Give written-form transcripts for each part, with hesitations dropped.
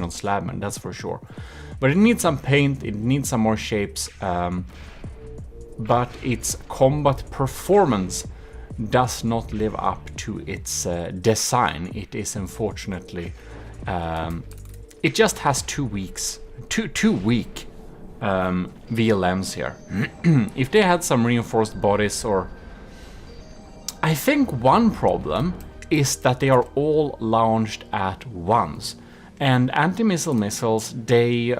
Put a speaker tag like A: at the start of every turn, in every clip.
A: original Slabman, that's for sure. But it needs some paint, it needs some more shapes, but its combat performance does not live up to its design. It is unfortunately, it just has too weak VLMs here. If they had some reinforced bodies, or I think one problem is that they are all launched at once, and anti-missile missiles, they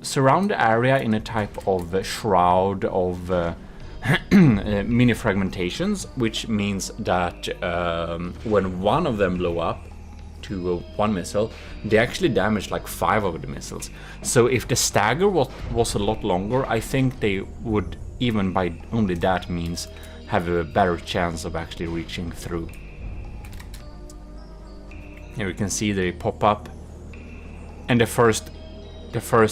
A: surround the area in a type of shroud of mini fragmentations, which means that when one of them blow up to one missile, they actually damage like 5 of the missiles. So if the stagger was a lot longer, I think they would, even by only that means, have a better chance of actually reaching through. Here we can see they pop up, and the first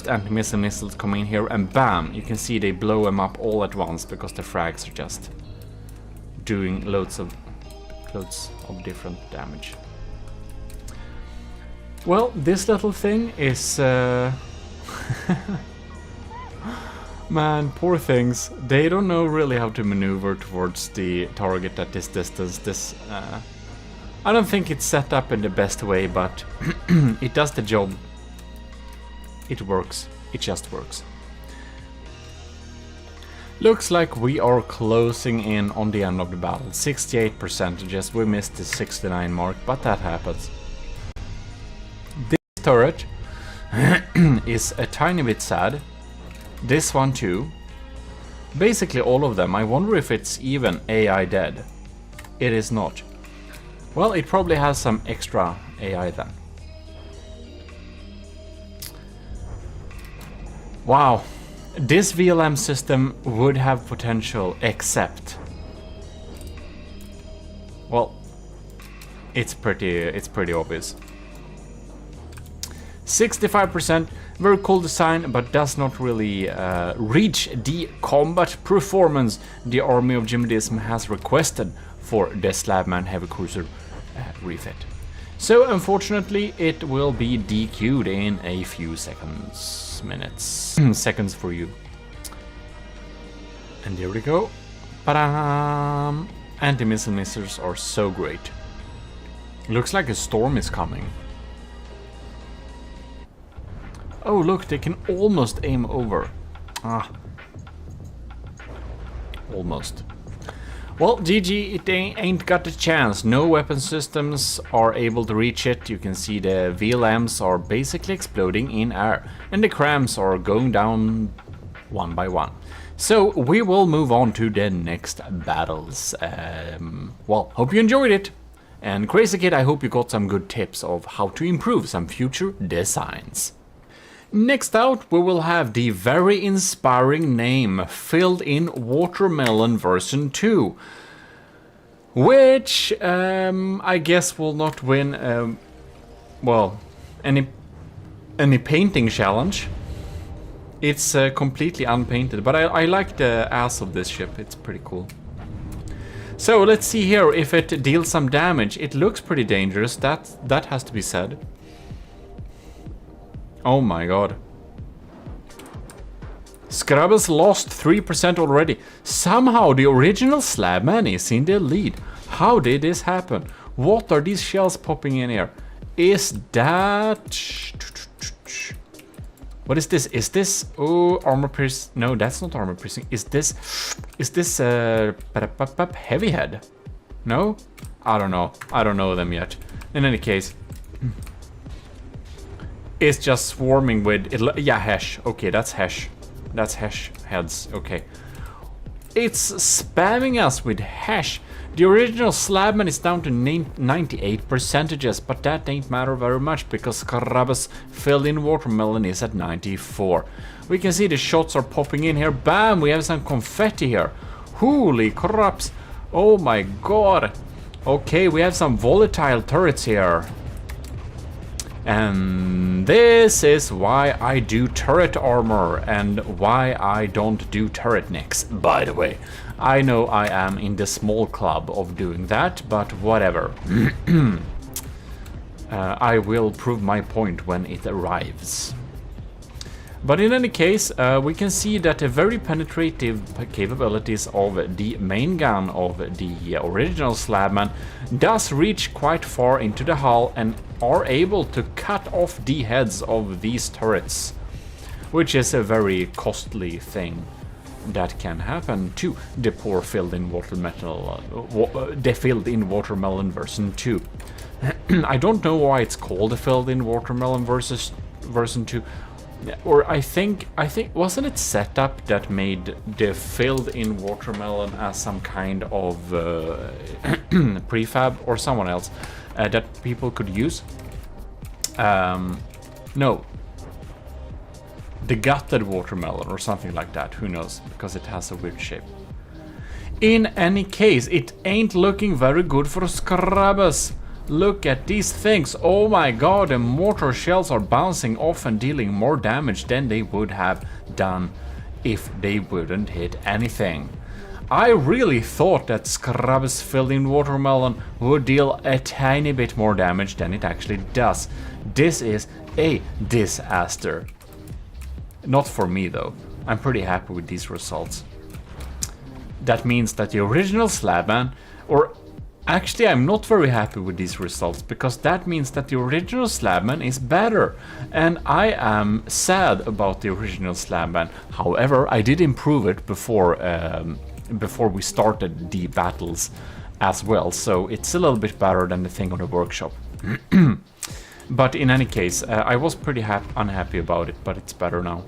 A: anti-missile missiles come in here, and bam, you can see they blow them up all at once because the frags are just doing loads of different damage. Well, this little thing is man, poor things. They don't know really how to maneuver towards the target at this distance. I don't think it's set up in the best way, but it does the job. It works. It just works. Looks like we are closing in on the end of the battle. 68%. Just we missed the 69 mark, but that happens. This turret is a tiny bit sad. This one too. Basically all of them. I wonder if it's even AI dead. It is not. Well, it probably has some extra AI then. Wow, this VLM system would have potential, except, well, it's pretty obvious. 65%, very cool design, but does not really reach the combat performance the army of GMODIST has requested for the Slabman heavy cruiser refit. So unfortunately, it will be DQ'd in a few seconds, minutes, seconds for you. And there we go. Ba-dam! Anti-missile missiles are so great. Looks like a storm is coming. Oh look, they can almost aim over. Ah. Almost. Well, GG, it ain't got a chance. No weapon systems are able to reach it. You can see the VLMs are basically exploding in air, and the crams are going down one by one. So we will move on to the next battles. Well, hope you enjoyed it. And Crazy Kid, I hope you got some good tips of how to improve some future designs. Next out, we will have the very inspiring name Filled in Watermelon version 2, which I guess will not win well, any painting challenge. It's completely unpainted, but I like the ass of this ship. It's pretty cool. So let's see here if it deals some damage. It looks pretty dangerous. That has to be said. Oh my god. Scrubbles lost 3% already. Somehow the original Slabman is in the lead. How did this happen? What are these shells popping in here? Is that... What is this? Is this... Oh, armor piercing... No, that's not armor piercing. Is this... Heavy head? No? I don't know. I don't know them yet. In any case... It's just swarming with... Yeah, Hesh. Okay, that's Hesh. That's Hesh heads. Okay. It's spamming us with Hesh. The original Slabman is down to 98%, but that ain't matter very much because Carabas Filled in Watermelon is at 94. We can see the shots are popping in here. Bam! We have some confetti here. Holy craps! Oh my god! Okay, we have some volatile turrets here. And this is why I do turret armor and why I don't do turret necks, by the way. I know I am in the small club of doing that, but whatever. I will prove my point when it arrives. But in any case, we can see that the very penetrative capabilities of the main gun of the original Slabman does reach quite far into the hull and are able to cut off the heads of these turrets, which is a very costly thing that can happen to the poor filled-in watermelon version 2. I don't know why it's called the filled-in watermelon version 2. Or I think wasn't it setup that made the filled-in watermelon as some kind of prefab, or someone else that people could use? No, the gutted watermelon or something like that. Who knows? Because it has a weird shape. In any case, it ain't looking very good for Scrubbers. Look at these things. Oh my god, the mortar shells are bouncing off and dealing more damage than they would have done if they wouldn't hit anything. I really thought that Scrubbers filled-in watermelon would deal a tiny bit more damage than it actually does. This is a disaster. Not for me though. I'm pretty happy with these results. That means that the original Slabman, or actually, I'm not very happy with these results, because that means that the original Slabman is better, and I am sad about the original Slabman. However, I did improve it before we started the battles as well, so it's a little bit better than the thing on the workshop. But in any case, I was pretty unhappy about it, but it's better now.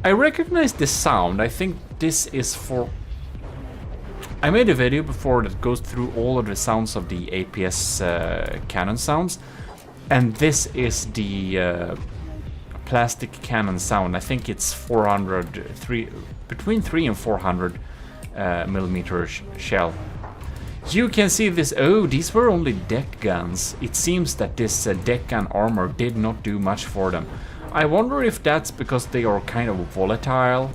A: I recognize the sound. I think this is for... I made a video before that goes through all of the sounds of the APS cannon sounds, and this is the plastic cannon sound. I think it's between 300 and 400 millimeter shell. You can see this. Oh, these were only deck guns. It seems that this deck gun armor did not do much for them. I wonder if that's because they are kind of volatile.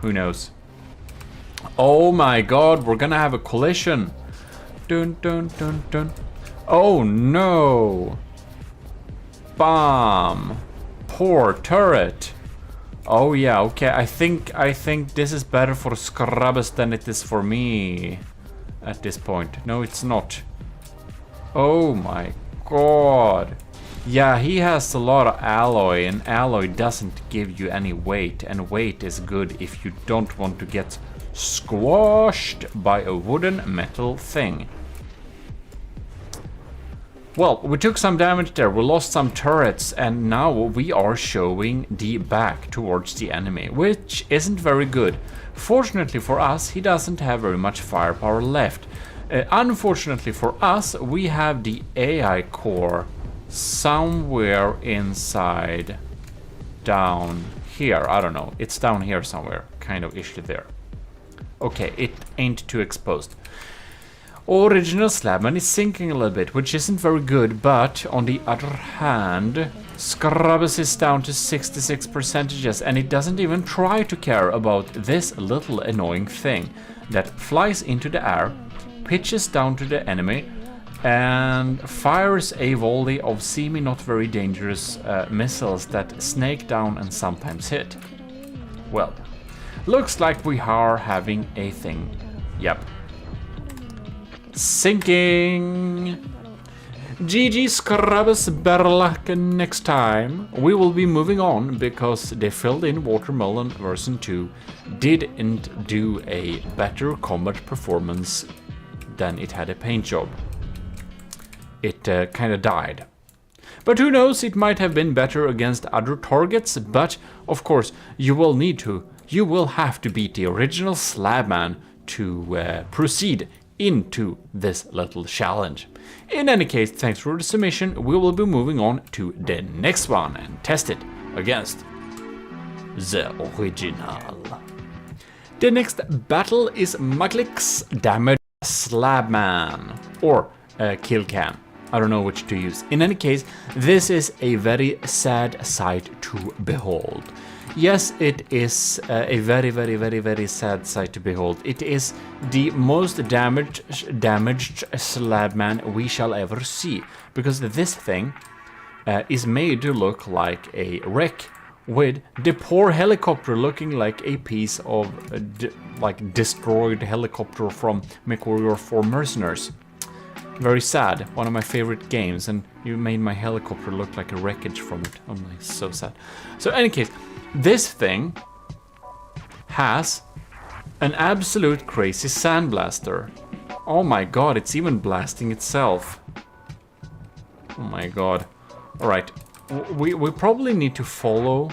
A: Who knows? Oh my god, we're gonna have a collision. Dun dun dun dun. Oh no. Bomb. Poor turret. Oh yeah, okay. I think this is better for Scrubbers than it is for me at this point. No, it's not. Oh my god. Yeah, he has a lot of alloy, and alloy doesn't give you any weight, and weight is good if you don't want to get squashed by a wooden metal thing. Well, we took some damage there, we lost some turrets, and now we are showing the back towards the enemy, which isn't very good. Fortunately for us, he doesn't have very much firepower left. Unfortunately for us, we have the AI core somewhere inside down here. I don't know, it's down here somewhere, kind of issue there. Okay, it ain't too exposed. Original Slabman is sinking a little bit, which isn't very good, but on the other hand, Scrubbers is down to 66%, and it doesn't even try to care about this little annoying thing that flies into the air, pitches down to the enemy, and fires a volley of seemingly not very dangerous missiles that snake down and sometimes hit. Well, looks like we are having a thing. Yep. Sinking! GG Scrubbers, better luck next time. We will be moving on because the filled-in watermelon version 2 didn't do a better combat performance than it had a paint job. It kinda died. But who knows, it might have been better against other targets, but of course you will have to beat the original Slabman to proceed into this little challenge. In any case, thanks for the submission. We will be moving on to the next one and test it against the original. The next battle is Maklik's Damage Slabman, or Kill Cam. I don't know which to use. In any case, this is a very sad sight to behold. Yes, it is a very, very, very, very sad sight to behold. It is the most damaged slabman we shall ever see, because this thing is made to look like a wreck, with the poor helicopter looking like a piece of destroyed helicopter from MechWarrior 4 Mercenaries. Very sad. One of my favorite games, and you made my helicopter look like a wreckage from it. Oh my, so sad. So in any case, this thing has an absolute crazy sandblaster. Oh my god, it's even blasting itself. Oh my god. Alright, we probably need to follow.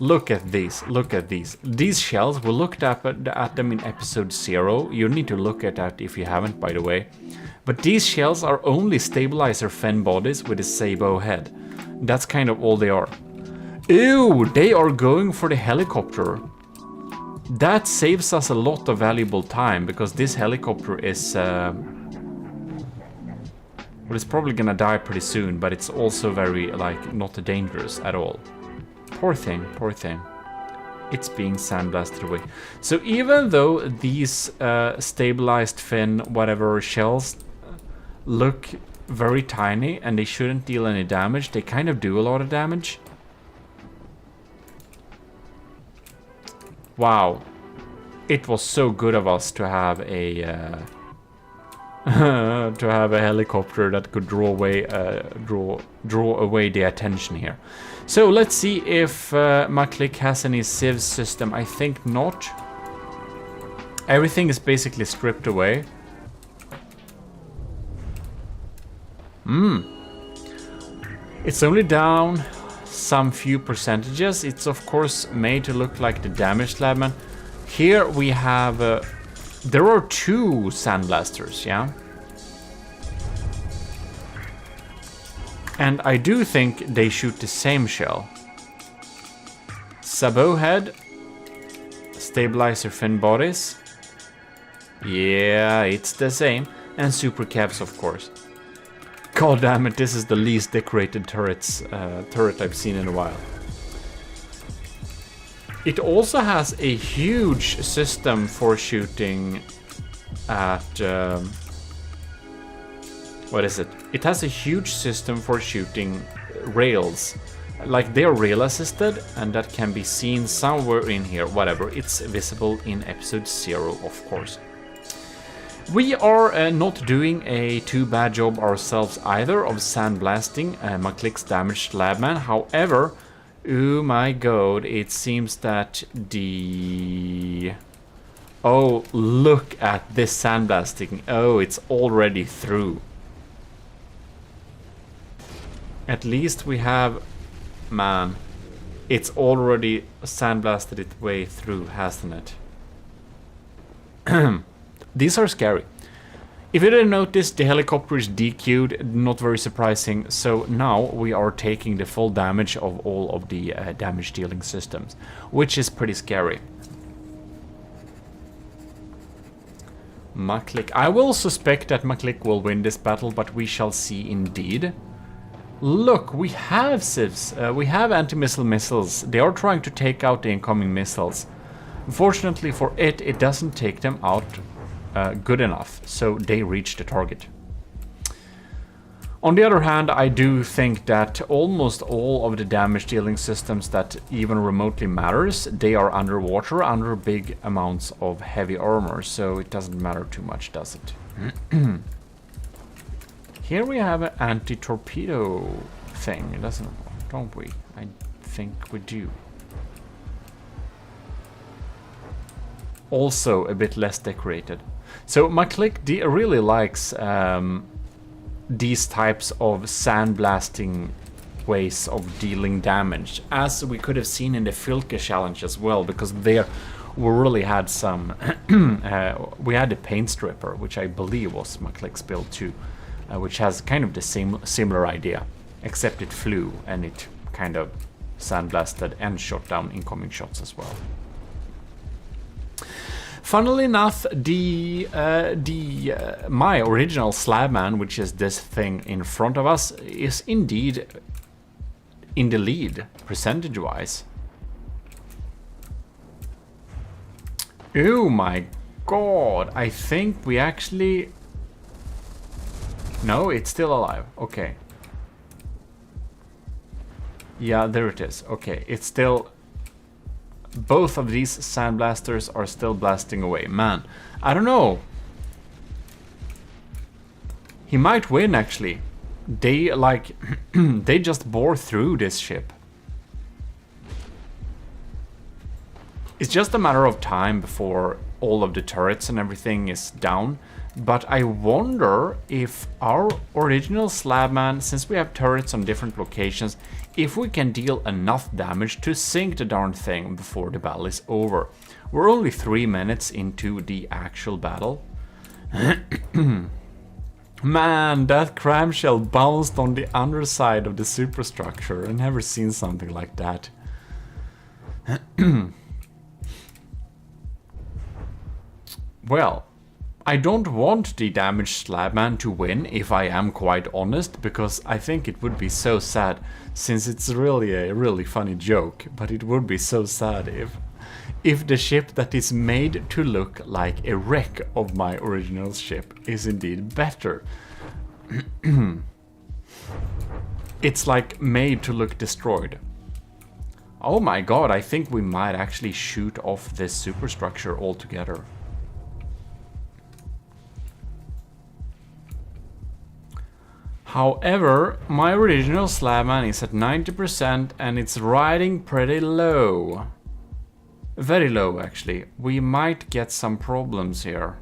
A: Look at these, look at these. These shells, we looked up at them in episode 0. You need to look at that if you haven't, by the way. But these shells are only stabilizer fin bodies with a sabot head. That's kind of all they are. Ew, they are going for the helicopter. That saves us a lot of valuable time, because this helicopter is... well, it's probably gonna die pretty soon, but it's also very, not dangerous at all. Poor thing, poor thing. It's being sandblasted away. So even though these stabilized fin, whatever, shells look very tiny and they shouldn't deal any damage, they kind of do a lot of damage. Wow. It was so good of us to have a... to have a helicopter that could draw away the attention here. So let's see if McClick has any Civ system. I think not. Everything is basically stripped away. It's only down some few percentages. It's of course made to look like the damaged Slabman. Here we have... there are 2 sandblasters, yeah? And I do think they shoot the same shell. Sabot head. Stabilizer fin bodies. Yeah, it's the same. And super cabs, of course. God damn it, this is the least decorated turret I've seen in a while. It also has a huge system for shooting at... what is it? It has a huge system for shooting rails. Like, they're rail assisted, and that can be seen somewhere in here. Whatever, it's visible in episode 0, of course. We are not doing a too bad job ourselves either of sandblasting McClick's damaged Slabman. However, oh my god, it seems that the... Oh, look at this sandblasting. Oh, it's already through. At least we have... Man, it's already sandblasted its way through, hasn't it? These are scary. If you didn't notice, the helicopter is DQ'd, not very surprising. So now we are taking the full damage of all of the damage dealing systems, which is pretty scary. McClick. I will suspect that McClick will win this battle, but we shall see indeed. Look, we have civs. We have anti-missile missiles. They are trying to take out the incoming missiles. Unfortunately for it, it doesn't take them out good enough, so they reach the target. On the other hand, I do think that almost all of the damage dealing systems that even remotely matters, they are underwater under big amounts of heavy armor, so it doesn't matter too much, does it? Here we have an anti-torpedo thing, don't we? I think we do. Also a bit less decorated. So McClick really likes these types of sandblasting ways of dealing damage, as we could have seen in the Filke challenge as well, because there we really had some... we had the paint stripper, which I believe was McClick's build too, which has kind of the similar idea, except it flew and it kind of sandblasted and shot down incoming shots as well. Funnily enough, my original Slabman, which is this thing in front of us, is indeed in the lead, percentage-wise. Oh my god, I think we actually... No, it's still alive. Okay. Yeah, there it is. Okay, it's still... Both of these sandblasters are still blasting away. Man, I don't know. He might win, actually. They, like... they just bore through this ship. It's just a matter of time before all of the turrets and everything is down. But I wonder if our original Slabman, since we have turrets on different locations, if we can deal enough damage to sink the darn thing before the battle is over. We're only 3 minutes into the actual battle. Man, that cramshell bounced on the underside of the superstructure. I've never seen something like that. Well, I don't want the damaged Slabman to win, if I am quite honest, because I think it would be so sad, since it's really a really funny joke, but it would be so sad if the ship that is made to look like a wreck of my original ship is indeed better. It's like made to look destroyed. Oh my god, I think we might actually shoot off this superstructure altogether. However, my original Slabman is at 90% and it's riding pretty low. Very low, actually. We might get some problems here.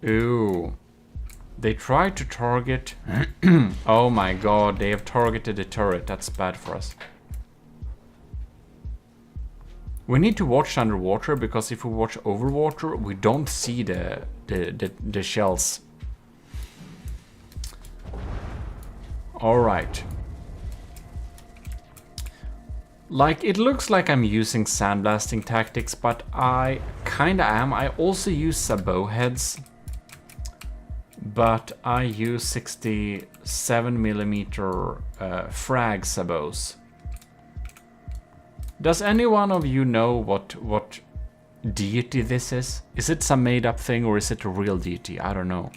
A: Ooh. They tried to target... Oh my god, they have targeted the turret. That's bad for us. We need to watch underwater, because if we watch overwater, we don't see the shells. Alright. Like, it looks like I'm using sandblasting tactics, but I kinda am. I also use sabot heads, but I use 67mm frag sabots. Does any one of you know what deity this is? Is it some made up thing or is it a real deity? I don't know.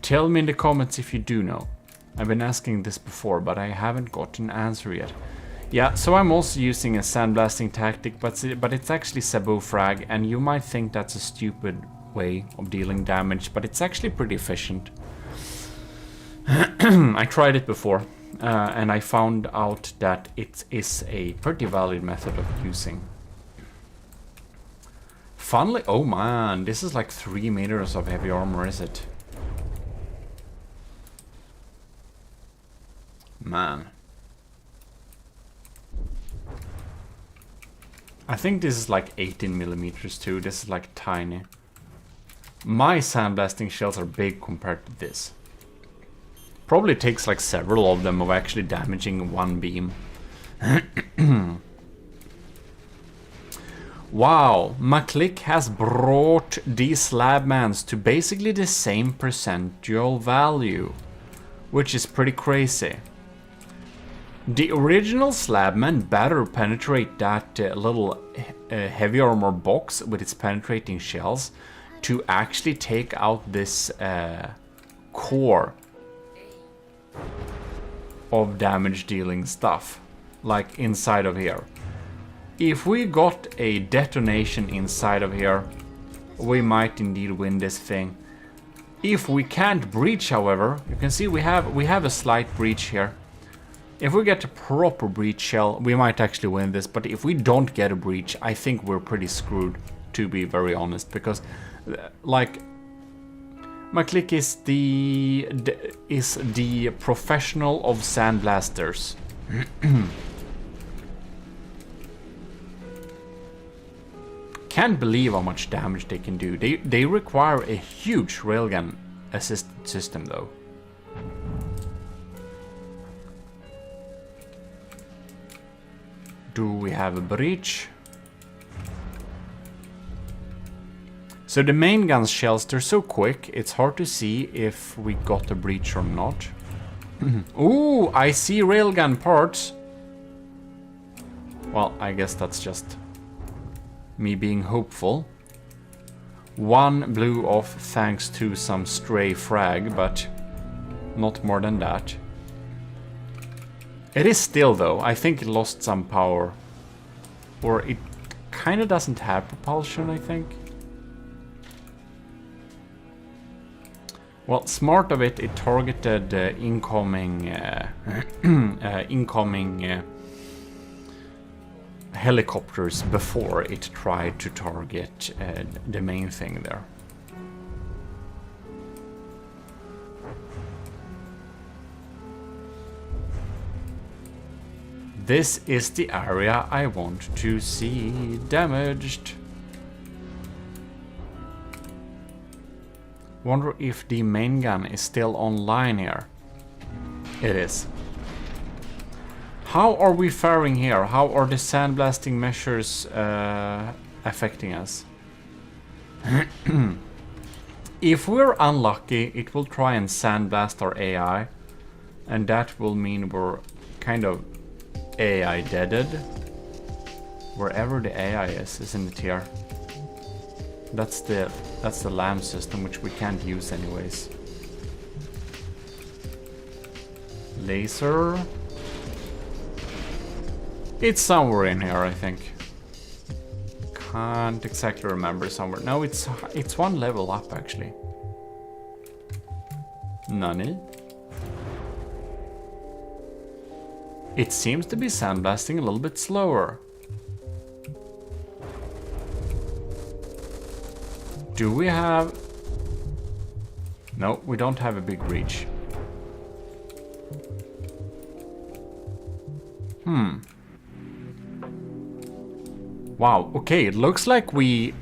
A: Tell me in the comments if you do know. I've been asking this before, but I haven't got an answer yet. Yeah, so I'm also using a sandblasting tactic, but it's actually sabot frag, and you might think that's a stupid way of dealing damage, but it's actually pretty efficient. I tried it before. And I found out that it is a pretty valid method of using. Funnily, oh man, this is like 3 meters of heavy armor, is it? Man. I think this is like 18mm too, this is like tiny. My sandblasting shells are big compared to this. Probably takes like several of them of actually damaging one beam. Wow, McClick has brought these Slabmans to basically the same percentual value, which is pretty crazy. The original Slabman better penetrate that little heavy armor box with its penetrating shells to actually take out this core of damage dealing stuff, like inside of here. If we got a detonation inside of here, we might indeed win this thing. If we can't breach, however, you can see we have a slight breach here. If we get a proper breach shell, we might actually win this, but if we don't get a breach, I think we're pretty screwed, to be very honest, because like McClick is the professional of sandblasters. Can't believe how much damage they can do. They require a huge railgun assisted system though. Do we have a breach? So the main gun's shells, they're so quick, it's hard to see if we got a breach or not. Ooh, I see railgun parts. Well, I guess that's just me being hopeful. One blew off thanks to some stray frag, but not more than that. It is still, though. I think it lost some power. Or it kind of doesn't have propulsion, I think. Well, smart of it, it targeted incoming helicopters before it tried to target the main thing there. This is the area I want to see damaged. Wonder if the main gun is still online here. It is. How are we faring here? How are the sandblasting measures affecting us? If we're unlucky, it will try and sandblast our AI, and that will mean we're kind of AI deaded. Wherever the AI is, isn't it here? That's the LAM system, which we can't use anyways. Laser. It's somewhere in here, I think. Can't exactly remember somewhere. No, it's one level up actually. Nani? It seems to be sandblasting a little bit slower. Do we have... No, we don't have a big reach. Wow, okay, it looks like we...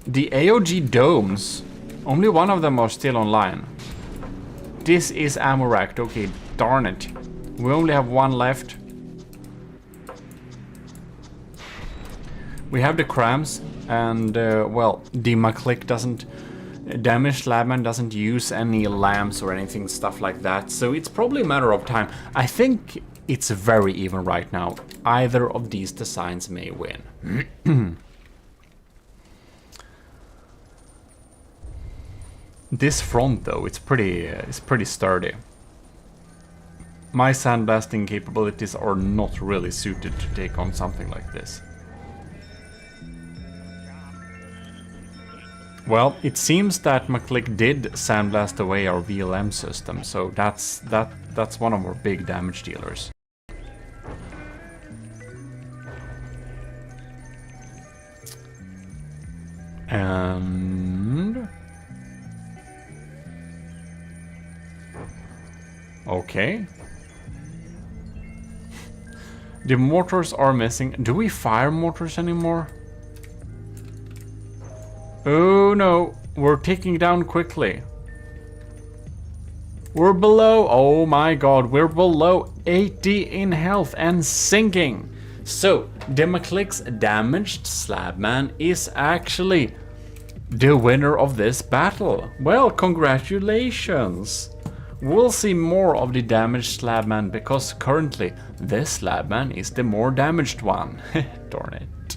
A: The AOG domes, only one of them are still online. This is ammo racked, okay, darn it. We only have one left. We have the crams, and well, the McClick doesn't... Damaged Labman doesn't use any lamps or anything, stuff like that, so it's probably a matter of time. I think it's very even right now. Either of these designs may win. This front, though, it's pretty sturdy. My sandblasting capabilities are not really suited to take on something like this. Well, it seems that McClick did sandblast away our VLM system, so that's one of our big damage dealers. And... okay. The mortars are missing. Do we fire mortars anymore? Oh no, we're ticking down quickly. We're below, oh my god, we're below 80 in health and sinking. So, the McClick's damaged Slabman is actually the winner of this battle. Well, congratulations. We'll see more of the damaged Slabman because currently this Slabman is the more damaged one. Darn it.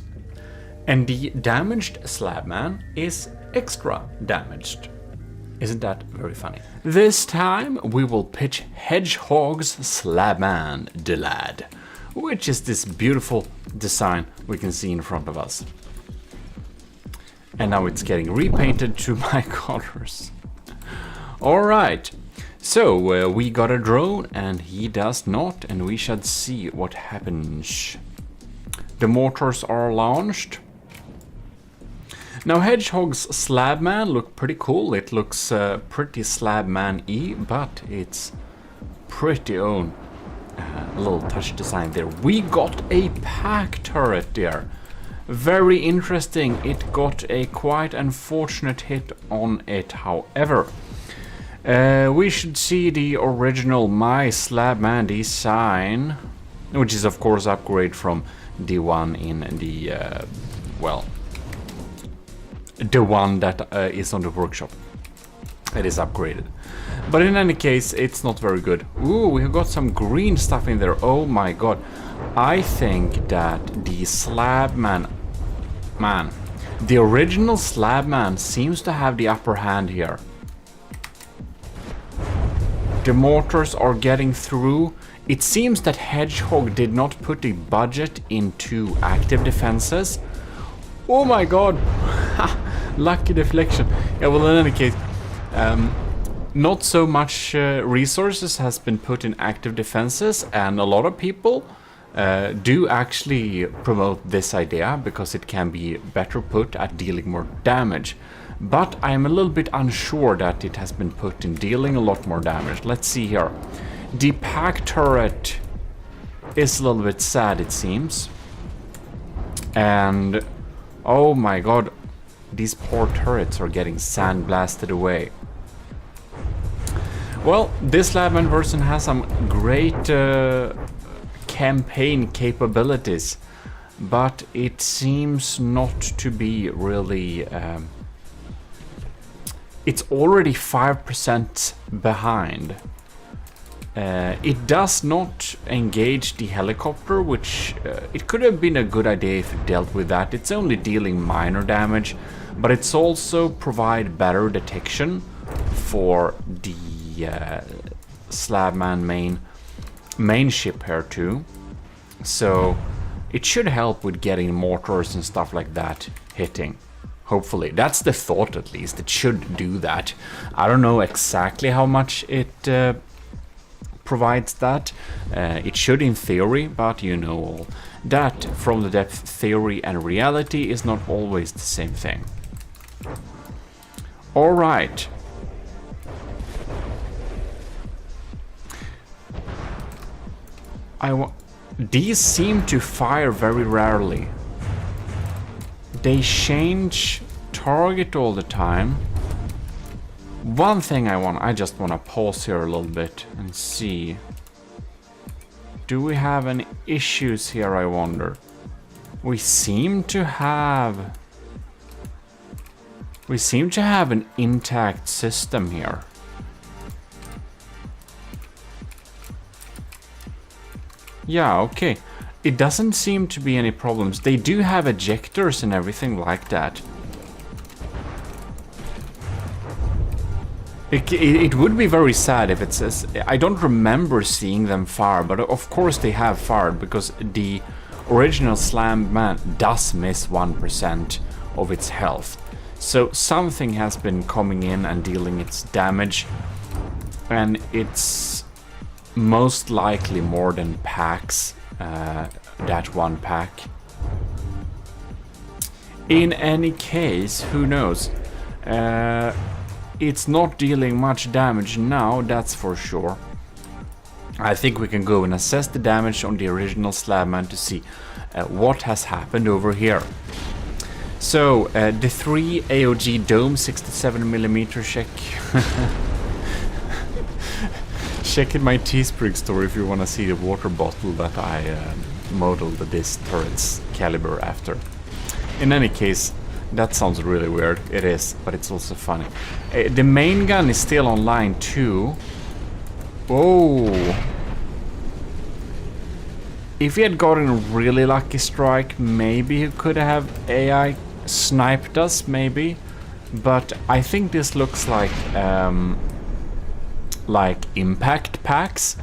A: And the damaged Slabman is extra damaged. Isn't that very funny? This time we will pitch Hedgehog's Slabman the Lad, which is this beautiful design we can see in front of us. And now it's getting repainted to my colors. Alright, so we got a drone and he does not, and we shall see what happens. The mortars are launched. Now Hedgehog's Slabman look pretty cool. It looks pretty Slabman-y, but it's pretty own little touch design there. We got a pack turret there. Very interesting. It got a quite unfortunate hit on it, however. We should see the original My Slabman design, which is of course upgrade from the one in the, well, the one that is on the workshop. It is upgraded. But in any case, it's not very good. Ooh, we have got some green stuff in there. Oh my god. I think that the Slabman... Man. The original Slabman seems to have the upper hand here. The mortars are getting through. It seems that Hedgehog did not put a budget into active defenses. Oh my god. Lucky deflection. Yeah, well, in any case... not so much resources has been put in active defenses, and a lot of people do actually promote this idea because it can be better put at dealing more damage. But I'm a little bit unsure that it has been put in dealing a lot more damage. Let's see here. The pack turret is a little bit sad, it seems. And oh my god, these poor turrets are getting sandblasted away. Well, this Slabman version has some great campaign capabilities, but it seems not to be really... it's already 5% behind. It does not engage the helicopter, which it could have been a good idea if it dealt with that. It's only dealing minor damage, but it's also provide better detection for the Slabman main ship here too. So it should help with getting mortars and stuff like that hitting. Hopefully. That's the thought, at least. It should do that. I don't know exactly how much it provides that. It should in theory, but you know that from the depth, theory and reality is not always the same thing. Alright. These seem to fire very rarely. They change target all the time. One thing I just want to pause here a little bit and see. Do we have any issues here, I wonder? We seem to have an intact system here. Yeah, okay. It doesn't seem to be any problems. They do have ejectors and everything like that. It would be very sad if it says... I don't remember seeing them fire, but of course they have fired, because the original Slabman does miss 1% of its health. So something has been coming in and dealing its damage, and it's most likely more than packs, that one pack. In any case, who knows? It's not dealing much damage now, that's for sure. I think we can go and assess the damage on the original Slabman to see what has happened over here. So, the 3 AOG Dome 67mm check. Check in my Teespring store if you want to see the water bottle that I modeled this turret's caliber after. In any case, that sounds really weird. It is, but it's also funny. The main gun is still online too. Oh! If he had gotten a really lucky strike, maybe he could have AI sniped us, maybe. But I think this looks like impact packs.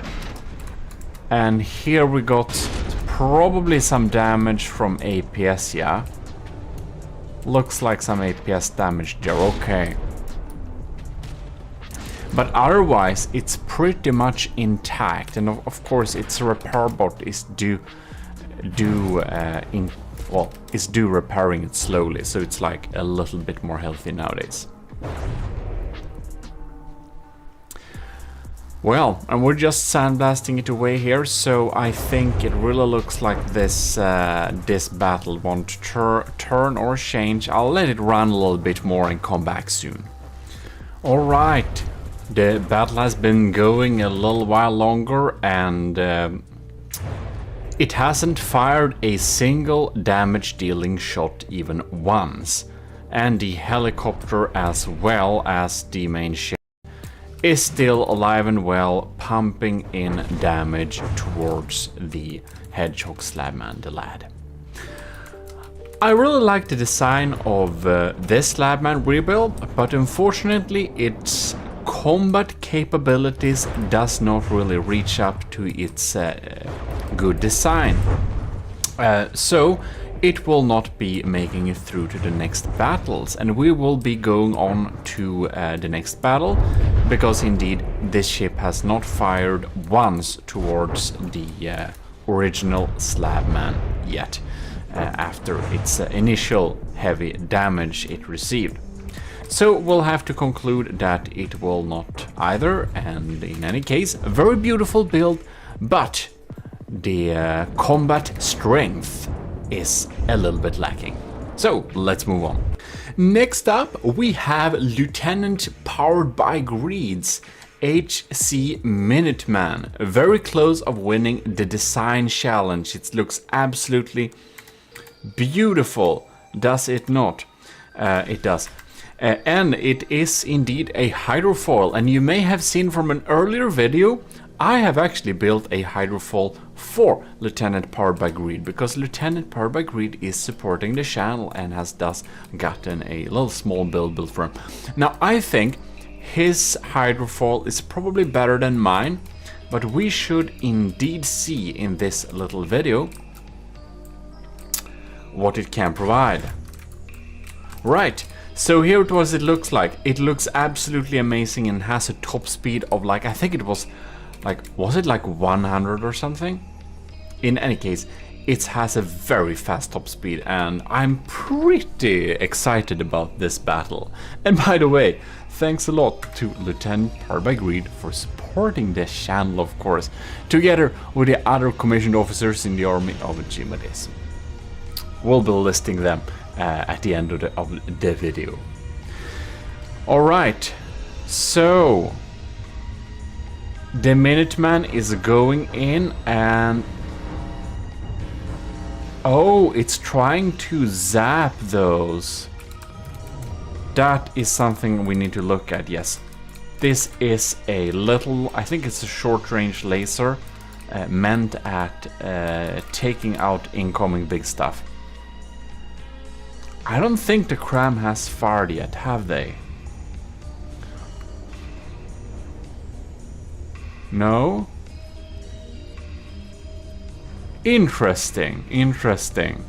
A: And here we got probably some damage from APS, yeah. Looks like some APS damage there, okay. But otherwise, it's pretty much intact, and of course, its repair bot is repairing it slowly, so it's like a little bit more healthy nowadays. Well, and we're just sandblasting it away here, so I think it really looks like this this battle won't turn or change. I'll let it run a little bit more and come back soon. Alright, the battle has been going a little while longer, and it hasn't fired a single damage dealing shot even once. and the helicopter as well as the main ship is still alive and well, pumping in damage towards the Hedgehog Slabman, the lad. I really like the design of this Slabman rebuild, but unfortunately its combat capabilities does not really reach up to its good design. So it will not be making it through to the next battles, and we will be going on to the next battle, because indeed this ship has not fired once towards the original Slabman yet, after its initial heavy damage it received. So we'll have to conclude that it will not either, and in any case, a very beautiful build, but the combat strength is a little bit lacking. So let's move on. Next up we have Lieutenant powered by Greed's HC Minuteman, very close of winning the design challenge. It looks absolutely beautiful, does it not? It does. And it is indeed a hydrofoil, and you may have seen from an earlier video I have actually built a hydrofoil for Lieutenant powered by Greed, because Lieutenant powered by Greed is supporting the channel and has thus gotten a little small build built for him. Now I think his hydrofoil is probably better than mine, but we should indeed see in this little video what it can provide. Right, so here it looks like. It looks absolutely amazing and has a top speed of like, I think it was it like 100 or something? In any case, it has a very fast top speed, and I'm pretty excited about this battle. And by the way, thanks a lot to Lieutenant powered by Greed for supporting this channel, of course, together with the other commissioned officers in the army of GMODIST. We'll be listing them at the end of the video. Alright, so the Minuteman is going in, and oh, it's trying to zap those. That is something we need to look at, yes. This is a little, I think it's a short-range laser meant at taking out incoming big stuff. I don't think the Cram has fired yet, have they? No? Interesting, interesting.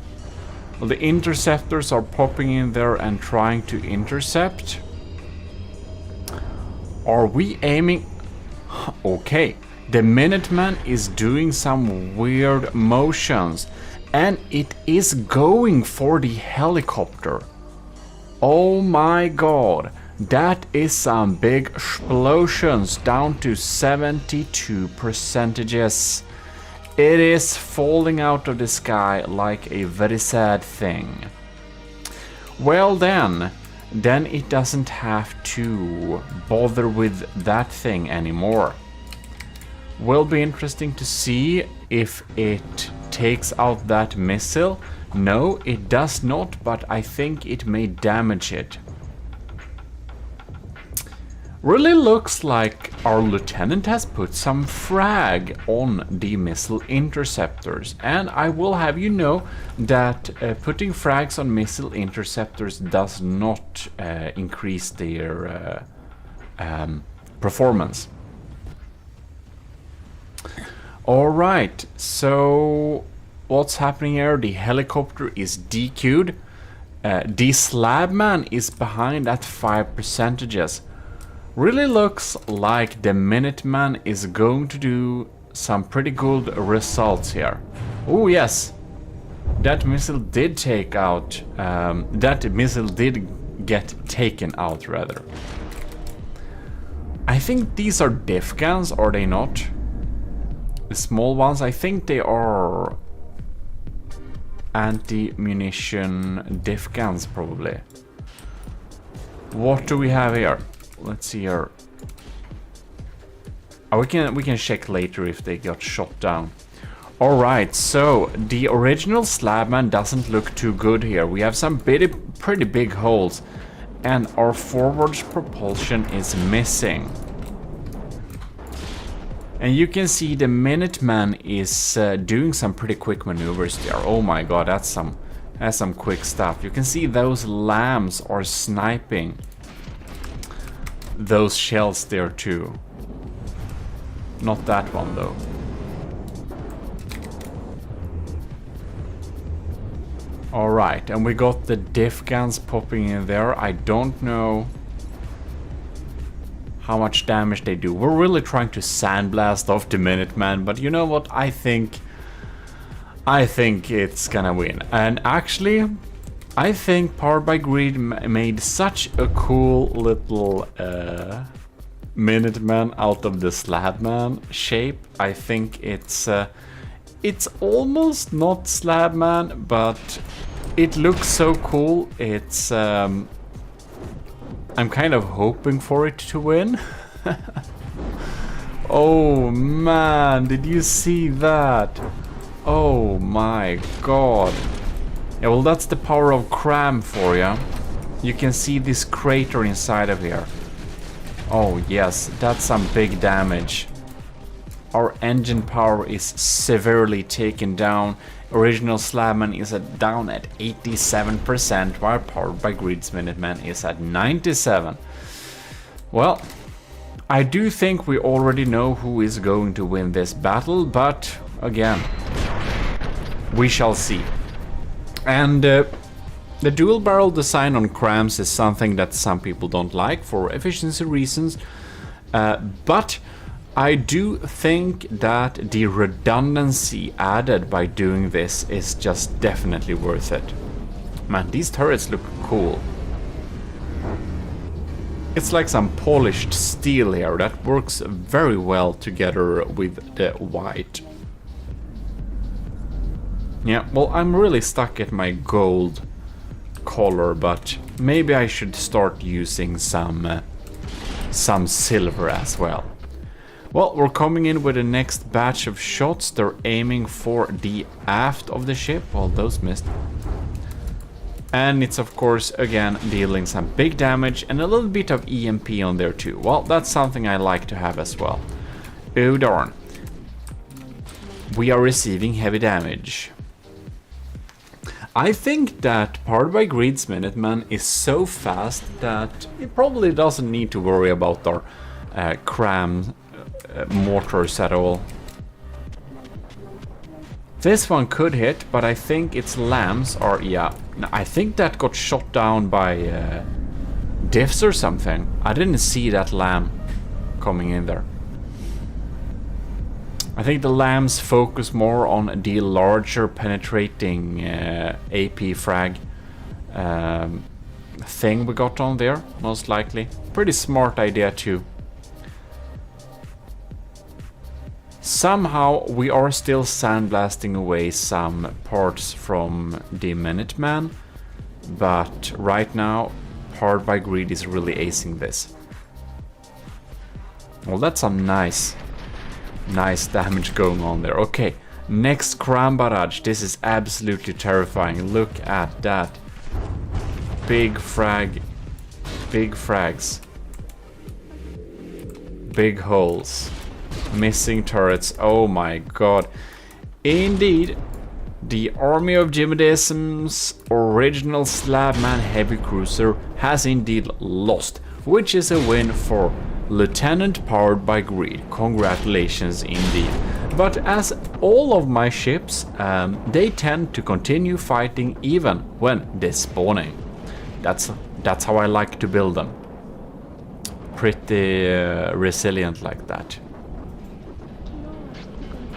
A: Well, the interceptors are popping in there and trying to intercept. Are we aiming? Okay, the Minuteman is doing some weird motions, and it is going for the helicopter. Oh my god, that is some big explosions, down to 72%. It is falling out of the sky like a very sad thing. Well then it doesn't have to bother with that thing anymore. Will be interesting to see if it takes out that missile. No, it does not, but I think it may damage it. Really looks like our lieutenant has put some frag on the missile interceptors, and I will have you know that putting frags on missile interceptors does not increase their performance. Alright, so what's happening here? The helicopter is DQ'd. The Slabman is behind at 5%. Really looks like the Minuteman is going to do some pretty good results here. Oh yes, that missile did take out, that missile did get taken out rather. I think these are diff guns, are they not? The small ones, I think they are anti-munition diff guns probably. What do we have here? Let's see here. Oh, we can check later if they got shot down. Alright, so the original Slabman doesn't look too good here. We have some pretty big holes, and our forward propulsion is missing. And you can see the Minuteman is doing some pretty quick maneuvers there. Oh my god, that's some quick stuff. You can see those lambs are sniping those shells there too. Not that one though. Alright, and we got the diff guns popping in there. I don't know how much damage they do. We're really trying to sandblast off the Minuteman, but you know what? I think it's gonna win. And actually, I think Powered by Greed made such a cool little Minuteman out of the Slabman shape. I think it's almost not Slabman, but it looks so cool. It's I'm kind of hoping for it to win. Oh man, did you see that? Oh my god. Yeah, well, that's the power of Cram for you. You can see this crater inside of here. Oh yes, that's some big damage. Our engine power is severely taken down. Original Slabman is down at 87%, while Powered by Greed's Minuteman is at 97%. Well, I do think we already know who is going to win this battle, but again, we shall see. And the dual barrel design on Crams is something that some people don't like for efficiency reasons, but I do think that the redundancy added by doing this is just definitely worth it. Man, these turrets look cool. It's like some polished steel here that works very well together with the white. Yeah, well, I'm really stuck at my gold color, but maybe I should start using some silver as well. Well, we're coming in with the next batch of shots. They're aiming for the aft of the ship. Well, those missed. And it's, of course, again, dealing some big damage and a little bit of EMP on there too. Well, that's something I like to have as well. Oh darn. We are receiving heavy damage. I think that Powered by Greed's Minuteman is so fast that it probably doesn't need to worry about our Cram mortars at all. This one could hit, but I think its lambs are, yeah, I think that got shot down by diffs or something. I didn't see that lamb coming in there. I think the lambs focus more on the larger penetrating AP frag thing we got on there, most likely. Pretty smart idea too. Somehow we are still sandblasting away some parts from the Minuteman, but right now Powered by Greed is really acing this. Well, that's some nice damage going on there. Okay, next Cram barrage. This is absolutely terrifying. Look at that. Big frags. Big holes. Missing turrets. Oh my god. Indeed, the army of GMODISM's original Slabman heavy cruiser has indeed lost, which is a win for Lieutenant Powered by Greed. Congratulations indeed. But as all of my ships, they tend to continue fighting even when despawning. That's how I like to build them. Pretty resilient like that.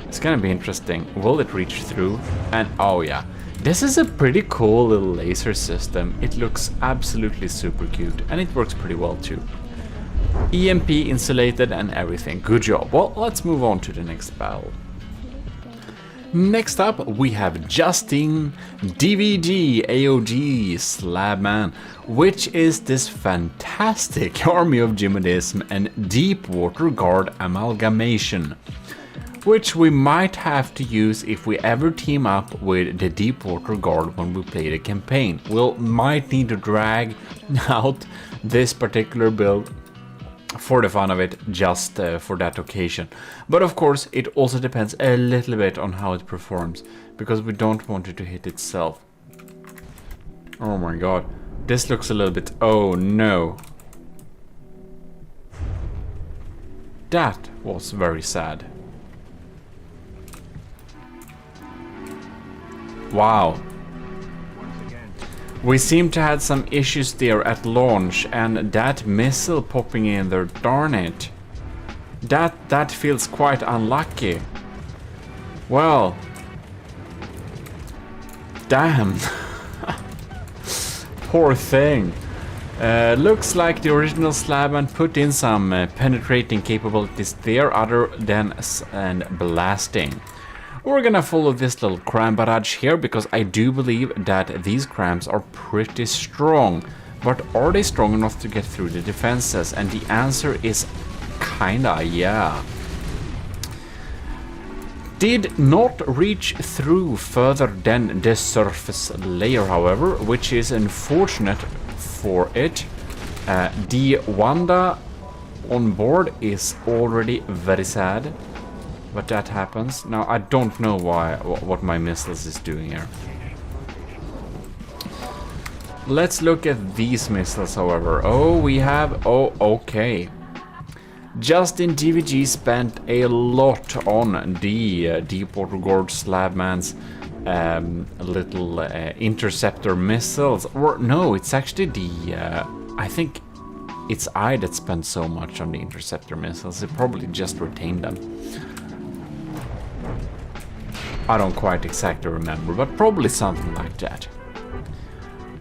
A: It's gonna be interesting. Will it reach through? And oh yeah, this is a pretty cool little laser system. It looks absolutely super cute and it works pretty well too. EMP insulated and everything. Good job. Well, let's move on to the next battle. Next up, we have Justin DVD AOG Slabman, which is this fantastic army of GMODISM and Deep Water Guard amalgamation. which we might have to use if we ever team up with the Deepwater Guard when we play the campaign. We'll might need to drag out this particular build for the fun of it, just for that occasion. But of course, it also depends a little bit on how it performs, because we don't want it to hit itself. Oh my god, this looks a little bit... oh no. That was very sad. Wow. We seem to have some issues there at launch, and that missile popping in there, darn it. That feels quite unlucky. Well. Damn. Poor thing. Looks like the original Slabman put in some penetrating capabilities there other than blasting. We're gonna follow this little cram barrage here, because I do believe that these crams are pretty strong. But are they strong enough to get through the defenses? And the answer is kinda, yeah. Did not reach through further than the surface layer, however, which is unfortunate for it. The Wanda on board is already very sad. But that happens. Now, I don't know what my missiles is doing here. Let's look at these missiles, however. Oh, we have... oh, okay. Justin DVG spent a lot on the Deepwater Guard Slabman's little interceptor missiles. Or, no, it's actually the... I think it's I that spent so much on the interceptor missiles. It probably just retained them. I don't quite exactly remember, but probably something like that.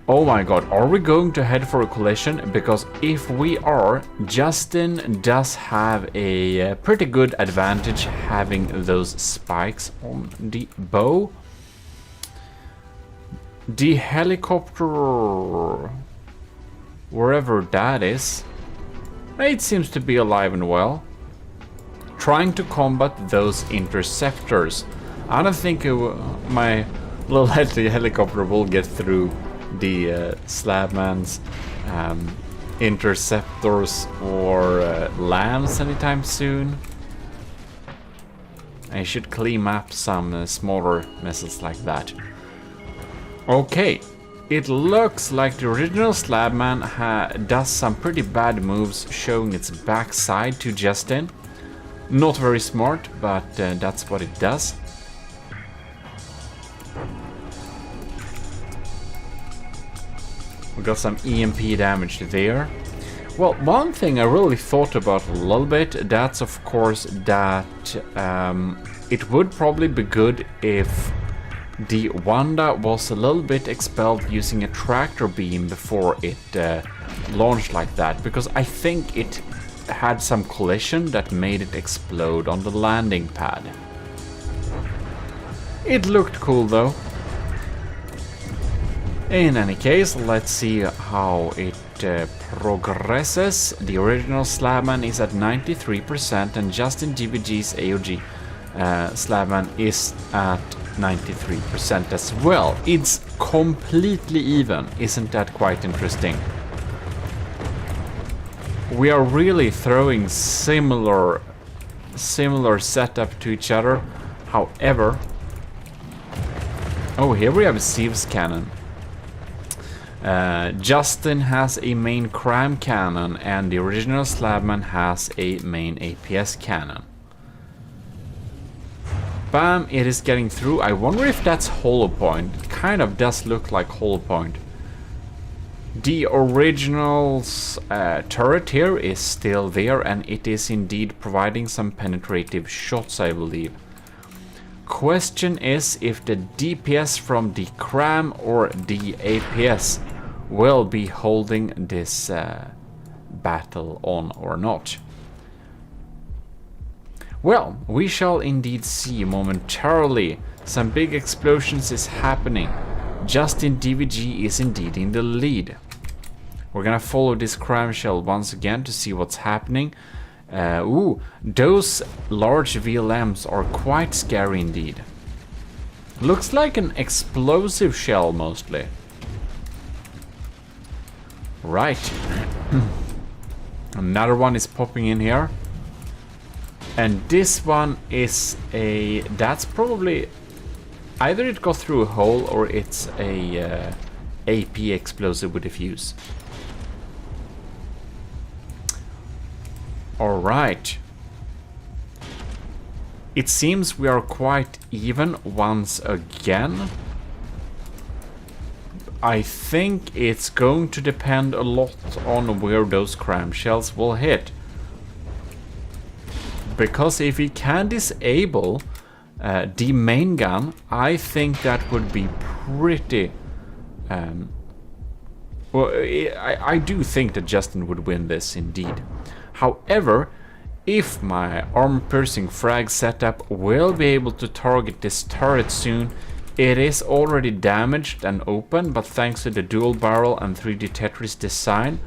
A: Oh my god, are we going to head for a collision? Because if we are, Justin does have a pretty good advantage having those spikes on the bow. The helicopter, wherever that is, it seems to be alive and well, trying to combat those interceptors. I don't think my little helicopter will get through the Slabman's interceptors or lambs anytime soon. I should clean up some smaller missiles like that. Okay, it looks like the original Slabman does some pretty bad moves, showing its backside to Justin. Not very smart, but that's what it does. We got some EMP damage there. Well, one thing I really thought about a little bit, that's of course that it would probably be good if the Wanda was a little bit expelled using a tractor beam before it launched like that, because I think it had some collision that made it explode on the landing pad. It looked cool though. In any case, let's see how it progresses. The original Slabman is at 93% and Justin DVG's AOG Slabman is at 93% as well. It's completely even. Isn't that quite interesting? We are really throwing similar setup to each other. However, oh, here we have a Sieves cannon. Justin has a main cram cannon and the original Slabman has a main APS cannon. Bam, it is getting through. I wonder if that's hollow point. It kind of does look like hollow point. The original's turret here is still there and it is indeed providing some penetrative shots, I believe. Question is if the DPS from the cram or the APS will be holding this battle on or not. Well, we shall indeed see momentarily. Some big explosions is happening. Justin DVG is indeed in the lead. We're gonna follow this cram shell once again to see what's happening. Ooh, those large VLMs are quite scary indeed. Looks like an explosive shell mostly. Right. Another one is popping in here. And this one is a... That's probably... Either it got through a hole or it's a AP explosive with a fuse. Alright. It seems we are quite even once again. I think it's going to depend a lot on where those cramshells will hit. Because if we can disable the main gun, I think that would be pretty... well, I do think that Justin would win this indeed. However, if my armor-piercing frag setup will be able to target this turret soon, it is already damaged and open, but thanks to the dual barrel and 3D Tetris design,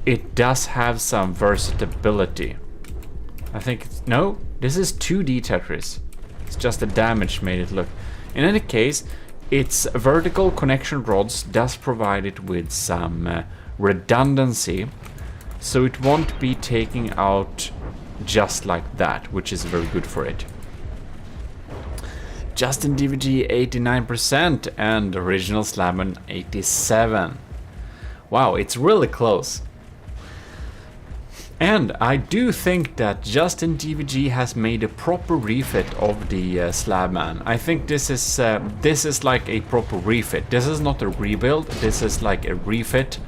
A: it does have some versatility. I think it's... No, this is 2D Tetris. It's just the damage made it look. In any case, its vertical connection rods does provide it with some redundancy, so it won't be taking out just like that, which is very good for it. Justin DVG 89% and original Slabman 87. Wow, it's really close. And I do think that Justin DVG has made a proper refit of the Slabman. I think this is like a proper refit. This is not a rebuild, this is like a refit,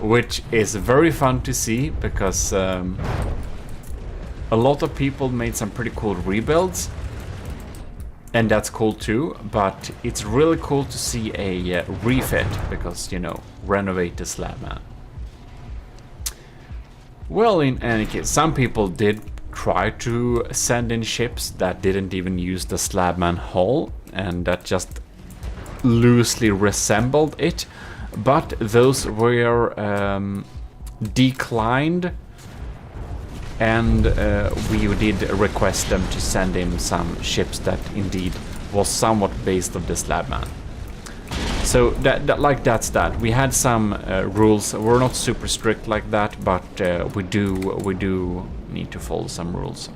A: which is very fun to see because a lot of people made some pretty cool rebuilds. And that's cool too, but it's really cool to see a refit because, you know, renovate the Slabman. Well, in any case, some people did try to send in ships that didn't even use the Slabman hull and that just loosely resembled it, but those were declined. And we did request them to send in some ships that indeed was somewhat based on the Slabman. So that's that. We had some rules. We're not super strict like that, but we do need to follow some rules.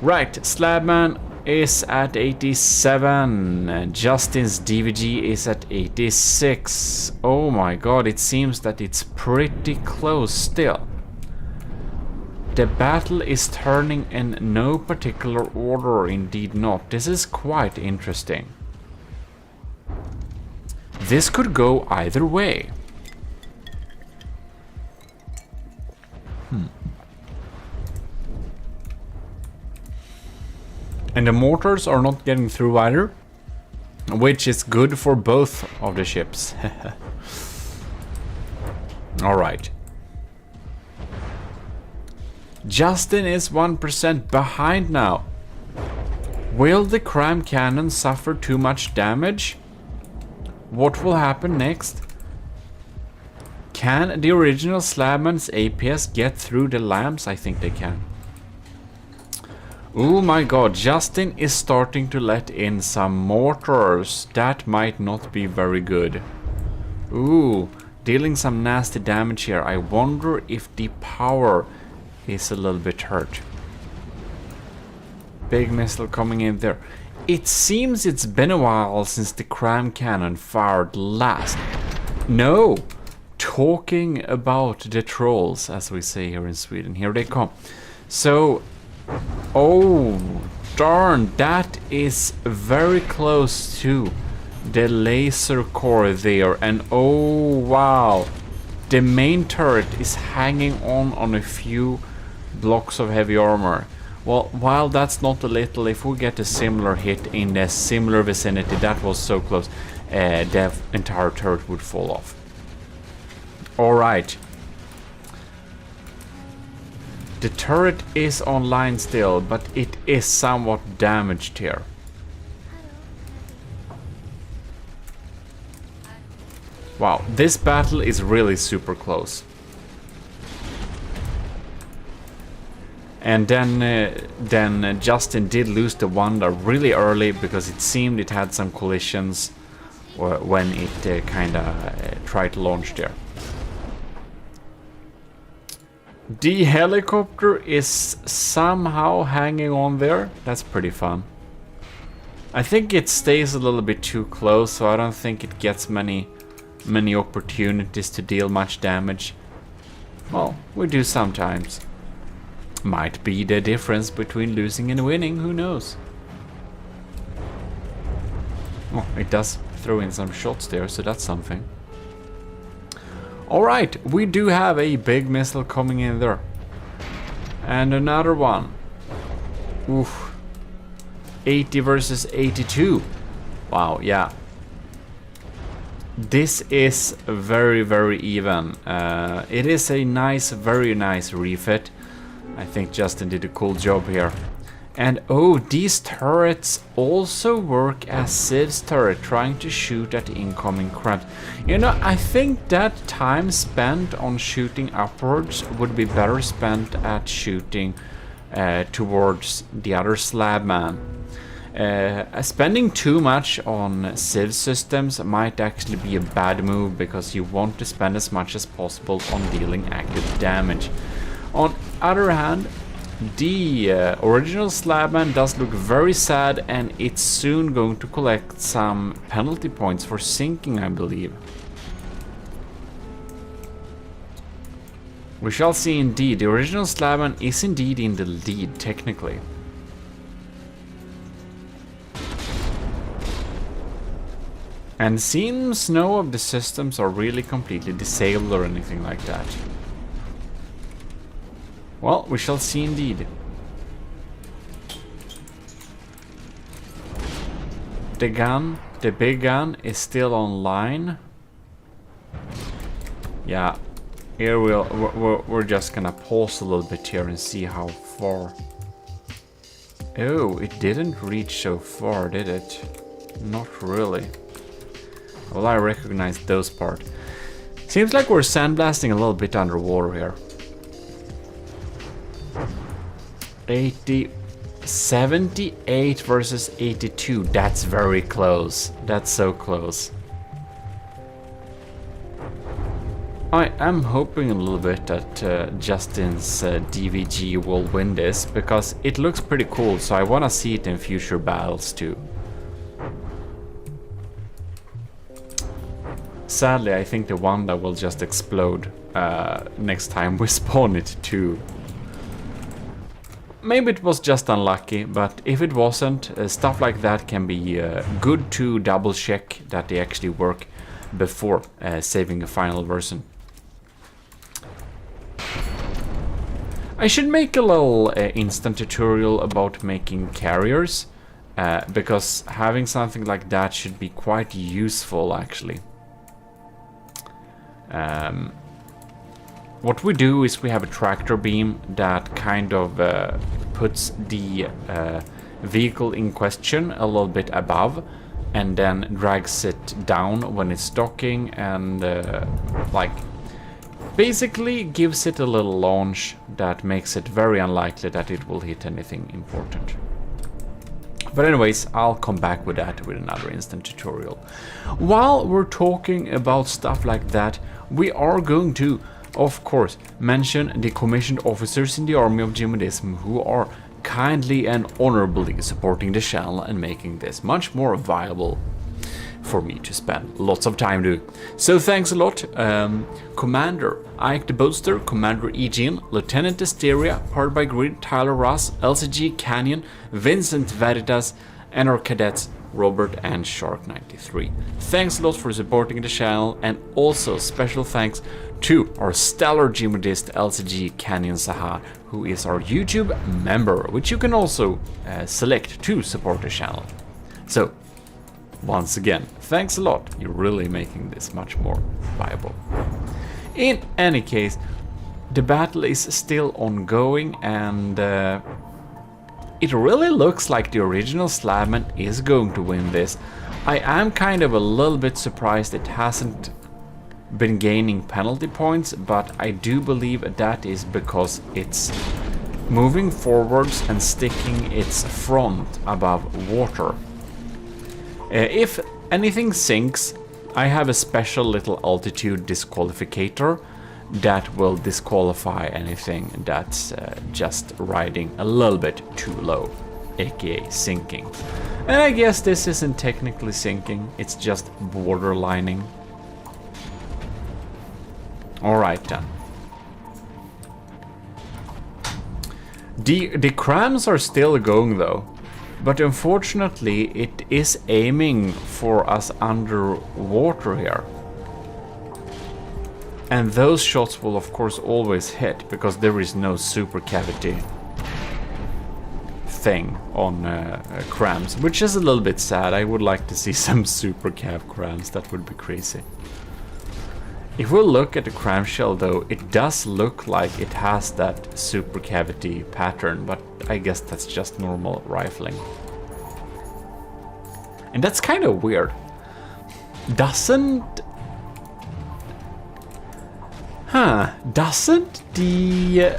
A: Right, Slabman is at 87, and Justin's DVG is at 86. Oh my god, it seems that it's pretty close still. The battle is turning in no particular order, indeed not. This is quite interesting. This could go either way. And the mortars are not getting through either, which is good for both of the ships. Alright. Justin is 1% behind now. Will the cram cannon suffer too much damage? What will happen next? Can the original Slabman's APS get through the lamps? I think they can. Oh my god, Justin is starting to let in some mortars. That might not be very good. Ooh, dealing some nasty damage here. I wonder if the power is a little bit hurt. Big missile coming in there. It seems it's been a while since the cram cannon fired last. No! Talking about the trolls, as we say here in Sweden. Here they come. So, oh darn, that is very close to the laser core there. And oh wow, the main turret is hanging on a few blocks of heavy armor. Well, while that's not a little, if we get a similar hit in a similar vicinity, that was so close, the entire turret would fall off. Alright. The turret is online still, but it is somewhat damaged here. Wow, this battle is really super close. And then Justin did lose the Wanda really early because it seemed it had some collisions when it kind of tried to launch there. The helicopter is somehow hanging on there. That's pretty fun. I think it stays a little bit too close, so I don't think it gets many opportunities to deal much damage. Well, we do sometimes. Might be the difference between losing and winning, who knows? Oh, it does throw in some shots there, so that's something. Alright, we do have a big missile coming in there. And another one. Oof. 80 versus 82. Wow, yeah. This is very, very even. It is a nice, very nice refit. I think Justin did a cool job here. And oh, these turrets also work as Civ's turret, trying to shoot at incoming crabs. You know, I think that time spent on shooting upwards would be better spent at shooting towards the other slab man. Spending too much on Civ systems might actually be a bad move, because you want to spend as much as possible on dealing active damage. On other hand, the original Slabman does look very sad, and it's soon going to collect some penalty points for sinking, I believe. We shall see indeed. The original Slabman is indeed in the lead, technically. And seems no of the systems are really completely disabled or anything like that. Well, we shall see indeed. The gun, the big gun, is still online. Yeah, here we're just gonna pause a little bit here and see how far. Oh, it didn't reach so far, did it? Not really. Well, I recognize those parts. Seems like we're sandblasting a little bit underwater here. 78 versus 82. That's very close. That's so close. I am hoping a little bit that Justin's DVG will win this, because it looks pretty cool, so I want to see it in future battles too. Sadly, I think the Wanda will just explode next time we spawn it too. Maybe it was just unlucky, but if it wasn't, stuff like that can be good to double check that they actually work before saving a final version. I should make a little instant tutorial about making carriers, because having something like that should be quite useful actually. What we do is we have a tractor beam that kind of puts the vehicle in question a little bit above, and then drags it down when it's docking, and like basically gives it a little launch that makes it very unlikely that it will hit anything important. But anyways, I'll come back with that with another instant tutorial. While we're talking about stuff like that, we are going to, of course, mention the commissioned officers in the army of GMODIST who are kindly and honorably supporting the channel and making this much more viable for me to spend lots of time doing. So thanks a lot. Commander Ike the Boaster, Commander Eugene, Lieutenant Asteria, Powered by Grid, Tyler Ross, LCG Canyon, Vincent Veritas, and our cadets Robert and Shark93. Thanks a lot for supporting the channel, and also special thanks to our stellar GMODIST LCG Canyon Saha, who is our YouTube member, which you can also select to support the channel. So, once again, thanks a lot. You're really making this much more viable. In any case, the battle is still ongoing, and it really looks like the original Slabman is going to win this. I am kind of a little bit surprised it hasn't been gaining penalty points, but I do believe that is because it's moving forwards and sticking its front above water. If anything sinks, I have a special little altitude disqualificator that will disqualify anything that's just riding a little bit too low, aka sinking. And I guess this isn't technically sinking, it's just borderlining. Alright then. The crams are still going though, but unfortunately it is aiming for us underwater here. And those shots will of course always hit, because there is no super cavity thing on crams, which is a little bit sad. I would like to see some super cav crams, that would be crazy. If we look at the cram shell though, it does look like it has that super cavity pattern, but I guess that's just normal rifling. And that's kind of weird. Doesn't the...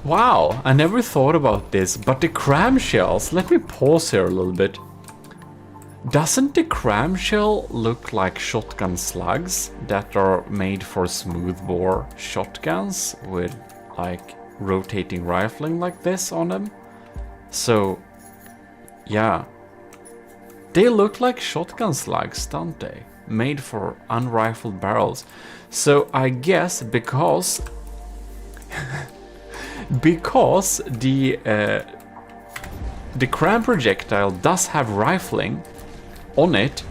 A: Wow, I never thought about this, but the cram shells, let me pause here a little bit. Doesn't the cram shell look like shotgun slugs that are made for smoothbore shotguns with like rotating rifling like this on them? So, yeah. They look like shotgun slugs, don't they? Made for unrifled barrels. So I guess because because the cram projectile does have rifling on it,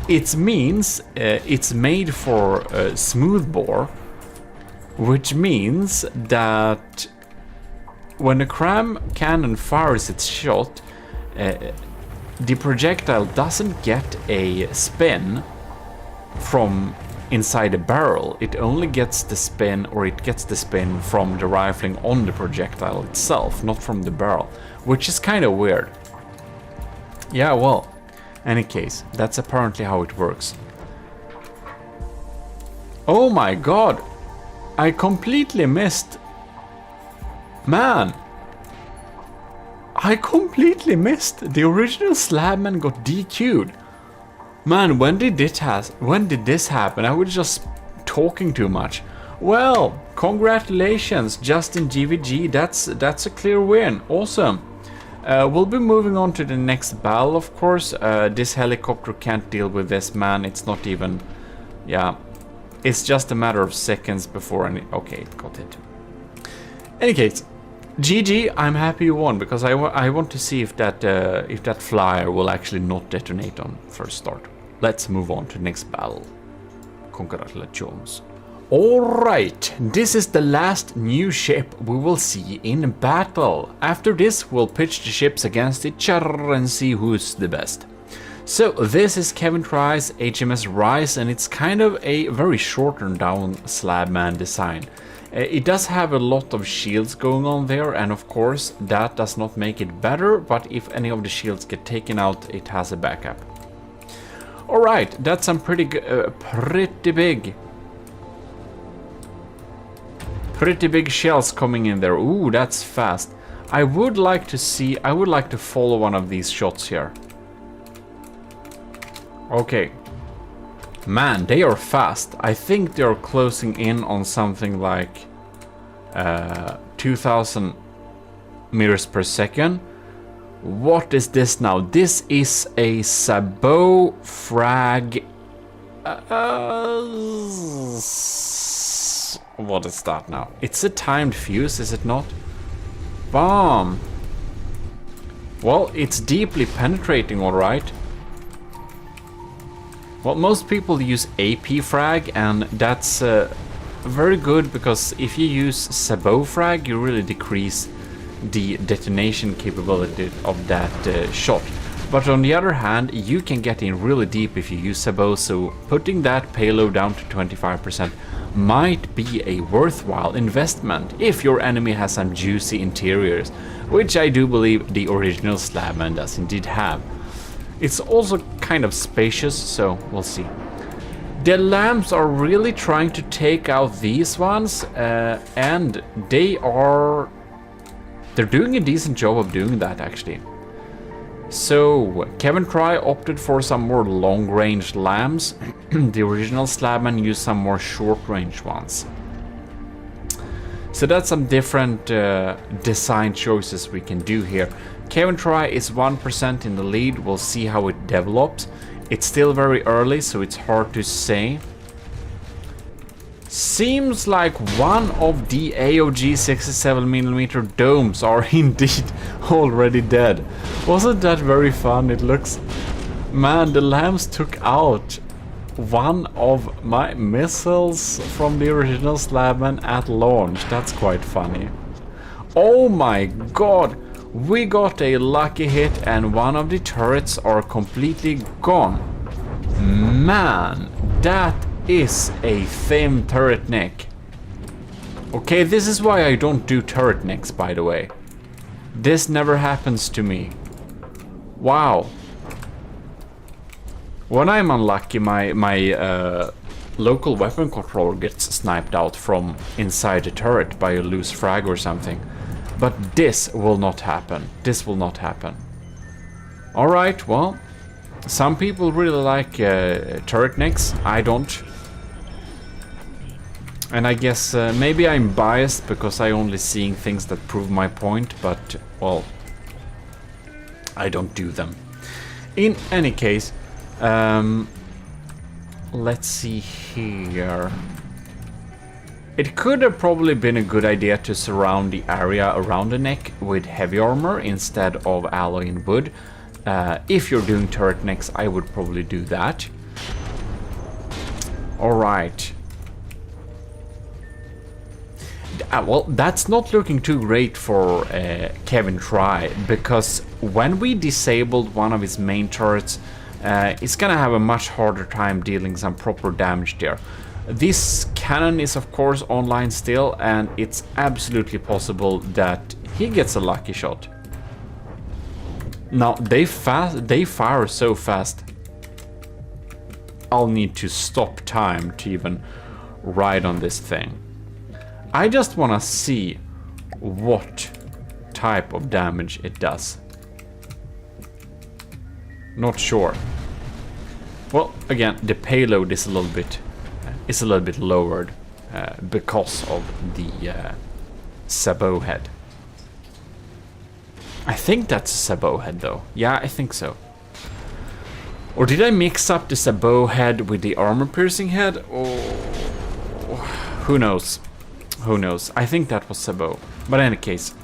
A: it means it's made for smoothbore, which means that when a cram cannon fires its shot, the projectile doesn't get a spin from inside a barrel. It only gets the spin, or it gets the spin from the rifling on the projectile itself, not from the barrel, which is kind of weird. Yeah, well, any case, that's apparently how it works. Oh my god, I completely missed. Man, I completely missed. The original Slabman got DQ'd. Man, when did this happen? I was just talking too much. Well, congratulations, Justin GVG. That's a clear win. Awesome. We'll be moving on to the next battle, of course. This helicopter can't deal with this, man. It's not even... Yeah. It's just a matter of seconds before any... Okay, it got hit. Any case, GG, I'm happy you won, because I want to see if that flyer will actually not detonate on first start. Let's move on to the next battle. Congratulations. Alright, this is the last new ship we will see in battle. After this, we'll pitch the ships against each other and see who's the best. So this is Kevin Tries HMS Rise, and it's kind of a very shortened down Slabman design. It does have a lot of shields going on there, and of course that does not make it better, but if any of the shields get taken out, it has a backup. Alright, that's some pretty big shells coming in there. Ooh, that's fast. I would like to follow one of these shots here. Okay. Man, they are fast. I think they're closing in on something like 2000 meters per second. What is this now? This is a sabot frag. What is that now? It's a timed fuse, is it not? Bomb. Well, it's deeply penetrating, alright. Well, most people use AP frag, and that's very good, because if you use sabot frag, you really decrease the detonation capability of that shot. But on the other hand, you can get in really deep if you use sabot, so putting that payload down to 25% might be a worthwhile investment if your enemy has some juicy interiors, which I do believe the original Slabman does indeed have. It's also kind of spacious, so we'll see. The lamps are really trying to take out these ones, and they are They're doing a decent job of doing that, actually. So, Kevin Try opted for some more long-range lambs. The original Slabman used some more short-range ones. So that's some different design choices we can do here. Kevin Try is 1% in the lead. We'll see how it develops. It's still very early, so it's hard to say. Seems like one of the AOG 67mm domes are indeed already dead. Wasn't that very fun? It looks... Man, the lambs took out one of my missiles from the original Slabman at launch. That's quite funny. Oh my god! We got a lucky hit and one of the turrets are completely gone. Man, that is a thin turret neck. Okay, this is why I don't do turret necks, by the way. This never happens to me. Wow. When I'm unlucky, my local weapon controller gets sniped out from inside the turret by a loose frag or something. But this will not happen. This will not happen. Alright, well, some people really like turret necks. I don't. And I guess maybe I'm biased because I'm only seeing things that prove my point, but, well, I don't do them. In any case, let's see here. It could have probably been a good idea to surround the area around the neck with heavy armor instead of alloy and wood. If you're doing turret necks, I would probably do that. Alright. Well, that's not looking too great for Kevin Try, because when we disabled one of his main turrets, it's gonna have a much harder time dealing some proper damage there. This cannon is of course online still, and it's absolutely possible that he gets a lucky shot. Now, they fire so fast. I'll need to stop time to even ride on this thing. I just want to see what type of damage it does. Not sure. Well, again, the payload is a little bit lowered because of the sabot head. I think that's a sabot head, though. Yeah, I think so. Or did I mix up the sabot head with the armor-piercing head? Oh, who knows? Who knows? I think that was sabot. But in any case,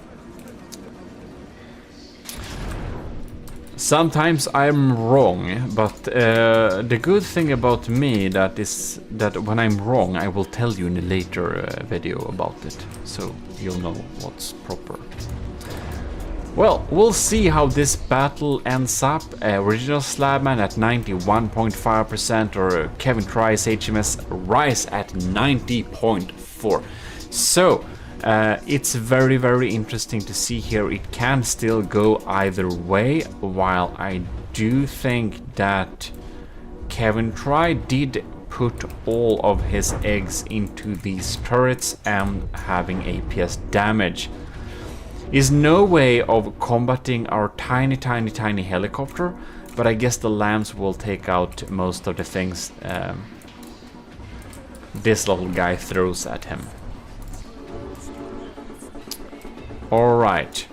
A: sometimes I'm wrong, but the good thing about me is that when I'm wrong, I will tell you in a later video about it, so you'll know what's proper. Well, we'll see how this battle ends up. Original Slabman at 91.5% or Kevin Try's HMS Rise at 90.4%. So, it's very, very interesting to see here. It can still go either way, while I do think that Kevin Try did put all of his eggs into these turrets and having APS damage. Is no way of combating our tiny helicopter, but I guess the lambs will take out most of the things this little guy throws at him. Alright.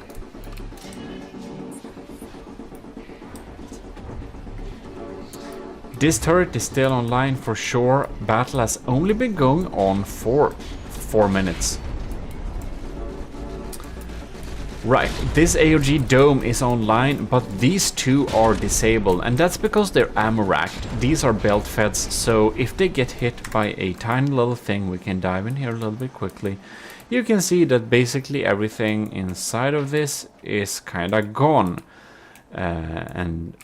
A: This turret is still online for sure. Battle has only been going on for 4 minutes. Right, this AOG dome is online, but these two are disabled, and that's because they're ammo racked. These are belt feds, so if they get hit by a tiny little thing, we can dive in here a little bit quickly. You can see that basically everything inside of this is kinda gone. And,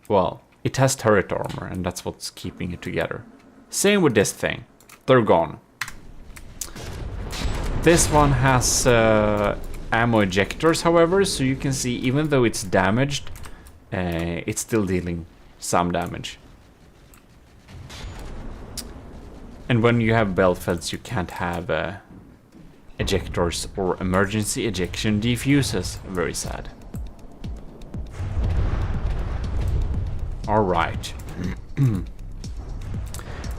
A: well, it has turret armor, and that's what's keeping it together. Same with this thing. They're gone. This one has ammo ejectors, however, so you can see even though it's damaged, it's still dealing some damage. And when you have belt feds, you can't have ejectors or emergency ejection defuses. Very sad. Alright.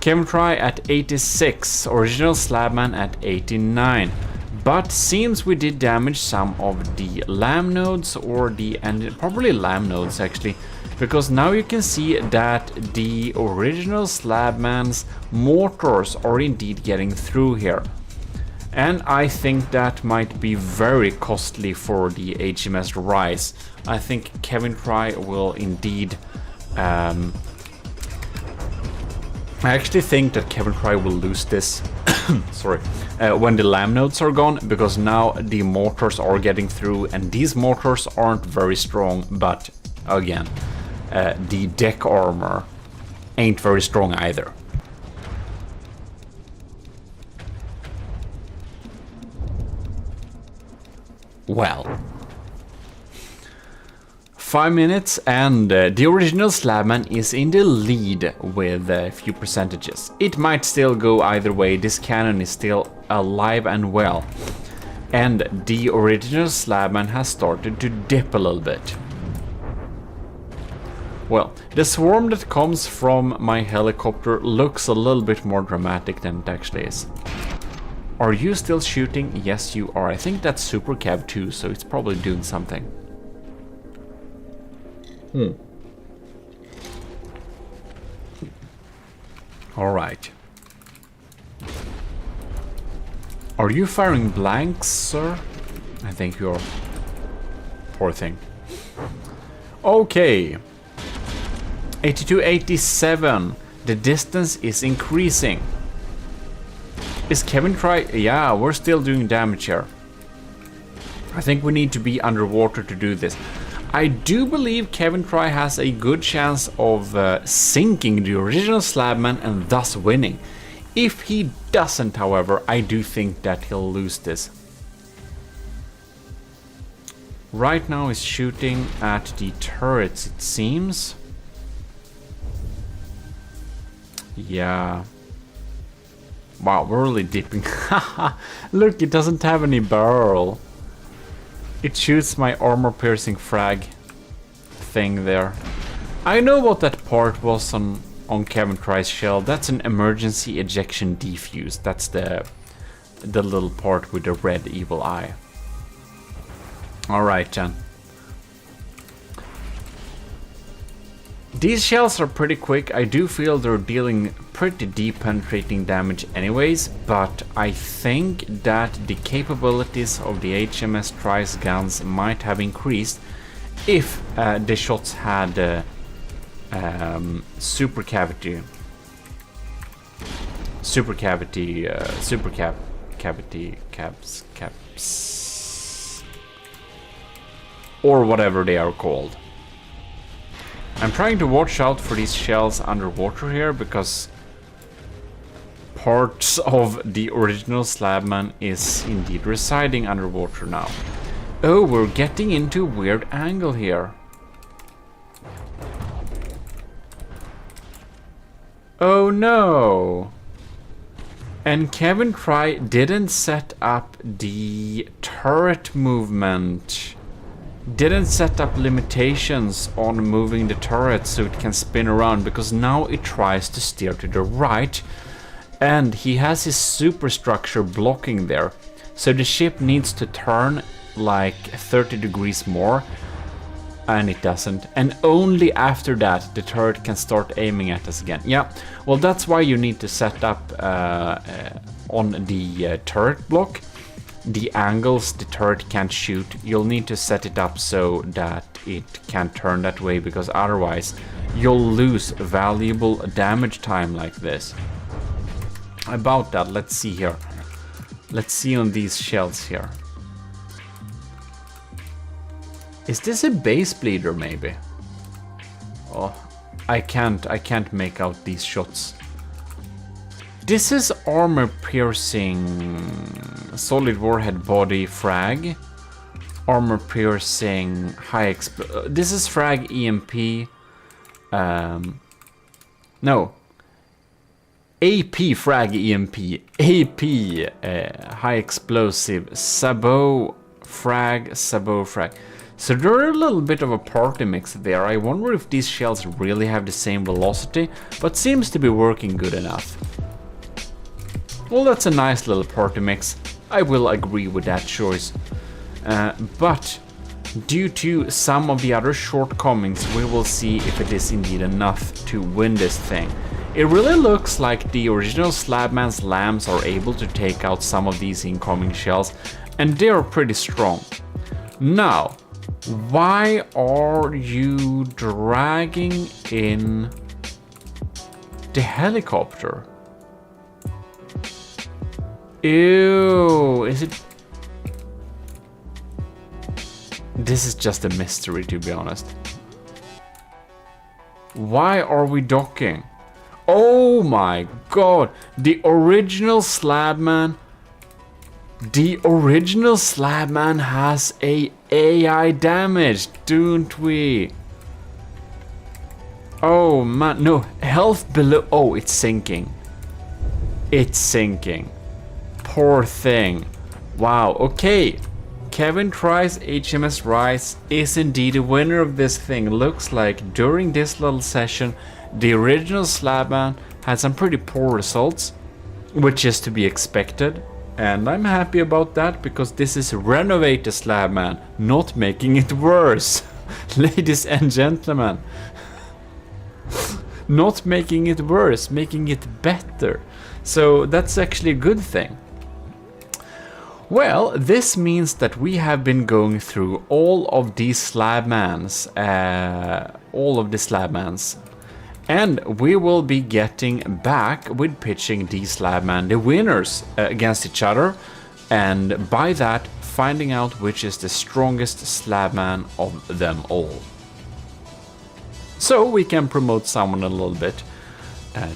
A: Chemtry at 86, original Slabman at 89. But seems we did damage some of the LAM nodes or the probably LAM nodes actually, because now you can see that the original Slabman's mortars are indeed getting through here. And I think that might be very costly for the HMS Rise. I think Chemtry will indeed I actually think that Chemtry will lose this sorry, when the LAM nodes are gone, because now the mortars are getting through, and these mortars aren't very strong, but again, the deck armor ain't very strong either. Well, 5 minutes and the original Slabman is in the lead with a few percentages. It might still go either way, this cannon is still alive and well. And the original Slabman has started to dip a little bit. Well, the swarm that comes from my helicopter looks a little bit more dramatic than it actually is. Are you still shooting? Yes, you are. I think that's Super Cav 2, so it's probably doing something. Alright. Are you firing blanks, sir? I think you're... Poor thing. Okay. 82-87. The distance is increasing. Is Chemtry? Yeah, we're still doing damage here. I think we need to be underwater to do this. I do believe Chemtry has a good chance of sinking the original Slabman and thus winning. If he doesn't, however, I do think that he'll lose this. Right now he's shooting at the turrets, it seems. Yeah. Wow, we're really dipping. Look, it doesn't have any barrel. It shoots my armor-piercing frag thing there. I know what that part was on Chemtry's shell. That's an emergency ejection defuse. That's the little part with the red evil eye. Alright, then. These shells are pretty quick. I do feel they're dealing pretty deep penetrating damage anyways, but I think that the capabilities of the HMS Tri's guns might have increased if the shots had super cavity caps, or whatever they are called. I'm trying to watch out for these shells underwater here, because parts of the original Slabman is indeed residing underwater now. Oh, we're getting into a weird angle here. Oh no! And Chemtry didn't set up the turret movement. Didn't set up limitations on moving the turret so it can spin around, because now it tries to steer to the right, and he has his superstructure blocking there, so the ship needs to turn like 30 degrees more, and it doesn't, and only after that the turret can start aiming at us again. Yeah, well, that's why you need to set up on the turret block the angles the turret can't shoot. You'll need to set it up so that it can turn that way, because otherwise you'll lose valuable damage time like this. About that, let's see here. Let's see on these shells here. Is this a base bleeder maybe? Oh, I can't make out these shots. This is armor piercing solid warhead body frag. Armor piercing high exp. This is frag EMP. No. AP frag EMP, AP high explosive, sabot frag. So they're a little bit of a party mix there. I wonder if these shells really have the same velocity, but seems to be working good enough. Well, that's a nice little party mix. I will agree with that choice. But due to some of the other shortcomings, we will see if it is indeed enough to win this thing. It really looks like the original Slabman's lambs are able to take out some of these incoming shells, and they're pretty strong. Now, why are you dragging in the helicopter? Ew, is it? This is just a mystery, to be honest. Why are we docking? Oh my god, the original Slabman has a AI damage, don't we? Oh man, no, health below, oh, it's sinking. It's sinking. Poor thing. Wow, okay. Kevin Tries HMS Rise is indeed a winner of this thing. Looks like during this little session, the original Slabman had some pretty poor results, which is to be expected. And I'm happy about that, because this is Renovate the Slabman, not making it worse. Ladies and gentlemen. Not making it worse, making it better. So that's actually a good thing. Well, this means that we have been going through all of these Slabmans, and we will be getting back with pitching these Slabman, the winners, against each other, and by that finding out which is the strongest Slabman of them all. So we can promote someone a little bit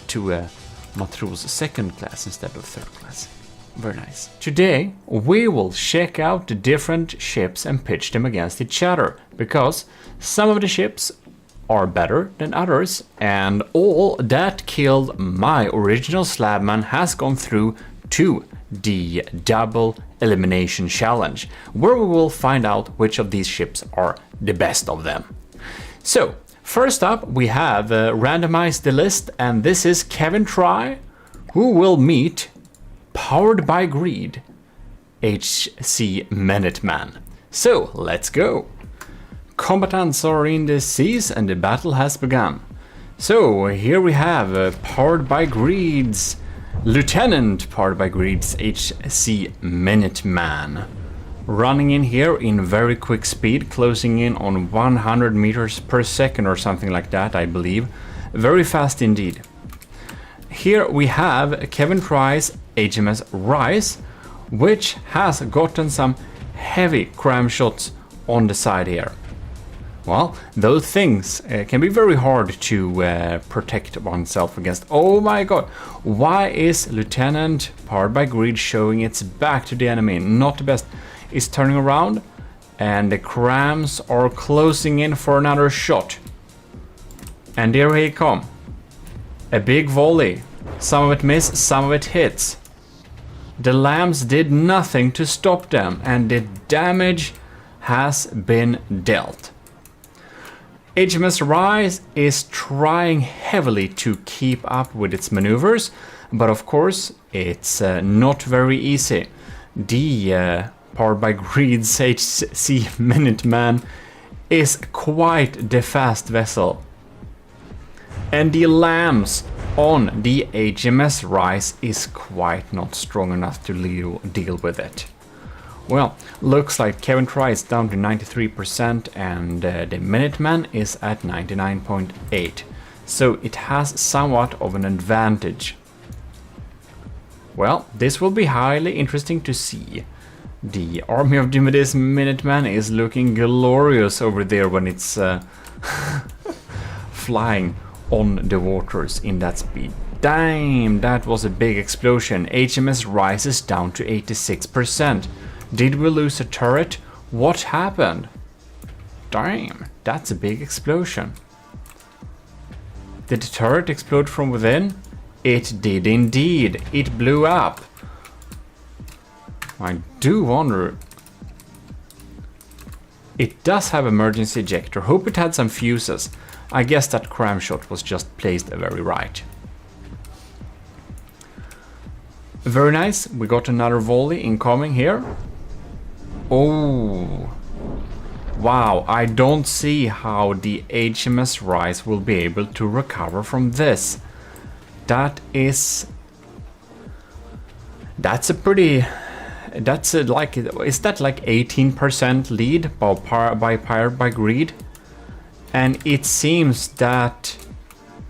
A: to a Matros second class instead of third class. Very nice. Today we will check out the different ships and pitch them against each other, because some of the ships are better than others, and all that killed my original Slabman has gone through to the double elimination challenge, where we will find out which of these ships are the best of them. So first up we have randomized the list, and this is Kevin Try, who will meet Powered by Greed, HC Minuteman. So let's go. Combatants are in the seas and the battle has begun. So here we have Powered by Greed's Lieutenant Powered by Greed's HC Minuteman. Running in here in very quick speed, closing in on 100 meters per second or something like that, I believe. Very fast indeed. Here we have Kevin Try's HMS Rise, which has gotten some heavy cram shots on the side here. Well, those things can be very hard to protect oneself against. Oh my god, why is Lieutenant Powered by Greed showing its back to the enemy? Not the best. It's turning around and the crams are closing in for another shot. And here he come. A big volley. Some of it miss, some of it hits. The lambs did nothing to stop them, and the damage has been dealt. HMS Rise is trying heavily to keep up with its maneuvers, but of course it's not very easy. The Powered by Greed's HC Minuteman is quite the fast vessel. And the lambs on the HMS Rise is quite not strong enough to deal with it. Well, looks like Kevin Try is down to 93% and the Minuteman is at 99.8. So it has somewhat of an advantage. Well, this will be highly interesting to see. The Army of GMODIST Minuteman is looking glorious over there when it's flying on the waters in that speed. Damn, that was a big explosion. HMS Rise is down to 86%. Did we lose a turret? What happened? Damn, that's a big explosion. Did the turret explode from within? It did indeed. It blew up. I do wonder. It does have emergency ejector. Hope it had some fuses. I guess that cram shot was just placed very right. Very nice. We got another volley incoming here. Oh. Wow, I don't see how the HMS Rise will be able to recover from this. That's a pretty... is that like 18% lead by Greed? And it seems that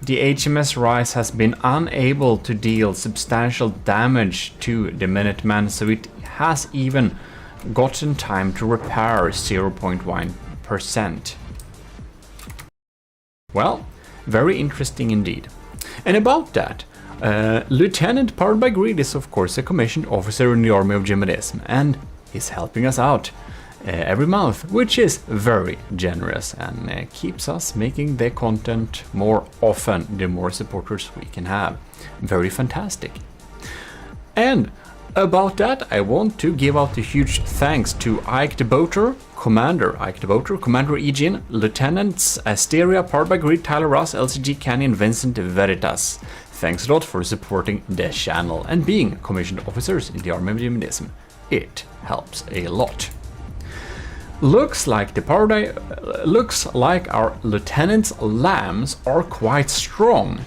A: the HMS Rise has been unable to deal substantial damage to the Minuteman, so it has even gotten time to repair 0.1%. Well, very interesting indeed. And about that, Lieutenant powered by Greed is of course a commissioned officer in the army of GMODIST and is helping us out every month, which is very generous and keeps us making the content more often the more supporters we can have. Very fantastic. And about that, I want to give out a huge thanks to Ike the Boater, Commander Ike the Boater, Commander Eugene, Lieutenants Asteria, powered by Greed, Tyler Ross, LCG Canyon, Vincent Veritas. Thanks a lot for supporting the channel and being commissioned officers in the army of GMODIST. It helps a lot. Looks like our lieutenant's lambs are quite strong.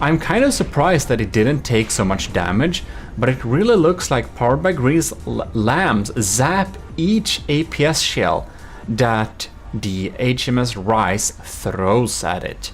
A: I'm kind of surprised that it didn't take so much damage, but it really looks like powered by Greed's lambs zap each APS shell that the HMS Rise throws at it.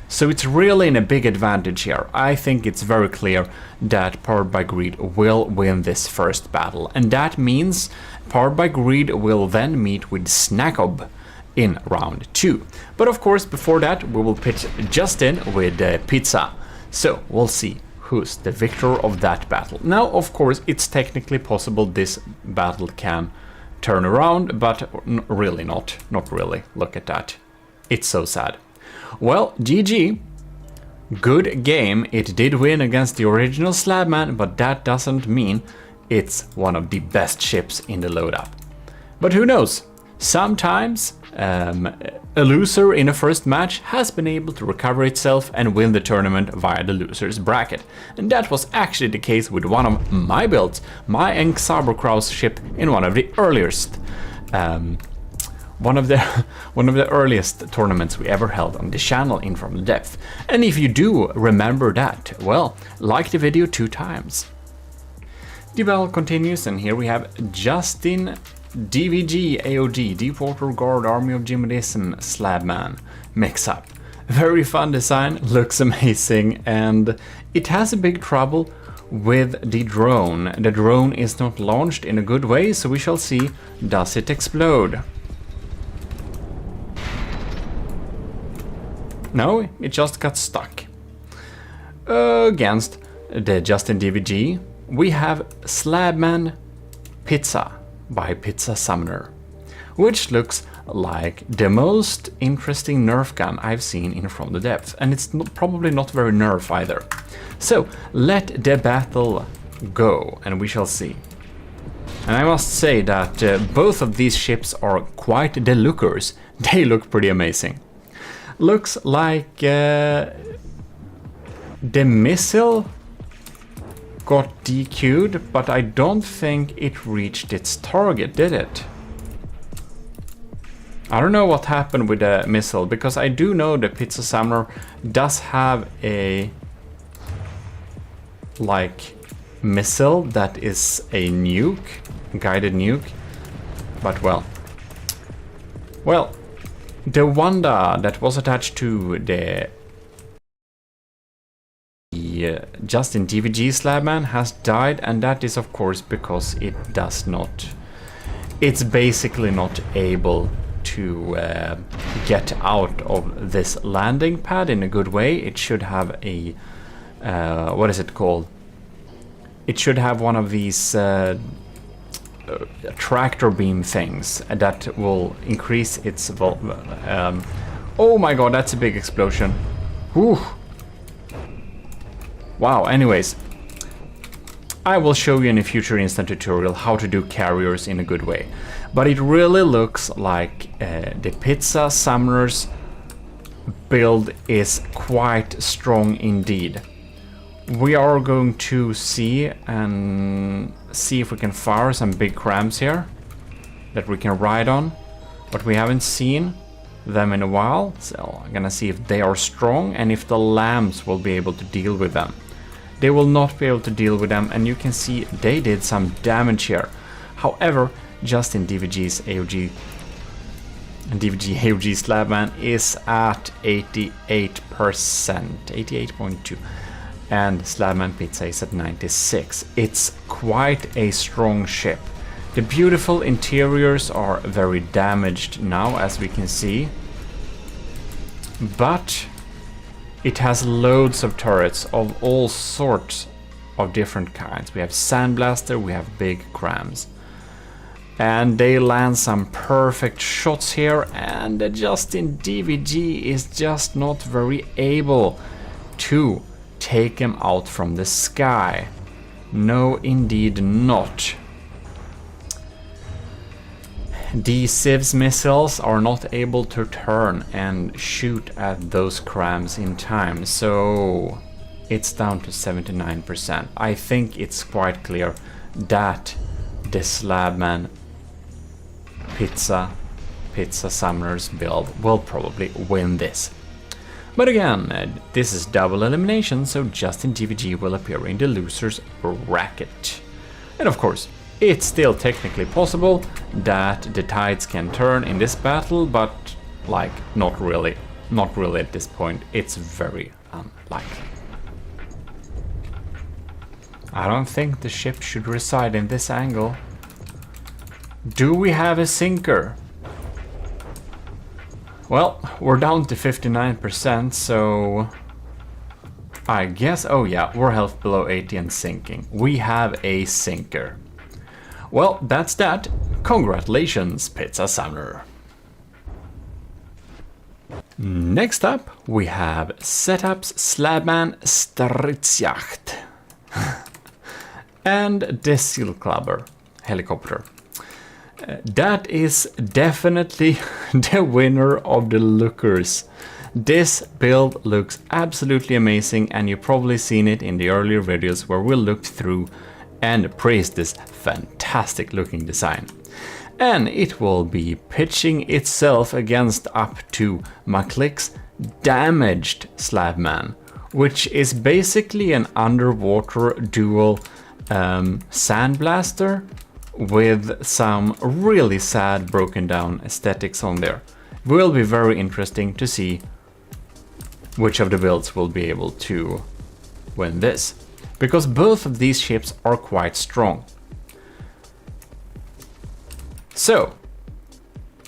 A: So it's really in a big advantage here. I think it's very clear that Powered by Greed will win this first battle, and that means Powered by Greed will then meet with Snackob in round 2. But of course, before that, we will pit Justin with Pizza. So we'll see who's the victor of that battle. Now, of course, it's technically possible this battle can turn around, but really not. Not really. Look at that. It's so sad. Well, GG. Good game. It did win against the original Slabman, but that doesn't mean it's one of the best ships in the loadup. But who knows? Sometimes a loser in a first match has been able to recover itself and win the tournament via the loser's bracket. And that was actually the case with one of my builds, my Enxaberkraus ship in one of the earliest one of the earliest tournaments we ever held on the channel in From the Depth. And if you do remember that, well, like the video 2 times. The battle continues, and here we have Justin DVG AOG, Deepwater Guard Army of GMODIST Slabman mix-up. Very fun design, looks amazing, and it has a big trouble with the drone. The drone is not launched in a good way, so we shall see, does it explode? No, it just got stuck. Against the Justin DVG, we have Slabman Pizza by Pizza Summoner, which looks like the most interesting nerf gun I've seen in From the Depth, and it's probably not very nerf either. So let the battle go, and we shall see. And I must say that both of these ships are quite the lookers. They look pretty amazing. Looks like the missile got DQ'd, but I don't think it reached its target, did it? I don't know what happened with the missile, because I do know the Pizza Summoner does have a missile that is a nuke, guided nuke, but well, the Wanda that was attached to the Justin DVG Slabman has died, and that is of course because it's basically not able to get out of this landing pad in a good way. It should have a what is it called? It should have one of these tractor beam things that will increase its oh my god, that's a big explosion. Whew. Wow, anyways. I will show you in a future instant tutorial how to do carriers in a good way. But it really looks like the Pizza Summoners build is quite strong indeed. We are going to see if we can fire some big crabs here that we can ride on. But we haven't seen them in a while, so I'm gonna see if they are strong and if the lambs will be able to deal with them. They will not be able to deal with them, and you can see they did some damage here. However, just in DVG's AOG, and DVG AOG Slabman is at 88%, 88.2, and Slabman Pizza is at 96. It's quite a strong ship. The beautiful interiors are very damaged now, as we can see, but it has loads of turrets of all sorts of different kinds. We have Sandblaster, we have big crams. And they land some perfect shots here, and Justin DVG is just not very able to take him out from the sky. No, indeed not. The Civs missiles are not able to turn and shoot at those crams in time, so it's down to 79%. I think it's quite clear that the Slabman Pizza Summoners build will probably win this. But again, this is double elimination, so Justin DVG will appear in the loser's bracket. And of course, it's still technically possible that the tides can turn in this battle, but like not really at this point. It's very unlikely. I don't think the ship should reside in this angle. Do we have a sinker? Well, we're down to 59%, so I guess, oh yeah, we're health below 80 and sinking. We have a sinker. Well, that's that. Congratulations, Pizza Summoner. Next up, we have Setups Slabman Stridsjacht and the Seal Clubber helicopter. That is definitely the winner of the lookers. This build looks absolutely amazing, and you've probably seen it in the earlier videos where we looked through and praised this fantastic looking design. And it will be pitching itself against up to Maclick's damaged Slabman, which is basically an underwater dual Sandblaster with some really sad broken down aesthetics on there. It will be very interesting to see which of the builds will be able to win this, because both of these ships are quite strong. So,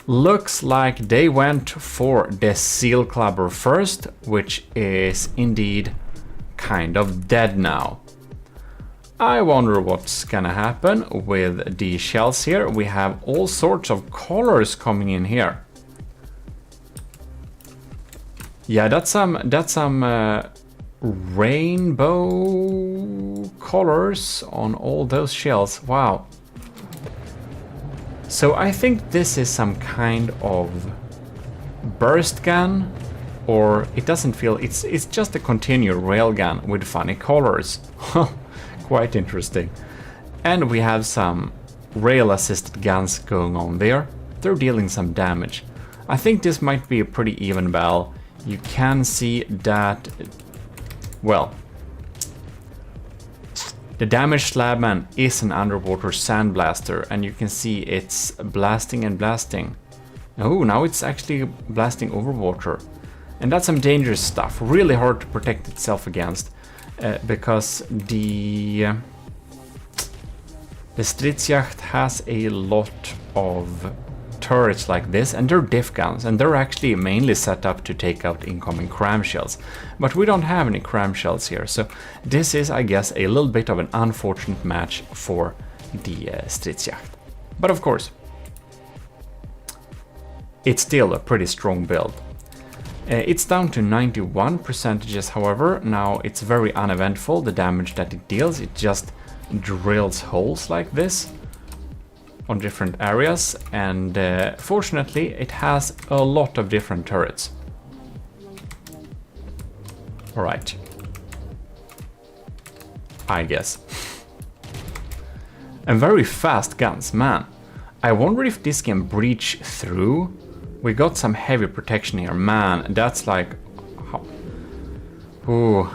A: looks like they went for the Seal Clubber first, which is indeed kind of dead now. I wonder what's gonna happen with the shells here. We have all sorts of colors coming in here. Yeah, that's some rainbow colors on all those shells. Wow. So I think this is some kind of burst gun, or it doesn't feel, it's just a continual railgun with funny colors. Quite interesting. And we have some rail assisted guns going on there. They're dealing some damage. I think this might be a pretty even battle. You can see that, well, the damaged Slabman is an underwater Sandblaster, and you can see it's blasting and blasting. Oh, now it's actually blasting over water. And that's some dangerous stuff, really hard to protect itself against, because the Stridsjacht has a lot of turrets like this, and they're diff guns, and they're actually mainly set up to take out incoming cram shells. But we don't have any cram shells here, so this is, I guess, a little bit of an unfortunate match for the Stridsjacht. But of course, it's still a pretty strong build. It's down to 91%, however. Now it's very uneventful, the damage that it deals. It just drills holes like this on different areas, and fortunately it has a lot of different turrets. Alright. I guess. And very fast guns, man. I wonder if this can breach through. We got some heavy protection here, man. That's like... Ooh.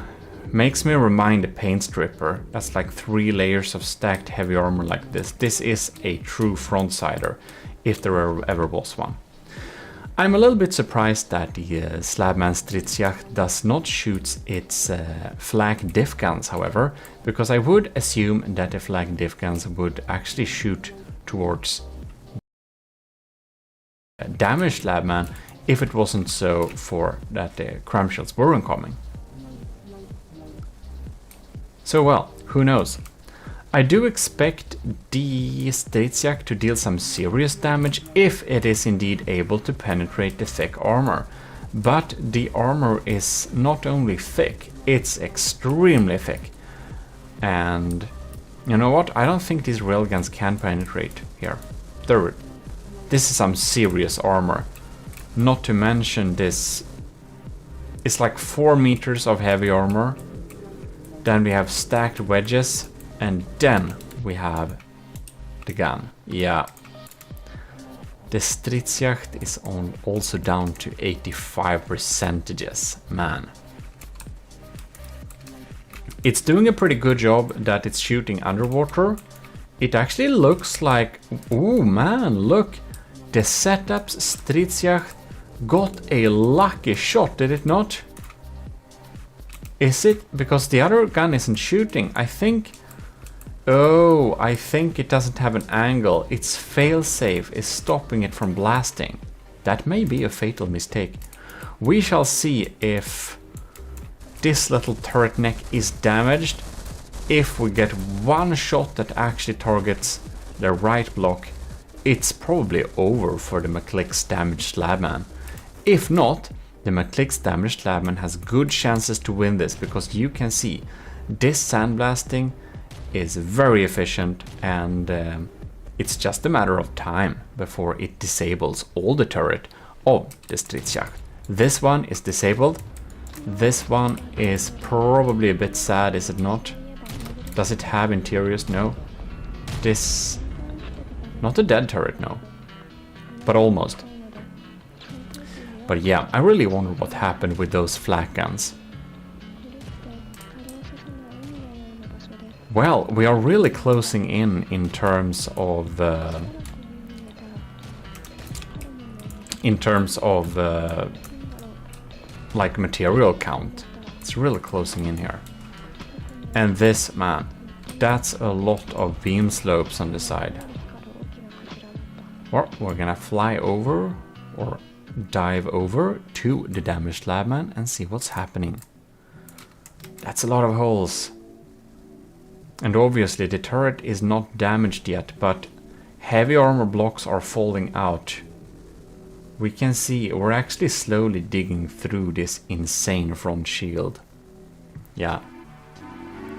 A: Makes me remind a paint stripper. That's like 3 layers of stacked heavy armor like this. This is a true frontsider, if there ever was one. I'm a little bit surprised that the Slabman Stridsjacht does not shoot its flak diff guns, however, because I would assume that the flak diff guns would actually shoot towards damaged Slabman if it wasn't so for that the cram shells were incoming. So well, who knows? I do expect the Stridsjacht to deal some serious damage if it is indeed able to penetrate the thick armor. But the armor is not only thick, it's extremely thick. And you know what? I don't think these railguns can penetrate here. This is some serious armor. Not to mention this. It's like 4 meters of heavy armor. Then we have stacked wedges. And then we have the gun. Yeah. The Stridsjacht is also down to 85%. Man. It's doing a pretty good job that it's shooting underwater. It actually looks like... Ooh, man, look. The setup's Stridsjacht got a lucky shot, did it not? Is it? Because the other gun isn't shooting. I think... Oh, I think it doesn't have an angle. Its failsafe is stopping it from blasting. That may be a fatal mistake. We shall see if this little turret neck is damaged. If we get one shot that actually targets the right block, it's probably over for the McClick's damaged Slabman. If not, the McClick's damaged Slabman has good chances to win this, because you can see this sandblasting is very efficient, and it's just a matter of time before it disables all the turret of the Stridsjacht. This one is disabled. This one is probably a bit sad, is it not? Does it have interiors? No. This... Not a dead turret, no. But almost. But yeah, I really wonder what happened with those flak guns. Well, we are really closing in terms of like material count. It's really closing in here. And this, man, that's a lot of beam slopes on the side. Or we're gonna fly over or dive over to the damaged Slabman and see what's happening. That's a lot of holes. And obviously the turret is not damaged yet, but heavy armor blocks are falling out. We can see we're actually slowly digging through this insane front shield. Yeah,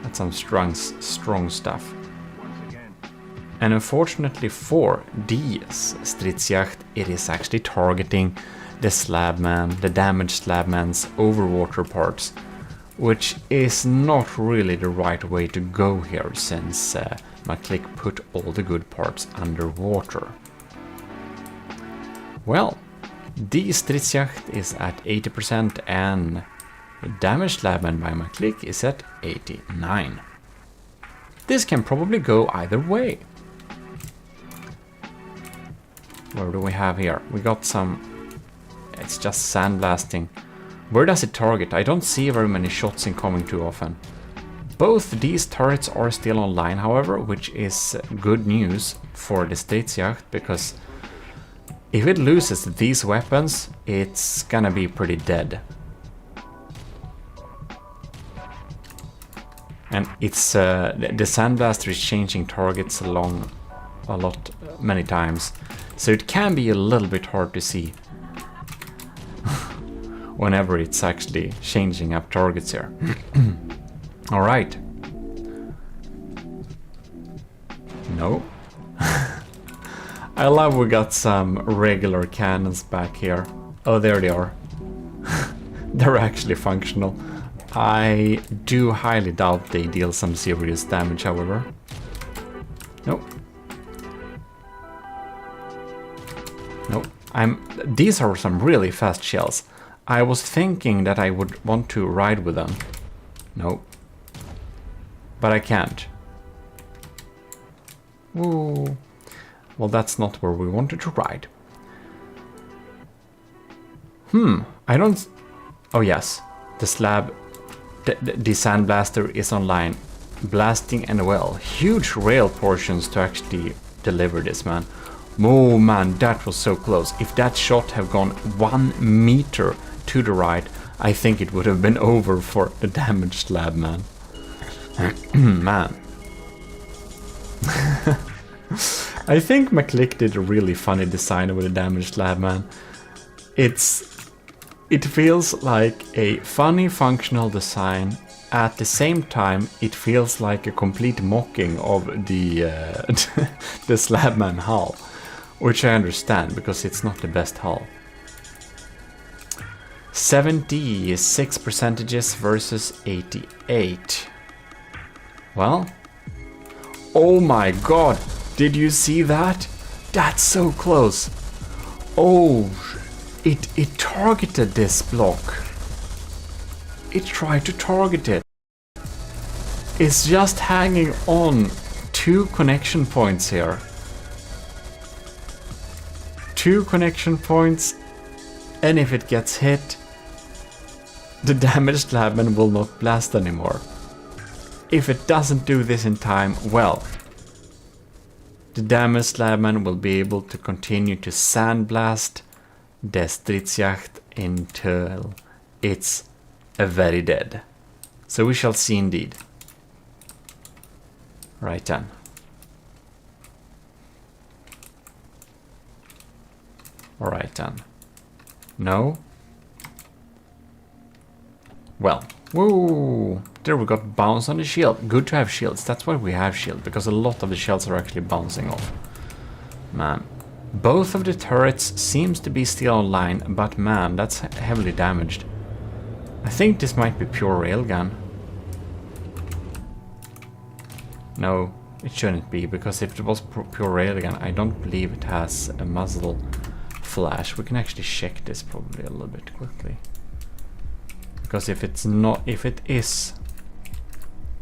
A: that's some strong stuff. And unfortunately for these Stridsjacht, it is actually targeting the Slabman, the damaged Slabman's overwater parts, which is not really the right way to go here, since McClick put all the good parts underwater. Well, the Stridsjacht is at 80% and the damaged Slabman by McClick is at 89. This can probably go either way. What do we have here? We got some... It's just sandblasting. Where does it target? I don't see very many shots incoming too often. Both these turrets are still online, however, which is good news for the Stridsjacht, because if it loses these weapons, it's gonna be pretty dead. And it's the Sandblaster is changing targets along many times, so it can be a little bit hard to see. whenever it's actually changing up targets here. All right. No. I love we got some regular cannons back here. Oh, there they are. They're actually functional. I do highly doubt they deal some serious damage, however. Nope. Nope. These are some really fast shells. I was thinking that I would want to ride with them. Nope. But I can't. Ooh. Well, that's not where we wanted to ride. I don't... Oh, yes. The slab... The sandblaster is online. Blasting and well. Huge rail portions to actually deliver this, man. Oh, man, that was so close. If that shot had gone 1 meter to the right, I think it would have been over for the damaged slab, man. Man. I think McClick did a really funny design with a damaged slab, man. It feels like a funny functional design. At the same time, it feels like a complete mocking of the the Slabman hull, which I understand because it's not the best hull. 76% versus 88. Well, oh my god, did you see that? That's so close. Oh, it targeted this block. It tried to target it. It's just hanging on 2 connection points here. 2 connection points, and if it gets hit, the damaged Slabman will not blast anymore. If it doesn't do this in time, well, the damaged Slabman will be able to continue to sandblast the Stridsjacht until it's very dead. So we shall see indeed. Right then. Alright then. No? Well. Woo! There we got bounce on the shield. Good to have shields. That's why we have shield, because a lot of the shields are actually bouncing off. Man. Both of the turrets seems to be still online, but man, that's heavily damaged. I think this might be pure railgun. No, it shouldn't be, because if it was pure railgun, I don't believe it has a muzzle flash. We can actually check this probably a little bit quickly. Because if it's not, if it is,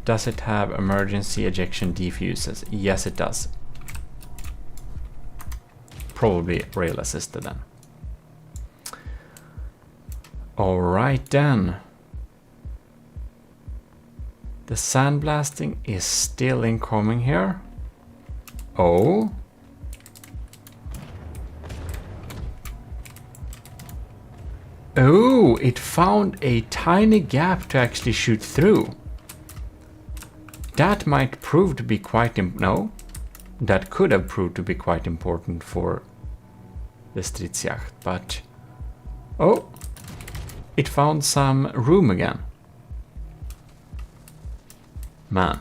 A: does it have emergency ejection defuses? Yes, it does. Probably rail assisted then. Alright then. The sandblasting is still incoming here. Oh. Oh, it found a tiny gap to actually shoot through. That might prove to be quite no. That could have proved to be quite important for the Stridsjacht, but oh, it found some room again. Man.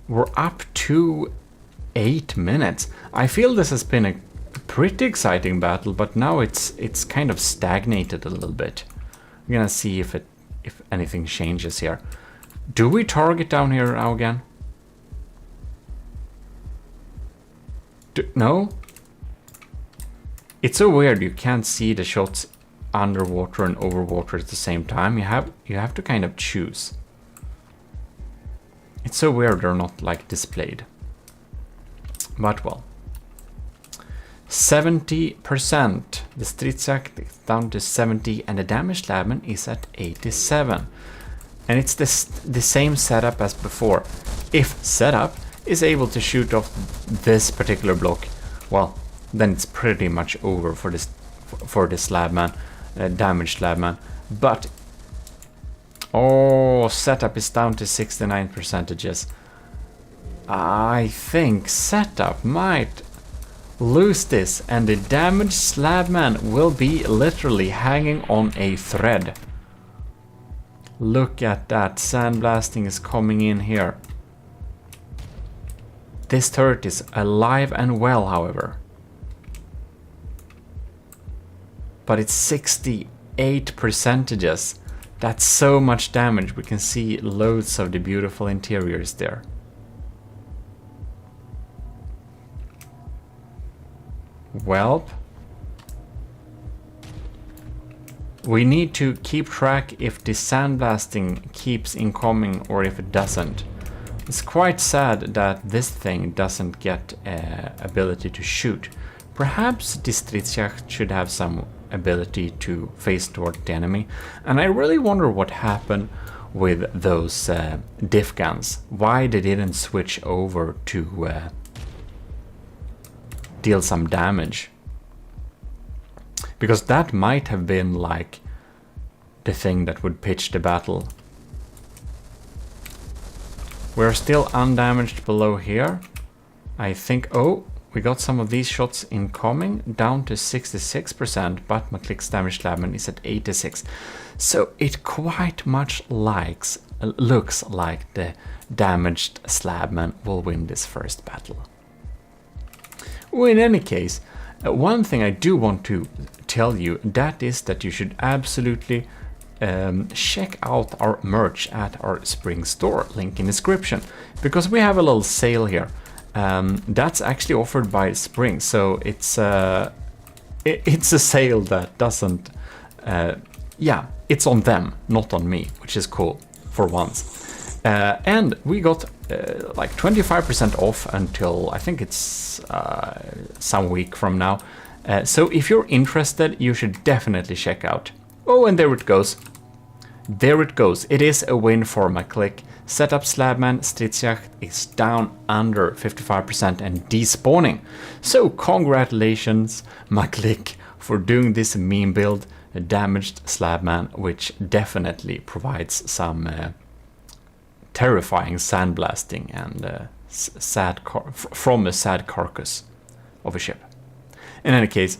A: We're up to 8 minutes. I feel this has been a pretty exciting battle, but now it's kind of stagnated a little bit. We're gonna see if anything changes here. Do we target down here now again? No? It's so weird, you can't see the shots underwater and overwater at the same time. You have to kind of choose. It's so weird they're not like displayed. But well. 70%. The Stridsjacht is down to 70 and the damaged Slabman is at 87. And it's the same setup as before. If setup is able to shoot off this particular block, well, then it's pretty much over for this Slabman, damaged Slabman. But oh, setup is down to 69%. I think setup might lose this, and the damaged slabman will be literally hanging on a thread. Look at that, sandblasting is coming in here. This turret is alive and well, however. But it's 68%. That's so much damage. We can see loads of the beautiful interiors there. Well, we need to keep track if the sandblasting keeps incoming or if it doesn't. It's quite sad that this thing doesn't get ability to shoot. Perhaps the Stridsjacht should have some ability to face toward the enemy. And I really wonder what happened with those diff guns. Why they didn't switch over to deal some damage. Because that might have been like the thing that would pitch the battle. We're still undamaged below here. I think, oh, we got some of these shots incoming, down to 66%, but McClick's damage slabman is at 86. So it quite much looks like the damaged slabman will win this first battle. Well, in any case, one thing I do want to tell you, that is that you should absolutely check out our merch at our spring store, link in description, because we have a little sale here. That's actually offered by Spring, so it's a sale that doesn't, yeah, it's on them, not on me, which is cool for once. And we got like 25% off until I think it's some week from now. So if you're interested, you should definitely check out. Oh, and there it goes. There it goes. It is a win for McClick. Setup slabman Stridsjacht is down under 55% and despawning. So congratulations McClick for doing this meme build, a damaged slabman, which definitely provides some terrifying sandblasting and from a sad carcass of a ship. In any case,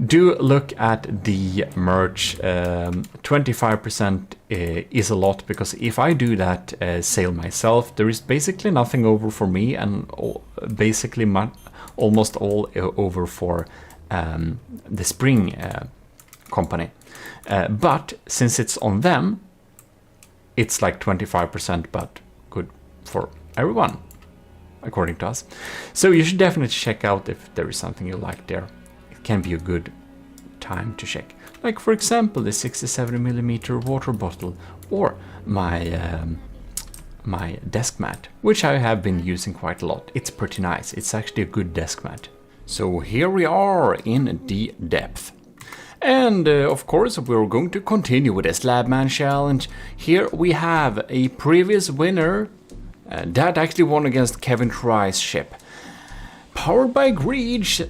A: do look at the merch. 25% is a lot, because if I do that sale myself, there is basically nothing over for me, and basically almost all over for the Spring company. But since it's on them, it's like 25%, but good for everyone, according to us. So you should definitely check out if there is something you like there. It can be a good time to check. Like, for example, the 67mm water bottle, or my my desk mat, which I have been using quite a lot. It's pretty nice. It's actually a good desk mat. So here we are in the depth. And of course we're going to continue with the Slabman challenge. Here we have a previous winner that actually won against Kevin Try's ship. Powered by Grid's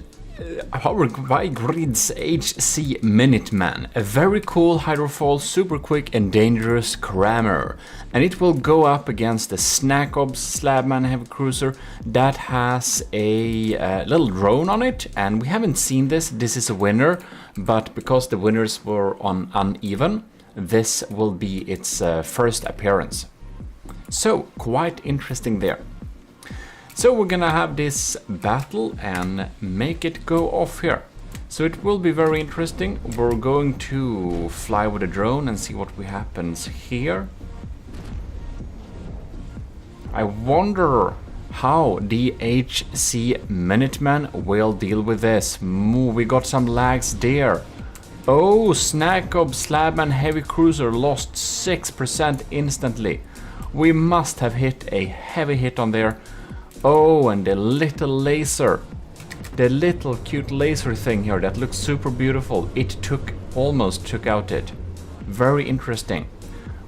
A: HC Minuteman, a very cool hydrofoil, super quick and dangerous crammer. And it will go up against the Snackobs Slabman heavy cruiser that has a little drone on it. And we haven't seen this. This is a winner, but because the winners were on uneven, this will be its first appearance. So quite interesting there. So we're gonna have this battle and make it go off here. So it will be very interesting. We're going to fly with a drone and see what happens here. I wonder how the HC Minuteman will deal with this. We got some lags there. Oh, Snackobs Slabman heavy cruiser lost 6% instantly. We must have hit a heavy hit on there. Oh, and the little laser. The little cute laser thing here that looks super beautiful. It almost took out it. Very interesting.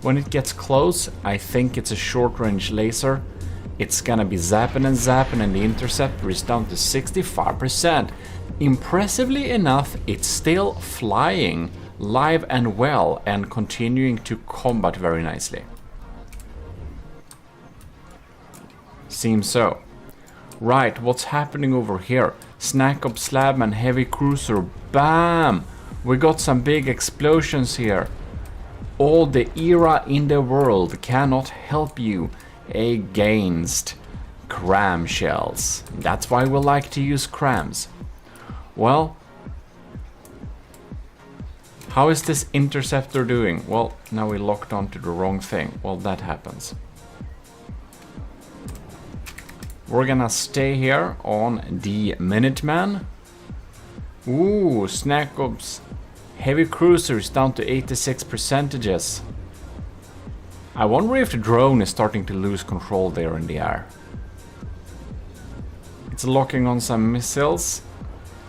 A: When it gets close, I think it's a short range laser. It's gonna be zapping and the interceptor is down to 65%. Impressively enough, it's still flying live and well and continuing to combat very nicely. Seems so. Right, what's happening over here? Snack Up Slabman Heavy Cruiser. Bam! We got some big explosions here. All the era in the world cannot help you against cram shells. That's why we like to use crams. Well, how is this interceptor doing? Well, now we locked onto the wrong thing. Well, that happens. We're gonna stay here on the Minuteman. Ooh, Snack Up's Heavy Cruisers down to 86%. I wonder if the drone is starting to lose control there in the air. It's locking on some missiles.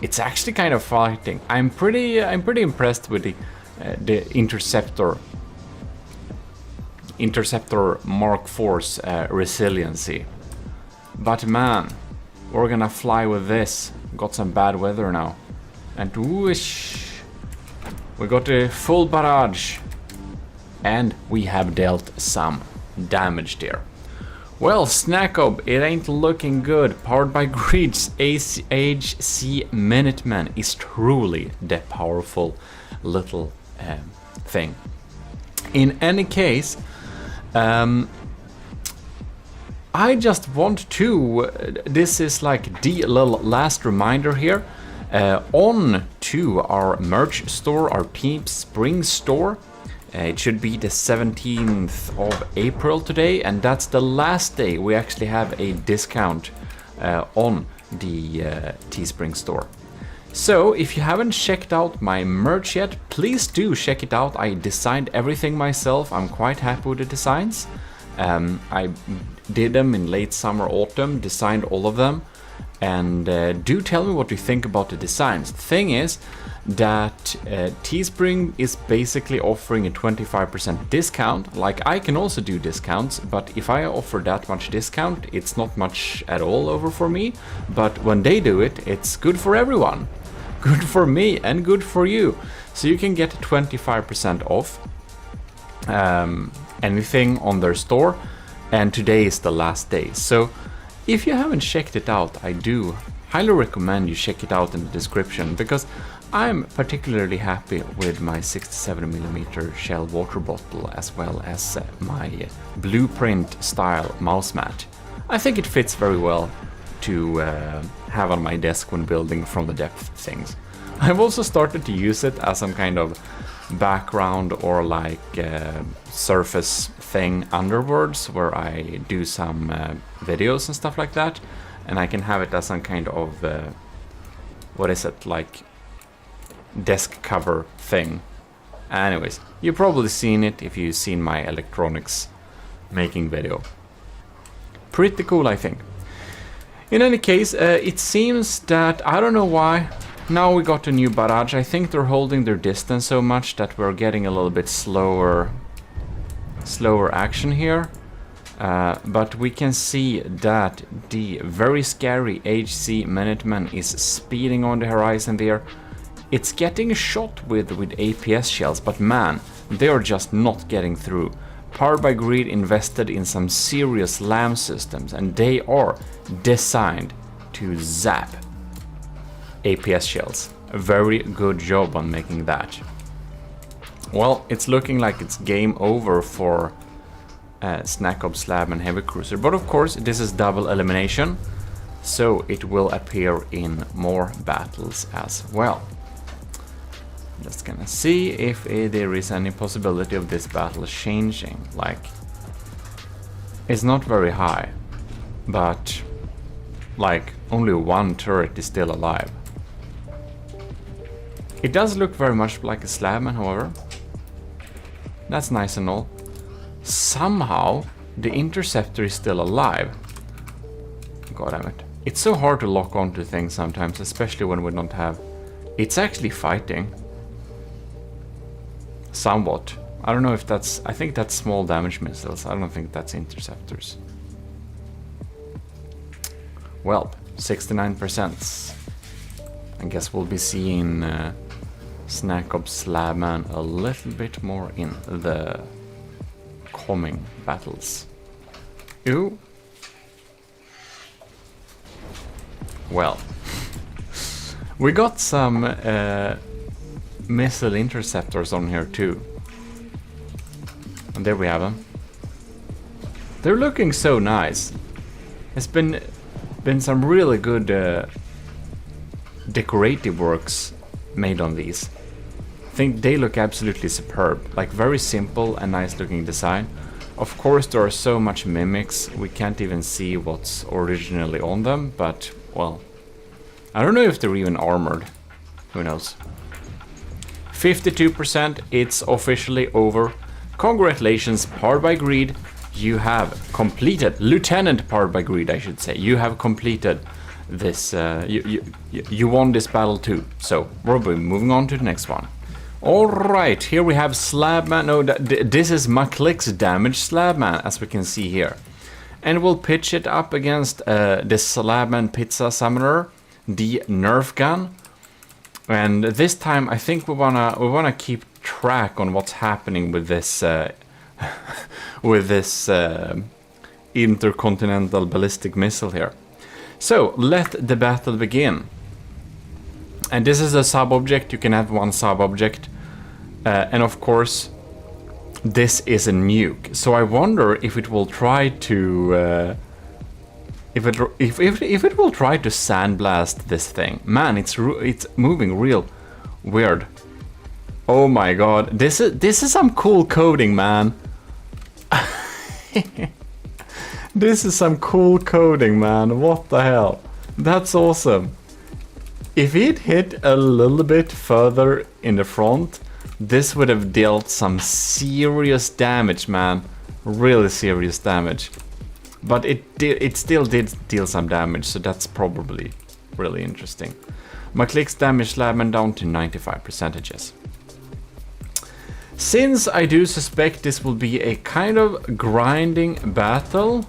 A: It's actually kind of fighting. I'm pretty impressed with the Interceptor Mark IV's resiliency. But man, we're gonna fly with this. Got some bad weather now. And whoosh, we got a full barrage. And we have dealt some damage there. Well, Snack Up, it ain't looking good. Powered by Greed's HC Minuteman is truly the powerful little thing. In any case, I just want to, this is like the little last reminder here, on to our merch store, our Teespring store. It should be the 17th of April today, and that's the last day we actually have a discount on the Teespring store. So if you haven't checked out my merch yet, please do check it out. I designed everything myself. I'm quite happy with the designs. I did them in late summer, autumn, designed all of them. And do tell me what you think about the designs. The thing is that Teespring is basically offering a 25% discount. Like, I can also do discounts, but if I offer that much discount, it's not much at all over for me. But when they do it, it's good for everyone. Good for me and good for you. So you can get 25% off anything on their store, and today is the last day. So if you haven't checked it out, I do highly recommend you check it out in the description, because I'm particularly happy with my 67mm shell water bottle, as well as my blueprint style mouse mat. I think it fits very well to have on my desk when building from the depth things. I've also started to use it as some kind of background or like surface thing underwards, where I do some videos and stuff like that, and I can have it as some kind of what is it, like desk cover thing. Anyways, you've probably seen it if you've seen my electronics making video. Pretty cool, I think. In any case, it seems that, I don't know why, now we got a new barrage. I think they're holding their distance so much that we're getting a little bit slower action here. But we can see that the very scary HC Minuteman is speeding on the horizon there. It's getting shot with APS shells, but man, they are just not getting through. Powered by Greed invested in some serious LAM systems, and they are designed to zap APS shells. A very good job on making that. Well, it's looking like it's game over for Snack Up Slab and Heavy Cruiser, but of course this is double elimination, so it will appear in more battles as well. Just gonna see if there is any possibility of this battle changing. Like, it's not very high, but like only one turret is still alive. It does look very much like a Slabman, however. That's nice and all. Somehow the Interceptor is still alive. God damn it. It's so hard to lock onto things sometimes, especially when we don't have... It's actually fighting. Somewhat. I don't know if that's... I think that's small damage missiles. I don't think that's interceptors. Well, 69%. I guess we'll be seeing Snack Up Slabman a little bit more in the coming battles. Ooh. Well, We got some missile interceptors on here too. And there we have them. They're looking so nice. It's been some really good decorative works made on these. I think they look absolutely superb. Like very simple and nice looking design. Of course there are so much mimics, we can't even see what's originally on them, but well, I don't know if they're even armored. Who knows? 52%, it's officially over. Congratulations, Powered by Greed. You have completed, Lieutenant Powered by Greed, I should say. You have completed this, you won this battle too. So, we'll be moving on to the next one. Alright, here we have Slabman. No, this is McClick's damaged Slabman, as we can see here. And we'll pitch it up against the Slabman Pizza Summoner, the Nerf gun. And this time, I think we wanna keep track on what's happening with this intercontinental ballistic missile here. So let the battle begin. And this is a sub-object. You can have one sub-object, and of course, this is a nuke. So I wonder if it will try to if it will try to sandblast this thing. Man, it's moving real weird. Oh my god, this is some cool coding, man. This is some cool coding, man. What the hell? That's awesome. If it hit a little bit further in the front, this would have dealt some serious damage, man. Really serious damage. But it still did deal some damage, so that's probably really interesting. McClick's damage Slabman down to 95%. Since I do suspect this will be a kind of grinding battle.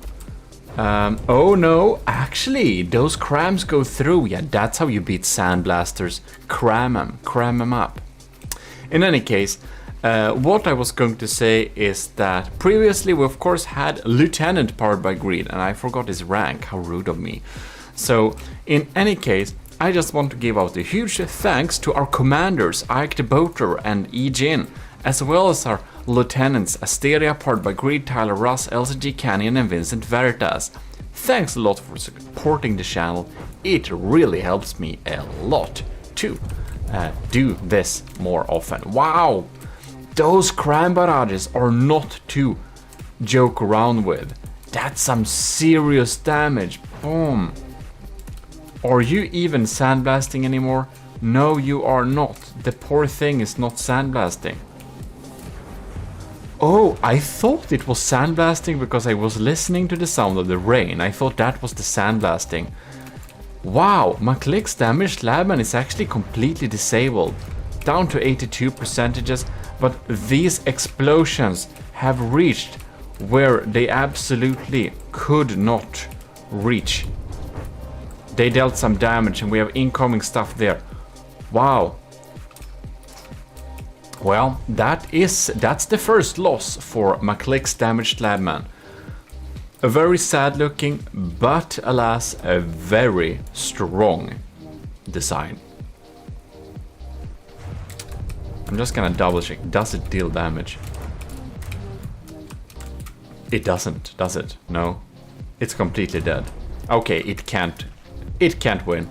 A: Oh no, actually, those crams go through. Yeah, that's how you beat sandblasters. Cram them up. In any case, what I was going to say is that previously we of course had Lieutenant Powered by Greed, and I forgot his rank. How rude of me. So, in any case, I just want to give out a huge thanks to our commanders, Ike the Boater and E. Jin, as well as our lieutenants Asteria, Powered by Greed, Tyler Russ, LCG Canyon, and Vincent Veritas. Thanks a lot for supporting the channel. It really helps me a lot to do this more often. Wow! Those cram barrages are not to joke around with. That's some serious damage. Boom. Are you even sandblasting anymore? No, you are not. The poor thing is not sandblasting. Oh, I thought it was sandblasting because I was listening to the sound of the rain. I thought that was the sandblasting. Wow, McClick's damaged Slabman is actually completely disabled. Down to 82%, but these explosions have reached where they absolutely could not reach. They dealt some damage and we have incoming stuff there. Wow. Well, that's the first loss for McClick's damaged Slabman. A very sad looking, but alas, a very strong design. I'm just gonna double check. Does it deal damage? It doesn't, does it? No. It's completely dead. Okay, it can't win.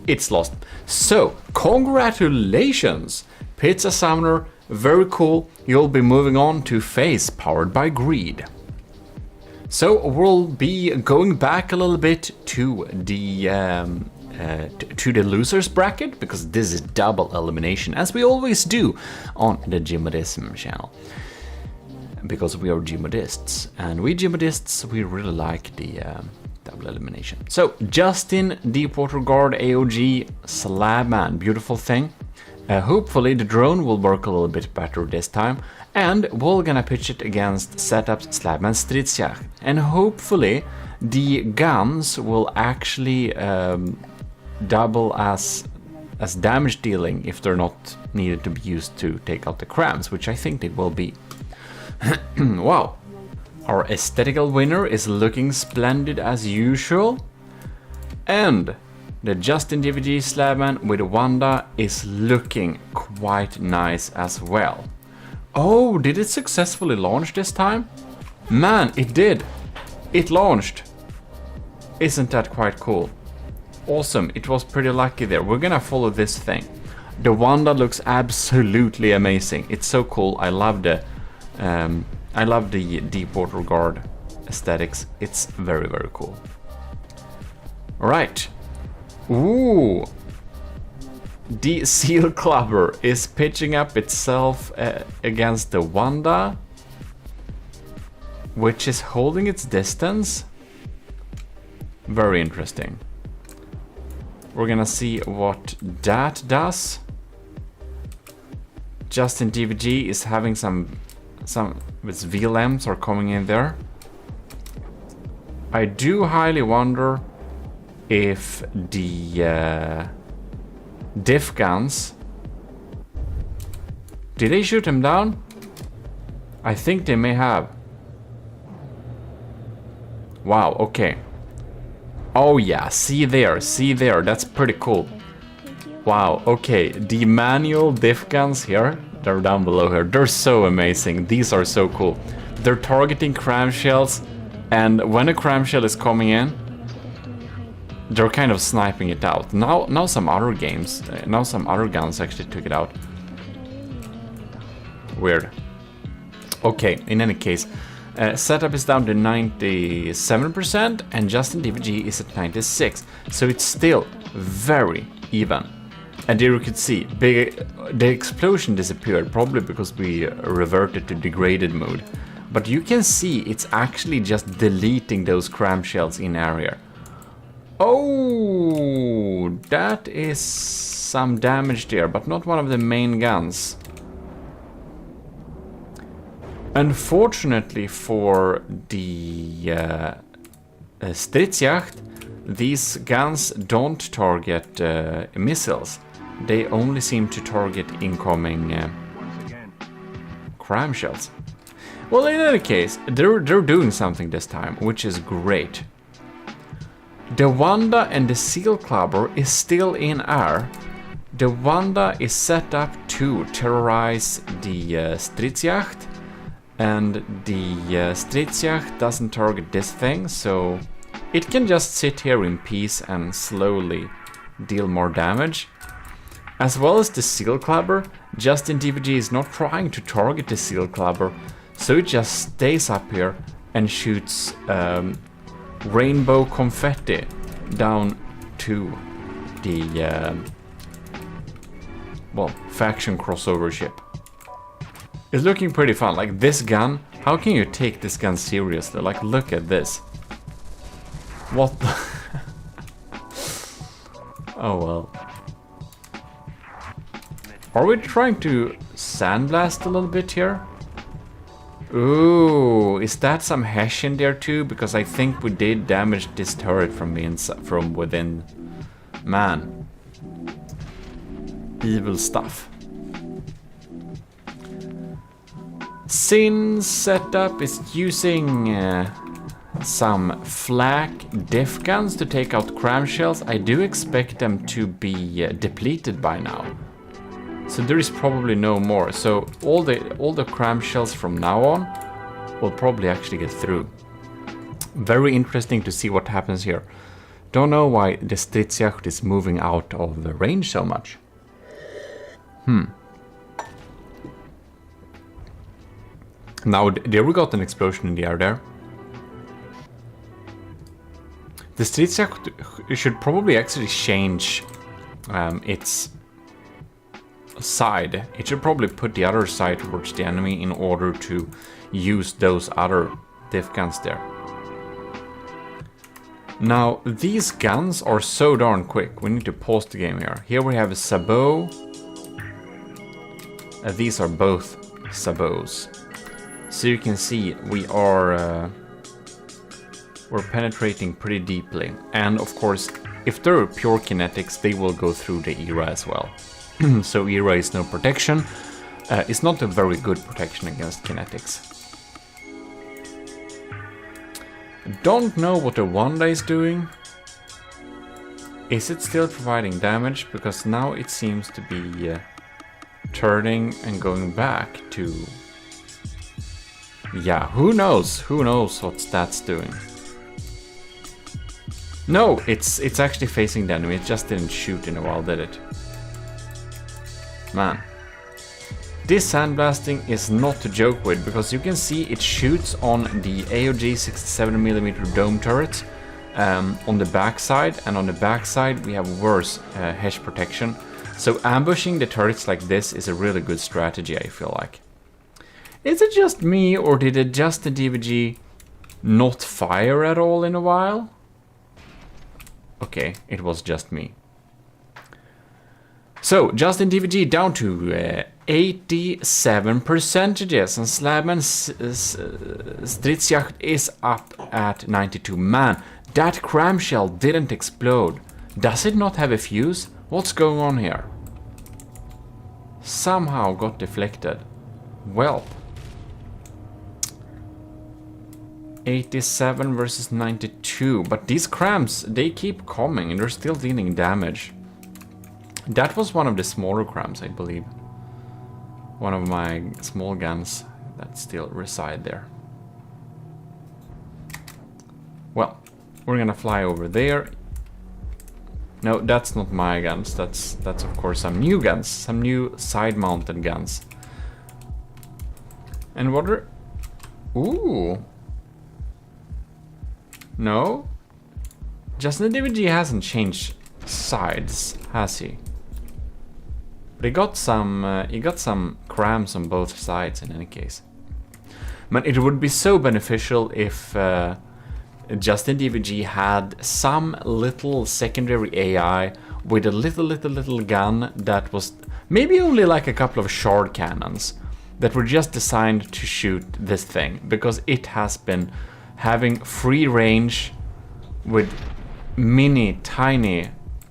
A: It's lost. So, congratulations! Pizza Summoner, very cool. You'll be moving on to phase Powered by Greed. So we'll be going back a little bit to the losers bracket, because this is double elimination, as we always do on the GMODISM channel. Because we are GMODISTs, and we GMODISTs, we really like the double elimination. So Justin, Deepwater Guard, AOG, Slabman, beautiful thing. Hopefully the drone will work a little bit better this time, and we're gonna pitch it against Setup's Slabman Stridsjacht, and hopefully the guns will actually double as damage dealing if they're not needed to be used to take out the crams, which I think they will be. Wow, our aesthetical winner is looking splendid as usual, and The Justin DVD Slabman with Wanda is looking quite nice as well. Oh, did it successfully launch this time? Man, it did. It launched. Isn't that quite cool? Awesome, it was pretty lucky there. We're gonna follow this thing. The Wanda looks absolutely amazing. It's so cool. I love the Deepwater Guard aesthetics. It's very, very cool. All right. Ooh. The Seal Clubber is pitching up itself against the Wanda, which is holding its distance. Very interesting. We're gonna see what that does. Justin DVG is having some its VLMs are coming in there. I do highly wonder if the diff guns, did they shoot him down? I think they may have. Wow, okay. Oh yeah, see there, that's pretty cool. Wow, okay, the manual diff guns here, they're down below here, they're so amazing, these are so cool. They're targeting cram shells, and when a cram shell is coming in, they're kind of sniping it out. Now some other games, now some other guns actually took it out. Weird. Okay, in any case, setup is down to 97% and Justin DVG is at 96, so it's still very even. And there you could see, the explosion disappeared, probably because we reverted to degraded mode. But you can see it's actually just deleting those cram shells in area. Oh, that is some damage there, but not one of the main guns. Unfortunately for the Stridsjacht, these guns don't target missiles. They only seem to target incoming cram shells. Well, in any case, they're doing something this time, which is great. The Wanda and the Seal Clubber is still in air. The Wanda is set up to terrorize the Stridsjacht, and the Stridsjacht doesn't target this thing, so it can just sit here in peace and slowly deal more damage. As well as the Seal Clubber, Justin DVG is not trying to target the Seal Clubber, so it just stays up here and shoots rainbow confetti down to the well, faction crossover ship. It's looking pretty fun. Like this gun, how can you take this gun seriously? Like, look at this. What the oh well. Are we trying to sandblast a little bit here? Ooh, is that some hash in there too? Because I think we did damage this turret from the inside, from within. Man, evil stuff. Sin setup is using some flak diff guns to take out cram shells. I do expect them to be depleted by now. So there is probably no more. So all the cram shells from now on will probably actually get through. Very interesting to see what happens here. Don't know why the Stridsjacht is moving out of the range so much. Now there we got an explosion in the air there. The Stridsjacht should probably actually change its side. It should probably put the other side towards the enemy in order to use those other diff guns there. Now these guns are so darn quick. We need to pause the game here. Here we have a sabot. These are both sabots. So you can see we are we're penetrating pretty deeply. And of course, if they're pure kinetics, they will go through the era as well. So era is no protection. It's not a very good protection against kinetics. Don't know what the Wanda is doing. Is it still providing damage? Because now it seems to be turning and going back to... Yeah, who knows? Who knows what that's doing? No, it's actually facing the enemy. It just didn't shoot in a while, did it? Man. This sandblasting is not to joke with, because you can see it shoots on the AOG 67mm dome turrets on the backside, and on the backside we have worse hedge protection. So ambushing the turrets like this is a really good strategy, I feel like. Is it just me, or did it just the DVG not fire at all in a while? Okay, it was just me. So, Justin DVG down to 87%, and Slabman Stridsjacht is up at 92. Man, that cramshell didn't explode. Does it not have a fuse? What's going on here? Somehow got deflected. Well. 87 versus 92, but these crams, they keep coming and they're still dealing damage. That was one of the smaller crams, I believe. One of my small guns that still reside there. Well, we're gonna fly over there. No, that's not my guns. That's of course some new guns, some new side-mounted guns. And what are... Ooh. No? Justin the DVG hasn't changed sides, has he? But he got some crams on both sides in any case. Man, it would be so beneficial if Justin DVG had some little secondary AI with a little gun that was maybe only like a couple of shard cannons that were just designed to shoot this thing, because it has been having free range with mini tiny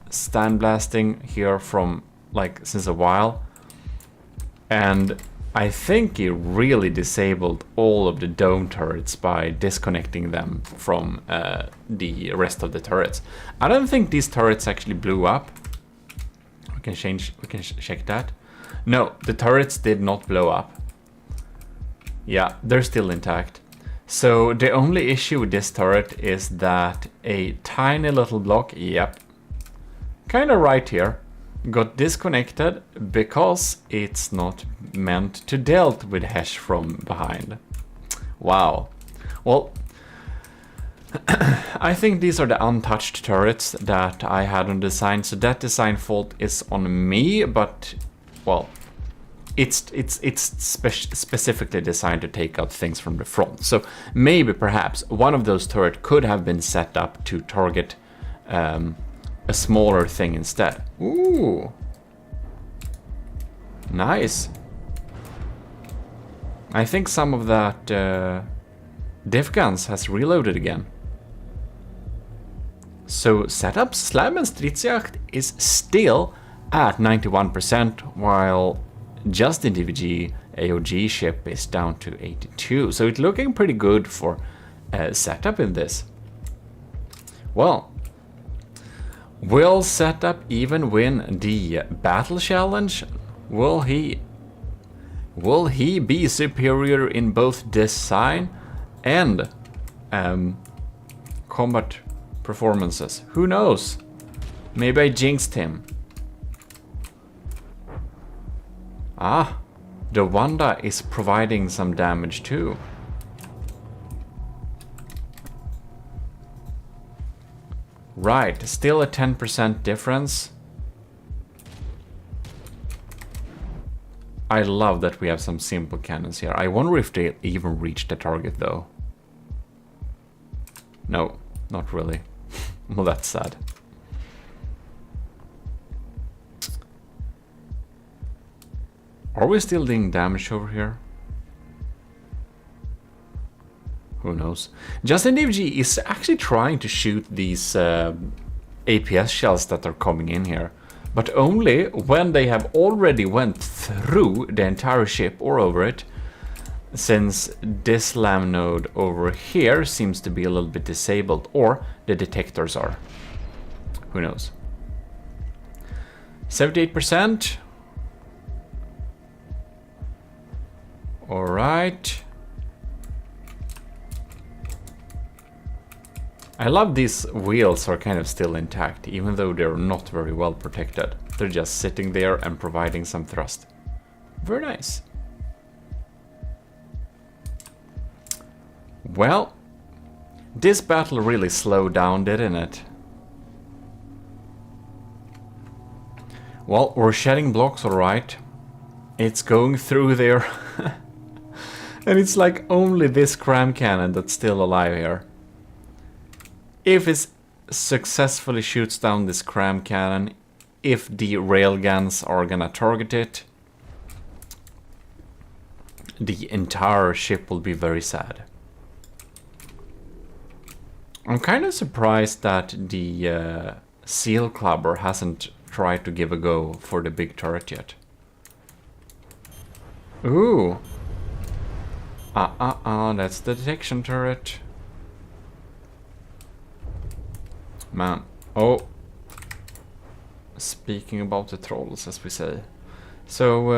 A: sandblasting here from like since a while, and I think he really disabled all of the dome turrets by disconnecting them from the rest of the turrets. I don't think these turrets actually blew up. We can check that. No, the turrets did not blow up. Yeah, they're still intact. So the only issue with this turret is that a tiny little block, yep, kind of right here, got disconnected because it's not meant to dealt with hash from behind. Wow. Well, I think these are the untouched turrets that I had on design, so that design fault is on me, but, well, it's specifically designed to take out things from the front. So maybe, perhaps, one of those turrets could have been set up to target a smaller thing instead. Ooh. Nice. I think some of that div guns has reloaded again. So setup Slab and Stridsjacht is still at 91%, while Justin DVG AOG ship is down to 82. So it's looking pretty good for setup in this. Well, will setup even win the battle challenge? Will he be superior in both design and combat performances? Who knows? Maybe I jinxed him. Ah, the Wanda is providing some damage too. Right, still a 10% difference. I love that we have some simple cannons here. I wonder if they even reach the target though. No, not really. Well, that's sad. Are we still doing damage over here? Who knows? Justin DVG is actually trying to shoot these APS shells that are coming in here, but only when they have already went through the entire ship or over it, since this LAM node over here seems to be a little bit disabled, or the detectors are. Who knows? 78%. Alright. I love these wheels are kind of still intact, even though they're not very well protected. They're just sitting there and providing some thrust. Very nice. Well, this battle really slowed down, didn't it? Well, we're shedding blocks, alright. It's going through there. And it's like only this cram cannon that's still alive here. If it successfully shoots down this cram cannon, if the railguns are gonna target it, the entire ship will be very sad. I'm kind of surprised that the seal clubber hasn't tried to give a go for the big turret yet. Ooh. That's the detection turret. Man. Oh. Speaking about the trolls, as we say. So,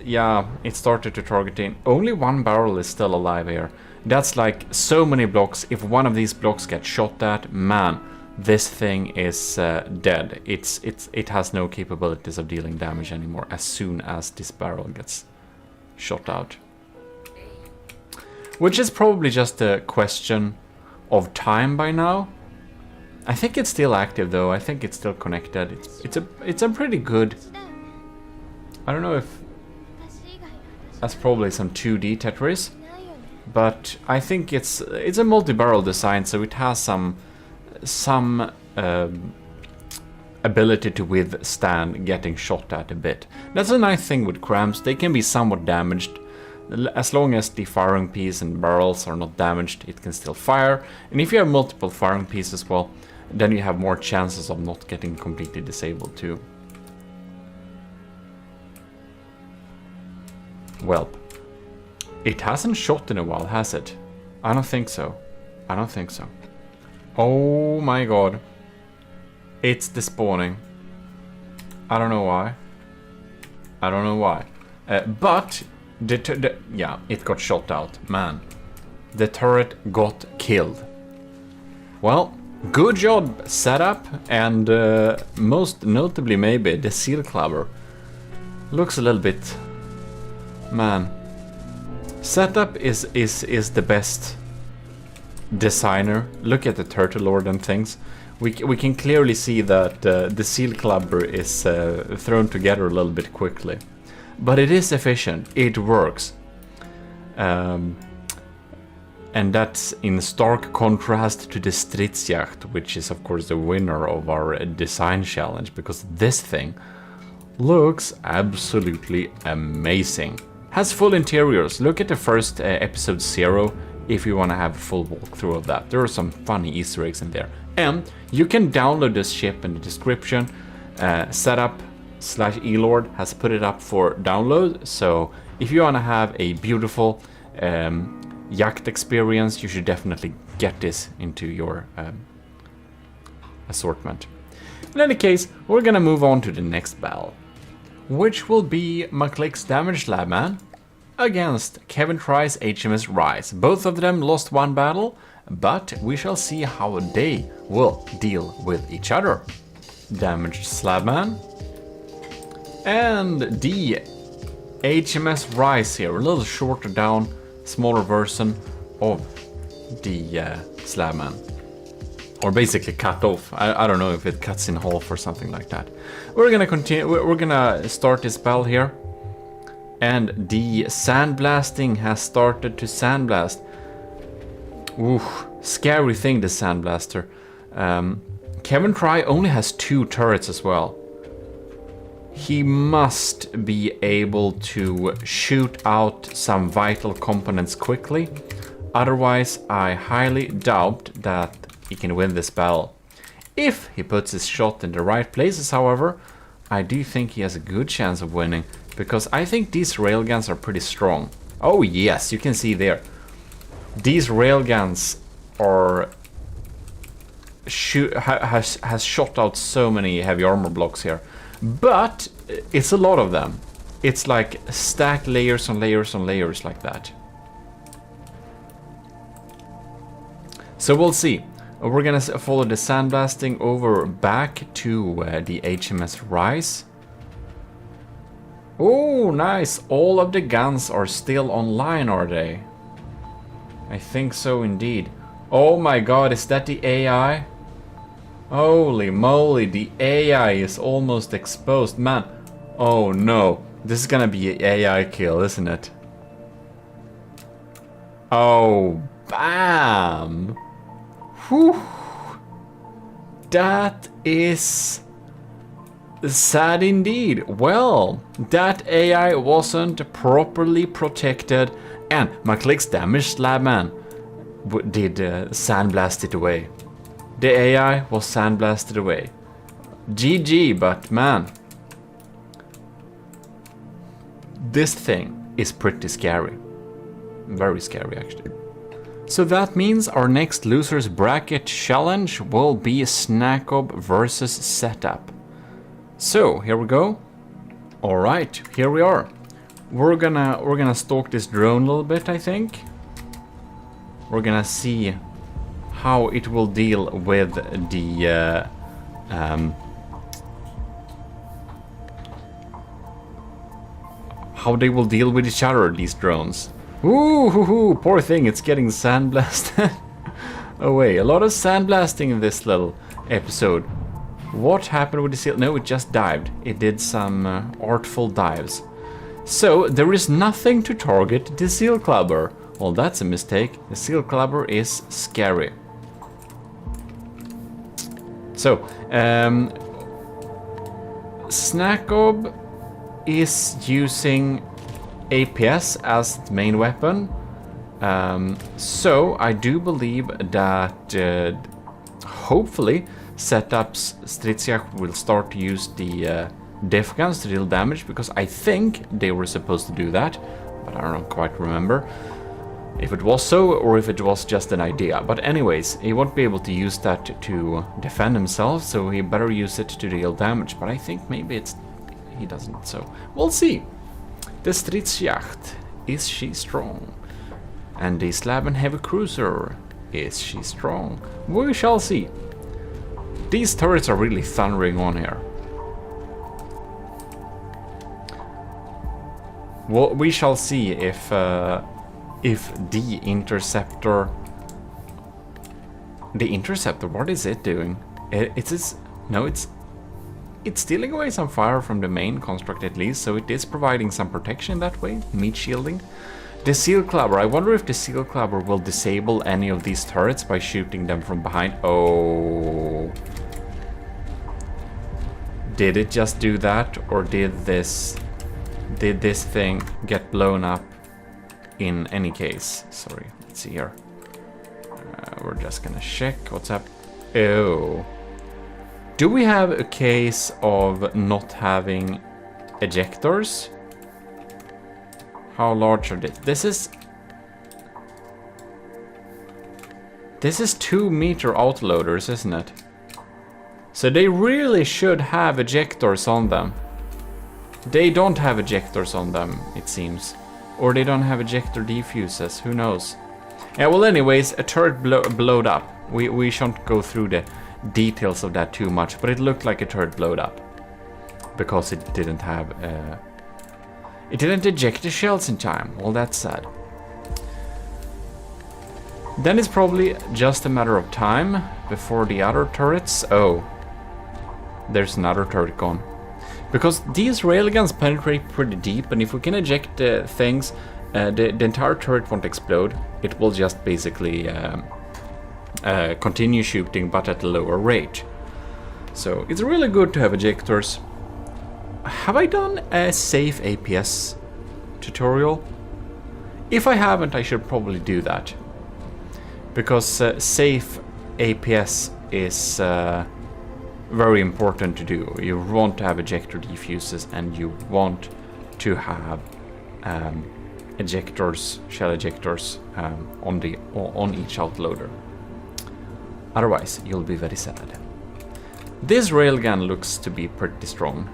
A: yeah, it started to target in. Only one barrel is still alive here. That's like so many blocks. If one of these blocks gets shot at, man, this thing is dead. It has no capabilities of dealing damage anymore as soon as this barrel gets shot out. Which is probably just a question of time by now. I think it's still active though. I think it's still connected. It's a pretty good. I don't know if that's probably some 2D Tetris, but I think it's a multi-barrel design, so it has some ability to withstand getting shot at a bit. That's a nice thing with crams. They can be somewhat damaged. As long as the firing piece and barrels are not damaged, it can still fire. And if you have multiple firing pieces, well, then you have more chances of not getting completely disabled too. Well, it hasn't shot in a while, has it? I don't think so. I don't think so. Oh my god. It's despawning. I don't know why. I don't know why. But, yeah, it got shot out. Man, the turret got killed. Well, good job, setup, and most notably maybe the seal clubber. Looks a little bit... Man, setup is the best designer. Look at the turtle lord and things. We can clearly see that the seal clubber is thrown together a little bit quickly, but it is efficient. It works, and that's in stark contrast to the Stridsjacht, which is of course the winner of our design challenge, because this thing looks absolutely amazing. Has full interiors. Look at the first episode 0 if you want to have a full walkthrough of that. There are some funny Easter eggs in there. And you can download this ship in the description. Setup/elord has put it up for download. So if you want to have a beautiful yacht experience, you should definitely get this into your assortment. In any case, we're gonna move on to the next battle, which will be McClick's Damaged Labman against Kevin Try's HMS Rise. Both of them lost one battle, but we shall see how they will deal with each other. Damaged Slabman and the HMS Rise here, a little shorter down, smaller version of the Slabman. Or basically cut off. I don't know if it cuts in half or something like that. We're gonna continue. We're gonna start this spell here, and the sandblasting has started to sandblast. Ooh, scary thing, the sandblaster. Kevin Try only has 2 turrets as well. He must be able to shoot out some vital components quickly. Otherwise, I highly doubt that he can win this battle. If he puts his shot in the right places, however, I do think he has a good chance of winning, because I think these railguns are pretty strong. Oh yes, you can see there. These railguns are has shot out so many heavy armor blocks here. But it's a lot of them. It's like stacked layers on layers on layers like that. So we'll see. We're gonna follow the sandblasting over back to the HMS Rise. Oh, nice. All of the guns are still online, are they? I think so indeed. Oh my god, is that the AI? Holy moly, the AI is almost exposed, man. Oh no, this is gonna be an AI kill, isn't it? Oh, bam! Whew. That is sad indeed. Well, that AI wasn't properly protected, and my clicks damage slab man did sandblast it away. The AI was sandblasted away. GG, but man, this thing is pretty scary. Very scary actually. So that means our next loser's bracket challenge will be Snackob versus Setup. So here we go. All right, here we are. We're gonna stalk this drone a little bit, I think. We're gonna see how it will deal with the how they will deal with each other, these drones. Ooh, poor thing, it's getting sandblasted away. A lot of sandblasting in this little episode. What happened with the seal? No, it just dived. It did some artful dives. So there is nothing to target the seal clubber. Well, that's a mistake. The seal clubber is scary. So, Snackob is using APS as the main weapon. So I do believe that hopefully Setup's Stridsjagd will start to use the def guns to deal damage, because I think they were supposed to do that, but I don't quite remember if it was so or if it was just an idea. But anyways, he won't be able to use that to defend himself, so he better use it to deal damage. But I think maybe he doesn't, so we'll see. The Stridsjagd, is she strong? And the Slab and Heavy Cruiser, is she strong? We shall see. These turrets are really thundering on here. Well, we shall see if the interceptor... The interceptor, what is it doing? It's stealing away some fire from the main construct at least, so it is providing some protection that way, meat shielding. The seal clubber, I wonder if the seal clubber will disable any of these turrets by shooting them from behind. Oh. Did it just do that, or did this thing get blown up in any case? Sorry, let's see here. We're just gonna check what's up. Oh. Do we have a case of not having ejectors? How large are they? This is 2-meter outloaders, isn't it? So they really should have ejectors on them. They don't have ejectors on them, it seems. Or they don't have ejector defuses, who knows? Yeah, well anyways, a turret blowed up. We shan't go through the details of that too much, but it looked like a turret blowed up. Because it didn't have... it didn't eject the shells in time. Well, that's sad. Then it's probably just a matter of time before the other turrets... Oh. There's another turret gone. Because these railguns penetrate pretty deep, and if we can eject things, the entire turret won't explode. It will just basically continue shooting, but at a lower rate. So it's really good to have ejectors. Have I done a safe APS tutorial? If I haven't, I should probably do that. Because safe APS is very important to do. You want to have ejector defuses, and you want to have ejectors, shell ejectors on each outloader. Otherwise, you'll be very sad. This railgun looks to be pretty strong.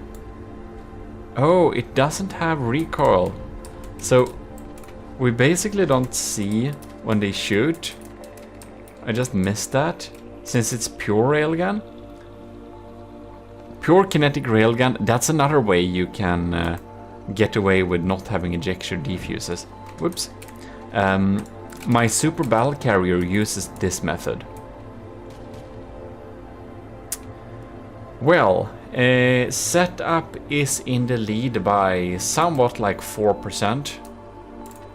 A: Oh, it doesn't have recoil. So we basically don't see when they shoot. I just missed that, since it's pure railgun. Pure kinetic railgun, that's another way you can get away with not having ejection defuses. Whoops. My super battle carrier uses this method. Well, setup is in the lead by somewhat like 4%.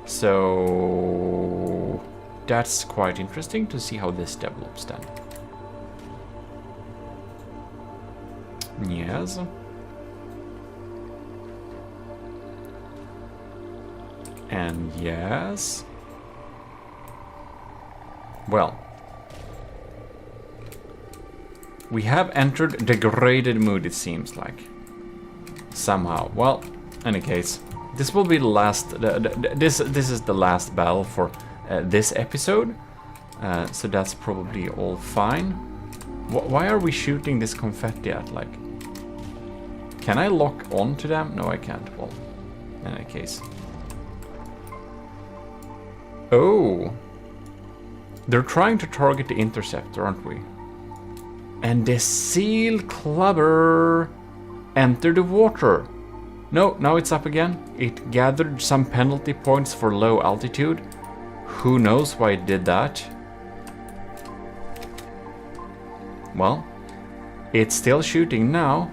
A: So that's quite interesting to see how this develops then. Yes. And yes. Well. We have entered the graded mood, it seems like. Somehow. Well, in any case, this will be the last. This is the last battle for this episode. So that's probably all fine. Why are we shooting this confetti at? Like, can I lock on to them? No, I can't. Well, in any case. Oh, they're trying to target the interceptor, aren't we? And the seal clubber entered the water. No, now it's up again. It gathered some penalty points for low altitude. Who knows why it did that? Well, it's still shooting now.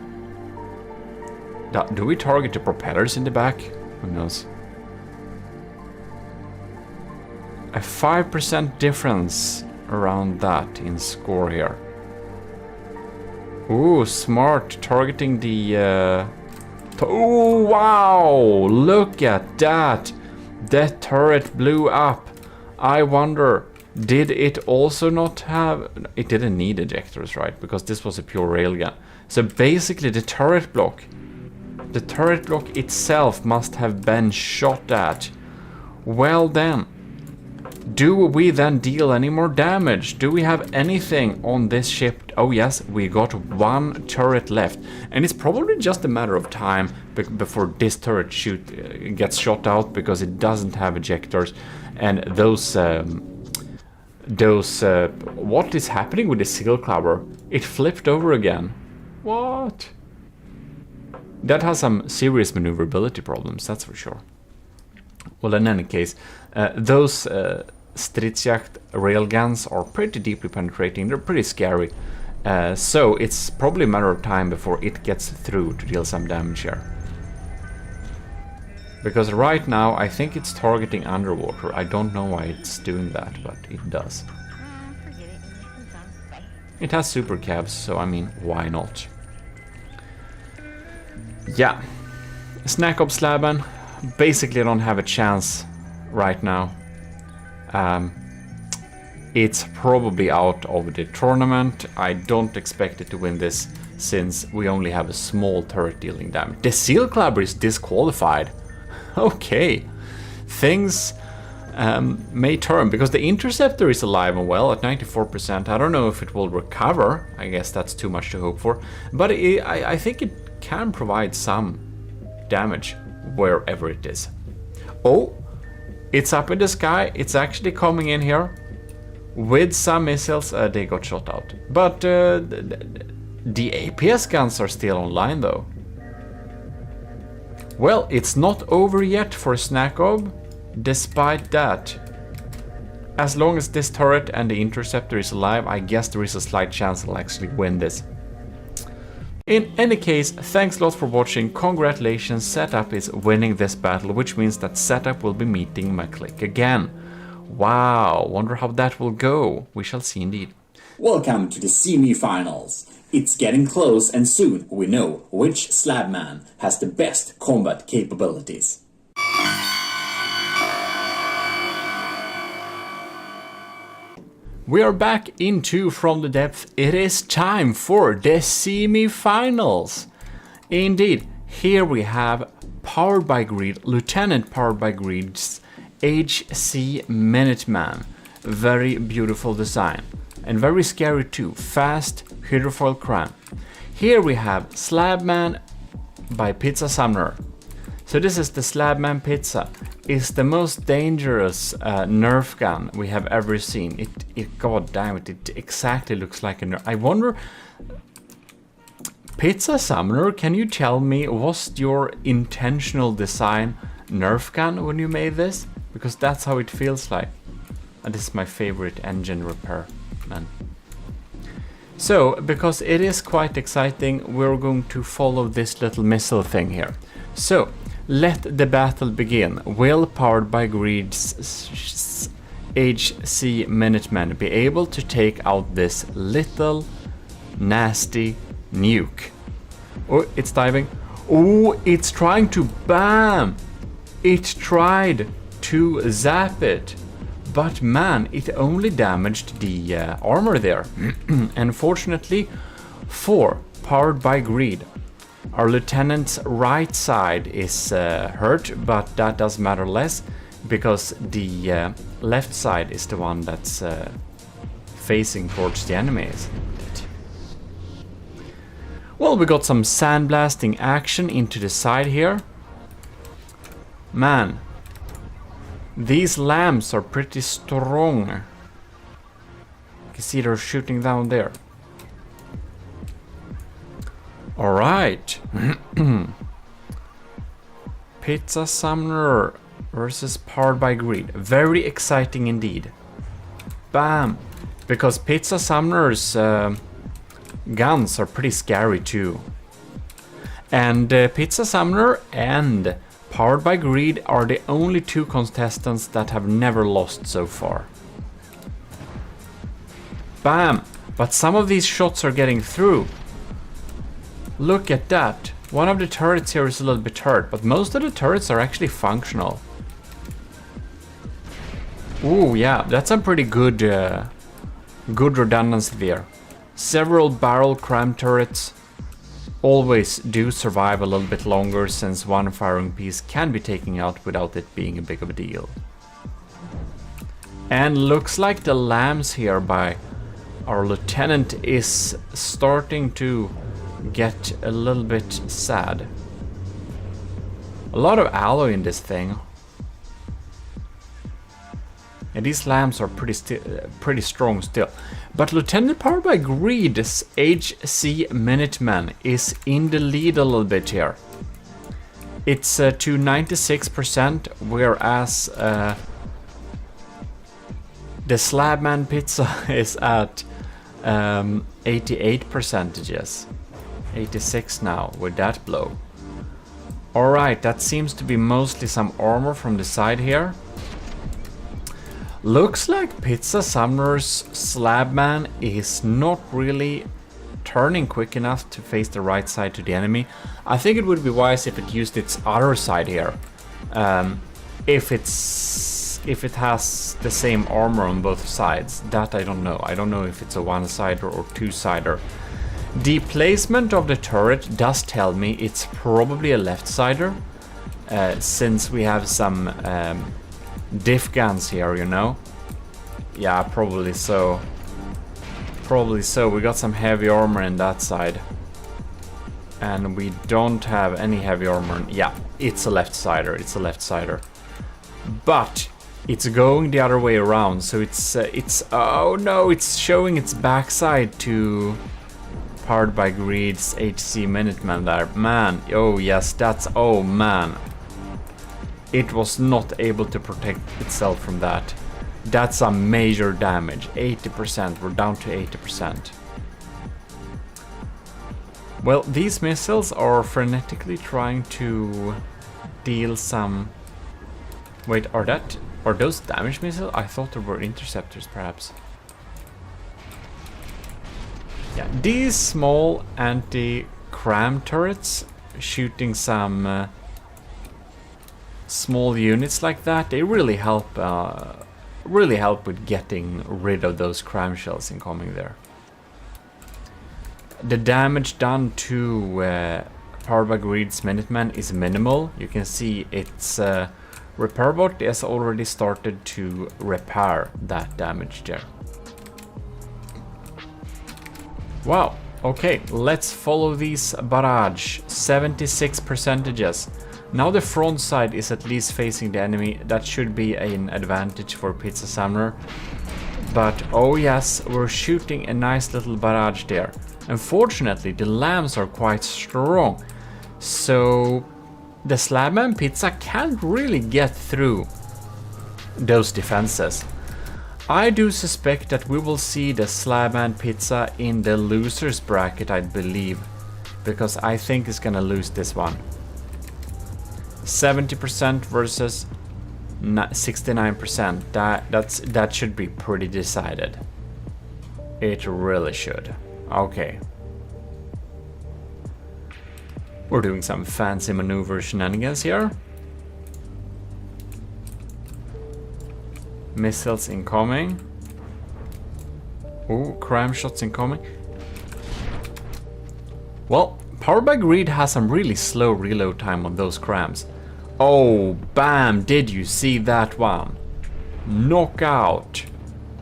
A: Do we target the propellers in the back? Who knows? A 5% difference around that in score here. Ooh, smart, targeting the... oh, wow! Look at that! That turret blew up. I wonder, did it also not have... It didn't need ejectors, right? Because this was a pure railgun. So basically the turret block itself must have been shot at. Well then. Do we then deal any more damage? Do we have anything on this ship? Oh yes, we got one turret left. And it's probably just a matter of time before this turret gets shot out, because it doesn't have ejectors. And what is happening with the seal clubber? It flipped over again. What? That has some serious maneuverability problems, that's for sure. Well, in any case, those Stridsjagd railguns are pretty deeply penetrating. They're pretty scary. So it's probably a matter of time before it gets through to deal some damage here. Because right now, I think it's targeting underwater. I don't know why it's doing that, but it does.
B: Forget it. It's done. Bye.
A: It has super cabs, so I mean, why not? Yeah. Snack up Slabban. Basically, I don't have a chance right now. It's probably out of the tournament. I don't expect it to win this, since we only have a small turret dealing damage. The seal clubber is disqualified. Okay. Things may turn, because the interceptor is alive and well at 94%. I don't know if it will recover. I guess that's too much to hope for. But I think it can provide some damage wherever it is. Oh, it's up in the sky. It's actually coming in here with some missiles. They got shot out. But the APS guns are still online though. Well, it's not over yet for Snakob, despite that. As long as this turret and the interceptor is alive, I guess there is a slight chance I'll actually win this. In any case, thanks a lot for watching. Congratulations, Setup is winning this battle, which means that Setup will be meeting my clique again. Wow, wonder how that will go. We shall see indeed.
C: Welcome to the semi-finals. It's getting close, and soon we know which Slabman has the best combat capabilities.
A: We are back into From the Depth. It is time for the semi-finals. Indeed, here we have Powered by Greed, Lieutenant Powered by Greed's HC Minuteman. Very beautiful design. And very scary too. Fast hydrofoil crown. Here we have Slabman by Pizza Summoner. So this is the Slabman Pizza. It's the most dangerous Nerf gun we have ever seen. God damn it, it exactly looks like a Nerf. I wonder, Pizza Summoner, can you tell me, was your intentional design Nerf gun when you made this? Because that's how it feels like. And this is my favorite engine repair, man. So, because it is quite exciting, we're going to follow this little missile thing here. So, let the battle begin. Will powered by Greed's HC Minutemen be able to take out this little nasty nuke? Oh, it's diving. Oh, it's trying to BAM! It tried to zap it. But man, it only damaged the armor there. Unfortunately, for powered by Greed, our lieutenant's right side is hurt, but that doesn't matter less because the left side is the one that's facing towards the enemies. Well, we got some sandblasting action into the side here. Man, these lambs are pretty strong. You can see they're shooting down there. Alright. Pizza Summoner versus Powered by Greed. Very exciting indeed. Bam! Because Pizza Summoner's guns are pretty scary too. And Pizza Summoner and Powered by Greed are the only two contestants that have never lost so far. Bam! But some of these shots are getting through. Look at that. One of the turrets here is a little bit hurt, but most of the turrets are actually functional. Ooh, yeah, that's some pretty good good redundancy there. Several barrel cram turrets always do survive a little bit longer, since one firing piece can be taken out without it being a big of a deal. And looks like the lambs here by our lieutenant is starting to get a little bit sad. A lot of alloy in this thing. And these lambs are pretty strong still. But Lieutenant Powered by Greed's HC Minuteman is in the lead a little bit here. It's to 96%, whereas the Slabman Pizza is at 88%. 86 now with that blow. Alright, that seems to be mostly some armor from the side here. Looks like Pizza Summoner's Slabman is not really turning quick enough to face the right side to the enemy. I think it would be wise if it used its other side here. If it has the same armor on both sides. That I don't know. I don't know if it's a one-sider or two-sider. The placement of the turret does tell me it's probably a left-sider, since we have some diff guns here, you know? Yeah, probably so. Probably so. We got some heavy armor in that side. And we don't have any heavy armor. Yeah, it's a left-sider. It's a left-sider. But it's going the other way around, so it's oh no, it's showing its backside to Powered by Greed's HC Minuteman there. Man, oh yes, that's, oh man. It was not able to protect itself from that. That's some major damage. 80%, we're down to 80%. Well, these missiles are frenetically trying to deal some... Wait, are those damage missiles? I thought they were interceptors, perhaps. Yeah, these small anti-cram turrets shooting some small units like that, they really help with getting rid of those cram shells incoming there. The damage done to Powered by Greed's Minuteman is minimal. You can see its repair bot has already started to repair that damage there. Wow, Okay, let's follow these barrage. 76%. Now the front side is at least facing the enemy. That should be an advantage for Pizza Summoner. But oh yes, we're shooting a nice little barrage there. Unfortunately, the lambs are quite strong. So the Slabman Pizza can't really get through those defenses. I do suspect that we will see the Slabman Pizza in the losers bracket, I believe. Because I think it's gonna lose this one. 70% versus 69%. That should be pretty decided. It really should. Okay. We're doing some fancy maneuver shenanigans here. Missiles incoming. Ooh, cram shots incoming. Well, Powered by Greed has some really slow reload time on those crams. Oh, bam! Did you see that one? Knockout.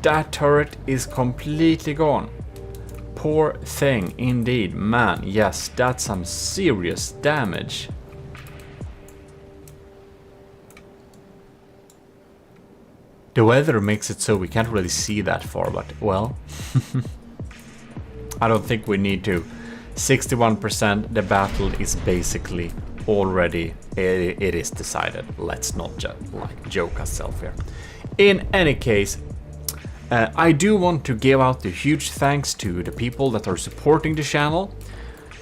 A: That turret is completely gone. Poor thing, indeed. Man, yes, that's some serious damage. The weather makes it so we can't really see that far, but, well... I don't think we need to. 61%, the battle is basically already... It is decided. Let's not just, like, joke ourselves here. In any case... I do want to give out the huge thanks to the people that are supporting the channel.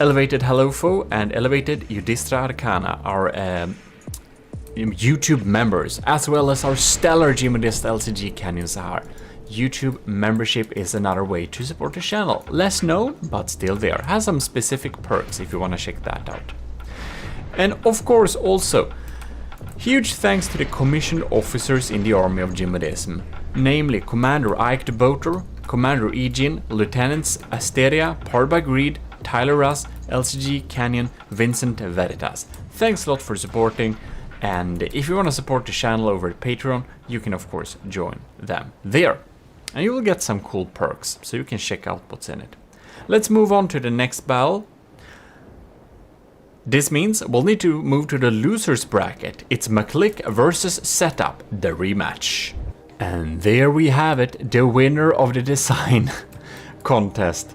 A: Elevated Hellofo and Elevated Udistra Arcana, our YouTube members, as well as our stellar GMODIST LCG Canyon Sahar. YouTube membership is another way to support the channel. Less known, but still there. Has some specific perks if you want to check that out. And of course also, huge thanks to the commissioned officers in the army of GMODism. Namely Commander Ike the Boater, Commander Egin, Lieutenants Asteria, Powered by Greed, Tyler Russ, LCG Canyon, Vincent Veritas. Thanks a lot for supporting, and if you want to support the channel over at Patreon, you can of course join them there. And you will get some cool perks, so you can check out what's in it. Let's move on to the next battle. This means we'll need to move to the losers bracket. It's McClick versus Setup, the rematch. And there we have it, the winner of the design contest.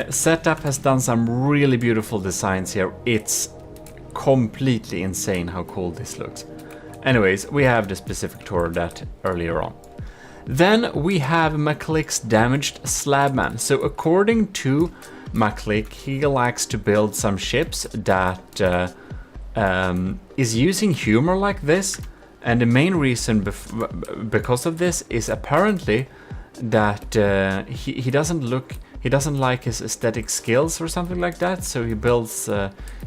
A: Setup has done some really beautiful designs here. It's completely insane how cool this looks. Anyways, we have the specific tour of that earlier on. Then we have McClick's damaged Slabman. So according to McClick, he likes to build some ships that is using humor like this. And the main reason because of this is apparently that he doesn't like his aesthetic skills or something like that. So he builds,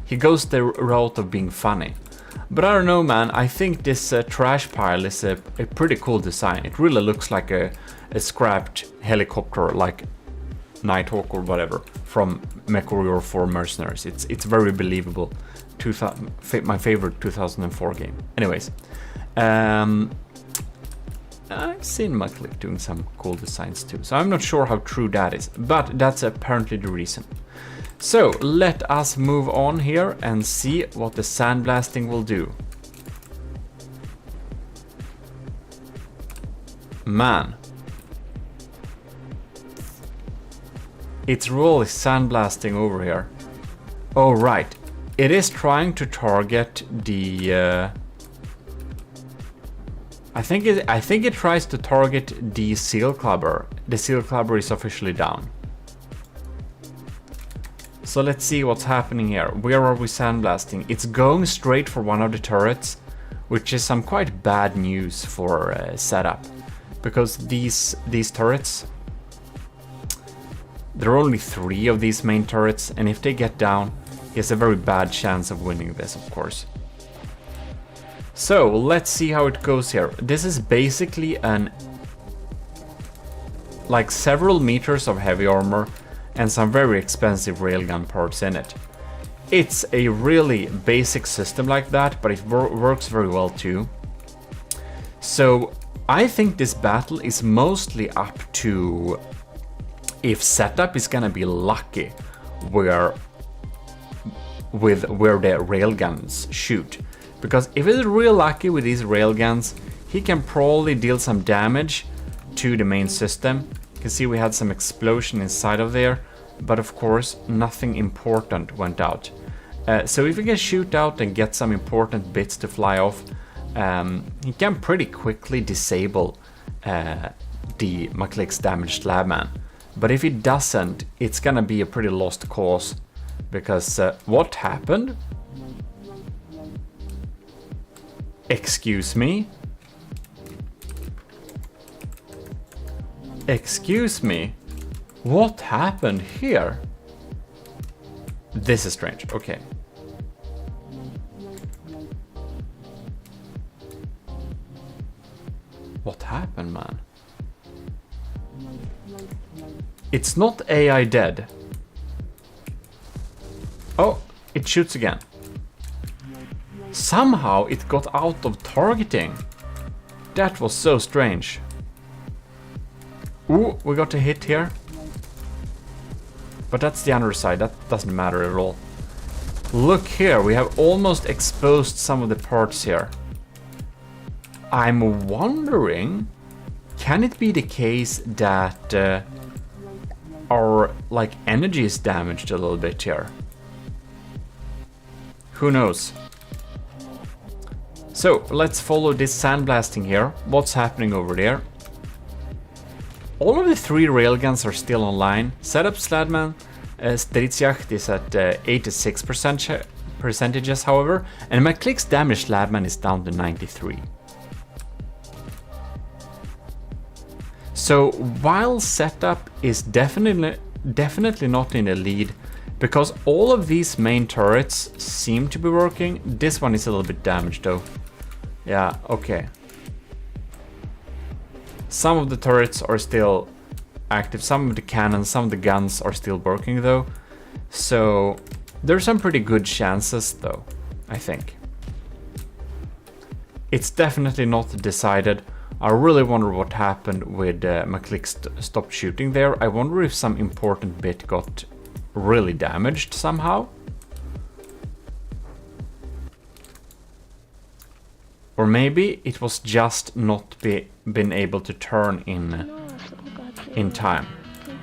A: he goes the route of being funny. But I don't know, man. I think this trash pile is a pretty cool design. It really looks like a scrapped helicopter, like Nighthawk or whatever, from MechWarrior 4 Mercenaries. It's very believable. My favorite 2004 game. Anyways. I've seen McClick doing some cool designs too, so I'm not sure how true that is, but that's apparently the reason. So let us move on here and see what the sandblasting will do. Man. It's really sandblasting over here. Oh right, it is trying to target the... I think it tries to target the Seal Clubber. The Seal Clubber is officially down. So let's see what's happening here. Where are we sandblasting? It's going straight for one of the turrets, which is some quite bad news for Setup, because these turrets, there are only 3 of these main turrets, and if they get down, he has a very bad chance of winning this, of course. So let's see how it goes here. This is basically like several meters of heavy armor and some very expensive railgun parts in it. It's a really basic system like that, but it works very well too. So I think this battle is mostly up to if Setup is gonna be lucky where the railguns shoot. Because if he's real lucky with these railguns, he can probably deal some damage to the main system. You can see we had some explosion inside of there, but of course nothing important went out. So if he can shoot out and get some important bits to fly off, he can pretty quickly disable the McClick's damaged slabman. But if he doesn't, it's gonna be a pretty lost cause, because what happened? Excuse me? Excuse me? What happened here? This is strange. Okay. What happened, man? It's not AI dead. Oh, it shoots again. Somehow it got out of targeting. That was so strange. Ooh, we got a hit here. But that's the other side, that doesn't matter at all. Look here, we have almost exposed some of the parts here. I'm wondering, can it be the case that our energy is damaged a little bit here? Who knows? So let's follow this sandblasting here. What's happening over there? All of the 3 railguns are still online. Setup Sladman Stridsjacht is at 86%, however, and McClick's damaged Sladman is down to 93. So while setup is definitely not in the lead, because all of these main turrets seem to be working, this one is a little bit damaged though. Yeah, okay. Some of the turrets are still active, some of the cannons, some of the guns are still working though. So there's some pretty good chances though, I think. It's definitely not decided. I really wonder what happened with McClick stopped shooting there. I wonder if some important bit got really damaged somehow. Or maybe it was just not been able to turn in time.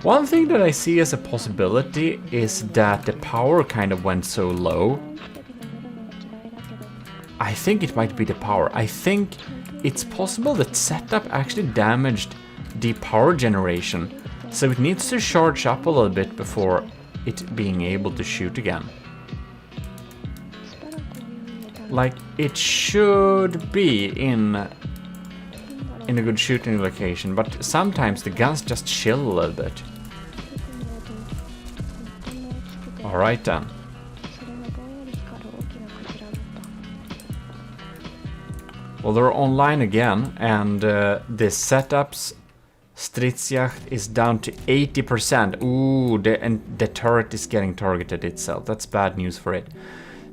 A: One thing that I see as a possibility is that the power kind of went so low. I think it might be the power. I think it's possible that setup actually damaged the power generation, so it needs to charge up a little bit before it being able to shoot again. Like, it should be in a good shooting location, but sometimes the guns just chill a little bit. Alright then. Well, they're online again, and this setup's Stridsjacht is down to 80%. Ooh, the turret is getting targeted itself. That's bad news for it.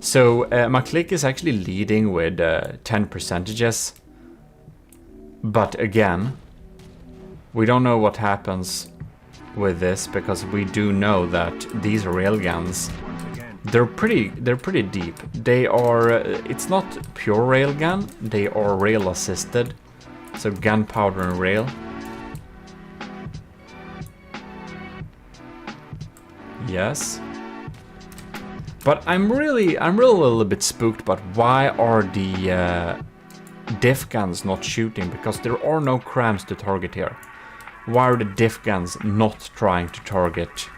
A: So McClick is actually leading with 10%. But again, we don't know what happens with this, because we do know that these railguns, they're pretty deep. They are, it's not pure railgun, they are rail assisted. So gunpowder and rail. Yes. But I'm really a little bit spooked about why are the diff guns not shooting, because there are no crams to target here. Why are the diff guns not trying to target?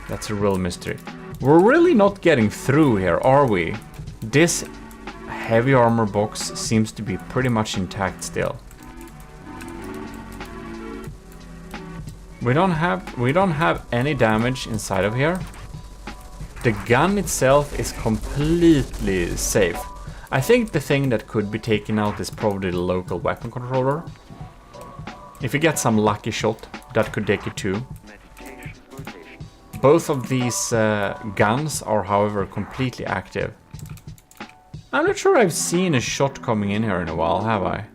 A: That's a real mystery. We're really not getting through here, are we? This heavy armor box seems to be pretty much intact still. We don't have any damage inside of here. The gun itself is completely safe. I think the thing that could be taken out is probably the local weapon controller. If you get some lucky shot, that could take it too. Both of these guns are, however, completely active. I'm not sure I've seen a shot coming in here in a while, have I?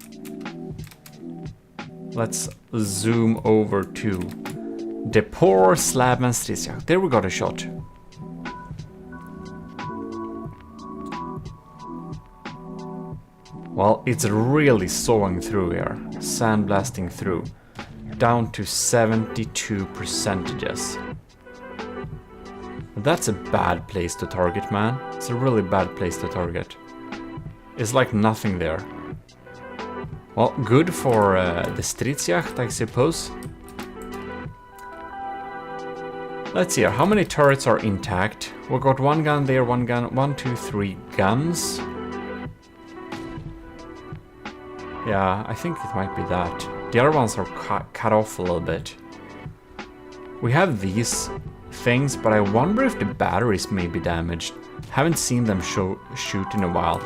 A: Let's zoom over to The poor Slabman Stridsjakt. There we got a shot. Well, it's really sawing through here. Sandblasting through. Down to 72%. That's a bad place to target, man. It's a really bad place to target. It's like nothing there. Well, good for the Stridsjakt, I suppose. Let's see here. How many turrets are intact? We got one gun there, one gun. 1, 2, 3 guns. Yeah, I think it might be that. The other ones are cut off a little bit. We have these things, but I wonder if the batteries may be damaged. Haven't seen them shoot in a while.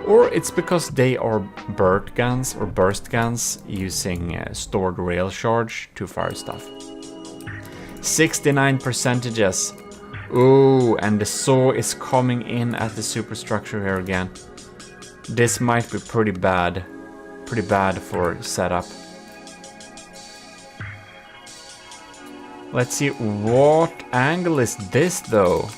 A: Or it's because they are burst guns using stored rail charge to fire stuff. 69%. Ooh, and the saw is coming in at the superstructure here again. This might be pretty bad. Pretty bad for setup. Let's see, what angle is this though?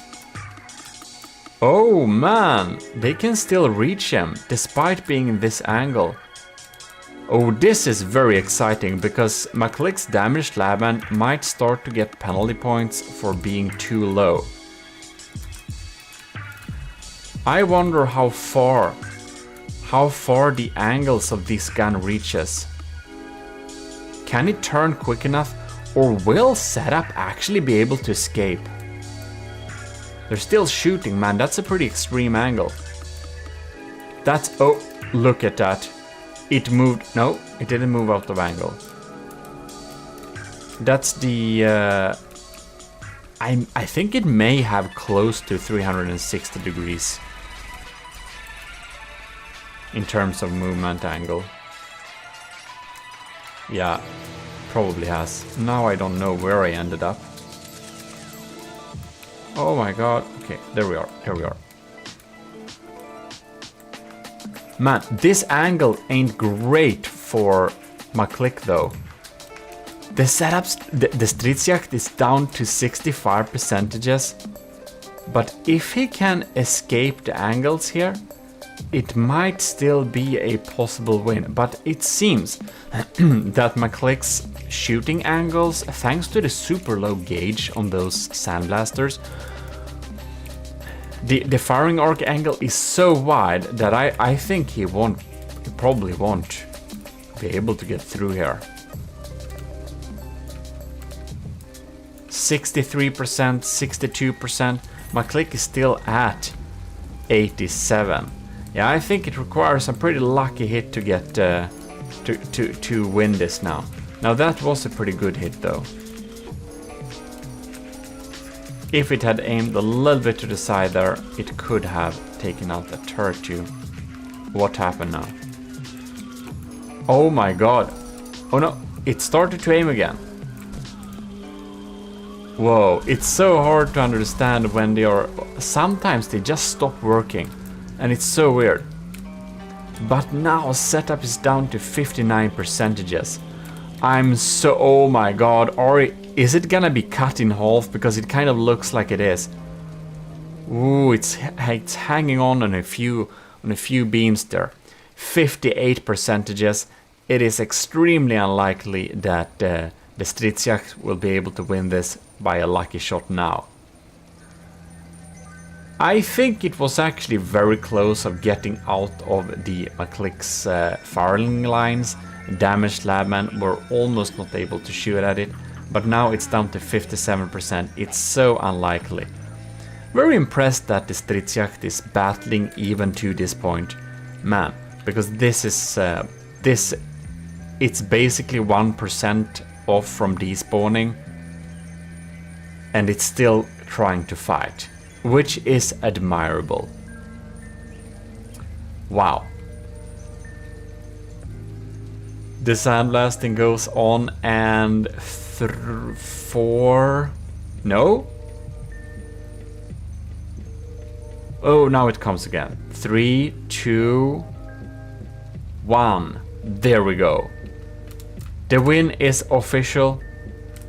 A: Oh man, they can still reach him despite being in this angle. Oh, this is very exciting because McClick's damaged Slabman might start to get penalty points for being too low. I wonder how far the angles of this gun reaches. Can it turn quick enough, or will setup actually be able to escape? They're still shooting, man. That's a pretty extreme angle. That's... oh, look at that. It moved... no, it didn't move out of angle. That's the... I think it may have close to 360 degrees. In terms of movement angle. Yeah, probably has. Now I don't know where I ended up. Oh my god. Okay, there we are. Here we are. Man, this angle ain't great for McClick though. The setups, the Stridsjakt is down to 65%. But if he can escape the angles here, it might still be a possible win, but it seems that McClick's shooting angles, thanks to the super low gauge on those sandblasters, the firing arc angle is so wide that I think he probably won't be able to get through here. 63%, 62%, McClick is still at 87%. Yeah, I think it requires a pretty lucky hit to get to win this now. Now that was a pretty good hit though. If it had aimed a little bit to the side there, it could have taken out the turret too. What happened now? Oh my god. Oh no, it started to aim again. Whoa, it's so hard to understand when they are... sometimes they just stop working. And it's so weird. But now setup is down to 59%. I'm so... oh my god, is it gonna be cut in half? Because it kind of looks like it is. Ooh, it's hanging on a few beams there. 58%. It is extremely unlikely that the Stridsjakt will be able to win this by a lucky shot now. I think it was actually very close of getting out of the McClick's firing lines. Damaged Slabman were almost not able to shoot at it, but now it's down to 57%. It's so unlikely. Very impressed that the Stridsjakt is battling even to this point. Man, because this is... it's basically 1% off from despawning, and it's still trying to fight, which is admirable. Wow. The sandblasting goes on, and 4... no? Oh, now it comes again. 3, 2, 1. There we go. The win is official.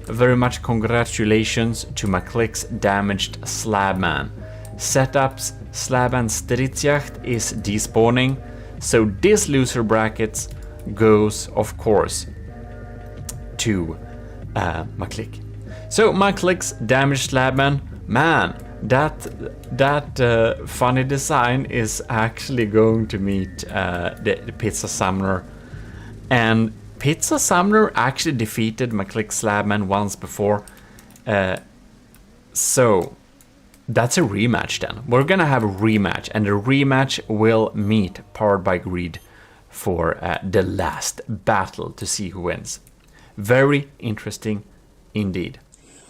A: very much congratulations to McClick's damaged Slabman. Setups Slabman Stridsjacht is despawning, so this loser brackets goes, of course, to McClick. So McClick's damaged Slabman, man, that funny design is actually going to meet the Pizza Summoner. And Pizza Summoner actually defeated McClick Slabman once before. So that's a rematch then. We're gonna have a rematch, and the rematch will meet Powered by Greed for the last battle to see who wins. Very interesting indeed.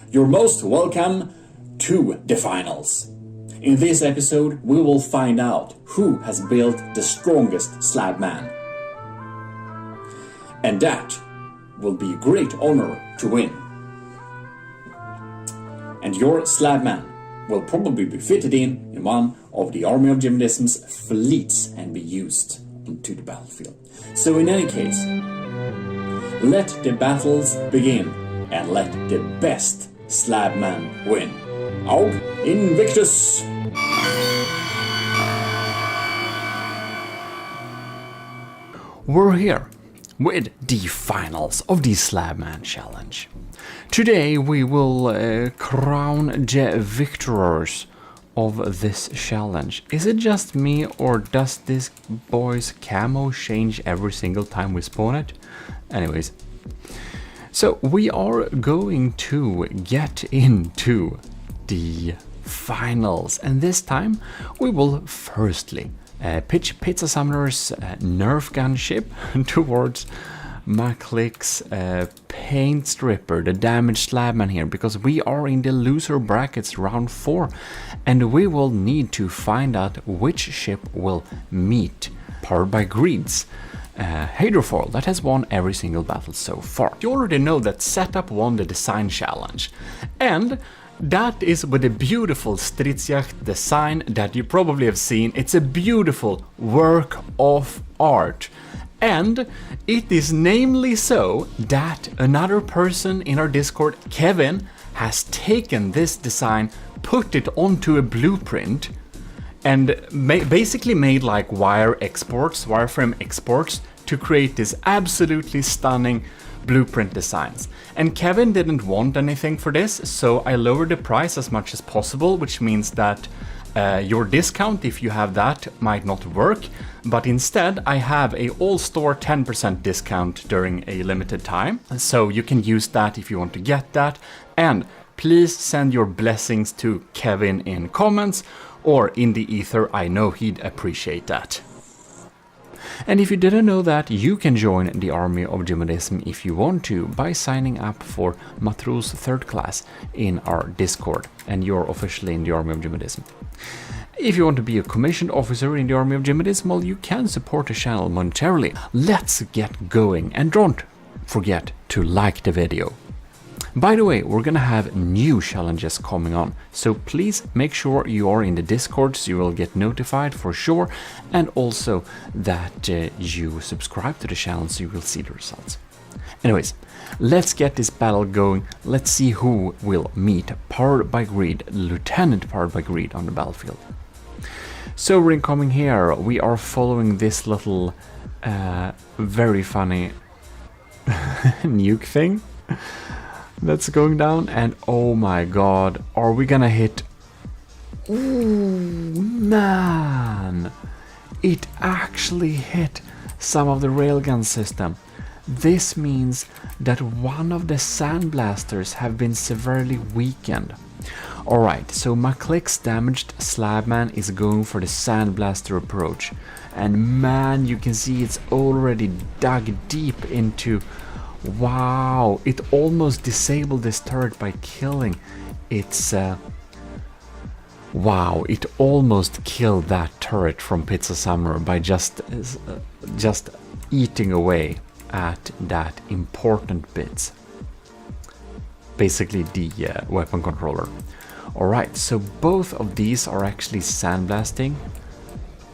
C: You're most welcome to the finals. In this episode, we will find out who has built the strongest slab man. And that will be a great honor to win. And your slab man will probably be fitted in one of the Army of GMODISM's fleets and be used into the battlefield. So in any case, let the battles begin and let the best slab man win. Aug Invictus!
A: We're here with the finals of the Slabman Challenge. Today we will crown the victors of this challenge. Is it just me, or does this boy's camo change every single time we spawn it? Anyways, so we are going to get into the finals, and this time we will firstly pitch Pizza Summoner's Nerf gun ship towards McClick's Paint Stripper, the damaged Slabman here, because we are in the loser brackets round 4, and we will need to find out which ship will meet Powered by Greed's Hydrofoil that has won every single battle so far. You already know that Setup won the design challenge, and that is with a beautiful Stridsjacht design that you probably have seen. It's a beautiful work of art. And it is namely so that another person in our Discord, Kevin, has taken this design, put it onto a blueprint, and basically made like wireframe exports to create this absolutely stunning blueprint designs. And Kevin didn't want anything for this, so I lowered the price as much as possible, which means that your discount, if you have that, might not work, but instead I have a all-store 10% discount during a limited time, so you can use that if you want to get that. And please send your blessings to Kevin in comments or in the ether. I know he'd appreciate that. And if you didn't know that, you can join the Army of GMODISM if you want to by signing up for Matros 3rd class in our Discord, and you're officially in the Army of GMODISM. If you want to be a commissioned officer in the Army of GMODISM, well, you can support the channel monetarily. Let's get going, and don't forget to like the video. By the way, we're gonna have new challenges coming on, so please make sure you are in the Discord so you will get notified for sure, and also that you subscribe to the channel so you will see the results. Anyways, let's get this battle going. Let's see who will meet Powered by Greed, Lieutenant Powered by Greed on the battlefield. So we're incoming here. We are following this little very funny nuke thing that's going down, and oh my god, are we gonna hit? Ooh, man, it actually hit some of the railgun system. This means that one of the sandblasters have been severely weakened. Alright, so McClick's damaged Slabman is going for the sandblaster approach, and man, you can see it's already dug deep into. Wow, it almost disabled this turret by killing its... wow, it almost killed that turret from Pizza Summoner by just eating away at that important bits. Basically the weapon controller. Alright, so both of these are actually sandblasting.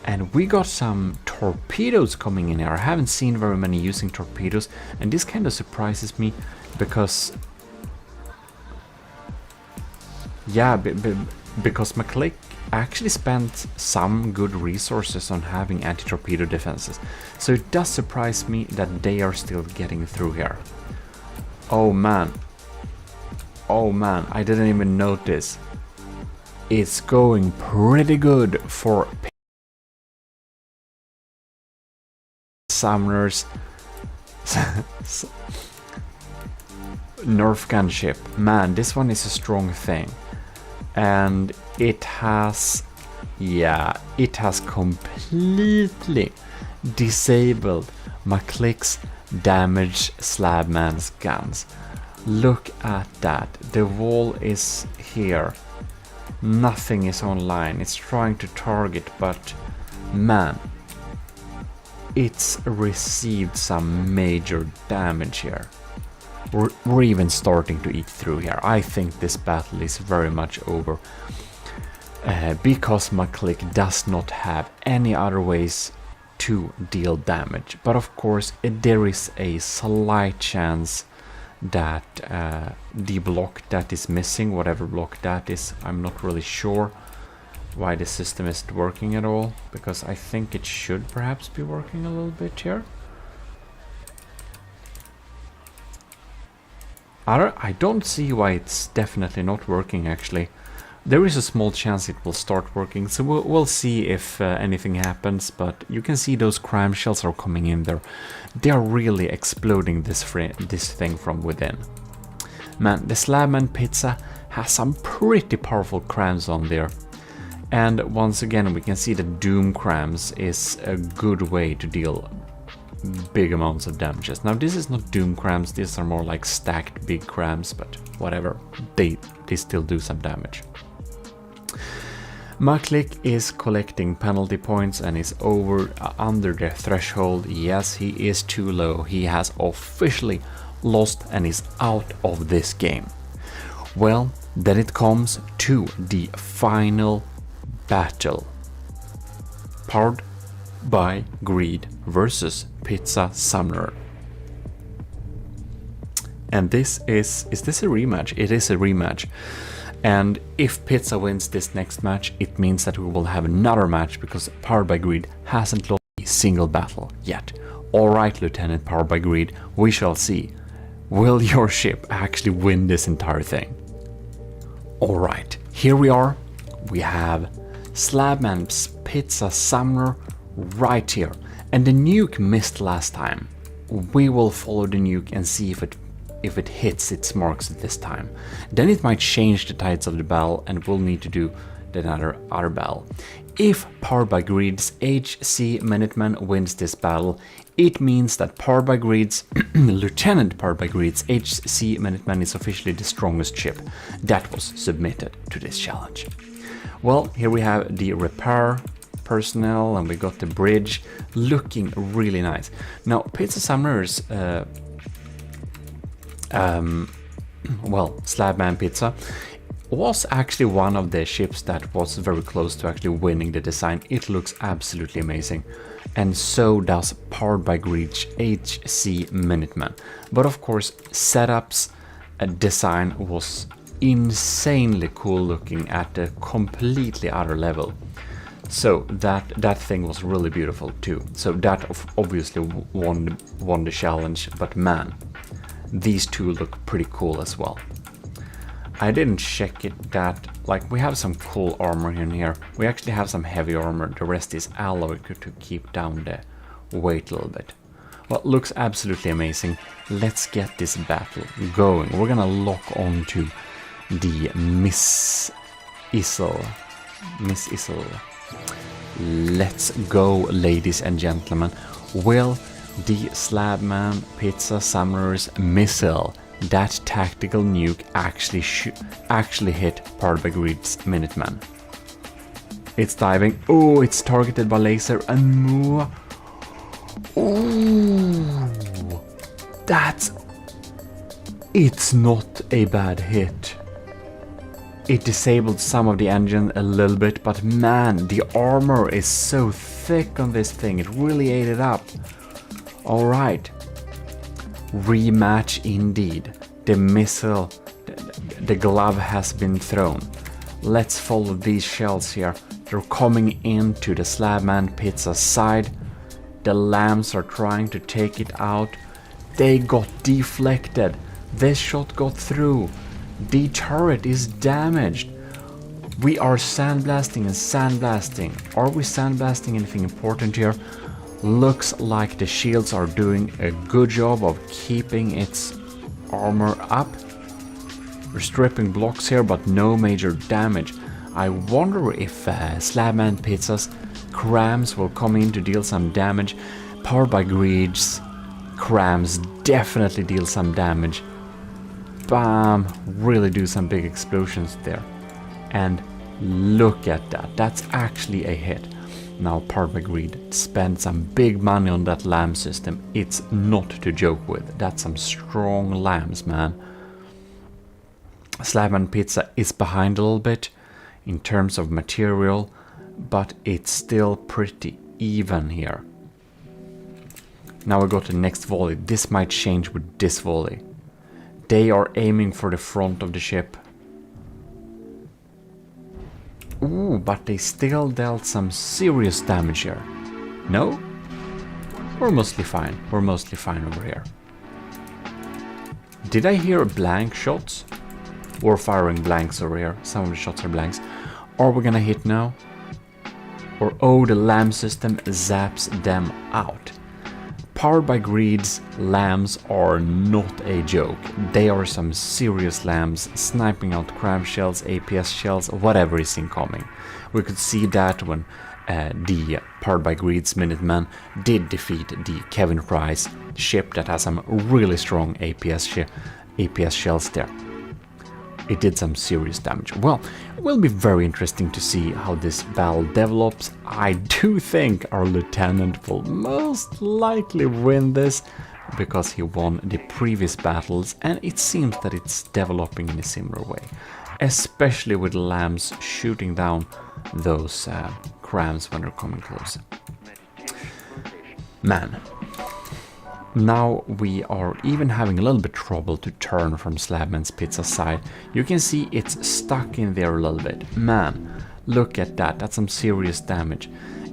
A: And we got some torpedoes coming in here. I haven't seen very many using torpedoes, and this kind of surprises me because Yeah, because McClick actually spent some good resources on having anti-torpedo defenses. So it does surprise me that they are still getting through here. Oh man. Oh man, I didn't even notice. It's going pretty good for Sumner's Nerf gun ship. Man, this one is a strong thing. And it has, yeah, it has completely disabled McClick's damaged Slabman's guns. Look at that. The wall is here. Nothing is online. It's trying to target, but man, it's received some major damage here. We're even starting to eat through here. I think this battle is very much over. Because McClick does not have any other ways to deal damage. But of course, there is a slight chance that the block that is missing, whatever block that is, I'm not really sure why the system isn't working at all, because I think it should perhaps be working a little bit here. I don't see why it's definitely not working actually. There is a small chance it will start working, so we'll see if anything happens, but you can see those crime shells are coming in there. They are really exploding this thing from within. Man, the Slabman Pizza has some pretty powerful crams on there. And once again, we can see that Doom crams is a good way to deal big amounts of damages. Now this is not Doom crams, these are more like stacked big crams, but whatever, they still do some damage. McClick is collecting penalty points and is under the threshold. Yes, he is too low. He has officially lost and is out of this game. Well, then it comes to the final battle. Powered by Greed versus Pizza Sumner. And this is this a rematch? It is a rematch. And if Pizza wins this next match, it means that we will have another match, because Powered by Greed hasn't lost a single battle yet. Alright, Lieutenant Powered by Greed, we shall see. Will your ship actually win this entire thing? Alright, here we are. We have Slabman's Pizza Sumner right here. And the nuke missed last time. We will follow the nuke and see if it hits its marks this time. Then it might change the tides of the battle and we'll need to do another battle. If Powered by Greed's HC Minuteman wins this battle, it means that Powered by Greed's Lieutenant Powered by Greed's HC Minuteman is officially the strongest ship that was submitted to this challenge. Well, here we have the repair personnel and we got the bridge looking really nice. Now, Pizza Sumner's Slabman Pizza was actually one of the ships that was very close to actually winning the design. It looks absolutely amazing, and so does Powered by Greed's HC Minuteman. But of course, setups design was insanely cool looking at a completely other level. So that thing was really beautiful too. So that obviously won the challenge, but man, these two look pretty cool as well. I didn't check it that, like, we have some cool armor in here. We actually have some heavy armor, the rest is alloy to keep down the weight a little bit. Well, looks absolutely amazing. Let's get this battle going. We're gonna lock on to the Miss Issel. Let's go, ladies and gentlemen. Will the Slabman Pizza Sumner's missile, that tactical nuke, actually hit Powered by Greed's Minuteman? It's diving. Oh, it's targeted by laser and more. Oh, it's not a bad hit. It disabled some of the engine a little bit, but man, the armor is so thick on this thing, it really ate it up. Alright, rematch indeed. The missile, the glove has been thrown. Let's follow these shells here. They're coming into the Slabman Pizza side. The lambs are trying to take it out. They got deflected. This shot got through. The turret is damaged. We are sandblasting and sandblasting. Are we sandblasting anything important here? Looks like the shields are doing a good job of keeping its armor up. We're stripping blocks here, but no major damage. I wonder if Slabman Pizza's crams will come in to deal some damage. Powered by Greed's crams definitely deal some damage. Bam! Really do some big explosions there. And look at that. That's actually a hit. Now Powered by Greed spent some big money on that lamb system. It's not to joke with. That's some strong lambs, man. Slabman Pizza is behind a little bit in terms of material, but it's still pretty even here. Now we go to the next volley. This might change with this volley. They are aiming for the front of the ship. Ooh, but they still dealt some serious damage here. No? We're mostly fine. We're mostly fine over here. Did I hear blank shots? We're firing blanks over here. Some of the shots are blanks. Are we gonna hit now? Or oh, the lamb system zaps them out. Powered by Greed's lambs are not a joke. They are some serious lambs, sniping out crab shells, APS shells, whatever is incoming. We could see that when the Powered by Greed's Minutemen did defeat the Kevin Price ship that has some really strong APS shells there. It did some serious damage. Well, it will be very interesting to see how this battle develops. I do think our lieutenant will most likely win this because he won the previous battles, and it seems that it's developing in a similar way, especially with lambs shooting down those crams when they're coming close. Man. Now we are even having a little bit trouble to turn from Slabman's Pizza side. You can see it's stuck in there a little bit. Man, look at that. That's some serious damage.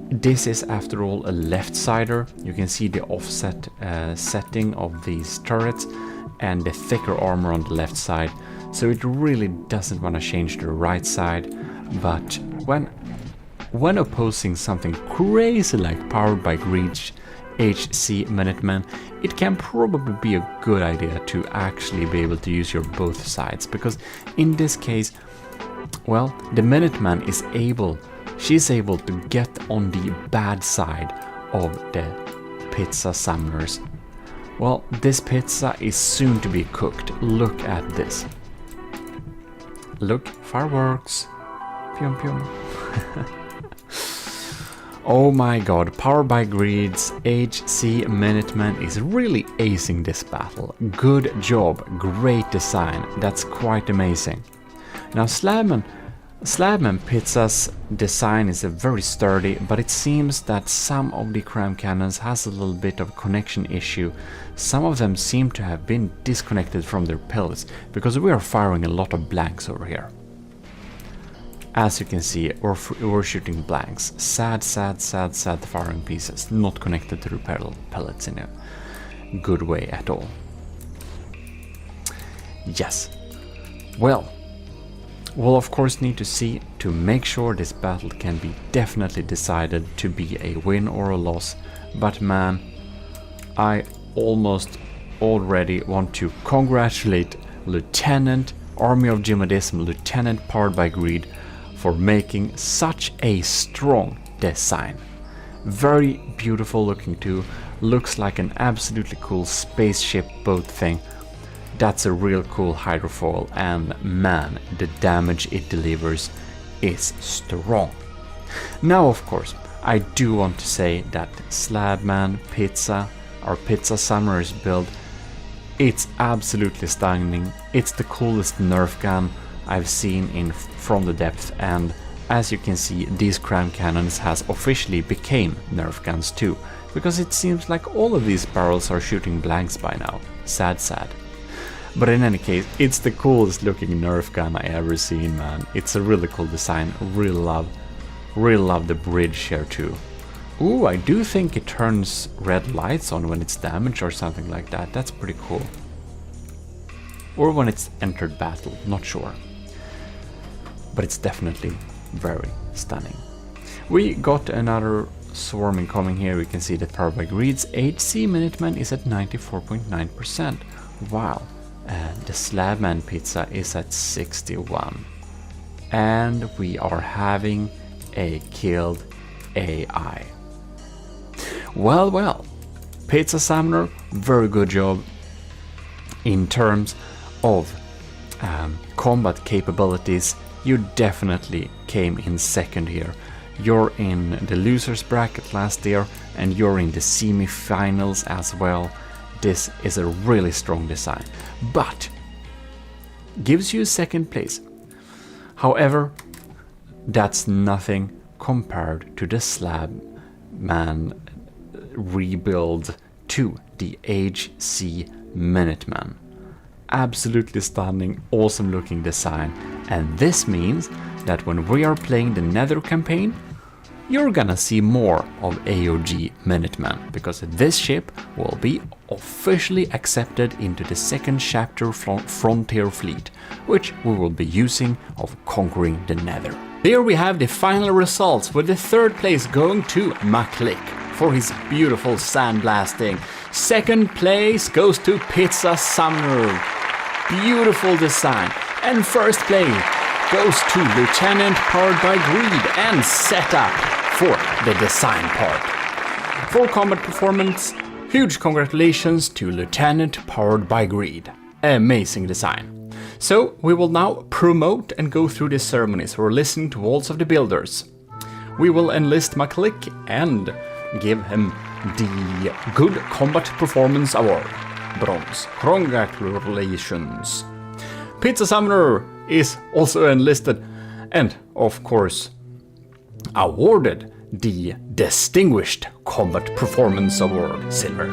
A: This is after all a left-sider. You can see the offset setting of these turrets and the thicker armor on the left side. So it really doesn't want to change to the right side. But when opposing something crazy like Powered by Greed HC Minutemen, it can probably be a good idea to actually be able to use your both sides, because in this case, well, the Minuteman is able, she's able to get on the bad side of the pizza summoners. Well, this pizza is soon to be cooked. Look at this. Look, fireworks. Pyum pyum. Oh my god, Powered by Greed's HC Minuteman is really acing this battle. Good job, great design, that's quite amazing. Now Slabman Pizza's design is very sturdy, but it seems that some of the cram cannons has a little bit of a connection issue. Some of them seem to have been disconnected from their pellets, because we are firing a lot of blanks over here. As you can see, we're shooting blanks. Sad firing pieces, not connected to the pellets in a good way at all. Yes. Well, we'll of course need to see to make sure this battle can be definitely decided to be a win or a loss. But man, I almost already want to congratulate Lieutenant Army of GMODIST, Lieutenant Powered by Greed, for making such a strong design. Very beautiful looking too. Looks like an absolutely cool spaceship boat thing. That's a real cool hydrofoil, and man, the damage it delivers is strong. Now of course, I do want to say that Slabman Pizza, our Pizza Summoners build, it's absolutely stunning. It's the coolest Nerf gun I've seen from the depth, and as you can see, these cram cannons has officially became Nerf guns too, because it seems like all of these barrels are shooting blanks by now. Sad. But in any case, it's the coolest looking Nerf gun I ever seen, man. It's a really cool design. Really love the bridge here too. Ooh, I do think it turns red lights on when it's damaged or something like that. That's pretty cool. Or when it's entered battle, not sure. But it's definitely very stunning. We got another swarm incoming here. We can see that powered by Greed's HC Minuteman is at 94.9%. Wow. The Slabman pizza is at 61. And we are having a killed AI. Well, Pizza Summoner, very good job in terms of combat capabilities. You definitely came in second here. You're in the losers bracket last year and you're in the semi-finals as well. This is a really strong design, but gives you second place. However, that's nothing compared to the Slabman rebuild to the HC Minuteman. Absolutely stunning, awesome looking design, and this means that when we are playing the Nether campaign, you're gonna see more of AOG Minuteman, because this ship will be officially accepted into the second chapter Frontier Fleet, which we will be using of conquering the Nether. Here we have the final results, with the third place going to McClick for his beautiful sandblasting. Second place goes to Pizza Summoner. Beautiful design. And first place goes to Lieutenant powered by Greed and Setup for the design part. For combat performance, huge congratulations to Lieutenant powered by Greed. Amazing design. So we will now promote and go through the ceremonies. We're listening to Walls of the Builders. We will enlist McClick and give him the Good Combat Performance Award. Bronze. Congratulations. Pizza Summoner is also enlisted and, of course, awarded the Distinguished Combat Performance Award, Silver.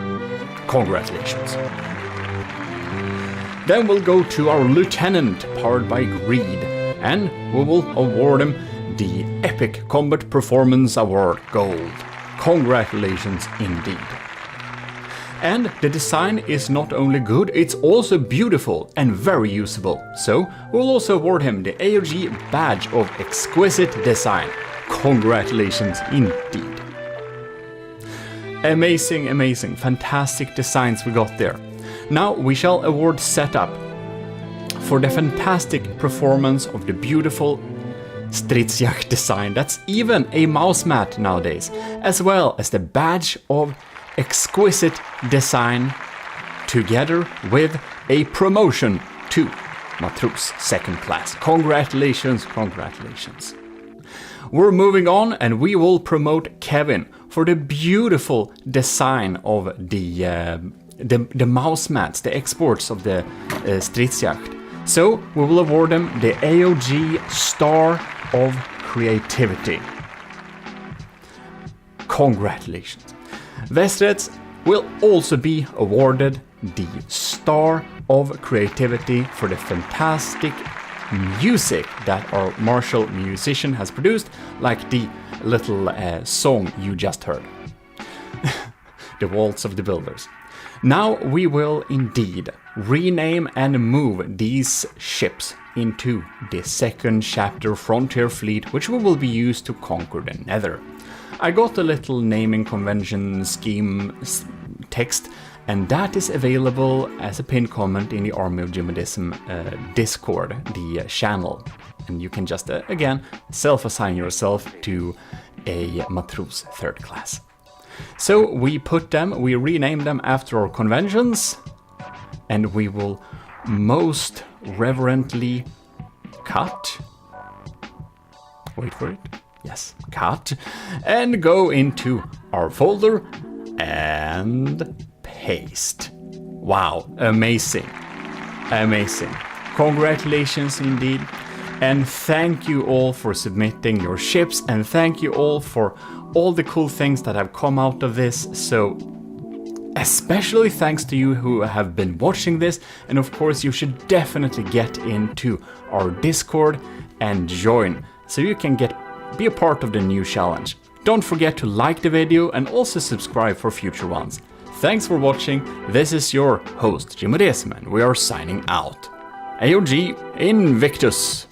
A: Congratulations. Then we'll go to our Lieutenant, powered by Greed, and we will award him the Epic Combat Performance Award, Gold. Congratulations indeed. And the design is not only good, it's also beautiful and very usable. So we'll also award him the AOG Badge of Exquisite Design. Congratulations indeed. Amazing, amazing, fantastic designs we got there. Now we shall award Setup for the fantastic performance of the beautiful Stridsjakt design. That's even a mouse mat nowadays, as well as the Badge of Exquisite Design, together with a promotion to Matrus second class. Congratulations, congratulations. We're moving on and we will promote Kevin for the beautiful design of the mouse mats, the exports of the Stridsjakt. So we will award them the AOG Star of Creativity. Congratulations. Vestrets will also be awarded the Star of Creativity for the fantastic music that our martial musician has produced, like the little song you just heard. The Waltz of the Builders. Now we will indeed rename and move these ships into the second chapter Frontier Fleet, which we will be used to conquer the Nether. I got a little naming convention scheme text, and that is available as a pinned comment in the Army of GMODISM Discord, the channel. And you can just, again, self-assign yourself to a Matrus third class. So we rename them after our conventions, and we will most reverently cut. Wait for it. Yes, cut. And go into our folder and paste. Wow, amazing. Amazing. Congratulations indeed. And thank you all for submitting your ships, and thank you all for all the cool things that have come out of this. So especially thanks to you who have been watching this, and of course you should definitely get into our Discord and join, so you can be a part of the new challenge. Don't forget to like the video and also subscribe for future ones. Thanks for watching, this is your host GMODIST, and we are signing out. AOG Invictus!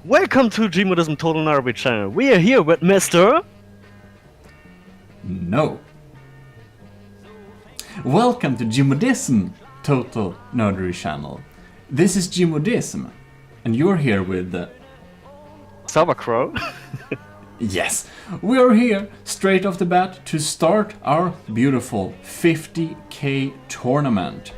D: Welcome to GMODISM Total Nerdy channel. We are here with Mr.
A: No. Welcome to GMODISM Total Nerdery channel. This is GMODISM, and you're here with
D: Sauerkraut.
A: Yes, we are here straight off the bat to start our beautiful 50k tournament.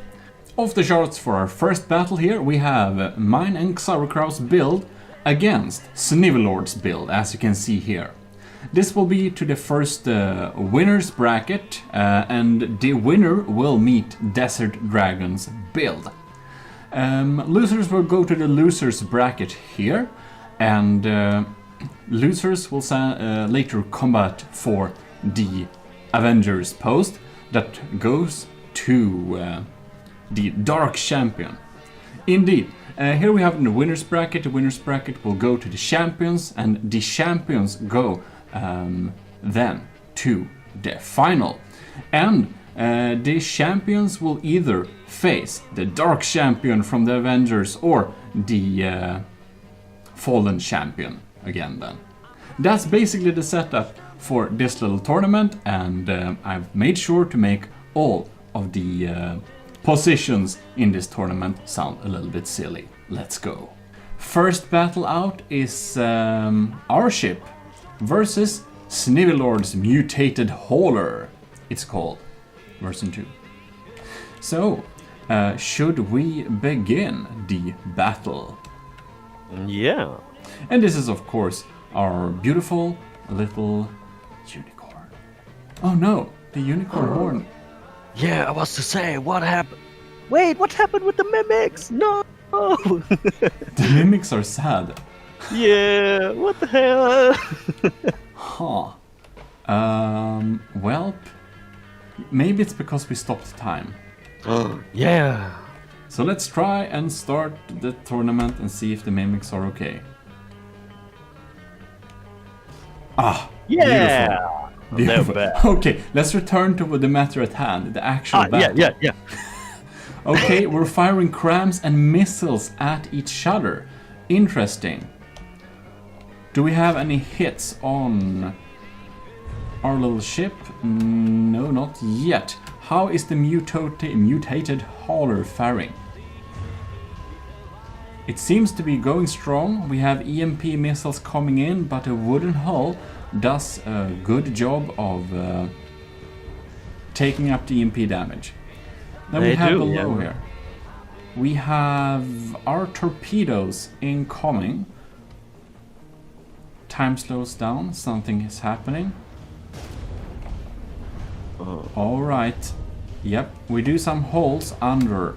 A: Off the charts for our first battle here, we have mine and Sauerkraut's build against Snivelord's build, as you can see here. This will be to the first winner's bracket, and the winner will meet Desert Dragon's build. Losers will go to the loser's bracket here, and losers will later combat for the Avengers post that goes to the Dark Champion. Indeed, here we have in the winner's bracket. The winner's bracket will go to the champions, and the champions go then to the final. And the champions will either face the Dark Champion from the Avengers or the Fallen Champion again then. That's basically the setup for this little tournament, and I've made sure to make all of the positions in this tournament sound a little bit silly. Let's go. First battle out is our ship versus Snivelord's mutated hauler, it's called, version 2. So, should we begin the battle?
D: Yeah.
A: And this is of course our beautiful little unicorn. Oh no, the unicorn horn.
D: Yeah, I was to say, what happened? Wait, what happened with the mimics? No!
A: The mimics are sad.
D: Yeah, what the hell?
A: Huh. Well, maybe it's because we stopped time.
D: Yeah.
A: So let's try and start the tournament and see if the mimics are okay. Ah,
D: Yeah.
A: beautiful.
D: They're bad.
A: Okay, let's return to the matter at hand, the actual battle.
D: Yeah.
A: Okay, we're firing crams and missiles at each other. Interesting. Do we have any hits on our little ship? No, not yet. How is the mutated hauler faring? It seems to be going strong. We have EMP missiles coming in, but a wooden hull does a good job of taking up the EMP damage. Then we have below here. We have our torpedoes incoming. Time slows down, something is happening. Alright. Yep, we do some holes under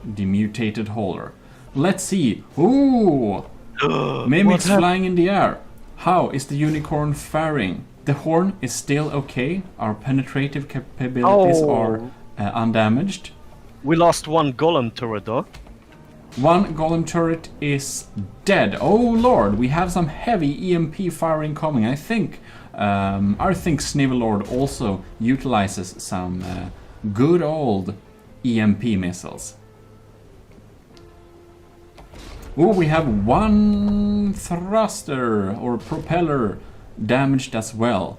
A: the mutated hauler. Let's see. Ooh! Mimics flying in the air. How is the unicorn faring? The horn is still okay. Our penetrative capabilities are undamaged.
D: We lost one golem turret though.
A: One golem turret is dead. Oh lord, we have some heavy EMP firing coming. I think Snivelord also utilizes some good old EMP missiles. Oh, we have one thruster or propeller damaged as well.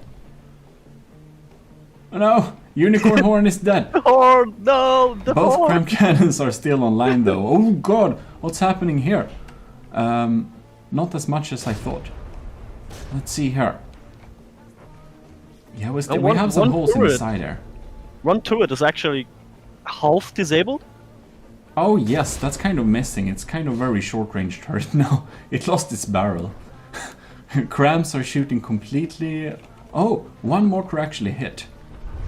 A: Oh no, unicorn horn is dead.
D: Oh no, the
A: Both
D: horn.
A: cram cannons are still online though. Oh god, what's happening here? Not as much as I thought. Let's see here. Yeah, we have some holes in the side there.
D: One turret is actually half disabled.
A: Oh yes, that's kind of missing. It's kind of very short range turret now. It lost its barrel. Crams are shooting completely. Oh, one mortar actually hit.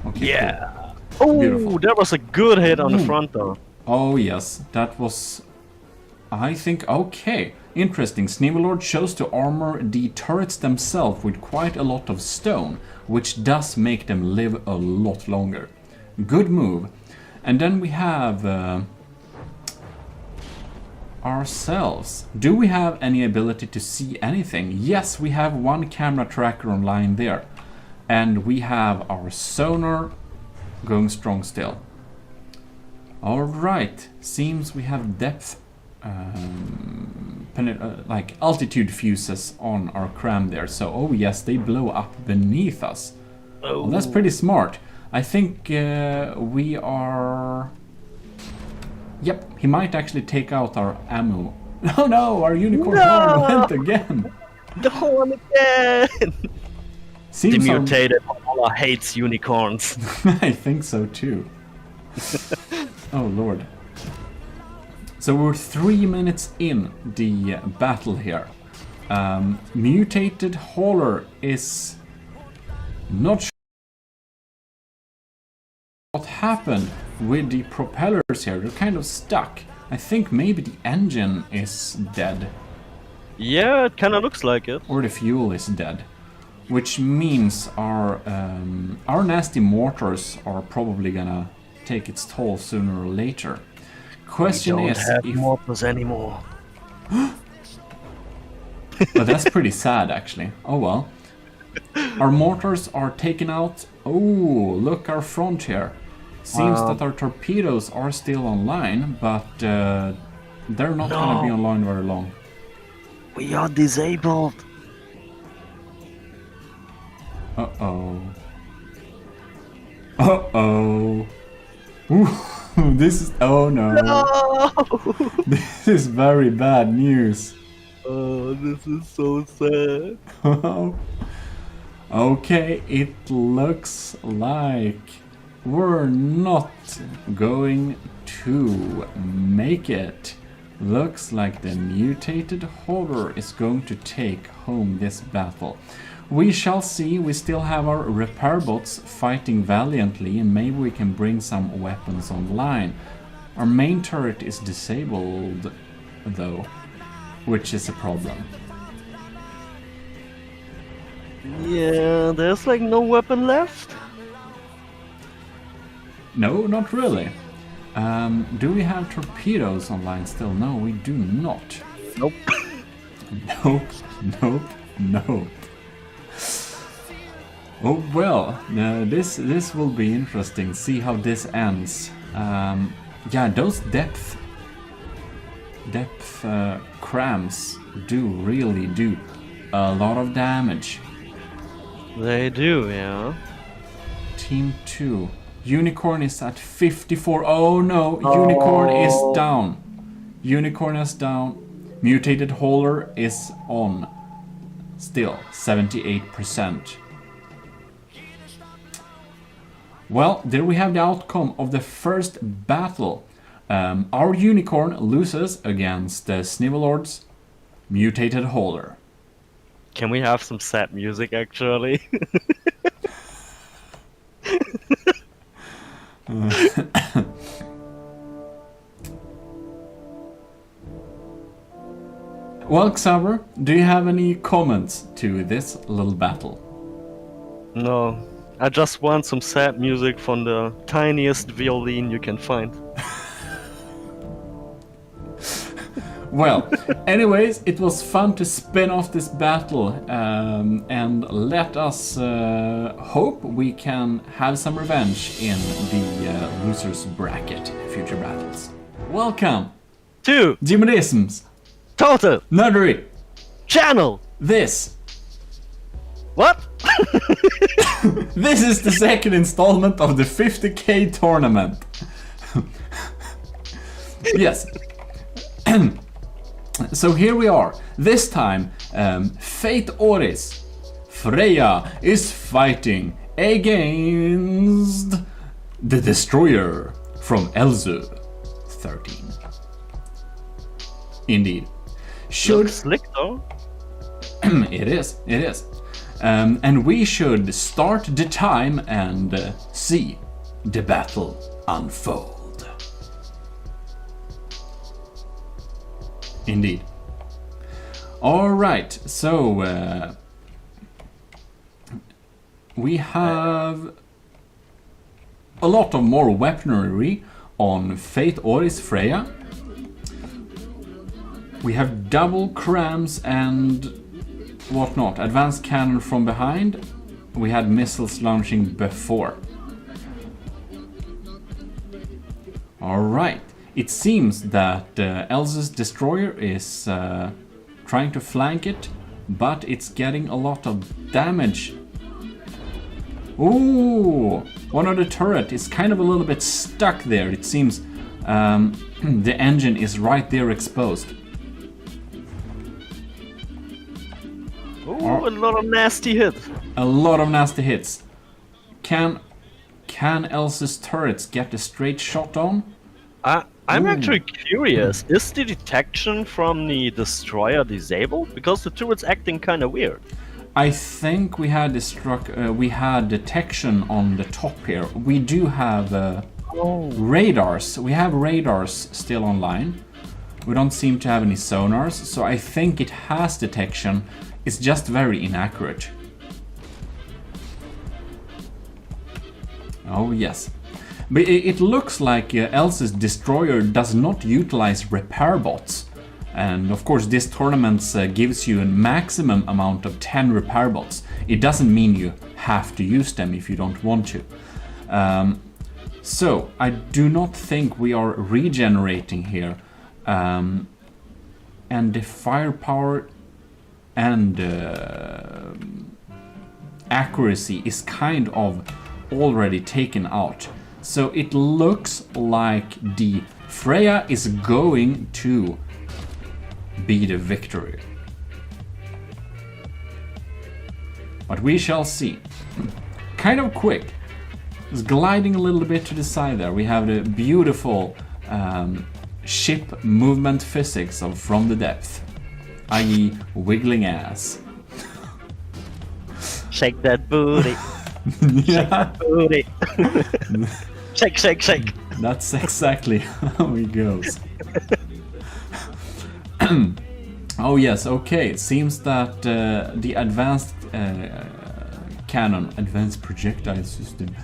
A: Okay,
D: Yeah.
A: Cool.
D: Oh,
A: Beautiful.
D: that was a good hit on the front though.
A: Oh yes, that was I think, okay, interesting. Snivelord chose to armor the turrets themselves with quite a lot of stone, which does make them live a lot longer. Good move. And then we have ourselves. Do we have any ability to see anything? Yes, we have one camera tracker online there. And we have our sonar going strong still. Alright, seems we have depth, like altitude fuses on our cram there. So, oh yes, they blow up beneath us.
D: Oh.
A: Well, that's pretty smart. I think we are... Yep, he might actually take out our ammo. Oh no, our unicorn horn went again.
D: The horn again!
A: Seems
D: the mutated Valhalla hates unicorns.
A: I think so too. Oh lord. So we're 3 minutes in the battle here. Mutated hauler is not sure what happened with the propellers here. They're kind of stuck. I think maybe the engine is dead.
D: Yeah, it kinda looks like it.
A: Or the fuel is dead. Which means our nasty mortars are probably gonna take its toll sooner or later. Question
D: We don't
A: is
D: have
A: if...
D: mortars anymore.
A: But that's pretty sad actually. Oh well. Our mortars are taken out. Oh, look our front here. Seems that our torpedoes are still online, but they're not gonna be online very long.
D: We are disabled.
A: Uh-oh. Uh-oh. Ooh, this is... Oh no.
D: No!
A: This is very bad news.
D: Oh, this is so sad.
A: Okay, it looks like we're not going to make it. Looks like the mutated horror is going to take home this battle. We shall see. We still have our repair bots fighting valiantly, and maybe we can bring some weapons online. Our main turret is disabled though, which is a problem.
D: Yeah, there's like no weapon left.
A: No, not really. Do we have torpedoes online still? No, we do not.
D: Nope.
A: Nope, nope, nope. Oh well, this will be interesting. See how this ends. Yeah, those depth crams do really do a lot of damage.
D: They do, yeah.
A: Team 2. Unicorn is at 54. Oh no, Unicorn is down. Unicorn is down. Mutated hauler is on. Still 78%. Well, there we have the outcome of the first battle. Our Unicorn loses against the Snivelord's Mutated hauler.
D: Can we have some sad music actually?
A: Well, Xaver, do you have any comments to this little battle?
D: No, I just want some sad music from the tiniest violin you can find.
A: Well, anyways, it was fun to spin off this battle, and let us hope we can have some revenge in the losers bracket in future battles. Welcome
D: to
A: GMODISM's
D: Total
A: Nerdery
D: Channel!
A: This.
D: What?
A: This is the second installment of the 50k tournament. Yes. So here we are. This time, Fate Oris, Freya, is fighting against the Destroyer from Elzu 13. Indeed. Should...
D: Looks slick though.
A: It is. And we should start the time and see the battle unfold. Indeed. Alright, so we have a lot of more weaponry on Fate Oris Freya. We have double crams and whatnot. Advanced cannon from behind. We had missiles launching before. Alright. It seems that Elsa's destroyer is trying to flank it, but it's getting a lot of damage. Ooh! One of the turret is kind of a little bit stuck there. It seems the engine is right there exposed.
D: Ooh, a lot of nasty hits.
A: A lot of nasty hits. Can Elsa's turrets get a straight shot on?
D: I'm actually curious. Is the detection from the destroyer disabled? Because the turret's acting kind of weird.
A: I think we had detection on the top here. We do have radars. We have radars still online. We don't seem to have any sonars, so I think it has detection. It's just very inaccurate. Oh yes. But it looks like Elsa's destroyer does not utilize repair bots. And of course this tournament gives you a maximum amount of 10 repair bots. It doesn't mean you have to use them if you don't want to. So I do not think we are regenerating here. And the firepower and accuracy is kind of already taken out. So it looks like the Freya is going to be the victory. But we shall see. Kind of quick. It's gliding a little bit to the side there. We have the beautiful ship movement physics of From the Depth, i.e. wiggling ass.
D: Shake that booty. Shake that booty. Shake, shake, shake.
A: That's exactly how it goes. Oh yes, okay. It seems that the advanced cannon, advanced projectile system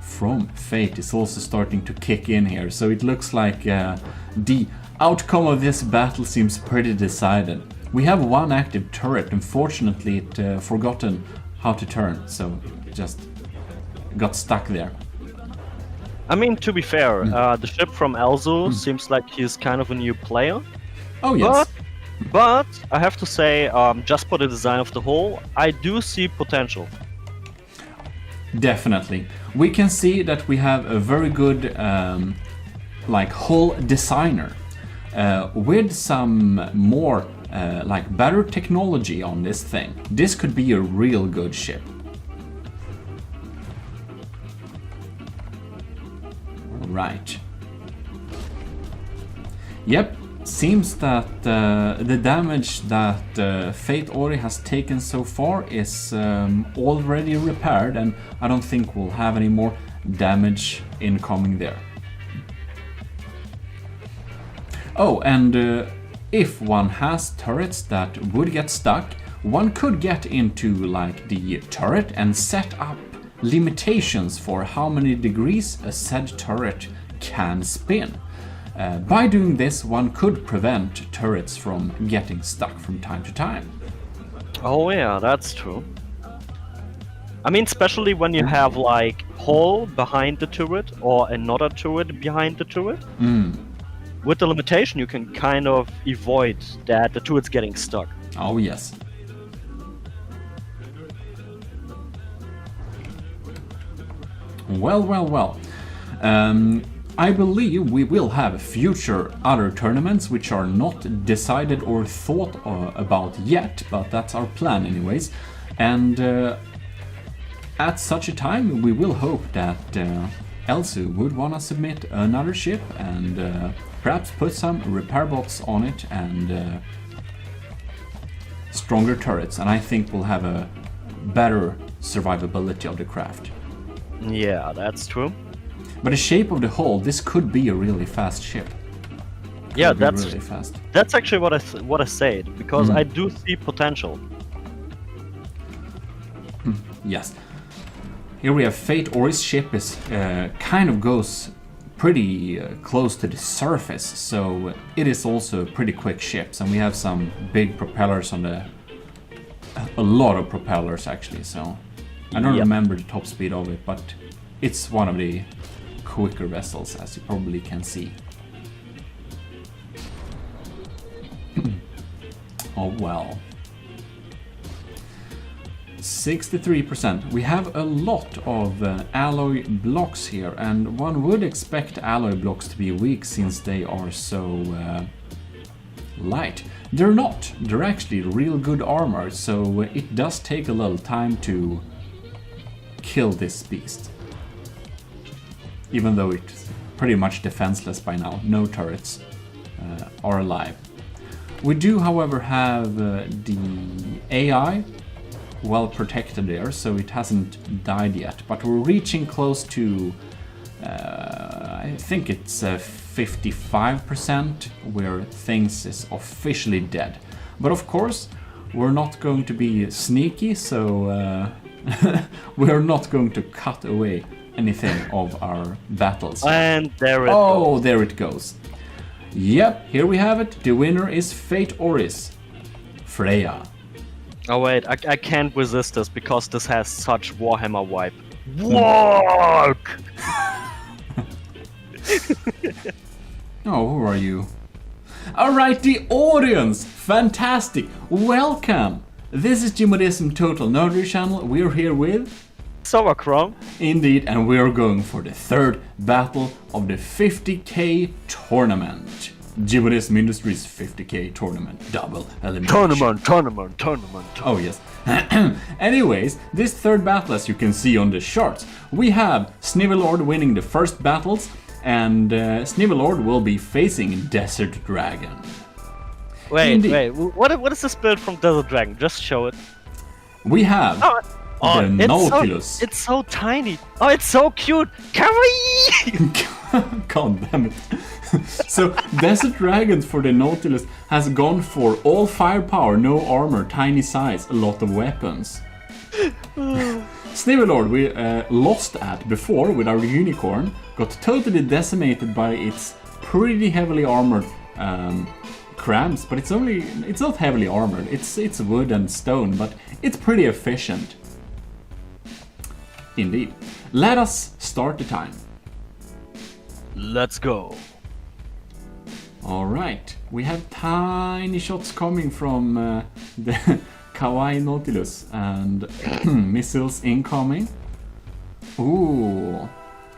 A: from Fate is also starting to kick in here. So it looks like the outcome of this battle seems pretty decided. We have one active turret. Unfortunately, it forgotten how to turn, so it just got stuck there.
D: I mean, to be fair, the ship from Elzo seems like he's kind of a new player.
A: Oh yes.
D: But I have to say, just for the design of the hull, I do see potential.
A: Definitely. We can see that we have a very good like hull designer with some more like better technology on this thing. This could be a real good ship. Right. Yep. Seems that the damage that Fate Ori has taken so far is already repaired, and I don't think we'll have any more damage incoming there. Oh, and if one has turrets that would get stuck, one could get into like the turret and set up limitations for how many degrees a said turret can spin. By doing this, one could prevent turrets from getting stuck from time to time.
D: Oh yeah, that's true. I mean, especially when you have like hull behind the turret or another turret behind the turret. With the limitation, you can kind of avoid that the turret's getting stuck.
A: Oh yes. Well, well, well. I believe we will have future other tournaments which are not decided or thought about yet, but that's our plan anyways. And at such a time we will hope that Elsu would want to submit another ship and perhaps put some repair bots on it and stronger turrets, and I think we'll have a better survivability of the craft.
D: Yeah, that's true.
A: But the shape of the hull, this could be a really fast ship.
D: Yeah,
A: Be
D: that's
A: really fast.
D: that's actually what I said, because I do see potential.
A: Yes. Here we have Fate Ori's ship is kind of goes pretty close to the surface, so it is also a pretty quick ship. And we have some big propellers on the... a lot of propellers actually, so... I don't remember the top speed of it, but it's one of the quicker vessels, as you probably can see. Oh well. 63%. We have a lot of alloy blocks here, and one would expect alloy blocks to be weak since they are so light. They're not. They're actually real good armor, so it does take a little time to kill this beast. Even though it's pretty much defenseless by now. No turrets are alive. We do, however, have the AI well protected there, so it hasn't died yet. But we're reaching close to, I think it's 55% where things is officially dead. But of course, we're not going to be sneaky, so we're not going to cut away anything of our battles.
D: And there it
A: Oh,
D: goes.
A: there it goes. Yep, here we have it. The winner is Fate Oris. Freya.
D: Oh wait, I can't resist this because this has such Warhammer vibe. Walk!
A: Oh, who are you? Alright, the audience! Fantastic! Welcome! This is GMODIST Total Nerdery channel. We're here with...
D: Sauerkraut.
A: Indeed, and we're going for the third battle of the 50k tournament. GMODIST Industries 50k tournament. Double elimination.
D: Tournament.
A: Oh yes. Anyways, this third battle, as you can see on the charts, we have Snivelord winning the first battles, and Snivelord will be facing Desert Dragon.
D: Wait,
A: Indeed.
D: what is this build from Desert Dragon? Just show it.
A: We have the Nautilus.
D: It's so tiny. Oh, it's so cute. Kawaii!
A: God damn it. So, Desert Dragons for the Nautilus has gone for all firepower, no armor, tiny size, a lot of weapons. Snivelord we lost at before with our unicorn, got totally decimated by its pretty heavily armored crabs, but it's not heavily armored. It's wood and stone, but it's pretty efficient. Indeed. Let us start the time.
D: Let's go.
A: Alright, we have tiny shots coming from the Kawaii Nautilus and missiles incoming. Ooh.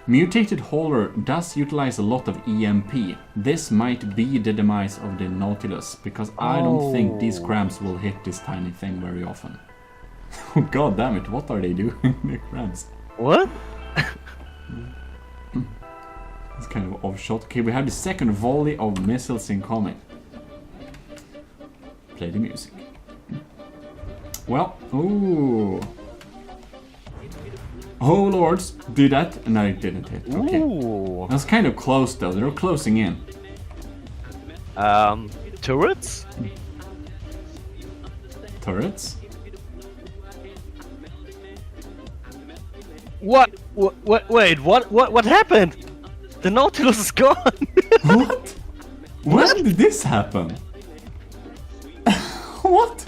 A: Mutated Hauler does utilize a lot of EMP. This might be the demise of the Nautilus, because I don't think these crabs will hit this tiny thing very often. God damn it, what are they doing, the crabs?
D: What?
A: It's kind of off-shot. Okay, we have the second volley of missiles incoming. Play the music. Well, ooh. Oh lords, do that? No, it didn't hit. Okay.
D: Ooh.
A: That's kind of close though, they're closing in.
D: Turrets?
A: Turrets?
D: What? Wait, what happened? The Nautilus is gone!
A: What? When did this happen? What?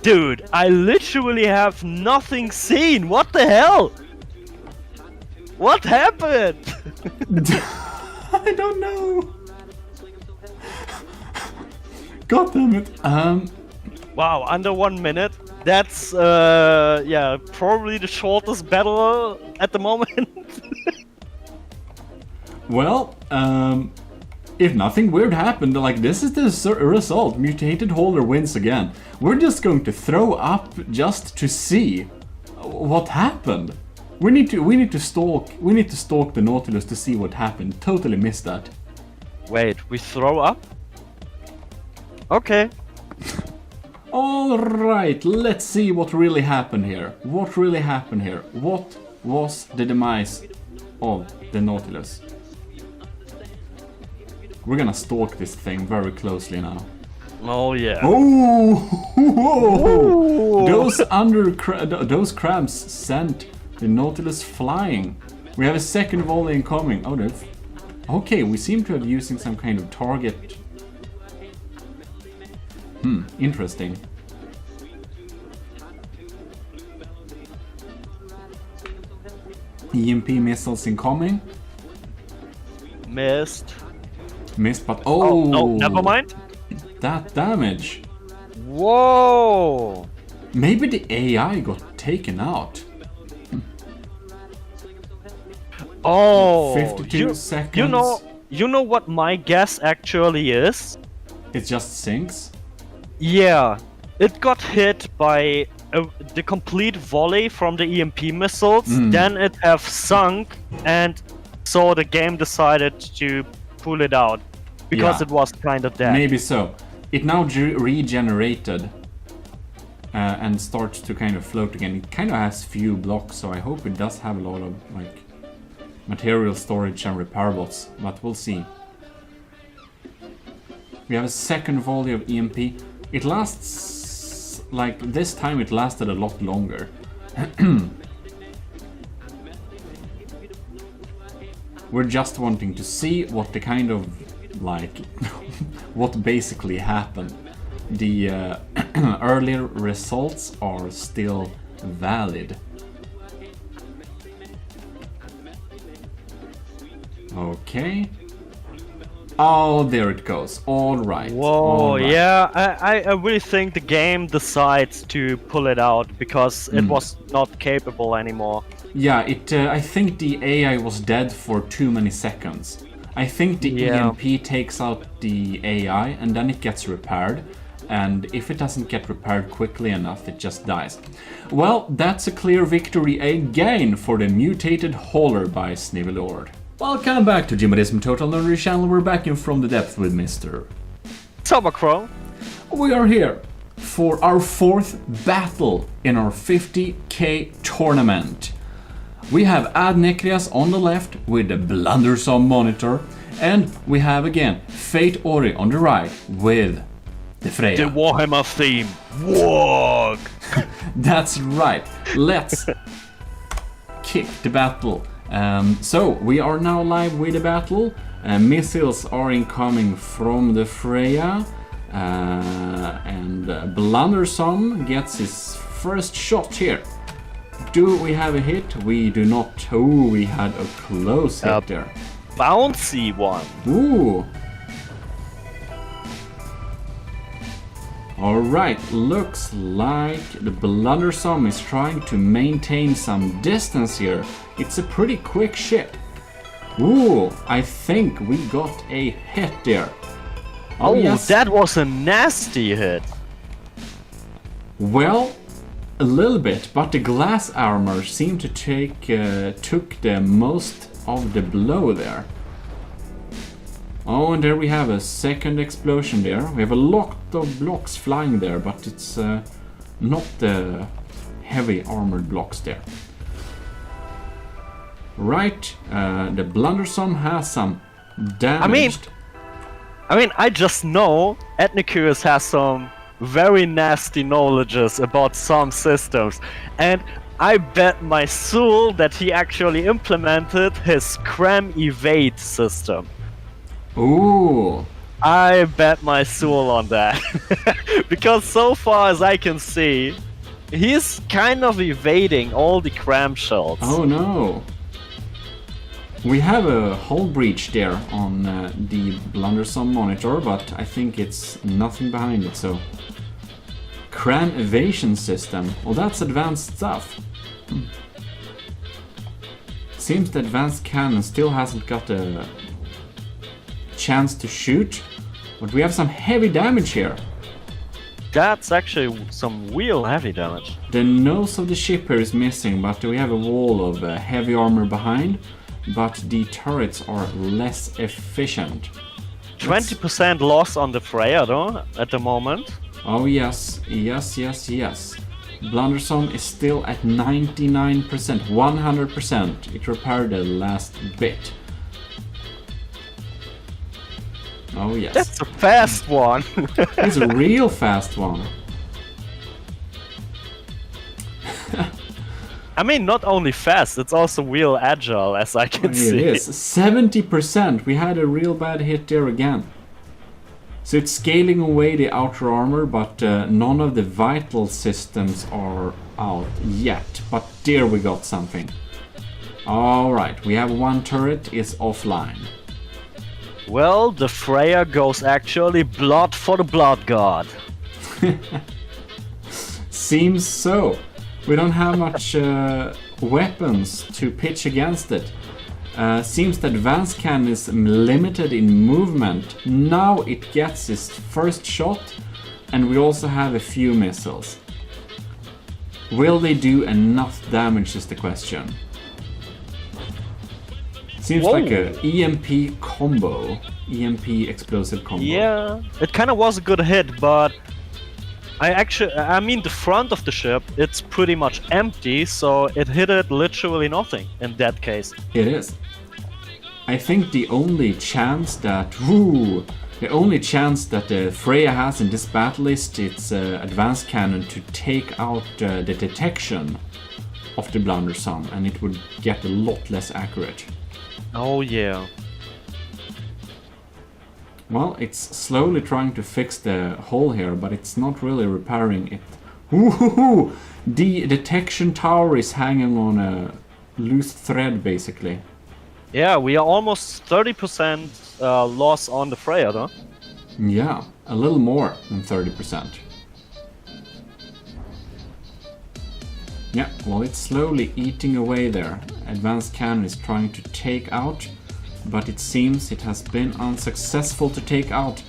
D: Dude, I literally have nothing seen! What the hell? What happened?
A: I don't know. God damn it.
D: Wow, under 1 minute. That's, yeah, probably the shortest battle at the moment.
A: Well, if nothing weird happened, like this is the result. Mutated Holder wins again. We're just going to throw up just to see what happened. We need to stalk the Nautilus to see what happened. Totally missed that.
D: Wait, we throw up? Okay.
A: Alright, let's see what really happened here. What really happened here? What was the demise of the Nautilus? We're gonna stalk this thing very closely now.
D: Oh yeah.
A: Oh! Those crabs sent the Nautilus flying. We have a second volley incoming. Oh, that's... Okay, we seem to have using some kind of target. Interesting. EMP missiles incoming.
D: Missed.
A: Missed, but
D: Oh, no, never mind.
A: That damage.
D: Whoa!
A: Maybe the AI got taken out.
D: Oh,
A: 52 seconds.
D: You know what my guess actually is?
A: It just sinks.
D: Yeah, it got hit by the complete volley from the EMP missiles. Then it have sunk, and so the game decided to pull it out because it was kind of dead.
A: Maybe so. It now regenerated and starts to kind of float again. It kind of has few blocks, so I hope it does have a lot of like material storage and repairables, but we'll see. We have a second volley of EMP. It lasts, like this time it lasted a lot longer. We're just wanting to see what the kind of, like, what basically happened. The earlier results are still valid. Okay. Oh, there it goes. All right.
D: Whoa,
A: all right.
D: yeah, I really think the game decides to pull it out because it was not capable anymore.
A: Yeah, I think the AI was dead for too many seconds. I think the EMP takes out the AI and then it gets repaired. And if it doesn't get repaired quickly enough, it just dies. Well, that's a clear victory again for the mutated hauler by Snivelord. Welcome back to GMODIST Total Knowledge Channel. We're back in From the Depth with Mr.
D: Tomacrow.
A: We are here for our fourth battle in our 50k tournament. We have Ad Nekrias on the left with the Blundersome monitor, and we have again Fate Ori on the right with the Freya.
D: The Warhammer theme. Warg!
A: That's right. Let's kick the battle. So we are now live with the battle. Missiles are incoming from the Freya, and Blundersome gets his first shot here. Do we have a hit? We do not. Oh, we had a close hit there.
D: Bouncy one.
A: Ooh. Alright, looks like the Blundersome is trying to maintain some distance here. It's a pretty quick ship. Ooh, I think we got a hit there.
D: Oh,
A: yes.
D: that was a nasty hit.
A: Well, a little bit, but the glass armor seemed to took the most of the blow there. Oh, and there we have a second explosion there. We have a lot of blocks flying there, but it's not the heavy armored blocks there. Right, the Blundersome has some damage.
D: I mean, I just know Ethnicurus has some very nasty knowledges about some systems, and I bet my soul that he actually implemented his cram evade system.
A: Ooh.
D: I bet my soul on that. Because so far as I can see, he's kind of evading all the cram shells.
A: Oh no. We have a hull breach there on the Blundersome monitor, but I think it's nothing behind it, so... Cram evasion system. Well, that's advanced stuff. Seems the advanced cannon still hasn't got a chance to shoot, but we have some heavy damage here.
D: That's actually some real heavy damage.
A: The nose of the ship here is missing, but we have a wall of heavy armor behind, but the turrets are less efficient.
D: 20% loss on the Freya though, at the moment.
A: Oh yes, yes, yes, yes. Blundersome is still at 99%, 100%. It repaired the last bit. Oh yes.
D: That's a fast one.
A: It's a real fast one.
D: I mean, not only fast, it's also real agile, as I can see.
A: It is. 70%. We had a real bad hit there again. So it's scaling away the outer armor, but none of the vital systems are out yet. But there we got something. Alright, we have one turret is offline.
D: Well, the Freya goes actually blood for the blood god.
A: Seems so. We don't have much weapons to pitch against it. Seems that advanced cannon is limited in movement. Now it gets its first shot, and we also have a few missiles. Will they do enough damage is the question. Seems like a EMP combo. EMP explosive combo.
D: Yeah, it kind of was a good hit, but I mean the front of the ship, it's pretty much empty, so it hit it literally nothing in that case.
A: It is. I think the only chance that the Freya has in this battle is its advanced cannon to take out the detection of the blundersome, and it would get a lot less accurate.
D: Oh yeah.
A: Well, it's slowly trying to fix the hole here, but it's not really repairing it. Woohoo! The detection tower is hanging on a loose thread, basically.
D: Yeah, we are almost 30% loss on the Freya, though.
A: Yeah, a little more than 30%. Yeah, well, it's slowly eating away there. Advanced cannon is trying to take out, but it seems it has been unsuccessful to take out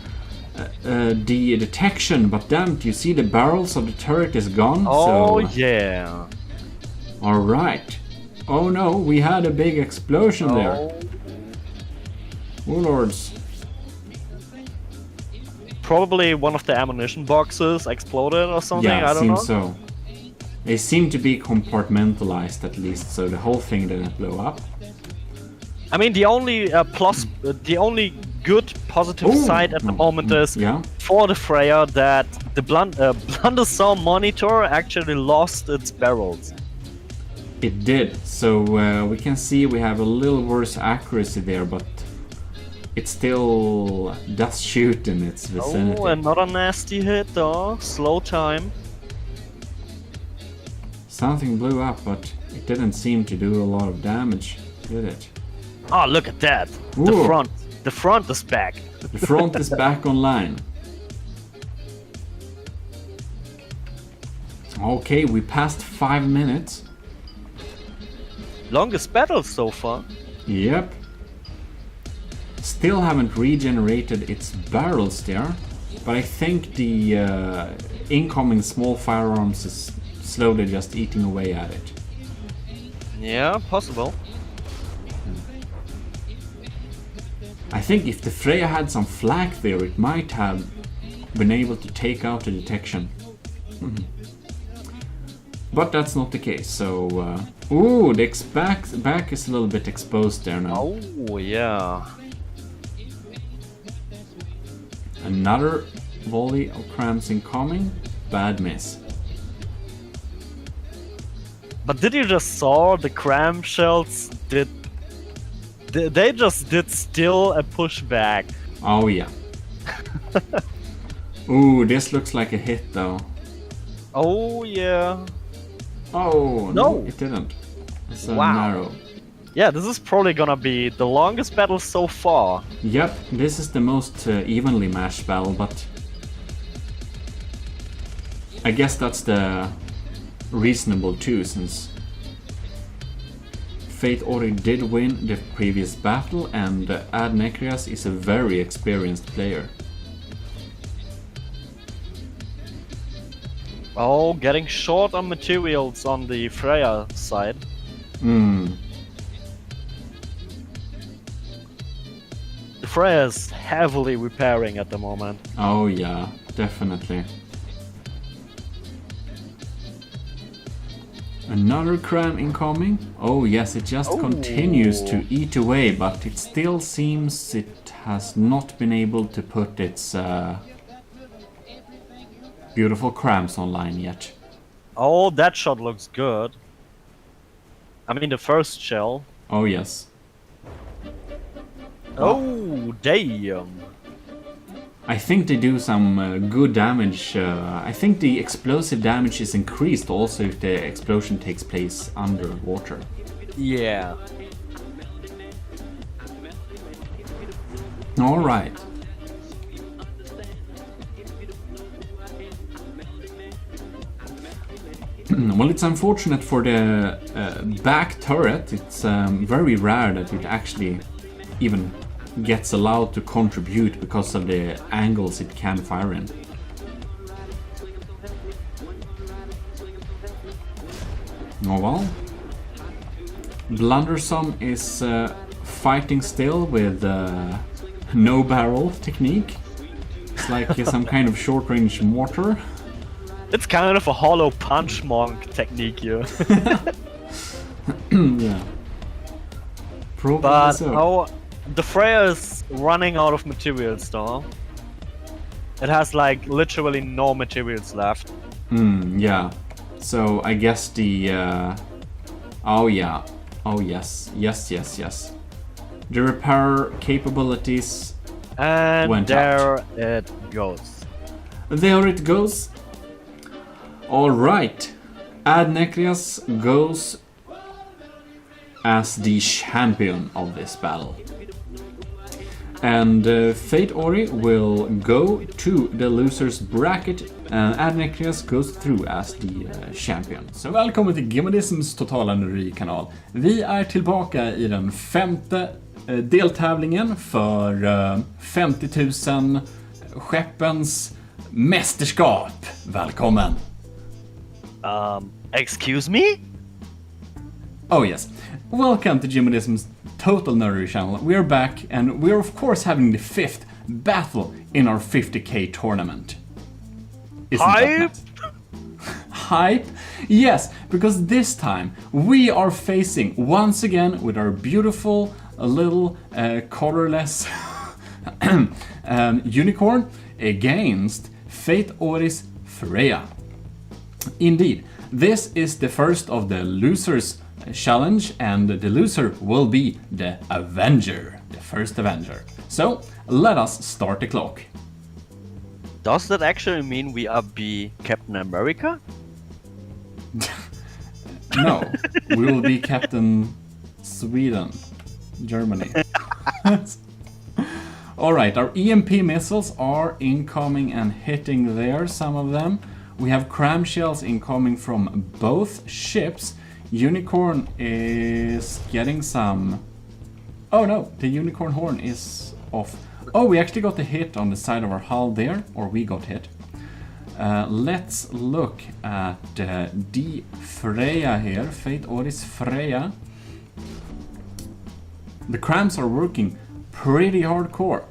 A: the detection. But damn, you see the barrels of the turret is gone.
D: Oh
A: so,
D: yeah.
A: all right. Oh no, we had a big explosion there. Warlords.
D: Probably one of the ammunition boxes exploded or something.
A: Yeah,
D: I don't know.
A: seems so. They seem to be compartmentalized at least, so the whole thing didn't blow up.
D: I mean, the only the only good positive side at the moment is for the Freya that the blundersome monitor actually lost its barrels.
A: It did, so we can see we have a little worse accuracy there, but it still does shoot in its vicinity.
D: Oh, another nasty hit though. Slow time.
A: Something blew up, but it didn't seem to do a lot of damage, did it?
D: Oh, look at that!
A: Ooh.
D: The front is back.
A: The front is back online. Okay, we passed 5 minutes.
D: Longest battle so far.
A: Yep. Still haven't regenerated its barrels there, but I think the incoming small firearms is slowly just eating away at it.
D: Yeah, possible.
A: I think if the Freya had some flak there, it might have been able to take out the detection. But that's not the case, so... ooh, the back is a little bit exposed there now.
D: Oh, yeah.
A: Another volley of crams incoming. Bad miss.
D: But did you just saw the cram shells did... They just did still a pushback.
A: Oh yeah. Ooh, this looks like a hit though.
D: Oh yeah.
A: Oh
D: no,
A: it didn't. It's
D: wow.
A: Narrow.
D: Yeah, this is probably gonna be the longest battle so far.
A: Yep, this is the most evenly matched battle, but I guess that's the reasonable too, since Fate already did win the previous battle, and Ad Nekrias is a very experienced player.
D: Oh, getting short on materials on the Freya side.
A: The
D: Freya is heavily repairing at the moment.
A: Oh yeah, definitely. Another cram incoming. Oh yes, it just continues to eat away, but it still seems it has not been able to put its beautiful crams online yet.
D: Oh, that shot looks good. I mean, the first shell.
A: Oh yes.
D: Oh, damn.
A: I think they do some good damage. I think the explosive damage is increased also if the explosion takes place underwater.
D: Yeah.
A: Alright. Well, it's unfortunate for the back turret. It's very rare that it actually even gets allowed to contribute because of the angles it can fire in. Oh well. Blundersome is fighting still with no barrel technique. It's like some kind of short-range mortar.
D: It's kind of a hollow punch monk technique here.
A: Yeah. Probably
D: But
A: so.
D: the Freya is running out of materials though. It has like literally no materials left.
A: Yeah. So I guess the oh yeah. Oh yes. Yes. The repair capabilities
D: And
A: went
D: there
A: out.
D: it goes.
A: There it goes. Alright. Adnekrias goes as the champion of this battle. And Fate Ori will go to the losers bracket and Adnekrias goes through as the champion. Så välkommen till GMODISMs totala nördi-kanal. Vi är tillbaka i den femte deltävlingen för 50 000 skeppens mästerskap. Välkommen!
D: Excuse me?
A: Oh yes. Welcome to GMODISM's Total Nerdery channel. We're back and we're of course having the 5th battle in our 50k tournament. Isn't that
D: Hype?
A: nice? Hype? Yes, because this time we are facing once again with our beautiful little colorless unicorn against Fate Ori's Freya. Indeed, this is the first of the losers challenge and the loser will be the Avenger, the first Avenger. So let us start the clock.
D: Does that actually mean we are be Captain America?
A: No, we will be Captain Sweden, Germany. Alright, our EMP missiles are incoming and hitting there, some of them. We have cram shells incoming from both ships. Unicorn is getting some... Oh no, the unicorn horn is off. Oh, we actually got a hit on the side of our hull there, or we got hit. Let's look at the Freya here, Fate Ori's Freya. The crams are working pretty hardcore,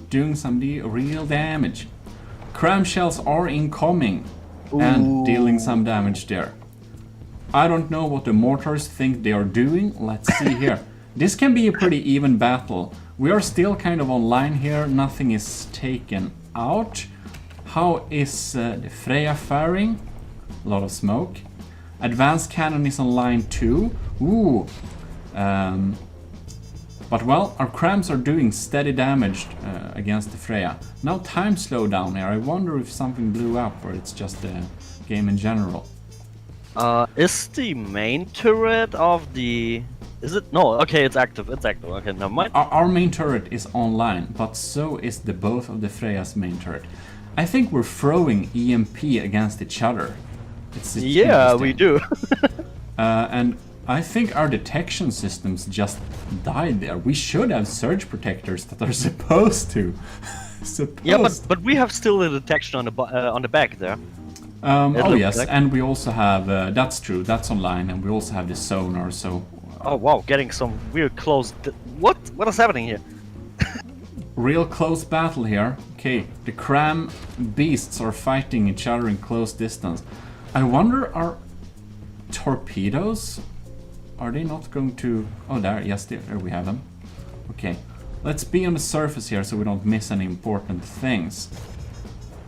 A: doing some real damage. Cram shells are incoming and dealing some damage there. I don't know what the mortars think they are doing. Let's see here. This can be a pretty even battle. We are still kind of online here. Nothing is taken out. How is the Freya faring? A lot of smoke. Advanced cannon is online too. Ooh. But well, our crams are doing steady damage against the Freya. Now time slowdown here. I wonder if something blew up or it's just the game in general.
D: Is the main turret of the... Is it? No, okay, it's active, okay, never mind.
A: Our main turret is online, but so is the both of the Freya's main turret. I think we're throwing EMP against each other. It's
D: Yeah, we do.
A: And I think our detection systems just died there. We should have surge protectors that are supposed to.
D: Yeah, but we have still the detection on the back there.
A: Oh yes,
D: like.
A: and we also have, that's true, that's online, and we also have the sonar, so...
D: Oh wow, getting some real close... What is happening here?
A: Real close battle here. Okay, the cram beasts are fighting each other in close distance. I wonder, torpedoes? Are they not going to... Oh, there, yes, there we have them. Okay, let's be on the surface here so we don't miss any important things.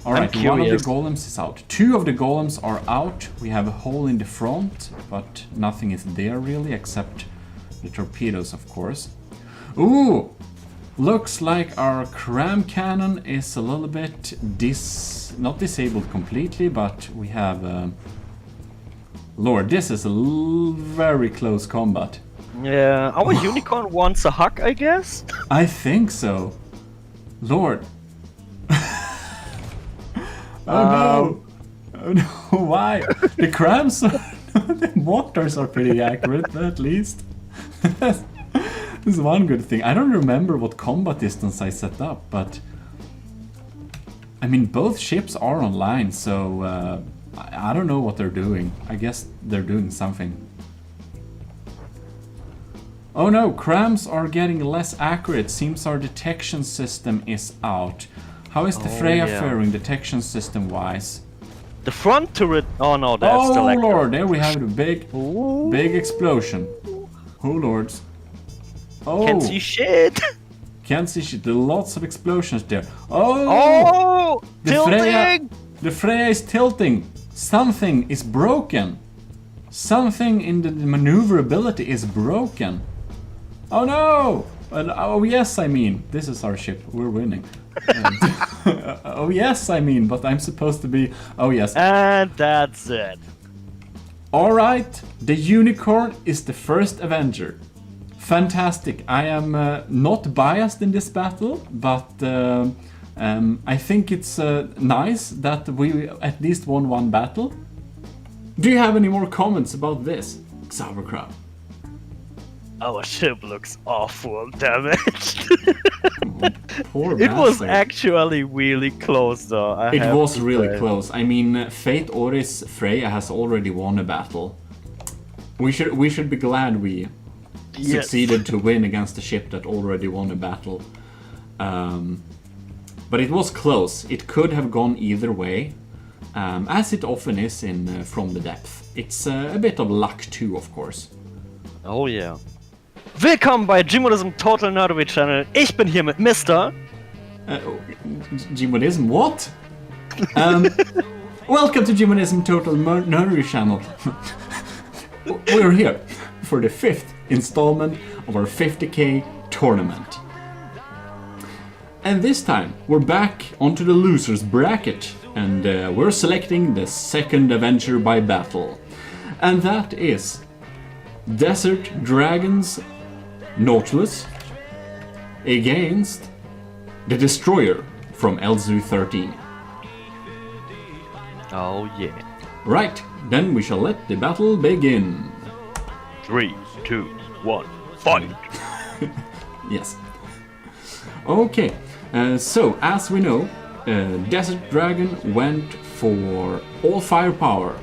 A: Alright, one of the golems is out. 2 of the golems are out. We have a hole in the front, but nothing is there really, except the torpedoes, of course. Ooh! Looks like our cram cannon is a little bit not disabled completely, but we have... Lord, this is a very close combat.
D: Yeah, our unicorn wants a hug, I guess?
A: I think so. Lord. Oh no! Oh no, why? The crams, the mortars are pretty accurate, at least. This is one good thing. I don't remember what combat distance I set up, but... I mean, both ships are online, so... I don't know what they're doing. I guess they're doing something. Oh no, crams are getting less accurate. Seems our detection system is out. How is the Freya faring detection system-wise?
D: The front turret... Oh no, that's still active.
A: Oh lord, there we have the big explosion. Oh lords. Oh.
D: Can't see shit.
A: Can't see shit. There are lots of explosions there. Oh!
D: Tilting!
A: The Freya is tilting. Something is broken. Something in the maneuverability is broken. Oh no! Oh yes, I mean, this is our ship. We're winning. Oh yes, I mean, but I'm supposed to be... Oh yes.
D: And that's it.
A: Alright, the unicorn is the first Avenger. Fantastic. I am not biased in this battle, but I think it's nice that we at least won one battle. Do you have any more comments about this, Sauerkraut?
D: Our ship looks awful damaged.
A: Poor
D: It was
A: bastard.
D: actually really close though.
A: It was really close. I mean, Fate Oris Freya has already won a battle. We should be glad we succeeded to win against a ship that already won a battle. But it was close. It could have gone either way, as it often is in From the Depth. It's a bit of luck too, of course.
D: Oh yeah. Willkommen bei GMODISM Total Nerdery Channel. Ich bin hier mit Mr.
A: GMODISM, what? Welcome to GMODISM Total Nerdery Channel. We're here for the 5th installment of our 50k tournament. And this time we're back onto the losers bracket, and we're selecting the second Avenger by battle. And that is Desert Dragon's Nautilus against the Destroyer from Elzu 13.
D: Oh yeah.
A: Right, then we shall let the battle begin.
D: 3, 2, 1, fight!
A: Yes. Okay, so as we know, Desert Dragon went for all firepower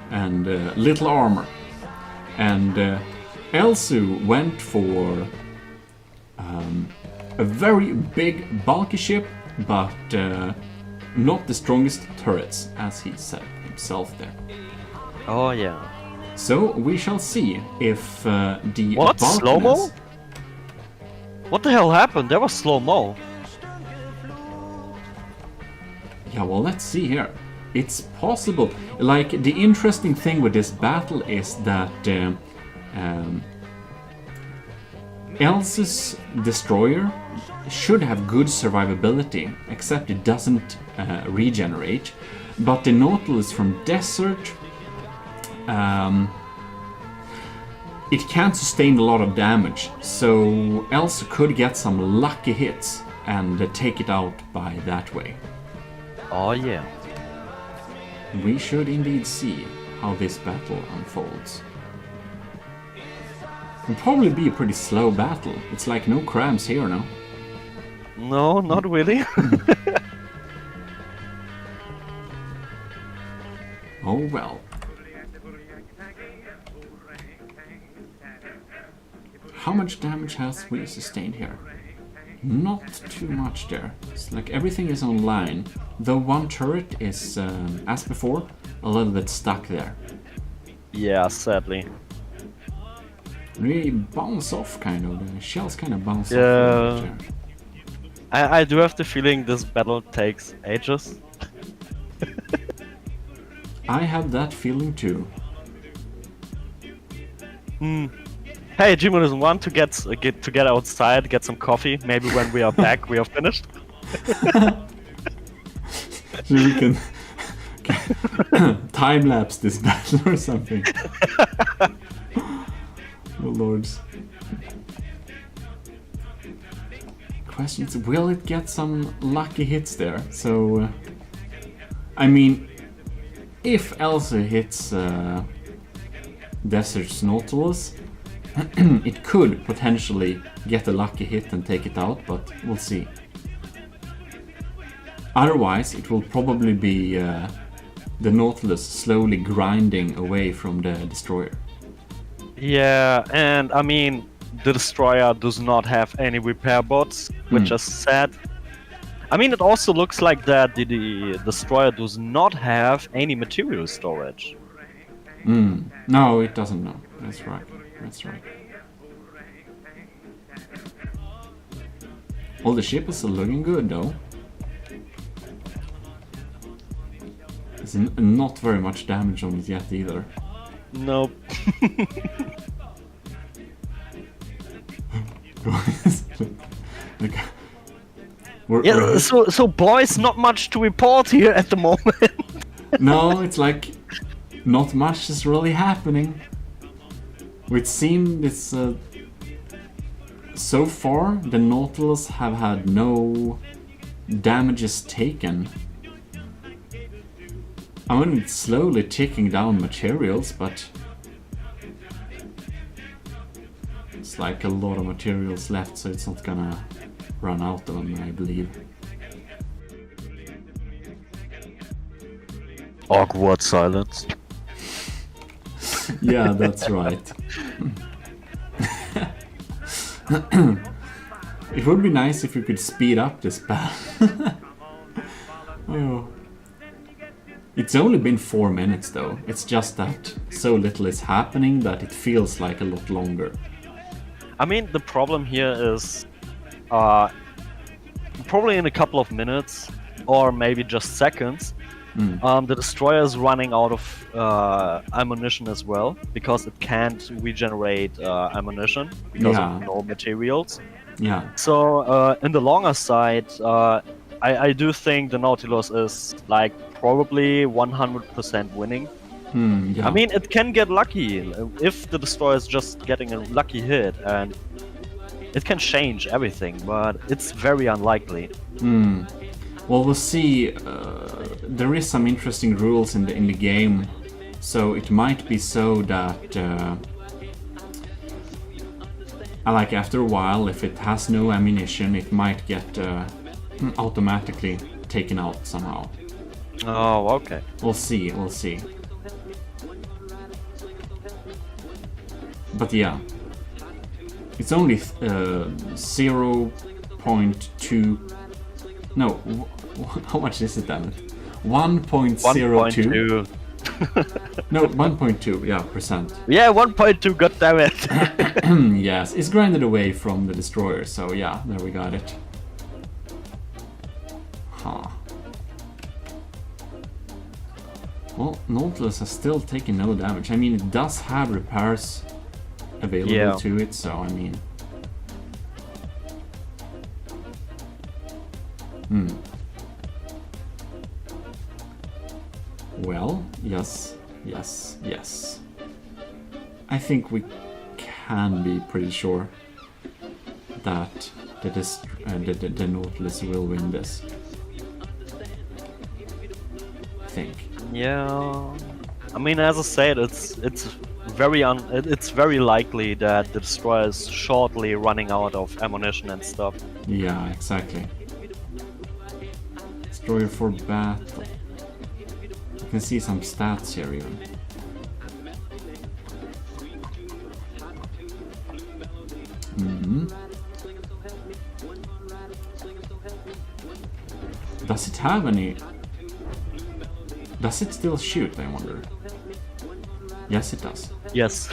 A: and little armor. And Elzu went for a very big bulky ship, but not the strongest turrets, as he said himself there.
D: Oh yeah.
A: So we shall see if the
D: What?
A: bulkiness...
D: Slow-mo? What the hell happened? There was slow-mo.
A: Yeah, well, let's see here. It's possible. Like, the interesting thing with this battle is that Elzu's destroyer should have good survivability, except it doesn't regenerate. But the Nautilus from Desert, it can't sustain a lot of damage, so Elzu could get some lucky hits and take it out by that way.
D: Oh yeah.
A: We should indeed see how this battle unfolds. It'll probably be a pretty slow battle. It's like no crams here, no?
D: No, not really.
A: Oh well. How much damage has we sustained here? Not too much there. It's like everything is online, though one turret is, as before, a little bit stuck there.
D: Yeah, sadly.
A: Really bounce off, kind of. The shells kind of bounce
D: Yeah.
A: off.
D: I do have the feeling this battle takes ages.
A: I have that feeling too.
D: Hey, GMODIST, want to get outside, get some coffee? Maybe when we are back, we are finished.
A: So we can time lapse this battle or something. Oh lords. Question is, will it get some lucky hits there? So, I mean, if Elsa hits Desert's Nautilus, it could potentially get a lucky hit and take it out, but we'll see. Otherwise, it will probably be the Nautilus slowly grinding away from the destroyer.
D: Yeah, and I mean, the destroyer does not have any repair bots, which is sad. I mean, it also looks like that the destroyer does not have any material storage.
A: No, it doesn't know. That's right. That's right. Well, the ship is still looking good, though. There's not very much damage on it yet, either.
D: Nope. Yeah, so boys, not much to report here at the moment.
A: No, it's like not much is really happening. It seems it's so far the Nautilus have had no damages taken. I mean, it's slowly ticking down materials, but it's like a lot of materials left, so it's not gonna run out of them, I believe.
D: Awkward silence.
A: Yeah, that's right. It would be nice if we could speed up this battle. Oh. It's only been 4 minutes though. It's just that so little is happening that it feels like a lot longer.
D: I mean, the problem here is probably in a couple of minutes or maybe just seconds, the destroyer is running out of ammunition as well, because it can't regenerate ammunition because of no materials.
A: Yeah.
D: So in the longer side, I do think the Nautilus is like probably 100% winning.
A: Yeah.
D: I mean, it can get lucky if the destroyer is just getting a lucky hit, and it can change everything, but it's very unlikely.
A: Well, we'll see. There is some interesting rules in the game, so it might be so that like after a while, if it has no ammunition, it might get automatically taken out somehow.
D: Oh, okay.
A: We'll see. We'll see. But yeah, it's only 0.2. No, how much is it then? 1.02. No, 1.2. Yeah, percent.
D: Yeah, 1.2. God damn it!
A: Yes, it's grinded away from the destroyer. So yeah, there we got it. Huh. Well, Nautilus has still taken no damage. I mean, it does have repairs available to it, so I mean... Well, yes. I think we can be pretty sure that the Nautilus will win this. I think.
D: Yeah, I mean, as I said, it's very likely that the destroyer is shortly running out of ammunition and stuff.
A: Yeah, exactly. Destroyer for battle. You can see some stats here even. Does it have any... Does it still shoot, I wonder? Yes, it does.
D: Yes.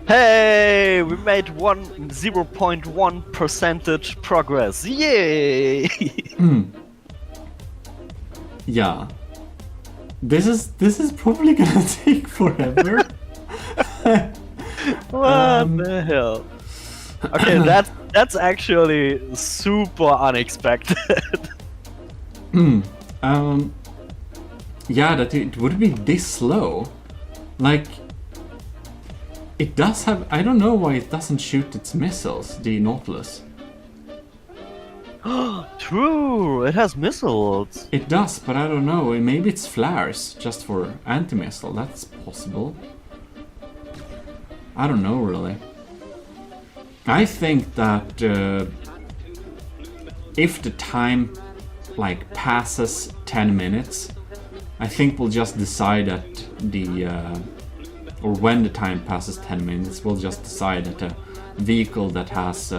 D: Hey, we made 0.1% progress. Yay!
A: Yeah. This is probably gonna take forever.
D: What the hell? Okay, that's actually super unexpected.
A: Yeah, that it would be this slow. Like, it does have. I don't know why it doesn't shoot its missiles, the Nautilus.
D: True, it has missiles.
A: It does, but I don't know. Maybe it's flares just for anti-missile. That's possible. I don't know really. I think that if the time like passes 10 minutes, I think we'll just decide at the or when the time passes 10 minutes, we'll just decide that a vehicle that has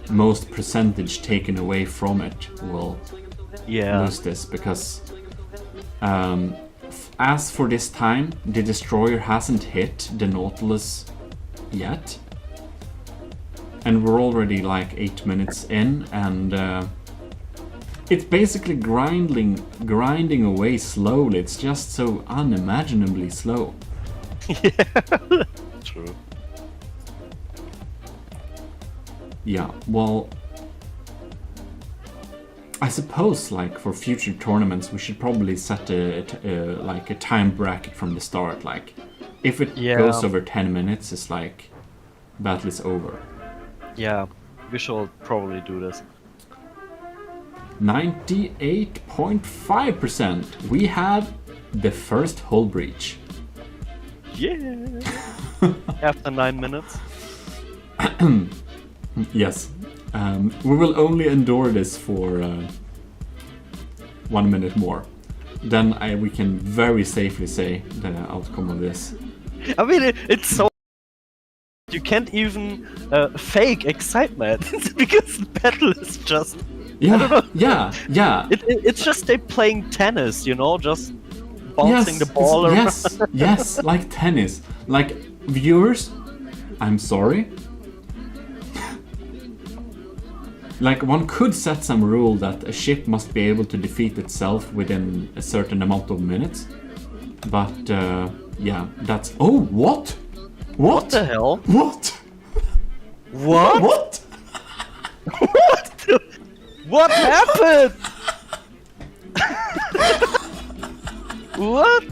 A: most percentage taken away from it will lose this, because as for this time, the destroyer hasn't hit the Nautilus yet, and we're already like 8 minutes in, and it's basically grinding away slowly. It's just so unimaginably slow.
D: Yeah, true.
A: Yeah, well, I suppose like for future tournaments we should probably set like a time bracket from the start. Like, if it goes over 10 minutes, it's like battle is over.
D: Yeah, we should probably do this.
A: 98.5%. We have the first hull breach.
D: Yeah. After 9 minutes.
A: Yes. We will only endure this for 1 minute more. Then we can very safely say the outcome of this.
D: I mean, it's so... You can't even fake excitement because the battle is just...
A: Yeah,
D: I don't know.
A: yeah.
D: It's just they playing tennis, you know, just bouncing the ball around.
A: Yes, like tennis. Like, viewers, I'm sorry. Like, one could set some rule that a ship must be able to defeat itself within a certain amount of minutes. But, yeah, that's... Oh, what?
D: What the hell?
A: What?
D: What?
A: What?
D: What? What happened? What?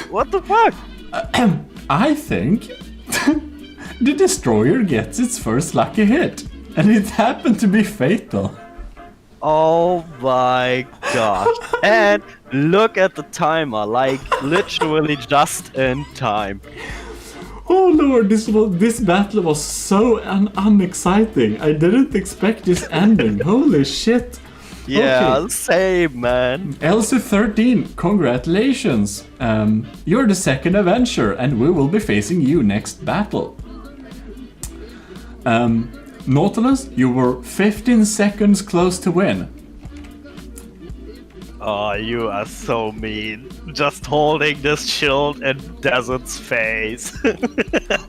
D: What the fuck?
A: I think the destroyer gets its first lucky hit, and it happened to be fatal.
D: Oh my gosh. And look at the timer, like literally just in time.
A: Oh lord, this battle was so unexciting. I didn't expect this ending. Holy shit.
D: Yeah,
A: Okay.
D: same, man.
A: LC13, congratulations. You're the second Avenger, and we will be facing you next battle. Nautilus, you were 15 seconds close to win.
D: Oh, you are so mean. Just holding this shield in Desert's face.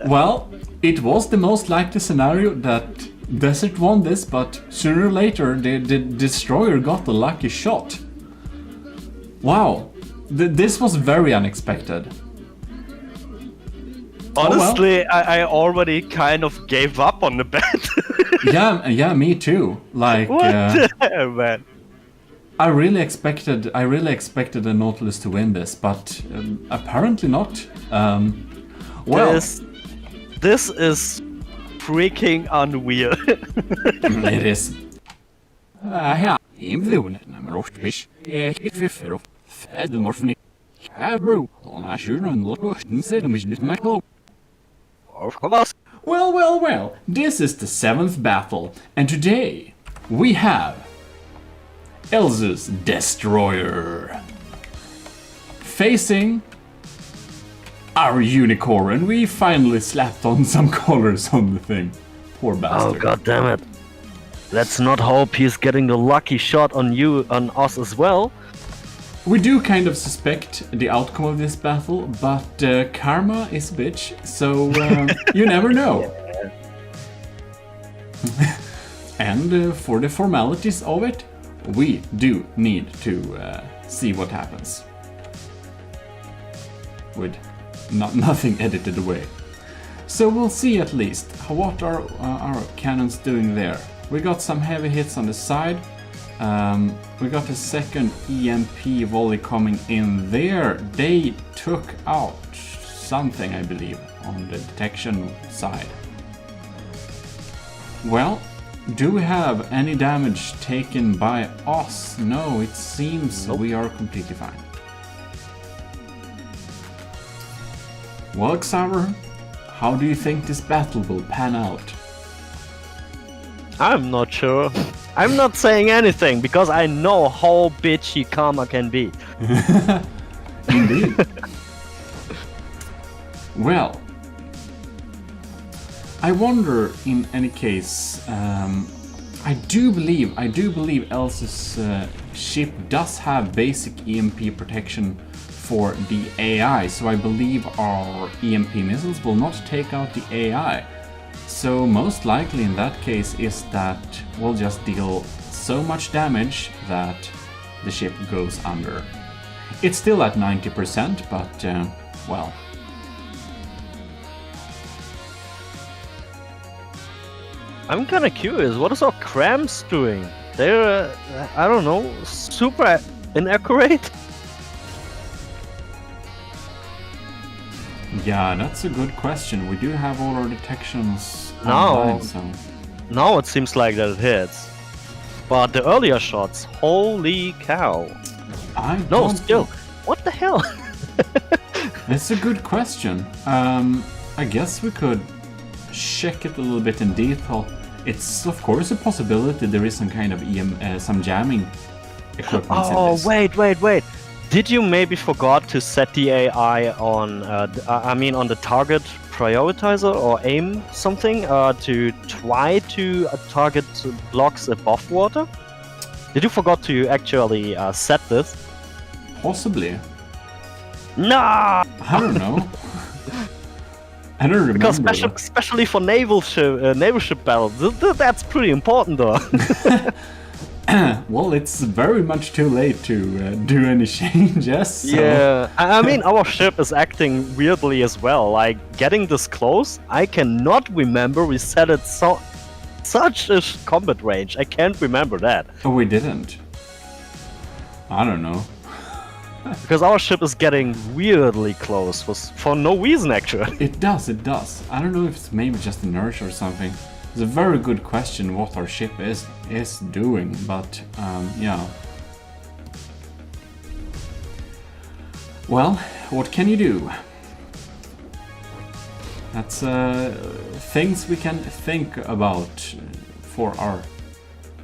A: Well, it was the most likely scenario that Desert won this, but sooner or later the destroyer got a lucky shot. Wow, this was very unexpected.
D: Honestly, I already kind of gave up on the bet.
A: yeah, me too. Like,
D: What the hell, man?
A: I really expected the Nautilus to win this, but apparently not. Well,
D: this is freaking unreal.
A: it is. Well, this is the 7th battle, and today we have Elze's Destroyer facing our Unicorn. We finally slapped on some colors on the thing. Poor
D: Oh
A: bastard.
D: god damn it. Let's not hope he's getting the lucky shot on you, on us as well.
A: We do kind of suspect the outcome of this battle, but karma is a bitch, so you never know. And for the formalities of it, we do need to see what happens. With nothing edited away. So we'll see at least. What are our cannons doing there? We got some heavy hits on the side. We got a second EMP volley coming in there. They took out something, I believe, on the detection side. Well, do we have any damage taken by us? No, it seems we are completely fine. Well, Xaver, how do you think this battle will pan out?
D: I'm not sure. I'm not saying anything because I know how bitchy karma can be.
A: Indeed. Well, I wonder. In any case, I do believe Elsa's ship does have basic EMP protection for the AI, so I believe our EMP missiles will not take out the AI. So most likely in that case is that we'll just deal so much damage that the ship goes under. It's still at 90%, but well.
D: I'm kinda curious, what is our cramps doing? They're, I don't know, super inaccurate?
A: Yeah, that's a good question. We do have all our detections
D: No.
A: online, so...
D: Now it seems like that it hits. But the earlier shots, holy cow. No, still, what the hell?
A: That's a good question. I guess we could check it a little bit in detail. It's of course a possibility there is some kind of some jamming equipment in
D: Oh,
A: this.
D: wait. Did you maybe forgot to set the AI on, on the target prioritizer or aim something to try to target blocks above water? Did you forgot to actually set this?
A: Possibly.
D: Nah!
A: I don't know. I don't remember.
D: Because especially for naval ship battles, that's pretty important though.
A: Well, it's very much too late to do any changes. So.
D: Yeah, I mean our ship is acting weirdly as well. Like getting this close, I cannot remember we set it such a combat range. I can't remember that.
A: Oh, we didn't. I don't know.
D: Because our ship is getting weirdly close for no reason actually.
A: It does. I don't know if it's maybe just inertia or something. It's a very good question what our ship is doing, but yeah. Well, what can you do? That's things we can think about for our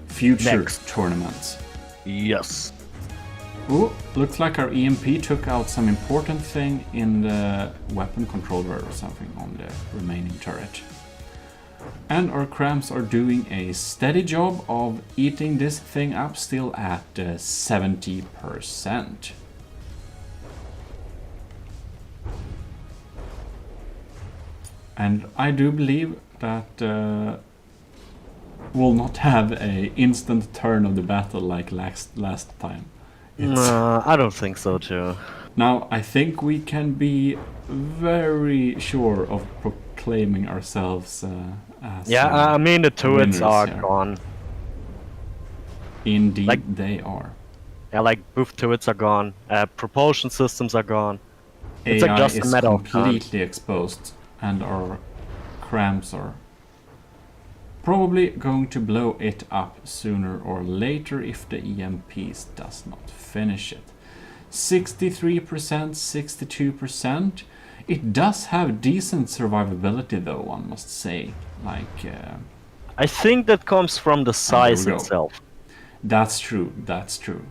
A: future
D: Next.
A: tournaments.
D: Yes.
A: Ooh, looks like our EMP took out some important thing in the weapon controller or something on the remaining turret. And our cramps are doing a steady job of eating this thing up, still at 70%. And I do believe that we'll not have a instant turn of the battle like last time.
D: Nah, I don't think so too.
A: Now, I think we can be very sure of proclaiming ourselves as...
D: Yeah, I mean the turrets
A: winners
D: are
A: here.
D: gone.
A: Indeed,
D: Like-
A: they are.
D: Yeah, like both turrets are gone. Propulsion systems are gone. It's
A: AI
D: just a
A: is
D: matter of time.
A: completely exposed, and our cramps are probably going to blow it up sooner or later if the EMPs does not finish it. 63%, 62%. It does have decent survivability though, one must say. Like,
D: I think that comes from the size
A: go.
D: itself.
A: that's true, that's true.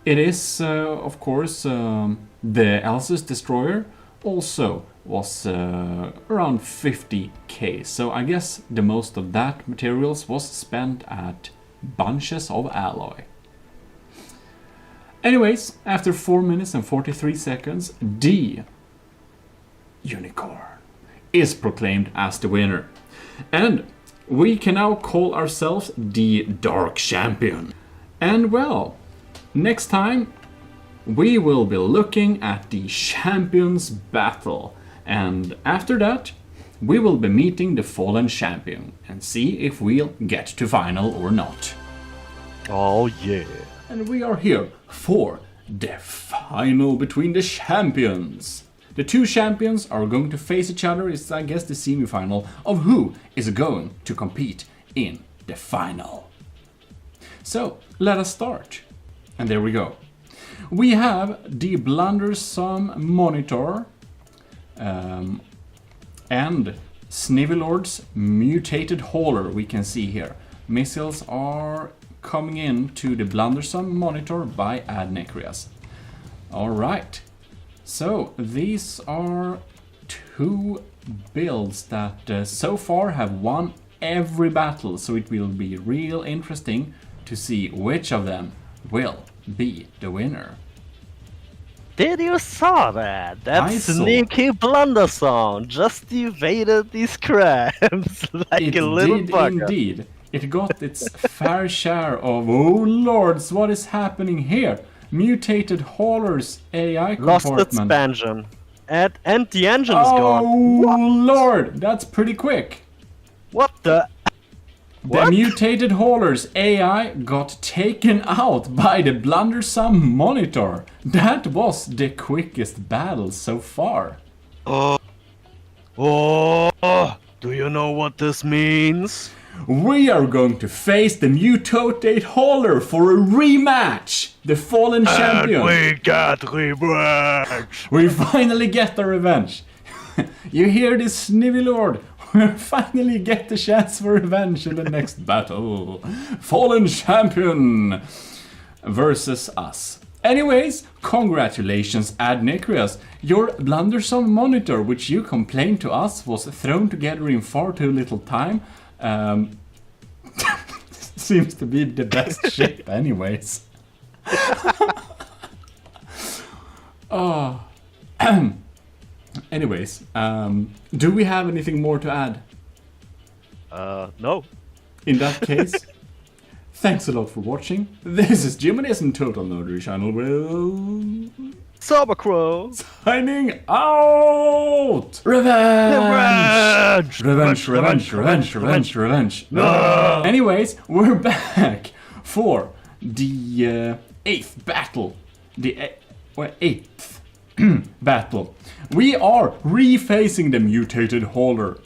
A: It is, of course, the Elsa's destroyer, also was around 50k. So I guess the most of that materials was spent at bunches of alloy. Anyways, after 4 minutes and 43 seconds, the unicorn is proclaimed as the winner. And we can now call ourselves the Dark Champion. And well, next time we will be looking at the Champions Battle. And after that, we will be meeting the Fallen Champion and see if we'll get to final or not.
D: Oh yeah.
A: And we are here for the final between the champions. The two champions are going to face each other. It's, I guess, the semi-final of who is going to compete in the final. So, let us start. And there we go. We have the Blundersome Monitor and Snivelord's Mutated Hauler, we can see here. Missiles are coming in to the Blundersome Monitor by Adnecrias. Alright, so these are two builds that so far have won every battle, so it will be real interesting to see which of them will be the winner.
D: Did you saw that? That
A: I saw.
D: sneaky Blundersome just evaded these crabs like
A: It
D: a little
A: did
D: bugger.
A: indeed. It got its fair share of, oh lords, what is happening here? Mutated Hauler's AI
D: Lost
A: compartment.
D: expansion. And the engine's gone.
A: Oh lord, that's pretty quick.
D: What the?
A: The
D: What?
A: Mutated Hauler's AI got taken out by the Blundersome Monitor. That was the quickest battle so far.
D: Oh, do you know what this means?
A: We are going to face the Mutated Hauler for a rematch! The Fallen Champion!
D: We got revenge!
A: We finally get the revenge! You hear this, Snivelord? We finally get the chance for revenge in the next battle. Fallen Champion versus us. Anyways, congratulations, Adnecrias. Your Blundersome Monitor, which you complained to us, was thrown together in far too little time. Seems to be the best ship anyways. Oh. Anyways, do we have anything more to add?
D: No.
A: In that case, thanks a lot for watching. This is GMODIST Total Nerdery Channel will
D: Cybercrow!
A: signing out! Revenge! Revenge! No! Anyways, we're back for the 8th battle. The 8th battle. We are refacing the Mutated Hauler.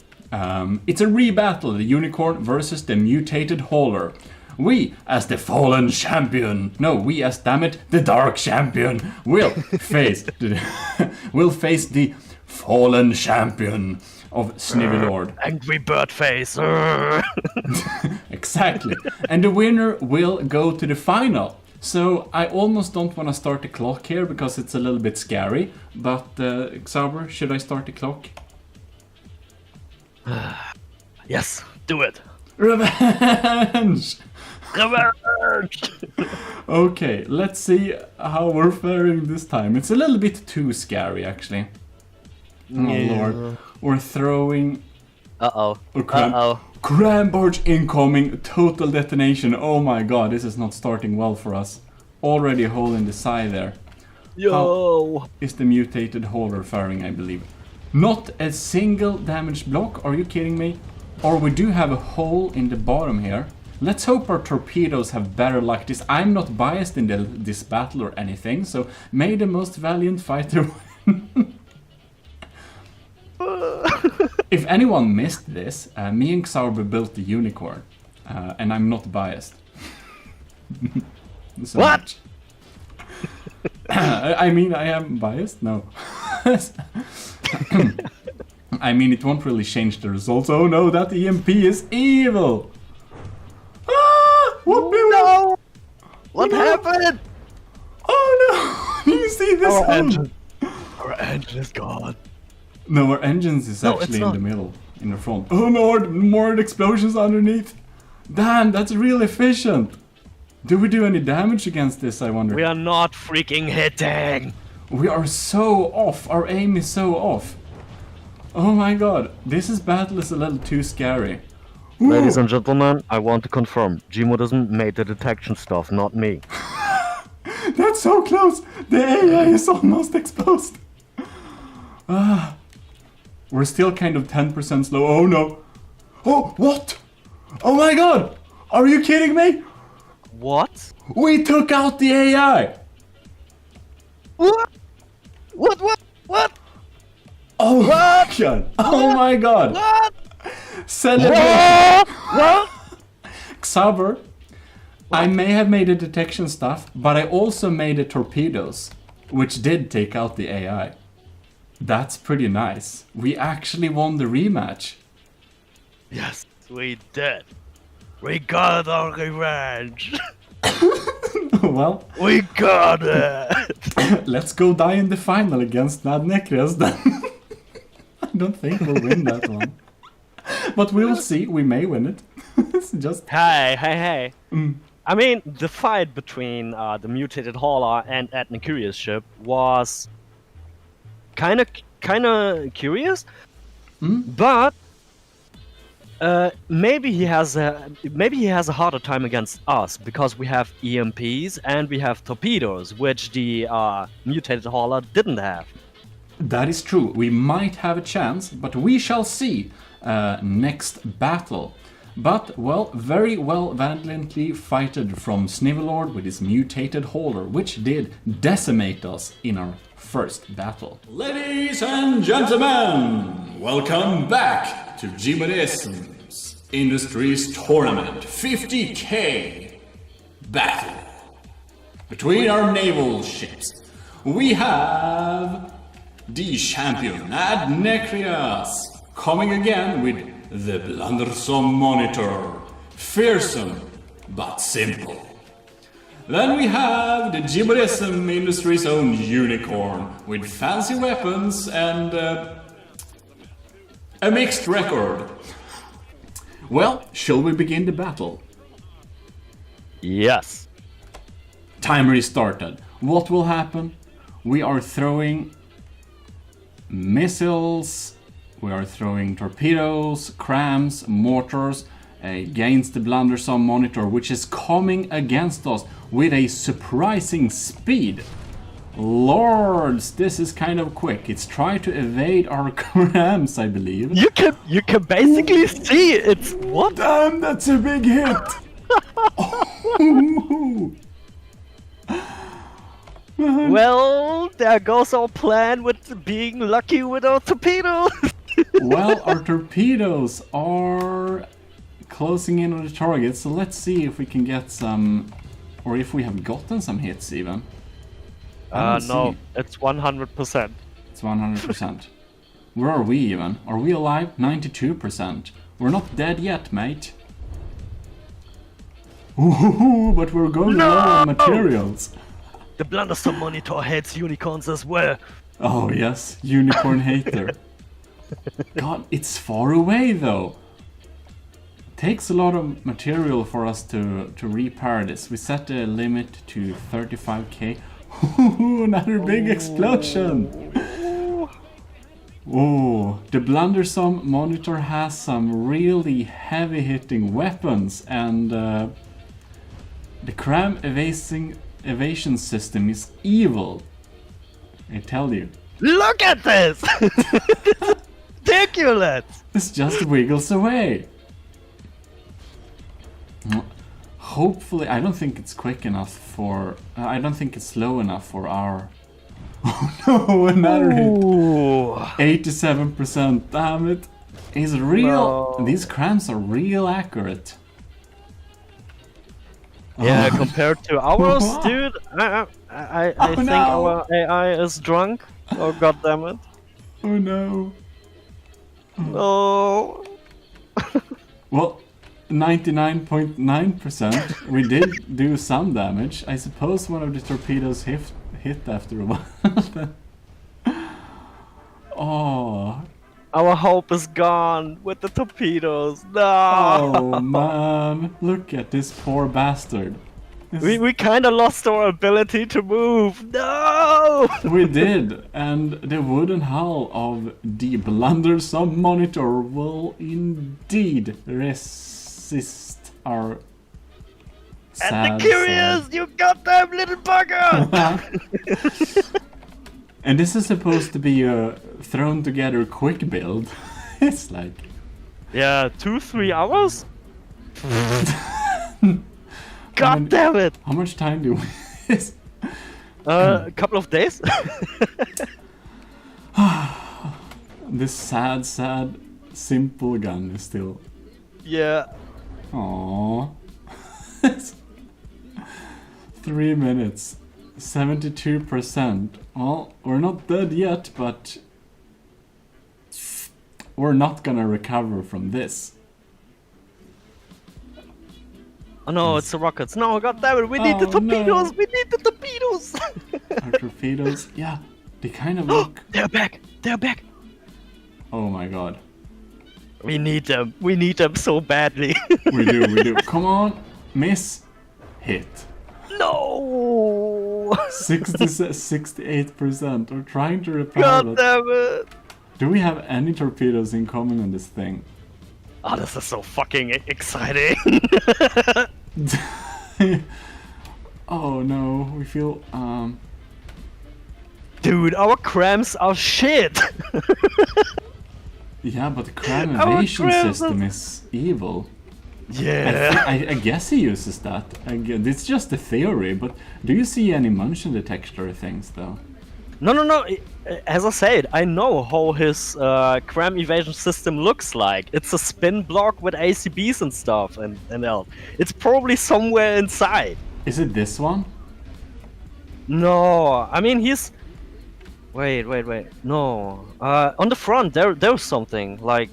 A: It's a rebattle, the Unicorn versus the Mutated Hauler. We, as the Fallen Champion, no, we as, damn it, the Dark Champion, will face the Fallen Champion of Snivelord.
D: Angry bird face!
A: Exactly. And the winner will go to the final. So I almost don't want to start the clock here because it's a little bit scary. But Xaber, should I start the clock?
D: Yes, do it!
A: Revenge!
D: Revenge!
A: Okay, let's see how we're faring this time. It's a little bit too scary, actually. Oh lord. We're throwing...
D: Uh-oh.
A: Cram barge incoming, total detonation. Oh my god, this is not starting well for us. Already a hole in the side there.
D: Yo!
A: How is the Mutated Hauler faring, I believe? Not a single damaged block, are you kidding me? Or we do have a hole in the bottom here. Let's hope our torpedoes have better luck. I'm not biased in this battle or anything, so may the most valiant fighter win. If anyone missed this, me and Xaber built the Unicorn, and I'm not biased. So
D: what?
A: much. I mean, I am biased? No. I mean, it won't really change the results. Oh no, that EMP is evil! Ah!
D: No! What happened?
A: Oh no! You see this?
D: Our engine is gone.
A: No, our engines is
D: No, it's
A: actually in
D: not.
A: the middle, in the front. Oh no, more explosions underneath. Damn, that's real efficient. Do we do any damage against this, I wonder?
D: We are not freaking hitting!
A: We are so off. Our aim is so off. Oh my god, this battle is a little too scary.
D: Ladies and gentlemen, I want to confirm, GMODISM made the detection stuff, not me.
A: That's so close! The AI is almost exposed! We're still kind of 10% slow. Oh no! Oh, what? Oh my god! Are you kidding me?
D: What?
A: We took out the AI!
D: What? What?
A: Oh my god! Oh my god!
D: What?
A: Celebrate!
D: What?
A: Xaver, I may have made the detection stuff, but I also made the torpedoes, which did take out the AI. That's pretty nice. We actually won the rematch.
D: Yes, we did. We got our revenge.
A: Well,
D: We got it.
A: let's go die in the final against Mad Necreus then. I don't think we'll win that one. But we'll see, we may win it. It's just...
D: Hey. I mean, the fight between the mutated hauler and Ethnic Curious ship was kind of curious, but maybe he has a harder time against us because we have EMPs and we have torpedoes, which the mutated hauler didn't have.
A: That is true. We might have a chance, but we shall see next battle. But, well, very well valiantly fighted from Snivelord with his mutated hauler, which did decimate us in our first battle. Ladies and gentlemen, welcome back to GMODIST Industries Tournament 50K battle between our naval ships. We have the champion Ad Necreus coming again with the Blundersome Monitor, fearsome but simple. Then we have the GMODIST Industries' own unicorn with fancy weapons and a mixed record. Well, shall we begin the battle?
D: Yes.
A: Timer is started. What will happen? We are throwing missiles, we are throwing torpedoes, crams, mortars against the Blundersome Monitor, which is coming against us with a surprising speed. Lords, this is kind of quick. It's trying to evade our crams, I believe.
D: You can basically see it's what?
A: Damn, that's a big hit! Oh.
D: Well, there goes our plan with being lucky with our torpedoes.
A: Well, our torpedoes are closing in on the target, so let's see if we can get some, or if we have gotten some hits even.
D: No, it's 100%.
A: It's 100%. Where are we even? Are we alive? 92%. We're not dead yet, mate. Ooh, but we're going low on materials.
D: The Blundersome Monitor hates unicorns as well.
A: Oh yes, unicorn hater. God, it's far away though. Takes a lot of material for us to repair this. We set the limit to 35k. Another big explosion. Oh, the Blundersome Monitor has some really heavy hitting weapons, and the cram evasion system is evil. I tell you.
D: Look at this! Ridiculous!
A: This just wiggles away. Hopefully, I don't think it's quick enough for... I don't think it's slow enough for our... Oh no, another hit. 87%, damn it. He's real...
D: No.
A: These crams are real accurate.
D: Yeah, compared to ours, dude, I think
A: no.
D: our AI is drunk. Oh goddammit.
A: Oh no.
D: No.
A: Well, 99.9%. We did do some damage. I suppose one of the torpedoes hit after a while. Oh,
D: Our hope is gone with the torpedoes. No.
A: Oh man, look at this poor bastard.
D: We kind of lost our ability to move. No.
A: We did, and the wooden hull of the blundersome monitor will indeed resist our
D: And
A: sad,
D: the curious, you goddamn little bugger!
A: And this is supposed to be a thrown together quick build. It's like...
D: Yeah, 2-3 hours? God damn it!
A: How much time do we...
D: A couple of days?
A: This sad, simple gun is still...
D: Yeah.
A: Aww. 3 minutes. 72%. Well, we're not dead yet, but... we're not gonna recover from this.
D: Oh no, it's the rockets. No, god damn it, we need the torpedoes!
A: No.
D: We need the torpedoes!
A: Our torpedoes, yeah, they kind of look...
D: They're back! They're back!
A: Oh my god.
D: We need them. We need them so badly.
A: We do. Come on, miss, hit.
D: No!
A: 68%. We're trying to repair
D: God
A: that.
D: damn it!
A: Do we have any torpedoes incoming on this thing?
D: Oh, this is so fucking exciting!
A: Oh no, we feel
D: Dude, our crams are shit!
A: yeah, but the cram
D: Our
A: evasion
D: crams
A: system is evil.
D: Yeah.
A: I guess he uses that. It's just a theory, but do you see any motion detector things though?
D: No. As I said, I know how his cram evasion system looks like. It's a spin block with ACBs and stuff and else. It's probably somewhere inside.
A: Is it this one?
D: No, I mean he's... Wait. No. On the front there's something, like...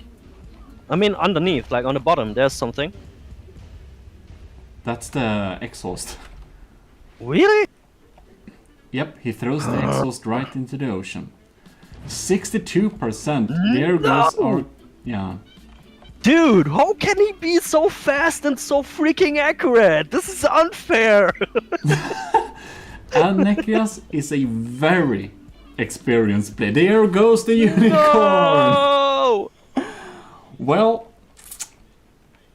D: I mean underneath, like on the bottom, there's something.
A: That's the exhaust.
D: Really?
A: Yep, he throws the exhaust right into the ocean. 62%. There goes our... Yeah.
D: Dude, how can he be so fast and so freaking accurate? This is unfair!
A: And Nekias is a very experienced player. There goes the unicorn!
D: No!
A: Well,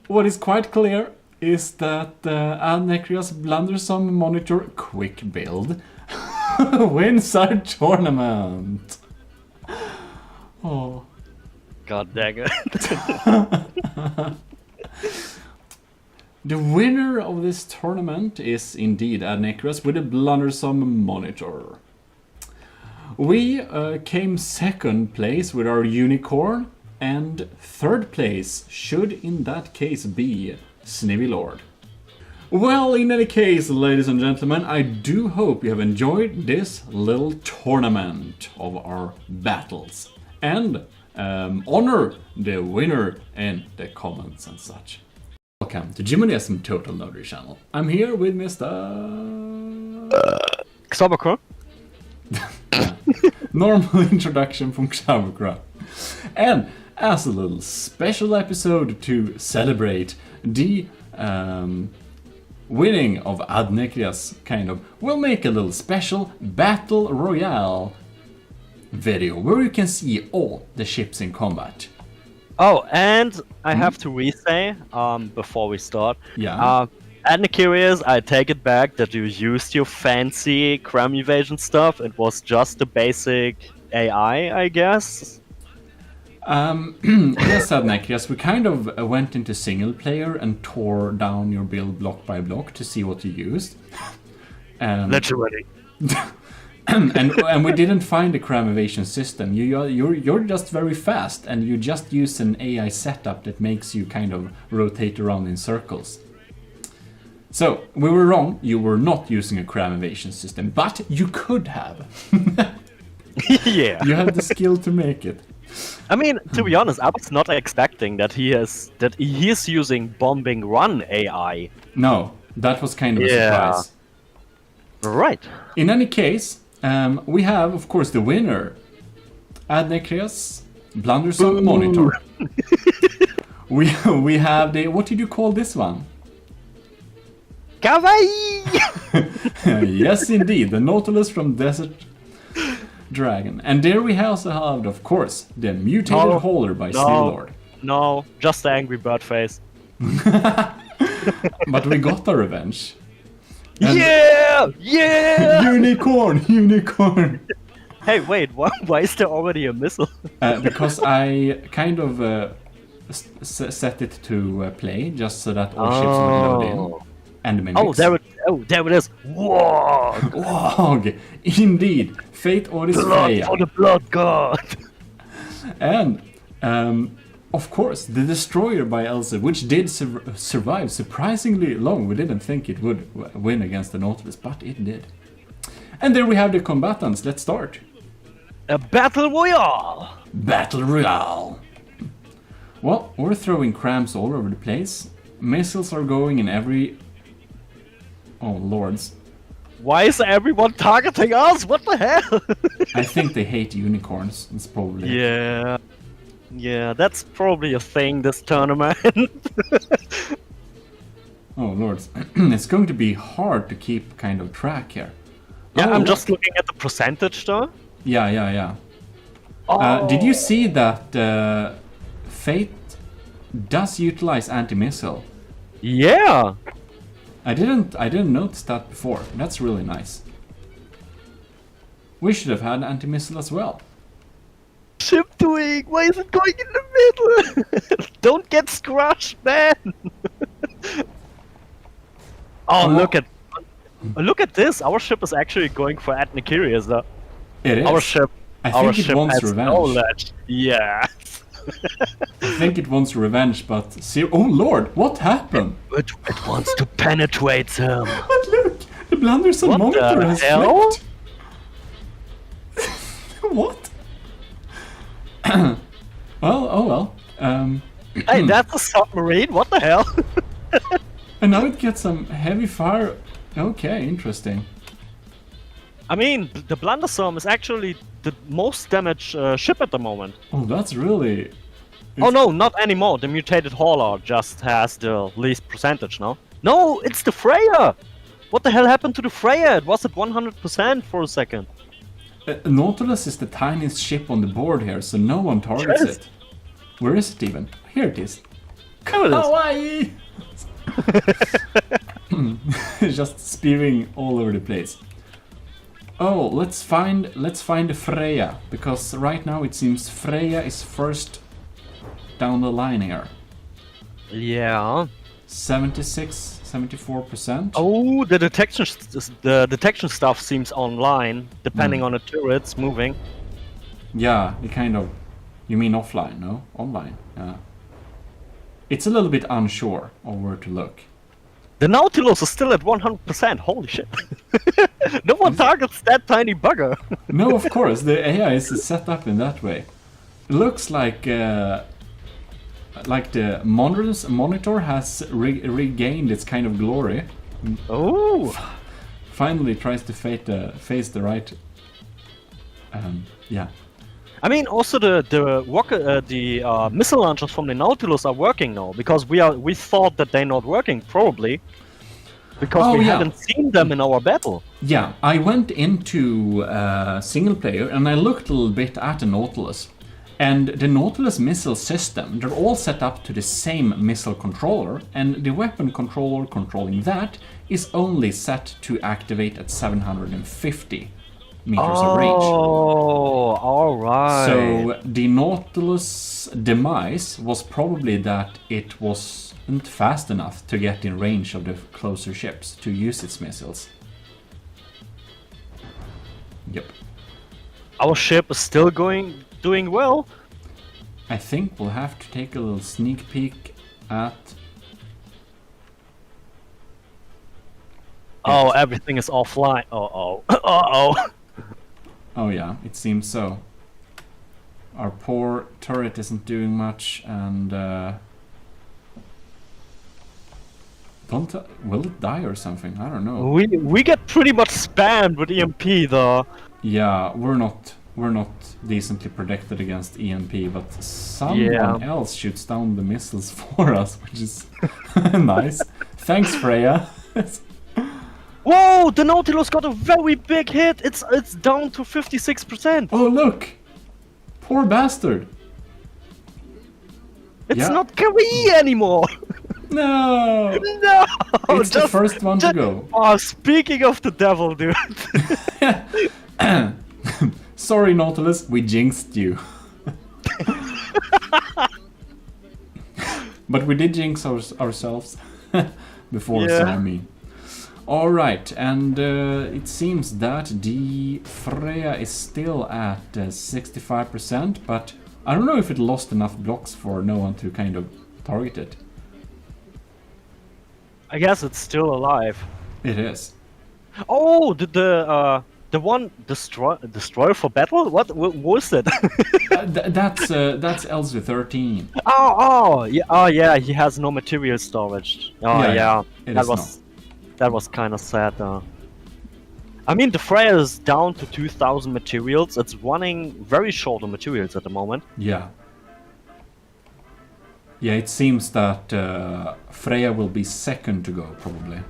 A: what is quite clear is that Nekias blundersome monitor quick build wins our tournament. Oh.
D: God dang it.
A: The winner of this tournament is indeed Nekias with a blundersome monitor. We came second place with our unicorn, and third place should in that case be Snivy Lord. Well, in any case, ladies and gentlemen, I do hope you have enjoyed this little tournament of our battles. And honor the winner in the comments and such. Welcome to GMODIST Total Nerdery channel. I'm here with Mr.
D: Xabakra?
A: Normal introduction from Xabakra. And as a little special episode to celebrate the winning of Nekias, kind of, we'll make a little special Battle Royale video where you can see all the ships in combat.
D: Oh, and I have to re-say, before we start.
A: Yeah.
D: And curious, I take it back that you used your fancy cram evasion stuff. It was just the basic AI, I guess.
A: Yes, Nekias, we kind of went into single player and tore down your build block by block to see what you used.
D: Literally.
A: and we didn't find a cram evasion system. You're just very fast, and you just use an AI setup that makes you kind of rotate around in circles. So we were wrong. You were not using a cram evasion system, but you could have.
D: Yeah.
A: You have the skill to make it.
D: I mean, to be honest, I was not expecting that he is using bombing run AI.
A: No, that was kind of a surprise.
D: Right.
A: In any case, we have, of course, the winner, Nekias, Blundersome monitor. we have the, what did you call this one?
D: Kawaii!
A: Yes, indeed, the Nautilus from Desert Dragon. And there we also have, of course, the mutated hauler by Steel Lord.
D: No, just the angry bird face.
A: But we got our revenge. And
D: Yeah!
A: Unicorn!
D: Hey, wait, why is there already a missile?
A: Because I kind of set it to play, just so that all ships would load in. And mimics.
D: There it is. Whoa!
A: Wog! Indeed! Fate Oris
D: Blood
A: Freya.
D: for the blood god!
A: And, of course, the Destroyer by Elsa, which did survive surprisingly long. We didn't think it would win against the Nautilus, but it did. And there we have the combatants. Let's start.
D: A battle royale!
A: Battle Royale. Well, we're throwing crams all over the place. Missiles are going in every... Oh, lords.
D: Why is everyone targeting us? What the hell?
A: I think they hate unicorns. It's probably...
D: Yeah. Yeah, that's probably a thing this tournament.
A: Oh, lords. It's going to be hard to keep kind of track here.
D: Yeah,
A: Oh,
D: I'm just looking at the percentage though.
A: Yeah.
D: Oh.
A: Did you see that Fate does utilize anti-missile?
D: Yeah!
A: I didn't notice that before. That's really nice. We should have had anti-missile as well.
D: Ship doing? Why is it going in the middle? Don't get scratched, man! Oh, look at this! Our ship is actually going for ethnic curious though.
A: It is.
D: Our ship
A: I think it wants
D: has
A: revenge.
D: knowledge. Yeah.
A: I think it wants revenge, but oh lord, what happened?
D: It wants to penetrate him.
A: But look, the Blundersome
D: What
A: monitor
D: the
A: has
D: hell?
A: flipped. What? Well, oh well.
D: Hey, that's a submarine. What the hell?
A: And now it gets some heavy fire. Okay, interesting.
D: I mean, the Blundersome is actually the most damaged ship at the moment.
A: Oh, that's really...
D: Oh no, not anymore. The mutated hauler just has the least percentage now. No, it's the Freya! What the hell happened to the Freya? It was at 100% for a second.
A: Nautilus is the tiniest ship on the board here, so no one targets
D: Yes.
A: it. Where is it even? Here it is.
D: There it is.
A: Hawaii! Just spewing all over the place. Oh, let's find Freya, because right now it seems Freya is first down the line here.
D: Yeah.
A: 74%.
D: Oh, the detection stuff seems online, depending on the turrets moving.
A: Yeah, it kind of... You mean offline, no? Online, yeah. It's a little bit unsure of where to look.
D: The Nautilus is still at 100%. Holy shit! No one targets that tiny bugger.
A: No, of course, the AI is set up in that way. It looks like the monitor has regained its kind of glory.
D: Oh!
A: Finally tries to face the right... yeah.
D: I mean, also the missile launchers from the Nautilus are working now, because we thought that they're not working, probably, because we haven't seen them in our battle.
A: Yeah, I went into single player and I looked a little bit at the Nautilus. And the Nautilus missile system, they're all set up to the same missile controller, and the weapon controller controlling that is only set to activate at 750 meters of range.
D: Oh, alright.
A: So the Nautilus demise was probably that it wasn't fast enough to get in range of the closer ships to use its missiles. Yep.
D: Our ship is still doing well.
A: I think we'll have to take a little sneak peek at...
D: Oh, everything is offline. Uh-oh. Uh-oh.
A: Oh yeah, it seems so. Our poor turret isn't doing much, and will it die or something? I don't know.
D: We get pretty much spammed with EMP though.
A: Yeah, we're not we're not decently protected against EMP, but someone else shoots down the missiles for us, which is nice. Thanks, Freya.
D: Whoa! The Nautilus got a very big hit. It's down to 56%.
A: Oh look! Poor bastard.
D: It's not Korea anymore.
A: No.
D: No.
A: It's the first one to go.
D: Oh, speaking of the devil, dude.
A: Sorry, Nautilus, we jinxed you. But we did jinx ourselves before, so I mean. Alright, and it seems that the Freya is still at 65%, but I don't know if it lost enough blocks for no one to kind of target it.
D: I guess it's still alive.
A: It is.
D: Oh, the one destroyer for battle? What was it?
A: That's Elsie 13.
D: Oh yeah, he has no material storage. Oh yeah. That was kind of sad. I mean, the Freya is down to 2,000 materials. It's running very short on materials at the moment.
A: Yeah. Yeah, it seems that Freya will be second to go, probably.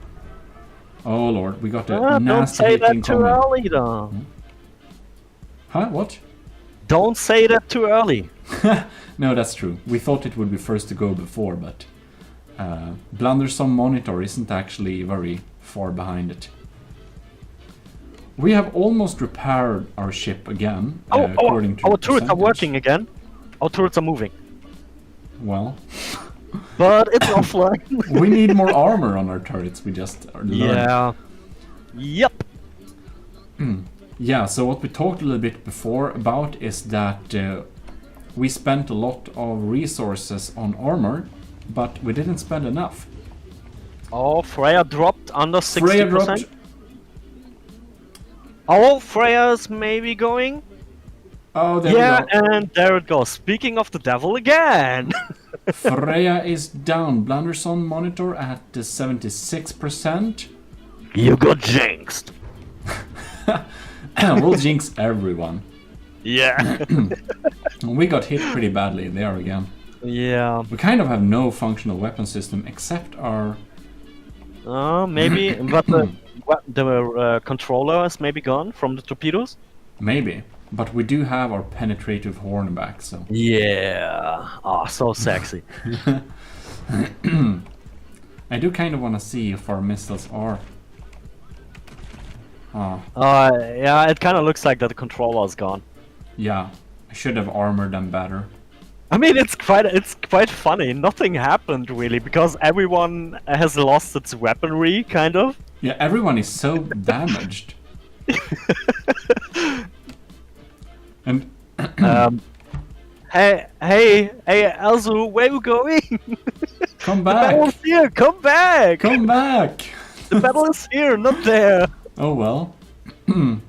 A: Oh lord, we got a nasty
D: don't say that too
A: incoming.
D: early, though.
A: Huh? What?
D: Don't say that too early.
A: No, that's true. We thought it would be first to go before, but Blundersome Monitor isn't actually very far behind it. We have almost repaired our ship again, according to
D: our turrets are
A: percentage.
D: working again. Our turrets are moving.
A: Well,
D: but it's offline.
A: we need more armor on our turrets, we just learned.
D: Yeah. Yep.
A: Yeah, so what we talked a little bit before about is that we spent a lot of resources on armor, but we didn't spend enough.
D: Oh, Freya dropped under 60%.
A: Freya dropped.
D: Oh, Freya's maybe going.
A: Oh, there we go.
D: And there it goes. Speaking of the devil again.
A: Freya is down. Blunderson Monitor at 76%.
D: You got jinxed.
A: We'll jinx everyone.
D: Yeah.
A: We got hit pretty badly there again.
D: Yeah.
A: We kind of have no functional weapon system except our...
D: Maybe, but the controller is maybe gone from the torpedoes?
A: Maybe. But we do have our penetrative horn back, so...
D: Yeah. Oh, so sexy.
A: I do kind of want to see if our missiles are...
D: Yeah, it kind of looks like that the controller is gone.
A: Yeah, I should have armored them better.
D: I mean, it's quite funny. Nothing happened really because everyone has lost its weaponry, kind of.
A: Yeah, everyone is so damaged. And
D: hey, Elzu, where you going?
A: come
D: The
A: back!
D: battle's here. Come back!
A: Come back!
D: The battle is here, not there.
A: Oh well,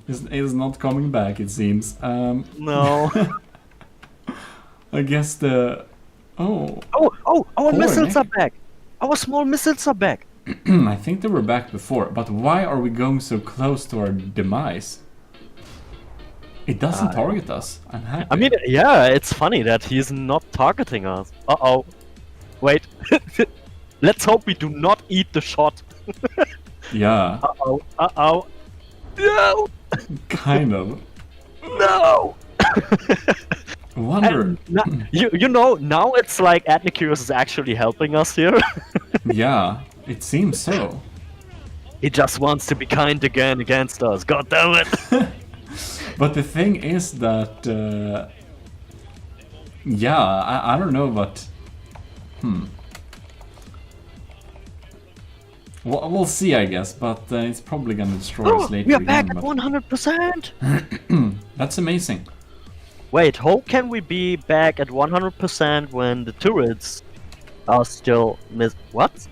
A: is not coming back. It seems.
D: No.
A: I guess the... Oh,
D: Our missiles
A: Nick.
D: are back. Our small missiles are back.
A: I think they were back before, but why are we going so close to our demise? It doesn't target us. I'm happy.
D: I mean, yeah, it's funny that he's not targeting us. Uh-oh. Wait. Let's hope we do not eat the shot.
A: Yeah,
D: Uh-oh. No!
A: kind of.
D: No!
A: Wonder.
D: You know, now it's like Atnicus is actually helping us here.
A: Yeah, it seems so.
D: He just wants to be kind again against us. God damn it!
A: But the thing is that, yeah, I don't know, but we'll see, I guess. But it's probably gonna destroy us later.
D: We are back
A: again,
D: at
A: but
D: 100%.
A: that's amazing.
D: Wait, how can we be back at 100% when the turrets are still what?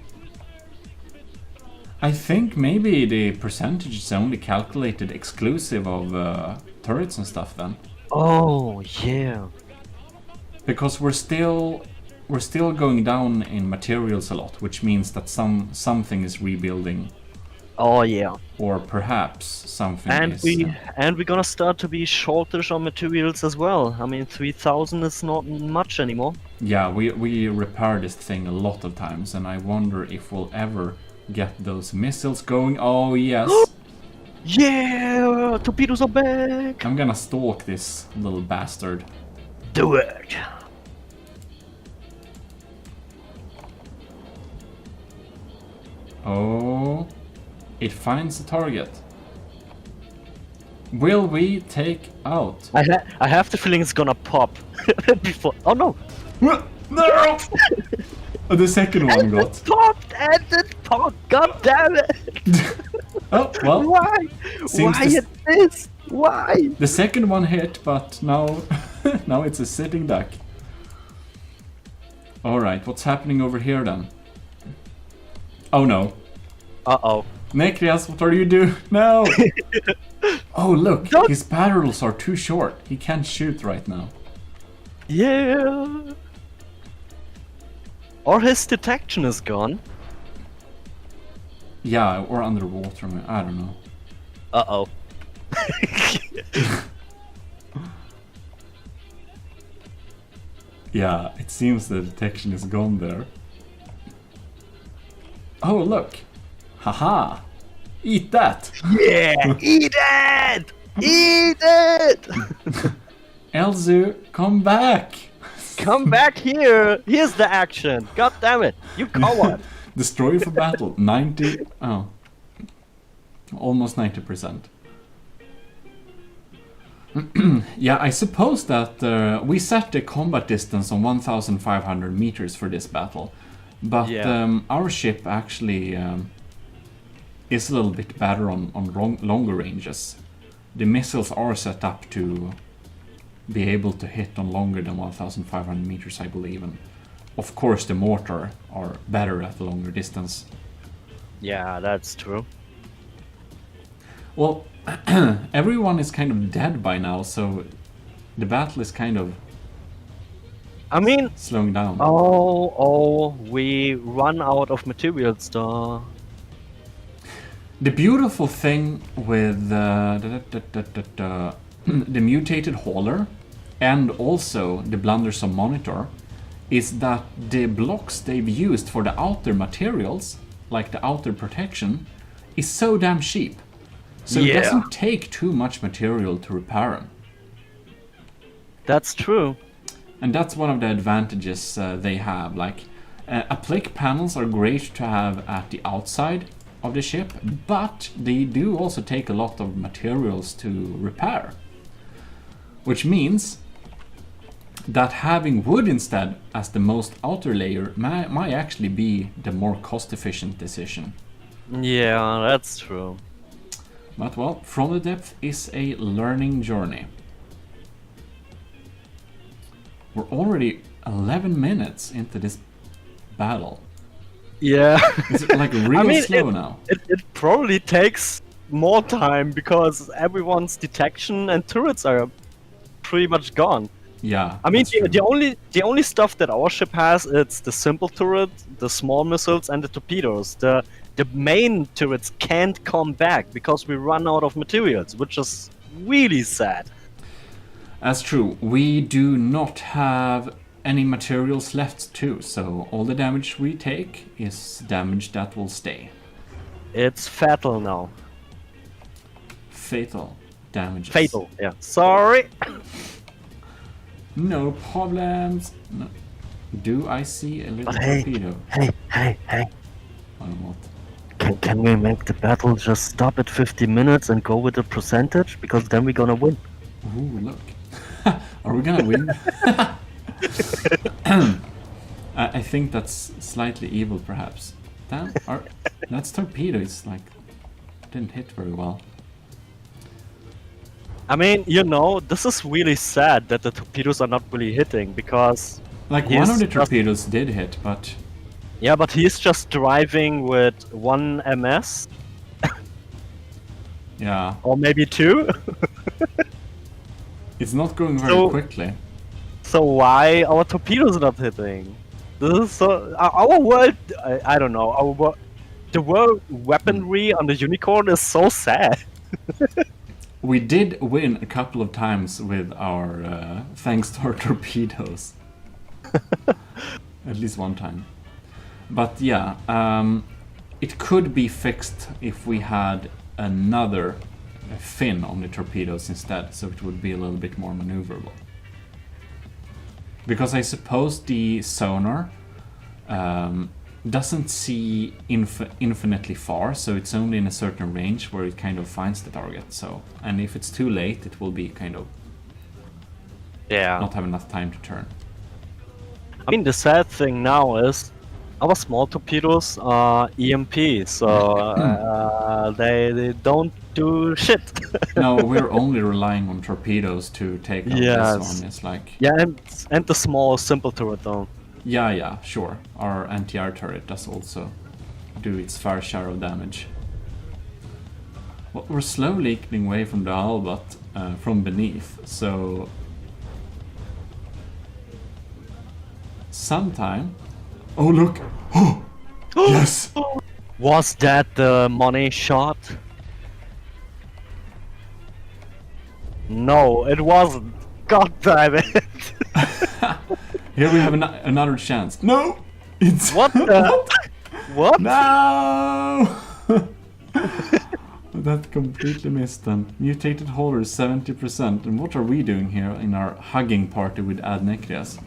A: I think maybe the percentage is only calculated exclusive of turrets and stuff then.
D: Oh yeah.
A: Because we're still going down in materials a lot, which means that something is rebuilding
D: Oh yeah.
A: Or perhaps something
D: And
A: is...
D: we're gonna start to be shortage on materials as well. I mean, 3,000 is not much anymore.
A: Yeah, we repair this thing a lot of times, and I wonder if we'll ever get those missiles going. Oh, yes.
D: Yeah, torpedoes are back.
A: I'm gonna stalk this little bastard.
D: Do it.
A: Oh, it finds the target. Will we take out?
D: I have the feeling it's gonna pop before. Oh no!
A: No! Oh, the second one got.
D: It popped and it popped. God damn it!
A: Oh, well.
D: Why?
A: Seems
D: Why
A: this-
D: it is? Why?
A: The second one hit, but now, now it's a sitting duck. Alright, what's happening over here then? Oh no.
D: Uh-oh.
A: Nekrias, what are you doing? No! Oh look,
D: Don't-
A: his barrels are too short. He can't shoot right now.
D: Yeah. Or his detection is gone.
A: Yeah, or underwater, I don't know.
D: Uh-oh.
A: Yeah, it seems the detection is gone there. Oh look! Haha! Eat that!
D: Yeah! Eat it! Eat it!
A: Elzu, come back!
D: Come back here! Here's the action! God damn it! You coward!
A: Destroy for battle. 90. Oh. Almost 90%. Yeah, I suppose that we set the combat distance on 1,500 meters for this battle. But
D: Yeah.
A: our ship actually is a little bit better on longer ranges. The missiles are set up to be able to hit on longer than 1,500 meters, I believe. And of course, the mortar are better at a longer distance.
D: Yeah, that's true.
A: Well, everyone is kind of dead by now, so the battle is kind of
D: I mean,
A: slowing down.
D: we run out of materials though.
A: The beautiful thing with the mutated hauler and also the blundersome monitor is that the blocks they've used for the outer materials, like the outer protection, is so damn cheap. So it
D: Yeah.
A: doesn't take too much material to repair them.
D: That's true.
A: And that's one of the advantages they have. Like, applique panels are great to have at the outside of the ship, but they do also take a lot of materials to repair. Which means that having wood instead as the most outer layer might actually be the more cost-efficient decision.
D: Yeah, that's true.
A: But well, From the Depth is a learning journey. We're already 11 minutes into this battle.
D: Yeah.
A: It's like real slow now.
D: It probably takes more time because everyone's detection and turrets are pretty much gone.
A: Yeah.
D: I mean,
A: that's true.
D: the only stuff that our ship has, it's the simple turret, the small missiles, and the torpedoes. The main turrets can't come back because we run out of materials, which is really sad.
A: That's true. We do not have any materials left too, so all the damage we take is damage that will stay.
D: It's fatal now.
A: Fatal damages.
D: Fatal, yeah. Sorry.
A: No problems. No. Do I see a little
D: But hey,
A: torpedo?
D: hey.
A: Or what?
D: Can we make the battle just stop at 50 minutes and go with the percentage? Because then we're gonna win.
A: Ooh, look. Are we gonna win? I think that's slightly evil, perhaps. Damn, that's torpedo. It's like didn't hit very well.
D: I mean, you know, this is really sad that the torpedoes are not really hitting because...
A: Like
D: He's
A: one of the
D: just-
A: torpedoes did hit, but
D: Yeah, but he's just driving with 1 MS,
A: yeah,
D: or maybe 2.
A: it's not going very
D: So-
A: quickly.
D: So why our torpedoes are not hitting? This is so... Our world... I don't know. the world weaponry on the Unicorn is so sad.
A: We did win a couple of times with our thanks to our torpedoes. At least one time. But yeah, it could be fixed if we had another fin on the torpedoes instead, so it would be a little bit more maneuverable. Because I suppose the sonar doesn't see infinitely far, so it's only in a certain range where it kind of finds the target. So, and if it's too late, it will be kind of not have enough time to turn.
D: I mean, the sad thing now is our small torpedoes are EMP, so they don't do shit.
A: No, we're only relying on torpedoes to take out this one. It's like
D: and the small simple turret though.
A: Yeah, sure. Our anti-air turret does also do its fair share of damage. Well, we're slowly getting away from the hull, but from beneath, so sometime. Oh look! Oh, yes.
D: Was that the money shot? No, it wasn't. God damn it!
A: Here we have another chance. No! It's
D: What the? What?
A: No! That completely missed then. Mutated holder 70%. And what are we doing here in our hugging party with Adnekrias?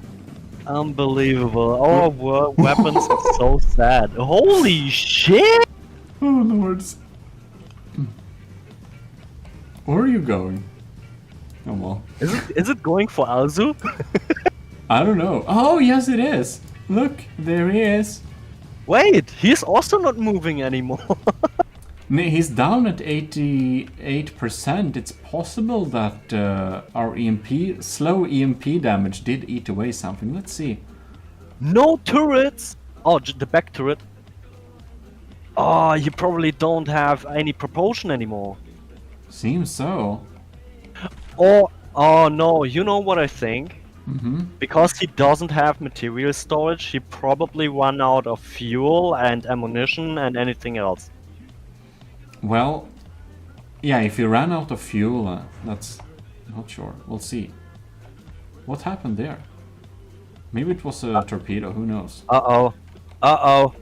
D: Unbelievable. Our weapons are so sad. Holy shit!
A: Oh lords. Where are you going? Oh well.
D: Is it going for Alzu?
A: I don't know. Oh yes it is! Look, there he is.
D: Wait, he's also not moving anymore.
A: He's down at 88%. It's possible that our slow EMP damage did eat away something. Let's see.
D: No turrets! Oh, the back turret. Oh, you probably don't have any propulsion anymore.
A: Seems so.
D: Or, oh no, you know what I think?
A: Mm-hmm.
D: Because he doesn't have material storage, he probably run out of fuel and ammunition and anything else.
A: Well, yeah, if he ran out of fuel, that's not sure. We'll see. What happened there? Maybe it was a torpedo, who knows?
D: Uh-oh. Uh-oh.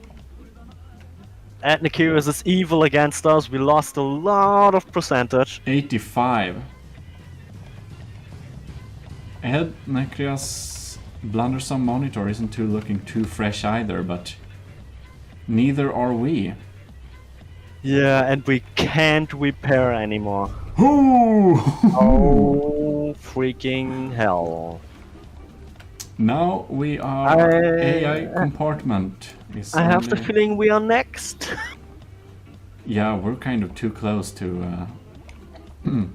D: Adnekirius is evil against us, we lost a lot of percentage.
A: 85. Adnekrias blundersome monitor isn't looking too fresh either, but neither are we.
D: Yeah, and we can't repair anymore.
A: Ooh!
D: Oh, freaking hell.
A: Now we are AI compartment.
D: I have the feeling we are next.
A: Yeah, we're kind of too close to...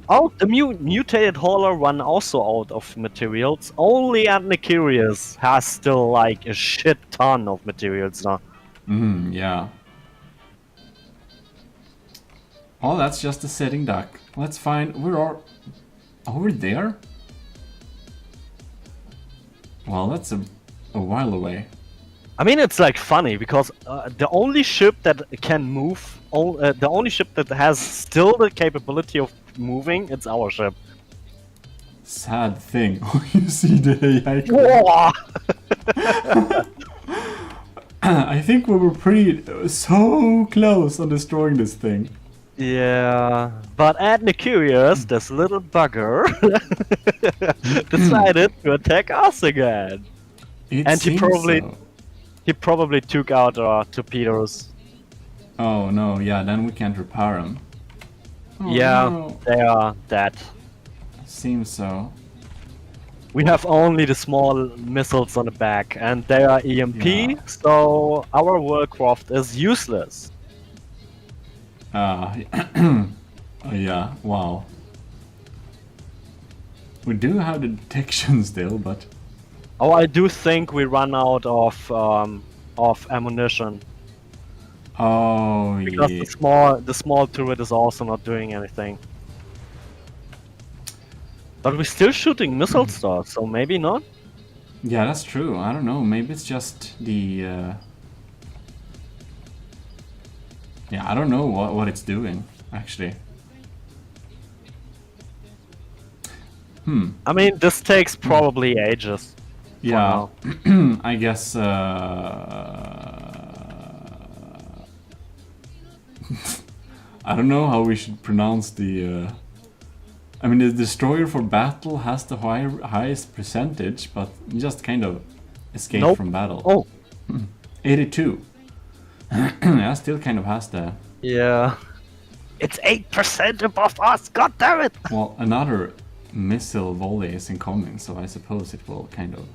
D: Oh, the mutated hauler run also out of materials. Only Adnekirius has still like a shit ton of materials now.
A: Yeah. Oh, that's just a sitting duck. Let's find... Where are... Over there? Well, that's a while away.
D: I mean, it's like funny because the only ship that can move, the only ship that has still the capability of moving, it's our ship.
A: Sad thing. You see the AI. I think we were so close on destroying this thing.
D: Yeah, but Adnekirius, this little bugger, decided to attack us again. And he probably took out our torpedoes.
A: Oh no, yeah, then we can't repair them. Oh,
D: yeah,
A: no.
D: they are dead.
A: Seems so.
D: We have only the small missiles on the back, and they are EMP, so our warcraft is useless.
A: Yeah, wow. We do have the detection still, but...
D: Oh, I do think we run out of ammunition.
A: Oh,
D: because
A: yeah.
D: the small turret is also not doing anything. But we're still shooting missile stars, so maybe not?
A: Yeah, that's true. I don't know. Maybe it's just the Yeah, I don't know what it's doing, actually.
D: I mean, this takes probably ages.
A: Yeah, I guess. I don't know how we should pronounce the. I mean, the destroyer for battle has the highest percentage, but just kind of escaped from battle.
D: Oh,
A: 82. Yeah, still kind of has the.
D: yeah. It's 8% above us. God damn it!
A: Well, another missile volley is incoming, so I suppose it will kind of.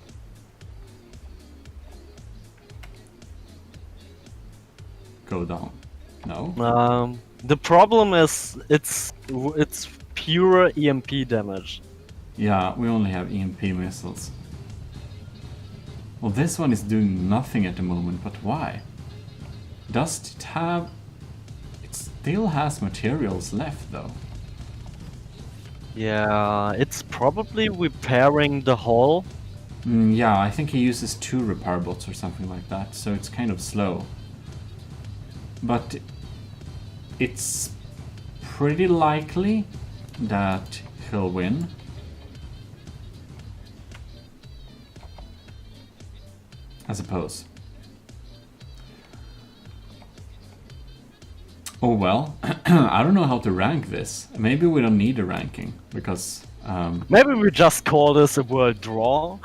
A: Go down. No?
D: The problem is it's pure EMP damage.
A: Yeah, we only have EMP missiles. Well, this one is doing nothing at the moment, but why? Does it have... It still has materials left, though.
D: Yeah, it's probably repairing the hull.
A: Yeah, I think he uses 2 repair bots or something like that, so it's kind of slow. But it's pretty likely that he'll win. I suppose. Oh well, I don't know how to rank this. Maybe we don't need a ranking, because...
D: Maybe we just call this a world draw.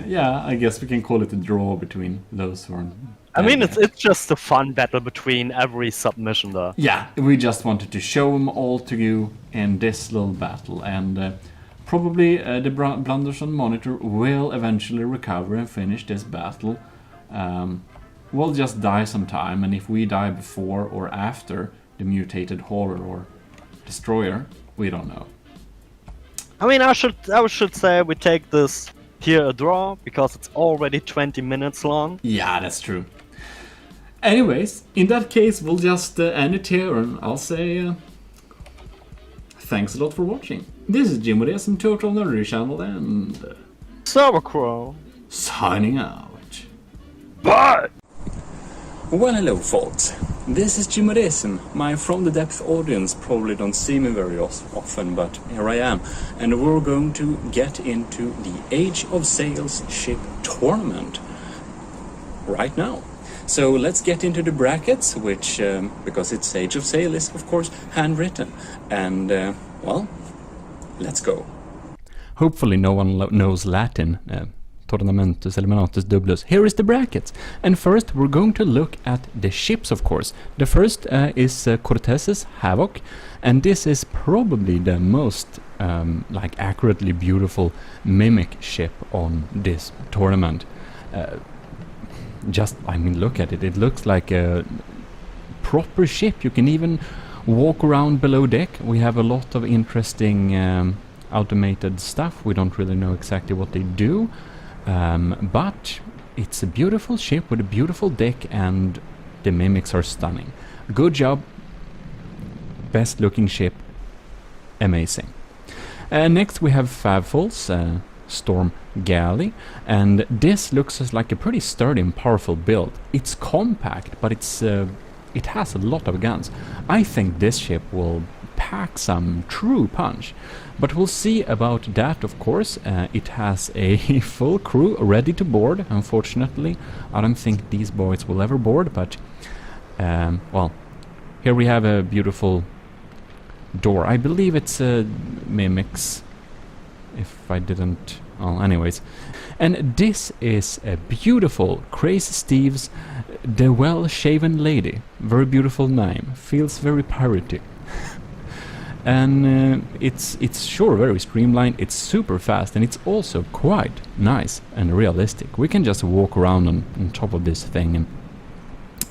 A: Yeah, I guess we can call it a draw between those who are...
D: I mean, it's just a fun battle between every submission there.
A: Yeah, we just wanted to show them all to you in this little battle, and probably the blunders on monitor will eventually recover and finish this battle. We'll just die sometime, and if we die before or after the mutated horror or destroyer, we don't know.
D: I mean, I should say we take this here a draw because it's already 20 minutes long.
A: Yeah, that's true. Anyways, in that case, we'll just end it here, and I'll say thanks a lot for watching. This is GMODIST from Total Nerdery Channel, and
D: Sauerkraut.
A: signing out.
D: Bye!
C: Well, hello folks, this is GMODIST. My From the Depth audience probably don't see me very often, but here I am. And we're going to get into the Age of Sails ship tournament right now. So let's get into the brackets, which, because it's Age of Sail, is of course handwritten. And, well, let's go.
A: Hopefully no one knows Latin. Tournamentus, eliminatus, dublus. Here is the brackets. And first we're going to look at the ships, of course. The first is Cortez's Havoc, and this is probably the most like accurately beautiful mimic ship on this tournament. Just, I mean, look at it. It looks like a proper ship. You can even walk around below deck. We have a lot of interesting automated stuff. We don't really know exactly what they do. But it's a beautiful ship with a beautiful deck, and the mimics are stunning. Good job. Best looking ship. Amazing. Next we have Favfol's Storm Galley, and this looks like a pretty sturdy and powerful build. It's compact, but it has a lot of guns. I think this ship will pack some true punch, but we'll see about that, of course. It has a full crew ready to board. Unfortunately, I don't think these boys will ever board, but well, here we have a beautiful door. I believe it's mimics, if I didn't... well, anyways. And this is a beautiful Crazy Steve's The Well-Shaven Lady. Very beautiful name. Feels very piratey. And it's sure very streamlined, it's super fast, and it's also quite nice and realistic. We can just walk around on top of this thing, and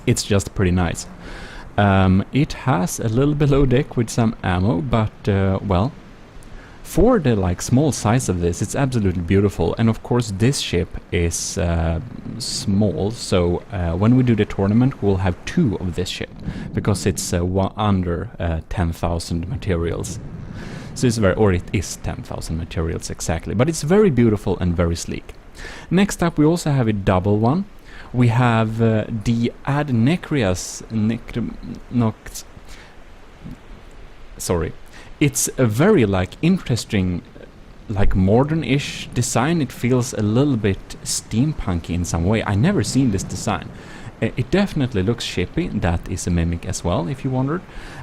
A: it's just pretty nice. It has a little below deck with some ammo, but well, for the like small size of this, it's absolutely beautiful. And of course this ship is small, so when we do the tournament we'll have 2 of this ship, because it's under 10,000 materials. So it's it is 10,000 materials exactly, but it's very beautiful and very sleek. Next up we also have a double one. we have the Adnecrias sorry. It's a very like interesting, like modern-ish design. It feels a little bit steampunky in some way. I never seen this design. It definitely looks shippy. That is a mimic as well, if you wondered.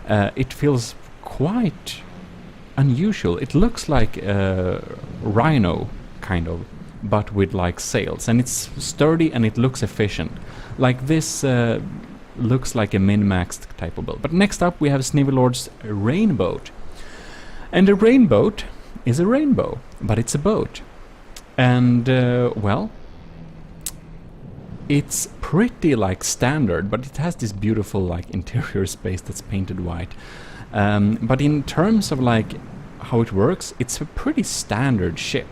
A: It feels quite unusual. It looks like a rhino, kind of, but with like sails. And it's sturdy and it looks efficient. Like this looks like a min-maxed type of build. But next up we have Snivelord's Rainboat. And a rainboat is a rainbow, but it's a boat. And, well, it's pretty like standard, but it has this beautiful like interior space that's painted white. But in terms of like how it works, it's a pretty standard ship.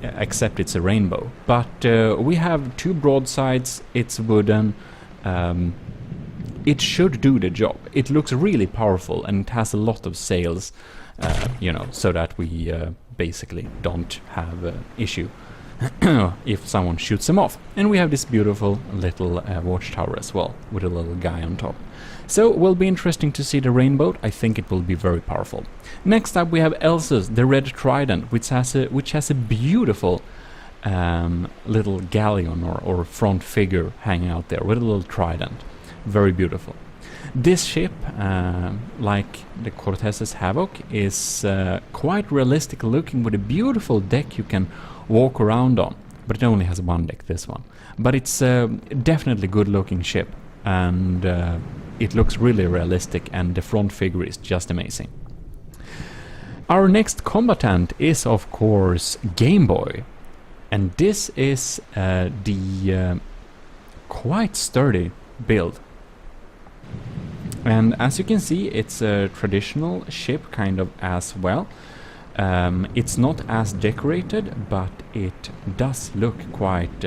A: Except it's a rainbow. But we have 2 broadsides, it's wooden. It should do the job. It looks really powerful and it has a lot of sails, you know, so that we basically don't have an issue if someone shoots them off. And we have this beautiful little watchtower as well, with a little guy on top. So it will be interesting to see the rainbow. I think it will be very powerful. Next up we have Elsa's, the Red Trident, which has a beautiful little galleon or front figure hanging out there with a little trident. Very beautiful. This ship, like the Cortez's Havoc, is quite realistic looking, with a beautiful deck you can walk around on. But it only has 1 deck, this one. But it's definitely good looking ship, and it looks really realistic, and the front figure is just amazing. Our next combatant is of course Game Boy, and this is the quite sturdy build. And as you can see, it's a traditional ship kind of as well. It's not as decorated, but it does look quite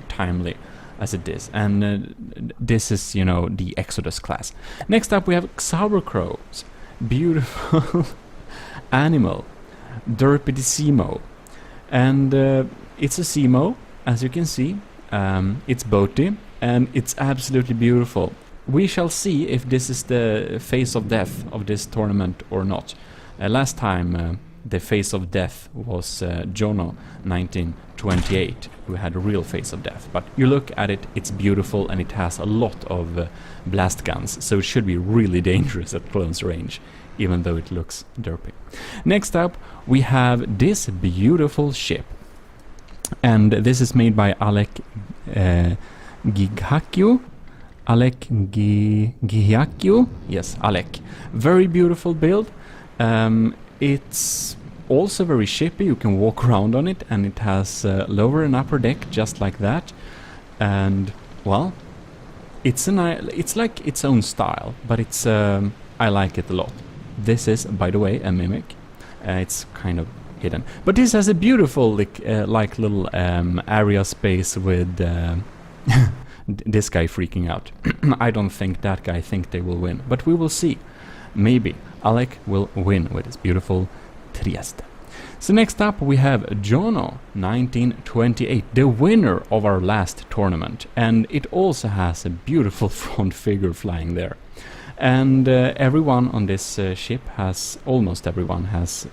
A: timely as it is. And this is, you know, the Exodus class. Next up we have Sauerkrau's beautiful animal, Derpidissimo. And it's a Simo, as you can see. It's boaty, and it's absolutely beautiful. We shall see if this is the face of death of this tournament or not. Last time the face of death was Jono 1928, who had a real face of death. But you look at it, it's beautiful, and it has a lot of blast guns, so it should be really dangerous at close range, even though it looks derpy. Next up we have this beautiful ship, and this is made by Alec Gigakio. Alec Gihiakio? Yes, Alec. Very beautiful build. It's also very shippy. You can walk around on it, and it has lower and upper deck just like that. And well, it's like its own style, but it's I like it a lot. This is, by the way, a mimic. It's kind of hidden, but this has a beautiful like little area space with. This guy freaking out. I don't think that guy think they will win, but we will see. Maybe Alec will win with his beautiful Trieste. So next up we have Jono 1928, the winner of our last tournament, and it also has a beautiful front figure flying there. And everyone on this ship has, almost everyone has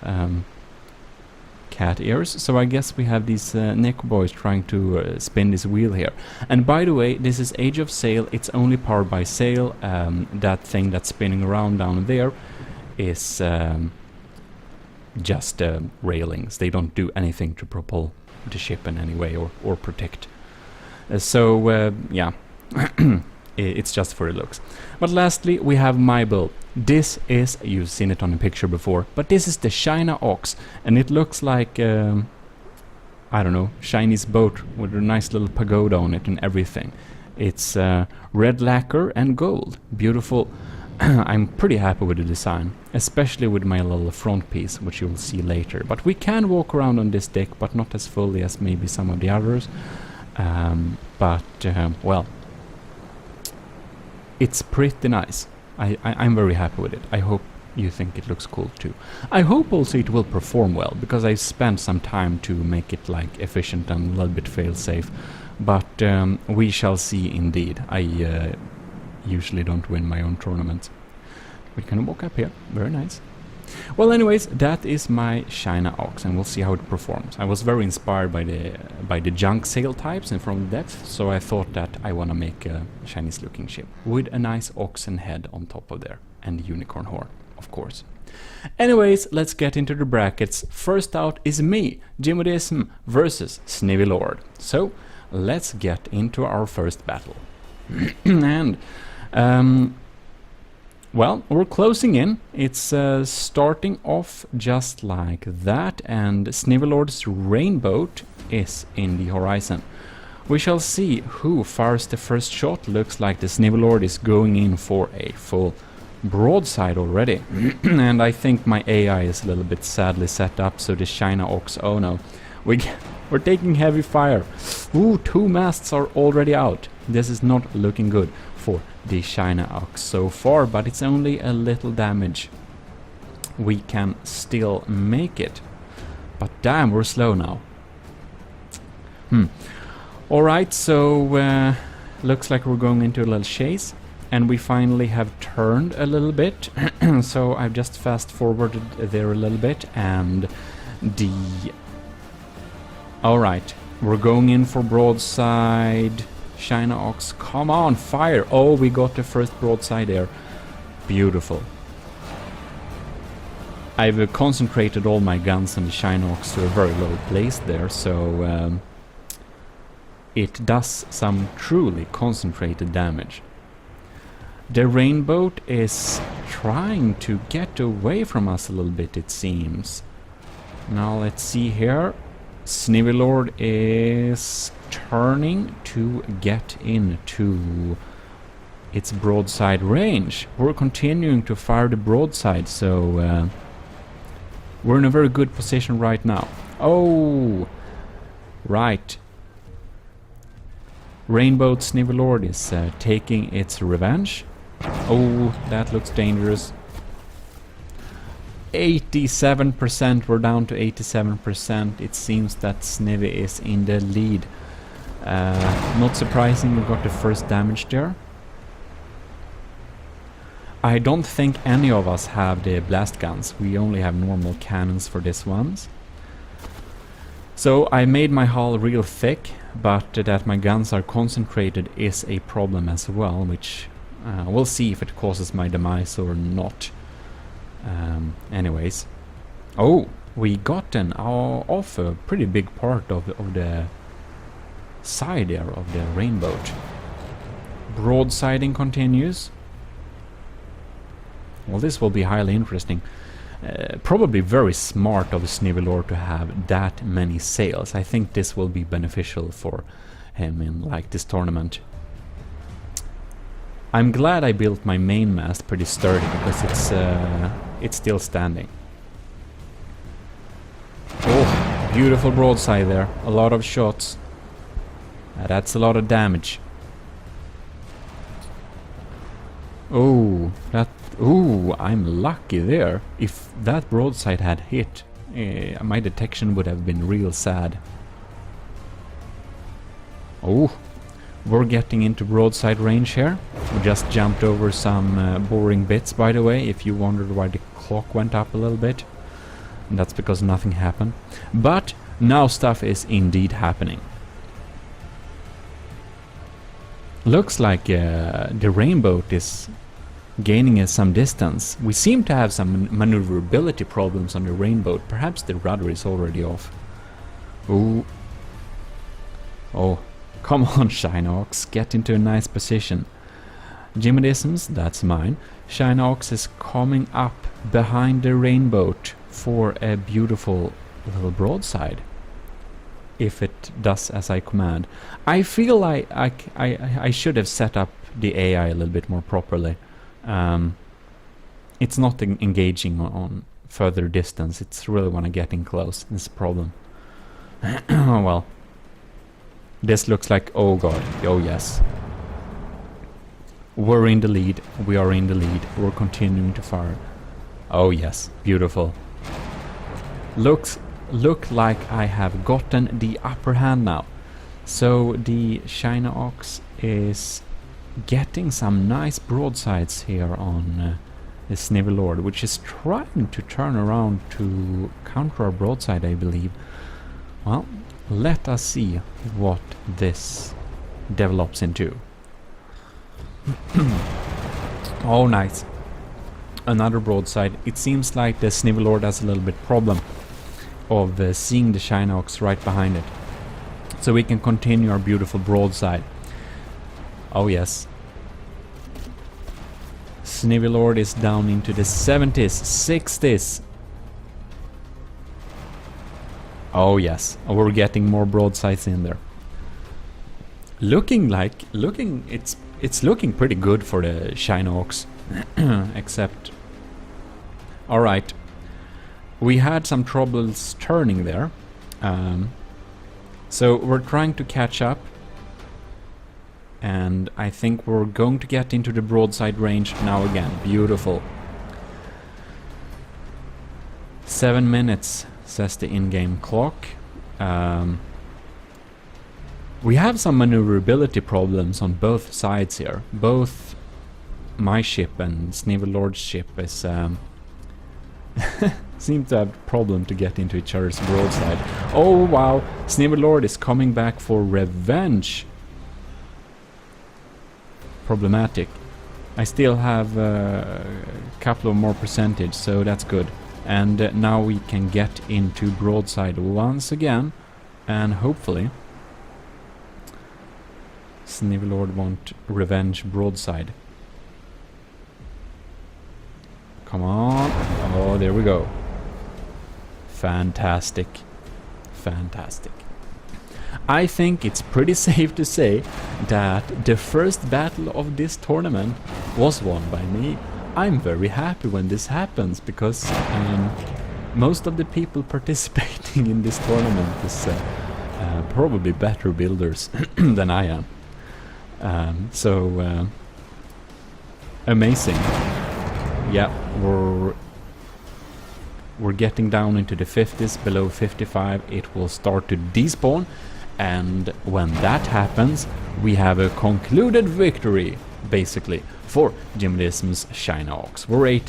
A: cat ears, so I guess we have these Neko boys trying to spin this wheel here. And by the way, this is Age of Sail. It's only powered by sail. That thing that's spinning around down there is just railings. They don't do anything to propel the ship in any way or protect. Yeah. It's just for the looks. But lastly we have my build. This is, you've seen it on a picture before, but this is the China Ox, and it looks like I don't know, Chinese boat with a nice little pagoda on it and everything. It's red lacquer and gold. Beautiful. I'm pretty happy with the design, especially with my little front piece, which you will see later. But we can walk around on this deck, but not as fully as maybe some of the others. Well, it's pretty nice. I'm very happy with it. I hope you think it looks cool too. I hope also it will perform well, because I spent some time to make it like efficient and a little bit fail-safe But we shall see indeed. I usually don't win my own tournaments. We can walk up here. Very nice. Well, anyways, that is my China Ox, and we'll see how it performs. I was very inspired by the junk sail types and from the depth, so I thought that I want to make a Chinese-looking ship with a nice oxen head on top of there, and the unicorn horn, of course. Anyways, let's get into the brackets. First out is me, GMODIST versus Snivy Lord. So, let's get into our first battle. And well, we're closing in. It's starting off just like that, and Snivy Lord's rainboat is in the horizon. We shall see who fires the first shot. Looks like the Snivy Lord is going in for a full broadside already. And I think my AI is a little bit sadly set up, so the China Ox, oh no. We're taking heavy fire. Ooh, 2 masts are already out. This is not looking good for the China Ox so far, but it's only a little damage. We can still make it. But damn, we're slow now. Alright, so looks like we're going into a little chase. And we finally have turned a little bit. So I've just fast forwarded there a little bit, and the... Alright, we're going in for broadside. China Ox, come on, fire! Oh, we got the first broadside there. Beautiful. I've concentrated all my guns on the China Ox to a very low place there, so it does some truly concentrated damage. The rainboat is trying to get away from us a little bit, it seems. Now let's see here. Snivy Lord is turning to get into its broadside range. We're continuing to fire the broadside, so we're in a very good position right now. Oh, right. Rainbow Snivy Lord is taking its revenge. Oh, that looks dangerous. 87%, we're down to 87%. It seems that Snivy is in the lead. Not surprising, we got the first damage there. I don't think any of us have the blast guns. We only have normal cannons for this ones. So I made my hull real thick, but that my guns are concentrated is a problem as well, which we'll see if it causes my demise or not. Anyways. Oh, we got off a pretty big part of the side there of the rainbow. Broadsiding continues. Well, this will be highly interesting. Probably very smart of the Snivy Lord to have that many sails. I think this will be beneficial for him in like this tournament. I'm glad I built my main mast pretty sturdy because it's still standing. Oh, beautiful broadside there. A lot of shots. That's a lot of damage. Oh, that... Ooh, I'm lucky there. If that broadside had hit, my detection would have been real sad. Oh, we're getting into broadside range here. We just jumped over some boring bits, by the way, if you wondered why the clock went up a little bit. And that's because nothing happened. But now stuff is indeed happening. Looks like the rainbow is gaining some distance. We seem to have some maneuverability problems on the rainbow. Perhaps the rudder is already off. Ooh. Oh, come on, China Ox, get into a nice position. GMODISTs, that's mine. China Ox is coming up behind the rainbow for a beautiful little broadside. If it does as I command. I feel like I should have set up the AI a little bit more properly. It's not engaging on further distance. It's really when I get in close. It's a problem. Well, this looks like, oh god, oh yes. We're in the lead. We are in the lead. We're continuing to fire. Oh yes, beautiful. Look like I have gotten the upper hand now. So the China Ox is getting some nice broadsides here on the Snivel Lord, which is trying to turn around to counter our broadside, I believe. Well, let us see what this develops into. Oh, nice. Another broadside. It seems like the Snivel Lord has a little bit problem of seeing the China Ox right behind it. So we can continue our beautiful broadside. Oh yes. Snivel Lord is down into the 70s, 60s. Oh yes, we're getting more broadsides in there. It's looking pretty good for the China Ox. Except, all right, we had some troubles turning there, so we're trying to catch up, and I think we're going to get into the broadside range now again. Beautiful. 7 minutes, says the in-game clock. We have some maneuverability problems on both sides here. Both my ship and Snivel Lord's ship is seem to have a problem to get into each other's broadside. Oh wow, Snivel Lord is coming back for revenge. Problematic. I still have a couple of more percentage, so that's good. And now we can get into broadside once again, and hopefully Snivel Lord want revenge broadside. Come on. Oh, there we go. Fantastic. Fantastic. I think it's pretty safe to say that the first battle of this tournament was won by me. I'm very happy when this happens, because most of the people participating in this tournament is probably better builders than I am. Amazing. Yeah, we're getting down into the 50s, below 55 it will start to despawn, and when that happens we have a concluded victory, basically, for GMODIST's China Ox. We're in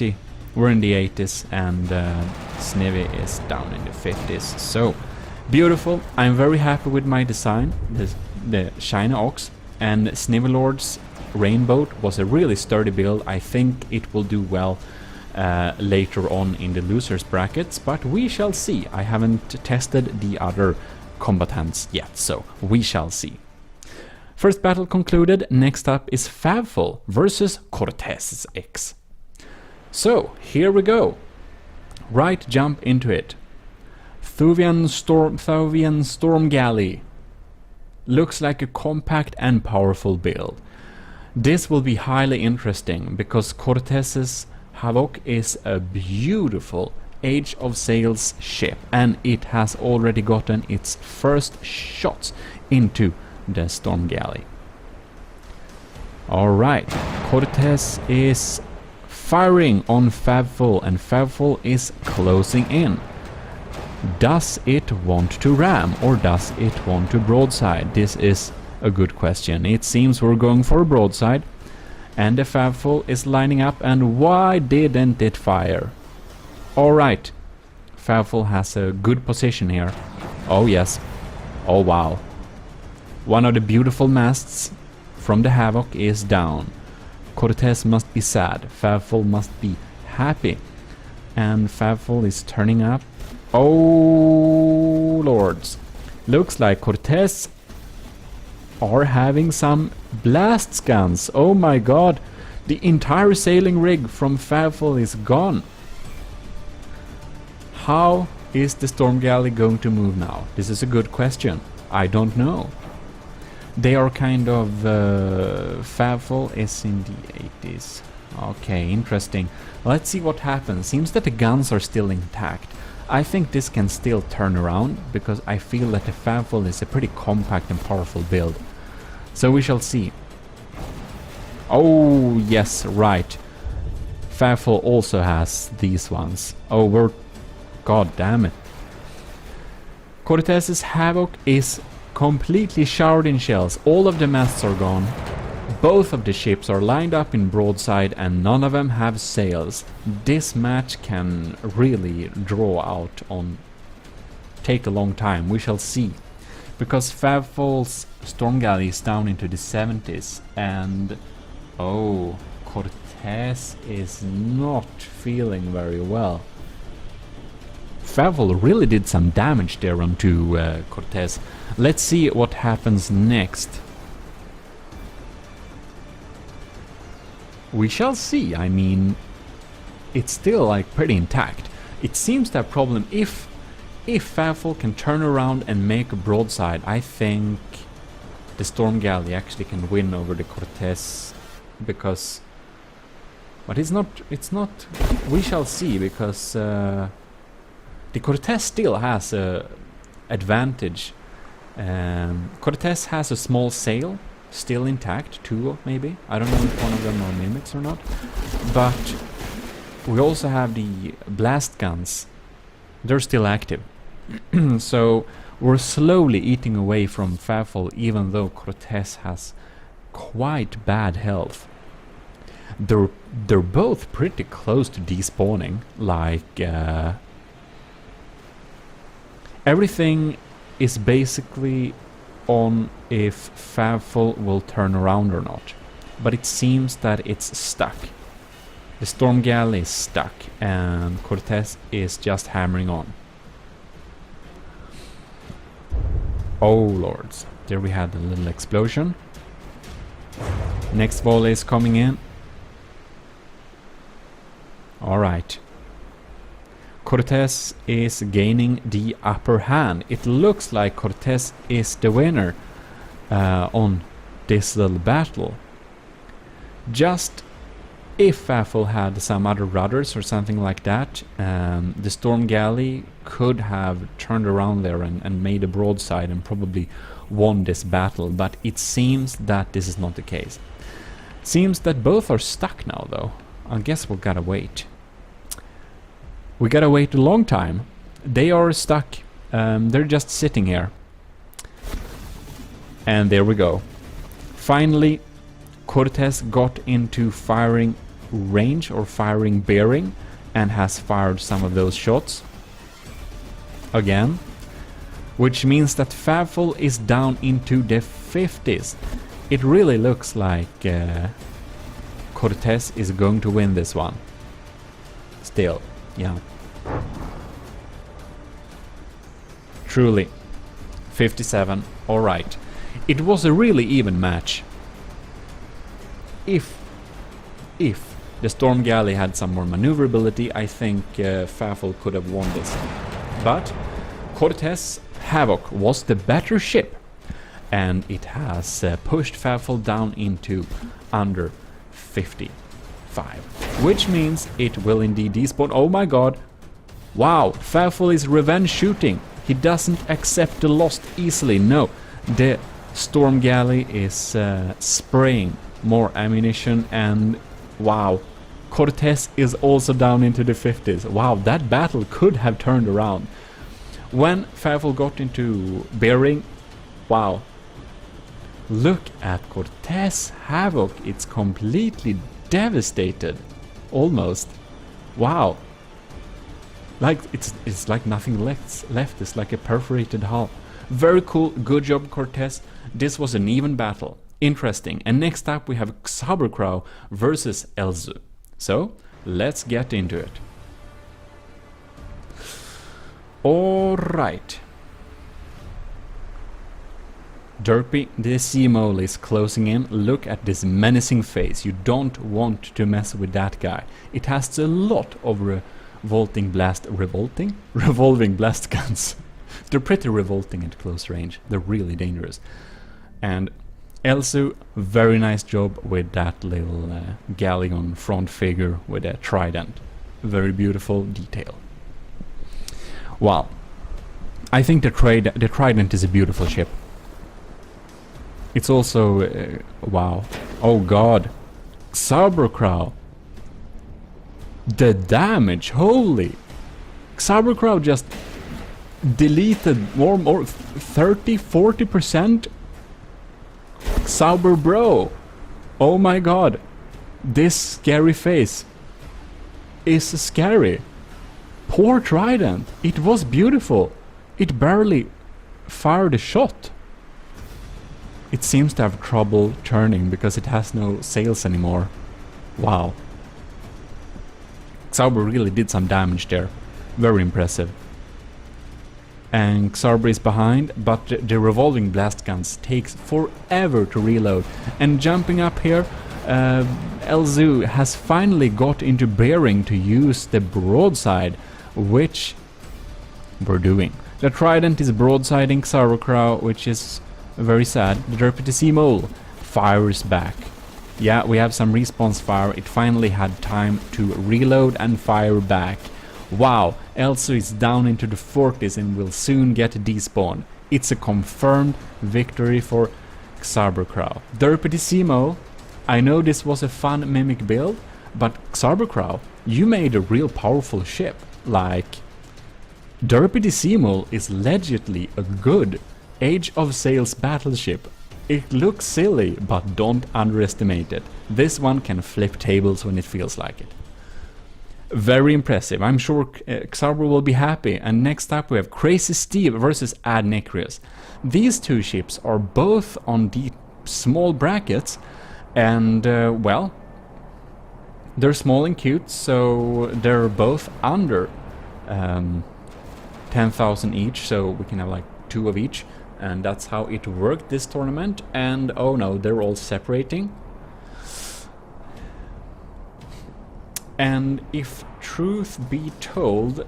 A: the 80s, and Snivy is down in the 50s, so beautiful. I'm very happy with my design, the China Ox, and Snivel Lord's Rainbow was a really sturdy build. I think it will do well later on in the losers brackets, but we shall see. I haven't tested the other combatants yet, so we shall see. First battle concluded. Next up is Favful versus Cortez X. So here we go. Right jump into it. Thuvian Storm Galley. Looks like a compact and powerful build. This will be highly interesting because Cortez's Havoc is a beautiful Age of Sails ship, and it has already gotten its first shots into the Storm Galley. Alright, Cortez is firing on Favful, and Favful is closing in. Does it want to ram, or does it want to broadside? This is a good question. It seems we're going for a broadside, and the Favful is lining up, and why didn't it fire? Alright, Favful has a good position here. Oh yes. Oh wow. One of the beautiful masts from the Havoc is down. Cortez must be sad. Favful must be happy. And Favful is turning up. Oh lords. Looks like Cortez are having some blast guns. Oh my god. The entire sailing rig from Favful is gone. How is the Storm Galley going to move now? This is a good question. I don't know. They are kind of... Favful is in the 80s. Okay, interesting. Let's see what happens. Seems that the guns are still intact. I think this can still turn around, because I feel that the Favful is a pretty compact and powerful build. So we shall see. Oh, yes, right. Favful also has these ones. Oh, we're... God damn it. Cortez's Havoc is completely showered in shells. All of the masts are gone. Both of the ships are lined up in broadside and none of them have sails. This match can really draw out on... take a long time, we shall see. Because Favfol's Storm Galley is down into the 70s and... oh, Cortez is not feeling very well. Favol really did some damage there onto Cortez. Let's see what happens next. We shall see. I mean, it's still like pretty intact. It seems that problem if Favol can turn around and make a broadside, I think the Storm Galley actually can win over the Cortez, because... but it's not, we shall see, because the Cortez still has a advantage. Cortez has a small sail, still intact, 2 maybe, I don't know if one of them are mimics or not, but we also have the blast guns, they're still active. So we're slowly eating away from Favol, even though Cortez has quite bad health. They're both pretty close to despawning, like everything is basically on if Favol will turn around or not, but it seems that it's stuck. The Storm Galley is stuck and Cortez is just hammering on. Oh lords, there we had a little explosion. Next volley is coming in. Alright. Cortez is gaining the upper hand. It looks like Cortez is the winner on this little battle. Just if Favol had some other rudders or something like that, the Storm Galley could have turned around there and made a broadside and probably won this battle, but it seems that this is not the case. Seems that both are stuck now though. I guess we've gotta wait. We gotta wait a long time. They are stuck. They're just sitting here. And there we go. Finally, Cortez got into firing range or firing bearing and has fired some of those shots again, which means that Favol is down into the 50s. It really looks like Cortez is going to win this one. Still, yeah. Truly. 57. Alright. It was a really even match. If the Storm Galley had some more maneuverability, I think Favol could have won this. But Cortez Havoc was the better ship, and it has pushed Favol down into under 55, which means it will indeed despawn. Oh my god! Wow, Favol is revenge shooting. He doesn't accept the loss easily. No, the Storm Galley is spraying more ammunition, and wow, Cortez is also down into the 50s. Wow, that battle could have turned around. When Favol got into bearing, wow, look at Cortez Havoc, it's completely devastated, almost. Wow, like it's like nothing left. It's like a perforated hull. Very cool, good job Cortez. This was an even battle. Interesting. And next up we have Sabercrow versus Elzu. So let's get into it. Alright. Derpy, the sea mole is closing in. Look at this menacing face. You don't want to mess with that guy. It has a lot of revolving blast guns. They're pretty revolting at close range. They're really dangerous. And Elzu, very nice job with that little galleon front figure with a trident. Very beautiful detail. Wow. I think the trident is a beautiful ship. It's also... wow. Oh god. Sabercrow. The damage, holy. Sabercrow just deleted more 30-40%. Sauber bro. Oh my god. This scary face is scary. Poor Trident. It was beautiful. It barely fired a shot. It seems to have trouble turning because it has no sails anymore. Wow. Sauber really did some damage there. Very impressive. And Xarber is behind, but the revolving blast guns takes forever to reload. And jumping up here, Elzu has finally got into bearing to use the broadside, which we're doing. The Trident is broadsiding Xarber, which is very sad. The Deputy Sea Mole fires back. Yeah, we have some response fire. It finally had time to reload and fire back. Wow, Elzu is down into the 40s and will soon get despawned. It's a confirmed victory for Xarber. Deputy Sea Mole, I know this was a fun mimic build, but Xarber, you made a real powerful ship. Like, Deputy Sea Mole is legitimately a good Age of Sails battleship. It looks silly, but don't underestimate it. This one can flip tables when it feels like it. Very impressive. I'm sure Xarber will be happy. And next up we have Crazy Steve versus Ad Nicrius. These two ships are both on the small brackets, and well, they're small and cute, so they're both under 10,000 each, so we can have like 2 of each. And that's how it worked this tournament. And oh no, they're all separating. And if truth be told,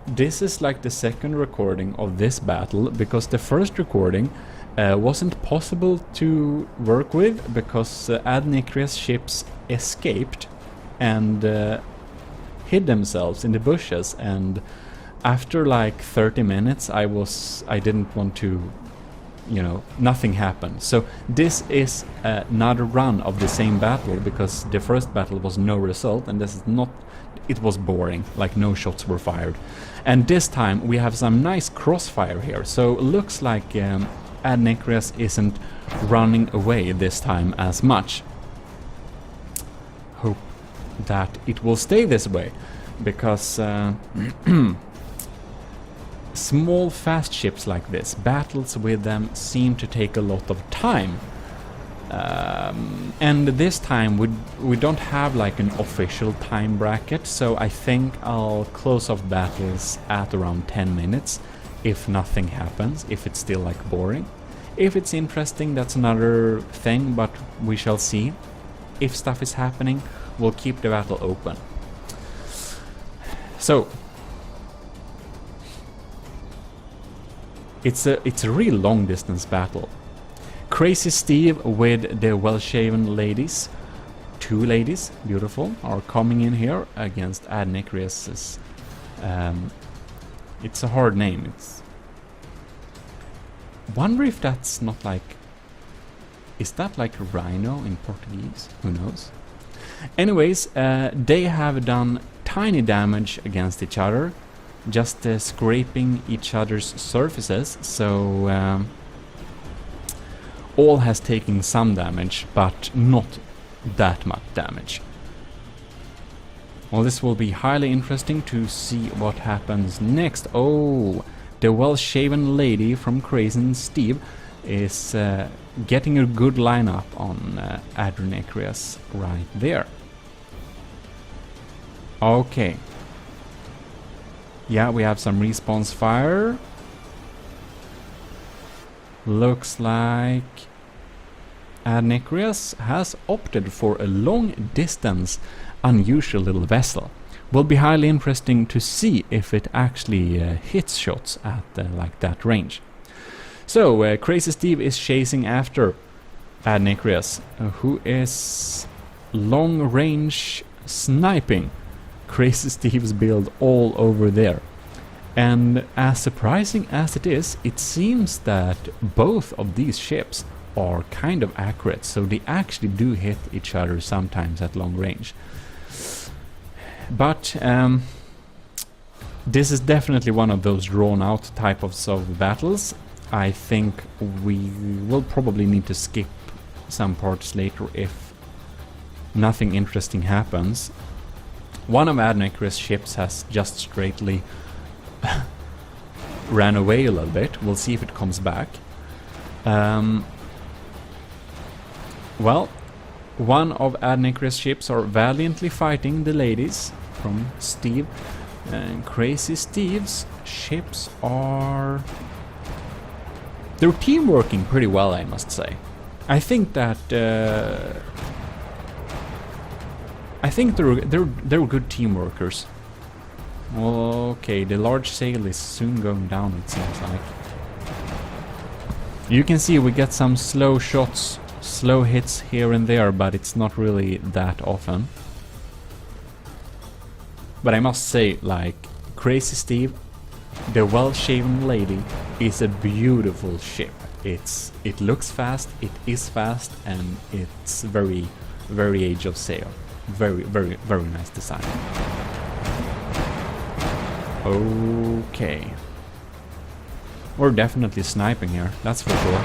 A: this is like the second recording of this battle, because the first recording wasn't possible to work with because Ad Nicrius ships escaped and hid themselves in the bushes, and after like 30 minutes I didn't want to, you know, nothing happened. So this is another run of the same battle, because the first battle was no result, and this is not, it was boring, like no shots were fired. And this time we have some nice crossfire here, so it looks like Ad Nicrius isn't running away this time as much. Hope that it will stay this way, because small fast ships like this, battles with them seem to take a lot of time. And this time we don't have like an official time bracket, so I think I'll close off battles at around 10 minutes if nothing happens, if it's still like boring. If it's interesting, that's another thing, but we shall see. If stuff is happening, we'll keep the battle open. So it's a real long distance battle. Crazy Steve with the well-shaven ladies, 2 ladies, beautiful, are coming in here against Ad Nicrius's. It's a hard name. It's. Wonder if that's not like. Is that like rhino in Portuguese? Who knows? Anyways, they have done tiny damage against each other, just scraping each other's surfaces, so all has taken some damage, but not that much damage. Well, this will be highly interesting to see what happens next. Oh, the well-shaven lady from Crazy Steve is getting a good lineup on Ad Nicrius right there. Okay. Yeah, we have some response fire. Looks like Ad Nicrius has opted for a long distance, unusual little vessel. Will be highly interesting to see if it actually hits shots at like that range. So Crazy Steve is chasing after Ad Nicrius, who is long range sniping Crazy Steve's build all over there. And as surprising as it is, it seems that both of these ships are kind of accurate, so they actually do hit each other sometimes at long range. But This is definitely one of those drawn-out types of battles. I think we will probably need to skip some parts later if nothing interesting happens. One of Adnekri's ships has just straightly ran away a little bit. We'll see if it comes back. Well, one of Adnekri's ships are valiantly fighting the ladies from Steve. And Crazy Steve's ships are... they're teamworking pretty well, I must say. I think that I think they're good team workers. Okay, the large sail is soon going down, it seems like. You can see we get some slow shots, slow hits here and there, but it's not really that often. But I must say, like, Crazy Steve, the well-shaven lady, is a beautiful ship. It looks fast, it is fast, and it's very, very Age of Sail. Very, very, very nice design. Okay. We're definitely sniping here, that's for sure.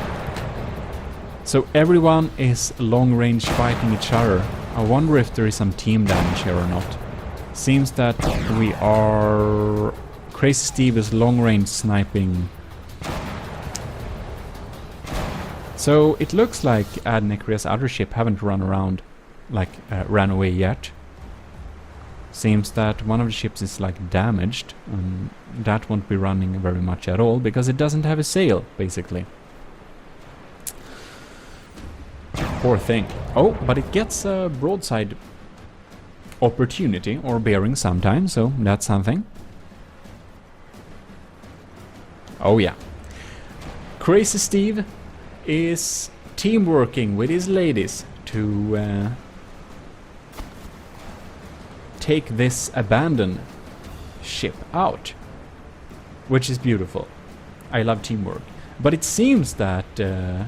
A: So everyone is long-range fighting each other. I wonder if there is some team damage here or not. Seems that we are... Crazy Steve is long-range sniping. So it looks like Adnekri's other ship haven't run around, like ran away yet. Seems that one of the ships is like damaged, and that won't be running very much at all because it doesn't have a sail, basically. Poor thing. Oh, but it gets a broadside opportunity or bearing sometimes, so that's something. Oh yeah. Crazy Steve is teamworking with his ladies to take this abandoned ship out, which is beautiful. I love teamwork. But it seems that the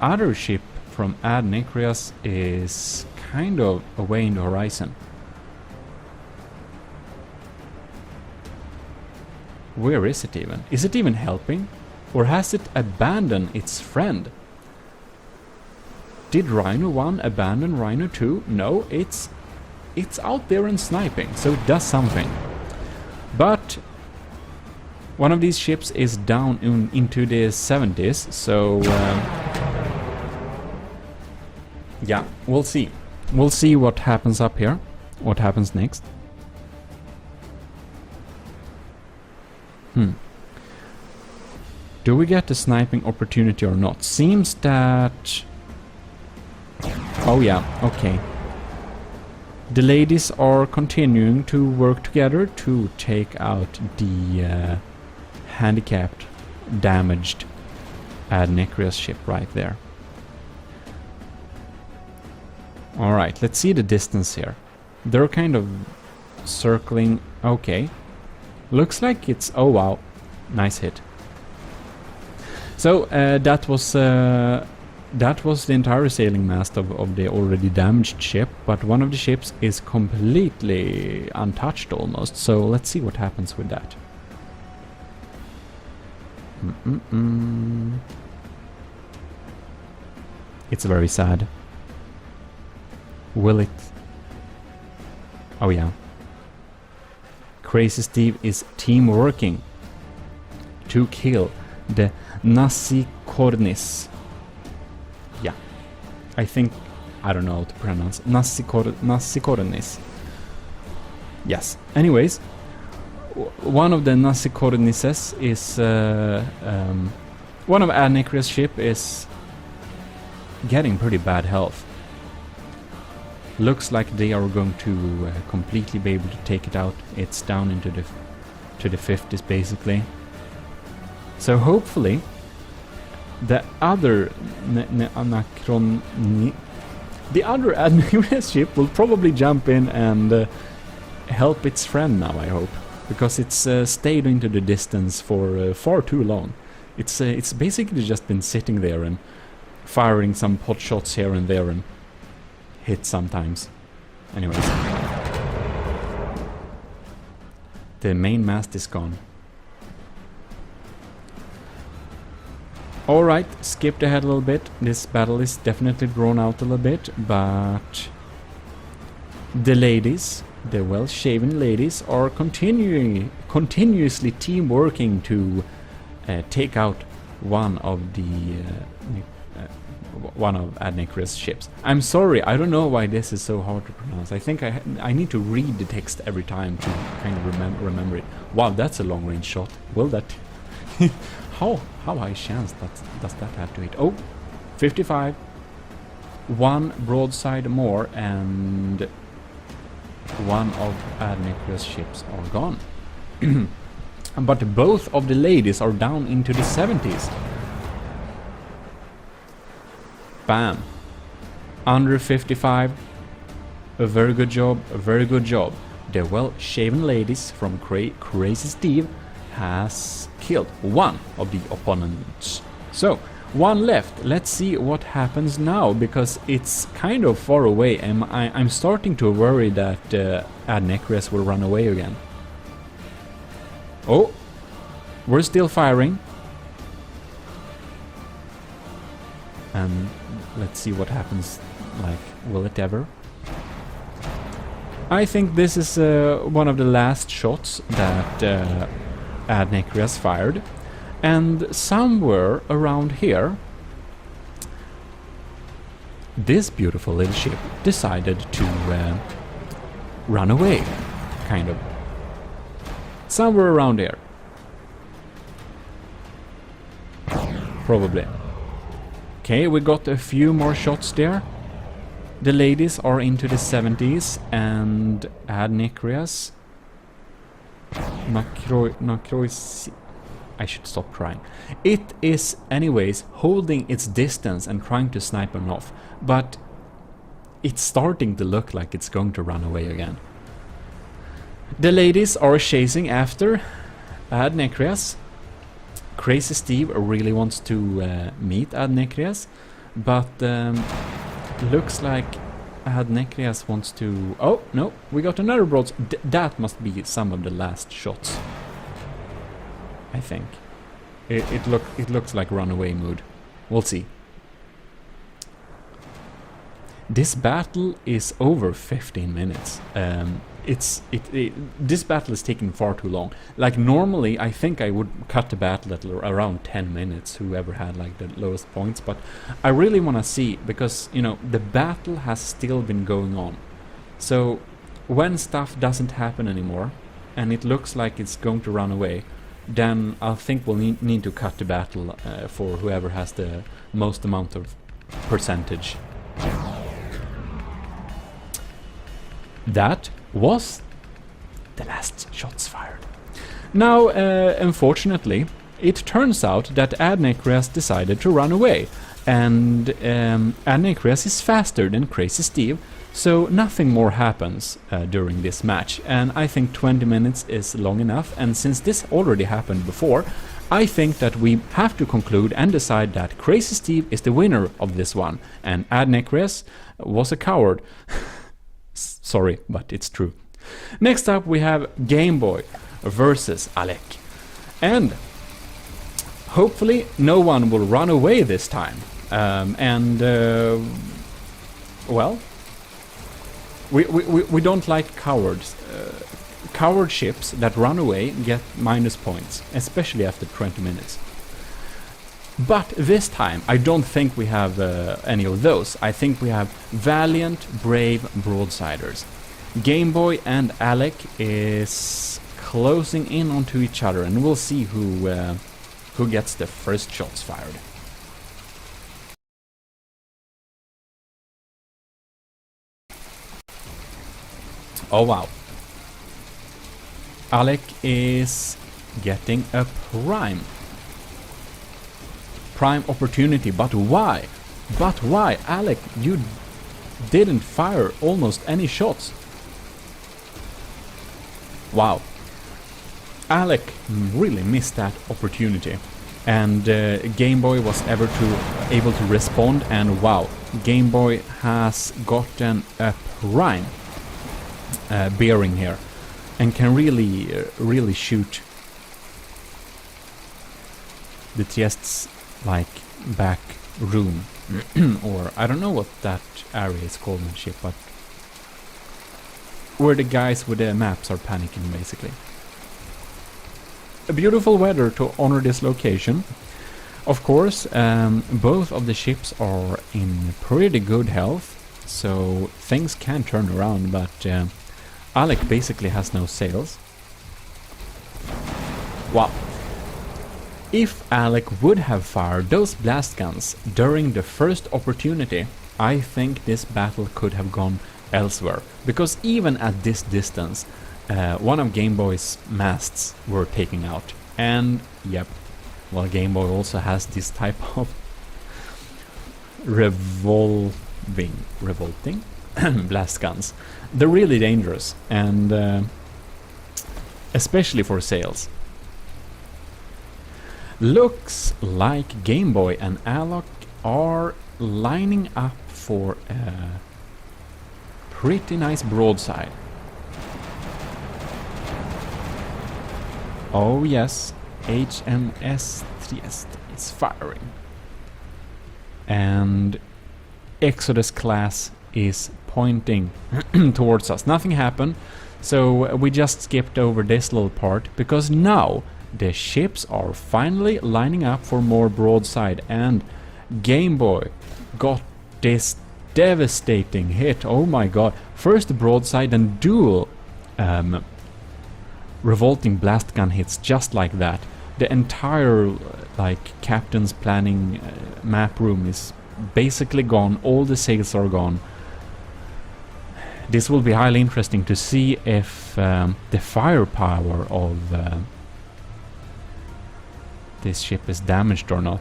A: other ship from Adnekrias is kind of away in the horizon. Where is it even? Is it even helping? Or has it abandoned its friend? Did Rhino 1 abandon Rhino 2? No, it's out there and sniping, so it does something. But one of these ships is down into the 70s, so yeah, we'll see. We'll see what happens up here, what happens next. Do we get the sniping opportunity or not? Seems that... oh yeah, okay. The ladies are continuing to work together to take out the handicapped, damaged Adnekrias ship right there. Alright, let's see the distance here. They're kind of circling... okay. Looks like it's... oh wow. Nice hit. So, that was the entire sailing mast of the already damaged ship, but one of the ships is completely untouched almost, so let's see what happens with that. It's very sad. Will it... oh yeah. Crazy Steve is team working to kill the Nasikornis. Yeah, I think, I don't know how to pronounce Nasikornis. Yes. Anyways, one of the Nasikornises is one of Adnekri's ship is getting pretty bad health. Looks like they are going to completely be able to take it out. It's down into the 50s basically. So hopefully the other Adnekri's ship will probably jump in and help its friend now, I hope, because it's stayed into the distance for far too long. It's basically just been sitting there and firing some pot shots here and there and hit sometimes. Anyways. The main mast is gone. Alright, skipped ahead a little bit. This battle is definitely drawn out a little bit, but the ladies, the well-shaven ladies, are continuously teamworking to take out one of Adnekria's ships. I'm sorry, I don't know why this is so hard to pronounce. I think I need to read the text every time to kind of remember it. Wow, that's a long-range shot. Will that... how high chance does that have to hit? Oh, 55. One broadside more and one of Adnekria's ships are gone. But both of the ladies are down into the 70s. Bam. Under 55. A very good job, a very good job. The well-shaven ladies from Crazy Steve has killed one of the opponents. So, one left. Let's see what happens now, because it's kind of far away and I'm starting to worry that Adnekrias will run away again. Oh, we're still firing. And let's see what happens. Like, will it ever? I think this is one of the last shots that Adnekrias fired. And somewhere around here, this beautiful little ship decided to run away, kind of. Somewhere around here. Probably. Okay, we got a few more shots there. The ladies are into the 70s and Adnekrias... I should stop trying. It is anyways holding its distance and trying to snipe them off, but it's starting to look like it's going to run away again. The ladies are chasing after Adnekrias. Crazy Steve really wants to meet Adnekrias, but looks like Adnekrias wants to... Oh, no, we got another broadside. That must be some of the last shots. I think. It looks like runaway mood. We'll see. This battle is over 15 minutes. This battle is taking far too long. Like normally, I think I would cut the battle at around 10 minutes, whoever had like the lowest points. But I really want to see, because you know the battle has still been going on. So when stuff doesn't happen anymore, and it looks like it's going to run away, then I think we'll need to cut the battle for whoever has the most amount of percentage. That was the last shots fired. Now, unfortunately, it turns out that Adnekrias decided to run away, and Adnekrias is faster than Crazy Steve, so nothing more happens during this match, and I think 20 minutes is long enough, and since this already happened before, I think that we have to conclude and decide that Crazy Steve is the winner of this one, and Adnekrias was a coward. Sorry, but it's true. Next up we have Game Boy versus Alec, and hopefully no one will run away this time, well, we don't like cowards. Coward ships that run away get minus points, especially after 20 minutes. But this time, I don't think we have any of those. I think we have valiant, brave broadsiders. Game Boy and Alec is closing in onto each other, and we'll see who gets the first shots fired. Oh wow. Alec is getting a prime opportunity, but why? But why? Alec, you didn't fire almost any shots. Wow. Alec really missed that opportunity, and Game Boy was able to respond, and wow, Game Boy has gotten a prime bearing here. and can really shoot the Trieste's like back room. Or I don't know what that area is called in the ship, but where the guys with the maps are panicking, basically. A beautiful weather to honor this location. Of course, both of the ships are in pretty good health, so things can turn around, but Alec basically has no sails. Wow. If Alec would have fired those blast guns during the first opportunity, I think this battle could have gone elsewhere, because even at this distance, one of Game Boy's masts were taken out. And yep, well, Game Boy also has this type of revolting blast guns. They're really dangerous, and especially for sails. Looks like Game Boy and Alec are lining up for a pretty nice broadside. Oh yes, HMS Trieste is firing. And Exodus class is pointing towards us. Nothing happened, so we just skipped over this little part, because now the ships are finally lining up for more broadside, and Game Boy got this devastating hit. Oh my god. First broadside and dual revolting blast gun hits just like that. The entire like captain's planning map room is basically gone. All the sails are gone. This will be highly interesting to see if the firepower of this ship is damaged or not,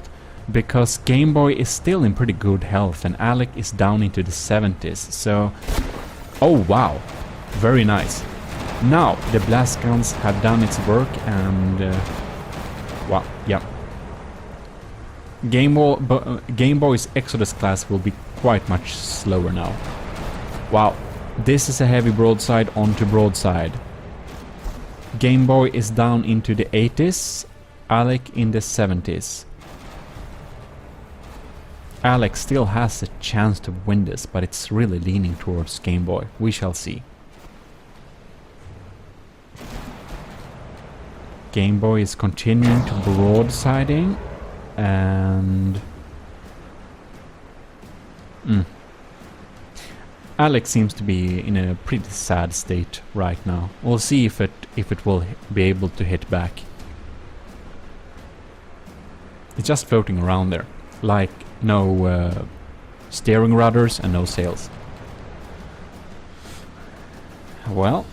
A: because Game Boy is still in pretty good health and Alec is down into the 70s, so oh wow, very nice. Now the blast guns have done its work, and wow, yeah, Game Boy's Exodus class will be quite much slower now. Wow, this is a heavy broadside onto broadside. Game Boy is down into the 80s, Alec in the 70s. Alec still has a chance to win this, but it's really leaning towards Game Boy. We shall see. Game Boy is continuing to broadsiding, and Alec seems to be in a pretty sad state right now. We'll see if it will be able to hit back. It's just floating around there, like no steering rudders and no sails. Well,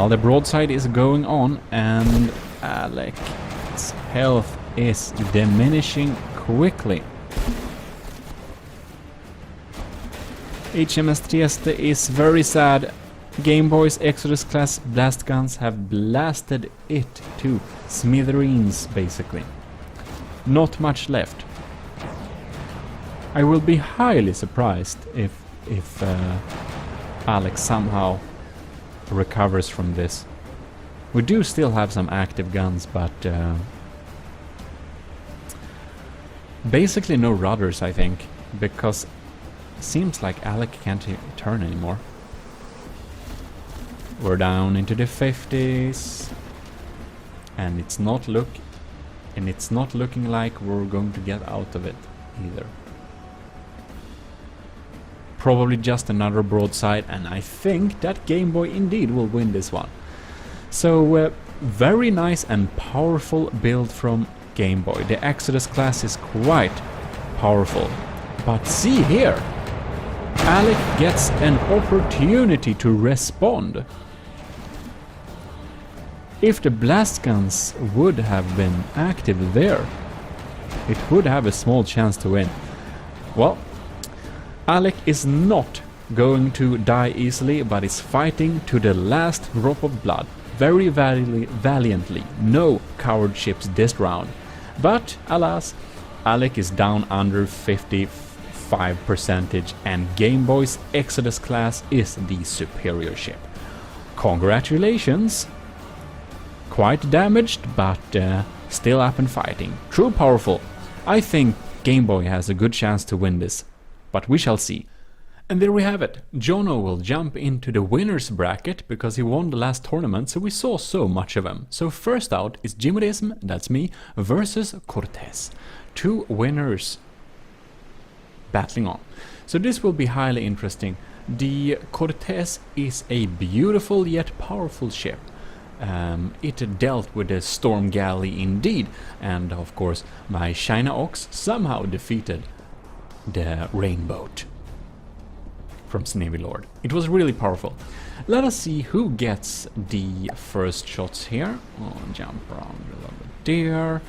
A: the broadside is going on, and Alec's health is diminishing quickly. HMS Trieste is very sad. Game Boy's Exodus class blast guns have blasted it to smithereens, basically. Not much left. I will be highly surprised if Alex somehow recovers from this. We do still have some active guns, but basically no rudders, I think, because it seems like Alec can't turn anymore. We're down into the 50s, and it's not looking like we're going to get out of it either. Probably just another broadside, and I think that Game Boy indeed will win this one. So very nice and powerful build from Game Boy. The Exodus class is quite powerful, but see here, Alec gets an opportunity to respond. If the blast guns would have been active there, it would have a small chance to win. Well, Alec is not going to die easily, but is fighting to the last drop of blood. Very valiantly. No coward ships this round. But, alas, Alec is down under 50 5%, and Game Boy's Exodus class is the superior ship. Congratulations! Quite damaged, but still up and fighting. True powerful. I think Game Boy has a good chance to win this, but we shall see. And there we have it. Jono will jump into the winners bracket because he won the last tournament, so we saw so much of him. So first out is GMODISM, that's me, versus Cortez. Two winners battling on. So this will be highly interesting. The Cortez is a beautiful yet powerful ship. It dealt with a storm galley indeed, and of course my China Ox somehow defeated the rainboat from Navy Lord. It was really powerful. Let us see who gets the first shots here. Oh, jump around a little bit there.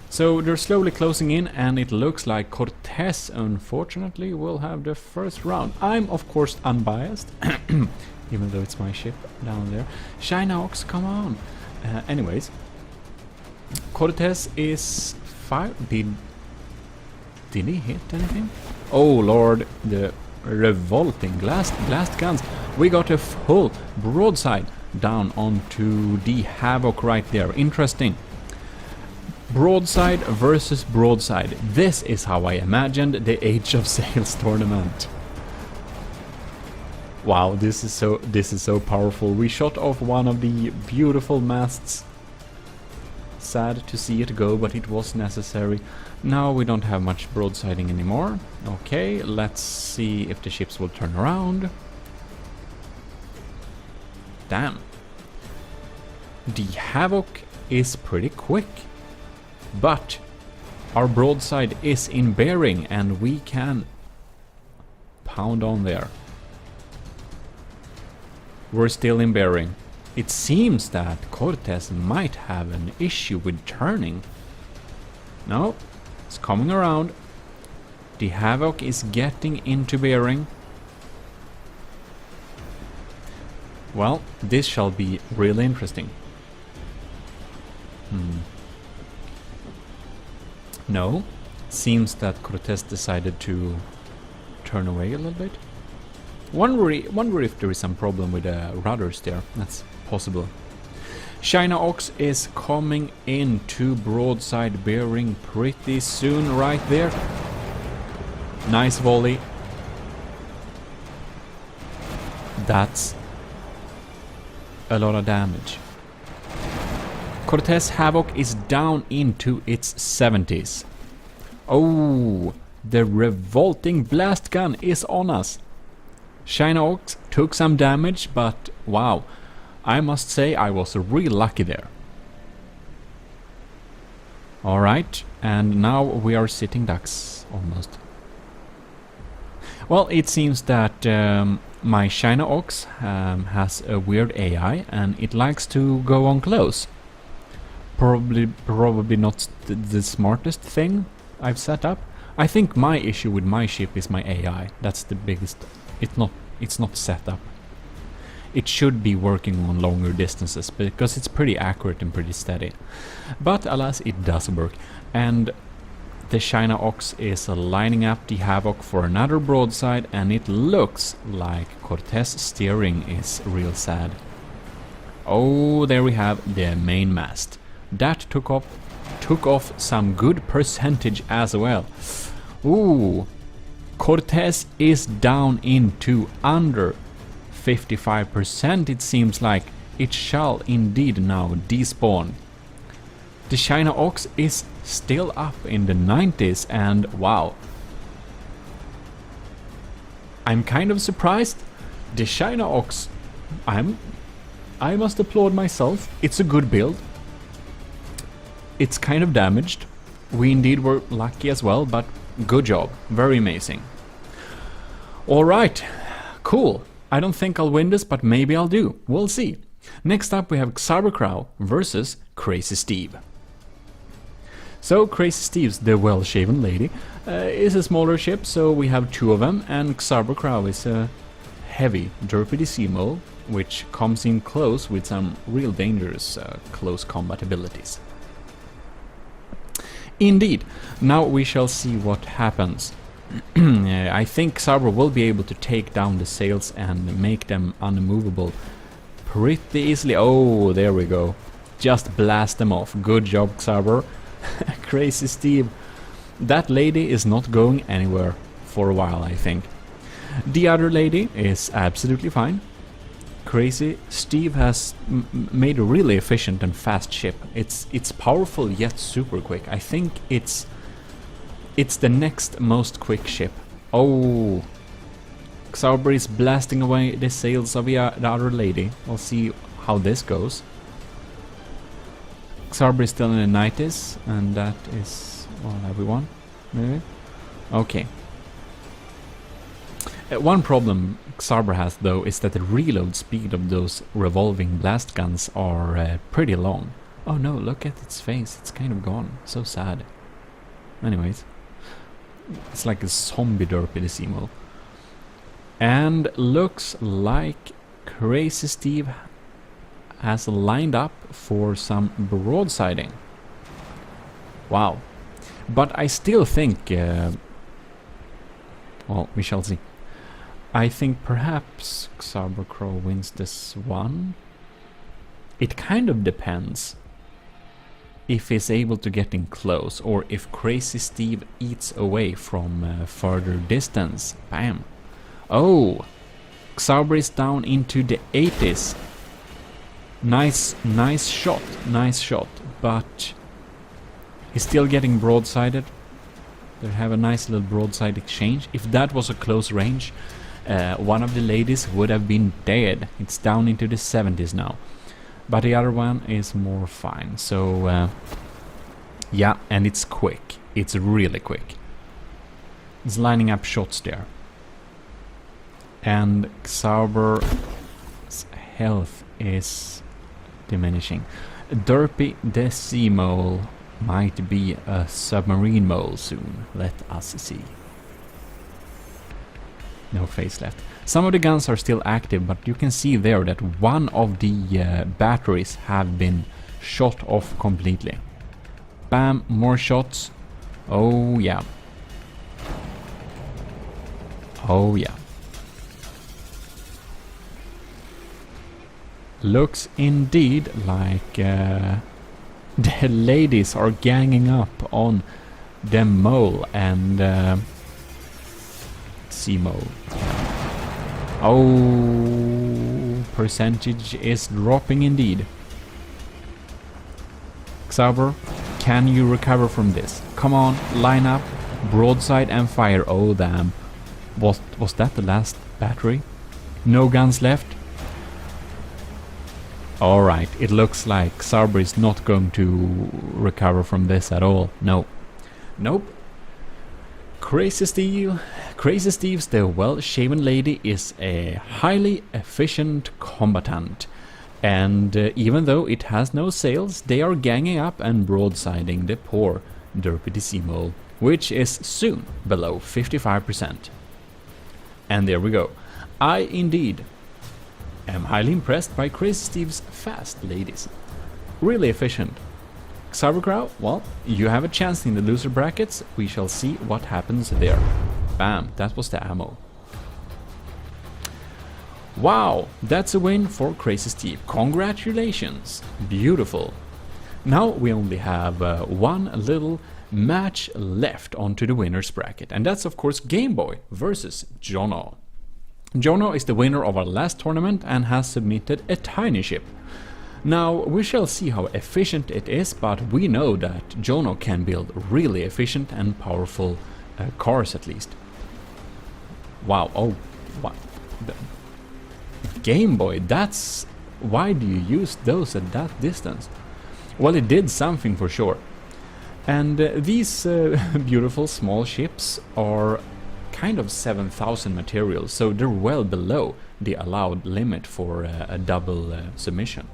A: So they're slowly closing in, and it looks like Cortez, unfortunately, will have the first round. I'm, of course, unbiased, even though it's my ship down there. China Ox, come on. Anyways, Cortez is 5. Did he hit anything? Oh lord, the revolting blast guns. We got a full broadside down onto the Havoc right there. Interesting. Broadside versus broadside. This is how I imagined the Age of Sails tournament. Wow, this is so powerful. We shot off one of the beautiful masts. Sad to see it go, but it was necessary. Now we don't have much broadsiding anymore. Okay, let's see if the ships will turn around. Damn. The Havoc is pretty quick. But our broadside is in bearing, and we can pound on there. We're still in bearing. It seems that Cortez might have an issue with turning. No, it's coming around. The Havoc is getting into bearing. Well, this shall be really interesting. No, seems that Cortez decided to turn away a little bit. Wonder if there is some problem with the rudders there. That's possible. China Ox is coming into broadside bearing pretty soon right there. Nice volley. That's a lot of damage. Cortez Havoc is down into its 70s. Oh, the revolting blast gun is on us. China Ox took some damage, but wow, I must say I was real lucky there. Alright, and now we are sitting ducks, almost. Well, it seems that my China Ox has a weird AI, and it likes to go on close. Probably not the smartest thing I've set up. I think my issue with my ship is my AI. That's the biggest. It's not set up. It should be working on longer distances because it's pretty accurate and pretty steady. But alas, it does work. And the China Ox is lining up the Havoc for another broadside, and it looks like Cortez steering is real sad. Oh, there we have the main mast. That took off some good percentage as well. Ooh, Cortez is down into under 55%. It seems like it shall indeed now despawn. The China Ox is still up in the 90s, and wow, I'm kind of surprised. The China Ox, I must applaud myself. It's a good build. It's kind of damaged. We indeed were lucky as well, but good job. Very amazing. Alright, cool. I don't think I'll win this, but maybe I'll do. We'll see. Next up we have Cybercrow versus Crazy Steve. So Crazy Steve's the well-shaven lady is a smaller ship, so we have two of them, and Cybercrow is a heavy derpy Decimo, which comes in close with some real dangerous close combat abilities. Indeed, now we shall see what happens. I think Sauber will be able to take down the sails and make them unmovable pretty easily. Oh, there we go. Just blast them off. Good job, Sauber. Crazy Steve. That lady is not going anywhere for a while, I think. The other lady is absolutely fine. Crazy Steve has made a really efficient and fast ship. It's powerful yet super quick. I think it's the next most quick ship. Oh, Sauber is blasting away the sails of the other lady. We'll see how this goes. Sauber is still in the 90s, and that is, well, everyone, maybe? Okay. One problem Sauber has, though, is that the reload speed of those revolving blast guns are pretty long. Oh no, look at its face, it's kind of gone. So sad. Anyways. It's like a zombie derpy Decimo. And looks like Crazy Steve has lined up for some broadsiding. Wow. But I still think... well, we shall see. I think perhaps Sauber Crow wins this one. It kind of depends if he's able to get in close, or if Crazy Steve eats away from further distance. Bam. Oh, Sauber is down into the 80s. Nice shot, but he's still getting broadsided. They have a nice little broadside exchange. If that was a close range, one of the ladies would have been dead. It's down into the 70s now. But the other one is more fine. So, yeah, and it's quick. It's really quick. It's lining up shots there. And Sauber's health is diminishing. Derpy Decimo might be a submarine mole soon. Let us see. No face left. Some of the guns are still active, but you can see there that one of the batteries have been shot off completely. Bam, more shots. Oh yeah. Oh yeah. Looks indeed like the ladies are ganging up on the mole and sea mole. Oh, percentage is dropping indeed. Sauber, can you recover from this? Come on, line up, broadside and fire. Oh damn. Was that the last battery? No guns left? Alright, it looks like Sauber is not going to recover from this at all. No. Nope. Crazy Steve's the well-shaven lady is a highly efficient combatant. And even though it has no sails, they are ganging up and broadsiding the poor Derpy Decimo, which is soon below 55%. And there we go. I indeed am highly impressed by Crazy Steve's fast ladies. Really efficient. Sauerkraut, well, you have a chance in the loser brackets. We shall see what happens there. Bam, that was the ammo. Wow, that's a win for Crazy Steve. Congratulations. Beautiful. Now we only have one little match left onto the winner's bracket. And that's of course Game Boy versus Jono. Jono is the winner of our last tournament and has submitted a tiny ship. Now, we shall see how efficient it is, but we know that Jono can build really efficient and powerful cars at least. Wow, oh, what? The Game Boy, that's... Why do you use those at that distance? Well, it did something for sure. And these beautiful small ships are kind of 7,000 materials, so they're well below the allowed limit for a double submission.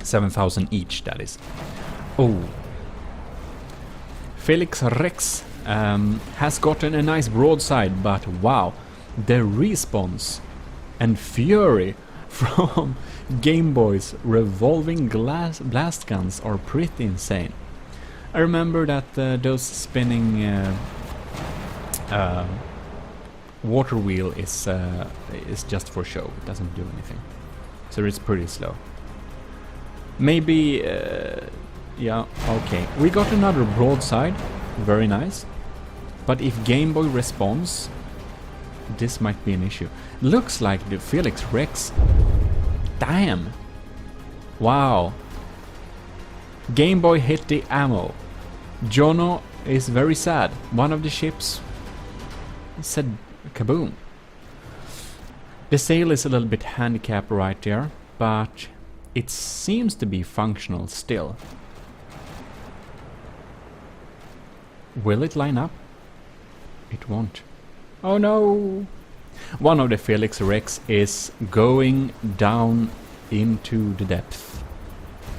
A: 7,000 each, that is. Oh. Felix Rex has gotten a nice broadside, but wow, the response and fury from Game Boy's revolving blast guns are pretty insane. I remember that those spinning water wheel is just for show. It doesn't do anything. So it's pretty slow. Maybe, yeah, okay. We got another broadside. Very nice. But if Game Boy responds, this might be an issue. Looks like the Felix Rex. Damn. Wow. Game Boy hit the ammo. Jono is very sad. One of the ships said kaboom. The sail is a little bit handicapped right there, but it seems to be functional still. Will it line up? It won't. Oh no! One of the Felix Rex is going down into the depth.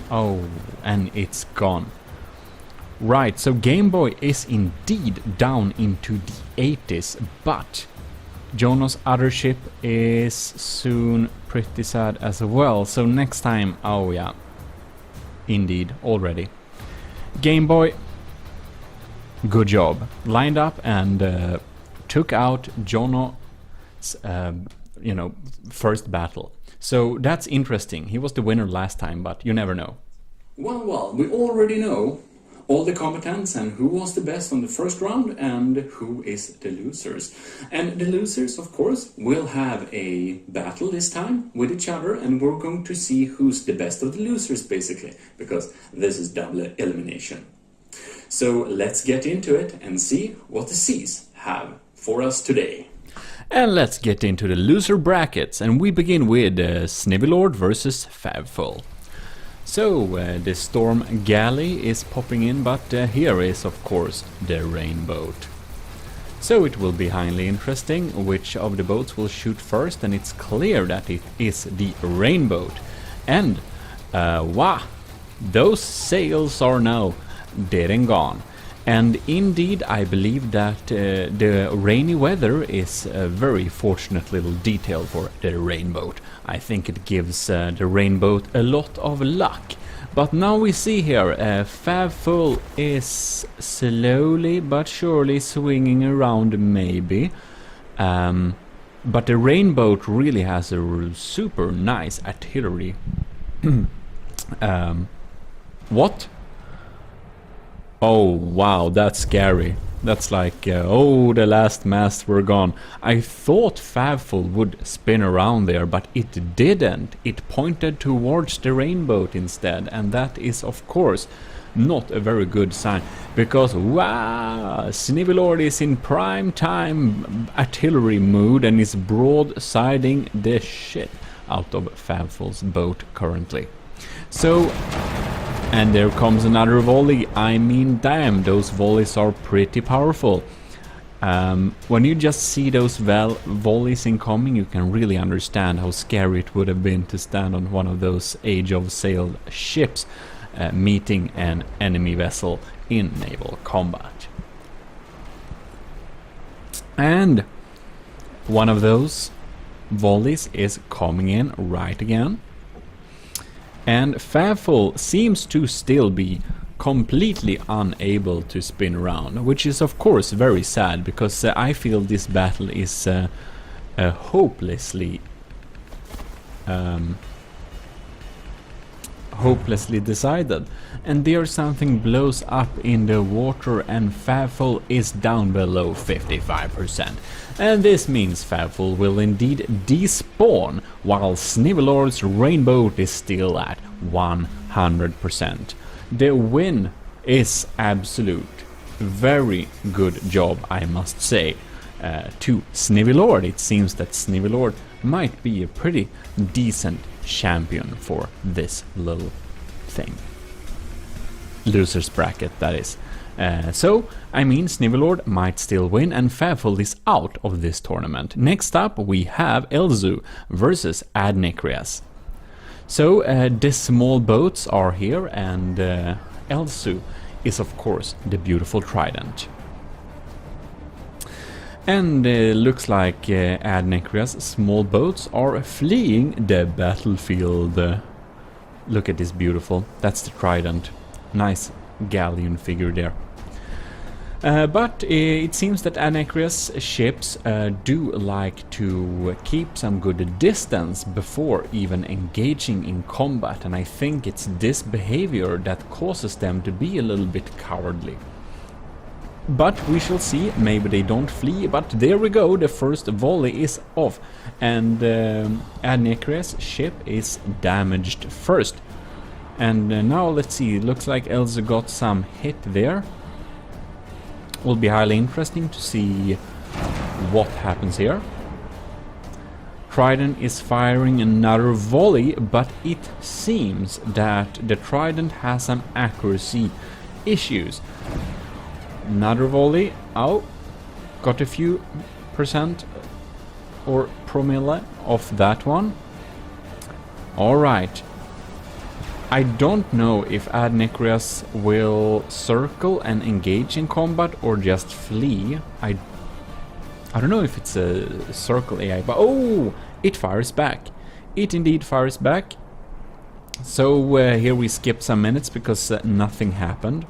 A: Oh, and it's gone. Right, so Game Boy is indeed down into the 80s, but Jono's other ship is soon pretty sad as well. So next time, oh yeah, indeed, already. Game Boy, good job. Lined up and took out Jono's, first battle. So that's interesting. He was the winner last time, but you never know.
C: Well, we already know all the combatants and who was the best on the first round and who is the losers. And the losers, of course, will have a battle this time with each other, and we're going to see who's the best of the losers, basically, because this is double elimination. So let's get into it and see what the Seas have for us today.
A: And let's get into the loser brackets, and we begin with Snivelord versus Fabful. So, the Storm Galley is popping in, but here is, of course, the Rainboat. So it will be highly interesting which of the boats will shoot first, and it's clear that it is the Rainboat. And, wow, those sails are now dead and gone. And indeed, I believe that the rainy weather is a very fortunate little detail for the Rainboat. I think it gives the Rainboat a lot of luck. But now we see here, Fabful is slowly but surely swinging around maybe. But the Rainboat really has a super nice artillery. What? Oh wow, that's scary. That's like, oh, the last masts were gone. I thought Fabful would spin around there, but it didn't. It pointed towards the Rainboat instead, and that is, of course, not a very good sign. Because, wow, Snivelord is in prime time artillery mood and is broadsiding the shit out of Fabful's boat currently. So... and there comes another volley. I mean, damn, those volleys are pretty powerful. When you just see those volleys incoming, you can really understand how scary it would have been to stand on one of those Age of Sail ships meeting an enemy vessel in naval combat. And one of those volleys is coming in right again. And Fabful seems to still be completely unable to spin around, which is of course very sad, because I feel this battle is hopelessly decided. And there something blows up in the water and Fabful is down below 55%. And this means Fabful will indeed despawn, while Snivelord's Rainboat is still at 100%. The win is absolute. Very good job, I must say, to Snivelord. It seems that Snivelord might be a pretty decent champion for this little thing. Losers bracket, that is. So, I mean, Snivelord might still win, and Fabful is out of this tournament. Next up, we have Elzu versus Adnekrias. So, the small boats are here, and Elzu is, of course, the beautiful trident. And looks like Adnekrias' small boats are fleeing the battlefield. Look at this beautiful. That's the trident. Nice galleon figure there. But it seems that Anacreon's ships do like to keep some good distance before even engaging in combat, and I think it's this behavior that causes them to be a little bit cowardly. But we shall see, maybe they don't flee, but there we go, the first volley is off, and Anacreon's ship is damaged first. And now let's see, it looks like Elsa got some hit there. Will be highly interesting to see what happens here. Trident is firing another volley, but it seems that the Trident has some accuracy issues. Another volley. Oh, got a few percent or promille of that one. Alright. I don't know if Anacreon will circle and engage in combat or just flee. I don't know if it's a circle AI, but oh, it fires back. It indeed fires back. So here we skip some minutes because nothing happened.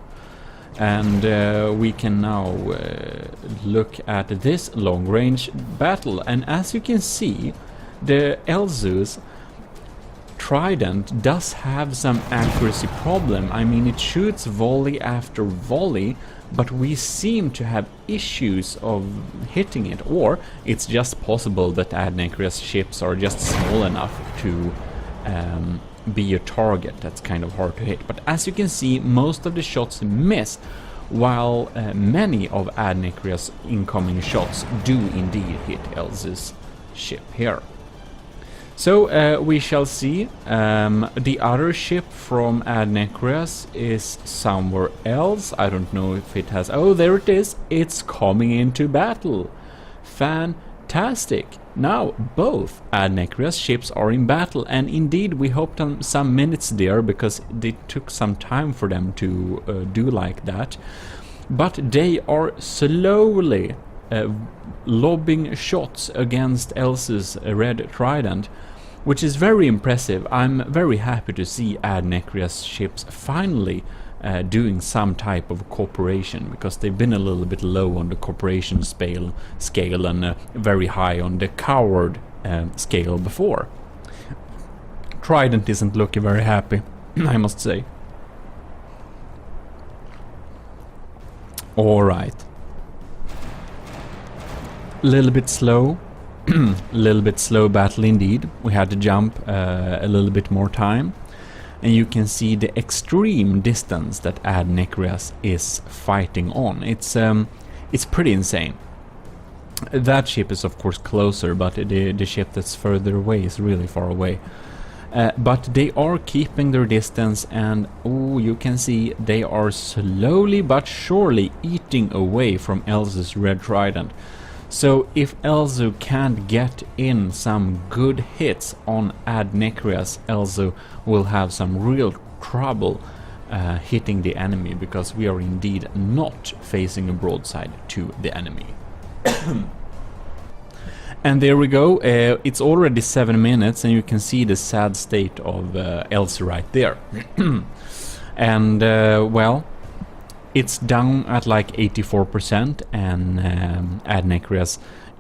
A: And we can now look at this long-range battle. And as you can see, the Elzu's Trident does have some accuracy problem. I mean, it shoots volley after volley, but we seem to have issues of hitting it. Or it's just possible that Anacreon's ships are just small enough to be a target that's kind of hard to hit. But as you can see, most of the shots miss, while many of Anacreon's incoming shots do indeed hit Elsa's ship here. So we shall see. The other ship from Anacreon is somewhere else. I don't know if it has... Oh, there it is. It's coming into battle. Fantastic. Now both Anacreon's ships are in battle, and indeed we hoped on some minutes there because it took some time for them to do like that. But they are slowly lobbing shots against Elsa's red Trident, which is very impressive. I'm very happy to see Anacreon's ships finally doing some type of cooperation, because they've been a little bit low on the cooperation scale and very high on the coward scale before. Trident isn't looking very happy, I must say. Alright. Little bit slow. Little bit slow battle indeed. We had to jump a little bit more time. And you can see the extreme distance that Anacreon is fighting on. It's pretty insane. That ship is of course closer, but the ship that's further away is really far away. But they are keeping their distance, and oh, you can see they are slowly but surely eating away from Elsa's red Trident. So if Elzu can't get in some good hits on Anacreon, Elzu will have some real trouble hitting the enemy, because we are indeed not facing a broadside to the enemy. And there we go, it's already 7 minutes, and you can see the sad state of Elzu right there. And well, it's down at like 84%, and Anacreon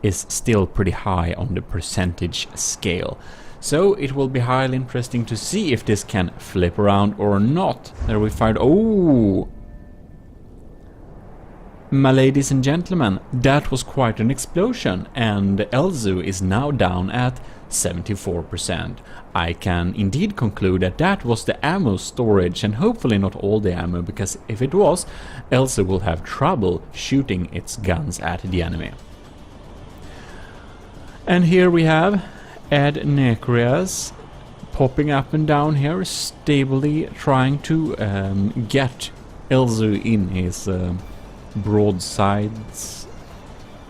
A: is still pretty high on the percentage scale. So it will be highly interesting to see if this can flip around or not. There we fired. Oh! My ladies and gentlemen, that was quite an explosion, and Elzu is now down at 74%. I can indeed conclude that that was the ammo storage, and hopefully not all the ammo, because if it was, Elzu will have trouble shooting its guns at the enemy. And here we have Anacreon popping up and down here, stably trying to get Elzu in his broadside's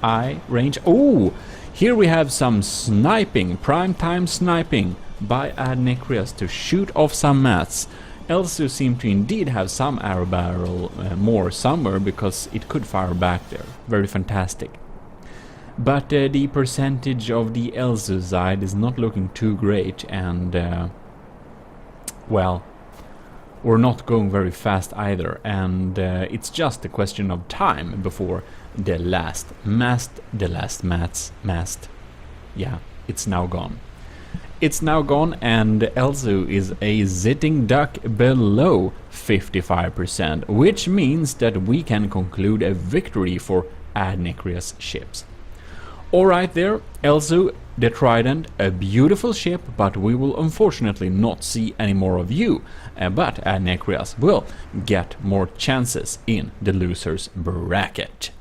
A: eye range. Oh! Here we have some sniping, prime-time sniping by Anacreon to shoot off some mats. Elzu seemed to indeed have some arrow barrel more somewhere, because it could fire back there. Very fantastic. But the percentage of the Elzu side is not looking too great, and well, We're not going very fast either, and it's just a question of time before the last mast, yeah, it's now gone. It's now gone, and Elzu is a sitting duck below 55%, which means that we can conclude a victory for Adnecria's ships. Alright there, Elzu, the Trident, a beautiful ship, but we will unfortunately not see any more of you, but Adnecrias will get more chances in the losers bracket.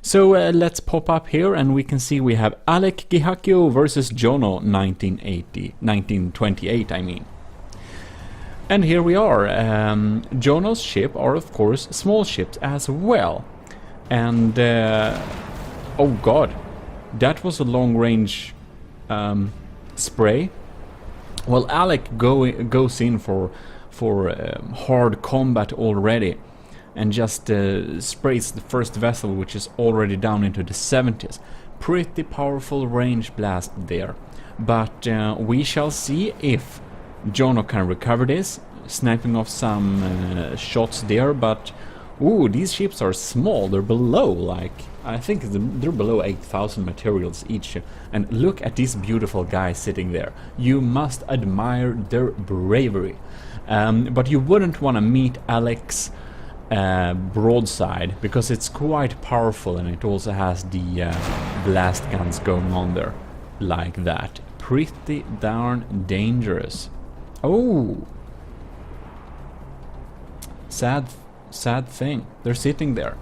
A: So let's pop up here, and we can see we have Alec Gihakio versus Jono 1928, I mean. And here we are. Jono's ship are of course small ships as well. And oh god, that was a long range spray. Well, Alec goes in for hard combat already, and just sprays the first vessel, which is already down into the 70s. Pretty powerful range blast there. But we shall see if Jono can recover this, sniping off some shots there, but ooh, these ships are small, they're below, like, I think they're below 8,000 materials each. And look at this beautiful guy sitting there. You must admire their bravery. But you wouldn't want to meet Alex broadside, because it's quite powerful, and it also has the blast guns going on there like that. Pretty darn dangerous. Oh, sad thing, they're sitting there.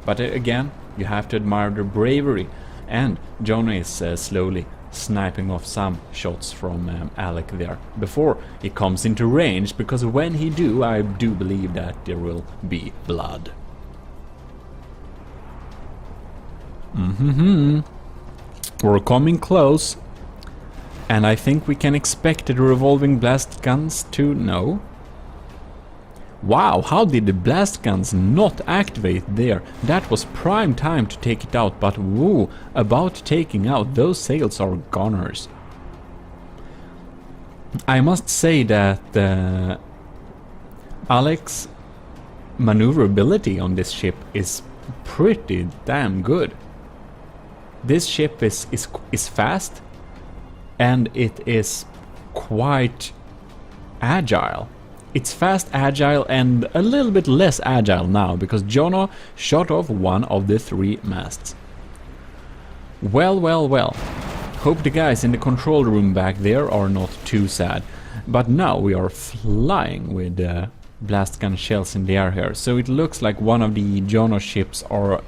A: But again, you have to admire their bravery, and Jono is slowly sniping off some shots from Alec there before he comes into range, because when he do, I do believe that there will be blood. We're coming close, and I think we can expect the revolving blast guns to... No. Wow, how did the blast guns not activate there? That was prime time to take it out, but woo, about taking out, those sails are goners. I must say that Alex's maneuverability on this ship is pretty damn good. This ship is fast, and it is quite agile. It's fast, agile, and a little bit less agile now, because Jono shot off one of the 3 masts. Well, well, well. Hope the guys in the control room back there are not too sad. But now we are flying with blast gun shells in the air here, so it looks like one of the Jono ships are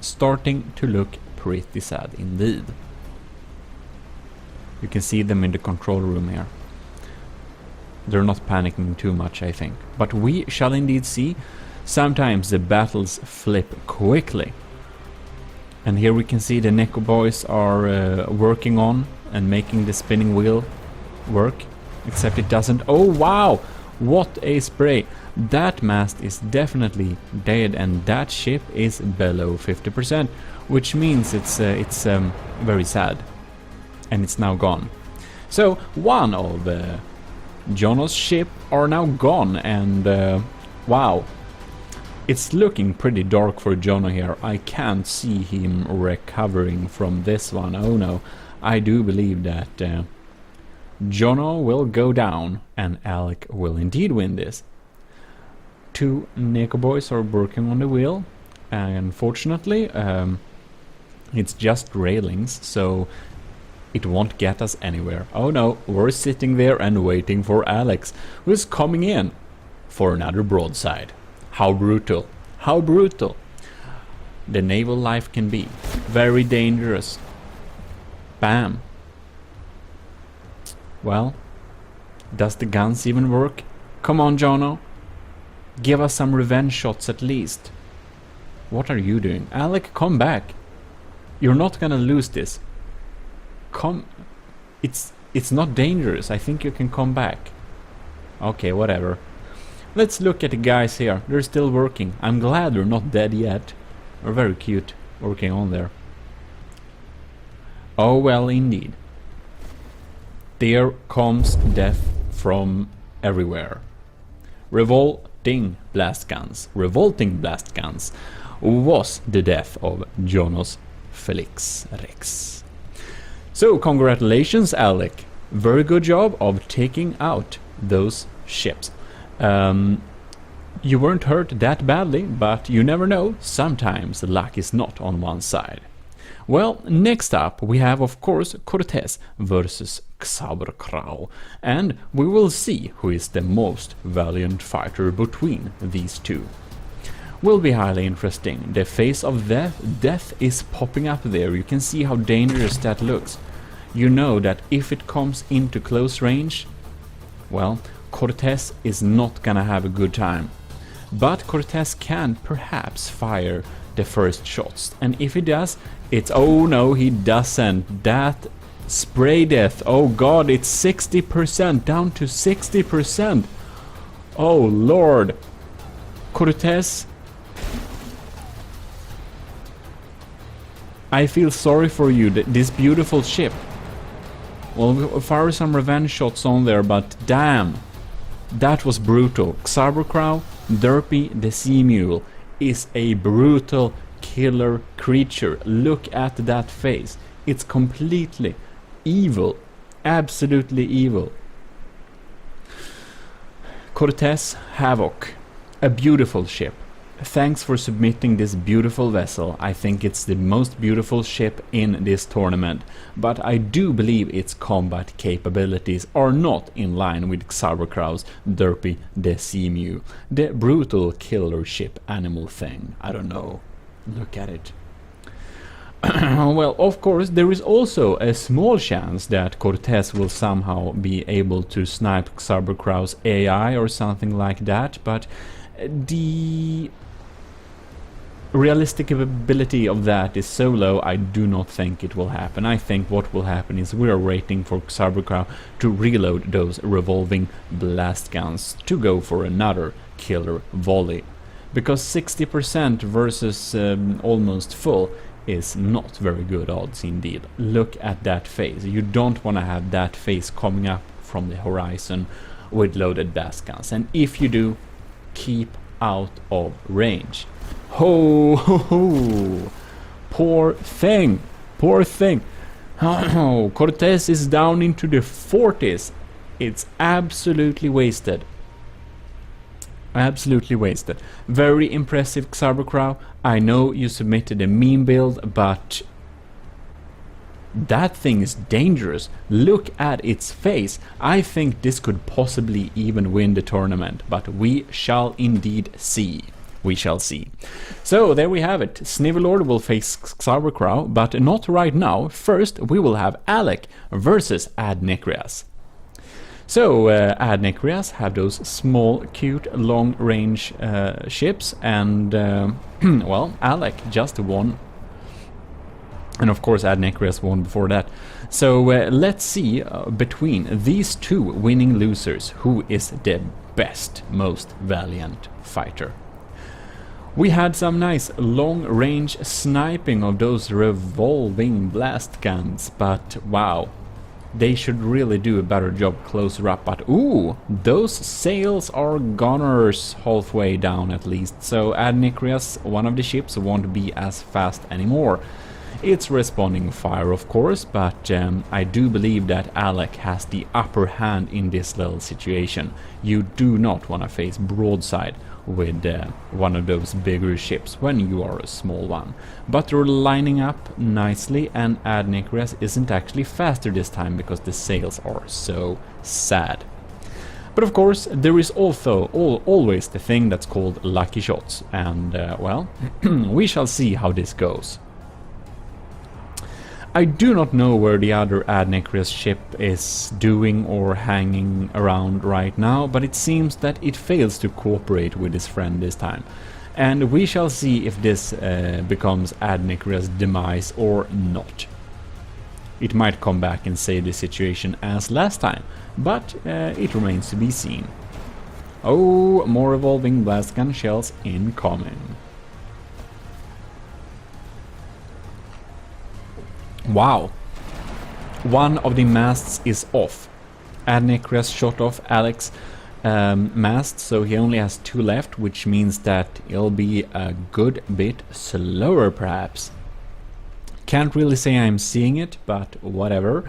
A: starting to look pretty sad indeed. You can see them in the control room here. They're not panicking too much, I think. But we shall indeed see. Sometimes the battles flip quickly. And here we can see the Neko boys are working on and making the spinning wheel work. Except it doesn't. Oh wow! What a spray! That mast is definitely dead, and that ship is below 50%. Which means it's very sad. And it's now gone. So one of... Jono's ship are now gone, and wow, it's looking pretty dark for Jono here. I can't see him recovering from this one. Oh no, I do believe that Jono will go down and Alec will indeed win this. 2 Neko boys are working on the wheel, and unfortunately it's just railings, so it won't get us anywhere. Oh no, we're sitting there and waiting for Alex, who is coming in for another broadside. How brutal. How brutal. The naval life can be. Very dangerous. Bam. Well, does the guns even work? Come on, Jono. Give us some revenge shots at least. What are you doing? Alec, come back. You're not gonna lose this. Come, it's not dangerous. I think you can come back. Okay, whatever. Let's look at the guys here. They're still working. I'm glad they're not dead yet. They're very cute working on there. Oh well, indeed. There comes death from everywhere. revolting blast guns, was the death of Jonas Felix Rex. So congratulations, Alec. Very good job of taking out those ships. You weren't hurt that badly, but you never know, sometimes luck is not on one side. Well, next up we have of course Cortés versus Xaberkrau, and we will see who is the most valiant fighter between these two. Will be highly interesting. The face of death is popping up there. You can see how dangerous that looks. You know that if it comes into close range, well, Cortés is not gonna have a good time. But Cortés can perhaps fire the first shots, and if he does, it's... oh no, he doesn't. That spray death, oh god, it's 60%, down to 60%. Oh lord. Cortés, I feel sorry for you, this beautiful ship. Well, we'll fire some revenge shots on there, but damn, that was brutal. Xaberkrau, Derpy the Sea Mule, is a brutal killer creature. Look at that face. It's completely evil. Absolutely evil. Cortés Havoc, a beautiful ship. Thanks for submitting this beautiful vessel. I think it's the most beautiful ship in this tournament, but I do believe its combat capabilities are not in line with Xaberkrau's Derpy the Sea Mew, the brutal killer ship animal thing. I don't know. Look at it. Well, of course, there is also a small chance that Cortés will somehow be able to snipe Xaberkrau's AI or something like that, but the realistic ability of that is so low, I do not think it will happen. I think what will happen is we are waiting for Xaberkrau to reload those revolving blast guns to go for another killer volley. Because 60% versus almost full is not very good odds indeed. Look at that face. You don't want to have that face coming up from the horizon with loaded blast guns. And if you do, keep out of range. Ho ho ho! Poor thing! Poor thing! Oh, Cortés is down into the 40s. It's absolutely wasted. Absolutely wasted. Very impressive, Xaberkrau. I know you submitted a meme build, but that thing is dangerous. Look at its face. I think this could possibly even win the tournament, but we shall indeed see. We shall see. So there we have it. Snivelord will face Xaberkrau, but not right now. First we will have Alec versus Adnecrias. So Adnecrias have those small, cute, long-range ships, and well, Alec just won. And of course Adnecrias won before that. So let's see between these two winning losers who is the best, most valiant fighter. We had some nice long-range sniping of those revolving blast guns, but wow, they should really do a better job closer up. But ooh, those sails are gunners halfway down at least, so Adnecrias, one of the ships, won't be as fast anymore. It's responding fire of course, but I do believe that Alec has the upper hand in this little situation. You do not want to face broadside with one of those bigger ships when you are a small one. But they're lining up nicely, and Adnecrias isn't actually faster this time because the sails are so sad. But of course there is also always the thing that's called lucky shots, and well, we shall see how this goes. I do not know where the other Adnecrias ship is doing or hanging around right now, but it seems that it fails to cooperate with his friend this time. And we shall see if this becomes Adnecrias' demise or not. It might come back and save the situation as last time, but it remains to be seen. Oh, more revolving blast gun shells incoming. Wow, one of the masts is off. Adnecrias shot off Alex mast, so he only has 2 left, which means that it'll be a good bit slower perhaps. Can't really say I'm seeing it, but whatever.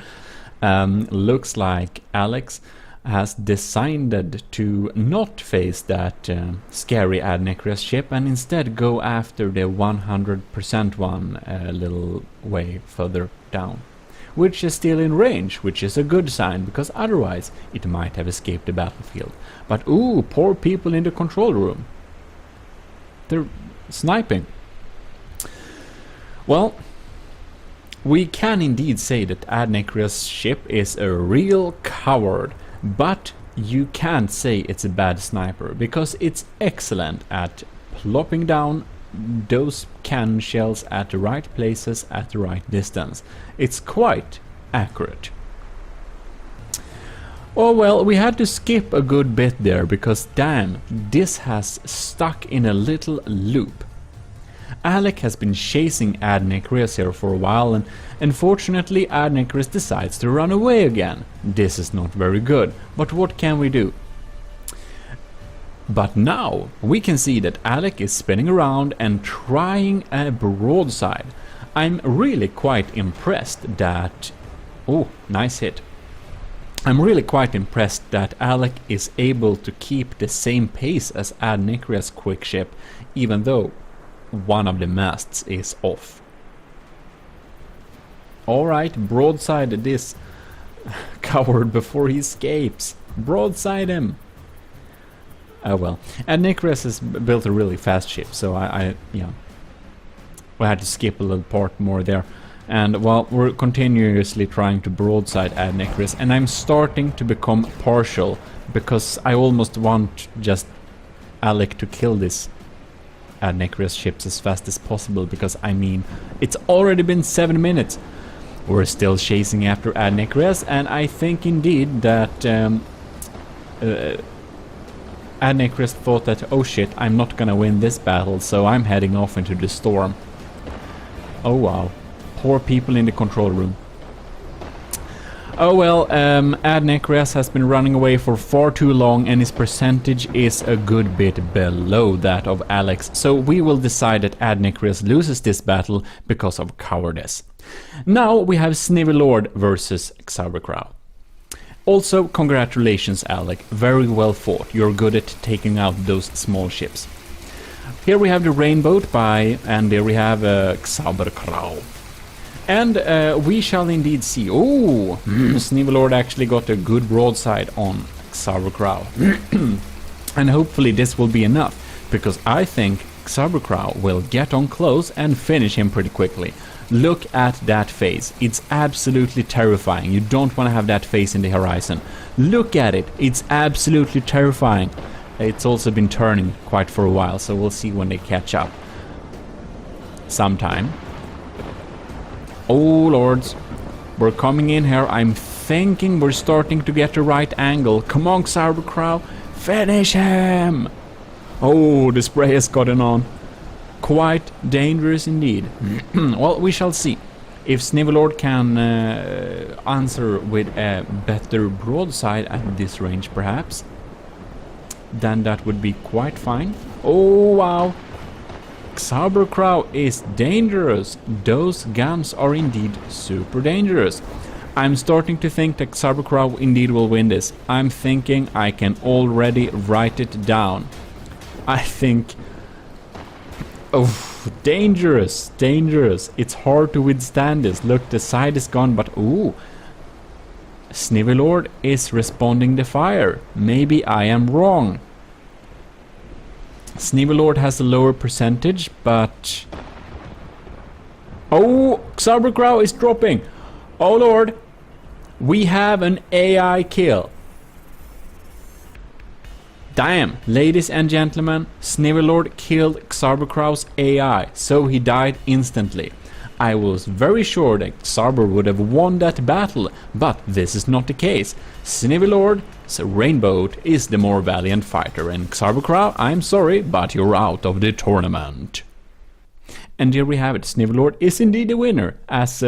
A: Looks like Alex has decided to not face that scary Ad Necreus ship and instead go after the 100% one a little way further down, which is still in range, which is a good sign, because otherwise it might have escaped the battlefield. But ooh, poor people in the control room. They're sniping. Well, we can indeed say that Ad Necreus' ship is a real coward, but you can't say it's a bad sniper, because it's excellent at plopping down those cannon shells at the right places at the right distance. It's quite accurate. Oh well, we had to skip a good bit there, because damn, this has stuck in a little loop. Alec has been chasing Ad Necreus here for a while, and unfortunately Ad Necreus decides to run away again. This is not very good, but what can we do? But now we can see that Alec is spinning around and trying a broadside. I'm really quite impressed that... Oh, nice hit. I'm really quite impressed that Alec is able to keep the same pace as Ad Necreus' quick ship, even though one of the masts is off. Alright, broadside this coward before he escapes. Broadside him. Oh well. And Necreus has built a really fast ship, so we had to skip a little part more there. And well, we're continuously trying to broadside Ad Necreus, and I'm starting to become partial, because I almost want just Alec to kill this Ad Necreus ships as fast as possible, because I mean, it's already been 7 minutes. We're still chasing after Ad Necreus, and I think indeed that Ad Necreus thought that, oh shit, I'm not gonna win this battle, so I'm heading off into the storm. Oh wow, poor people in the control room. Oh well, Ad Necreus has been running away for far too long, and his percentage is a good bit below that of Alex, so we will decide that Ad Necreus loses this battle because of cowardice. Now we have Snivelord versus Xarbercrow. Also, congratulations Alec, very well fought, you're good at taking out those small ships. Here we have the Rainbow by, and there we have Xarbercrow. And we shall indeed see. Oh, Snivelord actually got a good broadside on Xarbercrow. And hopefully this will be enough, because I think Xarbercrow will get on close and finish him pretty quickly. Look at that face. It's absolutely terrifying. You don't want to have that face in the horizon. Look at it. It's absolutely terrifying. It's also been turning quite for a while, so we'll see when they catch up. Sometime. Oh lords, we're coming in here. I'm thinking we're starting to get the right angle. Come on, Xarbercrow, finish him! Oh, the spray has gotten on. Quite dangerous indeed. Well, we shall see. If Snivelord can answer with a better broadside at this range perhaps, then that would be quite fine. Oh wow! Xarbercrow is dangerous. Those guns are indeed super dangerous. I'm starting to think that Xarbercrow indeed will win this. I'm thinking I can already write it down. I think... Oh, dangerous, dangerous. It's hard to withstand this. Look, the side is gone, but ooh. Snivelord is responding the fire. Maybe I am wrong. Snivelord has a lower percentage, but... Oh, Xarbercrow is dropping. Oh lord. We have an AI kill. Damn, ladies and gentlemen, Snivelord killed Xarbercrow's AI, so he died instantly. I was very sure that Xarber would have won that battle, but this is not the case. Snivelord's Rainbow is the more valiant fighter, and Xarbercrow, I'm sorry, but you're out of the tournament. And here we have it, Snivelord is indeed the winner, as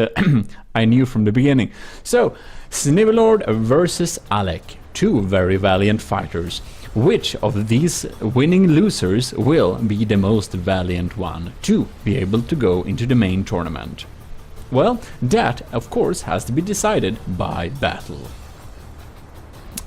A: I knew from the beginning. So, Snivelord versus Alec. two very valiant fighters. Which of these winning losers will be the most valiant one to be able to go into the main tournament? Well, that of course has to be decided by battle.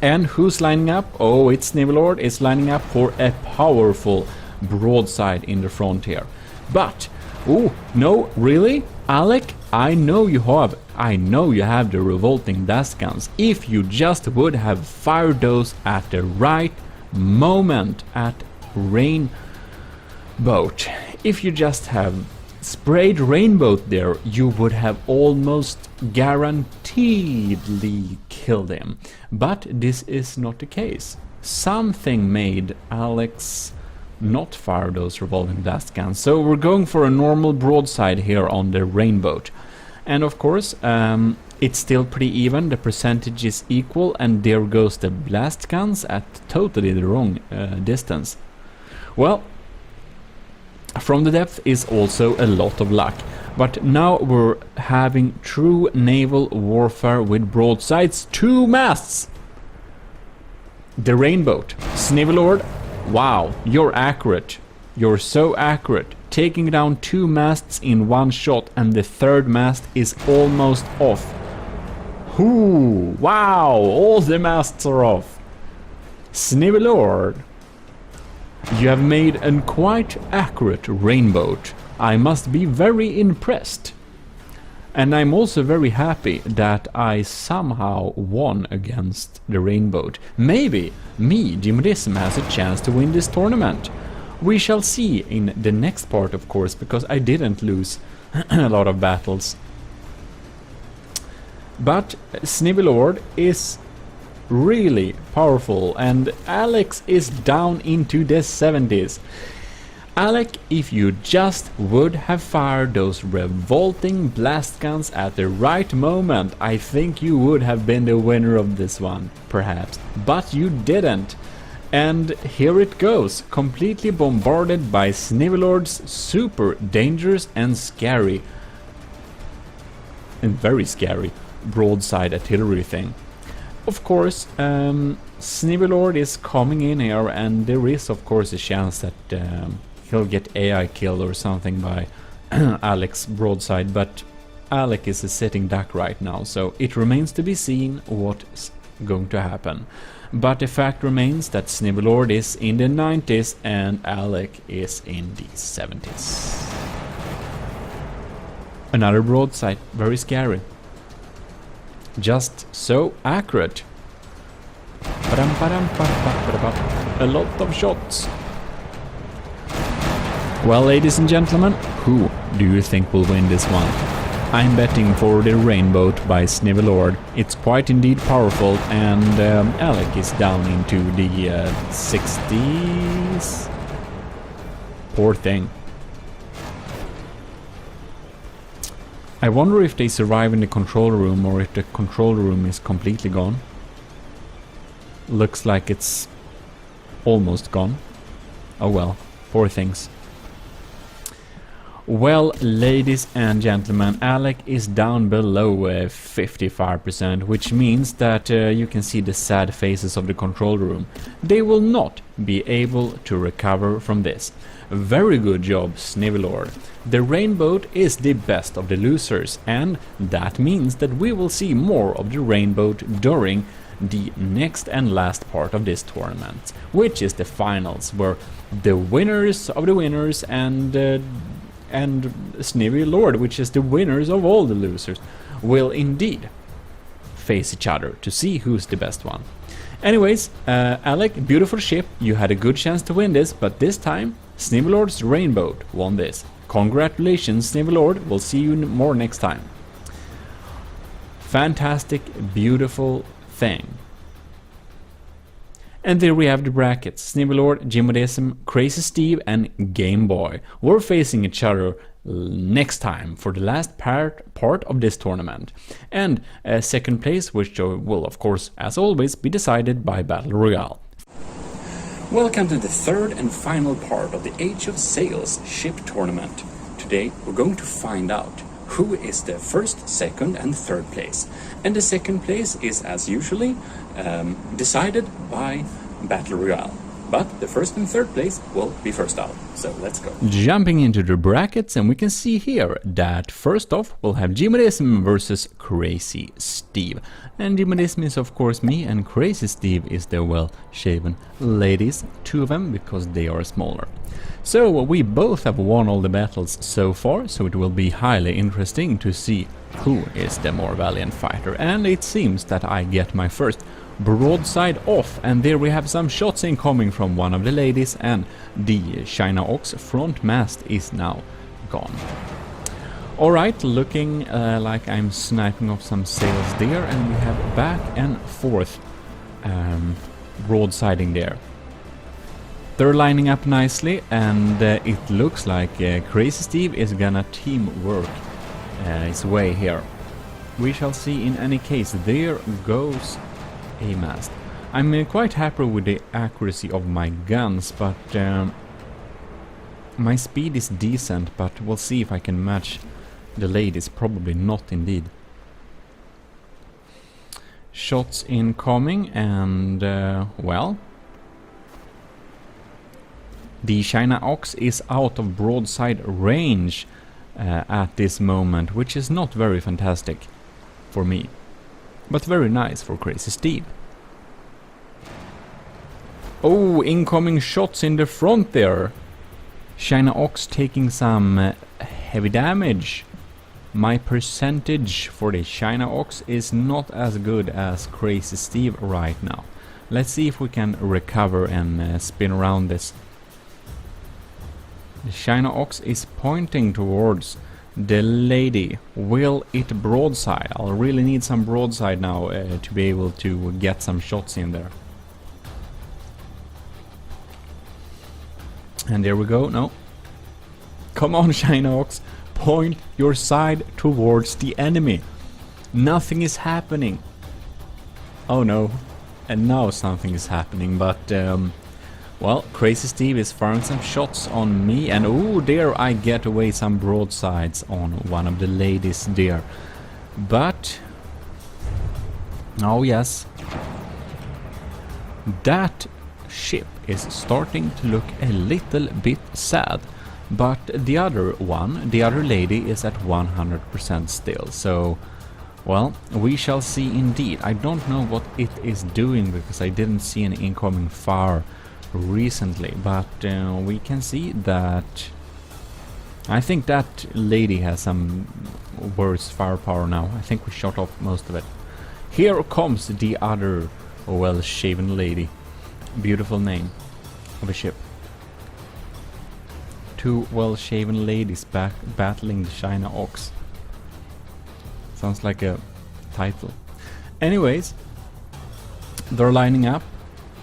A: And who's lining up? Oh, it's Snivelord is lining up for a powerful broadside in the front here. But, oh, no, really? Alec, I know you have the revolting blast guns. If you just would have fired those at the right moment at Rainboat. If you just have sprayed Rainbow there, you would have almost guaranteedly killed him. But this is not the case. Something made Alex not fire those revolving blast guns, so we're going for a normal broadside here on the Rainbow. And of course, it's still pretty even, the percentage is equal, and there goes the blast guns at totally the wrong distance. Well, from the depth is also a lot of luck, but now we're having true naval warfare with broadsides, 2 masts! The Rainbow, Snivelord, wow, you're accurate, you're so accurate, taking down 2 masts in one shot, and the 3rd mast is almost off. Ooh, wow, all the masts are off. Snivelord, you have made a quite accurate Rainbow. I must be very impressed. And I'm also very happy that I somehow won against the Rainbow. Maybe me, GMODIST, has a chance to win this tournament. We shall see in the next part, of course, because I didn't lose a lot of battles. But Snivelord is really powerful, and Alex is down into the 70s. Alec, if you just would have fired those revolting blast guns at the right moment, I think you would have been the winner of this one, perhaps. But you didn't. And here it goes, completely bombarded by Snivelord's super dangerous and scary, and very scary, broadside artillery thing. Of course, Snivelord is coming in here, and there is of course a chance that he'll get AI killed or something by Alec's broadside, but Alec is a sitting duck right now, so it remains to be seen what's going to happen. But the fact remains that Snivelord is in the 90s and Alec is in the 70s. Another broadside, very scary. Just so accurate. A lot of shots. Well, ladies and gentlemen, who do you think will win this one? I'm betting for the Rainbow by Snivelord. It's quite indeed powerful, and Alec is down into the 60s. Poor thing. I wonder if they survive in the control room or if the control room is completely gone. Looks like it's almost gone. Oh well, poor things. Well, ladies and gentlemen, Alec is down below 55%, which means that you can see the sad faces of the control room. They will not be able to recover from this. Very good job, Snivelord. The Rainbow is the best of the losers, and that means that we will see more of the Rainbow during the next and last part of this tournament, which is the finals, where the winners of the winners and Snivelord, which is the winners of all the losers, will indeed face each other to see who's the best one. Anyways, Alec, beautiful ship, you had a good chance to win this, but this time Snivelord's Rainbow won this. Congratulations, Snivelord, we'll see you more next time. Fantastic, beautiful thing. And there we have the brackets. Snivelord, GMODIST, Crazy Steve and Game Boy. We're facing each other next time for the last part of this tournament. And second place, which will of course, as always, be decided by Battle Royale.
C: Welcome to the third and final part of the Age of Sails ship tournament. Today we're going to find out who is the first, second and third place. And the second place is, as usually, decided by Battle Royale. But the first and third place will be first out. So let's go.
A: Jumping into the brackets, and we can see here that first off we'll have GMODIST versus Crazy Steve. And GMODIST is of course me, and Crazy Steve is the well-shaven ladies, two of them, because they are smaller. So we both have won all the battles so far, so it will be highly interesting to see who is the more valiant fighter. And it seems that I get my first broadside off, and there we have some shots incoming from one of the ladies, and the China Ox front mast is now gone. Alright, looking like I'm sniping off some sails there, and we have back and forth broadsiding there. They're lining up nicely, and it looks like Crazy Steve is gonna teamwork his way here. We shall see. In any case, there goes a mast. I'm quite happy with the accuracy of my guns, but my speed is decent, but we'll see if I can match the ladies. Probably not indeed. Shots incoming, and well, the China Ox is out of broadside range at this moment, which is not very fantastic for me, but very nice for Crazy Steve. Oh, incoming shots in the front there. China Ox taking some heavy damage. My percentage for the China Ox is not as good as Crazy Steve right now. Let's see if we can recover and spin around this. The China Ox is pointing towards the lady. Will it broadside? I'll really need some broadside now to be able to get some shots in there. And there we go. No. Come on, China Ox. Point your side towards the enemy. Nothing is happening. Oh no. And now something is happening, but well, Crazy Steve is firing some shots on me, and oh, there I get away some broadsides on one of the ladies there. But oh yes, that ship is starting to look a little bit sad. But the other one, the other lady, is at 100% still. So, well, we shall see indeed. I don't know what it is doing because I didn't see any incoming fire recently, but we can see that I think that lady has some worse firepower now. I think we shot off most of it. Here comes the other well-shaven lady. Beautiful name of a ship. Two well-shaven ladies battling the China Ox. Sounds like a title. Anyways, they're lining up.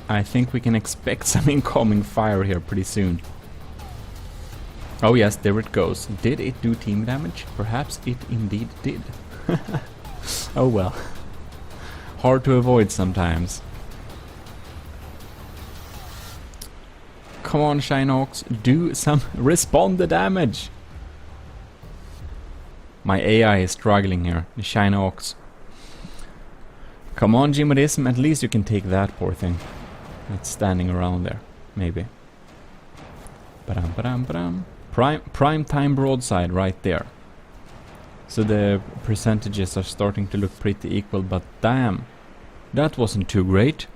A: I think we can expect some incoming fire here pretty soon. Oh yes, there it goes. Did it do team damage? Perhaps it indeed did. Oh well. Hard to avoid sometimes. Come on, China Ox, do some respond the damage. My AI is struggling here. The China Ox. Come on, GMODIST, at least you can take that poor thing. It's standing around there, maybe. Ba-dum, ba-dum, ba-dum. Prime time broadside right there. So the percentages are starting to look pretty equal, but damn, that wasn't too great.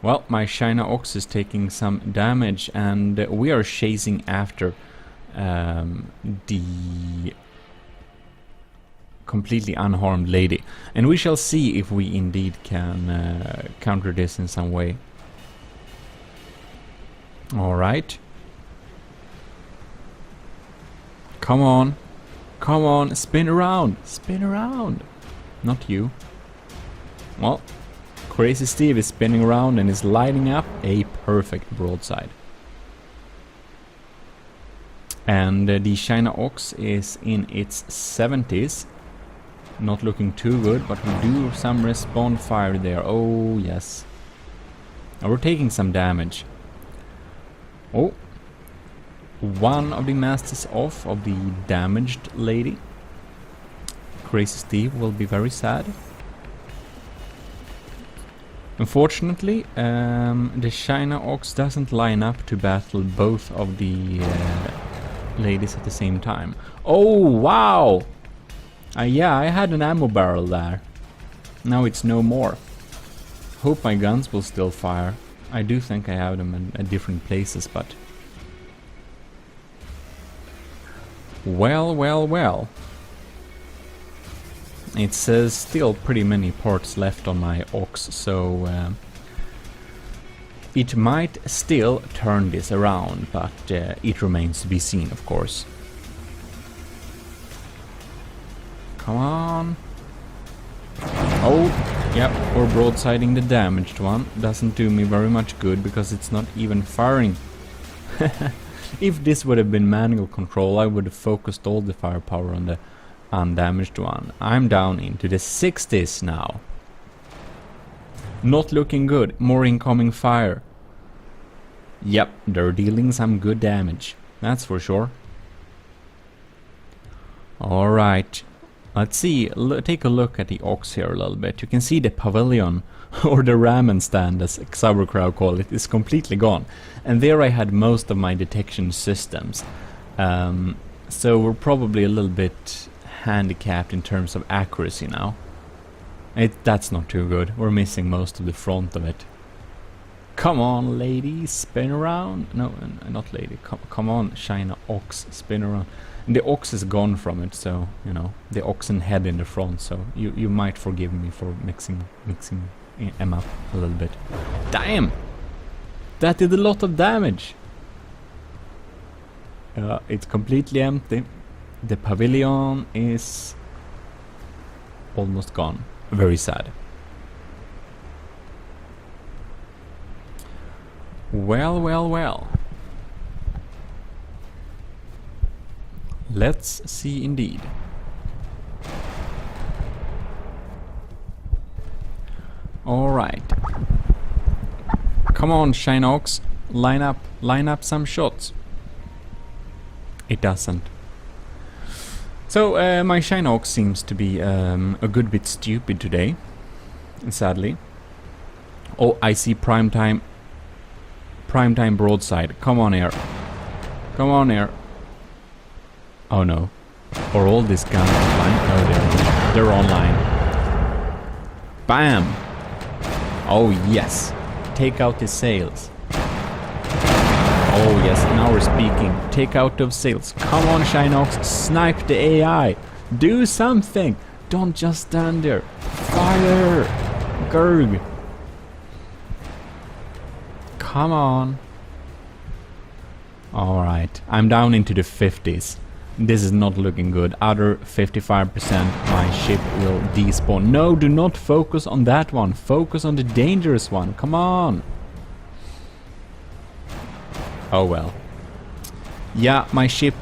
A: Well, my China Ox is taking some damage, and we are chasing after the completely unharmed lady. And we shall see if we indeed can counter this in some way. Alright. Come on. Come on, spin around. Spin around. Not you. Well, Crazy Steve is spinning around and is lining up a perfect broadside. And the China Ox is in its 70s. Not looking too good, but we do some respawn fire there. Oh, yes. And we're taking some damage. Oh. one of the masters off of the damaged lady. Crazy Steve will be very sad. Unfortunately, the China Ox doesn't line up to battle both of the ladies at the same time. Oh, wow! Yeah, I had an ammo barrel there. Now it's no more. Hope my guns will still fire. I do think I have them at different places, but... Well, well, well. It says still pretty many parts left on my Ox, so it might still turn this around, but it remains to be seen, of course. Come on. Oh, yep, we're broadsiding the damaged one. Doesn't do me very much good because it's not even firing. If this would have been manual control, I would have focused all the firepower on the undamaged one. I'm down into the 60s now. Not looking good. More incoming fire. Yep, they're dealing some good damage. That's for sure. Alright. Let's see. Take a look at the Ox here a little bit. You can see the pavilion, or the ramen stand as Sauerkraut call it, is completely gone. And there I had most of my detection systems. So we're probably a little bit handicapped in terms of accuracy now. That's not too good. We're missing most of the front of it. Come on, lady, spin around. No, not lady. Come on, China Ox, spin around. And the Ox is gone from it, so you know the oxen head in the front. So you might forgive me for mixing them up a little bit. Damn, that did a lot of damage. It's completely empty. The pavilion is almost gone. Very sad. Well, well, well. Let's see indeed. Alright. Come on, Shinox. Line up some shots. It doesn't. So, my Shinox seems to be a good bit stupid today, sadly. Oh, I see primetime broadside. Come on here. Come on here. Oh no. Are all these guns online? No, they're online. Bam! Oh yes. Take out the sails. Oh yes, now we're speaking. Take out those sails. Come on, Shinox, snipe the AI. Do something. Don't just stand there. Fire! Gurg. Come on. Alright, I'm down into the 50s. This is not looking good. Other 55%, my ship will despawn. No, do not focus on that one. Focus on the dangerous one. Come on. Oh well. Yeah, my ship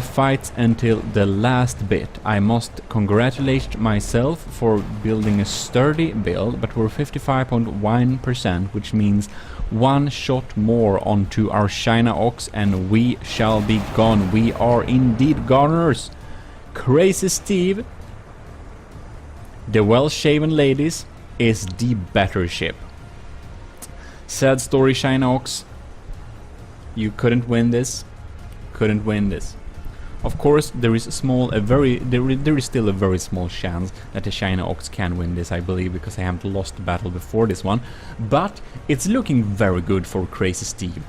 A: fights until the last bit. I must congratulate myself for building a sturdy build, but we're 55.1%, which means one shot more onto our China Ox and we shall be gone. We are indeed goners. Crazy Steve, the well-shaven ladies, is the better ship. Sad story, China Ox. You couldn't win this. Couldn't win this. Of course, there is there is still a very small chance that the China Ox can win this, I believe, because I haven't lost the battle before this one. But it's looking very good for Crazy Steve.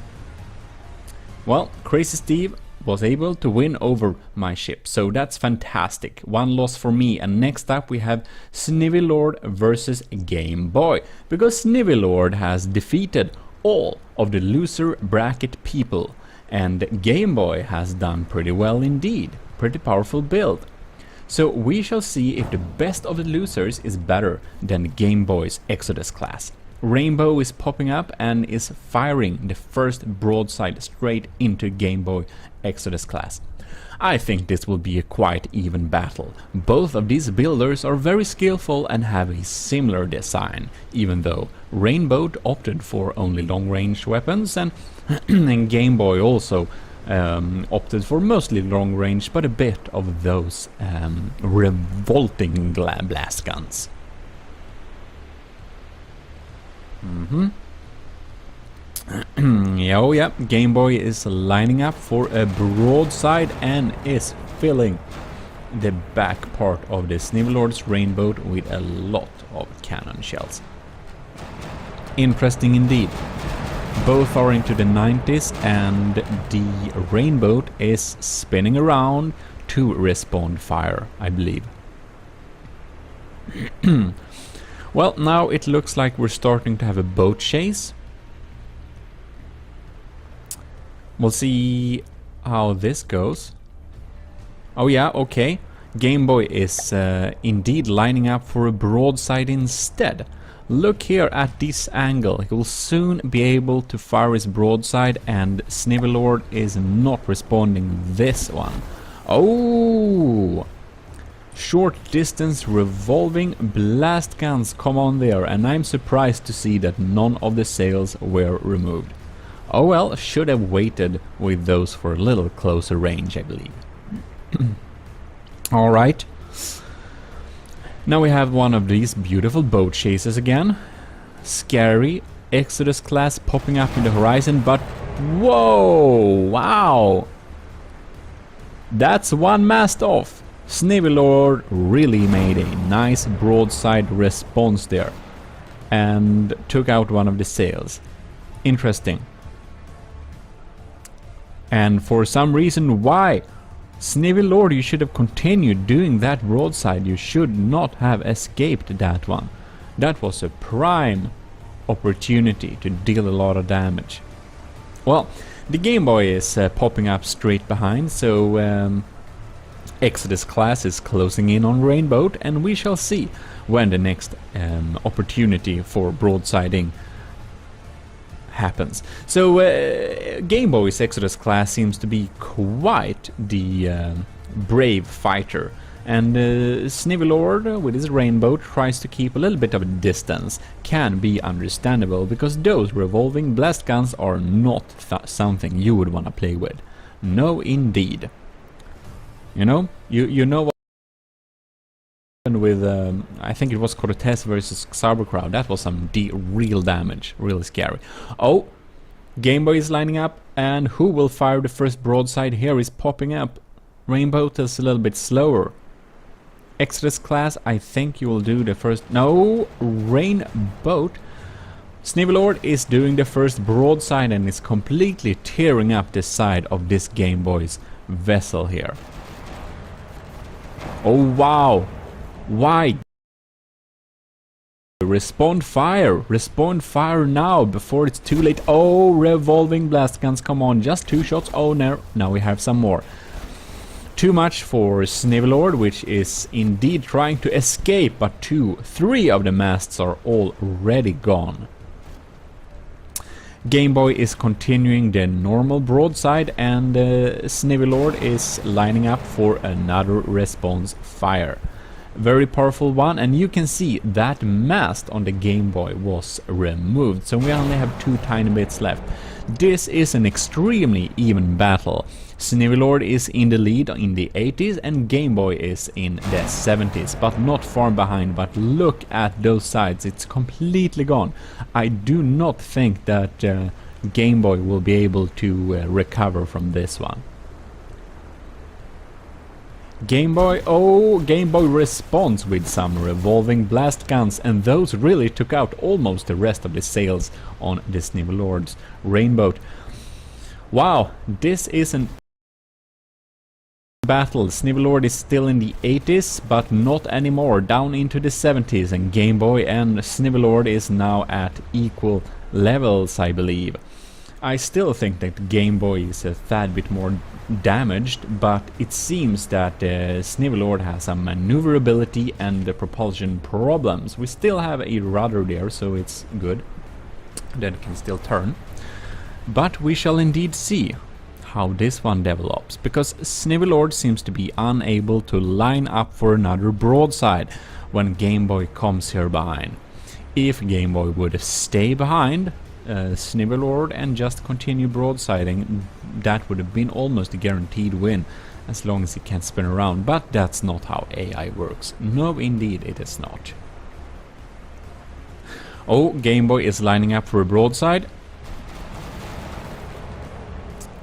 A: Well, Crazy Steve was able to win over my ship, so that's fantastic. One loss for me, and next up we have Snivy Lord versus Game Boy, because Snivy Lord has defeated all of the loser bracket people. And Game Boy has done pretty well indeed. Pretty powerful build. So we shall see if the best of the losers is better than Game Boy's Exodus class. Rainbow is popping up and is firing the first broadside straight into Game Boy Exodus class. I think this will be a quite even battle. Both of these builders are very skillful and have a similar design, even though Rainbow opted for only long-range weapons and Game Boy also opted for mostly long range, but a bit of those revolting blast guns. Yeah, oh yeah, Game Boy is lining up for a broadside and is filling the back part of the Snivelord's Rainbow with a lot of cannon shells. Interesting indeed. Both are into the 90s and the Rainbow is spinning around to respond fire, I believe. Well, now it looks like we're starting to have a boat chase. We'll see how this goes. Oh yeah, okay. Game Boy is indeed lining up for a broadside instead. Look here at this angle. He will soon be able to fire his broadside, and Snivelord is not responding this one. Oh! Short distance revolving blast guns come on there, and I'm surprised to see that none of the sails were removed. Oh well, should have waited with those for a little closer range, I believe. Alright. Now we have one of these beautiful boat chases again. Scary Exodus class popping up in the horizon, but whoa! Wow! That's one mast off! Snivelord really made a nice broadside response there and took out one of the sails. Interesting. And for some reason, why? Snivelord, you should have continued doing that broadside. You should not have escaped that one. That was a prime opportunity to deal a lot of damage. Well, the Game Boy is popping up straight behind, so Exodus class is closing in on Rainbow, and we shall see when the next opportunity for broadsiding happens. So Game Boy's Exodus class seems to be quite the brave fighter, and Snivelord with his Rainbow tries to keep a little bit of a distance. Can be understandable, because those revolving blast guns are not something you would want to play with. No indeed. You know, you know what happened with I think it was Cortez versus Sauerkraut. That was some real damage, really scary. Oh, Game Boy is lining up, and who will fire the first broadside here is popping up. Rainbow is a little bit slower. Exodus class, I think you will do the first. No, Rainbow. Snivelord is doing the first broadside and is completely tearing up the side of this Game Boy's vessel here. Oh wow! Why? Respond fire now before it's too late. Oh, revolving blast guns, come on, just 2 shots. Oh no, now we have some more. Too much for Snivelord, which is indeed trying to escape, but 3 of the masts are already gone. Game Boy is continuing the normal broadside, and Snivelord is lining up for another response fire. Very powerful one, and you can see that mast on the Game Boy was removed, so we only have 2 tiny bits left. This is an extremely even battle. Snivelord is in the lead in the 80s and Game Boy is in the 70s, but not far behind. But look at those sides, it's completely gone. I do not think that Game Boy will be able to recover from this one. Game Boy, oh, Game Boy responds with some revolving blast guns, and those really took out almost the rest of the sails on the Snivelord's Rainbow. Wow, this is an battle. Snivelord is still in the 80s, but not anymore, down into the 70s, and Game Boy and Snivelord is now at equal levels, I believe. I still think that Game Boy is a tad bit more damaged, but it seems that Snivelord has some maneuverability and the propulsion problems. We still have a rudder there, so it's good that it can still turn. But we shall indeed see how this one develops, because Snivelord seems to be unable to line up for another broadside when Game Boy comes here behind. If Game Boy would stay behind, Snivelord and just continue broadsiding. That would have been almost a guaranteed win, as long as he can't spin around, but that's not how AI works. No, indeed it is not. Oh, Game Boy is lining up for a broadside.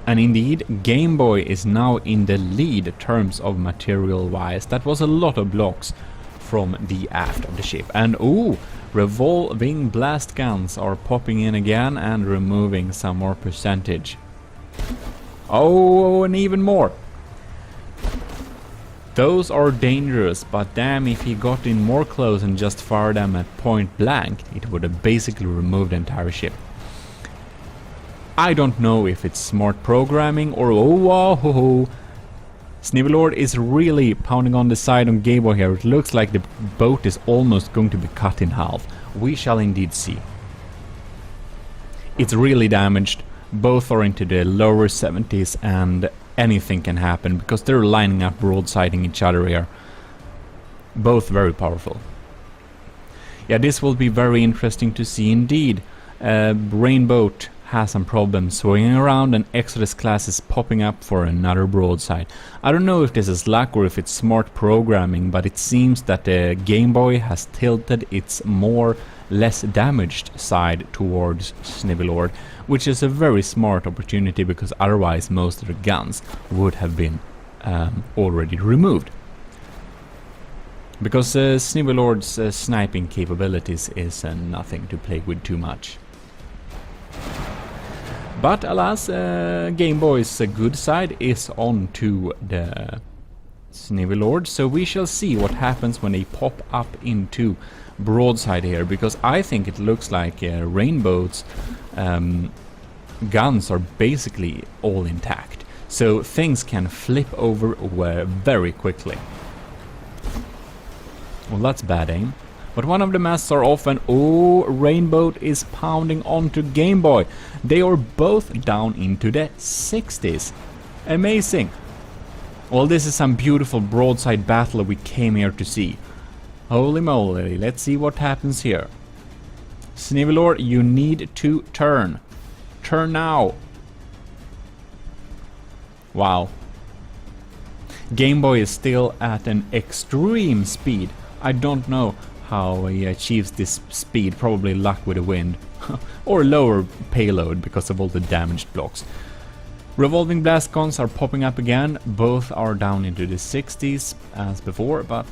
A: And indeed, Game Boy is now in the lead terms of material-wise. That was a lot of blocks from the aft of the ship. And ooh, revolving blast guns are popping in again and removing some more percentage. Oh, and even more. Those are dangerous, but damn, if he got in more close and just fired them at point blank, it would have basically removed the entire ship. I don't know if it's smart programming or oh, Snivelord is really pounding on the side on Game Boy here. It looks like the boat is almost going to be cut in half. We shall indeed see. It's really damaged. Both are into the lower 70s and anything can happen because they're lining up broadsiding each other here. Both very powerful. Yeah, this will be very interesting to see indeed. Rainboat has some problems swinging around and Exodus class is popping up for another broadside. I don't know if this is luck or if it's smart programming, but it seems that the Game Boy has tilted its less damaged side towards Snivelord, which is a very smart opportunity because otherwise most of the guns would have been already removed. Because Snivelord's sniping capabilities is nothing to play with too much. But alas, Game Boy's good side is on to the Snivelord, so we shall see what happens when they pop up into broadside here, because I think it looks like Rainbow's guns are basically all intact, so things can flip over very quickly. Well, that's bad aim. But one of the masts are off and oh, Rainbow is pounding onto Game Boy. They are both down into the 60s. Amazing. Well, this is some beautiful broadside battle we came here to see. Holy moly, let's see what happens here. Snivelord, you need to turn. Turn now. Wow. Game Boy is still at an extreme speed. I don't know how he achieves this speed, probably luck with the wind. Or lower payload because of all the damaged blocks. Revolving blast guns are popping up again, both are down into the 60s as before, but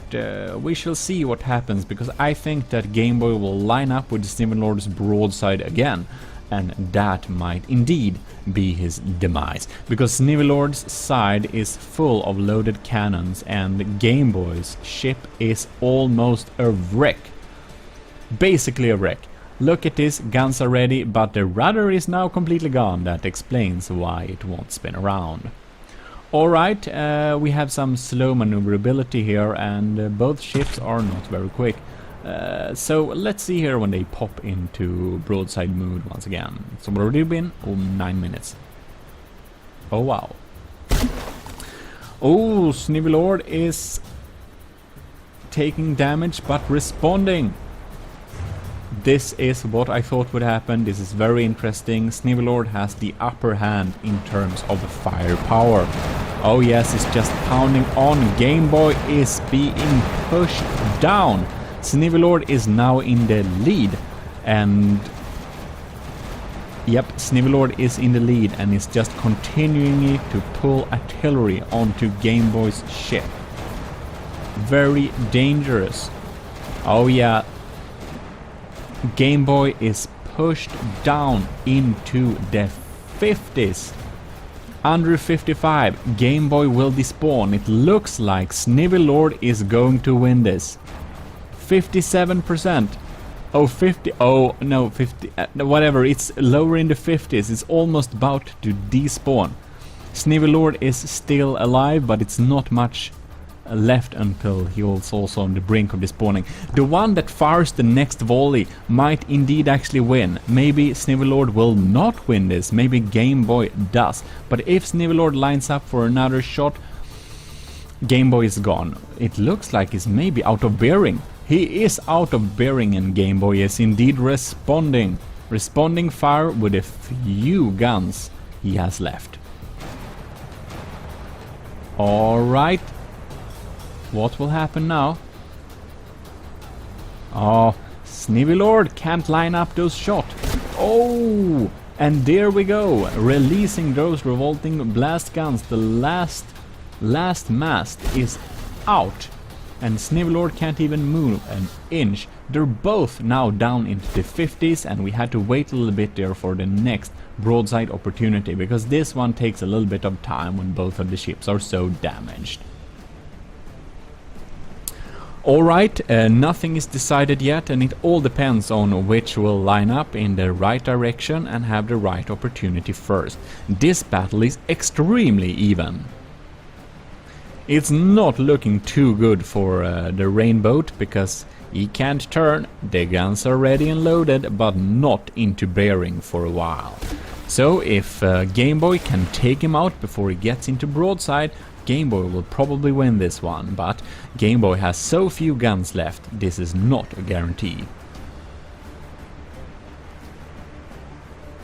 A: we shall see what happens, because I think that Game Boy will line up with Snivelord's broadside again, and that might indeed be his demise, because Snivelord's side is full of loaded cannons and Game Boy's ship is almost a wreck. Basically a wreck. Look at this, guns are ready, but the rudder is now completely gone. That explains why it won't spin around. Alright, we have some slow maneuverability here, and both ships are not very quick. So let's see here when they pop into broadside mood once again. So we've already been 9 minutes. Oh wow. Oh, Snivelord is taking damage but responding. This is what I thought would happen. This is very interesting. Snivelord has the upper hand in terms of firepower. Oh yes, it's just pounding on. Game Boy is being pushed down. Snivelord is now in the lead, and yep, Snivelord is in the lead and is just continuing to pull artillery onto Game Boy's ship. Very dangerous. Oh yeah, Game Boy is pushed down into the 50s. Under 55, Game Boy will despawn. It looks like Snivelord is going to win this. 57%. Oh, 50. Oh, no, 50. Whatever. It's lower in the 50s. It's almost about to despawn. Snivelord is still alive, but it's not much left until he was also on the brink of despawning. The one that fires the next volley might indeed actually win. Maybe Snivelord will not win this. Maybe Game Boy does. But if Snivelord lines up for another shot, Game Boy is gone. It looks like he's maybe out of bearing. He is out of bearing and Game Boy is indeed responding. responding fire with a few guns he has left. Alright. What will happen now? Oh, Snivelord can't line up those shots. Oh! And there we go, releasing those revolting blast guns. The last mast is out, and Snivelord can't even move an inch. They're both now down into the 50s, and we had to wait a little bit there for the next broadside opportunity, because this one takes a little bit of time when both of the ships are so damaged. Alright, nothing is decided yet, and it all depends on which will line up in the right direction and have the right opportunity first. This battle is extremely even. It's not looking too good for the Rainboat, because he can't turn, the guns are ready and loaded, but not into bearing for a while. So if Game Boy can take him out before he gets into broadside, Game Boy will probably win this one, but Game Boy has so few guns left, this is not a guarantee.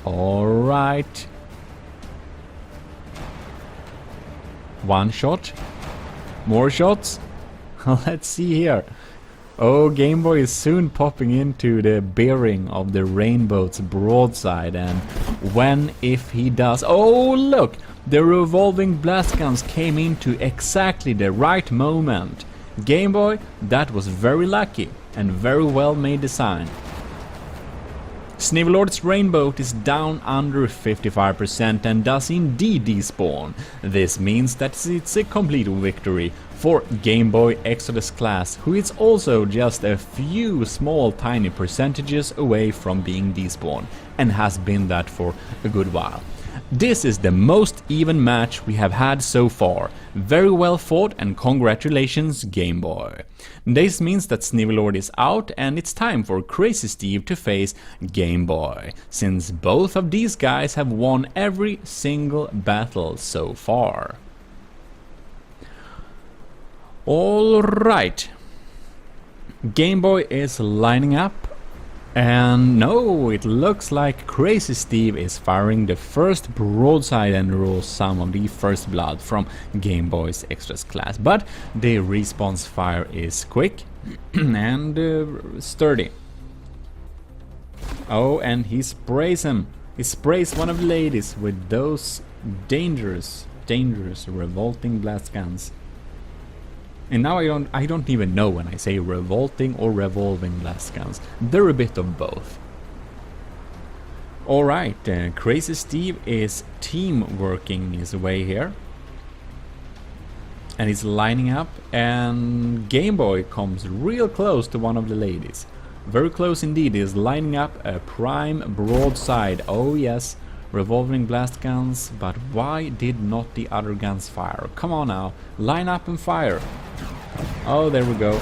A: Alright. One shot. More shots. Let's see here. Oh, Game Boy is soon popping into the bearing of the Rainboat's broadside, and when, if he does... Oh, look! The revolving blast guns came into exactly the right moment. Game Boy, that was very lucky and very well made design. Snivelord's Rainboat is down under 55% and does indeed despawn. This means that it's a complete victory for Game Boy Exodus class, who is also just a few small tiny percentages away from being despawned, and has been that for a good while. This is the most even match we have had so far. Very well fought, and congratulations, Game Boy. This means that Snivelord is out, and it's time for Crazy Steve to face Game Boy, since both of these guys have won every single battle so far. Alright. Game Boy is lining up. And no, it looks like Crazy Steve is firing the first broadside and rolls some of the first blood from Game Boy's Extras class. But the response fire is quick and sturdy. Oh, and he sprays him. He sprays one of the ladies with those dangerous revolting blast guns. And now I don't even know when I say revolting or revolving blast guns. They're a bit of both. Alright, Crazy Steve is team working his way here. And he's lining up, and Game Boy comes real close to one of the ladies. Very close indeed. He is lining up a prime broadside. Oh yes, revolving blast guns, but why did not the other guns fire? Come on now, line up and fire. Oh, there we go.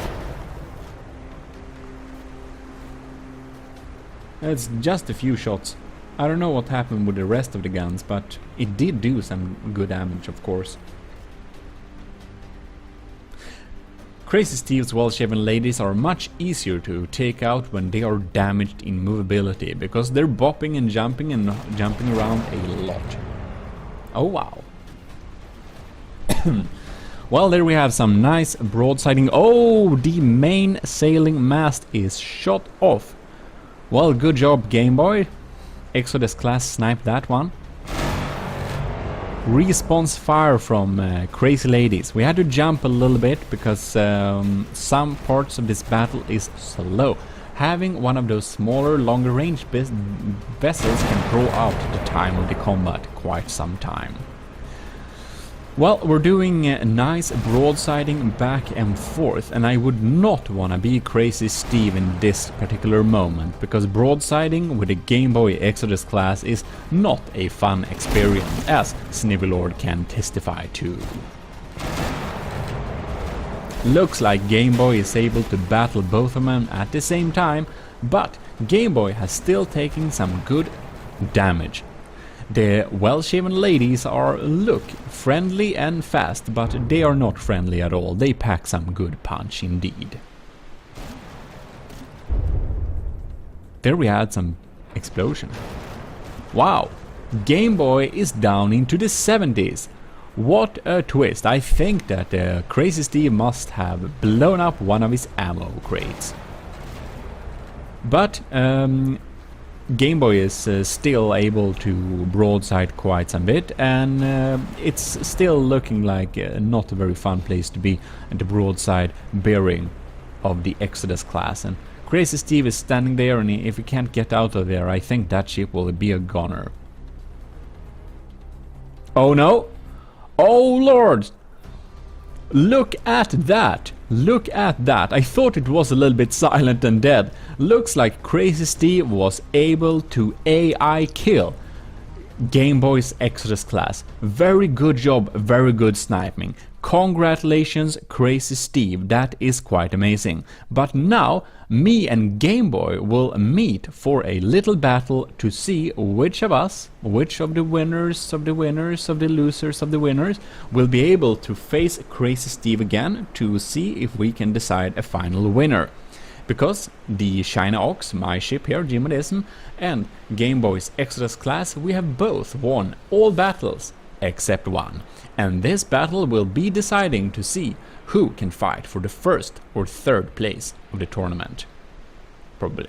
A: It's just a few shots. I don't know what happened with the rest of the guns, but it did do some good damage, of course. Crazy Steve's well-shaven ladies are much easier to take out when they are damaged in movability, because they're bopping and jumping around a lot. Oh wow. Well, there we have some nice broadsiding. Oh, the main sailing mast is shot off. Well, good job, Game Boy. Exodus class sniped that one. Response fire from Crazy Ladies. We had to jump a little bit because some parts of this battle is slow. Having one of those smaller, longer range vessels can throw out the time of the combat quite some time. Well, we're doing nice broadsiding back and forth, and I would not want to be Crazy Steve in this particular moment, because broadsiding with a Game Boy Exodus class is not a fun experience, as Snivelord can testify to. Looks like Game Boy is able to battle both of them at the same time, but Game Boy has still taken some good damage. The well-shaven ladies look friendly and fast, but they are not friendly at all. They pack some good punch indeed. There we had some explosion. Wow, Game Boy is down into the 70s. What a twist. I think that Crazy Steve must have blown up one of his ammo crates. But Game Boy is still able to broadside quite some bit, and it's still looking like not a very fun place to be at the broadside bearing of the Exodus class. And Crazy Steve is standing there, and if he can't get out of there, I think that ship will be a goner. Oh no! Oh lord! Look at that! Look at that! I thought it was a little bit silent and dead. Looks like Crazy Steve was able to AI kill Game Boy's Exodus class. Very good job, very good sniping. Congratulations, Crazy Steve, that is quite amazing. But now, me and Game Boy will meet for a little battle to see which of us, which of the winners of the winners of the losers of the winners, will be able to face Crazy Steve again to see if we can decide a final winner. Because the China Ox, my ship here, GMODIST, and Game Boy's Exodus class, we have both won all battles except one. And this battle will be deciding to see who can fight for the first or third place of the tournament. Probably.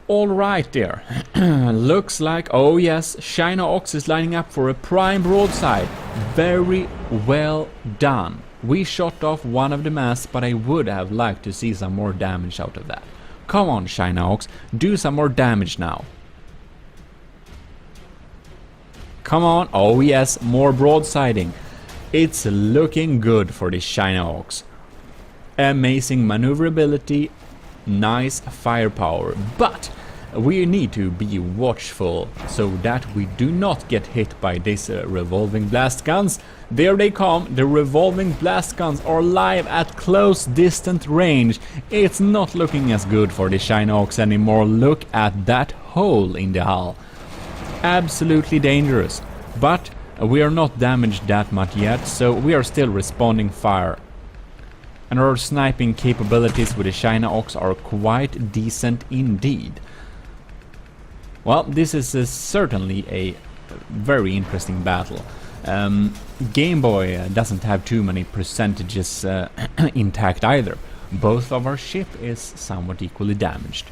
A: Alright there. Looks like, oh yes, China Ox is lining up for a prime broadside. Very well done. We shot off one of the masts, but I would have liked to see some more damage out of that. Come on, China Ox, do some more damage now. Come on, oh yes, more broadsiding. It's looking good for the China Ox. Amazing maneuverability, nice firepower, but we need to be watchful so that we do not get hit by these revolving blast guns. There they come, the revolving blast guns are live at close distant range. It's not looking as good for the China Ox anymore. Look at that hole in the hull. Absolutely dangerous, but we are not damaged that much yet, so we are still responding fire. And our sniping capabilities with the China Ox are quite decent indeed. Well, this is certainly a very interesting battle. Game Boy doesn't have too many percentages intact either. Both of our ship is somewhat equally damaged.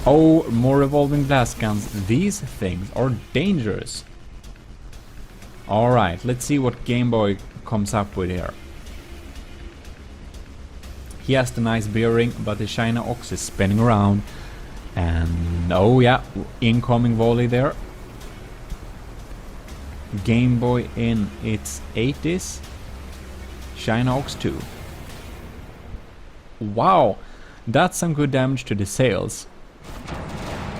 A: Oh, more revolving blast guns. These things are dangerous. Alright, let's see what Game Boy comes up with here. He has the nice bearing, but the China Ox is spinning around. And oh yeah, incoming volley there. Game Boy in its 80s. China Ox 2. Wow, that's some good damage to the sails.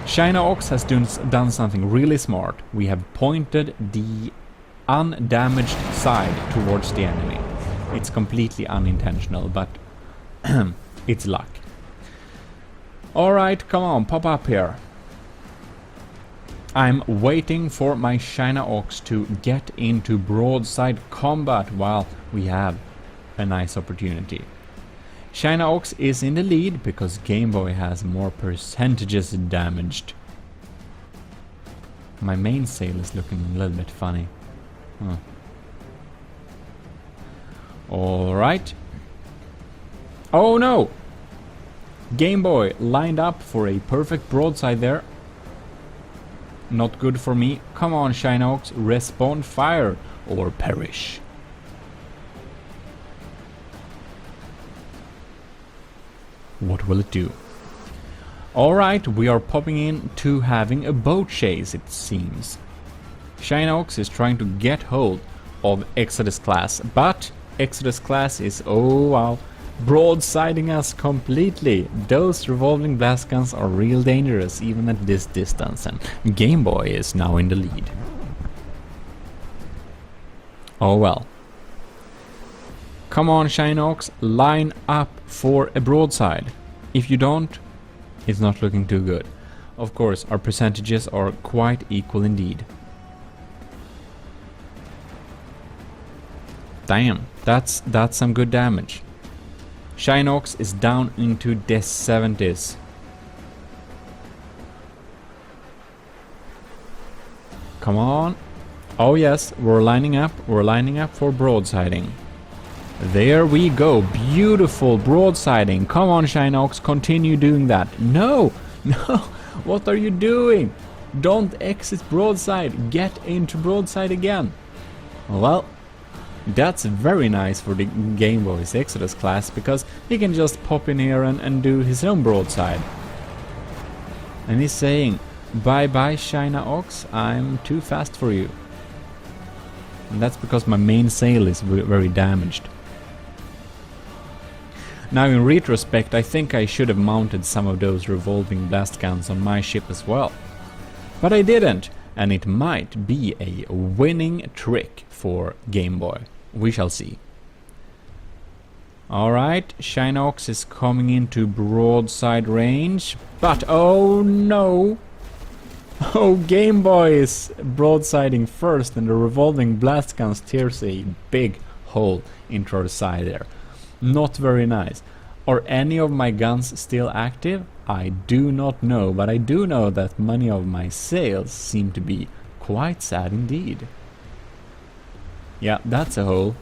A: China Ox has done something really smart. We have pointed the undamaged side towards the enemy. It's completely unintentional, but it's luck. Alright, come on, pop up here. I'm waiting for my China Ox to get into broadside combat while we have a nice opportunity. China Ox is in the lead because Game Boy has more percentages damaged. My mainsail is looking a little bit funny. Huh. Alright. Oh no! Game Boy lined up for a perfect broadside there. Not good for me. Come on, China Ox, respond fire or perish. What will it do? Alright, we are popping in to having a boat chase, it seems. China Ox is trying to get hold of Exodus class, but Exodus class is, oh wow, broadsiding us completely. Those revolving blast guns are real dangerous even at this distance, and Game Boy is now in the lead. Oh well. Come on, China Ox, line up for a broadside. If you don't, it's not looking too good. Of course, our percentages are quite equal indeed. Damn, that's some good damage. Shinox is down into the 70s. Come on. Oh yes, we're lining up for broadsiding. There we go, beautiful broadsiding. Come on, Shinox, continue doing that. No, no, what are you doing? Don't exit broadside, get into broadside again. Well, that's very nice for the Game Boy's Exodus class, because he can just pop in here and do his own broadside. And he's saying, bye bye Shinox, I'm too fast for you. And that's because my main sail is very damaged. Now in retrospect, I think I should have mounted some of those revolving blast guns on my ship as well. But I didn't, and it might be a winning trick for Game Boy. We shall see. Alright, Shinox is coming into broadside range, but oh no! Oh, Game Boy is broadsiding first, and the revolving blast gun tears a big hole into our side there. Not very nice. Are any of my guns still active? I do not know, but I do know that many of my sails seem to be quite sad indeed. Yeah, that's a hole.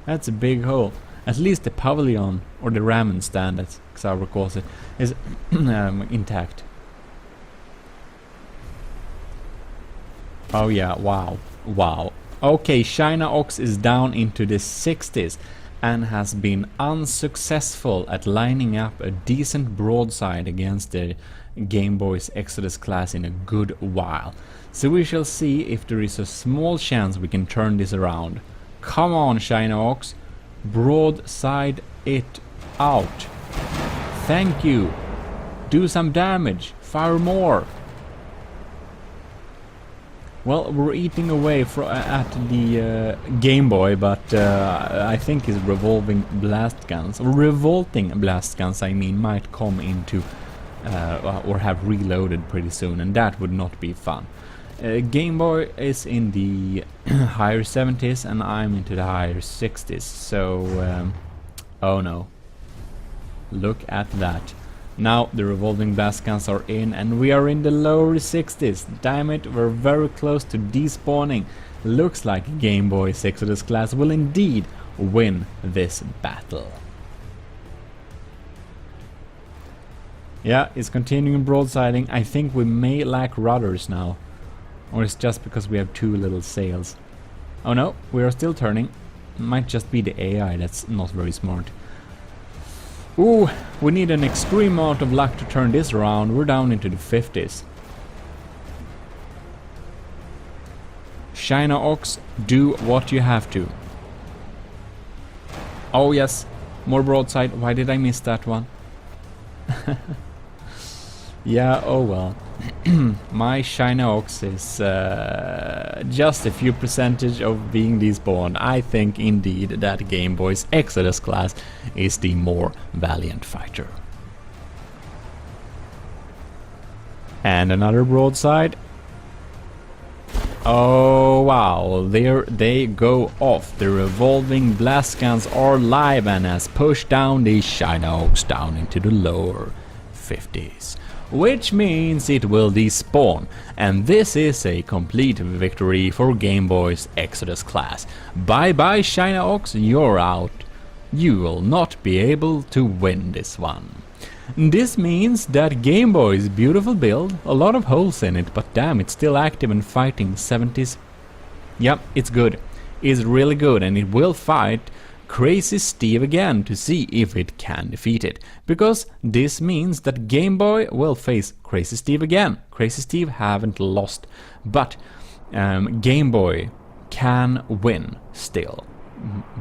A: That's a big hole. At least the pavilion, or the ramen stand, as Xaver calls it, is intact. Oh yeah, wow, wow. Okay, Shinox is down into the 60s and has been unsuccessful at lining up a decent broadside against the Game Boy's Exodus class in a good while. So we shall see if there is a small chance we can turn this around. Come on, Shinox, broadside it out. Thank you. Do some damage, fire more. Well, we're eating away at the Game Boy, but I think his revolting blast guns, I mean, might come into or have reloaded pretty soon, and that would not be fun. Game Boy is in the higher 70s, and I'm into the higher 60s, so oh no. Look at that. Now the revolving blast guns are in, and we are in the lower 60s. Damn it, we're very close to despawning. Looks like Game Boy's Exodus class will indeed win this battle. Yeah, it's continuing broadsiding. I think we may lack rudders now. Or it's just because we have too little sails. Oh no, we are still turning. Might just be the AI that's not very smart. Ooh, we need an extreme amount of luck to turn this around. We're down into the 50s. Shinox, do what you have to. Oh yes, more broadside. Why did I miss that one? Yeah, oh well. My Shinox is just a few percentage of being despawned. I think indeed that Game Boy's Exodus class is the more valiant fighter. And another broadside. Oh wow, there they go off. The revolving blast guns are live and has pushed down the Shinox down into the lower 50s. Which means it will despawn, and this is a complete victory for Game Boy's Exodus class. Bye bye Shinox, you're out. You will not be able to win this one. This means that Game Boy's beautiful build, a lot of holes in it, but damn, it's still active and fighting 70s. Yep, it's good. It's really good, and it will fight Crazy Steve again to see if it can defeat it, because this means that Game Boy will face Crazy Steve again. Crazy Steve haven't lost, but Game Boy can win still.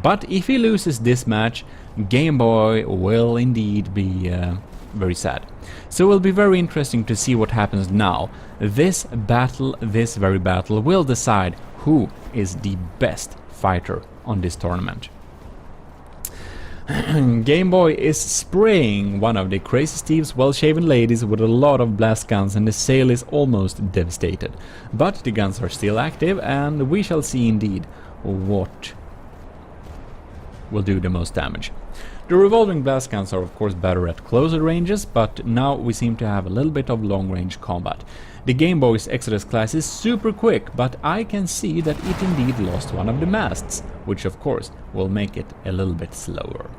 A: But if he loses this match, Game Boy will indeed be very sad. So it will be very interesting to see what happens now. This very battle will decide who is the best fighter on this tournament. Game Boy is spraying one of the Crazy Steve's well-shaven ladies with a lot of blast guns, and the sail is almost devastated. But the guns are still active, and we shall see indeed what will do the most damage. The revolving blast guns are of course better at closer ranges, but now we seem to have a little bit of long-range combat. The Game Boy's Exodus class is super quick, but I can see that it indeed lost one of the masts, which of course will make it a little bit slower.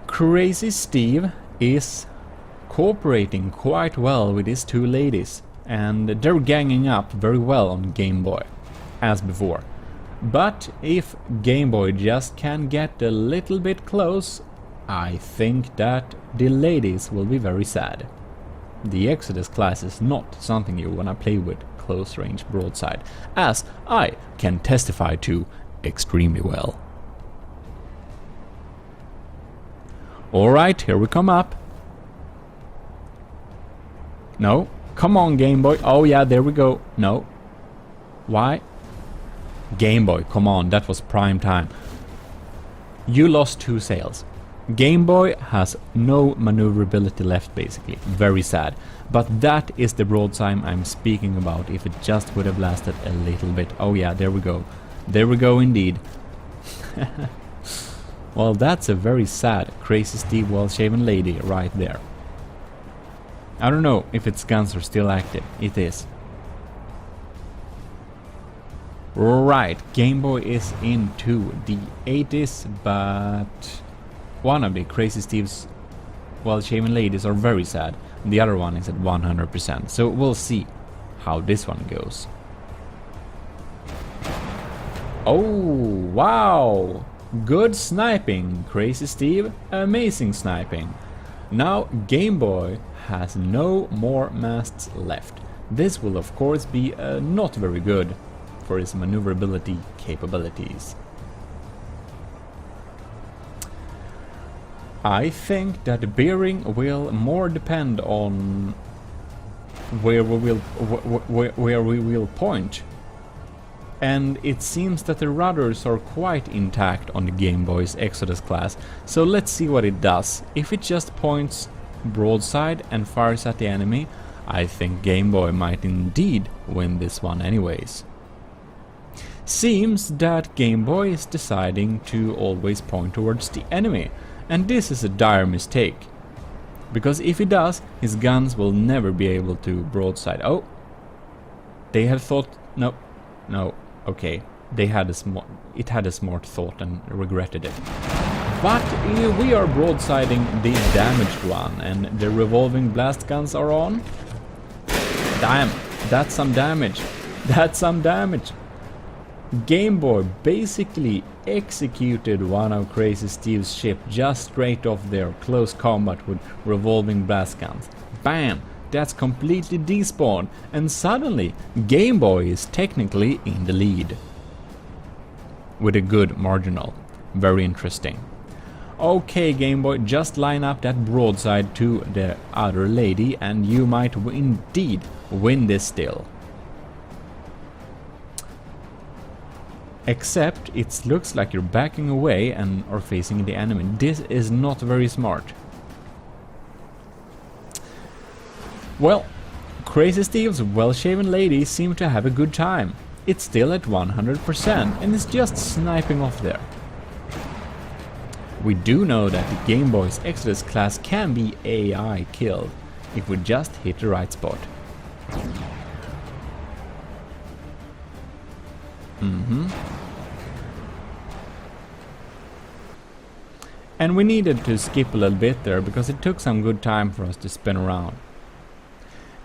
A: Crazy Steve is cooperating quite well with his two ladies, and they're ganging up very well on Game Boy, as before. But if Game Boy just can get a little bit close, I think that the ladies will be very sad. The Exodus class is not something you wanna play with close range broadside, as I can testify to extremely well. Alright, here we come up. No, come on Game Boy. Oh yeah, there we go. No. Why? Game Boy, come on, that was prime time. You lost 2 sails. Game Boy has no maneuverability left basically. Very sad. But that is the broadside I'm speaking about if it just would have lasted a little bit. Oh yeah, there we go. There we go indeed. Well, that's a very sad Crazy Steve well-shaven lady right there. I don't know if its guns are still active. It is. Right, Game Boy is into the 80s, but one of the Crazy Steve's well-shaven ladies are very sad. The other one is at 100%, so we'll see how this one goes. Oh, wow! Good sniping, Crazy Steve. Amazing sniping. Now Game Boy has no more masts left. This will of course be not very good for his maneuverability capabilities. I think that the bearing will more depend on where we will point. And it seems that the rudders are quite intact on the Game Boy's Exodus class, so let's see what it does. If it just points broadside and fires at the enemy, I think Game Boy might indeed win this one anyways. Seems that Game Boy is deciding to always point towards the enemy, and this is a dire mistake. Because if he does, his guns will never be able to broadside. Oh! They have thought... No. No. Okay. They had a smart thought and regretted it. But we are broadsiding the damaged one, and the revolving blast guns are on. Damn! That's some damage! That's some damage! Game Boy basically executed one of Crazy Steve's ship just straight off their close combat with revolving blast guns. Bam! That's completely despawned, and suddenly Game Boy is technically in the lead. With a good marginal. Very interesting. Okay, Game Boy, just line up that broadside to the other lady and you might indeed win this still. Except it looks like you're backing away and are facing the enemy. This is not very smart. Well, Crazy Steve's well-shaven lady seem to have a good time. It's still at 100% and is just sniping off there. We do know that the Game Boy's Exodus class can be AI killed if we just hit the right spot. And we needed to skip a little bit there because it took some good time for us to spin around.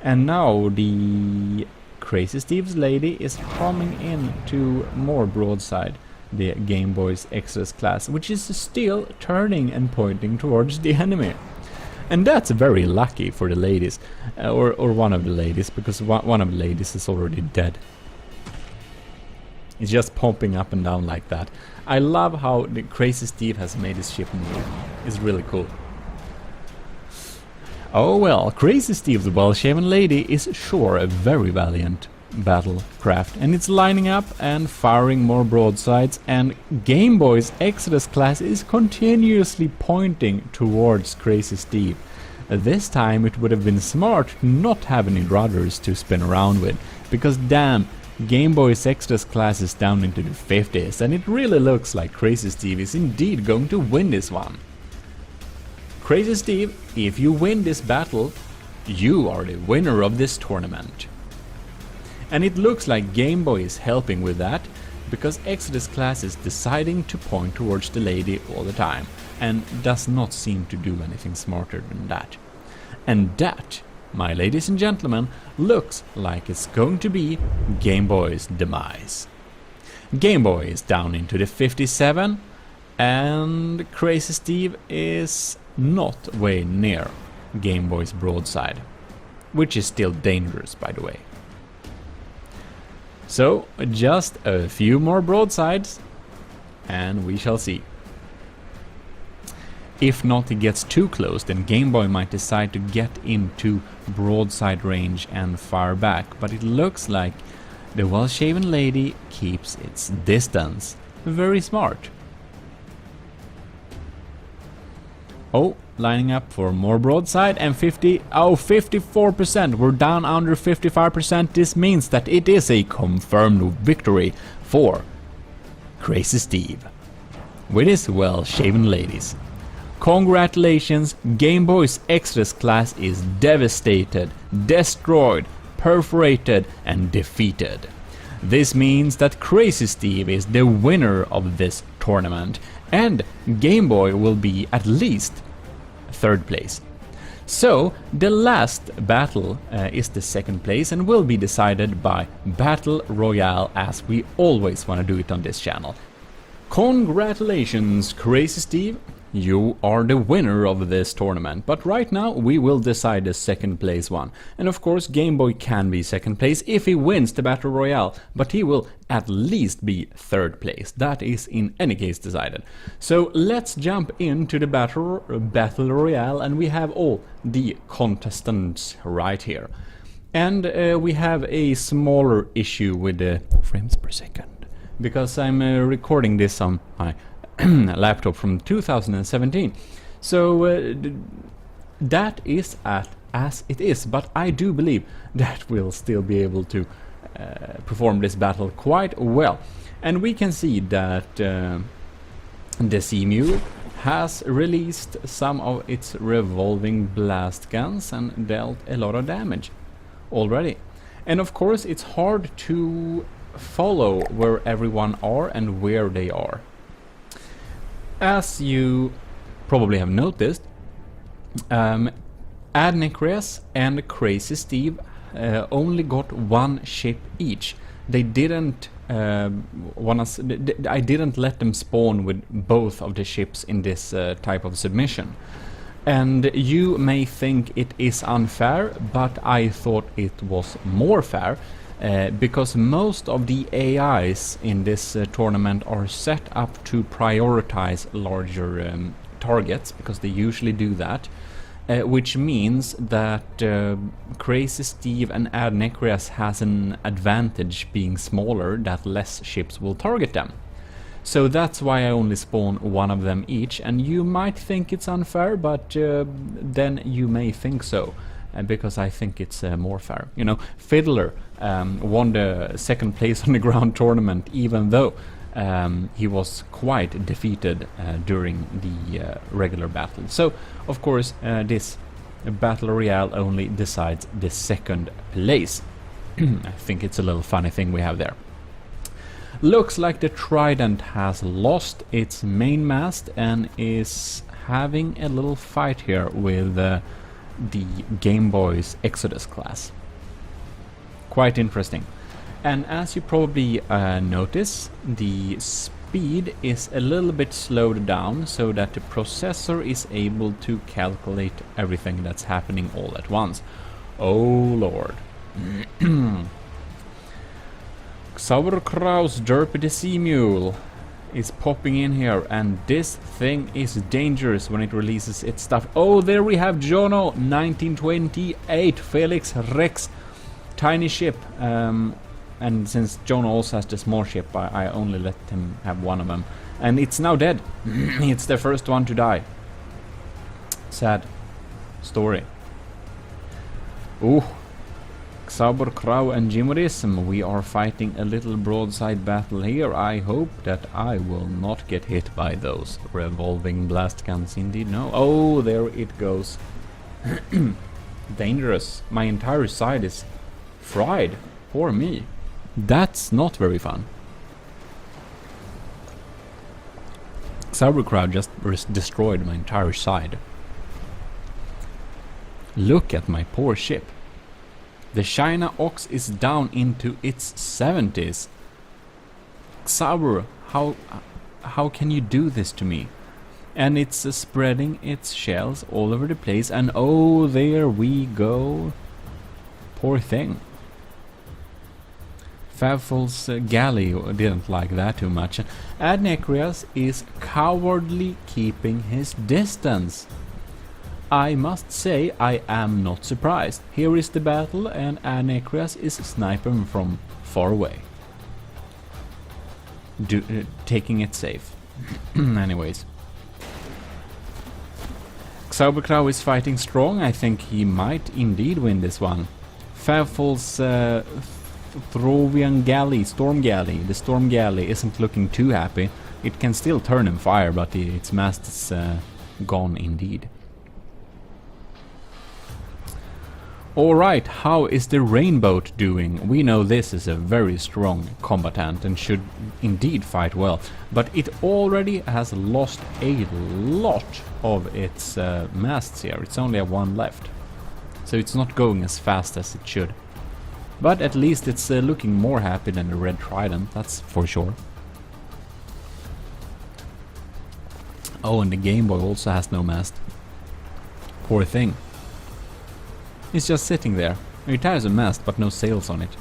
A: And now the Crazy Steve's lady is coming in to more broadside the Game Boy's Exodus class, which is still turning and pointing towards the enemy. And that's very lucky for the ladies, or one of the ladies, because one of the ladies is already dead. It's just pumping up and down like that. I love how the Crazy Steve has made his ship move. It's really cool. Oh well, Crazy Steve's well-shaven lady is sure a very valiant battlecraft, and it's lining up and firing more broadsides, and Game Boy's Exodus class is continuously pointing towards Crazy Steve. This time it would have been smart to not have any rudders to spin around with, because damn, Game Boy's Extras class is down into the 50s, and it really looks like Crazy Steve is indeed going to win this one. Crazy Steve, if you win this battle, you are the winner of this tournament. And it looks like Game Boy is helping with that, because Exodus class is deciding to point towards the lady all the time, and does not seem to do anything smarter than that. And that, my ladies and gentlemen, looks like it's going to be Game Boy's demise. Game Boy is down into the 57, and Crazy Steve is not way near Game Boy's broadside, which is still dangerous, by the way. So, just a few more broadsides, and we shall see. If not, it gets too close, then Game Boy might decide to get into broadside range and fire back, but it looks like the well-shaven lady keeps its distance. Very smart. Oh, lining up for more broadside, and 54%. We're down under 55%. This means that it is a confirmed victory for Crazy Steve with his well-shaven ladies. Congratulations, Game Boy's Extras class is devastated, destroyed, perforated, and defeated. This means that Crazy Steve is the winner of this tournament, and Game Boy will be at least third place. So, the last battle is the second place and will be decided by Battle Royale, as we always want to do it on this channel. Congratulations, Crazy Steve! You are the winner of this tournament, but right now we will decide the second place one. And of course Game Boy can be second place if he wins the Battle Royale, but he will at least be third place. That is in any case decided. So let's jump into the Battle Royale, and we have all the contestants right here. And we have a smaller issue with the frames per second, because I'm recording this on my laptop from 2017, so that is as it is, but I do believe that we'll still be able to perform this battle quite well. And we can see that the Seamule has released some of its revolving blast guns and dealt a lot of damage already. And of course it's hard to follow where everyone are and where they are. As you probably have noticed, Adnicreas and Crazy Steve only got one ship each. They didn't I didn't let them spawn with both of the ships in this type of submission. And you may think it is unfair, but I thought it was more fair. Because most of the AIs in this tournament are set up to prioritize larger targets, because they usually do that, which means that Crazy Steve and Adnicreas has an advantage being smaller, that less ships will target them. So that's why I only spawn one of them each, and you might think it's unfair, but then you may think so. Because I think it's more fair. You know, Fiddler won the second place on the ground tournament, even though he was quite defeated during the regular battle. So, of course, this Battle Royale only decides the second place. I think it's a little funny thing we have there. Looks like the Trident has lost its main mast and is having a little fight here with the Game Boy's Exodus class. Quite interesting. And as you probably notice, the speed is a little bit slowed down so that the processor is able to calculate everything that's happening all at once. Oh lord. Sauerkraut's Derpy the Seamule is popping in here, and this thing is dangerous when it releases its stuff. Oh, there we have Jono 1928 Felix Rex tiny ship, and since Jono also has the small ship, I only let him have one of them, and it's now dead. It's the first one to die. Sad story. Ooh, Xabor, Crow and GMODISM, we are fighting a little broadside battle here. I hope that I will not get hit by those revolving blast guns indeed. No. Oh, there it goes. Dangerous. My entire side is fried for me. That's not very fun. Sauerkraut just destroyed my entire side. Look at my poor ship. The China Ox is down into its 70s. Sauer, how can you do this to me? And it's spreading its shells all over the place, and oh, there we go. Poor thing. Favfol's galley didn't like that too much. Adnecrias is cowardly keeping his distance. I must say I am not surprised. Here is the battle and Adnecrias is sniping from far away. Taking it safe. Anyways. Xauberkrau is fighting strong. I think he might indeed win this one. Favfol's Throvian galley, storm galley. The storm galley isn't looking too happy. It can still turn and fire, but its mast is gone indeed. Alright, how is the Rainboat doing? We know this is a very strong combatant and should indeed fight well, but it already has lost a lot of its masts here. It's only one left, so it's not going as fast as it should. But at least it's looking more happy than the Red Trident, that's for sure. Oh, and the Game Boy also has no mast. Poor thing. It's just sitting there. It has a mast, but no sails on it.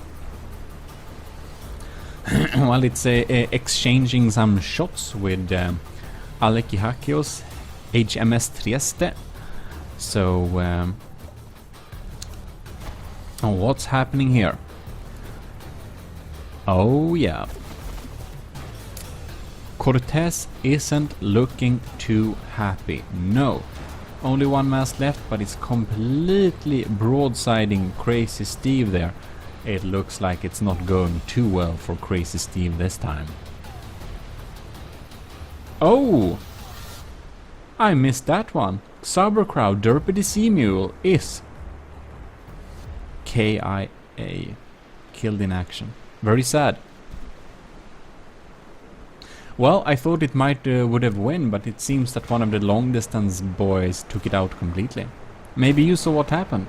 A: While it's exchanging some shots with Alekihakios HMS Trieste. So, what's happening here? Oh yeah. Cortez isn't looking too happy. No. Only one mast left, but it's completely broadsiding Crazy Steve there. It looks like it's not going too well for Crazy Steve this time. Oh! I missed that one. Sauerkraut Derpy the Sea Mule is KIA. Killed in action. Very sad. Well, I thought it might would have won, but it seems that one of the long distance boys took it out completely. Maybe you saw what happened.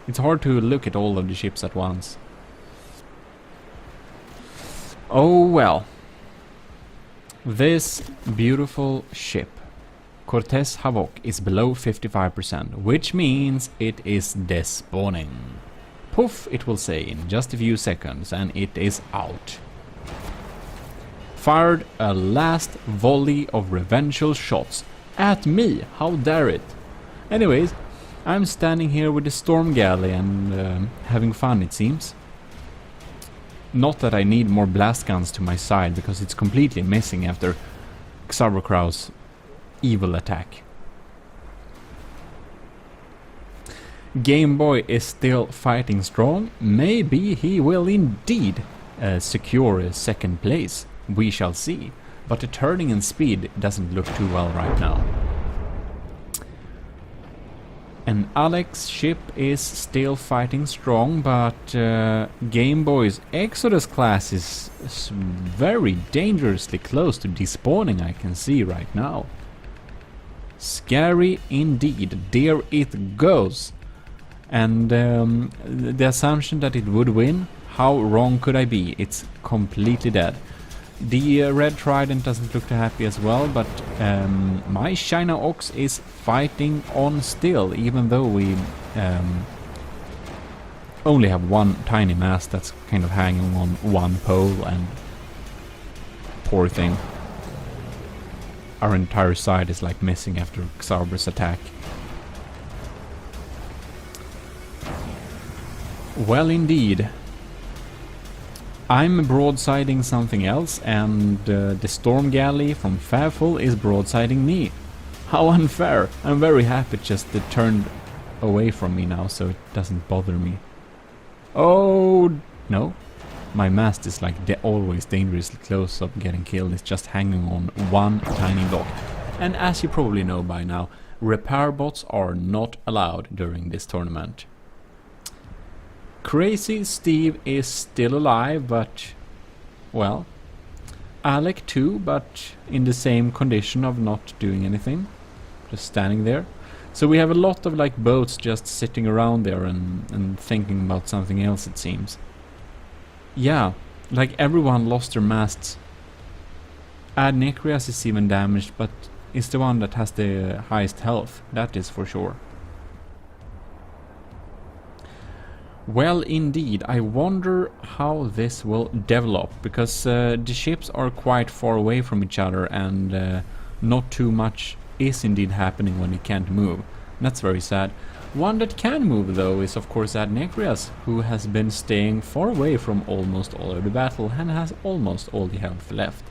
A: It's hard to look at all of the ships at once. Oh well. This beautiful ship, Cortez Havoc, is below 55%, which means it is despawning. Poof, it will say in just a few seconds, and it is out. Fired a last volley of revengeful shots at me. How dare it? Anyways, I'm standing here with the storm galley and having fun, it seems. Not that I need more blast guns to my side, because it's completely missing after Sauerkraut's evil attack. Game Boy is still fighting strong. Maybe he will indeed secure a second place. We shall see, but the turning and speed doesn't look too well right now. And Alex's ship is still fighting strong, but Game Boy's Exodus class is very dangerously close to despawning, I can see right now. Scary indeed. There it goes. And the assumption that it would win, how wrong could I be? It's completely dead. The Red Trident doesn't look too happy as well, but my China Ox is fighting on still, even though we only have one tiny mast that's kind of hanging on one pole, and poor thing. Our entire side is like missing after Xauber's attack. Well, indeed. I'm broadsiding something else, and the storm galley from Favfol is broadsiding me. How unfair! I'm very happy it just turned away from me now, so it doesn't bother me. Oh, no. My mast is like always dangerously close of getting killed. It's just hanging on one tiny block. And as you probably know by now, repair bots are not allowed during this tournament. Crazy Steve is still alive, but, well, Alec too, but in the same condition of not doing anything, just standing there. So we have a lot of like boats just sitting around there and thinking about something else, it seems. Yeah, like everyone lost their masts. Adnecrias is even damaged, but it's the one that has the highest health, that is for sure. Well, indeed, I wonder how this will develop, because the ships are quite far away from each other and not too much is indeed happening when they can't move. That's very sad. One that can move though is of course Adnecrias, who has been staying far away from almost all of the battle and has almost all the health left.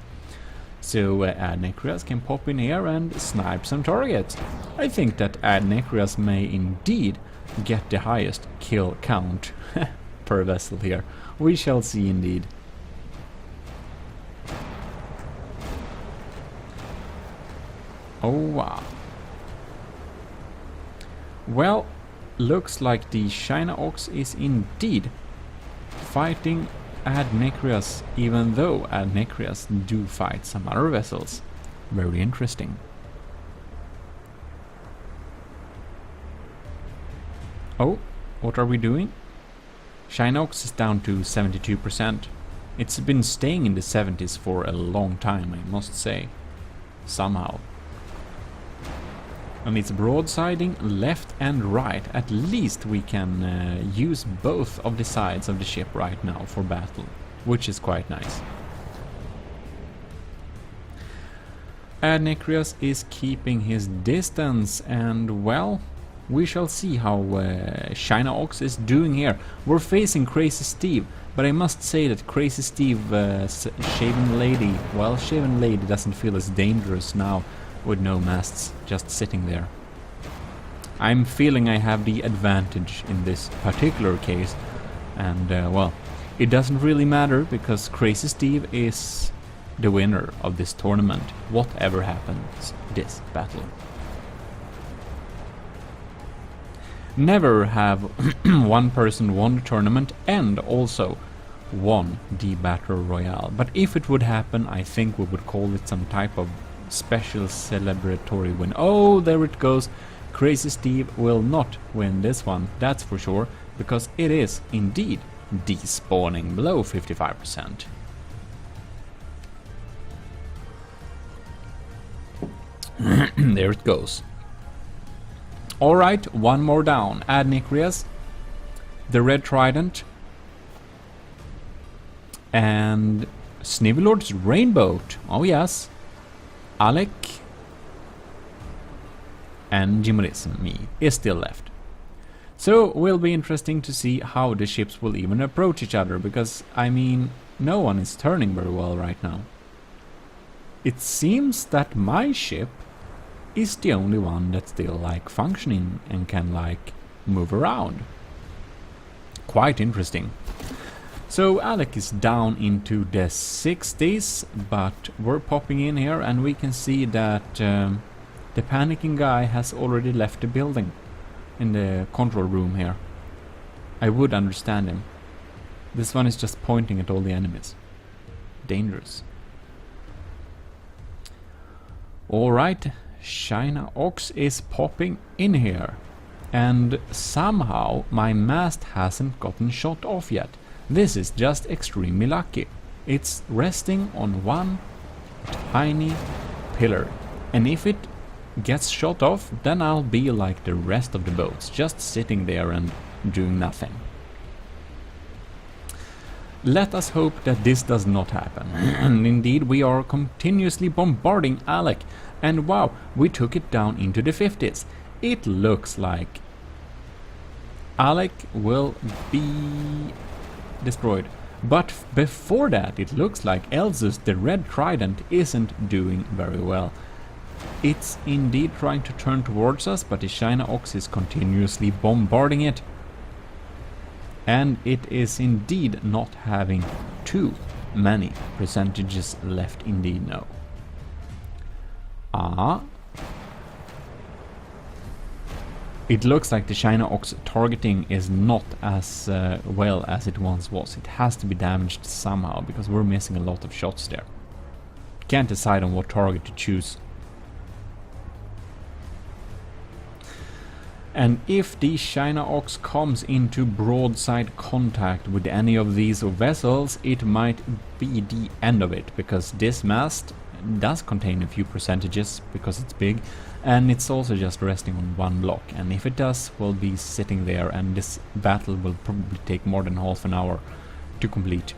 A: So Adnecrias can pop in here and snipe some targets. I think that Adnecrias may indeed get the highest kill count per vessel here. We shall see indeed. Oh wow. Well, looks like the China Ox is indeed fighting Adnecrias, even though Adnecrias do fight some other vessels. Very interesting. Oh, what are we doing? China Ox is down to 72%. It's been staying in the 70s for a long time, I must say. Somehow. And it's broadsiding left and right. At least we can use both of the sides of the ship right now for battle, which is quite nice. Adnecrias is keeping his distance, and well, we shall see how China Ox is doing here. We're facing Crazy Steve, but I must say that Crazy Steve, Shaven Lady, well, Shaven Lady doesn't feel as dangerous now with no masts, just sitting there. I'm feeling I have the advantage in this particular case, and well, it doesn't really matter because Crazy Steve is the winner of this tournament, whatever happens this battle. Never have one person won the tournament and also won the Battle Royale, but if it would happen, I think we would call it some type of special celebratory win. Oh, there it goes. Crazy Steve will not win this one, that's for sure, because it is indeed despawning below 55%. There it goes. Alright, one more down. Adnecrias, the Red Trident, and Snivelord's Rainbow. Oh yes. Alec and GMODIST, me, is still left. So will be interesting to see how the ships will even approach each other, because I mean, no one is turning very well right now. It seems that my ship is the only one that's still like functioning and can like move around. Quite interesting. So Alec is down into the 60s, but we're popping in here and we can see that the panicking guy has already left the building in the control room here. I would understand him. This one is just pointing at all the enemies. Dangerous. Alright, China Ox is popping in here. And somehow my mast hasn't gotten shot off yet. This is just extremely lucky. It's resting on one tiny pillar. And if it gets shot off, then I'll be like the rest of the boats, just sitting there and doing nothing. Let us hope that this does not happen. And indeed, we are continuously bombarding Alec. And wow, we took it down into the 50s. It looks like Alec will be destroyed. But before that, it looks like Elzus, the Red Trident, isn't doing very well. It's indeed trying to turn towards us, but the China Ox is continuously bombarding it. And it is indeed not having too many percentages left, indeed, no. It looks like the China Ox targeting is not as well as it once was. It has to be damaged somehow, because we're missing a lot of shots there. Can't decide on what target to choose. And if the China Ox comes into broadside contact with any of these vessels, it might be the end of it, because this mast does contain a few percentages because it's big, and it's also just resting on one block, and if it does, we'll be sitting there, and this battle will probably take more than half an hour to complete.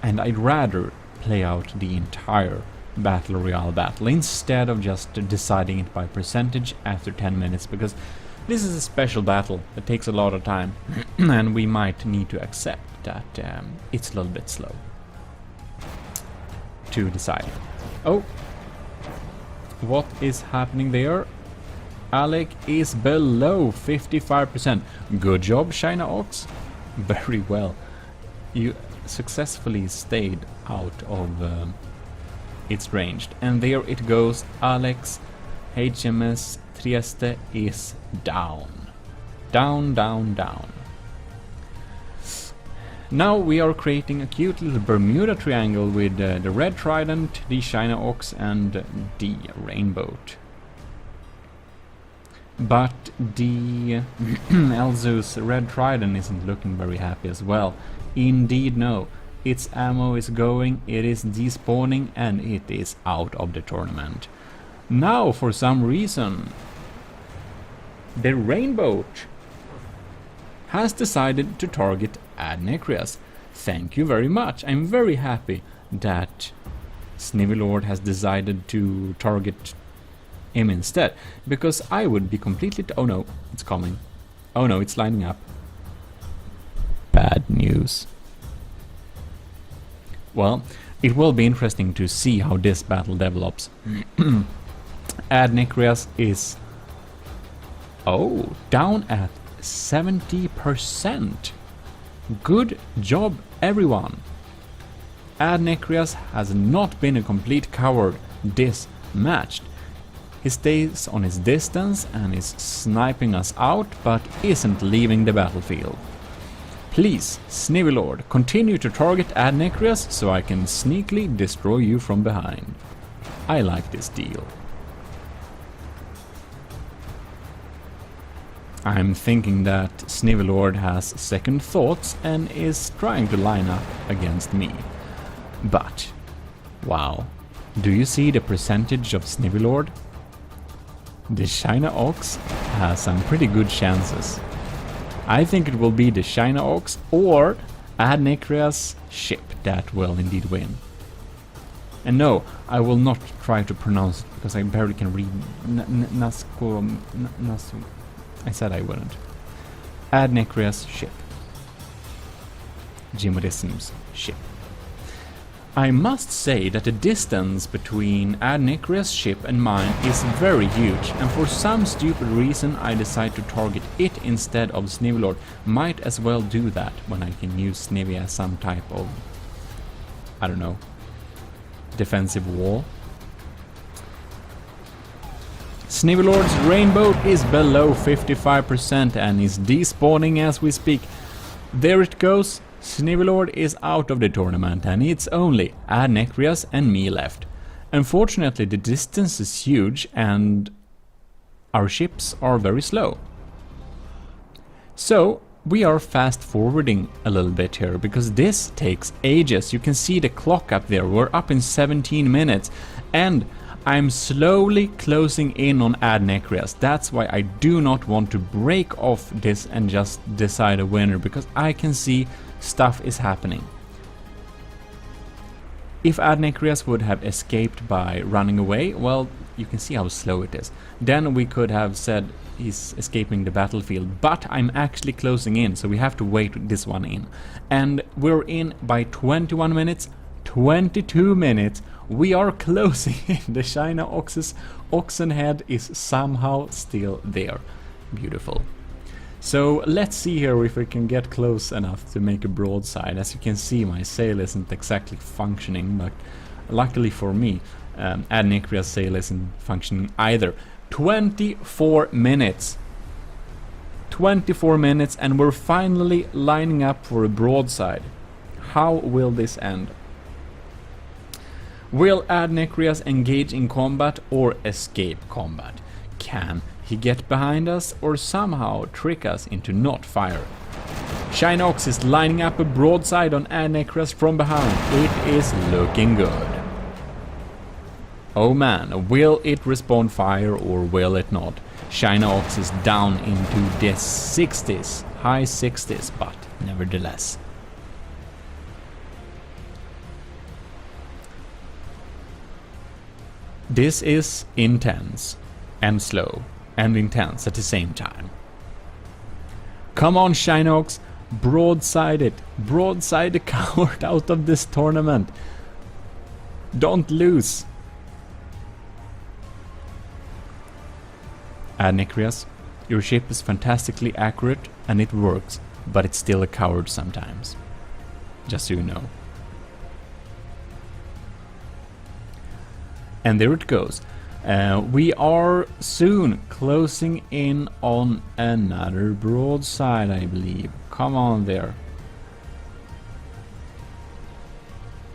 A: And I'd rather play out the entire Battle Royale battle instead of just deciding it by percentage after 10 minutes, because this is a special battle that takes a lot of time and we might need to accept that it's a little bit slow to decide. Oh, what is happening there? Alec is below 55%. Good job, China Ox. Very well. You successfully stayed out of its ranged. And there it goes. Alex HMS Trieste is down. Down, down, down. Now we are creating a cute little Bermuda Triangle with the Red Trident, the China Ox and the Rainboat. But the Elzeus Red Trident isn't looking very happy as well. Indeed no. Its ammo is going, it is despawning, and it is out of the tournament. Now, for some reason, the Rainboat has decided to target Adnecreas. Thank you very much. I'm very happy that Snivelord has decided to target him instead, because I would be completely... oh no, it's coming. Oh no, it's lining up. Bad news. Well, it will be interesting to see how this battle develops. Adnecreas is... oh, down at 70%. Good job, everyone. Adnecreas has not been a complete coward this match. He stays on his distance and is sniping us out, but isn't leaving the battlefield. Please, Snivelord, continue to target Adnecreas so I can sneakily destroy you from behind. I like this deal. I'm thinking that Snivelord has second thoughts and is trying to line up against me. But, wow, do you see the percentage of Snivelord? The China Ox has some pretty good chances. I think it will be the China Ox or Adnecreas ship that will indeed win. And no, I will not try to pronounce it because I barely can read I said I wouldn't. Adnecreas ship. GMODIST's ship. I must say that the distance between Adnecreas ship and mine is very huge, and for some stupid reason I decide to target it instead of Snivelord. Might as well do that when I can use Snivy as some type of, I don't know, defensive wall. Snivelord's Rainbow is below 55% and is despawning as we speak. There it goes. Snivelord is out of the tournament and it's only Adnecreas and me left. Unfortunately, the distance is huge and our ships are very slow. So we are fast forwarding a little bit here because this takes ages. You can see the clock up there. We're up in 17 minutes and I'm slowly closing in on Adnecreas. That's why I do not want to break off this and just decide a winner, because I can see stuff is happening. If Adnecreas would have escaped by running away, well, you can see how slow it is. Then we could have said he's escaping the battlefield, but I'm actually closing in, so we have to wait this one in. And we're in by 21 minutes, 22 minutes, we are closing in. The China Ox's oxen head is somehow still there. Beautiful. So let's see here if we can get close enough to make a broadside. As you can see, my sail isn't exactly functioning, but luckily for me, Adnicria's sail isn't functioning either. 24 minutes. 24 minutes and we're finally lining up for a broadside. How will this end? Will Adnicrias engage in combat or escape combat? Can he get behind us or somehow trick us into not fire? Shinox is lining up a broadside on Adnicrias from behind. It is looking good. Oh man, will it respond fire or will it not? Shinox is down into the 60s, high 60s, but nevertheless. This is intense and slow and intense at the same time. Come on, Shinox, broadside it. Broadside the coward out of this tournament. Don't lose. Adnicrias, your ship is fantastically accurate and it works, but it's still a coward sometimes. Just so you know. And there it goes. We are soon closing in on another broadside, I believe. Come on there.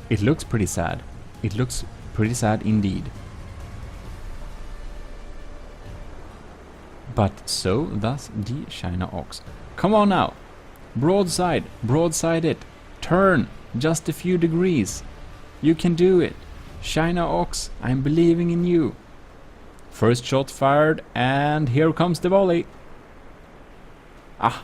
A: It looks pretty sad. It looks pretty sad indeed. But so does the Shinox. Come on now. Broadside. Broadside it. Turn. Just a few degrees. You can do it. Shinox, I'm believing in you. First shot fired, and here comes the volley. Ah.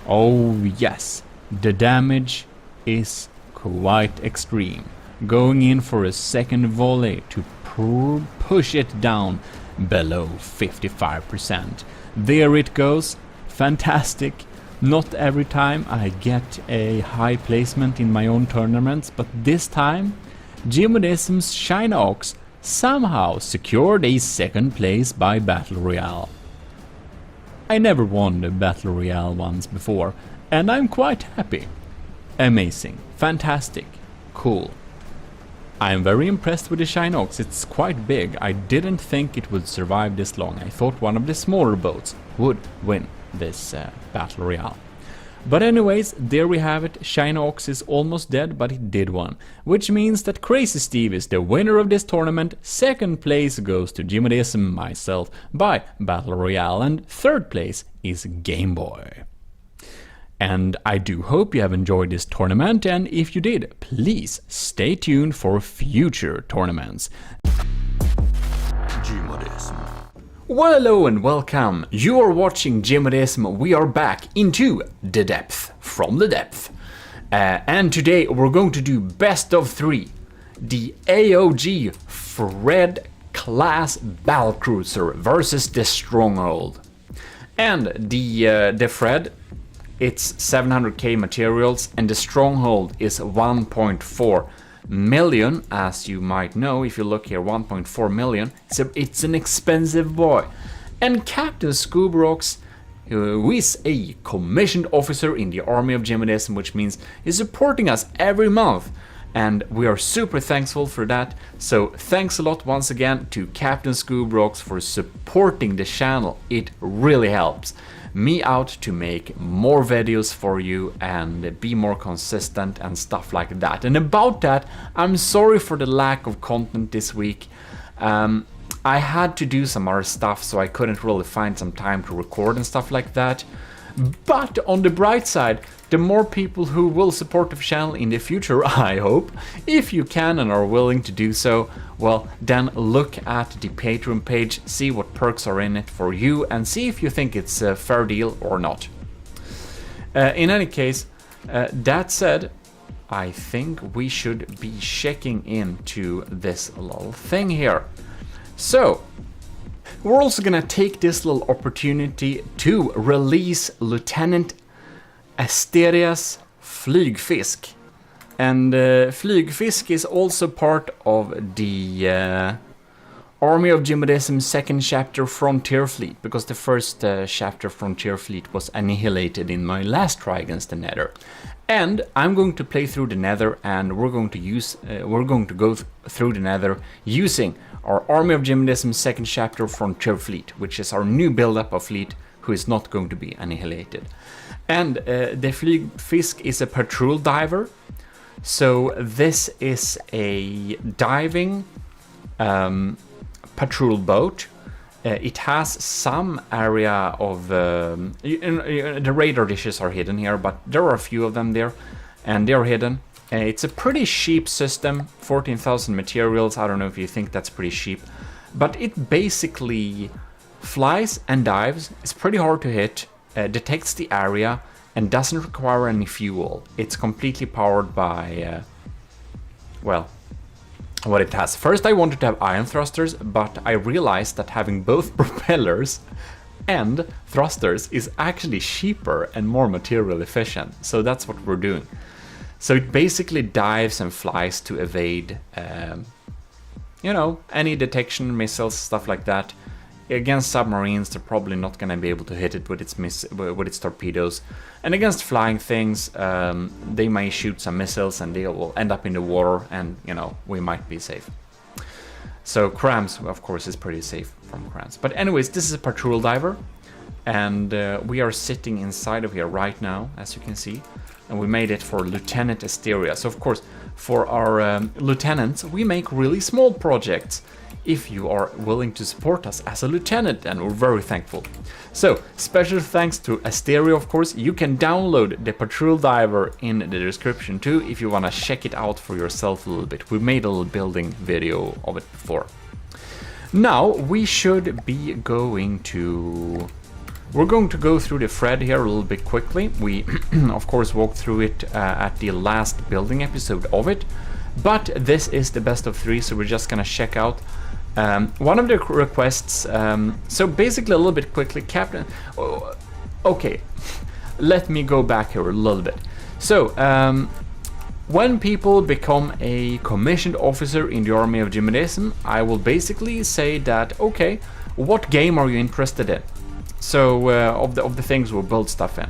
A: Oh yes, the damage is quite extreme. Going in for a second volley to push it down below 55%. There it goes. Fantastic. Not every time I get a high placement in my own tournaments, but this time GMODIST's Shinox somehow secured a second place by Battle Royale. I never won the Battle Royale once before, and I'm quite happy. Amazing, fantastic, cool. I'm very impressed with the Shinox, it's quite big. I didn't think it would survive this long. I thought one of the smaller boats would win this Battle Royale. But anyways, there we have it. Shinox is almost dead, but he did one. Which means that Crazy Steve is the winner of this tournament. Second place goes to GMODISM, myself, by Battle Royale. And third place is Game Boy. And I do hope you have enjoyed this tournament, and if you did, please stay tuned for future tournaments. GMODISM. Well, hello and welcome. You are watching GMODISM. We are back into the depth, from the depth. And today we're going to do best of 3. The AOG Fred class battlecruiser versus the Stronghold. And the Fred, it's 700k materials, and the Stronghold is 1.4 million, as you might know if you look here. 1.4 million. It's an expensive boy. And Captain Scoobrox, who is a commissioned officer in the army of GMODISM, which means he's supporting us every month, and we are super thankful for that. So thanks a lot once again to Captain Scoobrox for supporting the channel. It really helps me out to make more videos for you and be more consistent and stuff like that. And about that, I'm sorry for the lack of content this week. I had to do some other stuff, so I couldn't really find some time to record and stuff like that. But on the bright side, the more people who will support the channel in the future, I hope, if you can and are willing to do so, well, then look at the Patreon page, see what perks are in it for you, and see if you think it's a fair deal or not. In any case, that said, I think we should be checking into this little thing here. So, we're also gonna take this little opportunity to release Lieutenant Asterias Flygfisk. And Flygfisk is also part of the Army of GMODISM second chapter Frontier Fleet, because the first chapter Frontier Fleet was annihilated in my last try against the Nether. And I'm going to play through the Nether, and we're going to go through the Nether using our Army of GMODISM second chapter Frontier Fleet, which is our new build-up of fleet who is not going to be annihilated. And the Fisk is a patrol diver, so this is a diving patrol boat. It has some area of the radar dishes are hidden here, but there are a few of them there, and they're hidden. It's a pretty cheap system, 14,000 materials. I don't know if you think that's pretty cheap, but it basically flies and dives. It's pretty hard to hit, detects the area, and doesn't require any fuel. It's completely powered by, well, what it has. First I wanted to have ion thrusters, but I realized that having both propellers and thrusters is actually cheaper and more material efficient. So that's what we're doing. So it basically dives and flies to evade, you know, any detection, missiles, stuff like that. Against submarines, they're probably not going to be able to hit it with its torpedoes. And against flying things, they may shoot some missiles and they will end up in the water, and, you know, we might be safe. So Krams, of course, is pretty safe from Krams. But anyways, this is a patrol diver, and we are sitting inside of here right now, as you can see. And we made it for Lieutenant Asteria. So of course, for our lieutenants, we make really small projects. If you are willing to support us as a lieutenant, and we're very thankful. So, special thanks to Asteria, of course. You can download the Patrol Diver in the description too, if you want to check it out for yourself a little bit. We made a little building video of it before. Now, we should be going to... We're going to go through the thread here a little bit quickly. We, of course, walked through it at the last building episode of it. But this is the best of 3, so we're just gonna check out one of the requests. So basically, a little bit quickly, Captain. Okay, let me go back here a little bit. So when people become a commissioned officer in the Army of GMODISM, I will basically say that, okay, what game are you interested in? So of the things we'll build stuff in.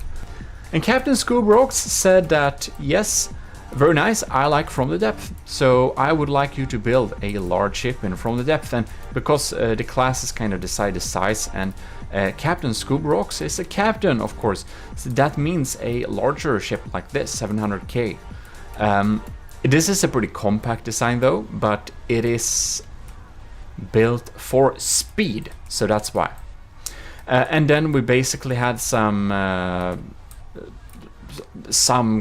A: And Captain Scoobrox said that yes. Very nice, I like From the Depth, so I would like you to build a large ship in From the Depth, and because the classes kind of decide the size, and Captain Scoobrox is a captain, of course, so that means a larger ship like this, 700k. This is a pretty compact design though, but it is built for speed, so that's why. And then we basically had some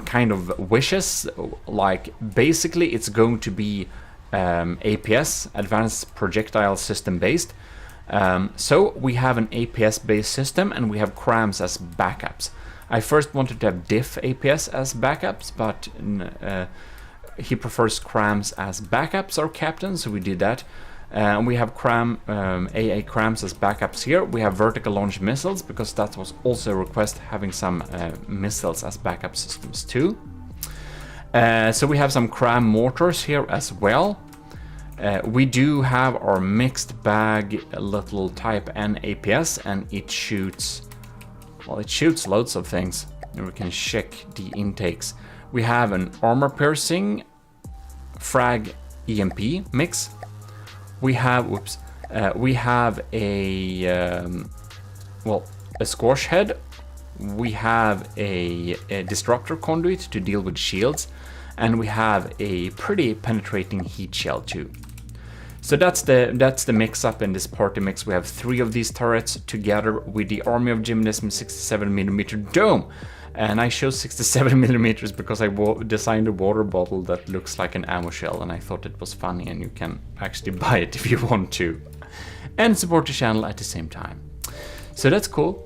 A: kind of wishes, like basically it's going to be APS, Advanced Projectile System based. So we have an APS based system and we have CRAMs as backups. I first wanted to have diff APS as backups, but he prefers CRAMs as backups, our captain, so we did that. We have AA CRAMs as backups here. We have vertical launch missiles, because that was also a request, having some missiles as backup systems too. So we have some CRAM mortars here as well. We do have our mixed bag little Type N APS, and it shoots, well, it shoots loads of things. And we can check the intakes. We have an armor piercing frag EMP mix. We have, we have a, well, a squash head. We have a disruptor conduit to deal with shields, and we have a pretty penetrating heat shell too. So that's the mix up in this party mix. We have 3 of these turrets together with the Army of GMODISM 67mm dome. And I chose 67mm because I designed a water bottle that looks like an ammo shell, and I thought it was funny, and you can actually buy it if you want to. And support the channel at the same time. So that's cool.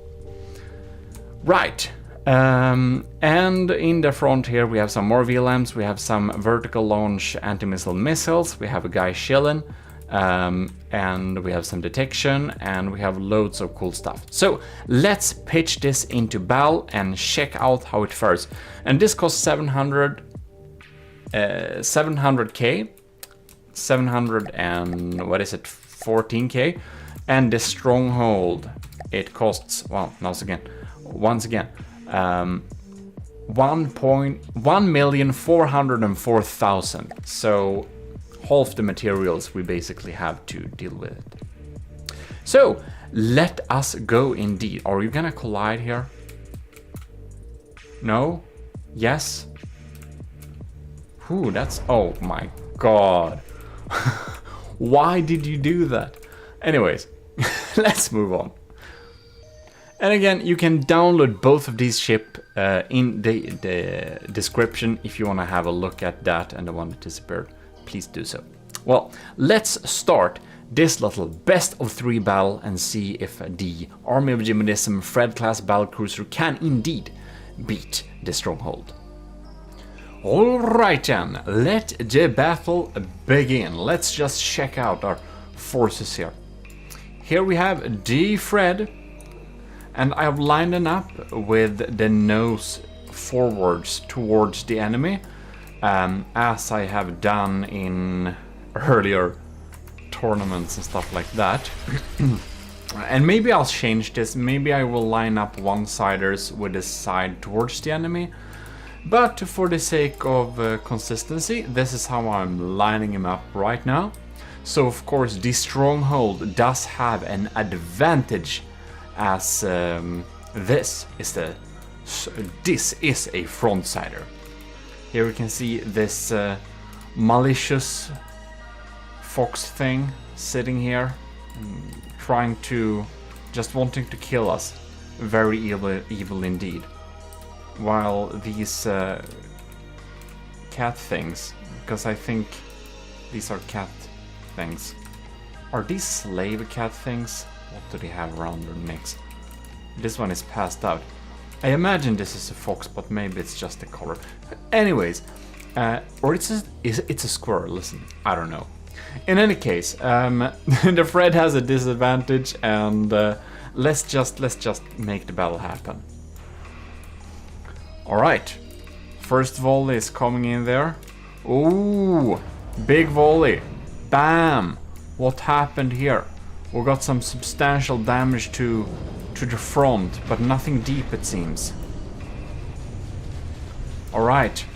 A: Right. And in the front here we have some more VLMs, we have some vertical launch anti-missile missiles, we have a guy chilling. And we have some detection, and we have loads of cool stuff. So let's pitch this into BAL and check out how it fares. And this costs 700k, 700 and what is it, 14k. And the stronghold, it costs, well, once again, 1,404,000. So half the materials we basically have to deal with it. So let us go indeed. Are you gonna collide here? No? Yes? Ooh, that's, oh my god. Why did you do that? Anyways, let's move on. And again, you can download both of these ships in the description if you want to have a look at that and the one that disappeared. Please do so. Well, let's start this little best of 3 battle and see if the Army of GMODISM Fred class battlecruiser can indeed beat the stronghold. Alright then, let the battle begin. Let's just check out our forces here. Here we have the Fred, and I have lined them up with the nose forwards towards the enemy, as I have done in earlier tournaments and stuff like that. And maybe I'll change this. Maybe I will line up one-siders with the side towards the enemy. But for the sake of consistency, this is how I'm lining him up right now. So of course the stronghold does have an advantage, as this is a front-sider. Here we can see this malicious fox thing sitting here, trying to, just wanting to kill us. Very evil indeed. While these cat things, because I think these are cat things. Are these slave cat things? What do they have around their necks? This one is passed out. I imagine this is a fox, but maybe it's just the color. Anyways, or it's a squirrel. Listen, I don't know. In any case, the Fred has a disadvantage, and let's just make the battle happen. All right, first volley is coming in there. Ooh, big volley. Bam! What happened here? We got some substantial damage to the front, but nothing deep it seems. Alright.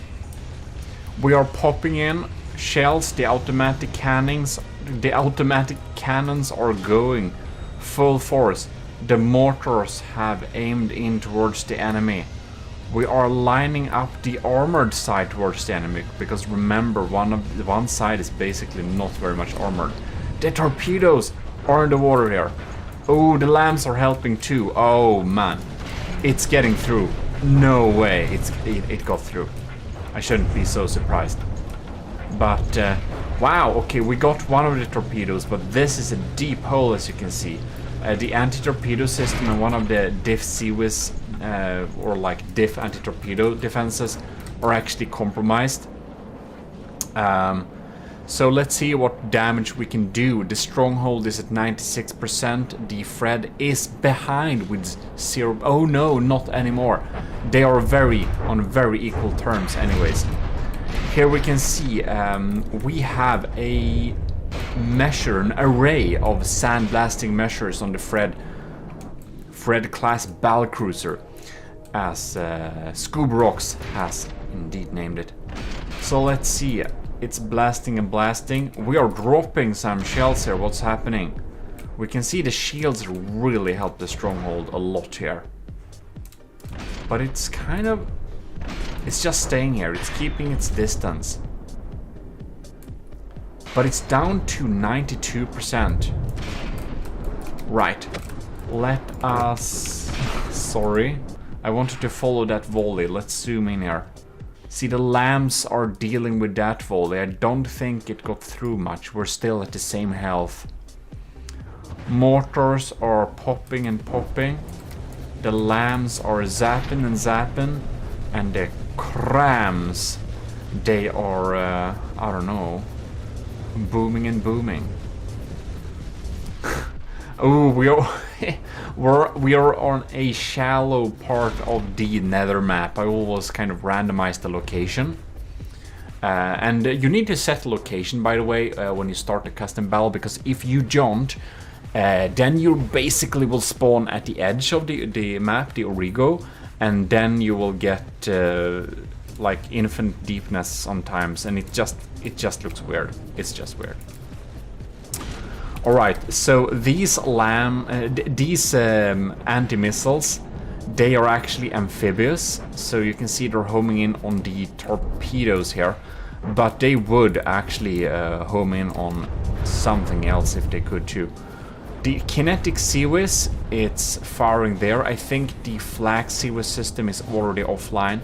A: We are popping in shells, the automatic cannons are going full force. The mortars have aimed in towards the enemy. We are lining up the armored side towards the enemy, because remember, one side is basically not very much armored. The torpedoes are in the water here. Oh, the lambs are helping too. Oh man, it's getting through. No way, it got through. I shouldn't be so surprised. But wow, okay, we got one of the torpedoes, but this is a deep hole, as you can see. The anti-torpedo system and one of the diff CWIS or like diff anti-torpedo defenses are actually compromised. So let's see what damage we can do. The stronghold is at 96%. The Fred is behind with 0. Oh no, not anymore. They are on very equal terms anyways. Here we can see we have an array of sandblasting measures on the Fred class battlecruiser, as Scoobrocks has indeed named it. So let's see. It's blasting and blasting. We are dropping some shells here. What's happening? We can see the shields really help the stronghold a lot here. But it's it's just staying here. It's keeping its distance. But it's down to 92%. Right. Let us... Sorry. I wanted to follow that volley. Let's zoom in here. See, the lambs are dealing with that volley. I don't think it got through much. We're still at the same health. Mortars are popping and popping. The lambs are zapping and zapping. And the crams, they are, I don't know, booming and booming. Oh, we are on a shallow part of the nether map. I always kind of randomize the location. And you need to set the location, by the way, when you start a custom battle, because if you don't, then you basically will spawn at the edge of the map, the origo, and then you will get like infinite deepness sometimes, and it just looks weird. It's just weird. All right, so these anti-missiles, they are actually amphibious, so you can see they're homing in on the torpedoes here, but they would actually home in on something else if they could too. The kinetic CWIS, it's firing there. I think the flag CWIS system is already offline.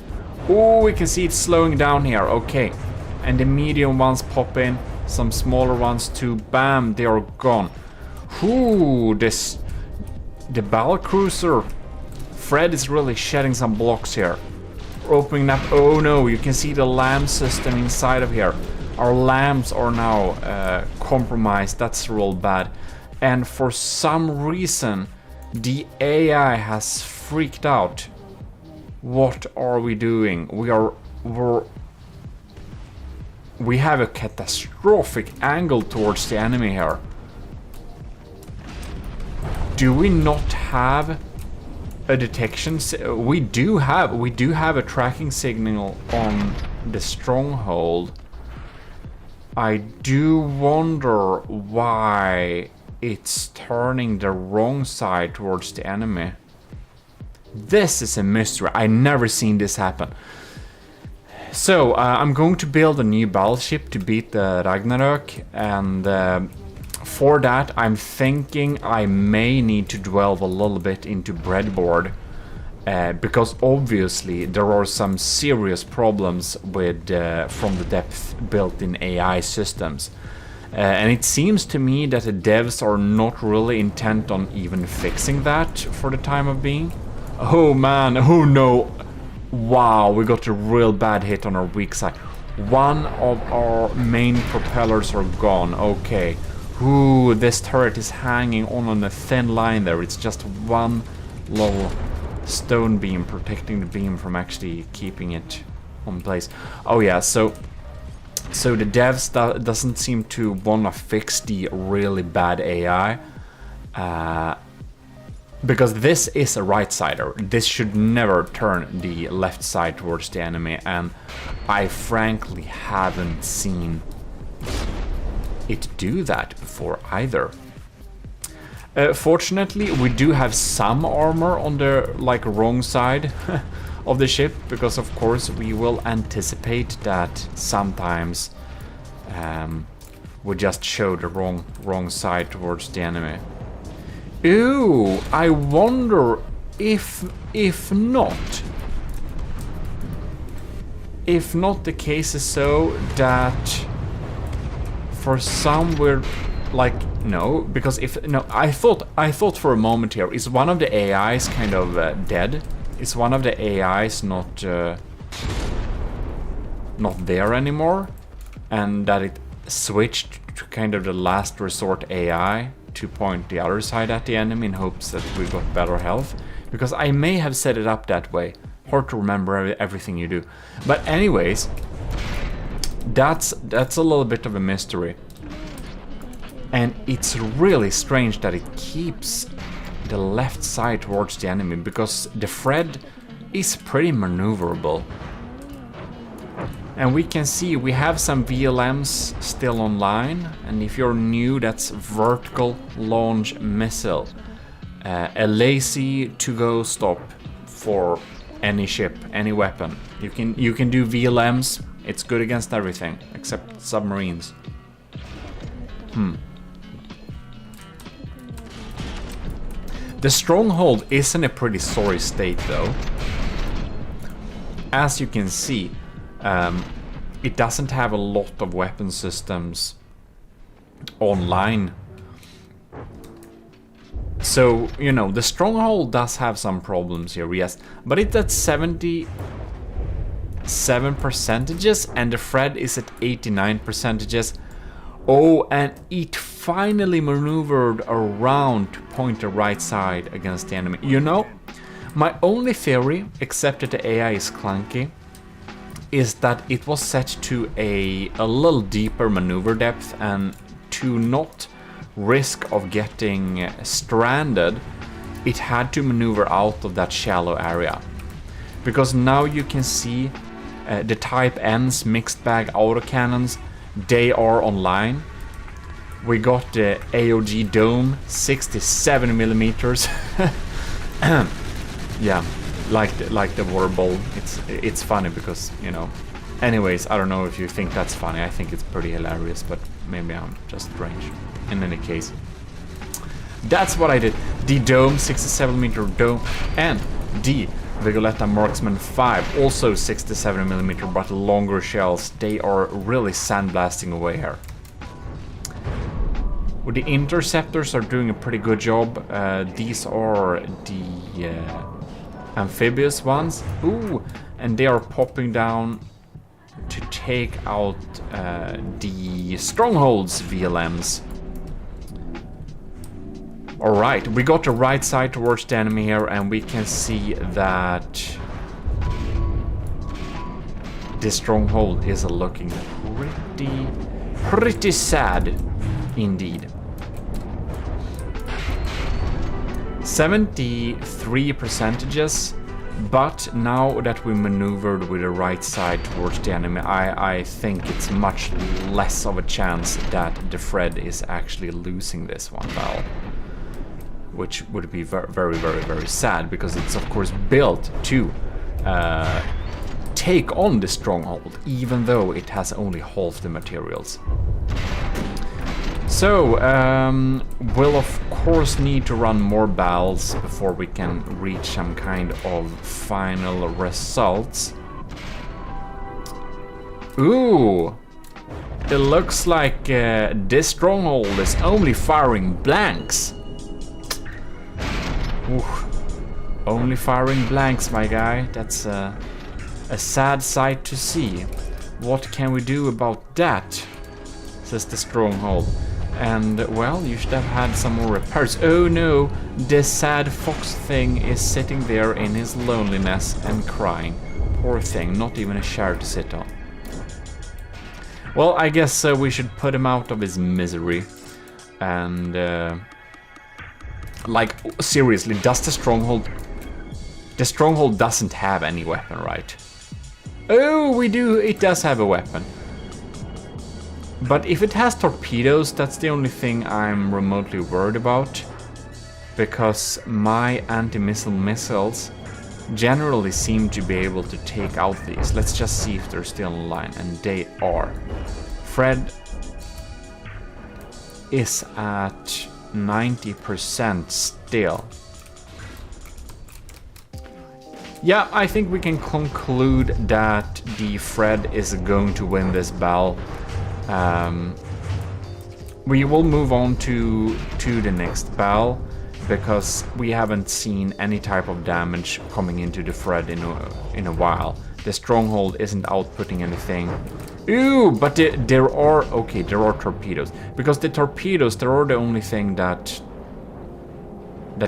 A: Oh, we can see it's slowing down here. Okay, and the medium ones pop in, some smaller ones too. Bam, they are gone. Ooh, the battle cruiser Fred is really shedding some blocks here. We're opening up. Oh no, you can see the lamp system inside of here. Our lamps are now compromised. That's real bad. And for some reason, the AI has freaked out. What are we doing? We have a catastrophic angle towards the enemy here. Do we not have a detection? We do have a tracking signal on the stronghold. I do wonder why it's turning the wrong side towards the enemy. This is a mystery. I never seen this happen. So I'm going to build a new battleship to beat the Ragnarok, and for that I'm thinking I may need to delve a little bit into breadboard, because obviously there are some serious problems with from the depth built in AI systems. And it seems to me that the devs are not really intent on even fixing that for the time of being. Oh man, oh no. Wow, we got a real bad hit on our weak side. One of our main propellers are gone. Okay. Ooh, this turret is hanging on a thin line there. It's just one little stone beam protecting the beam from actually keeping it on place. Oh yeah, so the devs doesn't seem to wanna fix the really bad AI. Because this is a right-sider. This should never turn the left side towards the enemy, and I frankly haven't seen it do that before either. Fortunately, we do have some armor on the wrong side of the ship, because of course we will anticipate that sometimes we just show the wrong side towards the enemy. Ooh, I wonder if not the case is so that for some we're no, because I thought for a moment here, is one of the AIs kind of dead? Is one of the AIs not there anymore, and that it switched to kind of the last resort AI to point the other side at the enemy in hopes that we got better health? Because I may have set it up that way. Hard to remember everything you do. But anyways, that's a little bit of a mystery. And it's really strange that it keeps the left side towards the enemy, because the Fred is pretty maneuverable. And we can see we have some VLMs still online, and if you're new, that's vertical launch missile. A lazy to-go stop for any ship, any weapon. You can do VLMs. It's good against everything except submarines. The stronghold is in a pretty sorry state though. As you can see, it doesn't have a lot of weapon systems online. So, you know, the stronghold does have some problems here, yes. But it's at 77%, and the Fred is at 89%. Oh, and it finally maneuvered around to point the right side against the enemy. You know, my only theory, except that the AI is clunky, is that it was set to a little deeper maneuver depth, and to not risk of getting stranded, it had to maneuver out of that shallow area. Because now you can see the Type N's mixed bag autocannons, they are online. We got the AOG Dome, 67 millimeters. Yeah, like the water bowl. It's funny because, you know. Anyways, I don't know if you think that's funny. I think it's pretty hilarious, but maybe I'm just strange. In any case, that's what I did. The Dome, 67mm Dome, and the Vigoletta Marksman 5, also 67mm, but longer shells. They are really sandblasting away here. Well, the interceptors are doing a pretty good job. These are the amphibious ones. Ooh, and they are popping down to take out the strongholds VLMs. Alright, we got the right side towards the enemy here, and we can see that this stronghold is looking pretty sad indeed. 73%, but now that we maneuvered with the right side towards the enemy, I think it's much less of a chance that the Fred is actually losing this one battle. Which would be very sad, because it's of course built to take on the stronghold, even though it has only half the materials. So, we'll of course need to run more battles before we can reach some kind of final results. Ooh! It looks like this stronghold is only firing blanks. Ooh. Only firing blanks, my guy. That's a sad sight to see. What can we do about that? Says the stronghold. And, well, you should have had some more repairs. Oh no, the sad fox thing is sitting there in his loneliness and crying. Poor thing, not even a chair to sit on. Well, I guess we should put him out of his misery. And, like, seriously, does the stronghold... The stronghold doesn't have any weapon, right? Oh, we do, it does have a weapon. But if it has torpedoes, that's the only thing I'm remotely worried about. Because my anti-missile missiles generally seem to be able to take out these. Let's just see if they're still online, and they are. Fred is at 90% still. Yeah, I think we can conclude that the Fred is going to win this battle. We will move on to the next battle, because we haven't seen any type of damage coming into the Fred in a while. The stronghold isn't outputting anything. Ooh, but there are torpedoes, because the torpedoes, they are the only thing that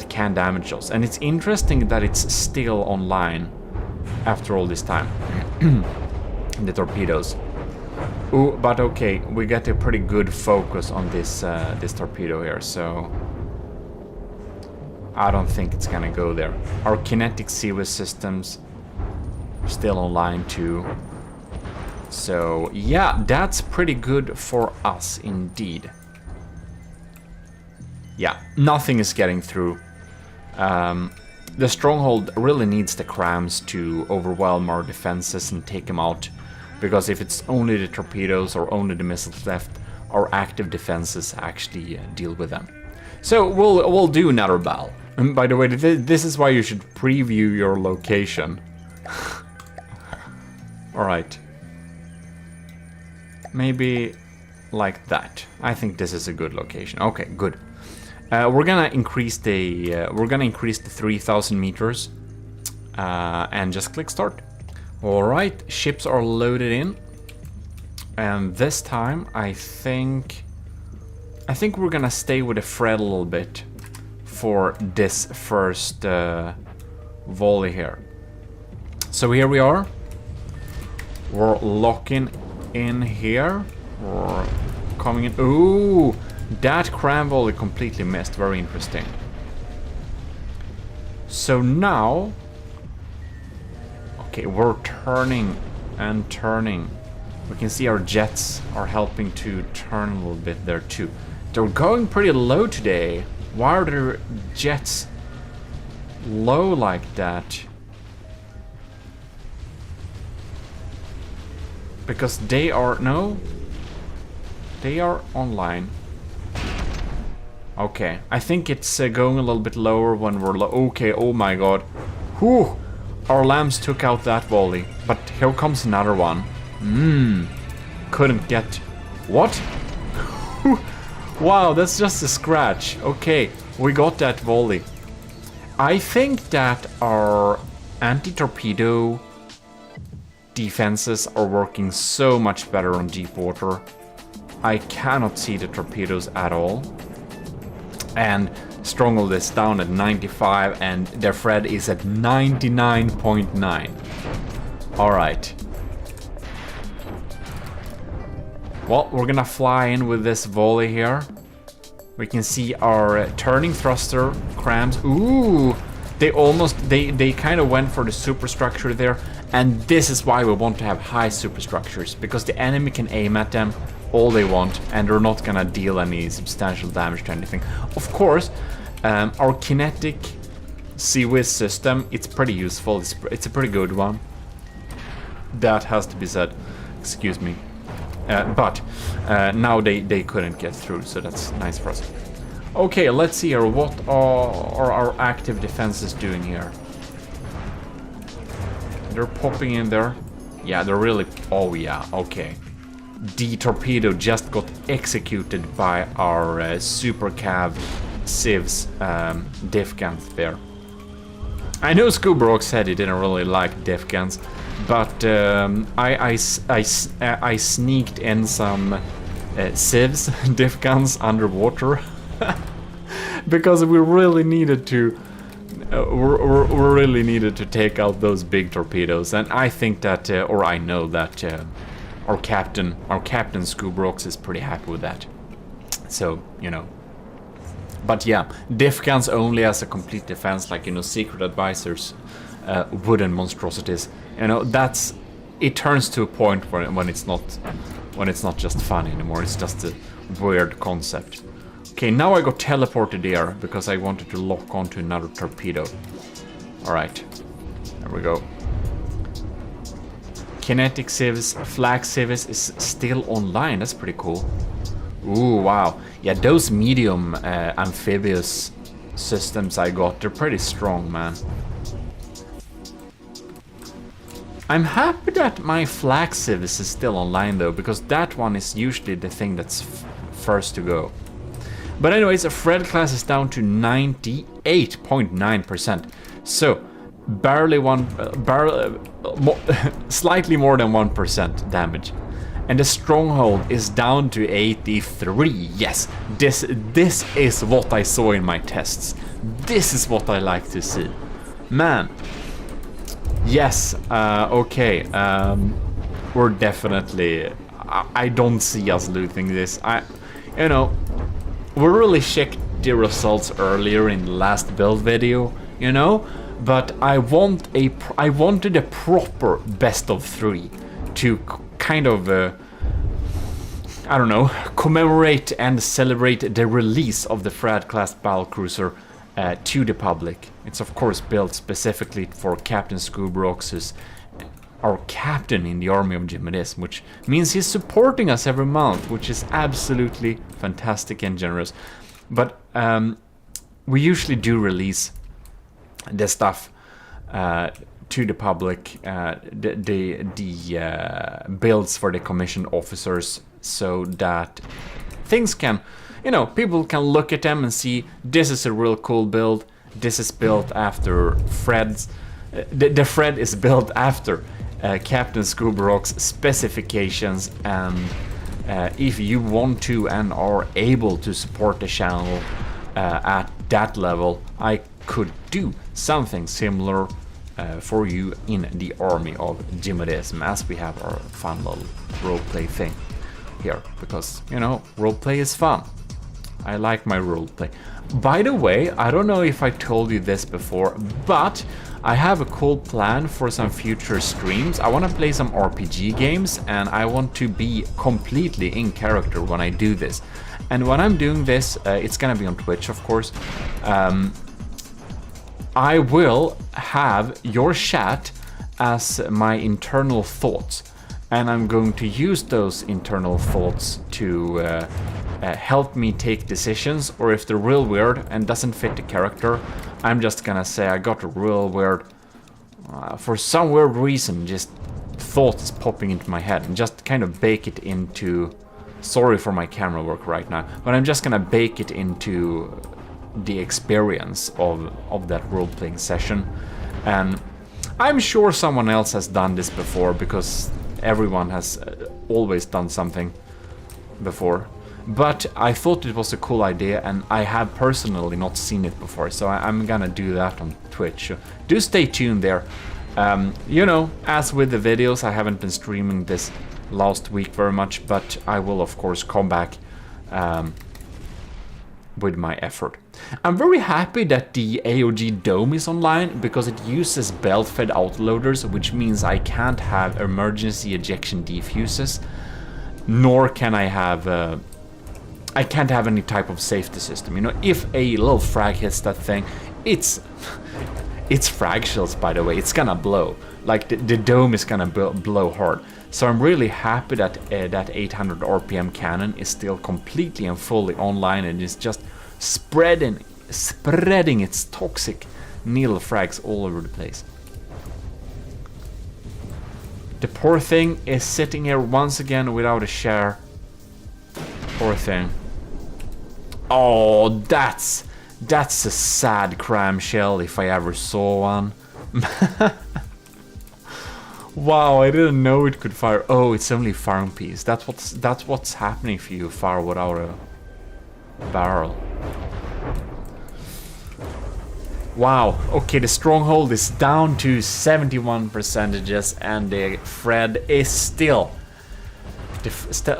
A: can damage us. And it's interesting that it's still online after all this time. The torpedoes. Ooh, but okay, we get a pretty good focus on this this torpedo here, so I don't think it's gonna go there. Our kinetic seaway systems are still online too. So yeah, that's pretty good for us indeed. Yeah, nothing is getting through. The stronghold really needs the crams to overwhelm our defenses and take them out. Because if it's only the torpedoes or only the missiles left, our active defenses actually deal with them. So we'll do another battle. And by the way, this is why you should preview your location. Alright. Maybe like that. I think this is a good location. Okay, good. We're gonna increase the 3,000 meters and just click start. Alright, ships are loaded in, and this time I think we're gonna stay with the Fred a little bit for this first volley here. So here we are. We're locking in here. We're coming in. Ooh, that cram volley completely missed. Very interesting. So now, okay, we're turning and turning. We can see our jets are helping to turn a little bit there too. They're going pretty low today. Why are their jets low like that? Because they are, no, they are online. Okay, I think it's going a little bit lower when we're low. Okay, oh my god. Whew, our lambs took out that volley. But here comes another one. Couldn't get... What? Wow, that's just a scratch. Okay, we got that volley. I think that our anti-torpedo defenses are working so much better on deep water. I cannot see the torpedoes at all. And Stronghold is down at 95 and their threat is at 99.9. Alright. Well, we're gonna fly in with this volley here. We can see our turning thruster crams. Ooh, they almost, they kind of went for the superstructure there. And this is why we want to have high superstructures, because the enemy can aim at them all they want and they're not gonna deal any substantial damage to anything. Of course, our kinetic CWIS system, it's pretty useful. It's a pretty good one. That has to be said. Excuse me. But now they couldn't get through, so that's nice for us. Okay, let's see here. What are our active defenses doing here? They're popping in there. Yeah, they're really... Oh, yeah, okay. The torpedo just got executed by our Super Cav Civs diff guns there. I know Scoobrok said he didn't really like diff guns, but I sneaked in some Civs diff guns underwater because we really needed to we really needed to take out those big torpedoes, and I think that or I know that our captain Scoobrok is pretty happy with that. So, you know. But yeah, diff guns only as a complete defense, like, you know, secret advisors, wooden monstrosities. You know, that's, it turns to a point when it's not just fun anymore. It's just a weird concept. Okay, now I got teleported there because I wanted to lock onto another torpedo. All right, there we go. Kinetic Civs, Flag Civs is still online. That's pretty cool. Ooh, wow. Yeah, those medium amphibious systems I got, they're pretty strong, man. I'm happy that my Flag Civs is still online though, because that one is usually the thing that's first to go. But anyways, a Fred class is down to 98.9%. So, slightly more than 1% damage. And the Stronghold is down to 83. Yes, this is what I saw in my tests. This is what I like to see. Man. Yes, okay. We're definitely... I don't see us losing this. You know, we really checked the results earlier in the last build video, you know? But I wanted a proper best of 3 to kind of, I don't know, commemorate and celebrate the release of the Frad class battlecruiser to the public. It's of course built specifically for Captain Scoobrok, who's our captain in the army of GMODIST, which means he's supporting us every month, which is absolutely fantastic and generous. But we usually do release the stuff to the public, the builds for the commissioned officers, so that things can, you know, people can look at them and see this is a real cool build. This is built after Fred's. The Fred is built after Captain Scoobrok's specifications, and if you want to and are able to support the channel, at that level, I could do something similar for you in the army of GMODISM, as we have our fun little roleplay thing here, because, you know, roleplay is fun. I like my roleplay. By the way, I don't know if I told you this before, but I have a cool plan for some future streams. I want to play some RPG games, and I want to be completely in character when I do this. And when I'm doing this, it's gonna be on Twitch, of course. I will have your chat as my internal thoughts, and I'm going to use those internal thoughts to help me take decisions, or if they're real weird and doesn't fit the character, I'm just gonna say I got a real weird, for some weird reason, just thoughts popping into my head, and just kind of bake it into, sorry for my camera work right now, but I'm just gonna bake it into the experience of that role-playing session. And I'm sure someone else has done this before, because everyone has always done something before. But I thought it was a cool idea, and I have personally not seen it before, so I'm gonna do that on Twitch. Do stay tuned there. You know, as with the videos, I haven't been streaming this last week very much, but I will of course come back with my effort. I'm very happy that the AOG Dome is online, because it uses belt-fed autoloaders, which means I can't have emergency ejection defuses, nor can I have I can't have any type of safety system. You know, if a little frag hits that thing, it's frag shells, by the way, it's gonna blow. Like the dome is gonna blow hard. So I'm really happy that that 800 RPM cannon is still completely and fully online, and is just spreading its toxic needle frags all over the place. The poor thing is sitting here once again without a share. Poor thing. Oh, that's a sad cram shell if I ever saw one. Wow, I didn't know it could fire. Oh, it's only farm piece. That's what's happening if you fire without a barrel. Wow. Okay, the stronghold is down to 71%, and the Fred is still.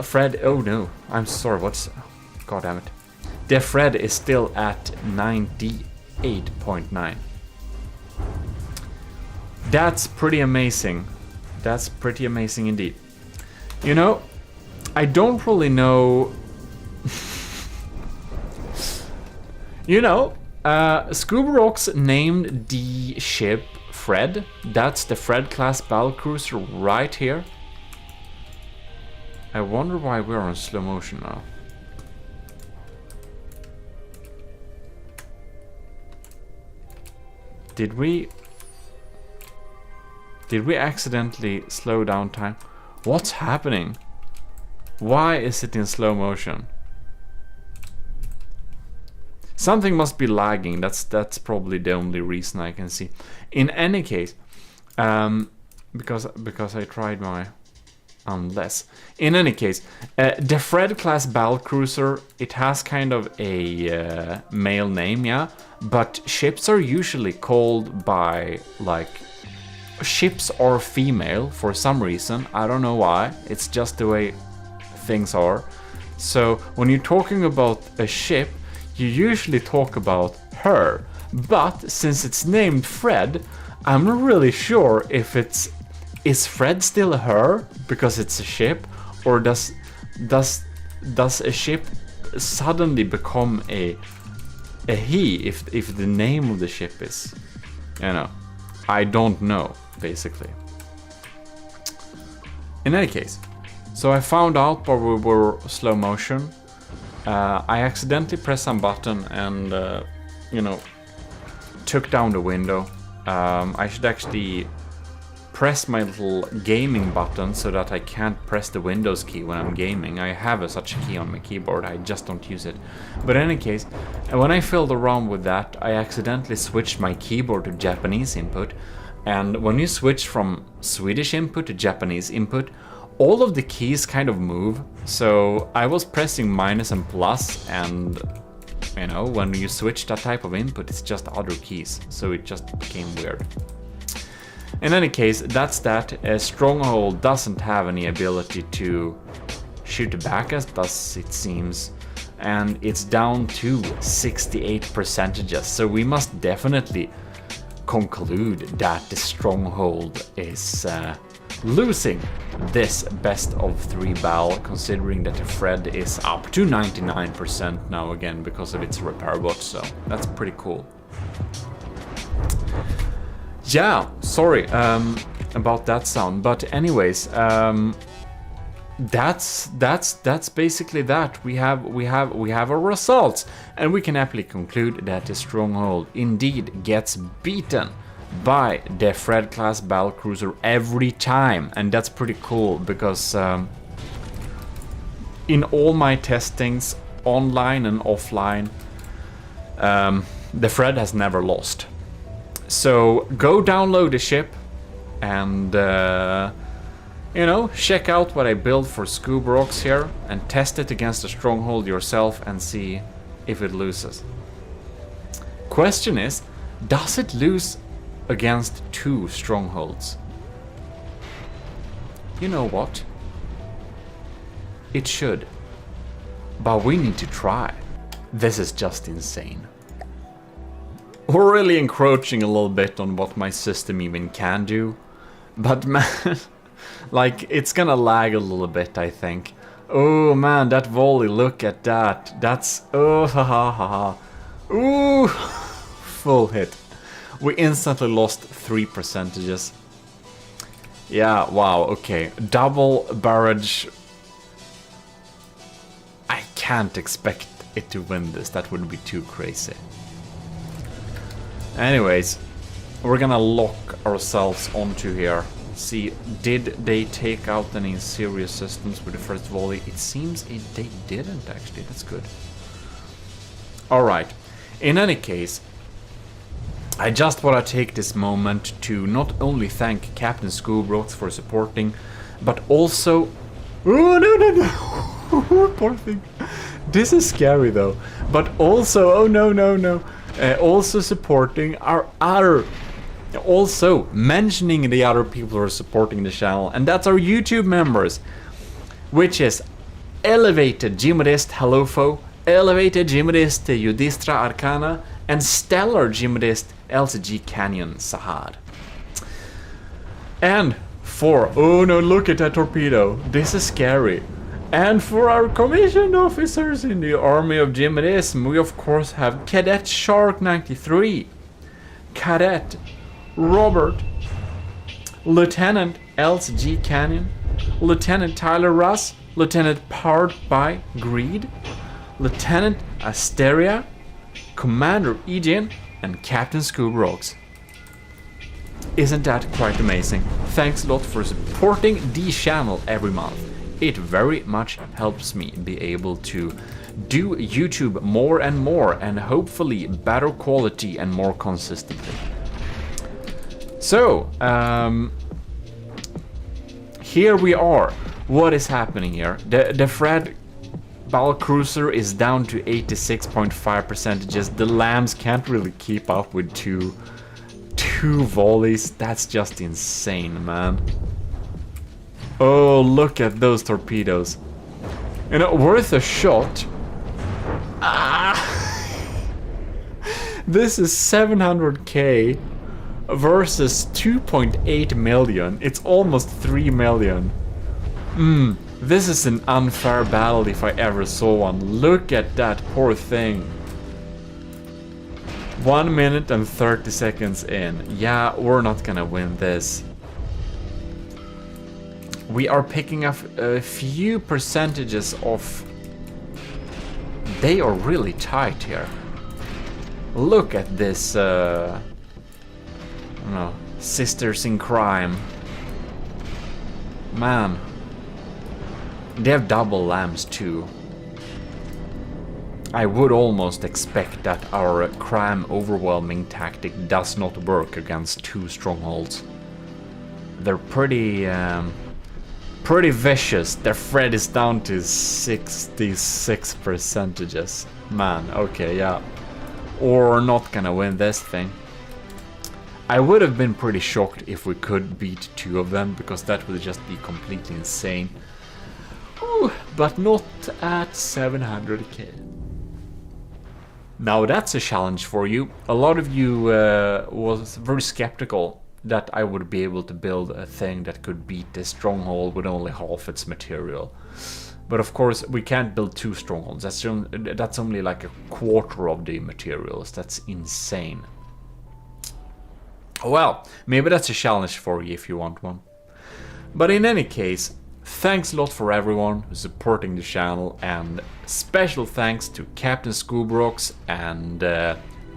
A: Fred. Oh no, I'm sorry. What's? God damn it. The Fred is still at 98.9. That's pretty amazing. That's pretty amazing indeed. You know, I don't really know. You know, Scuba Rocks named the ship Fred. That's the Fred class battlecruiser right here. I wonder why we're on slow motion now. Did we accidentally slow down time? What's happening? Why is it in slow motion? Something must be lagging. That's probably the only reason I can see. In any case, because I tried my unless. In any case, the Fred class battlecruiser, it has kind of a male name, yeah, but ships are usually called by, like, ships are female for some reason. I don't know why. It's just the way things are. So when you're talking about a ship, you usually talk about her. But since it's named Fred, I'm not really sure if is Fred still a her because it's a ship, or does a ship suddenly become a he if the name of the ship is, you know, I don't know, basically. In any case, so I found out while we were slow motion, I accidentally pressed some button and you know, took down the window. I should actually press my little gaming button so that I can't press the Windows key when I'm gaming. I have such a key on my keyboard, I just don't use it. But in any case, when I filled around with that, I accidentally switched my keyboard to Japanese input. And when you switch from Swedish input to Japanese input, all of the keys kind of move. So I was pressing minus and plus, and you know, when you switch that type of input, it's just other keys. So it just became weird. In any case, that's that. Stronghold doesn't have any ability to shoot back as does it seems. And it's down to 68%, so we must definitely conclude that the Stronghold is losing this best of 3 battle, considering that the Fred is up to 99% now again because of its repair bot, so that's pretty cool. Yeah, sorry about that sound, but anyways, that's basically that. We have our results, and we can happily conclude that the Stronghold indeed gets beaten by the Fred class battlecruiser every time, and that's pretty cool because in all my testings, online and offline, the Fred has never lost. So go download the ship and you know, check out what I built for Scoobrocks here and test it against the Stronghold yourself and see if it loses. Question is, does it lose against 2 Strongholds? You know what? It should. But we need to try. This is just insane. We're really encroaching a little bit on what my system even can do. But man, like, it's gonna lag a little bit, I think. Oh man, that volley, look at that. That's, oh, ha ha. Ooh, full hit. We instantly lost 3%. Yeah, wow, okay. Double barrage. I can't expect it to win this, that would be too crazy. Anyways, we're gonna lock ourselves onto here. See, did they take out any serious systems with the first volley? It seems they didn't actually, that's good. Alright, in any case, I just want to take this moment to not only thank Captain Scoobrocks for supporting, but also... Oh, no. Poor thing. This is scary though. But also, oh no. Also supporting our other... Also mentioning the other people who are supporting the channel, and that's our YouTube members, which is Elevated GMODIST Hallofo, Elevated GMODIST Yudhisthira Arcana, and Stellar GMODIST LCG Canyon Sahad. And for, oh no, look at that torpedo, this is scary. And for our commissioned officers in the army of GMODism, we of course have Cadet Shark 93, Cadet Robert, Lieutenant LCG Canyon, Lieutenant Tyler Russ, Lieutenant Powered by Greed, Lieutenant Asteria, Commander Eugene, and Captain Scoobrocks. Isn't that quite amazing? Thanks a lot for supporting the channel every month. It very much helps me be able to do YouTube more and more, and hopefully better quality and more consistently. So, here we are. What is happening here? The Fred battlecruiser is down to 86.5%. The lambs can't really keep up with two volleys. That's just insane, man. Oh, look at those torpedoes. You know, worth a shot. This is 700k versus 2.8 million. It's almost 3 million. This is an unfair battle if I ever saw one. Look at that poor thing. 1 minute and 30 seconds in. Yeah, we're not gonna win this. We are picking up a few percentages off. They are really tight here. Look at this, I don't know, sisters in crime. Man. They have double lambs too. I would almost expect that our crime overwhelming tactic does not work against 2 strongholds. They're pretty vicious. Their Fred is down to 66%. Man, okay, yeah. We're not gonna win this thing. I would have been pretty shocked if we could beat 2 of them, because that would just be completely insane. Ooh, but not at 700k. Now that's a challenge for you. A lot of you was very skeptical that I would be able to build a thing that could beat the stronghold with only half its material. But of course we can't build 2 strongholds. That's only like a quarter of the materials. That's insane. Well, maybe that's a challenge for you if you want one. But in any case, thanks a lot for everyone who's supporting the channel, and special thanks to Captain Scoobrox, and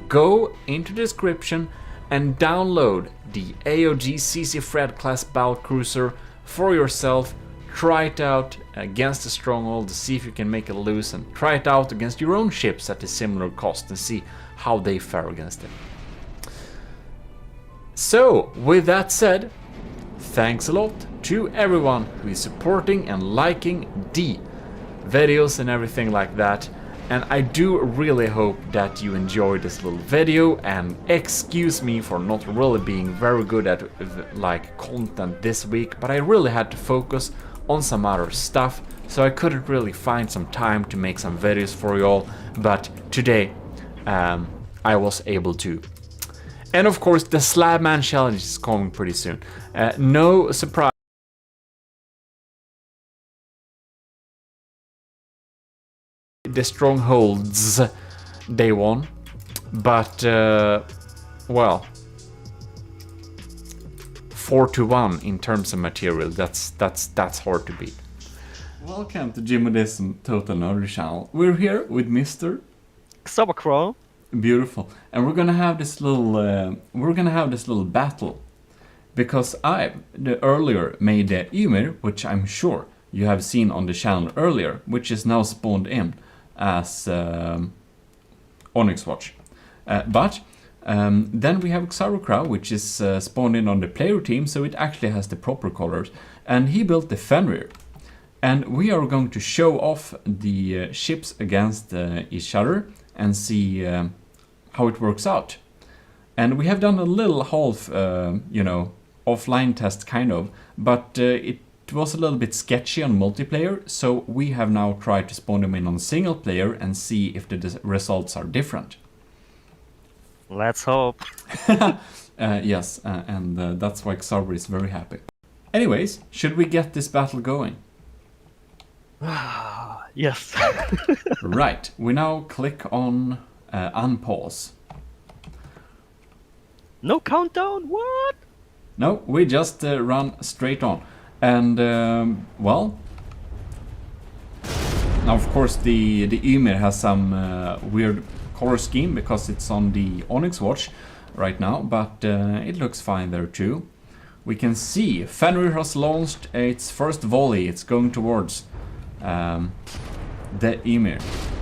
A: go into the description and download the AOG CC Fred class battlecruiser for yourself. Try it out against the stronghold to see if you can make it loose, and try it out against your own ships at a similar cost and see how they fare against it. So, with that said, thanks a lot to everyone who is supporting and liking the videos and everything like that. And I do really hope that you enjoyed this little video, and excuse me for not really being very good at like content this week, but I really had to focus on some other stuff, so I couldn't really find some time to make some videos for you all, but today I was able to. And of course the Slabman challenge is coming pretty soon. No surprise. The strongholds day 1, but well, 4-1 in terms of material. That's hard to beat. Welcome to GMODIST Total Knowledge Channel. We're here with Mr.
D: Xabacrow.
A: Beautiful, and we're gonna have this little battle, because I earlier made the Ymir, which I'm sure you have seen on the channel earlier, which is now spawned in as Onyx Watch. But then we have Xabacrow, which is spawned in on the player team, so it actually has the proper colors, and he built the Fenrir. And we are going to show off the ships against each other and see how it works out. And we have done a little half, you know, offline test kind of, but it was a little bit sketchy on multiplayer, so we have now tried to spawn them in on single player and see if the results are different.
D: Let's hope.
A: Yes, and that's why Xaber is very happy. Anyways, should we get this battle going?
D: Yes.
A: Right, we now click on unpause.
D: No countdown? What?
A: No, we just run straight on. And well, now of course the Ymir has some weird color scheme because it's on the Onyx Watch right now, but it looks fine there too. We can see Fenrir has launched its first volley. It's going towards the Ymir.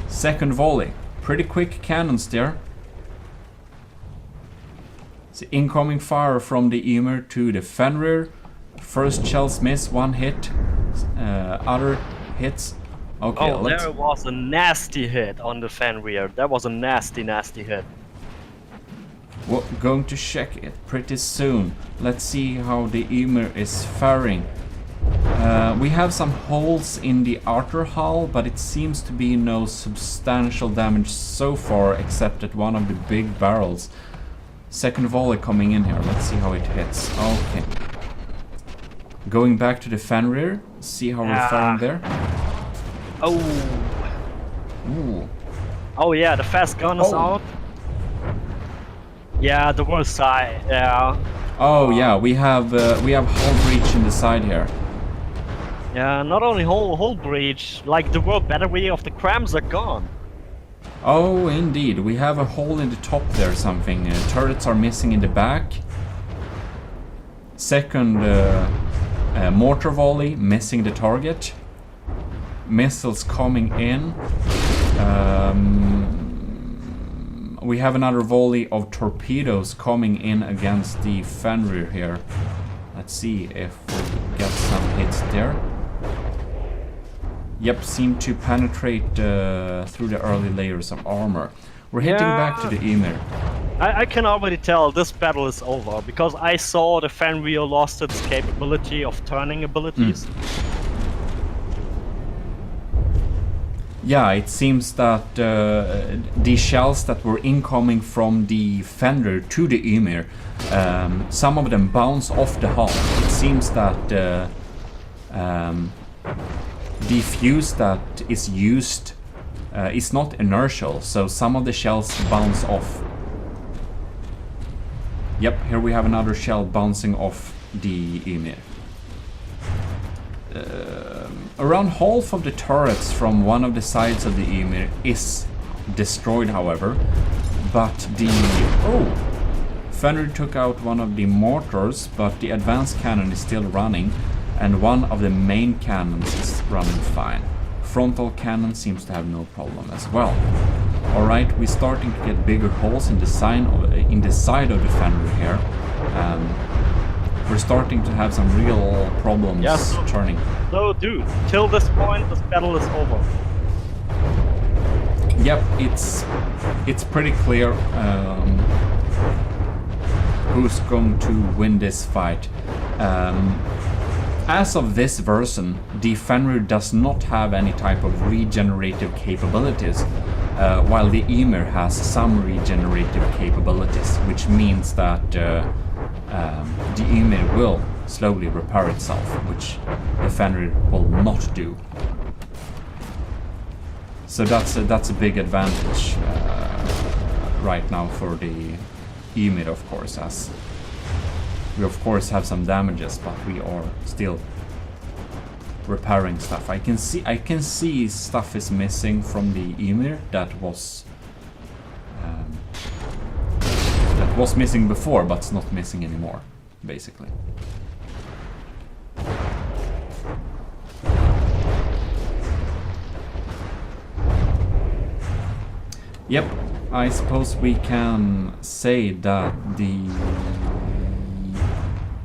A: Second volley. Pretty quick cannons there. The incoming fire from the Ymir to the Fenrir. First shells miss, 1 hit. Other hits. Okay,
D: oh, there was a nasty hit on the Fenrir. That was a nasty hit.
A: We're going to check it pretty soon. Let's see how the Ymir is faring. We have some holes in the outer hull, but it seems to be no substantial damage so far, except at one of the big barrels. Second volley coming in here. Let's see how it hits. Okay. Going back to the Fenrir. See how we're faring there.
D: Oh.
A: Ooh.
D: Oh yeah, the fast gun is out. Yeah, the worst side. Yeah.
A: Oh yeah, we have hull breach in the side here.
D: Yeah, not only hull breach, like the world battery of the crams are gone.
A: Oh, indeed. We have a hole in the top there, something. Turrets are missing in the back. Second mortar volley, missing the target. Missiles coming in. We have another volley of torpedoes coming in against the Fenrir here. Let's see if we get some hits there. Yep, seem to penetrate through the early layers of armor. We're heading back to the Emir.
D: I can already tell this battle is over, because I saw the Fenrir lost its capability of turning abilities.
A: Yeah, it seems that the shells that were incoming from the Fenrir to the Emir, some of them bounce off the hull. It seems that the fuse that is used is not inertial, so some of the shells bounce off. Yep, here we have another shell bouncing off the Emir. Around half of the turrets from one of the sides of the Emir is destroyed, however, but the... Oh! Fenrir took out one of the mortars, but the advanced cannon is still running, and one of the main cannons is running fine. Frontal cannon seems to have no problem as well. Alright, we're starting to get bigger holes in the side of the Fenrir here. We're starting to have some real problems turning.
D: No, dude, till this point, this battle is over.
A: Yep, it's pretty clear who's going to win this fight. As of this version, the Fenrir does not have any type of regenerative capabilities, while the Emir has some regenerative capabilities, which means that the Emir will slowly repair itself, which the Fenrir will not do. So that's a big advantage right now for the Emir, of course, as we of course have some damages, but we are still repairing stuff. I can see stuff is missing from the Emir that was missing before, but it's not missing anymore, basically. Yep, I suppose we can say that the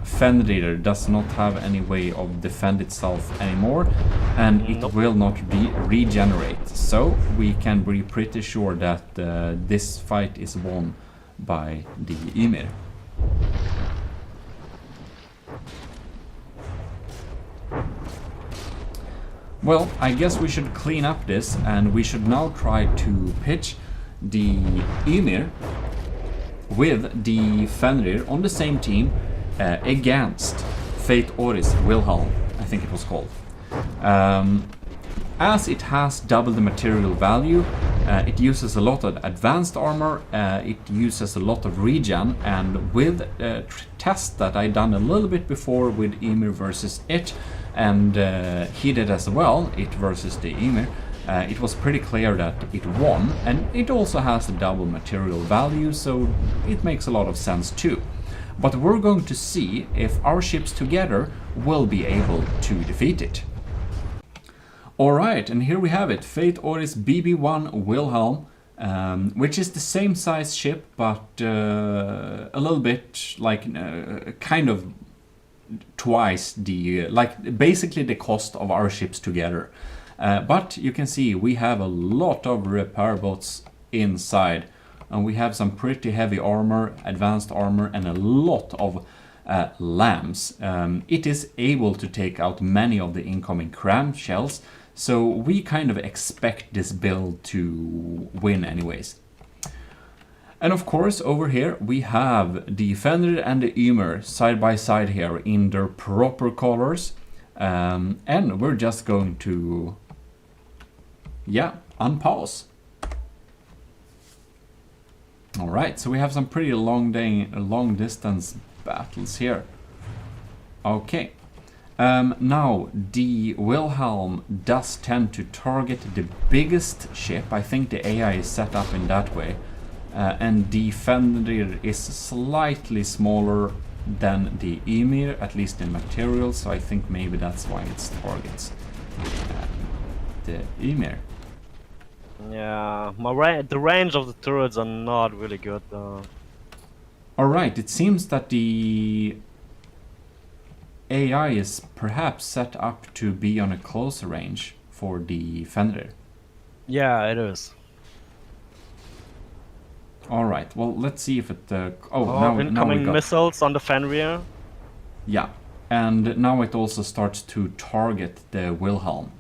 A: Fenrir does not have any way of defend itself anymore, and it will not regenerate. So we can be pretty sure that this fight is won by the Emir. Well, I guess we should clean up this, and we should now try to pitch the Emir with the Fenrir on the same team against Fate Oris Wilhelm, I think it was called. As it has double the material value, it uses a lot of advanced armor, it uses a lot of regen, and with a test that I done a little bit before with Emir versus it, and he did as well, it versus the Emir, it was pretty clear that it won, and it also has a double material value, so it makes a lot of sense too. But we're going to see if our ships together will be able to defeat it. Alright, and here we have it, Fate Oris BB-1 Wilhelm, which is the same size ship, but a little bit like kind of twice the, like basically the cost of our ships together. But you can see we have a lot of repair boats inside, and we have some pretty heavy armor, advanced armor, and a lot of lambs. It is able to take out many of the incoming cram shells, so we kind of expect this build to win anyways. And of course over here we have the Fenrir and the Emir side by side here in their proper colors, and we're just going to unpause. Alright, so we have some pretty long distance battles here. Okay. Now, the Wilhelm does tend to target the biggest ship. I think the AI is set up in that way. And the Fenrir is slightly smaller than the Emir, at least in material, so I think maybe that's why it targets the Emir.
D: Yeah, the range of the turrets are not really good though.
A: Alright, it seems that the AI is perhaps set up to be on a closer range for the Fenrir.
D: Yeah, it is.
A: All right. Well, let's see if it. Oh,
D: Oh,
A: now we
D: incoming
A: got.
D: missiles on the Fenrir.
A: Yeah, and now it also starts to target the Wilhelm.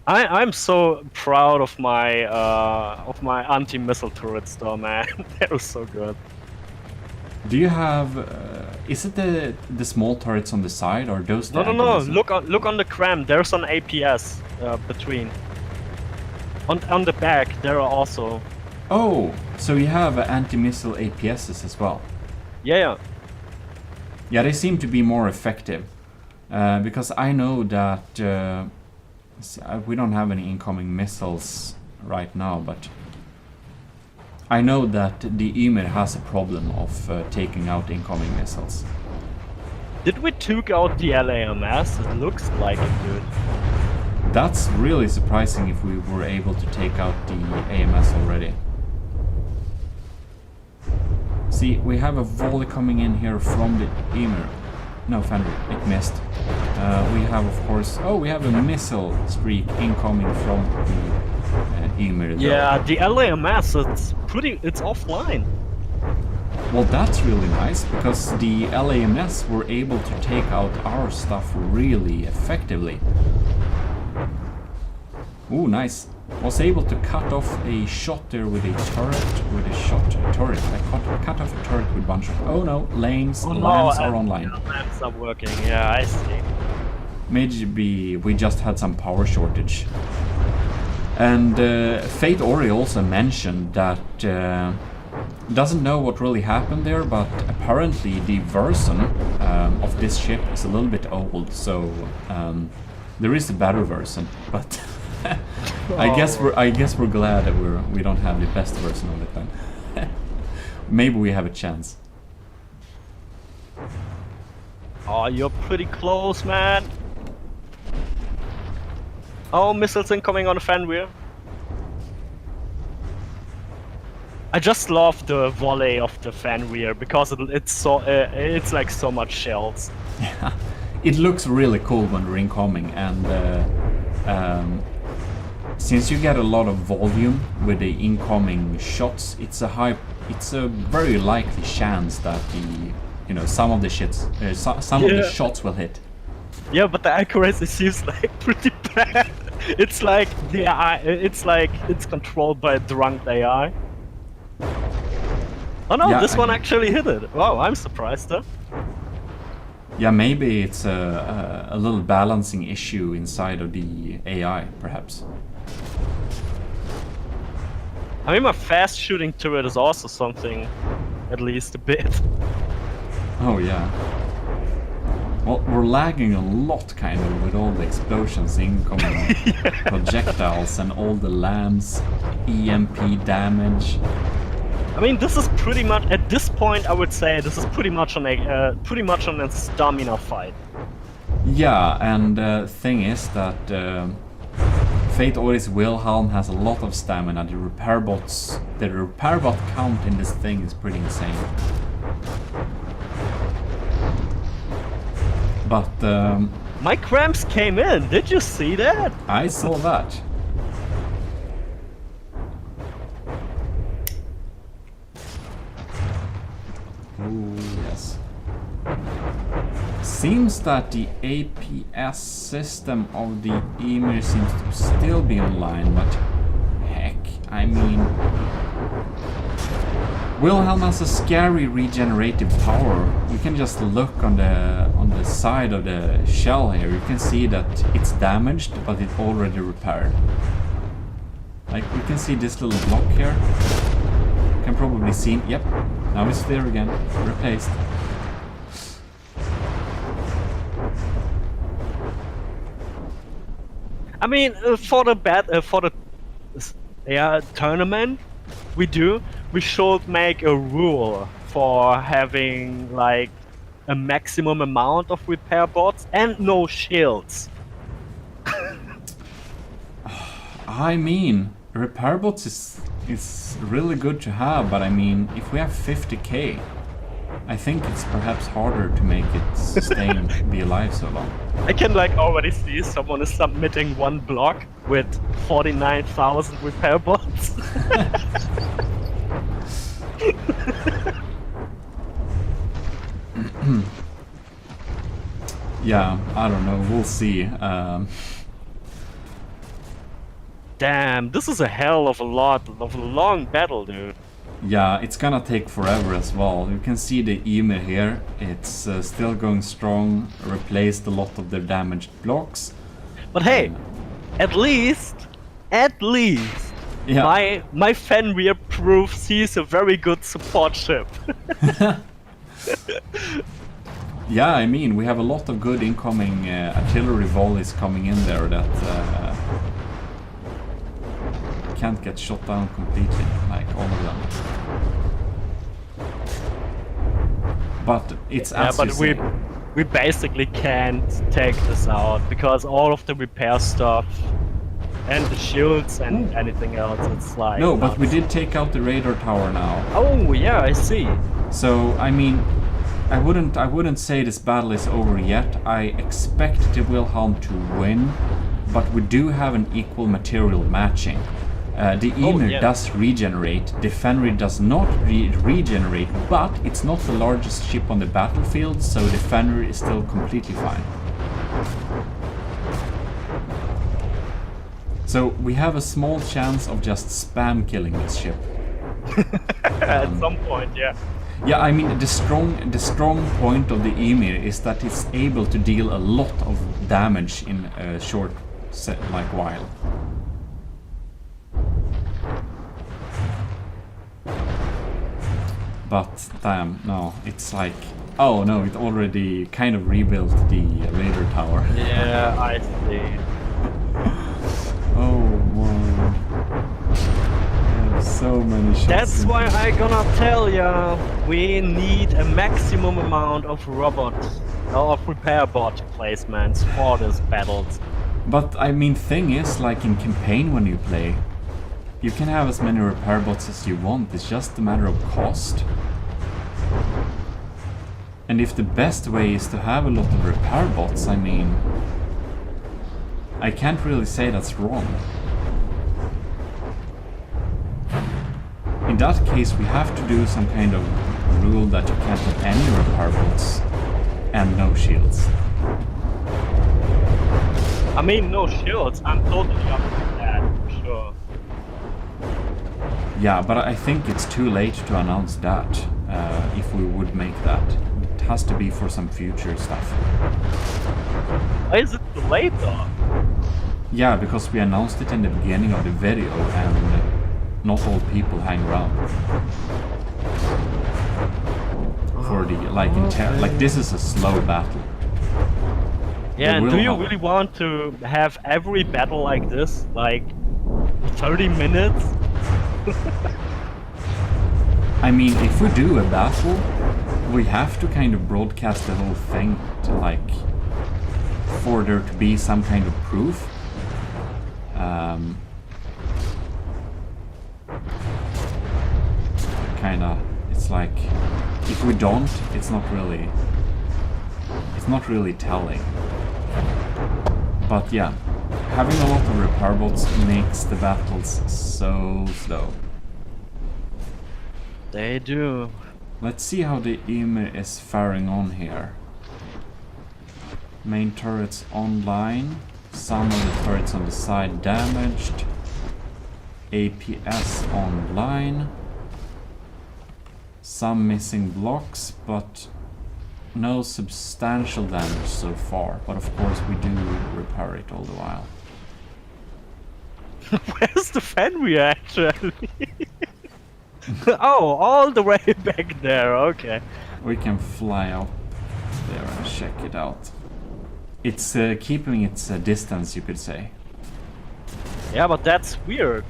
D: I'm so proud of my anti-missile turrets, though, man. They're so good.
A: Do you have? Is it the small turrets on the side or those?
D: No,
A: the
D: no, no.
A: anti-missile?
D: Look on the cram. There's an APS between. On the back, there are also.
A: Oh, so you have anti-missile APSs as well.
D: Yeah.
A: Yeah, they seem to be more effective because I know that we don't have any incoming missiles right now, but I know that the Ymir has a problem of taking out incoming missiles.
D: Did we took out the LAMS? It looks like it, dude.
A: That's really surprising if we were able to take out the AMS already. See, we have a volley coming in here from the Ymir. No, Fenrir, it missed. We have, of course... Oh, we have a missile streak incoming from the Ymir.
D: Yeah, the LAMS, it's offline.
A: Well, that's really nice, because the LAMS were able to take out our stuff really effectively. Ooh, nice. Was able to cut off a shot there with a turret, I cut off a turret with a bunch of... Oh no, lanes are online.
D: Lanes are working, yeah, I see.
A: Maybe we just had some power shortage. And Fate Ori also mentioned that doesn't know what really happened there, but apparently the version of this ship is a little bit old, so there is a better version, but I guess we're glad that we don't have the best version of it then. Maybe we have a chance.
D: Oh, you're pretty close, man. Oh, missiles incoming on the Fenrir. I just love the volley of the Fenrir because it's like so much shells.
A: Yeah, it looks really cool when we're incoming, and since you get a lot of volume with the incoming shots, it's a very likely chance that some of the shots will hit.
D: Yeah, but the accuracy seems like pretty bad. It's like the AI, it's controlled by a drunk AI. Oh no,
A: Yeah,
D: this one actually hit it. Wow, I'm surprised though.
A: Yeah, maybe it's a little balancing issue inside of the AI, perhaps.
D: I mean, my fast shooting turret is also something, at least a bit.
A: Oh yeah. Well, we're lagging a lot, kind of, with all the explosions incoming, projectiles, and all the lambs, EMP damage.
D: I mean, this is pretty much at this point. I would say this is pretty much on a stamina fight.
A: Yeah, and thing is that Fate Ori's Wilhelm has a lot of stamina. The repair bot count in this thing is pretty insane. But
D: my cramps came in. Did you see that?
A: I saw that. Oh yes. Seems that the APS system of the Ymir seems to still be online, but heck, I mean, Wilhelm has a scary regenerative power. You can just look on the side of the shell here. You can see that it's damaged, but it's already repaired. Like, you can see this little block here. You can probably see, yep, now it's there again, replaced.
D: I mean, for the tournament we should make a rule for having like a maximum amount of repair bots and no shields.
A: I mean, repair bots is really good to have, but I mean, if we have 50k, I think it's perhaps harder to make it sustain, be alive so long.
D: I can like already see someone is submitting one block with 49,000 repair bots.
A: Yeah, I don't know. We'll see.
D: Damn, this is a hell of a long battle, dude.
A: Yeah, it's gonna take forever as well. You can see the Ymir here. It's still going strong. Replaced a lot of their damaged blocks.
D: But hey, at least,
A: Yeah.
D: my Fenrir proves he's a very good support ship.
A: Yeah, I mean, we have a lot of good incoming artillery volleys coming in there that can't get shot down completely, like all of them. But it's as you say.
D: we basically can't take this out because all of the repair stuff and the shields and anything else, it's like...
A: No, but we did take out the radar tower now.
D: Oh, yeah, I see.
A: So, I mean, I wouldn't say this battle is over yet. I expect the Wilhelm to win, but we do have an equal material matching. The Ymir does regenerate, the Fenrir does not regenerate, but it's not the largest ship on the battlefield, so the Fenrir is still completely fine. So we have a small chance of just spam killing this ship.
D: At some point, yeah.
A: Yeah, I mean, the strong point of the Ymir is that it's able to deal a lot of damage in a short while. But damn, no, it's like, oh no, it already kind of rebuilt the radar tower.
D: Yeah, I see.
A: Oh wow. So many shots.
D: That's why I gonna tell ya, we need a maximum amount of repair bot placements for these battles.
A: But I mean, thing is, like in campaign when you play, you can have as many repair bots as you want, it's just a matter of cost. And if the best way is to have a lot of repair bots, I mean, I can't really say that's wrong. In that case, we have to do some kind of rule that you can't have any repair bots and no shields.
D: I mean, no shields, I'm totally up with that, for sure.
A: Yeah, but I think it's too late to announce that, if we would make that. It has to be for some future stuff.
D: Why is it too late though?
A: Yeah, because we announced it in the beginning of the video and not all people hang around. For the, like this is a slow battle.
D: Yeah, and do you really want to have every battle like this, like 30 minutes?
A: I mean, if we do a battle, we have to kind of broadcast the whole thing to like, for there to be some kind of proof. Kinda, it's like, if we don't, it's not really telling. But yeah, having a lot of repair bots makes the battles so slow.
D: They do.
A: Let's see how the Ymir is faring on here. Main turrets online. Some of the turrets on the side damaged. APS online. Some missing blocks, but no substantial damage so far. But of course we do repair it all the while.
D: Where's the Fenrir actually? Oh, all the way back there, okay.
A: We can fly up there and check it out. It's keeping its distance, you could say.
D: Yeah, but that's weird.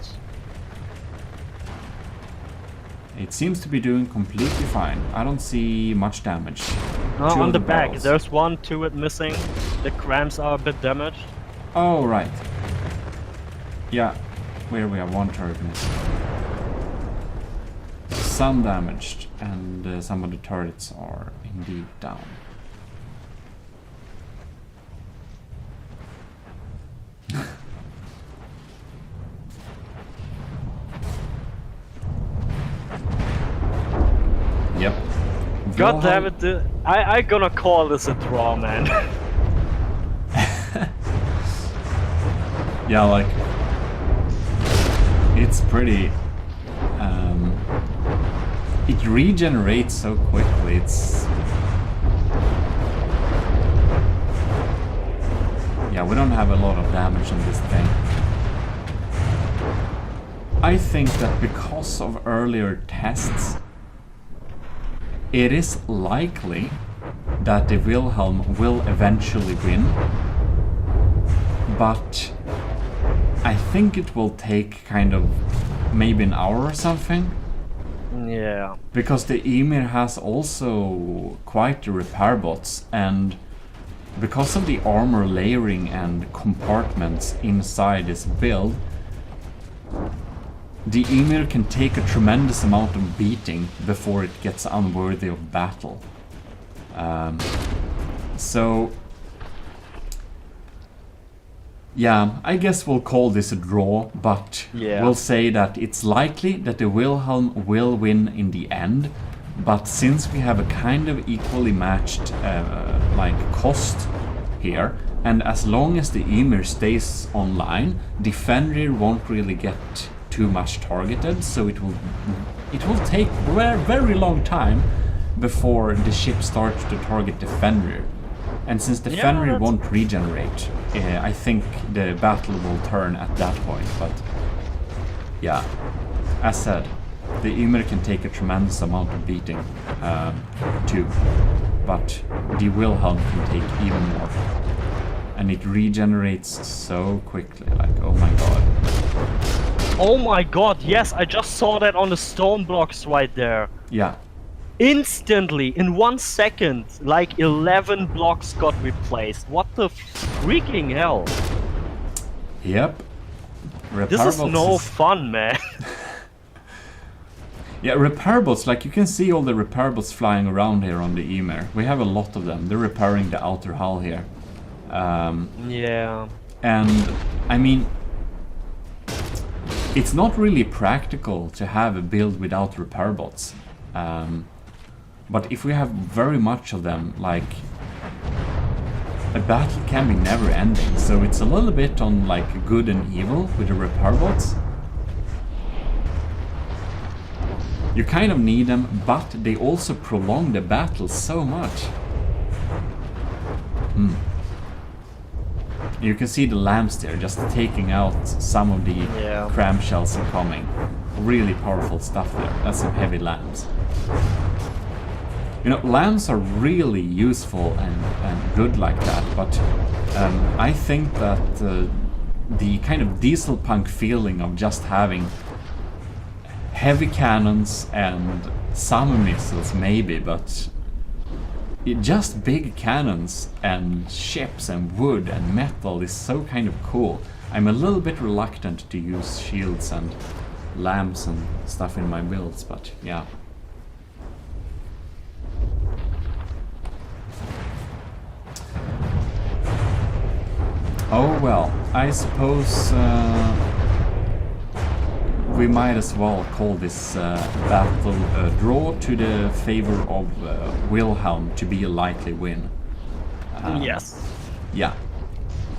A: It seems to be doing completely fine. I don't see much damage.
D: No,
A: Two
D: on
A: of
D: the back,
A: barrels.
D: there's one turret missing. The crams are a bit damaged.
A: Oh, right. Yeah, where we have one turret missing. Some damaged, and some of the turrets are indeed down.
D: God damn it! I gonna call this a draw, man.
A: Yeah, like it's pretty. It regenerates so quickly. It's yeah, we don't have a lot of damage on this thing. I think that because of earlier tests, it is likely that the Wilhelm will eventually win, but I think it will take kind of maybe an hour or something.
D: Yeah.
A: Because the Ymir has also quite the repair bots, and because of the armor layering and compartments inside this build, the Ymir can take a tremendous amount of beating before it gets unworthy of battle. So yeah, I guess we'll call this a draw, but we'll say that it's likely that the Wilhelm will win in the end. But since we have a kind of equally matched like cost here, and as long as the Ymir stays online, the Fenrir won't really get too much targeted, so it will take a very long time before the ship starts to target the Fenrir. And since the Fenrir won't regenerate, I think the battle will turn at that point. But yeah, as said, the Ymir can take a tremendous amount of beating too, but the Wilhelm can take even more. And it regenerates so quickly, like, oh my god.
D: Oh my god, yes, I just saw that on the stone blocks right there.
A: Yeah.
D: Instantly, in 1 second, like 11 blocks got replaced. What the freaking hell?
A: Yep.
D: This is no fun, man.
A: Yeah, repair bots, like you can see all the repair bots flying around here on the Ymir. We have a lot of them. They're repairing the outer hull here.
D: Yeah.
A: And, I mean, it's not really practical to have a build without repair bots. But if we have very much of them, like, a battle can be never ending, so it's a little bit on like good and evil with the repair bots. You kind of need them, but they also prolong the battle so much. You can see the lamps there just taking out some of the cram shells incoming. Really powerful stuff there. That's some heavy lamps. You know, lamps are really useful and good like that, but I think that the kind of diesel punk feeling of just having heavy cannons and some missiles maybe, but just big cannons and ships and wood and metal is so kind of cool. I'm a little bit reluctant to use shields and lamps and stuff in my builds, but yeah. Oh well, I suppose we might as well call this battle a draw to the favor of Wilhelm to be a likely win.
D: Yes.
A: Yeah.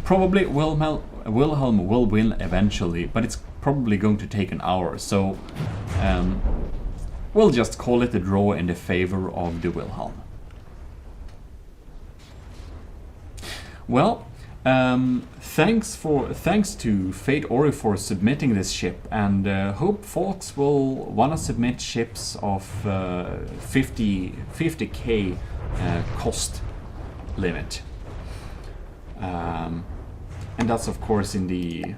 A: Probably Wilhelm will win eventually, but it's probably going to take an hour, so we'll just call it a draw in the favor of the Wilhelm. Well, thanks to Fate Ori for submitting this ship, and hope folks will wanna submit ships of 50k cost limit, and that's of course in the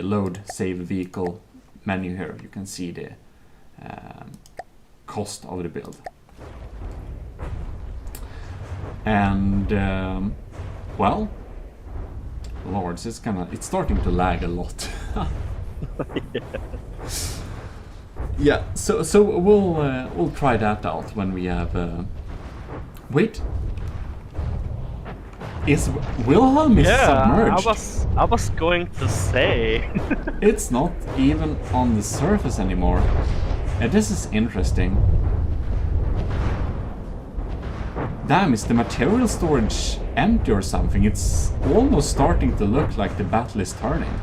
A: load save vehicle menu here. You can see the cost of the build, and well, lords, it's starting to lag a lot. Yeah, so we'll try that out when we have. Wait, is Wilhelm submerged?
D: I was going to say.
A: It's not even on the surface anymore. And this is interesting. Damn, is the material storage empty or something? It's almost starting to look like the battle is turning.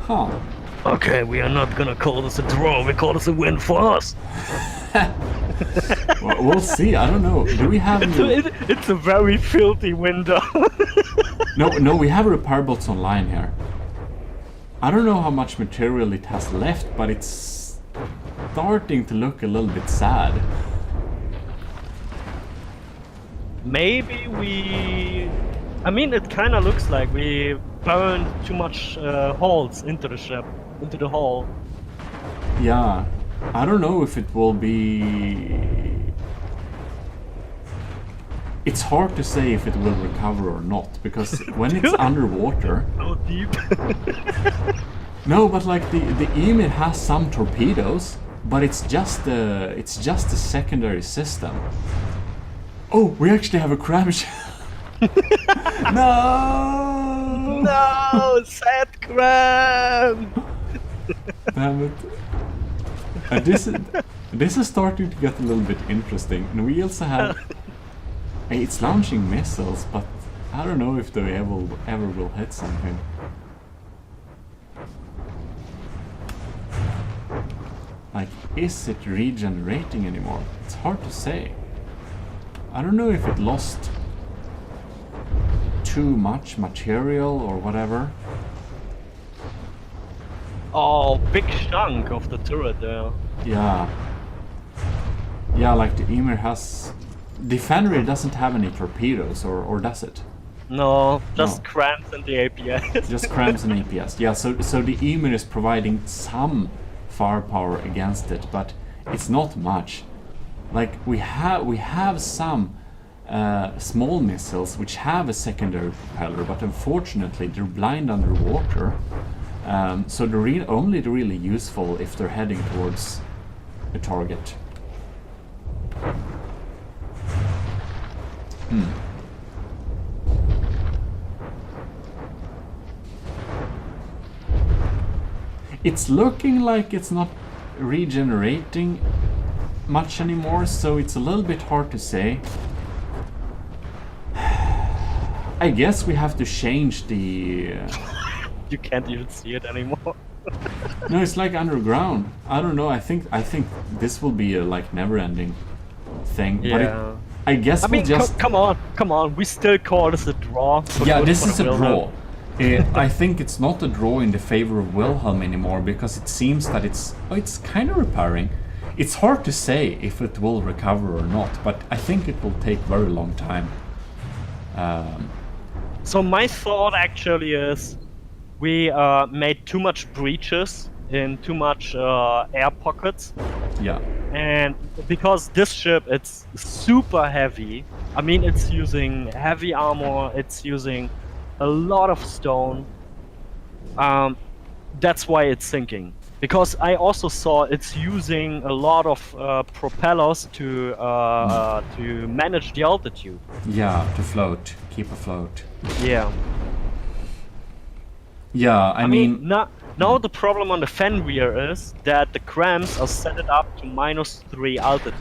A: Huh.
D: Okay, we are not gonna call this a draw, we call this a win for us.
A: Well, we'll see, I don't know. Do we have...
D: It's a very filthy window.
A: No, we have repair bots online here. I don't know how much material it has left, but it's starting to look a little bit sad.
D: Maybe we... I mean, it kinda looks like we burned too much holes into the ship, into the hull.
A: Yeah, I don't know if it will be... It's hard to say if it will recover or not, because when it's underwater...
D: So deep.
A: No, but like the Emir has some torpedoes, but it's just a secondary system. Oh, we actually have a cram shell. No!
D: No, sad cram!
A: Damn it. And this is starting to get a little bit interesting. And we also have... It's launching missiles, but I don't know if they ever will hit something. Like, is it regenerating anymore? It's hard to say. I don't know if it lost too much material or whatever.
D: Oh, big chunk of the turret there.
A: Yeah. Yeah, like the Emir has... The Fenrir doesn't have any torpedoes, or does it?
D: No, just
A: No.
D: cramps in the APS.
A: Just crams and APS. Yeah, so the Emir is providing some firepower against it, but it's not much. Like we have some small missiles which have a secondary propeller, but unfortunately they're blind underwater. So they're only really useful if they're heading towards a target. It's looking like it's not regenerating much anymore, so it's a little bit hard to say. I guess we have to change the...
D: You can't even see it anymore.
A: No, it's like underground. I don't know. I think this will be a like never-ending thing. But
D: Yeah.
A: I guess
D: I mean,
A: we'll just...
D: come on, we still call this a draw. for
A: Yeah,
D: good
A: this
D: for
A: is
D: the
A: a
D: Wilhelm.
A: draw. I think it's not a draw in the favor of Wilhelm anymore, because it seems that it's kind of repairing. It's hard to say if it will recover or not, but I think it will take very long time.
D: So my thought actually is we made too much breaches in too much air pockets.
A: Yeah.
D: And because this ship, it's super heavy. I mean, it's using heavy armor, it's using a lot of stone. That's why it's sinking. Because I also saw it's using a lot of propellers to manage the altitude.
A: Yeah, to float, keep afloat.
D: Yeah.
A: Yeah, I mean
D: now the problem on the Fenrir is that the crams are set it up to -3 altitude.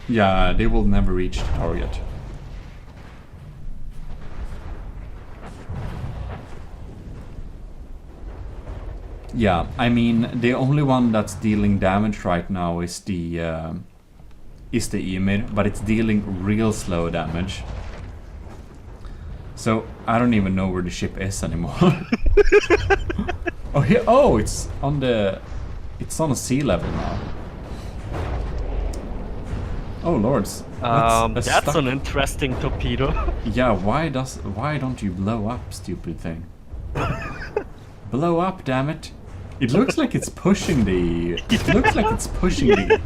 A: yeah, they will never reach the target. Yeah, I mean, the only one that's dealing damage right now is the Emir, but it's dealing real slow damage. So I don't even know where the ship is anymore. Oh, here! Oh, it's on a sea level now. Oh lords!
D: That's an interesting torpedo.
A: Yeah, why don't you blow up, stupid thing? Blow up, damn it! It looks like it's pushing the. It looks like it's pushing the.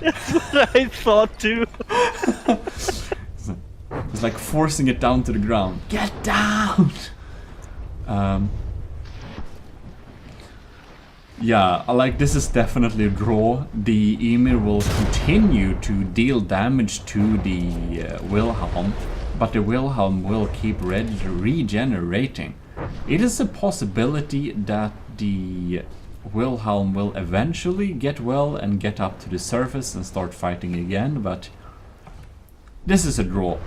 D: That's what I thought too.
A: It's like forcing it down to the ground. Get down! Yeah, like this is definitely a draw. The Emir will continue to deal damage to the Wilhelm, but the Wilhelm will keep regenerating. It is a possibility that the Wilhelm will eventually get well and get up to the surface and start fighting again, but this is a draw.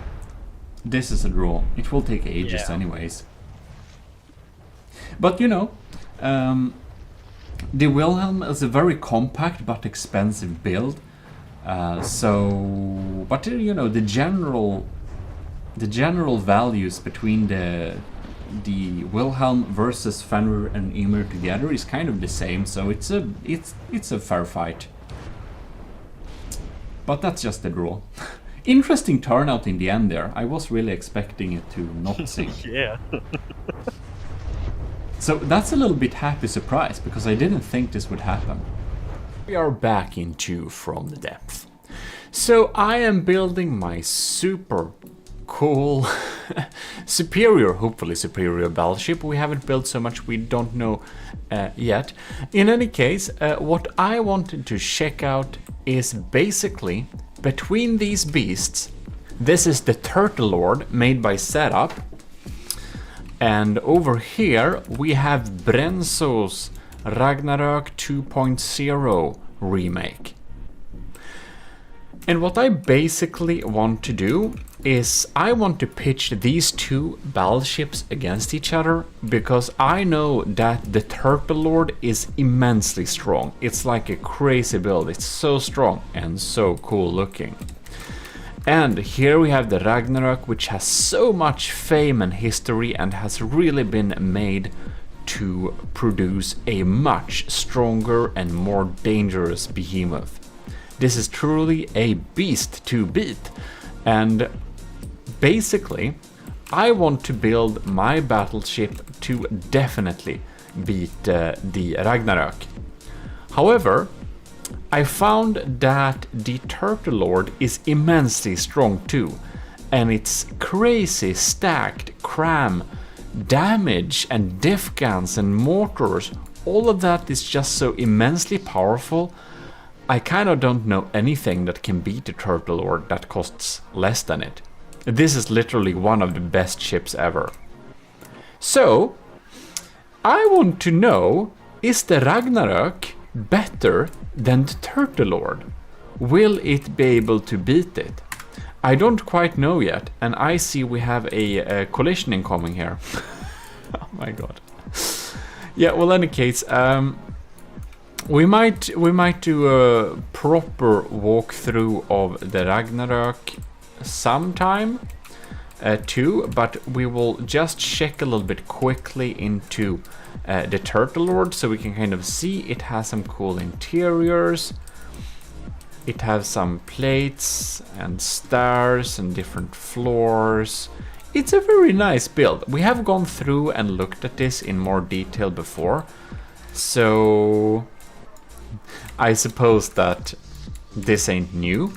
A: This is a draw. It will take ages anyways. But you know, the Wilhelm is a very compact but expensive build. But you know, the general values between the Wilhelm versus Fenrir and Ymir together is kind of the same, so it's a fair fight. But that's just a draw. Interesting turnout in the end there. I was really expecting it to not sink.
D: Yeah.
A: So that's a little bit happy surprise, because I didn't think this would happen. We are back into From the Depth. So I am building my super cool, hopefully superior battleship. We haven't built so much, we don't know yet. In any case, what I wanted to check out is basically between these beasts. This is the Turtle Lord made by Setup. And over here we have Brenzo's Ragnarök 2.0 remake. And what I basically want to do is I want to pitch these two battleships against each other, because I know that the Turtle Lord is immensely strong. It's like a crazy build. It's so strong and so cool looking. And here we have the Ragnarök, which has so much fame and history and has really been made to produce a much stronger and more dangerous behemoth. This is truly a beast to beat, and basically I want to build my battleship to definitely beat the Ragnarök. However, I found that the Turtle Lord is immensely strong too, and its crazy stacked cram, damage and diff guns and mortars, all of that is just so immensely powerful. I kind of don't know anything that can beat the Turtle Lord that costs less than it. This is literally one of the best ships ever. So, I want to know, is the Ragnarök better than the Turtle Lord? Will it be able to beat it? I don't quite know yet, and I see we have a collision incoming here. Oh my god. Yeah, well, in any case, we might do a proper walkthrough of the Ragnarök sometime too, but we will just check a little bit quickly into the Turtle Lord, so we can kind of see it has some cool interiors. It has some plates and stairs and different floors. It's a very nice build. We have gone through and looked at this in more detail before, so I suppose that this ain't new.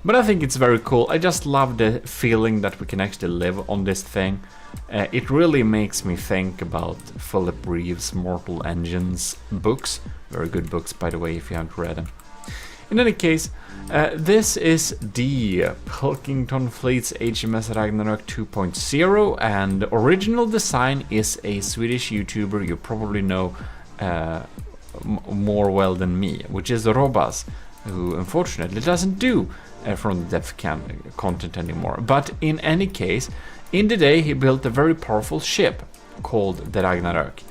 A: But I think it's very cool. I just love the feeling that we can actually live on this thing. It really makes me think about Philip Reeves' Mortal Engines books. Very good books, by the way, if you haven't read them. In any case, this is the Pilkington Fleet's HMS Ragnarök 2.0, and original design is a Swedish YouTuber you probably know more well than me, which is Robas, who unfortunately doesn't do From the Depth content anymore. But in any case, in the day he built a very powerful ship called the Ragnarök,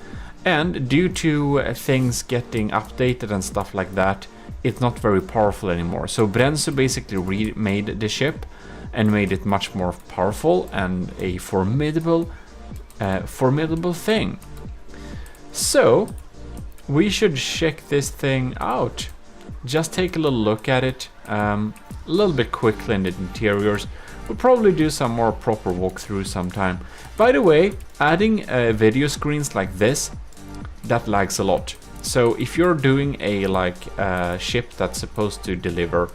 A: and due to things getting updated and stuff like that, it's not very powerful anymore. So Brenzo basically remade the ship and made it much more powerful and a formidable thing. So we should check this thing out. Just take a little look at it, a little bit quickly in the interiors. We'll probably do some more proper walkthrough sometime. By the way, adding video screens like this, that lags a lot. So if you're doing a ship that's supposed to deliver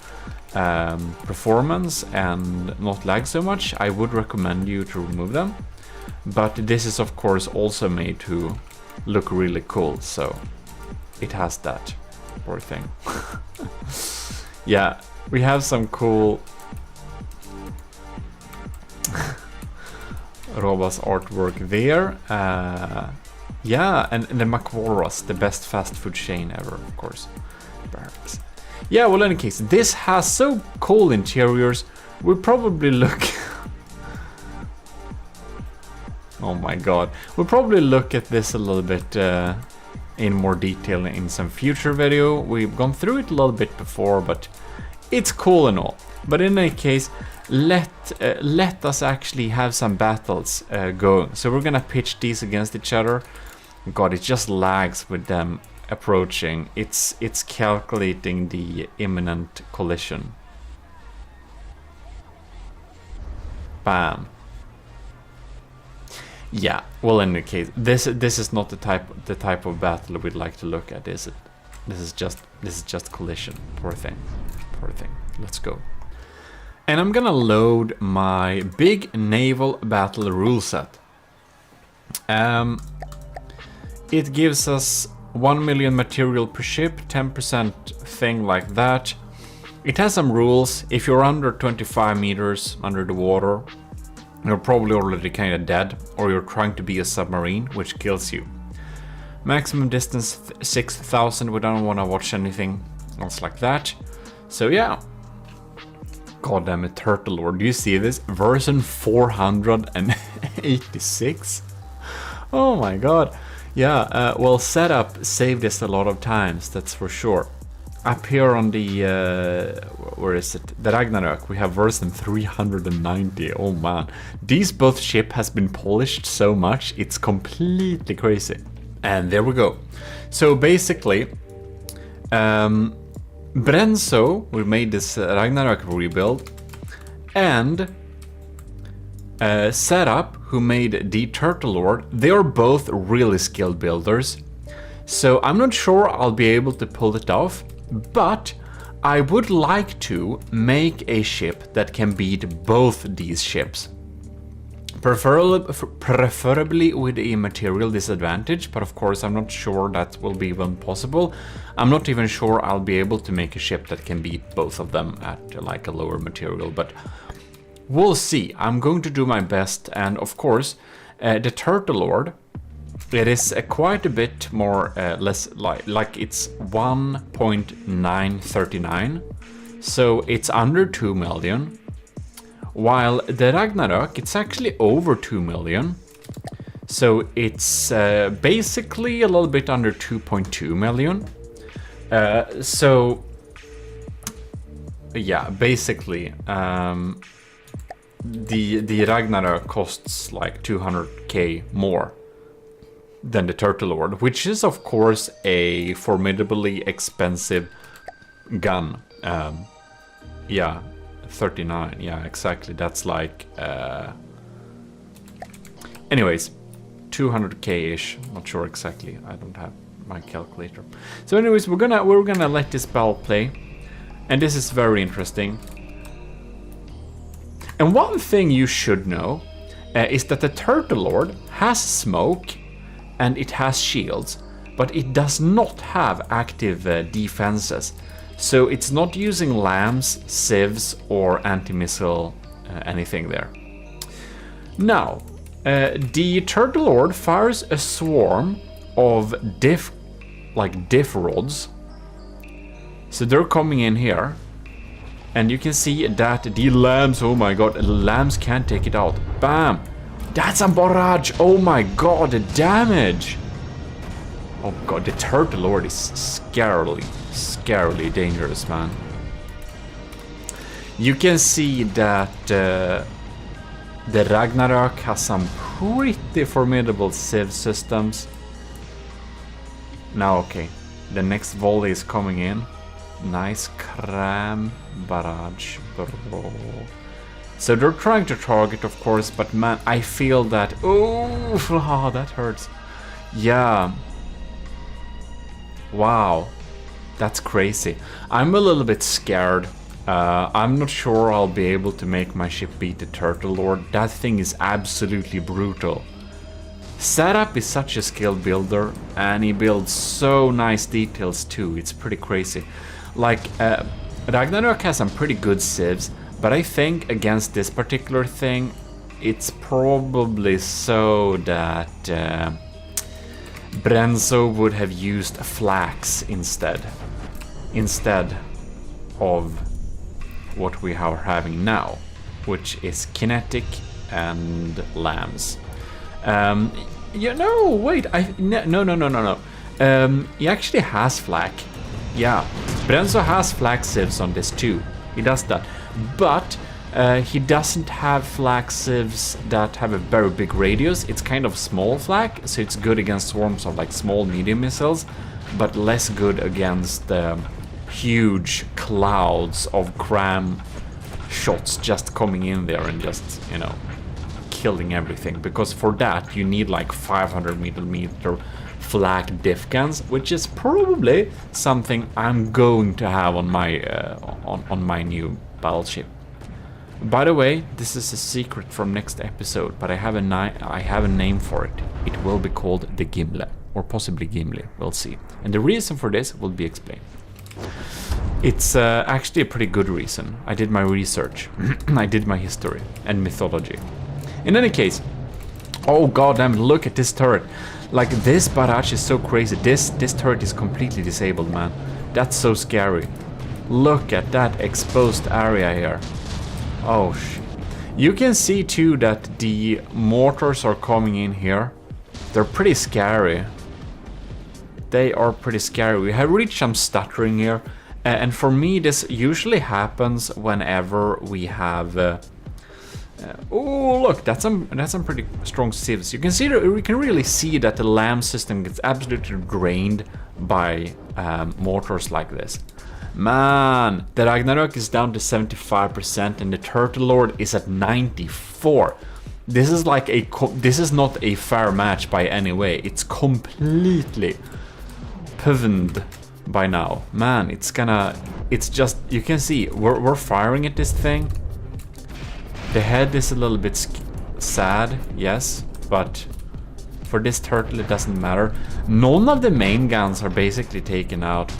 A: performance and not lag so much, I would recommend you to remove them. But this is of course also made to look really cool, so it has that. Poor thing. Yeah, we have some cool Robas artwork there. Yeah, and the Macvoros, the best fast food chain ever, of course. Barracks. Yeah, well, in any case, this has so cool interiors. We'll probably look... Oh my god. We'll probably look at this a little bit in more detail in some future video. We've gone through it a little bit before, but it's cool and all. But in any case, let us actually have some battles going. So we're gonna pitch these against each other. God, it just lags with them approaching. It's calculating the imminent collision. Bam. Yeah, well, in any case, this is not the type of battle we'd like to look at, is it? This is just collision. Poor thing. Poor thing. Let's go. And I'm gonna load my big naval battle rule set. It gives us 1 million material per ship, 10% thing like that. It has some rules. If you're under 25 meters under the water, you're probably already kind of dead, or you're trying to be a submarine, which kills you. Maximum distance 6,000. We don't want to watch anything else like that. So yeah. God damn it, Turtle Lord. Do you see this? Version 486? Oh my god. Yeah, well, setup saved us a lot of times, that's for sure. Up here on the, where is it? The Ragnarok, we have version 390. Oh man. These both ship has been polished so much, it's completely crazy. And there we go. So basically, Brenzo, we made this Ragnarok rebuild, and Setup, who made the Turtle Lord, they are both really skilled builders. So I'm not sure I'll be able to pull it off, but I would like to make a ship that can beat both these ships. Preferably with a material disadvantage, but of course I'm not sure that will be even possible. I'm not even sure I'll be able to make a ship that can beat both of them at like a lower material, but we'll see. I'm going to do my best, and of course the Turtle Lord, it is quite a bit more less like it's 1.939, so it's under 2 million. While the Ragnarok, it's actually over 2 million. So it's basically a little bit under 2.2 million. So yeah, basically the Ragnarok costs like 200k more than the Turtle Lord, which is of course a formidably expensive gun. Yeah, 39, yeah, exactly. That's like anyways, 200k-ish. Not sure exactly. I don't have my calculator. So anyways, we're gonna let this battle play, and this is very interesting. And one thing you should know is that the Turtle Lord has smoke and it has shields, but it does not have active defenses. So it's not using lambs, sieves, or anti-missile anything there. Now, the Turtle Lord fires a swarm of diff rods. So they're coming in here. And you can see that the lambs, oh my god, lambs can't take it out. Bam! That's a barrage! Oh my god, the damage! Oh god, the Turtle Lord is scarily dangerous, man. You can see that the Ragnarok has some pretty formidable civ systems. Now, okay, the next volley is coming in. Nice cram barrage, bro. So they're trying to target, of course, but man, I feel that. Oh, that hurts. Yeah. Wow, that's crazy. I'm a little bit scared. I'm not sure I'll be able to make my ship beat the Turtle Lord. That thing is absolutely brutal. Setup is such a skilled builder, and he builds so nice details too. It's pretty crazy. Like, Ragnarok has some pretty good civs, but I think against this particular thing, it's probably so that Brenzo would have used flax instead of what we are having now, which is kinetic and lambs. Yeah, no, wait, no. He actually has flak. Yeah, Brenzo has flak sieves on this too. He does that, but he doesn't have flak sieves that have a very big radius. It's kind of small flak, so it's good against swarms of like small medium missiles, but less good against huge clouds of cram shots just coming in there and just, you know, killing everything. Because for that you need like 500 millimeter flak diff guns, which is probably something I'm going to have on my on my new battleship. By the way, this is a secret from next episode, but I have a name for it. It will be called the Gimle, or possibly Gimli, we'll see. And the reason for this will be explained. It's actually a pretty good reason. I did my research. I did my history and mythology. In any case, oh goddamn, look at this turret. Like, this barrage is so crazy. This turret is completely disabled, man. That's so scary. Look at that exposed area here. Oh shit. You can see too that the mortars are coming in here. They're pretty scary. They are pretty scary. We have reached some stuttering here. And for me, this usually happens whenever we have... oh, look, that's some pretty strong sieves. You can see that we can really see that the LAM system gets absolutely drained by mortars like this. Man, the Ragnarok is down to 75% and the Turtle Lord is at 94. This is like this is not a fair match by any way. It's completely pivned by now. Man, it's just, you can see we're firing at this thing. The head is a little bit sad, yes, but for this turtle it doesn't matter. None of the main guns are basically taken out.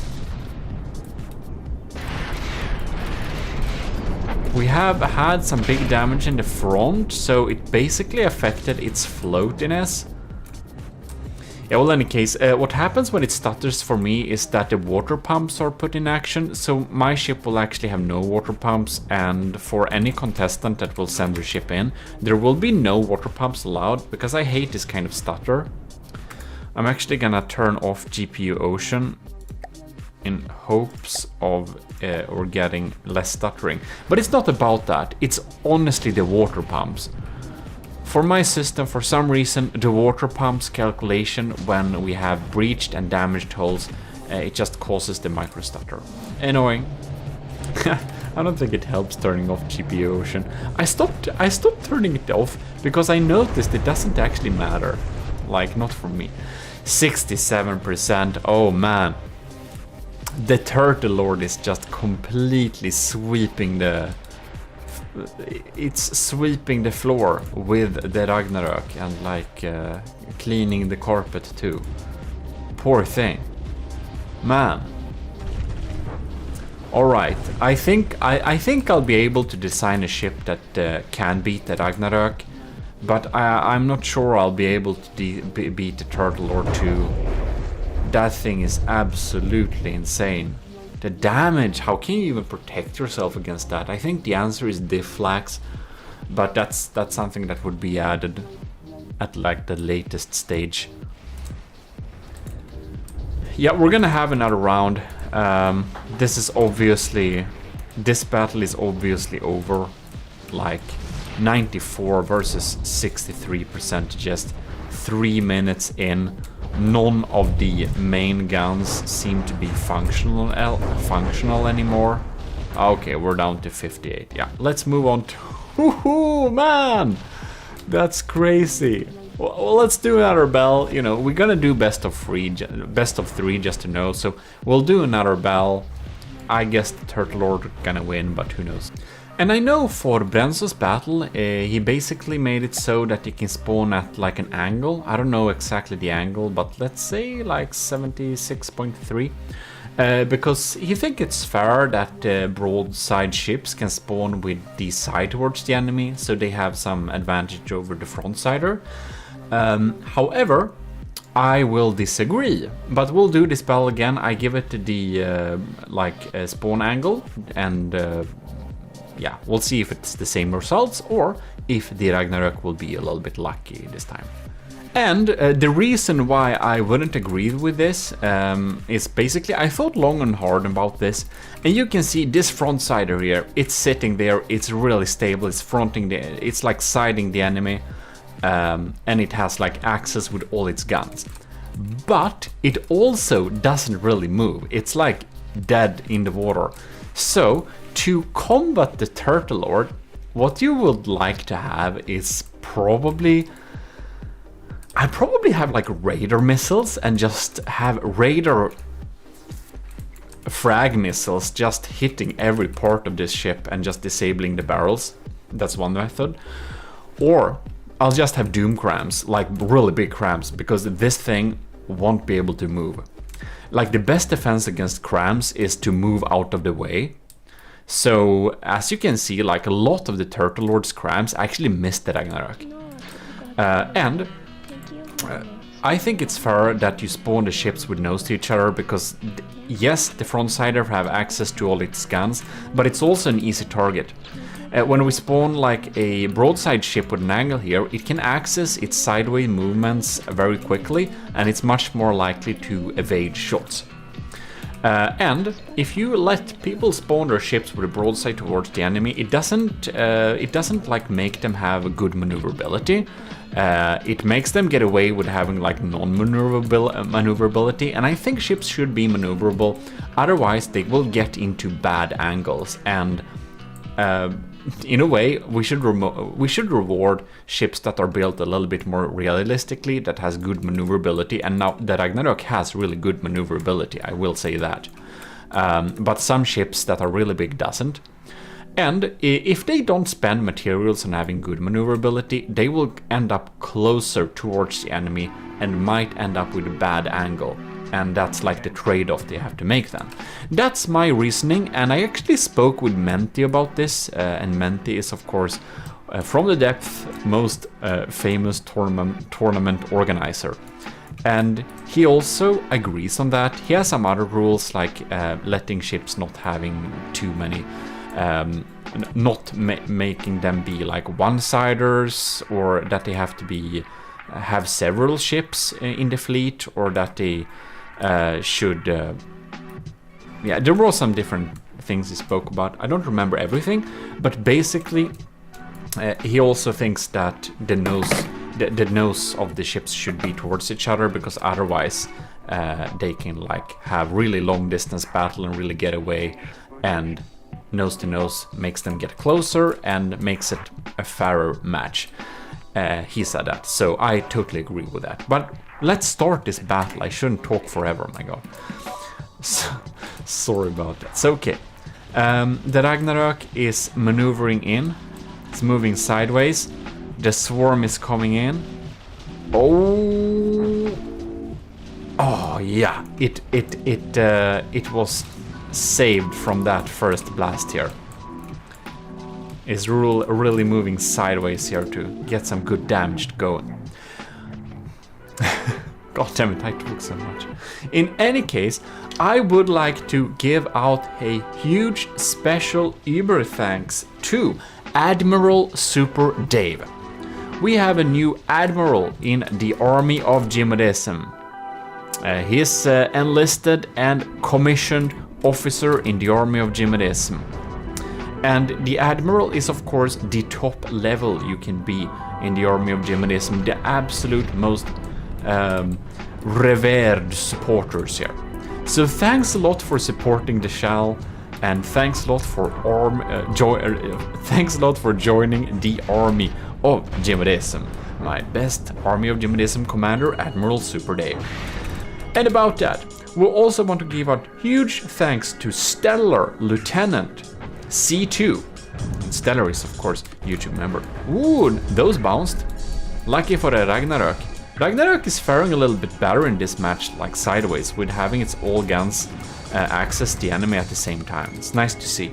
A: We have had some big damage in the front, so it basically affected its floatiness. Yeah, well, in any case, what happens when it stutters for me is that the water pumps are put in action, so my ship will actually have no water pumps, and for any contestant that will send their ship in, there will be no water pumps allowed, because I hate this kind of stutter. I'm actually gonna turn off GPU Ocean in hopes of or getting less stuttering. But it's not about that, it's honestly the water pumps. For my system, for some reason, the water pumps calculation when we have breached and damaged hulls, it just causes the micro stutter. Annoying. I don't think it helps turning off GPU Ocean. I stopped turning it off because I noticed it doesn't actually matter. Like, not for me. 67%, oh man. The Turtle Lord is just completely sweeping the... It's sweeping the floor with the Ragnarok and like cleaning the carpet too. Poor thing. Man. Alright, I think I'll be able to design a ship that can beat the Ragnarok, but I'm not sure I'll be able to beat the Turtle Lord too. That thing is absolutely insane. The damage, how can you even protect yourself against that? I think the answer is diff flax, but that's something that would be added at like the latest stage. Yeah, we're gonna have another round. This battle is obviously over. Like 94 versus 63%, just 3 minutes in. None of the main guns seem to be functional anymore. Okay, we're down to 58. Yeah, let's move on to... Woohoo, man! That's crazy. Well, let's do another bell. You know, we're gonna do best of three just to know. So we'll do another bell. I guess the Turtle Lord gonna win, but who knows. And I know for Brenzo's battle, he basically made it so that you can spawn at like an angle. I don't know exactly the angle, but let's say like 76.3. Because he thinks it's fair that broadside ships can spawn with the side towards the enemy, so they have some advantage over the front sider. However, I will disagree, but we'll do this battle again. I give it the spawn angle, and yeah, we'll see if it's the same results or if the Ragnarok will be a little bit lucky this time. And the reason why I wouldn't agree with this is basically I thought long and hard about this, and you can see this front sider here. It's sitting there. It's really stable. It's fronting it's like siding the enemy. And it has like access with all its guns, but it also doesn't really move. It's like dead in the water. So to combat the Turtle Lord, what you would like to have is I probably have like radar missiles and just have radar frag missiles just hitting every part of this ship and just disabling the barrels. That's one method. Or I'll just have doom crams, like really big crams, because this thing won't be able to move. Like the best defense against crams is to move out of the way. So as you can see, like a lot of the Turtle Lord's crams actually missed the Ragnarok. And I think it's fair that you spawn the ships with nose to each other, because yes, the front sider have access to all its guns, but it's also an easy target. When we spawn like a broadside ship with an angle here, it can access its sideways movements very quickly, and it's much more likely to evade shots. And if you let people spawn their ships with a broadside towards the enemy, it doesn't like make them have a good maneuverability. It makes them get away with having like non-maneuverability, and I think ships should be maneuverable. Otherwise, they will get into bad angles, and in a way, we should reward ships that are built a little bit more realistically, that has good maneuverability, and now the Ragnarok has really good maneuverability, I will say that. But some ships that are really big doesn't. And if they don't spend materials on having good maneuverability, they will end up closer towards the enemy and might end up with a bad angle. And that's like the trade-off they have to make then. That's my reasoning, and I actually spoke with Menti about this, and Menti is of course from the depth most famous tournament organizer. And he also agrees on that. He has some other rules, like letting ships not having too many, making them be like one-siders, or that they have to have several ships in the fleet, or that they yeah, there were some different things he spoke about. I don't remember everything, but basically he also thinks that the nose of the ships should be towards each other, because otherwise they can like have really long distance battle and really get away, and nose to nose makes them get closer and makes it a fairer match. He said that, so I totally agree with that. But let's start this battle. I shouldn't talk forever, my god. Sorry about that. So, okay. The Ragnarok is maneuvering in. It's moving sideways. The swarm is coming in. Oh yeah. It was saved from that first blast here. Is really moving sideways here to get some good damage going. God damn it, I talk so much. In any case, I would like to give out a huge special Uber thanks to Admiral Super Dave. We have a new admiral in the army of GMODISM. He's enlisted and commissioned officer in the army of GMODISM. And the admiral is of course the top level you can be in the army of GMODISM, the absolute most revered supporters here. So thanks a lot for supporting the channel, and thanks a lot for joining the army of GMODISM. My best army of GMODISM commander, Admiral Super Dave. And about that, we also want to give out huge thanks to Stellar Lieutenant C2. Stellar is of course YouTube member. Ooh, those bounced. Lucky for the Ragnarok. Ragnarok is faring a little bit better in this match, like sideways, with having its all guns access the enemy at the same time. It's nice to see.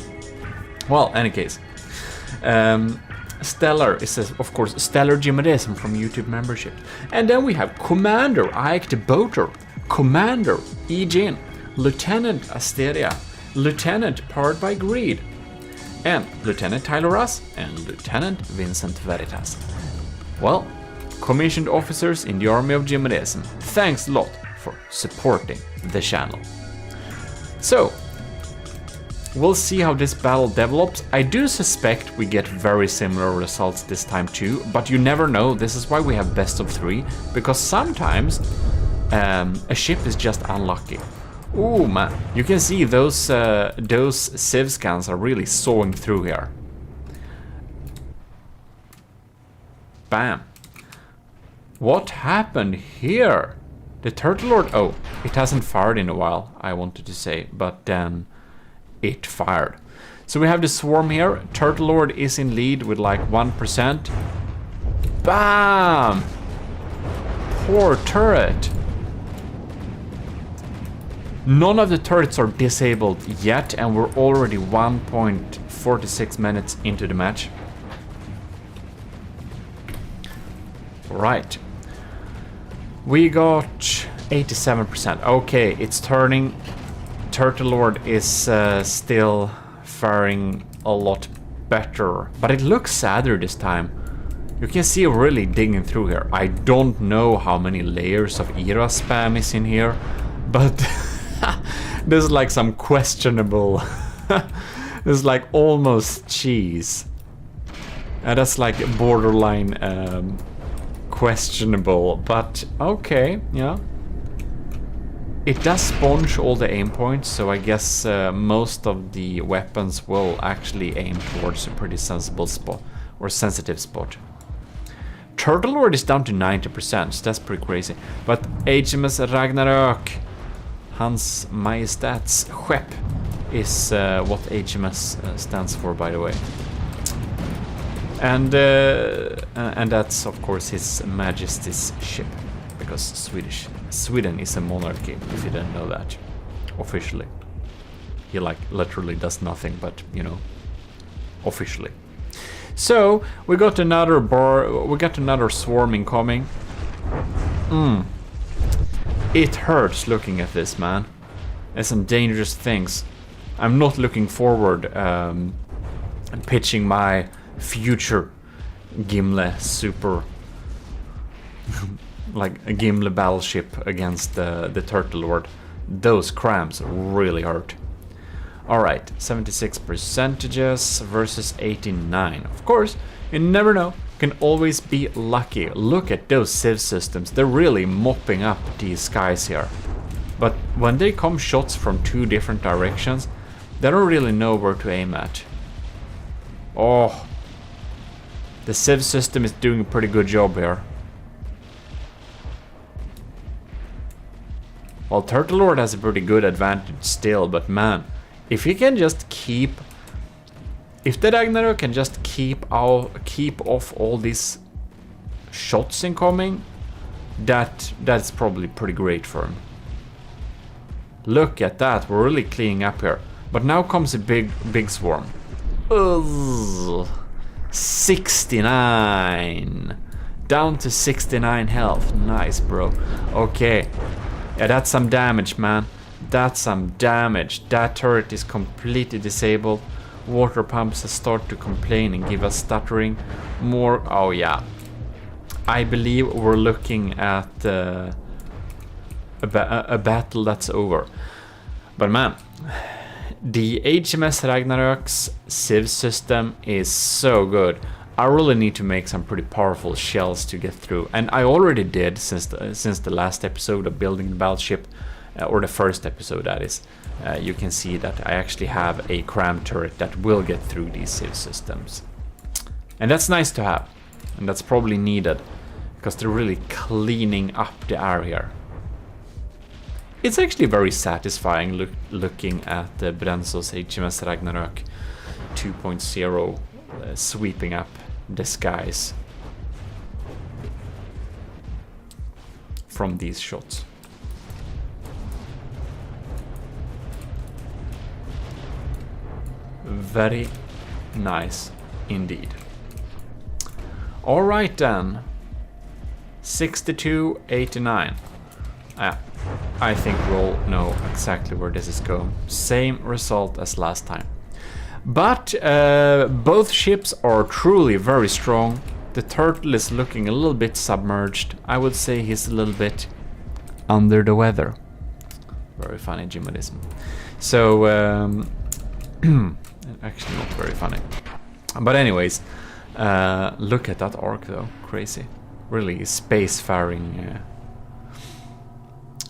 A: Well, any case, Stellar is, of course, Stellar GMODISM from YouTube membership. And then we have Commander Ike the Boater, Commander Ejin, Lieutenant Asteria, Lieutenant Powered by Greed, and Lieutenant Tyler Russ, and Lieutenant Vincent Veritas. Well, commissioned officers in the army of GMODism, thanks a lot for supporting the channel. So, we'll see how this battle develops. I do suspect we get very similar results this time too, but you never know. This is why we have best of 3, because sometimes a ship is just unlucky. Ooh man, you can see those Civ scans are really sawing through here. Bam. What happened here? The Turtle Lord, oh, it hasn't fired in a while, I wanted to say, but then it fired. So we have the swarm here. Turtle Lord is in lead with like 1%. Bam! Poor turret. None of the turrets are disabled yet, and we're already 1.46 minutes into the match. Right. We got 87%. Okay, it's turning. Turtle Lord is still faring a lot better, but it looks sadder this time. You can see really digging through here. I don't know how many layers of era spam is in here, but there's like some questionable there's like almost cheese, and that's like borderline questionable, but okay, yeah. It does sponge all the aim points, so I guess most of the weapons will actually aim towards a pretty sensible spot, or sensitive spot. Turtle Lord is down to 90%, so that's pretty crazy. But HMS Ragnarök, Hans Majestäts skepp, is what HMS stands for, by the way. And that's of course His Majesty's ship, because Sweden is a monarchy, if you didn't know that, officially. He like literally does nothing, but you know, officially. So we got another swarm incoming. It hurts looking at this, man. There's some dangerous things. I'm not looking forward pitching my future Gimli super like a Gimli battleship against the Turtle Lord. Those cramps really hurt. Alright, 76% versus 89. Of course, you never know. You can always be lucky. Look at those Civ systems. They're really mopping up these skies here. But when they come shots from 2 different directions, they don't really know where to aim at. Oh, the Civ system is doing a pretty good job here. Well, Turtle Lord has a pretty good advantage still, but man, if he can just keep... If the Ragnarök can just keep off all these shots incoming, that's probably pretty great for him. Look at that, we're really cleaning up here. But now comes a big swarm. Ugh. 69. Down to 69 health. Nice, bro. Okay. Yeah, that's some damage, man. That's some damage. That turret is completely disabled. Water pumps start to complain and give us stuttering. More. Oh, yeah. I believe we're looking at a battle that's over. But man, the HMS Ragnarök's Civ system is so good. I really need to make some pretty powerful shells to get through, and I already did since the last episode of building the battleship, or the first episode that is. You can see that I actually have a cram turret that will get through these Civ systems, and that's nice to have, and that's probably needed because they're really cleaning up the area. It's actually very satisfying looking at the Brenzo's HMS Ragnarök 2.0 sweeping up the skies from these shots. Very nice indeed. Alright then. 62-89. I think we'll know exactly where this is going. Same result as last time. But both ships are truly very strong. The turtle is looking a little bit submerged. I would say he's a little bit under the weather. Very funny GMODism. So, actually not very funny. But anyways, look at that arc though. Crazy. Really spacefaring.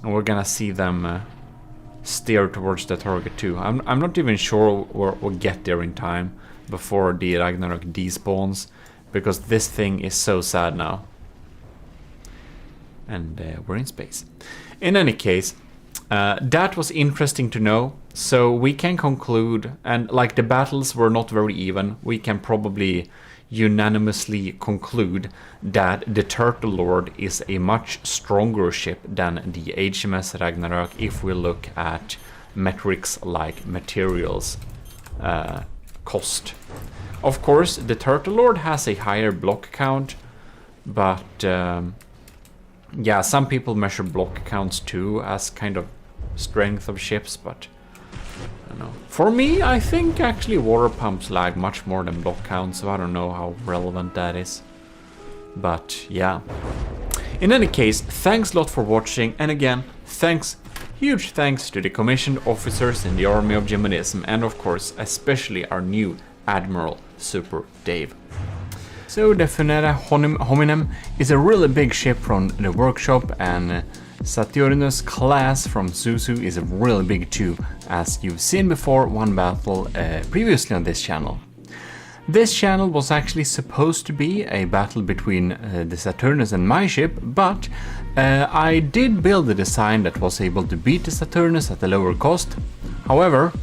A: And we're gonna see them steer towards the target too. I'm not even sure we'll get there in time before the Ragnarok despawns, because this thing is so sad now. And we're in space. In any case, that was interesting to know. So we can conclude, and like the battles were not very even, we can probably unanimously conclude that the Turtle Lord is a much stronger ship than the HMS Ragnarok if we look at metrics like materials cost. Of course, the Turtle Lord has a higher block count, but yeah, some people measure block counts too as kind of strength of ships, but I don't know. For me, I think actually water pumps lag much more than block counts, so I don't know how relevant that is. But yeah. In any case, thanks a lot for watching, and again, huge thanks to the commissioned officers in the army of GMODism, and of course, especially our new Admiral, Super Dave. So the Funera Hominem is a really big ship from the workshop, and Saturnus class from Suzu is really big too, as you've seen before one battle previously on this channel. This channel was actually supposed to be a battle between the Saturnus and my ship, but I did build a design that was able to beat the Saturnus at a lower cost. However,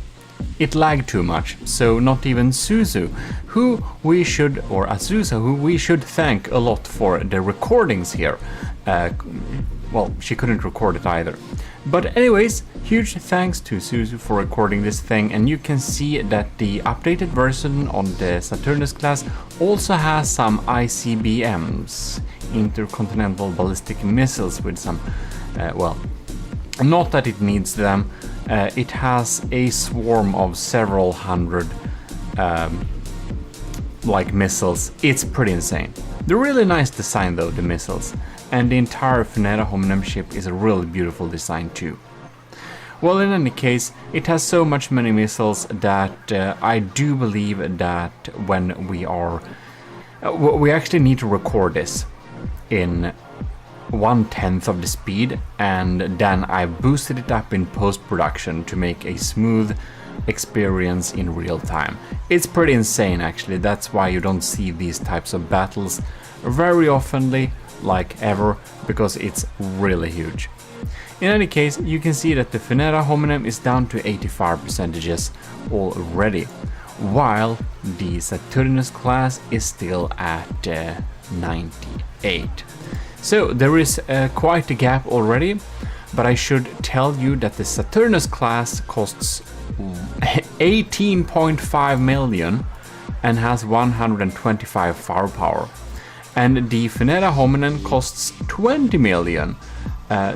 A: it lagged too much, so not even Suzu, Azusa, who we should thank a lot for the recordings here. Well, she couldn't record it either. But anyways, huge thanks to Suzu for recording this thing, and you can see that the updated version on the Saturnus class also has some ICBMs, intercontinental ballistic missiles, with some, well, not that it needs them, it has a swarm of several hundred like missiles. It's pretty insane. They're really nice design though, the missiles. And the entire Funera Hominem ship is a really beautiful design too. Well, in any case, it has so much many missiles that I do believe that when we are... we actually need to record this in 1/10 of the speed, and then I boosted it up in post-production to make a smooth experience in real time. It's pretty insane actually, that's why you don't see these types of battles very oftenly, like ever, because it's really huge. In any case, you can see that the Funera Hominem is down to 85% already, while the Saturnus class is still at 98. So there is quite a gap already, but I should tell you that the Saturnus class costs 18.5 million and has 125 firepower. And the Funera Hominem costs 20 million,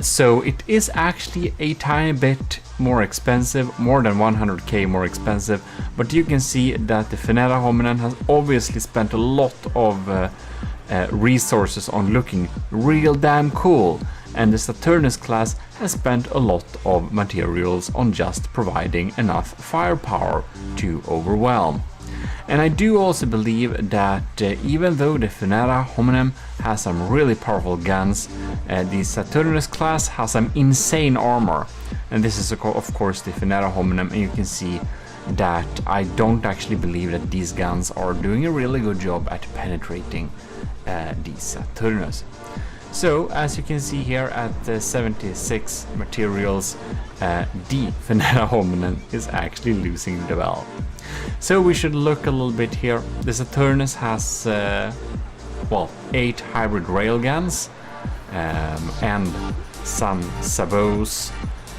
A: so it is actually a tiny bit more expensive, more than 100k more expensive, but you can see that the Funera Hominem has obviously spent a lot of resources on looking real damn cool, and the Saturnus class has spent a lot of materials on just providing enough firepower to overwhelm. And I do also believe that even though the Funera Hominem has some really powerful guns, the Saturnus class has some insane armor. And this is of course the Funera Hominem, and you can see that I don't actually believe that these guns are doing a really good job at penetrating the Saturnus. So, as you can see here at the 76 materials, the Funera Hominem is actually losing the battle. So we should look a little bit here. The Saturnus has, well, 8 hybrid railguns and some sabots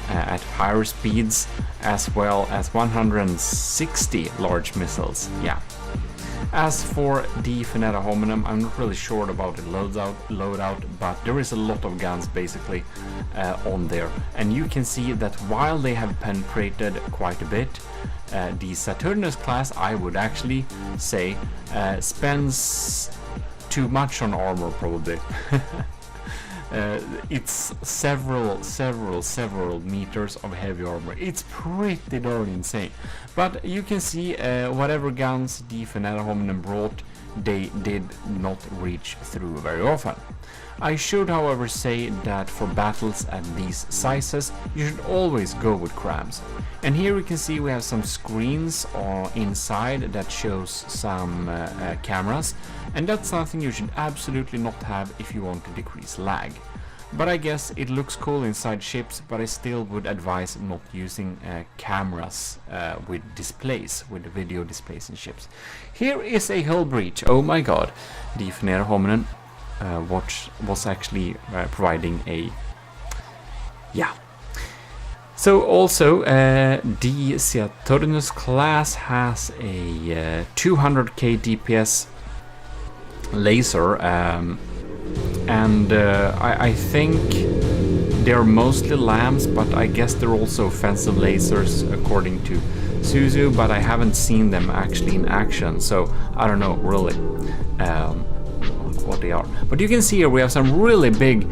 A: at higher speeds, as well as 160 large missiles. Yeah. As for the Finetta Hominum, I'm not really sure about the loadout, but there is a lot of guns basically on there. And you can see that while they have penetrated quite a bit, the Saturnus class, I would actually say, spends too much on armor probably. It's several meters of heavy armor. It's pretty darn insane. But you can see whatever guns the Finetta Hominum brought, they did not reach through very often. I should, however, say that for battles at these sizes, you should always go with crams. And here we can see we have some screens inside that shows some cameras, and that's something you should absolutely not have if you want to decrease lag. But I guess it looks cool inside ships, but I still would advise not using cameras with displays, with video displays in ships. Here is a hull breach. Oh my god, the Finetta Hominum was actually providing a... yeah. So also the Saturnus class has a 200k DPS laser, and I think they're mostly lambs, but I guess they're also offensive lasers according to Suzu, but I haven't seen them actually in action, so I don't know really what they are. But you can see here we have some really big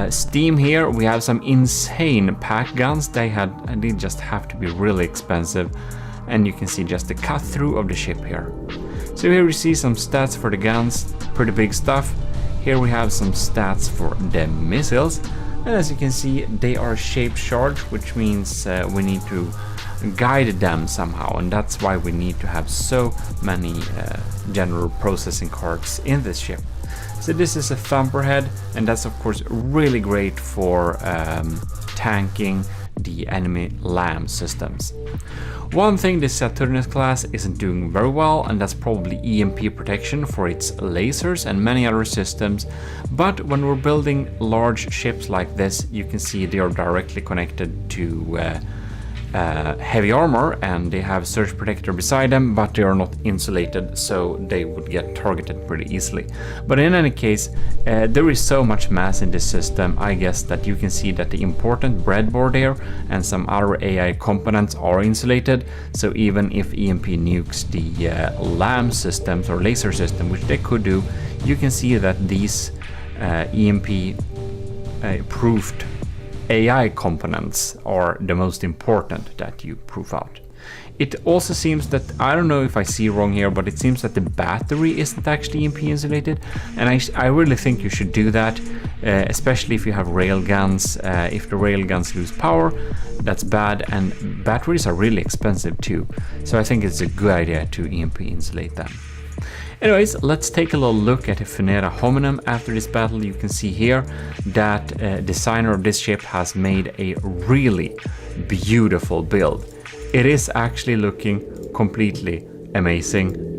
A: steam here. We have some insane pack guns. They just have to be really expensive, and you can see just the cut through of the ship here. So here we see some stats for the guns, pretty big stuff. Here we have some stats for the missiles, and as you can see they are shape charged, which means we need to guide them somehow, and that's why we need to have so many general processing cards in this ship. So this is a thumper head, and that's of course really great for tanking the enemy LAM systems. One thing the Saturnus class isn't doing very well, and that's probably EMP protection for its lasers and many other systems, but when we're building large ships like this, you can see they are directly connected to heavy armor, and they have surge protector beside them, but they are not insulated, so they would get targeted pretty easily. But in any case, there is so much mass in this system, I guess, that you can see that the important breadboard here and some other AI components are insulated, so even if EMP nukes the LAM systems or laser system, which they could do, you can see that these EMP proofed AI components are the most important that you proof out. It also seems that, I don't know if I see wrong here, but it seems that the battery isn't actually EMP insulated, and I really think you should do that, especially if you have railguns. If the railguns lose power, that's bad, and batteries are really expensive too, so I think it's a good idea to EMP insulate them. Anyways, let's take a little look at the Finetta Hominum after this battle. You can see here that designer of this ship has made a really beautiful build. It is actually looking completely amazing,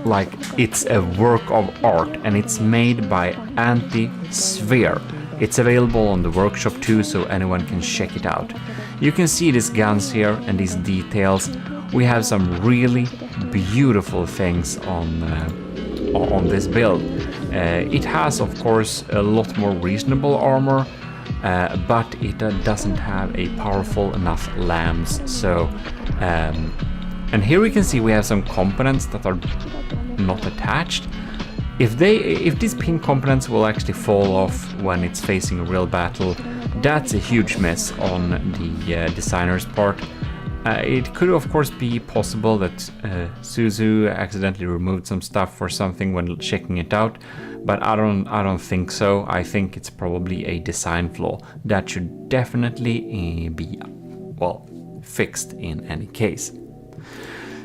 A: like it's a work of art, and it's made by Anti-Sphere. It's available on the workshop too, so anyone can check it out. You can see these guns here and these details. We have some really beautiful things on this build. It has, of course, a lot more reasonable armor, but it doesn't have a powerful enough lambs. So, and here we can see we have some components that are not attached. If these pin components will actually fall off when it's facing a real battle, that's a huge miss on the designer's part. It could of course be possible that Suzu accidentally removed some stuff or something when checking it out, but I don't think so. I think it's probably a design flaw that should definitely be, well, fixed in any case.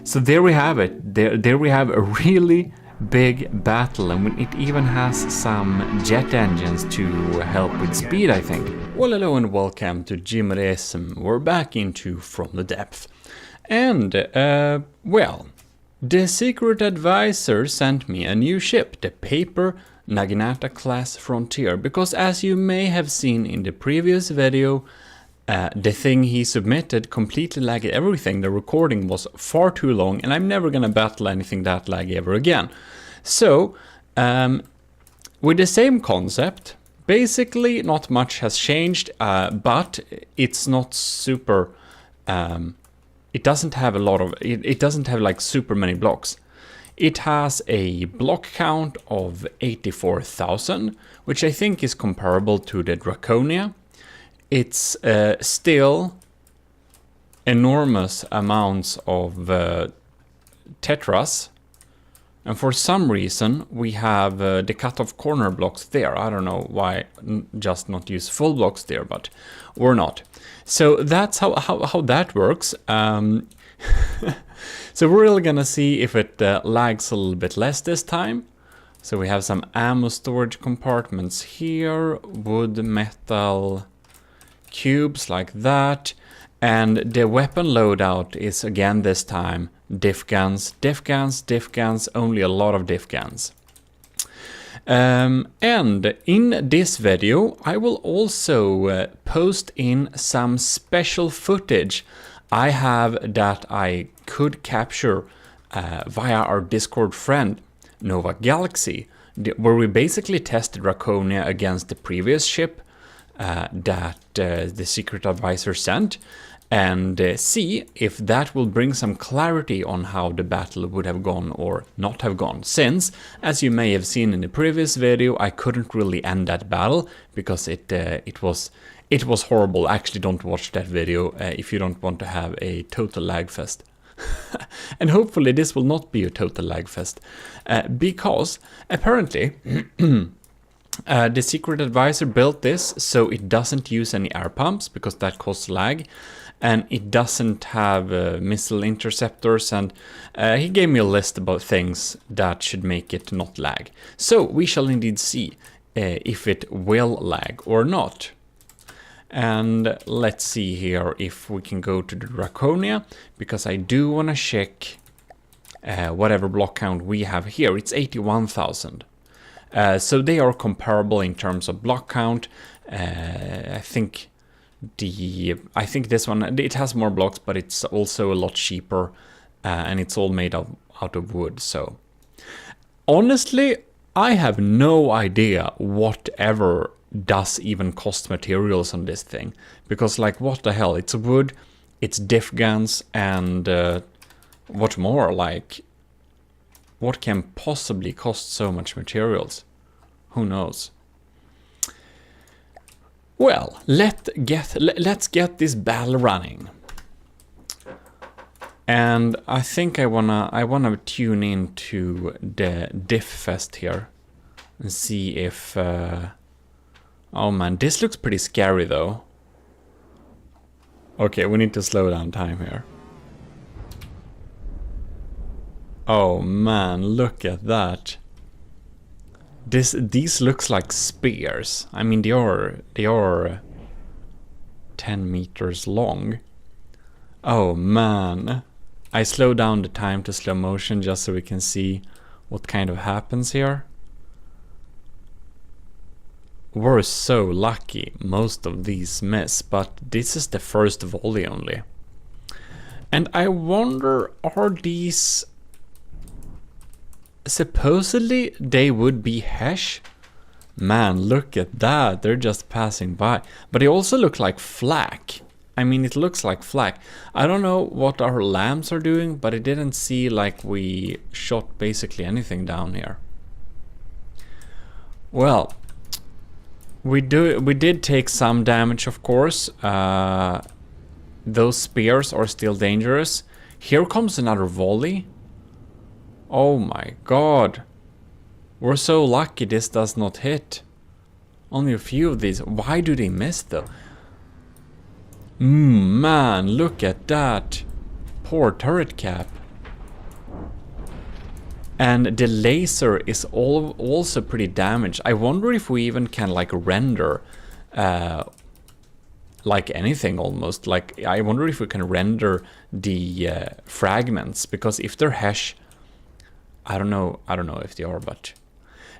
A: So there we have it. There we have a really big battle, and it even has some jet engines to help with speed, I think. Well, hello and welcome to GMODIST. We're back into From the Depth. And, well, the secret advisor sent me a new ship, the Paper Naginata class Frontier, because as you may have seen in the previous video, the thing he submitted completely lagged everything. The recording was far too long, and I'm never gonna battle anything that laggy ever again. So, with the same concept, basically not much has changed, but it's not super... it doesn't have a lot of... It doesn't have like super many blocks. It has a block count of 84,000, which I think is comparable to the Draconia. It's still enormous amounts of tetras, and for some reason we have the cut-off corner blocks there. I don't know why just not use full blocks there, but we're not. So that's how that works. So we're really gonna see if it lags a little bit less this time. So we have some ammo storage compartments here, wood, metal, cubes like that, and the weapon loadout is again this time diff guns, diff guns, diff guns, only a lot of diff guns. And in this video I will also post in some special footage I have that I could capture via our Discord friend Nova Galaxy, where we basically tested Draconia against the previous ship that the secret advisor sent, and see if that will bring some clarity on how the battle would have gone or not have gone, since, as you may have seen in the previous video, I couldn't really end that battle because it was horrible. Actually, don't watch that video if you don't want to have a total lag fest. And hopefully this will not be a total lag fest, because apparently the secret advisor built this so it doesn't use any air pumps because that causes lag, and it doesn't have missile interceptors, and he gave me a list about things that should make it not lag. So we shall indeed see if it will lag or not. And let's see here if we can go to the Draconia, because I do want to check whatever block count we have here. It's 81,000. So they are comparable in terms of block count. I think this one, it has more blocks, but it's also a lot cheaper, and it's all made out of wood. So honestly, I have no idea whatever does even cost materials on this thing, because like what the hell, it's wood, it's diff guns, and what more, like what can possibly cost so much materials? Who knows? Well, let's get this battle running. And I think I wanna tune into the diff fest here and see if oh man, this looks pretty scary though. Okay, we need to slow down time here. Oh man, look at that. These looks like spears. I mean, they are 10 meters long. Oh man. I slow down the time to slow motion just so we can see what kind of happens here. We're so lucky most of these miss, but this is the first volley only. And I wonder, are these... Supposedly they would be Hesh? Man, look at that, they're just passing by. But they also look like flak. I mean, it looks like flak. I don't know what our lamps are doing, but it didn't see like we shot basically anything down here. Well, we did take some damage, of course. Those spears are still dangerous. Here comes another volley. Oh my god. We're so lucky this does not hit. Only a few of these. Why do they miss though? Man, look at that. Poor turret cap. And the laser is also pretty damaged. I wonder if we even can like render like anything almost. Like I wonder if we can render the fragments, because if they're Hesh, I don't know if they are, but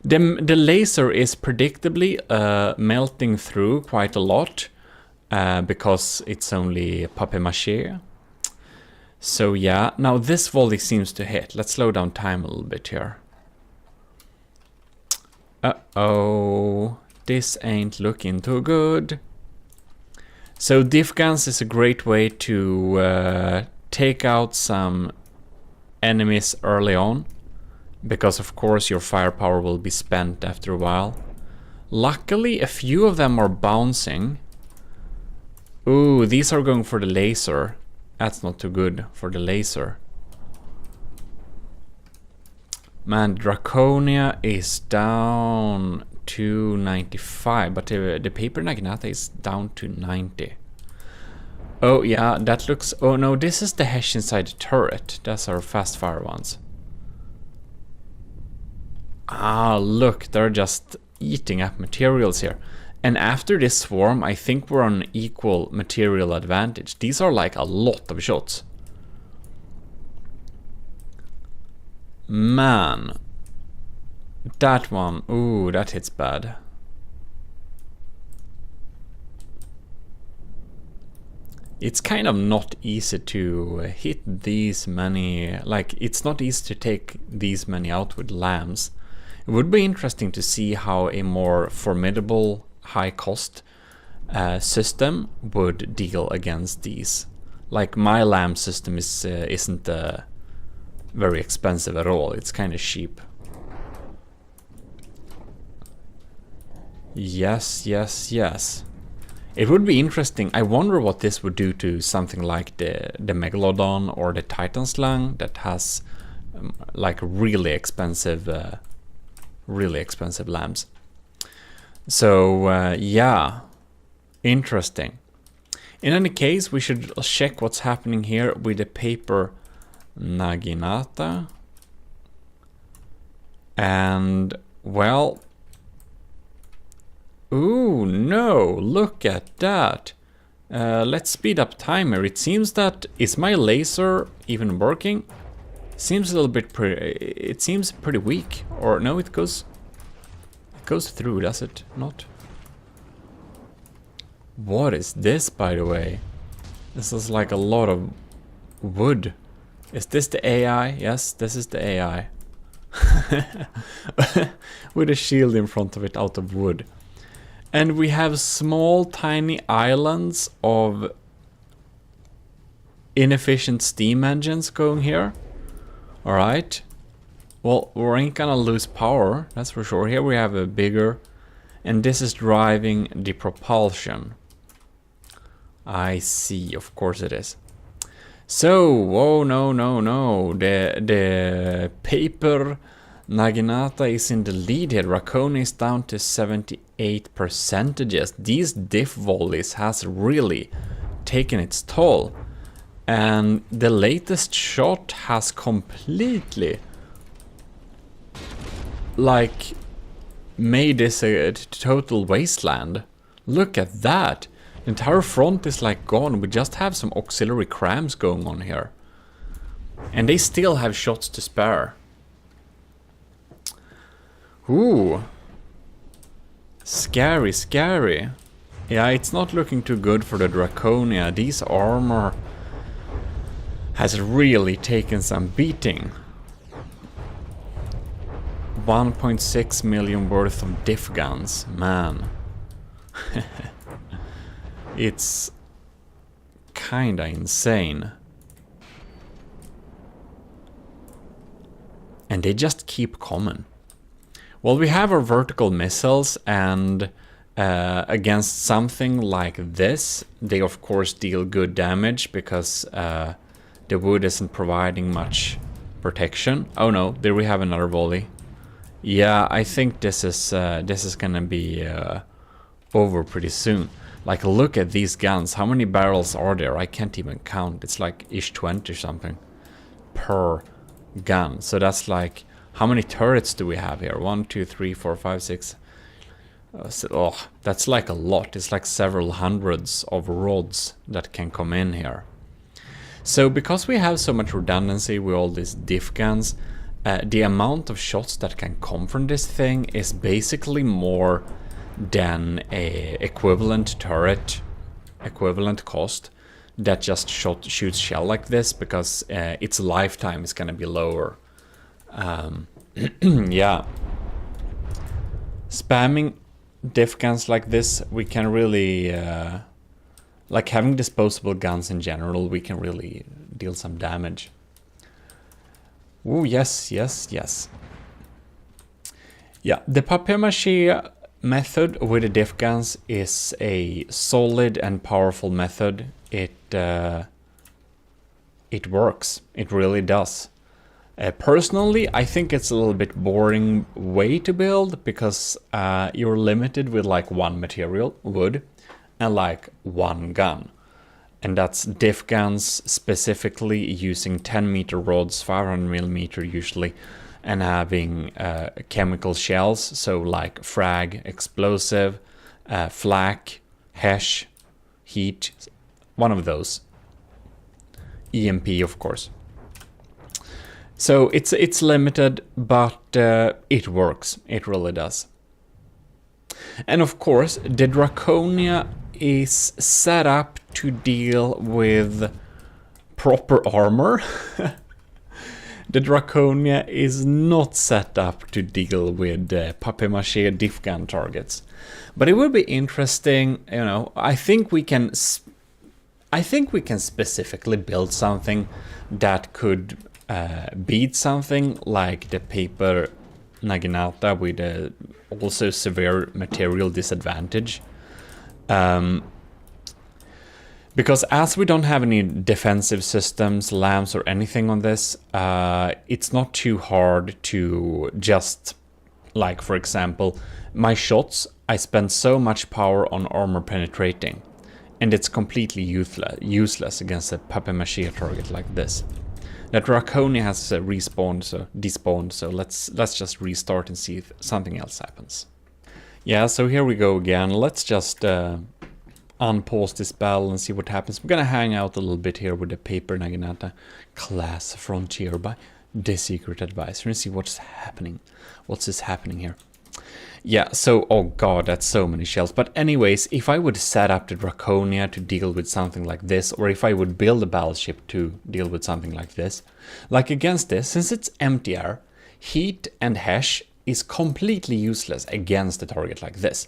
A: the laser is predictably melting through quite a lot. because it's only papier-mâché. So yeah, now this volley seems to hit. Let's slow down time a little bit here. Uh-oh, this ain't looking too good. So diff guns is a great way to take out some enemies early on, because of course your firepower will be spent after a while. Luckily, a few of them are bouncing. Ooh, these are going for the laser. That's not too good for the laser. Man, Draconia is down to 95, but the Paper Naginata is down to 90. Oh yeah, that looks... Oh no, this is the Hesh inside the turret. That's our fast fire ones. Ah, look, they're just eating up materials here. And after this swarm, I think we're on an equal material advantage. These are like a lot of shots. Man. That one, ooh, that hits bad. It's kind of not easy to hit these many, like, it's not easy to take these many out with lambs. It would be interesting to see how a more formidable high cost system would deal against these. Like my lamb system isn't very expensive at all. It's kind of cheap. Yes, yes, yes. It would be interesting. I wonder what this would do to something like the Megalodon or the Titan Slang that has like really expensive lambs. So yeah, interesting. In any case, we should check what's happening here with the Paper Naginata. And well, ooh, no, look at that. Let's speed up timer. It seems that, is my laser even working? Seems a little bit it seems pretty weak. Or no, it goes through, does it not? What is this, by the way? This is like a lot of wood. Is this the AI? Yes, this is the AI. With a shield in front of it out of wood. And we have small tiny islands of inefficient steam engines going here. Alright. Well, we ain't gonna lose power, that's for sure. Here we have a bigger, and this is driving the propulsion. I see, of course it is. So, oh no, no, no, the Paper Naginata is in the lead here. Draconia is down to 78%. These diff volleys has really taken its toll. And the latest shot has completely like made this a total wasteland. Look at that. The entire front is like gone. We just have some auxiliary crams going on here. And they still have shots to spare. Ooh. Scary, scary. Yeah, it's not looking too good for the Draconia. These armor has really taken some beating. 1.6 million worth of diff guns, man. It's kinda insane. And they just keep coming. Well, we have our vertical missiles, and against something like this, they of course deal good damage because the wood isn't providing much protection. Oh no, there we have another volley. Yeah, I think this is gonna be over pretty soon. Like, look at these guns. How many barrels are there? I can't even count. It's like ish 20 or something per gun. So that's like, how many turrets do we have here? 1, 2, 3, 4, 5, 6. That's like a lot. It's like several hundreds of rods that can come in here. So because we have so much redundancy with all these diff guns, the amount of shots that can come from this thing is basically more than a equivalent turret equivalent cost that just shoots shell like this, because its lifetime is gonna be lower. Yeah. Spamming diff guns like this, we can really, like having disposable guns in general, we can really deal some damage. Oh, yes, yes, yes. Yeah, the papier-mâché method with the diff guns is a solid and powerful method. It works. It really does. Personally, I think it's a little bit boring way to build, because you're limited with like one material, wood, and like one gun. And that's diff guns, specifically using 10-meter rods, 500mm usually, and having chemical shells, so like frag, explosive, flak, hesh, heat, one of those. EMP, of course. So it's limited, but it works. It really does. And of course, the Draconia is set up to deal with proper armor. The Draconia is not set up to deal with papier-mâché diff gun targets. But it would be interesting, you know, I think we can specifically build something that could beat something like the paper Naginata with a also severe material disadvantage. Because as we don't have any defensive systems, lamps or anything on this, it's not too hard to just, like for example, my shots, I spend so much power on armor penetrating, and it's completely useless against a papier-mâché target like this. That Draconia has despawned, so let's just restart and see if something else happens. Yeah, so here we go again. Let's just unpause this battle and see what happens. We're gonna hang out a little bit here with the paper Naginata class frontier by the secret advisor and see what's happening. What's happening here? Yeah, so, oh god, that's so many shells. But anyways, if I would set up the Draconia to deal with something like this, or if I would build a battleship to deal with something like this, like against this, since it's empty air, heat and hesh is completely useless against a target like this.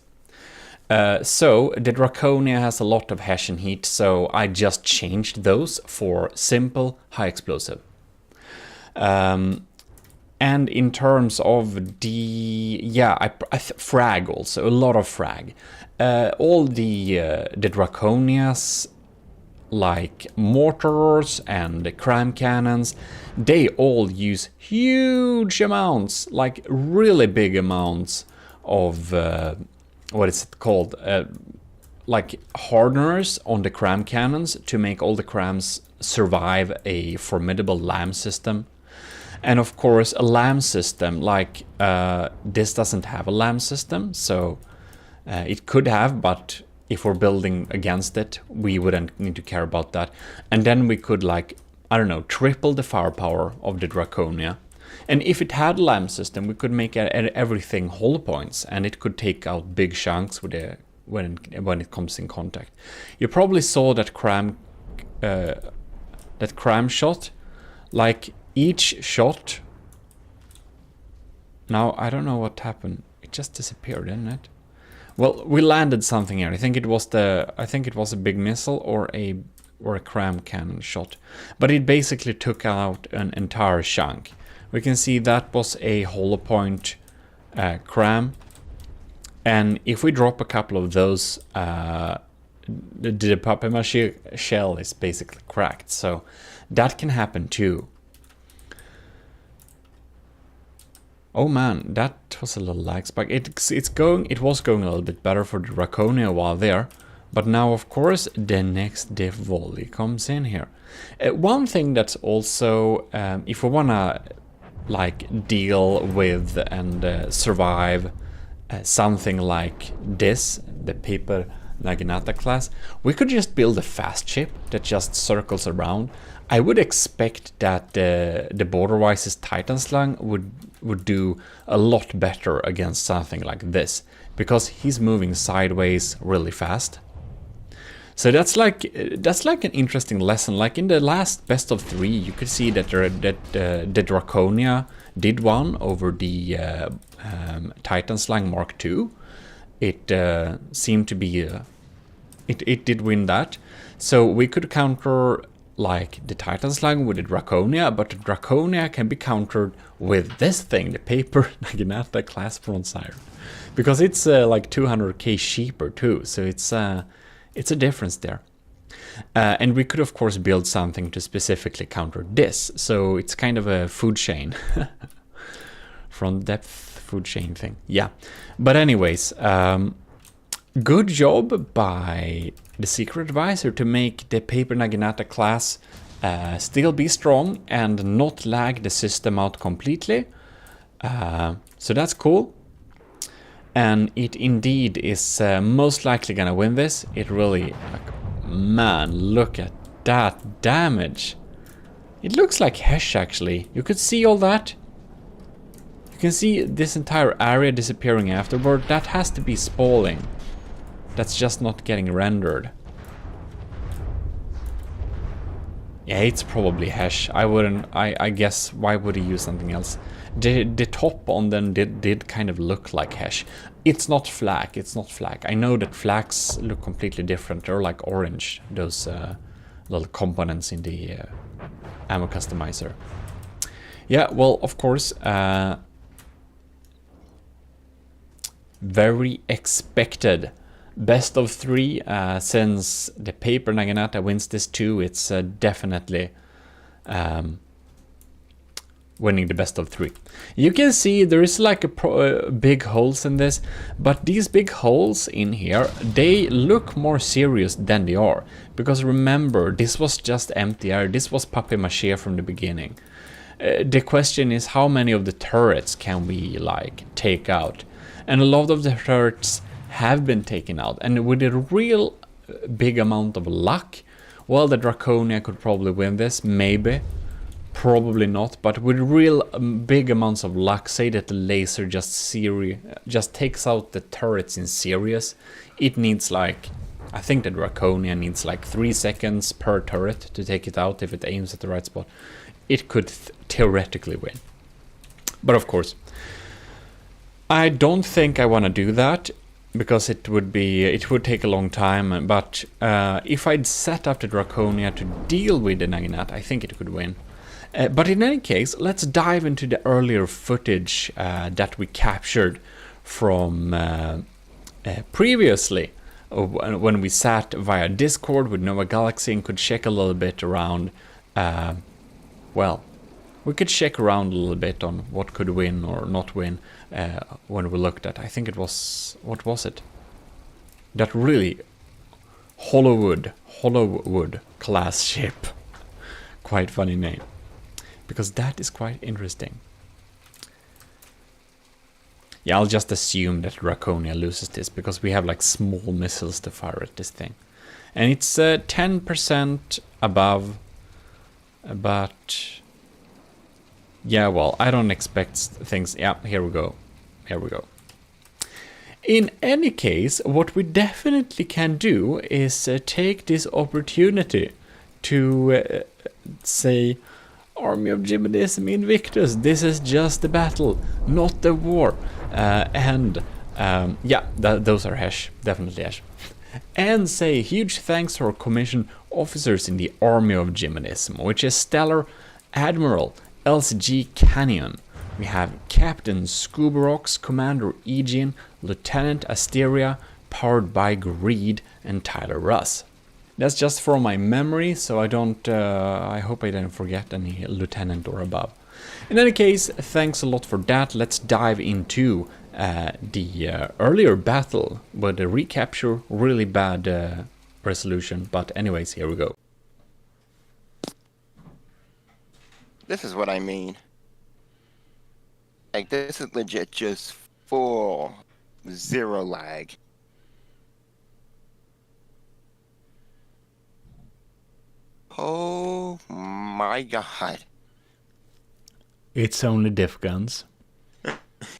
A: So the Draconia has a lot of hesh and heat, so I just changed those for simple, high explosive. And in terms of the, yeah, frag also, a lot of frag. All the Draconias, like mortars and cram cannons, they all use huge amounts, like really big amounts of, what is it called? Like hardeners on the cram cannons to make all the crams survive a formidable LAM system. And of course, a LAM system, like this doesn't have a LAM system, so it could have, but if we're building against it, we wouldn't need to care about that. And then we could, like, I don't know, triple the firepower of the Draconia. And if it had a LAM system, we could make everything hull points, and it could take out big chunks with when it comes in contact. You probably saw that cram shot, like. Each shot. Now I don't know what happened. It just disappeared, didn't it? Well, we landed something here. I think it was a big missile or a cram cannon shot. But it basically took out an entire chunk. We can see that was a hollow point cram. And if we drop a couple of those, the papier-mâché shell is basically cracked. So that can happen too. Oh man, that was a little lag spike. It was going a little bit better for the Draconia while there, but now of course the next diff volley comes in here. One thing that's also, if we wanna like deal with and survive something like this, the paper Naginata class, we could just build a fast ship that just circles around. I would expect that the Borderwise's Titan Slung would do a lot better against something like this, because he's moving sideways really fast. So that's like an interesting lesson. Like in the last best of 3, you could see that the Draconia did one over the Titan Slang Mark II. It seemed to be it did win that. So we could counter like the Titan Slang with the Draconia, but the Draconia can be countered with this thing, the Paper Naginata class bronze iron, because it's like 200k cheaper too. So it's a difference there. And we could of course build something to specifically counter this. So it's kind of a food chain. From depth food chain thing. Yeah. But anyways, good job by the Secret Advisor to make the Paper Naginata class still be strong and not lag the system out completely. So that's cool. And it indeed is most likely gonna win this. It really, man, look at that damage. It looks like Hesh actually. You could see all that. You can see this entire area disappearing afterward. That has to be spalling. That's just not getting rendered. Yeah, it's probably Hesh. I guess, why would he use something else? The top on them did kind of look like Hesh. It's not flak, it's not flak. I know that flaks look completely different. They're like orange, those little components in the ammo customizer. Yeah, well, of course, very expected. Best of 3, since the Paper Naginata wins this too, it's definitely winning the best of 3. You can see there is like a big holes in this, but these big holes in here, they look more serious than they are. Because remember, this was just empty air, this was papier-mâché from the beginning. The question is, how many of the turrets can we like take out? And a lot of the turrets have been taken out, and with a real big amount of luck, well, the Draconia could probably win this, maybe, probably not, but with real big amounts of luck, say that the laser just takes out the turrets in series, it needs like, I think the Draconia needs like 3 seconds per turret to take it out if it aims at the right spot. It could theoretically win. But of course, I don't think I want to do that, because it would take a long time, but if I'd set up the Draconia to deal with the Naginata, I think it could win. But in any case, let's dive into the earlier footage that we captured from previously, when we sat via Discord with Nova Galaxy and could check a little bit around, well, we could check around a little bit on what could win or not win when we looked at, I think it was, what was it? That really Hollowwood class ship. Quite funny name. Because that is quite interesting. Yeah, I'll just assume that Draconia loses this, because we have like small missiles to fire at this thing. And it's 10% above, but yeah, well, I don't expect things. Yeah, here we go. Here we go. In any case, what we definitely can do is take this opportunity to say, Army of GMODIST Invictus, this is just a battle, not the war. Yeah, those are Hesh, definitely Hesh. And say huge thanks to our commissioned officers in the Army of GMODIST, which is Stellar Admiral LCG Canyon. We have Captain Scubarox, Commander Aegean, Lieutenant Asteria, powered by Greed, and Tyler Russ. That's just from my memory, so I don't. I hope I didn't forget any lieutenant or above. In any case, thanks a lot for that. Let's dive into the earlier battle with the recapture. Really bad resolution, but anyways, here we go.
E: This is what I mean. Like, this is legit just full zero lag. Oh my god.
A: It's only diff guns.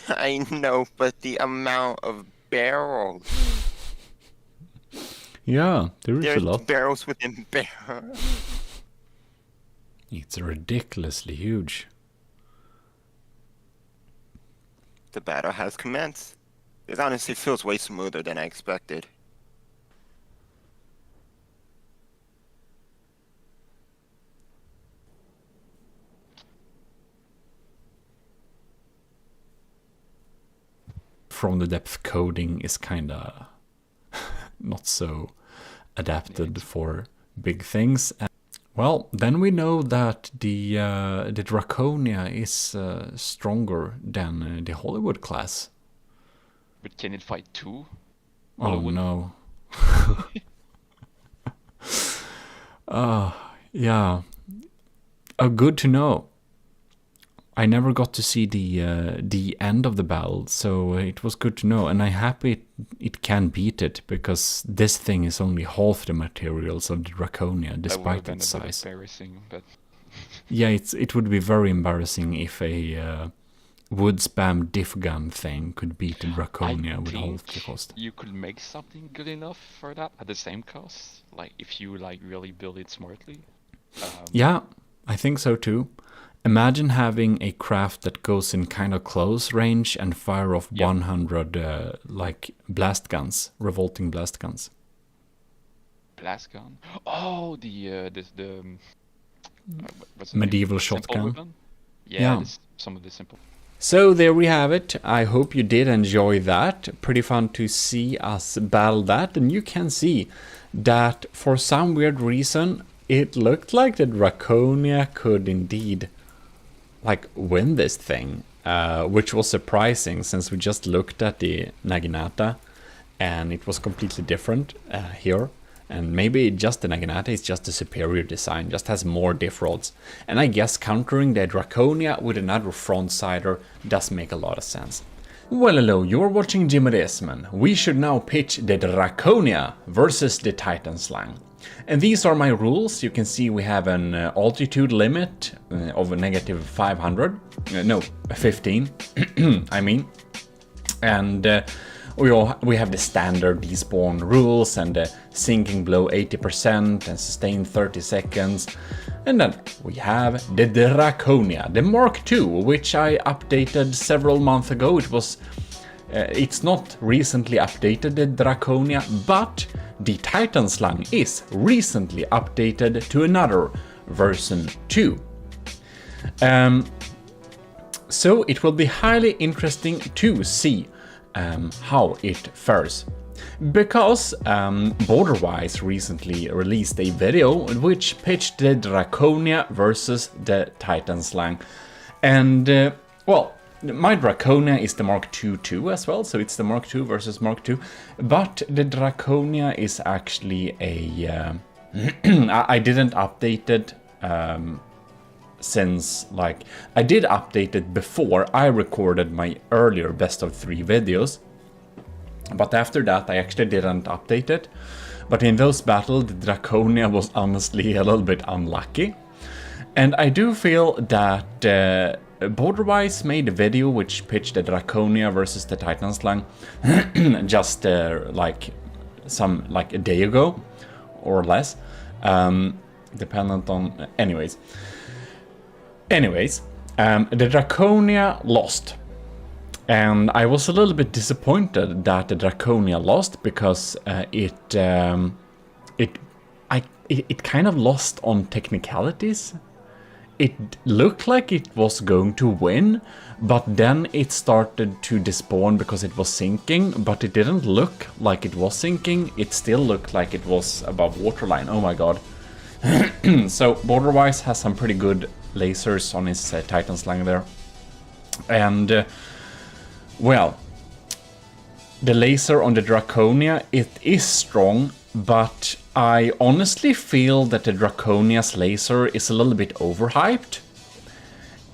E: I know, but the amount of barrels.
A: Yeah, there is a
E: There's
A: lot.
E: barrels within barrels.
A: It's ridiculously huge.
E: The battle has commenced. It honestly feels way smoother than I expected.
A: From the depth coding is kinda not so adapted for big things. Well, then we know that the Draconia is stronger than the Hollywood class.
F: But can it fight two?
A: Oh no. Yeah. Good to know. I never got to see the end of the battle, so it was good to know, and I'm happy it can beat it, because this thing is only half the materials of the Draconia, despite its size.
F: That would have been a bit embarrassing, but...
A: Yeah, it would be very embarrassing if a wood spam diff gun thing could beat the Draconia with half the cost.
F: You could make something good enough for that at the same cost, like if you like really build it smartly.
A: Yeah, I think so too. Imagine having a craft that goes in kind of close range and fire off 100 like blast guns, revolting blast guns.
F: Blast gun? Oh, what's the
A: Medieval
F: name? Simple
A: shotgun.
F: weapon?
A: Yeah.
F: Yeah, some of the simple.
A: So there we have it. I hope you did enjoy that. Pretty fun to see us battle that, and you can see that for some weird reason it looked like the Draconia could indeed like win this thing, which was surprising since we just looked at the Naginata and it was completely different here. And maybe just the Naginata is just a superior design, just has more diff rods. And I guess countering the Draconia with another front-sider does make a lot of sense. Well, hello, you're watching GMODIST. We should now pitch the Draconia versus the Titan Slang. And these are my rules. You can see we have an altitude limit of a negative 500. No, 15, I mean. And we have the standard despawn rules and sinking below 80% and sustain 30 seconds. And then we have the Draconia, the Mark II, which I updated several months ago. It's not recently updated, the Draconia, but the Titan Slang is recently updated to another version 2. So it will be highly interesting to see how it fares. Because Borderwise recently released a video which pitched the Draconia versus the Titan Slang. And, well, my Draconia is the Mark II too as well, so it's the Mark II versus Mark II. But the Draconia is actually a... I didn't update it since, like... I did update it before I recorded my earlier best of 3 videos. But after that I actually didn't update it. But in those battles the Draconia was honestly a little bit unlucky. And I do feel that Borderwise made a video which pitched the Draconia versus the Titan Slang just like a day ago or less, dependent on... Anyways, the Draconia lost. And I was a little bit disappointed that the Draconia lost because it kind of lost on technicalities. It looked like it was going to win, but then it started to despawn because it was sinking, but it didn't look like it was sinking. It still looked like it was above waterline. Oh my god. So Borderwise has some pretty good lasers on his Titan Slang there. And, well, the laser on the Draconia, it is strong, but I honestly feel that the Draconia's laser is a little bit overhyped.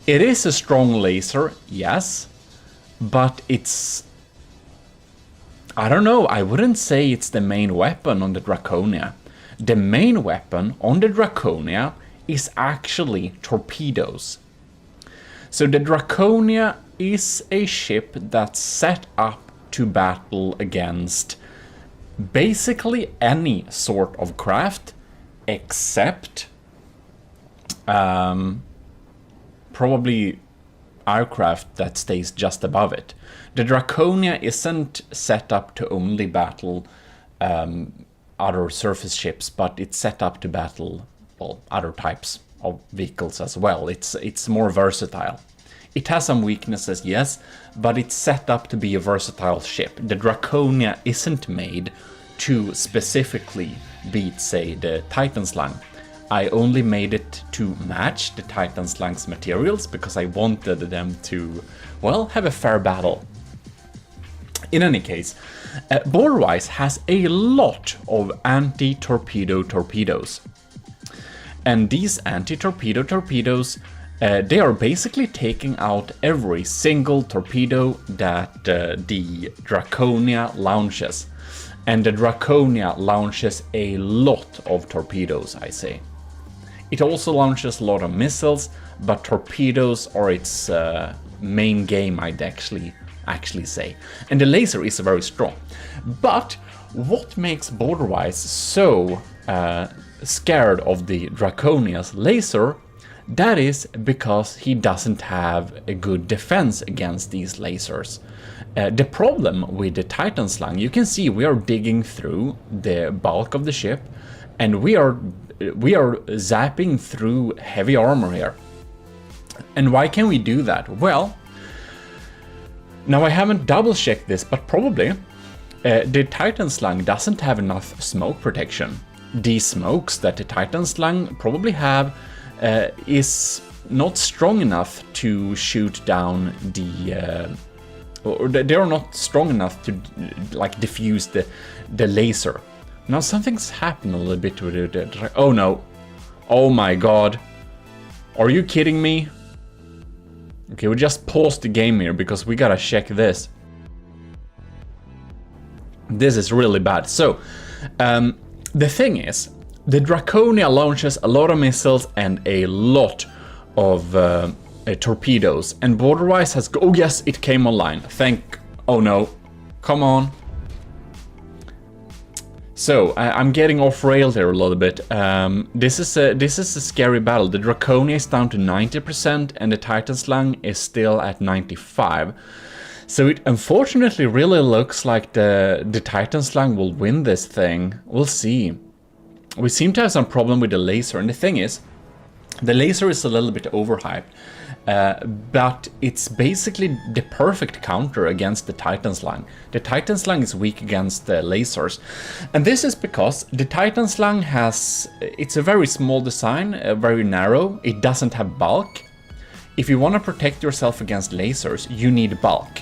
A: It is a strong laser, yes, but it's... I don't know, I wouldn't say it's the main weapon on the Draconia. The main weapon on the Draconia is actually torpedoes. So the Draconia is a ship that's set up to battle against basically any sort of craft except probably aircraft that stays just above it. The Draconia isn't set up to only battle other surface ships, but it's set up to battle, well, other types of vehicles as well. It's more versatile. It has some weaknesses, yes, but it's set up to be a versatile ship. The Draconia isn't made to specifically beat, say, the Titan Slang. I only made it to match the Titan Slang's materials because I wanted them to, well, have a fair battle. In any case, Borderwise has a lot of anti-torpedo torpedoes. And these anti-torpedo torpedoes, they are basically taking out every single torpedo that the Draconia launches. And the Draconia launches a lot of torpedoes, I say. It also launches a lot of missiles, but torpedoes are its main game, I'd actually say. And the laser is very strong. But what makes Borderwise so scared of the Draconia's laser? That is because he doesn't have a good defense against these lasers. The problem with the Titan Slang, you can see we are digging through the bulk of the ship, and we are zapping through heavy armor here. And why can we do that? Well, now I haven't double checked this, but probably the Titan Slang doesn't have enough smoke protection. The smokes that the Titan Slang probably have is not strong enough to shoot down the or they are not strong enough to like diffuse the laser. Now something's happened a little bit with it. Oh no. Oh my god. Are you kidding me? Okay, we just paused the game here because we gotta check this. This is really bad. So, the thing is, the Draconia launches a lot of missiles and a lot of torpedoes. And Borderwise has... Oh yes, it came online. Oh no. Come on. So, I'm getting off rail there a little bit. This is a scary battle. The Draconia is down to 90% and the Titan Slang is still at 95%. So it unfortunately really looks like the Titan Slang will win this thing. We'll see. We seem to have some problem with the laser, and the thing is, the laser is a little bit overhyped. But it's basically the perfect counter against the Titan Slang. The Titan Slang is weak against lasers. And this is because the Titan Slang it's a very small design, very narrow. It doesn't have bulk. If you want to protect yourself against lasers, you need bulk.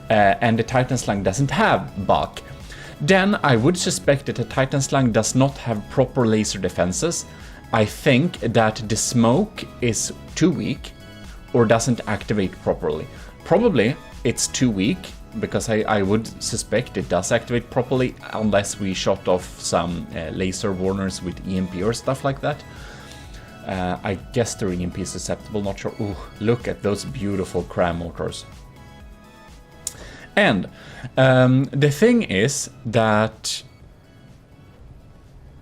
A: And the Titan Slang doesn't have bulk. Then I would suspect that the Titan Slang does not have proper laser defenses. I think that the smoke is too weak or doesn't activate properly. Probably it's too weak, because I would suspect it does activate properly unless we shot off some laser warners with EMP or stuff like that. I guess the EMP is susceptible, not sure. Ooh, look at those beautiful cram motors. And the thing is that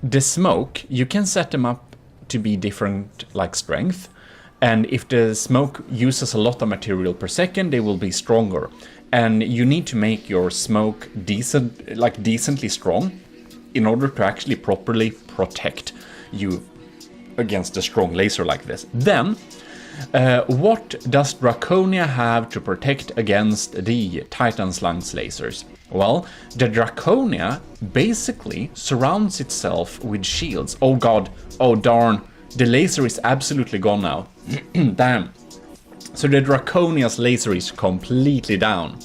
A: the smoke, you can set them up to be different like strength. And if the smoke uses a lot of material per second, they will be stronger. And you need to make your smoke decently strong in order to actually properly protect you against a strong laser like this. Then, what does Draconia have to protect against the Titan Slang's lasers? Well, the Draconia basically surrounds itself with shields. Oh god, oh darn, the laser is absolutely gone now. Damn. So the Draconia's laser is completely down.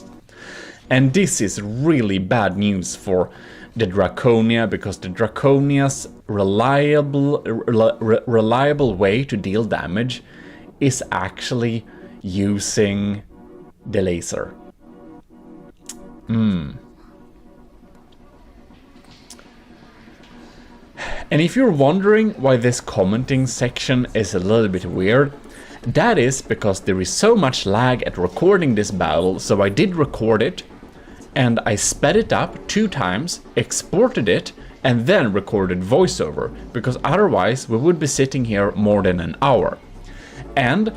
A: And this is really bad news for the Draconia, because the Draconia's reliable way to deal damage is actually using the laser. And if you're wondering why this commenting section is a little bit weird, that is because there is so much lag at recording this battle, so I did record it, and I sped it up 2 times, exported it, and then recorded voiceover, because otherwise we would be sitting here more than an hour. And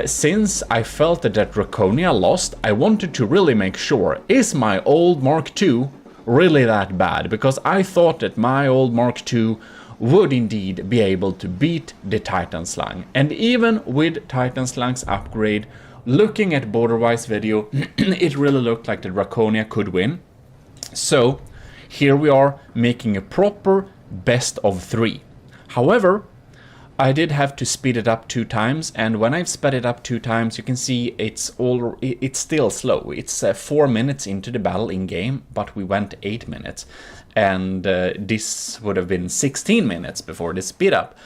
A: since I felt that Draconia lost, I wanted to really make sure, is my old Mark II really that bad? Because I thought that my old Mark II would indeed be able to beat the Titan Slang. And even with Titan Slang's upgrade, looking at Borderwise video, it really looked like the Draconia could win. So here we are making a proper best of 3. However, I did have to speed it up 2 times, and when I've sped it up 2 times, you can see it's still slow. It's 4 minutes into the battle in game, but we went 8 minutes, and this would have been 16 minutes before the speed up.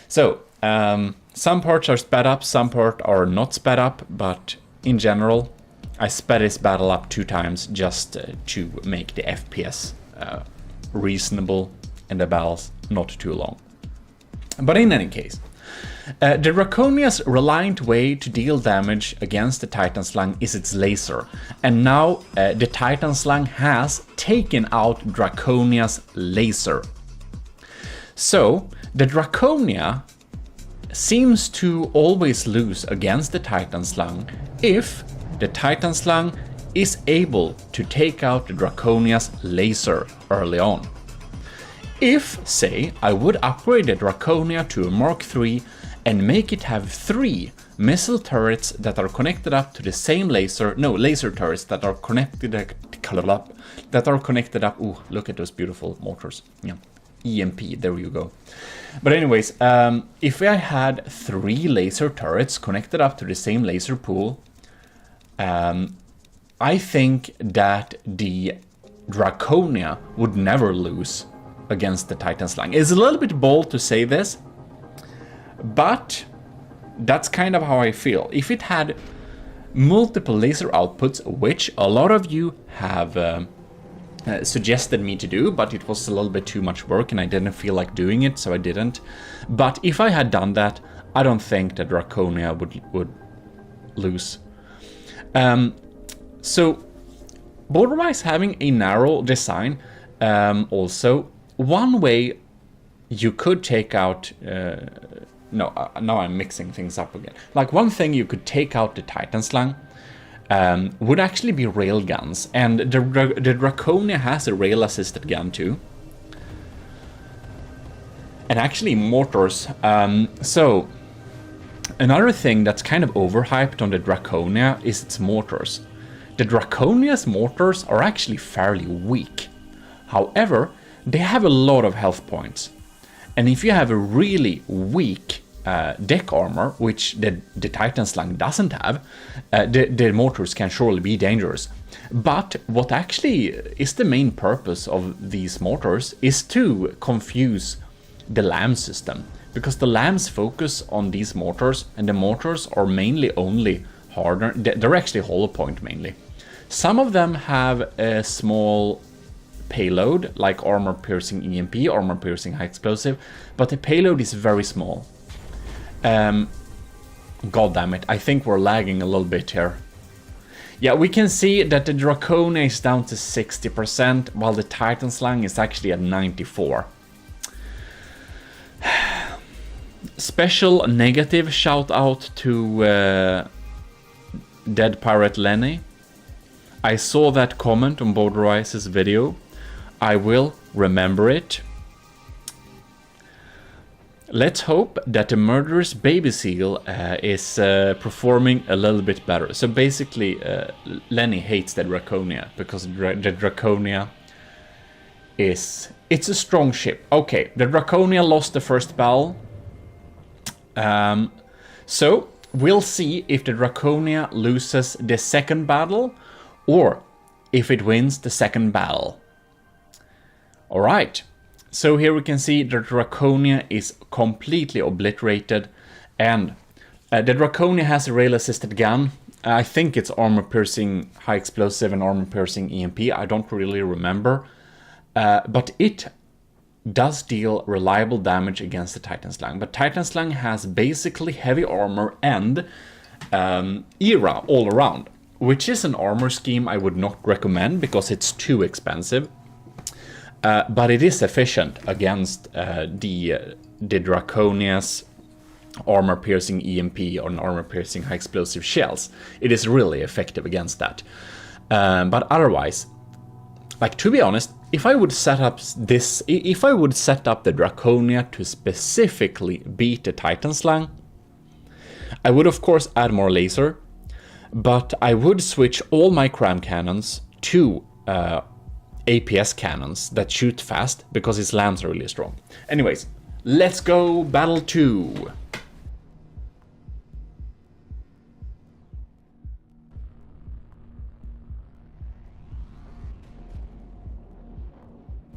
A: So some parts are sped up, some parts are not sped up, but in general, I sped this battle up 2 times just to make the FPS reasonable and the battles not too long. But in any case, the Draconia's reliant way to deal damage against the Titan Slang is its laser, and now the Titan Slang has taken out Draconia's laser. So the Draconia seems to always lose against the Titan Slang if the Titan Slang is able to take out the Draconia's laser early on. If, say, I would upgrade the Draconia to a Mark III and make it have 3 missile turrets that are connected up to the same laser, no, laser turrets that are connected up, ooh, look at those beautiful mortars, yeah, EMP, there you go. But anyways, if I had 3 laser turrets connected up to the same laser pool, I think that the Draconia would never lose against the Titan Slang. It's a little bit bold to say this, but that's kind of how I feel. If it had multiple laser outputs, which a lot of you have suggested me to do, but it was a little bit too much work and I didn't feel like doing it, so I didn't. But if I had done that, I don't think that Draconia would lose. So Borderwise having a narrow design, also one way you could take out now I'm mixing things up again. Like, one thing you could take out the Titan Slang would actually be railguns, and the Draconia has a rail-assisted gun too. And actually mortars. So another thing that's kind of overhyped on the Draconia is its mortars. The Draconia's mortars are actually fairly weak. However, they have a lot of health points. And if you have a really weak deck armor, which the Titan Slang doesn't have, the mortars can surely be dangerous. But what actually is the main purpose of these mortars is to confuse the LAM system. Because the LAMs focus on these mortars, and the mortars are mainly only harder. They're actually hollow point mainly. Some of them have a small payload, like armor piercing EMP, armor piercing high explosive, but the payload is very small. God damn it, I think we're lagging a little bit here. Yeah, we can see that the Draconia is down to 60%, while the Titan Slang is actually at 94%. Special negative shout out to Dead Pirate Lenny. I saw that comment on Borderwise's video. I will remember it. Let's hope that the murderous baby seal is performing a little bit better. So basically, Lenny hates the Draconia because the Draconia is... It's a strong ship. Okay, the Draconia lost the first battle. So we'll see if the Draconia loses the second battle or if it wins the second battle. Alright, so here we can see the Draconia is completely obliterated, and the Draconia has a rail-assisted gun. I think it's armor-piercing high explosive and armor-piercing EMP, I don't really remember. But it does deal reliable damage against the Titan Slang. But Titan Slang has basically heavy armor and ERA all around. which is an armor scheme I would not recommend because it's too expensive. But it is efficient against the Draconia's armor-piercing EMP or an armor-piercing high-explosive shells. It is really effective against that. But otherwise, like, to be honest, if I would set up the Draconia to specifically beat the Titan Slang, I would of course add more laser, but I would switch all my cram cannons to APS cannons that shoot fast because his lambs are really strong. Anyways, let's go battle 2.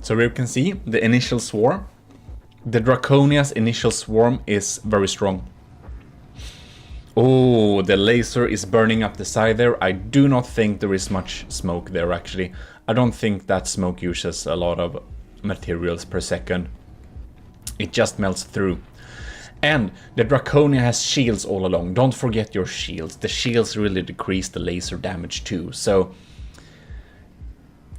A: So we can see the initial swarm. The Draconia's initial swarm is very strong. Oh, the laser is burning up the side there. I do not think there is much smoke there actually. I don't think that smoke uses a lot of materials per second. It just melts through. And the Draconia has shields all along. Don't forget your shields. The shields really decrease the laser damage too. So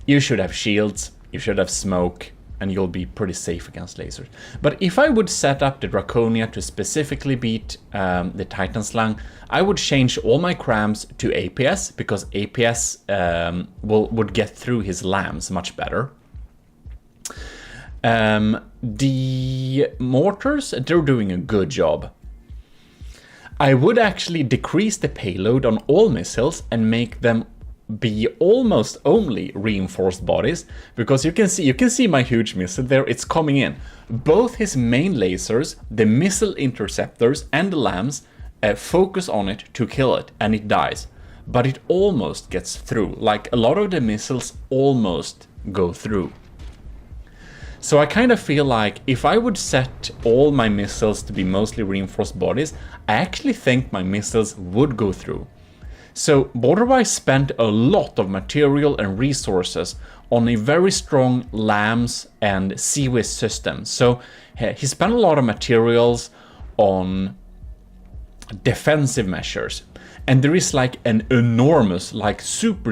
A: you should have shields, you should have smoke, and you'll be pretty safe against lasers. But if I would set up the Draconia to specifically beat the Titan Slang, I would change all my crams to APS, because APS would get through his lambs much better. The mortars, they're doing a good job. I would actually decrease the payload on all missiles and make them be almost only reinforced bodies, because you can see my huge missile there. It's coming in. Both his main lasers, the missile interceptors, and the lambs focus on it to kill it, and it dies. But it almost gets through. Like, a lot of the missiles almost go through. So I kind of feel like if I would set all my missiles to be mostly reinforced bodies, I actually think my missiles would go through. So Borderwise spent a lot of material and resources on a very strong LAMS and CWIS system. So he spent a lot of materials on defensive measures. And there is like an enormous, like super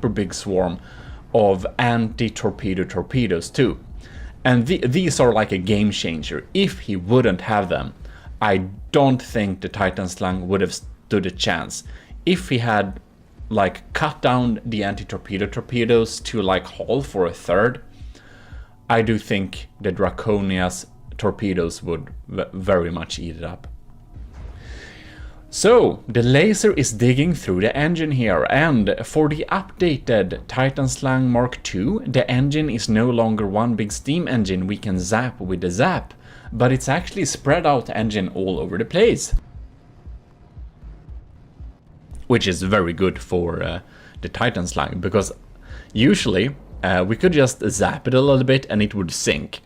A: big swarm of anti-torpedo torpedoes too. And these are like a game changer. If he wouldn't have them, I don't think the Titan Slang would have stood a chance. If he had like cut down the anti-torpedo torpedoes to like half for a third, I do think the Draconia's torpedoes would very much eat it up. So the laser is digging through the engine here, and for the updated Titan Slang Mark II, the engine is no longer one big steam engine we can zap with the zap, but it's actually spread out engine all over the place. Which is very good for the Titan Slang, because usually we could just zap it a little bit and it would sink.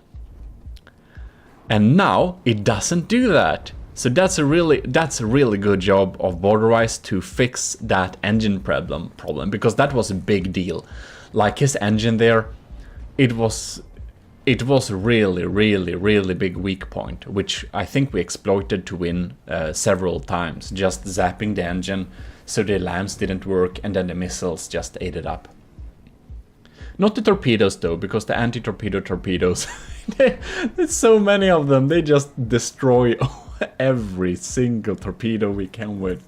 A: And now it doesn't do that. So that's a really good job of Borderwise to fix that engine problem, because that was a big deal. Like his engine there, it was really big weak point, which I think we exploited to win several times, just zapping the engine so the LAMs didn't work and then the missiles just ate it up. Not the torpedoes though, because the anti-torpedo torpedoes, there's so many of them, they just destroy every single torpedo we can with.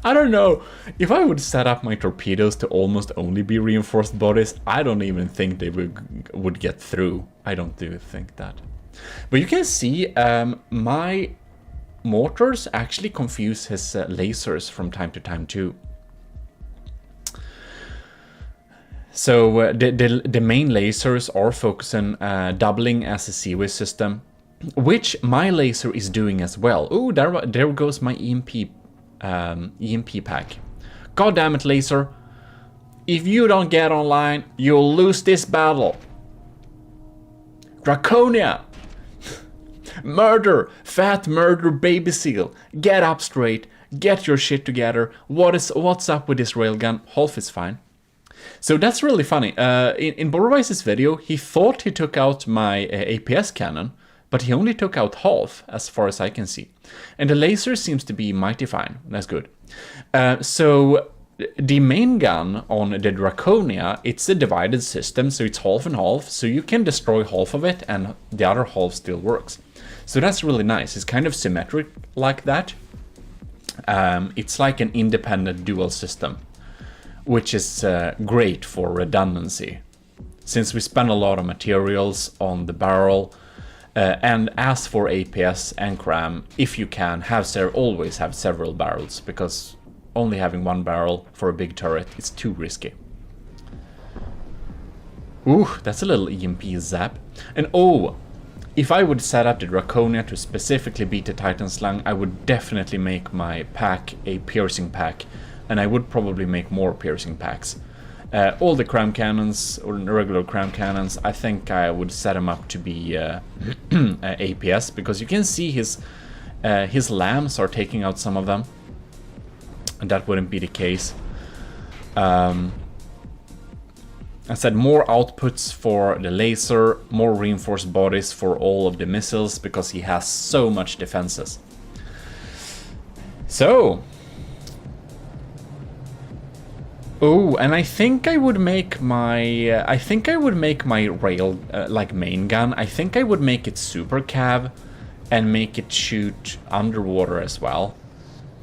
A: I don't know, if I would set up my torpedoes to almost only be reinforced bodies, I don't even think they would get through. I don't think that. But you can see my mortars actually confuse his lasers from time to time too. So the main lasers are focusing, doubling as a CWIS system, which my laser is doing as well. Oh, there goes my EMP pack. God damn it, laser! If you don't get online, you'll lose this battle. Draconia! Murder! Fat murder baby seal! Get up straight, get your shit together. What's up with this railgun? Half is fine. So that's really funny. In Borderwise's video, he thought he took out my APS cannon, but he only took out half, as far as I can see. And the laser seems to be mighty fine. That's good. So the main gun on the Draconia, it's a divided system, so it's half and half, so you can destroy half of it and the other half still works. So that's really nice. It's kind of symmetric like that. It's like an independent dual system, which is great for redundancy, since we spend a lot of materials on the barrel. And as for APS and cram, if you can, always have several barrels, because only having one barrel for a big turret is too risky. Ooh, that's a little EMP zap. And oh, if I would set up the Draconia to specifically beat the Titan Slang, I would definitely make my pack a piercing pack, and I would probably make more piercing packs. All the cram cannons, or regular cram cannons, I think I would set them up to be APS, because you can see his lambs are taking out some of them, and that wouldn't be the case. I said more outputs for the laser, more reinforced bodies for all of the missiles, because he has so much defenses. So, oh, and I think I would make my rail like main gun. I think I would make it super cav and make it shoot underwater as well.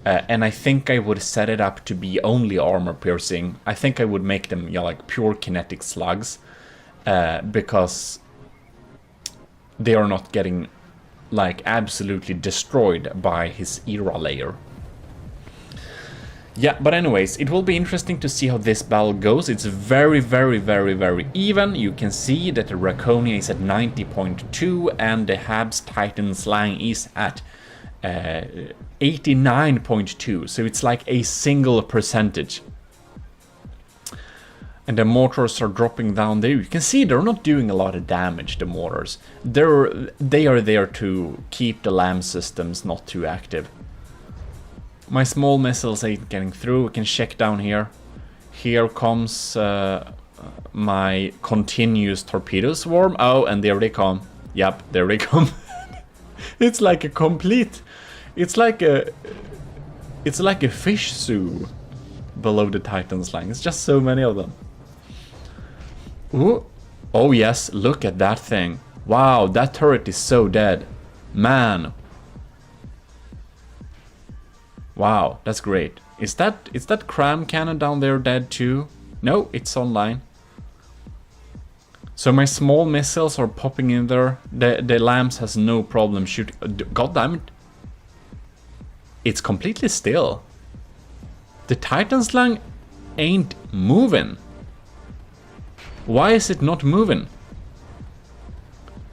A: And I think I would set it up to be only armor piercing. I think I would make them, yeah, like pure kinetic slugs, because they are not getting like absolutely destroyed by his era layer. Yeah, but anyways, it will be interesting to see how this battle goes. It's very, very, very, very even. You can see that the Draconia is at 90.2 and the Habs Titan Slang is at 89.2, so it's like a single percentage. And the mortars are dropping down there. You can see they're not doing a lot of damage, the mortars. They are there to keep the LAM systems not too active. My small missiles ain't getting through. We can check down here. Here comes my continuous torpedo swarm. Oh, and there they come. Yep, there they come. It's like a complete... It's like a fish zoo below the Titan Slang. It's just so many of them. Ooh. Oh yes, look at that thing. Wow, that turret is so dead. Man. Wow, that's great. Is that cram cannon down there dead too? No, it's online. So my small missiles are popping in there. The lambs has no problem shooting. God damn it. It's completely still. The Titan Slang ain't moving. Why is it not moving?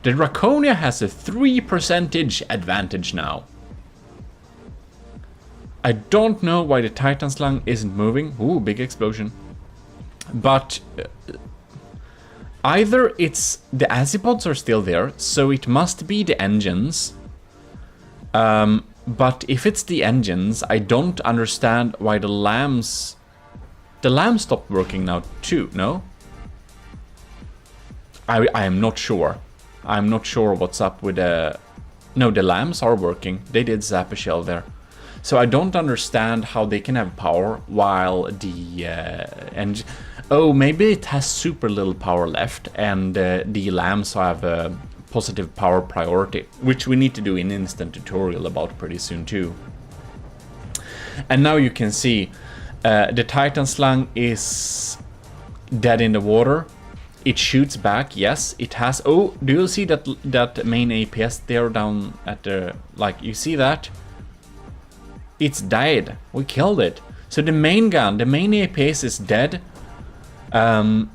A: The Draconia has a 3% advantage now. I don't know why the Titan Slang isn't moving. Ooh, big explosion. But either it's the Azipods are still there, so it must be the engines. But if it's the engines, I don't understand why the lambs... The lambs stopped working now too, no? I am not sure. I'm not sure what's up with the... No, the lambs are working. They did zap a shell there. So I don't understand how they can have power while the engine... Oh, maybe it has super little power left and the lambs have a positive power priority, which we need to do an instant tutorial about pretty soon too. And now you can see the Titan Slang is dead in the water. It shoots back, yes, it has... Oh, do you see that main APS there down at the... Like, you see that? It's died. We killed it. So the main gun, the main APS is dead. The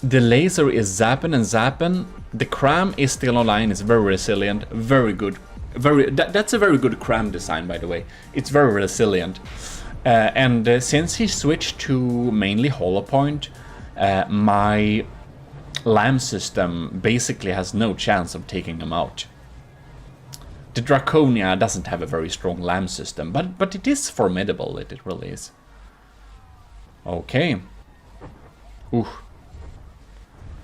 A: laser is zapping and zapping. The cram is still online. It's very resilient. Very good. That's a very good cram design, by the way. It's very resilient. And since he switched to mainly hollow point, my LAM system basically has no chance of taking him out. The Draconia doesn't have a very strong LAM system, but it is formidable. It really is. Okay. Ooh.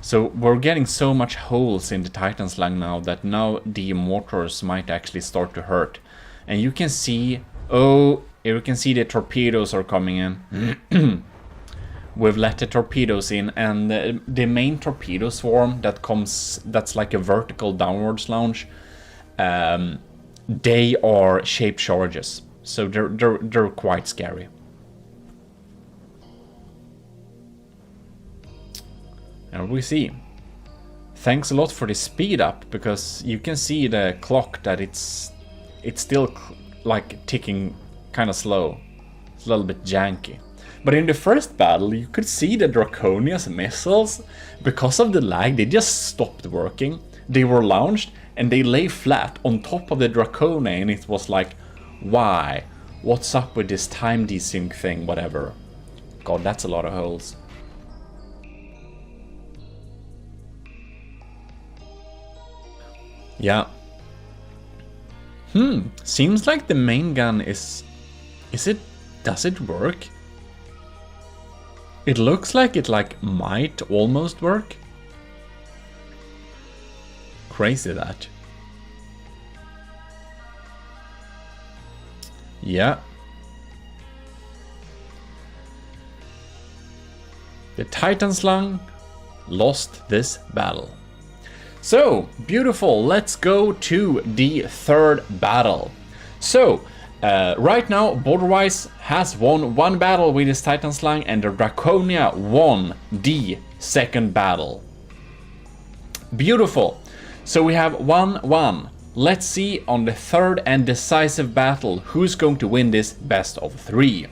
A: So we're getting so much holes in the Titan Slang now that now the mortars might actually start to hurt. And you can see, oh, Here you can see the torpedoes are coming in. We've let the torpedoes in, and the main torpedo swarm that's like a vertical downwards launch, they are shaped charges, so they're quite scary. And we see. Thanks a lot for the speed up, because you can see the clock that it's still like ticking kind of slow. It's a little bit janky. But in the first battle, you could see the Draconia's missiles, because of the lag, they just stopped working. They were launched and they lay flat on top of the Draconia, and it was like, why? What's up with this time desync thing, whatever. God, that's a lot of holes. Yeah. Seems like the main gun does it work? It looks like it might almost work. Crazy that. Yeah. The Titan Slung lost this battle. So, beautiful, let's go to the third battle. So, right now, Borderwise has won one battle with his Titan Slung, and the Draconia won the second battle. Beautiful. So we have 1-1. Let's see on the third and decisive battle who's going to win this best of 3.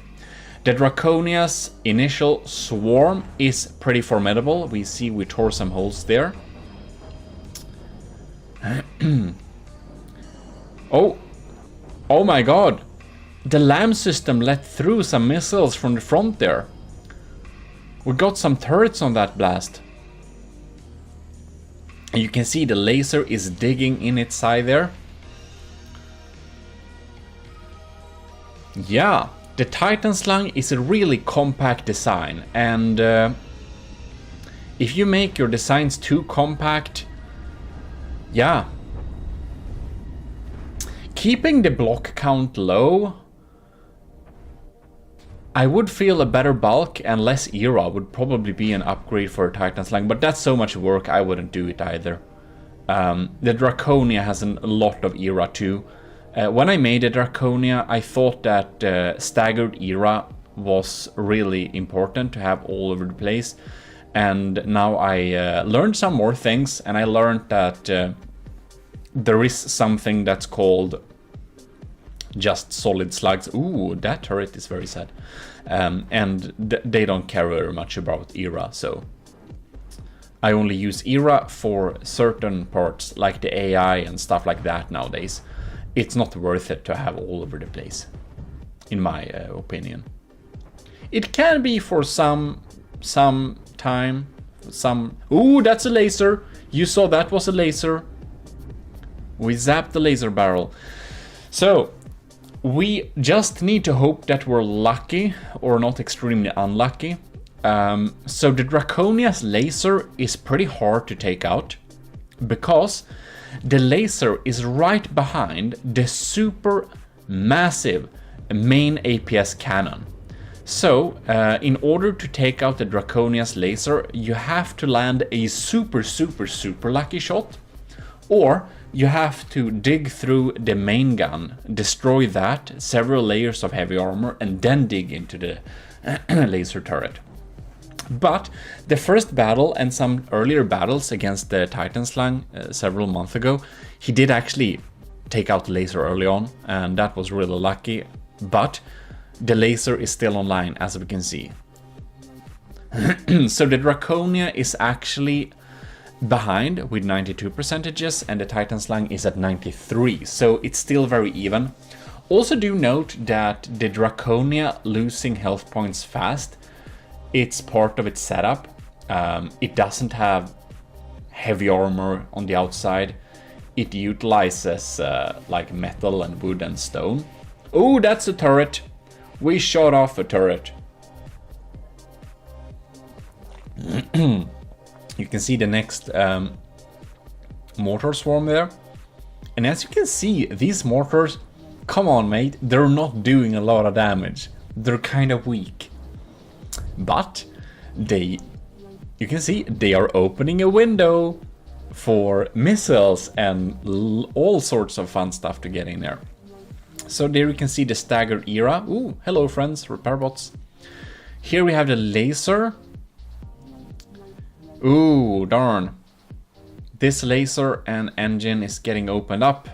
A: The Draconia's initial swarm is pretty formidable. We see we tore some holes there. Oh my god. The LAM system let through some missiles from the front there. We got some turrets on that blast. And you can see the laser is digging in its side there. Yeah, the Titan Slung is a really compact design, and if you make your designs too compact, yeah. Keeping the block count low, I would feel a better bulk and less era would probably be an upgrade for a Titan Slung, but that's so much work I wouldn't do it either. The Draconia has a lot of era too. When I made the Draconia, I thought that staggered era was really important to have all over the place. And now I learned some more things, and I learned that there is something that's called just solid slugs. Ooh, that turret is very sad. And they don't care very much about era, so I only use era for certain parts, like the AI and stuff like that nowadays. It's not worth it to have all over the place, in my opinion. It can be for some time, some... Ooh, that's a laser! You saw that was a laser. We zapped the laser barrel. So, we just need to hope that we're lucky, or not extremely unlucky. So the Draconia's laser is pretty hard to take out, because the laser is right behind the super massive main APS cannon. So, in order to take out the Draconia's laser, you have to land a super lucky shot, or you have to dig through the main gun, destroy that, several layers of heavy armor, and then dig into the laser turret. But the first battle and some earlier battles against the Titan Slung several months ago, he did actually take out the laser early on, and that was really lucky. But the laser is still online, as we can see. So the Draconia is actually behind with 92%, and the Titan Slung is at 93%, so it's still very even. Also do note that the Draconia losing health points fast, it's part of its setup. It doesn't have heavy armor on the outside. It utilizes like metal and wood and stone. Oh, that's a turret! We shot off a turret. You can see the next mortar swarm there. And as you can see, these mortars come on, mate. They're not doing a lot of damage. They're kind of weak. But you can see they are opening a window for missiles and all sorts of fun stuff to get in there. So there you can see the staggered era. Ooh, hello friends, repair bots. Here we have the laser. Ooh, darn. This laser and engine is getting opened up.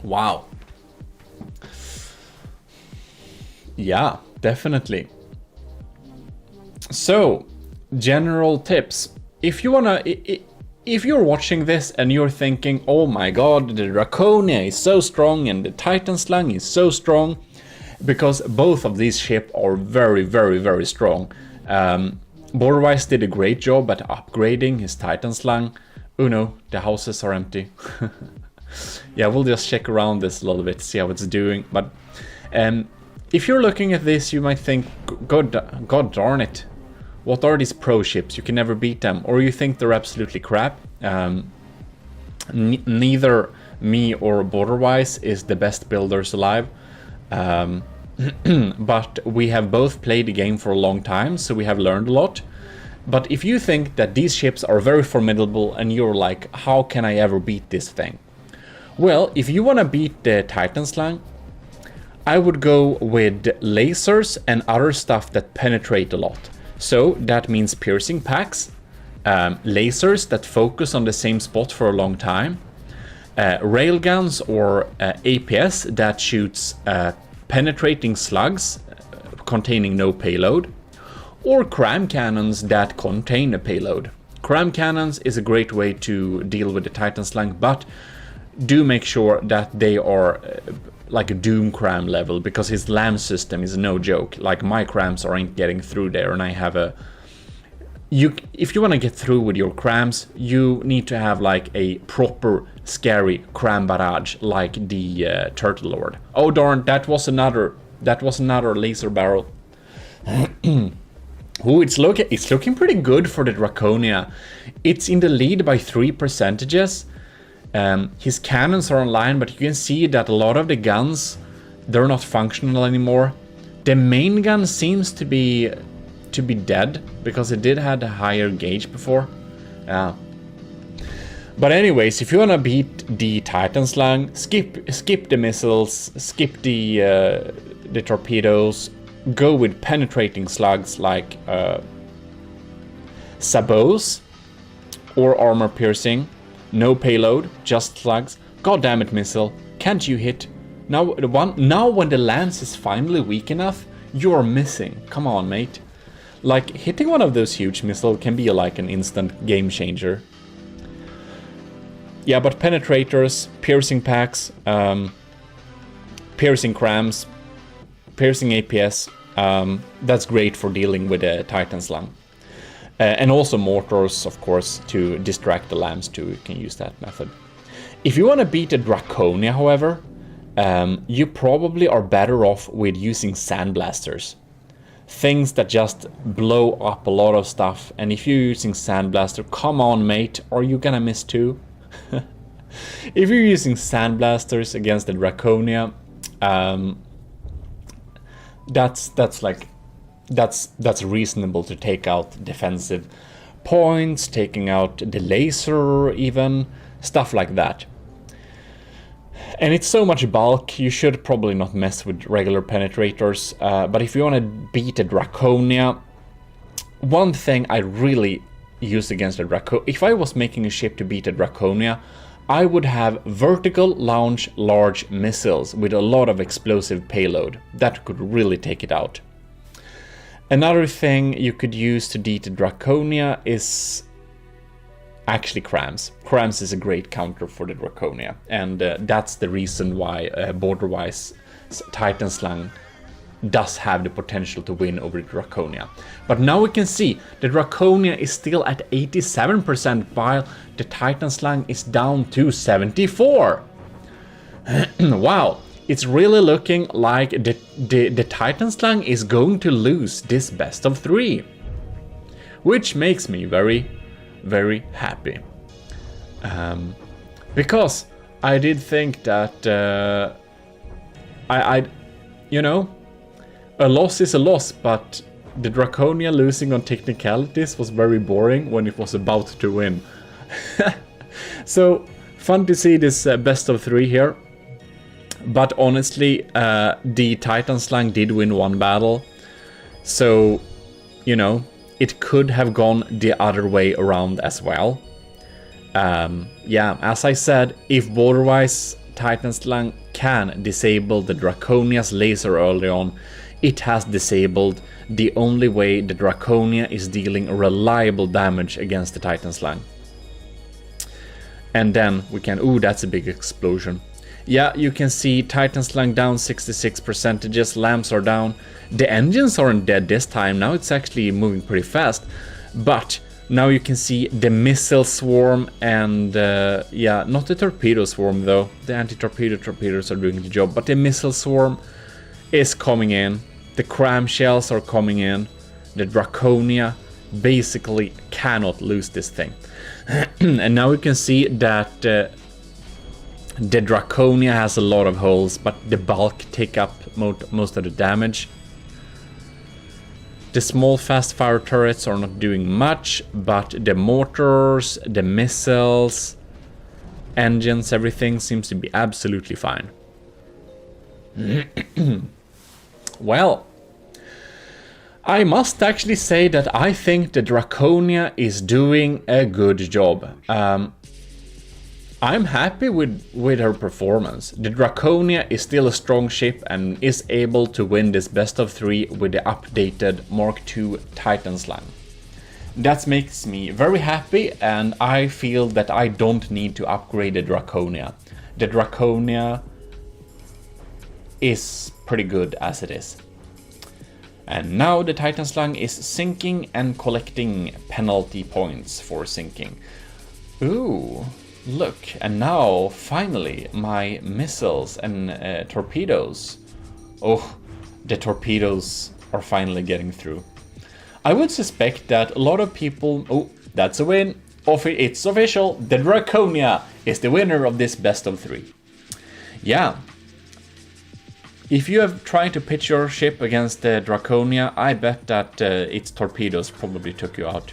A: Wow. Yeah, definitely. So, general tips. If you're watching this and you're thinking, oh my god, the Draconia is so strong and the Titan Slang is so strong, because both of these ships are very, very, very strong. Borderwise did a great job at upgrading his Titan Slang. Oh no, the houses are empty. Yeah, we'll just check around this a little bit, see how it's doing. But if you're looking at this, you might think, God darn it, what are these pro ships? You can never beat them. Or you think they're absolutely crap. Neither me or Borderwise is the best builders alive. But we have both played the game for a long time, so we have learned a lot. But if you think that these ships are very formidable and you're like, how can I ever beat this thing? Well, if you want to beat the Titan Slang, I would go with lasers and other stuff that penetrate a lot. So that means piercing packs, lasers that focus on the same spot for a long time, railguns or APS that shoots penetrating slugs containing no payload, or cram cannons that contain a payload. Cram cannons is a great way to deal with the Titan Slang, but do make sure that they are like a Doom cram level, because his LAM system is no joke. Like, my crams aren't getting through there, and I have a... if you want to get through with your crams, you need to have like a proper scary cram barrage like the Turtle Lord. Oh darn, that was another laser barrel. Ooh, it's looking pretty good for the Draconia. It's in the lead by 3%. His cannons are online, but you can see that a lot of the guns, they're not functional anymore. The main gun seems to be dead, because it did have a higher gauge before. But anyways, if you wanna beat the Titan Slang, skip the missiles, skip the torpedoes, go with penetrating slugs like sabots or armor piercing. No payload, just slugs. God damn it, missile! Can't you hit? Now when the lance is finally weak enough, you're missing. Come on, mate. Like, hitting one of those huge missiles can be like an instant game changer. Yeah, but penetrators, piercing packs, piercing crams, piercing APS, that's great for dealing with a Titan Slang. And also mortars, of course, to distract the lambs too. You can use that method. If you want to beat a Draconia, however, you probably are better off with using sandblasters. Things that just blow up a lot of stuff. And if you're using sandblaster, come on, mate, are you gonna miss too? If you're using sandblasters against the Draconia, that's reasonable to take out defensive points, taking out the laser, even stuff like that. And it's so much bulk, you should probably not mess with regular penetrators. But if you want to beat a Draconia, one thing I really use against a Draconia, if I was making a ship to beat a Draconia, I would have vertical launch large missiles with a lot of explosive payload. That could really take it out. Another thing you could use to beat the Draconia is actually crams. Crams is a great counter for the Draconia, and that's the reason why Borderwise Titan Slang does have the potential to win over the Draconia. But now we can see the Draconia is still at 87%, while the Titan Slang is down to 74%. Wow. It's really looking like the Titan Slang is going to lose this best of 3. Which makes me very, very happy. Because I did think that you know, a loss is a loss, but the Draconia losing on technicalities was very boring when it was about to win. So fun to see this best of 3 here. But honestly, the Titan Slang did win one battle. So, you know, it could have gone the other way around as well. Yeah, as I said, if border-wise Titan Slang can disable the Draconia's laser early on, it has disabled the only way the Draconia is dealing reliable damage against the Titan Slang. And then we can... Ooh, that's a big explosion. Yeah, you can see Titan Slang down 66%, lamps are down. The engines aren't dead this time, now it's actually moving pretty fast. But now you can see the missile swarm and... yeah, not the torpedo swarm though. The anti-torpedo torpedoes are doing the job, but the missile swarm is coming in. The cram shells are coming in. The Draconia basically cannot lose this thing. And now you can see that the Draconia has a lot of holes, but the bulk take up most of the damage. The small fast fire turrets are not doing much, but the mortars, the missiles, engines, everything seems to be absolutely fine. Well, I must actually say that I think the Draconia is doing a good job. I'm happy with her performance. The Draconia is still a strong ship and is able to win this best of 3 with the updated Mark II Titan Slang. That makes me very happy, and I feel that I don't need to upgrade the Draconia. The Draconia is pretty good as it is. And now the Titan Slang is sinking and collecting penalty points for sinking. Ooh, look, and now finally my missiles and torpedoes. Oh, the torpedoes are finally getting through. I would suspect that a lot of people... Oh, that's a win. It's official. The Draconia is the winner of this best of 3. Yeah. If you have tried to pitch your ship against the Draconia, I bet that its torpedoes probably took you out.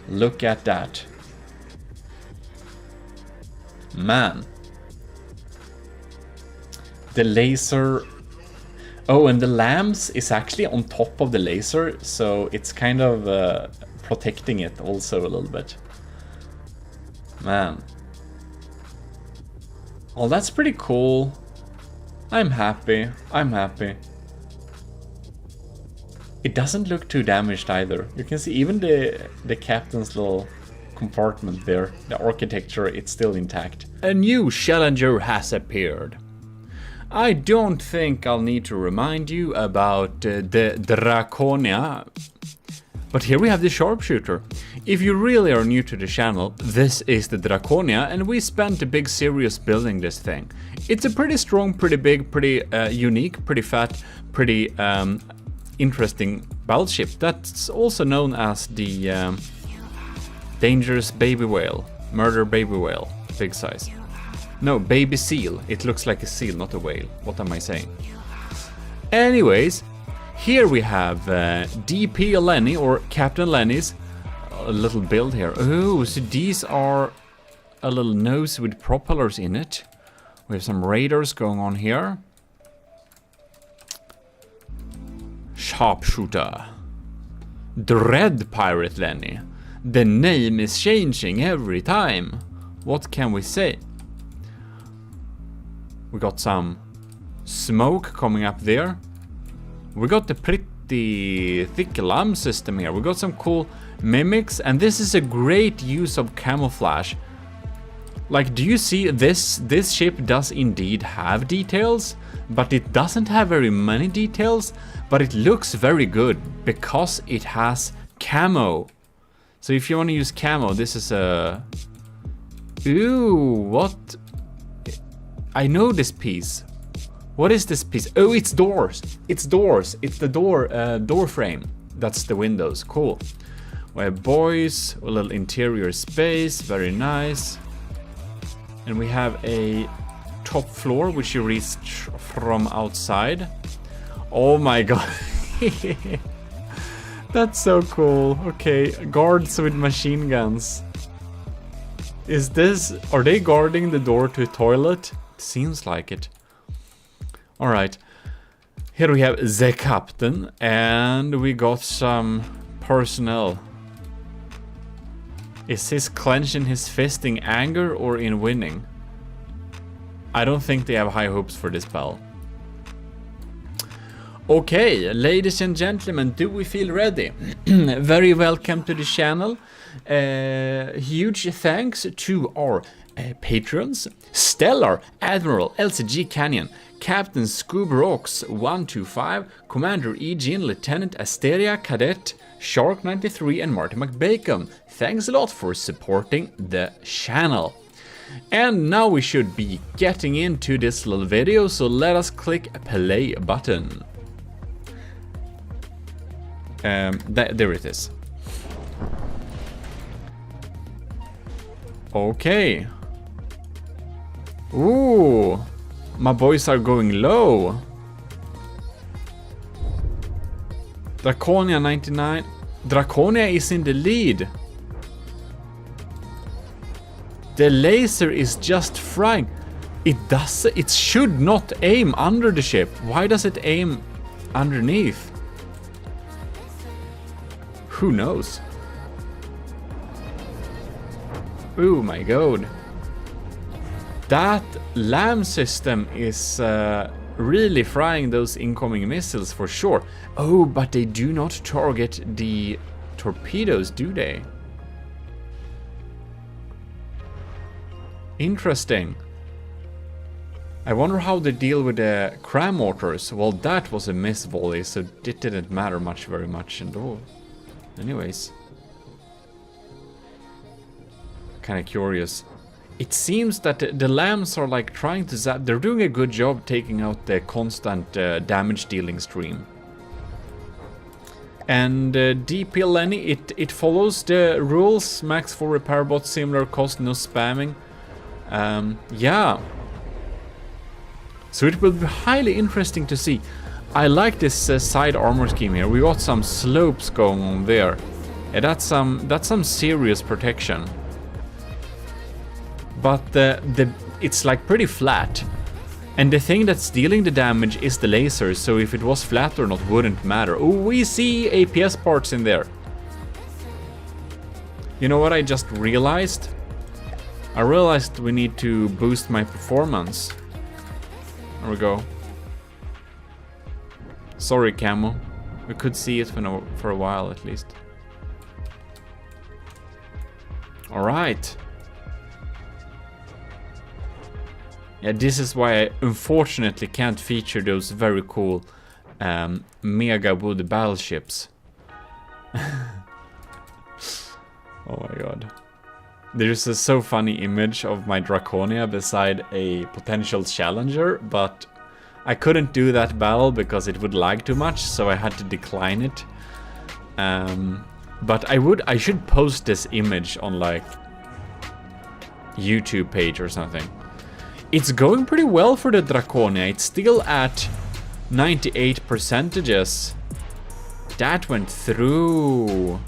A: Look at that. Man. The laser... Oh, and the lamps is actually on top of the laser, so it's kind of protecting it also a little bit. Man. Oh, that's pretty cool. I'm happy. I'm happy. It doesn't look too damaged either. You can see even the captain's little compartment there, the architecture, it's still intact. A new challenger has appeared. I don't think I'll need to remind you about the Draconia, but here we have the sharpshooter. If you really are new to the channel, this is the Draconia, and we spent a big serious building this thing. It's a pretty strong, pretty big, pretty unique, pretty fat, pretty interesting battleship. That's also known as the dangerous baby whale, murder baby whale, big size. No, baby seal. It looks like a seal, not a whale. What am I saying? Anyways, here we have DP Lenny, or Captain Lenny's a little build here. Oh, so these are a little nose with propellers in it. We have some radars going on here. Sharpshooter. Dread Pirate Lenny. The name is changing every time. What can we say? We got some smoke coming up there. We got the pretty thick alarm system here. We got some cool mimics, and this is a great use of camouflage. Like, do you see this? This ship does indeed have details, but it doesn't have very many details, but it looks very good because it has camo. So if you want to use camo, this is a... Ooh, what? I know this piece. What is this piece? Oh, it's doors. It's doors. It's the door frame. That's the windows. Cool. We have boys, a little interior space. Very nice. And we have a top floor which you reach from outside. Oh my god. That's so cool. Okay, guards with machine guns. Are they guarding the door to a toilet? Seems like it. Alright. Here we have the captain, and we got some personnel. Is his clenching his fist in anger or in winning? I don't think they have high hopes for this battle. Okay, ladies and gentlemen, do we feel ready? Very welcome to the channel. Huge thanks to our patrons: Stellar, Admiral, LCG Canyon, Captain Scooberox 125, Commander Eugene, Lieutenant Asteria, Cadet, Shark 93, and Marty McBacon. Thanks a lot for supporting the channel. And now we should be getting into this little video, so let us click a play button. There it is. Okay. Ooh, my boys are going low. Draconia 99. Draconia is in the lead. The laser is just frying. It should not aim under the ship. Why does it aim underneath? Who knows? Oh my god. That LAM system is really frying those incoming missiles for sure. Oh, but they do not target the torpedoes, do they? Interesting. I wonder how they deal with the cram mortars. Well, that was a miss volley, so it didn't matter very much and all. Anyways. Kinda curious. It seems that the lambs are like trying to zap. They're doing a good job taking out the constant damage dealing stream. And DP Lenny, it follows the rules. Max 4 repair bot, similar cost, no spamming. Yeah. So it will be highly interesting to see. I like this side armor scheme here. We got some slopes going on there. Yeah, that's some serious protection. But it's like pretty flat. And the thing that's dealing the damage is the lasers, so if it was flat or not wouldn't matter. Oh, we see APS parts in there. You know what I just realized? I realized we need to boost my performance. There we go. Sorry, Camo. We could see it for a while at least. Alright. Yeah, this is why I unfortunately can't feature those very cool mega wood battleships. Oh my god. There's a so funny image of my Draconia beside a potential challenger, but I couldn't do that battle because it would lag too much, so I had to decline it. But I should post this image on like YouTube page or something. It's going pretty well for the Draconia. It's still at 98%. That went through.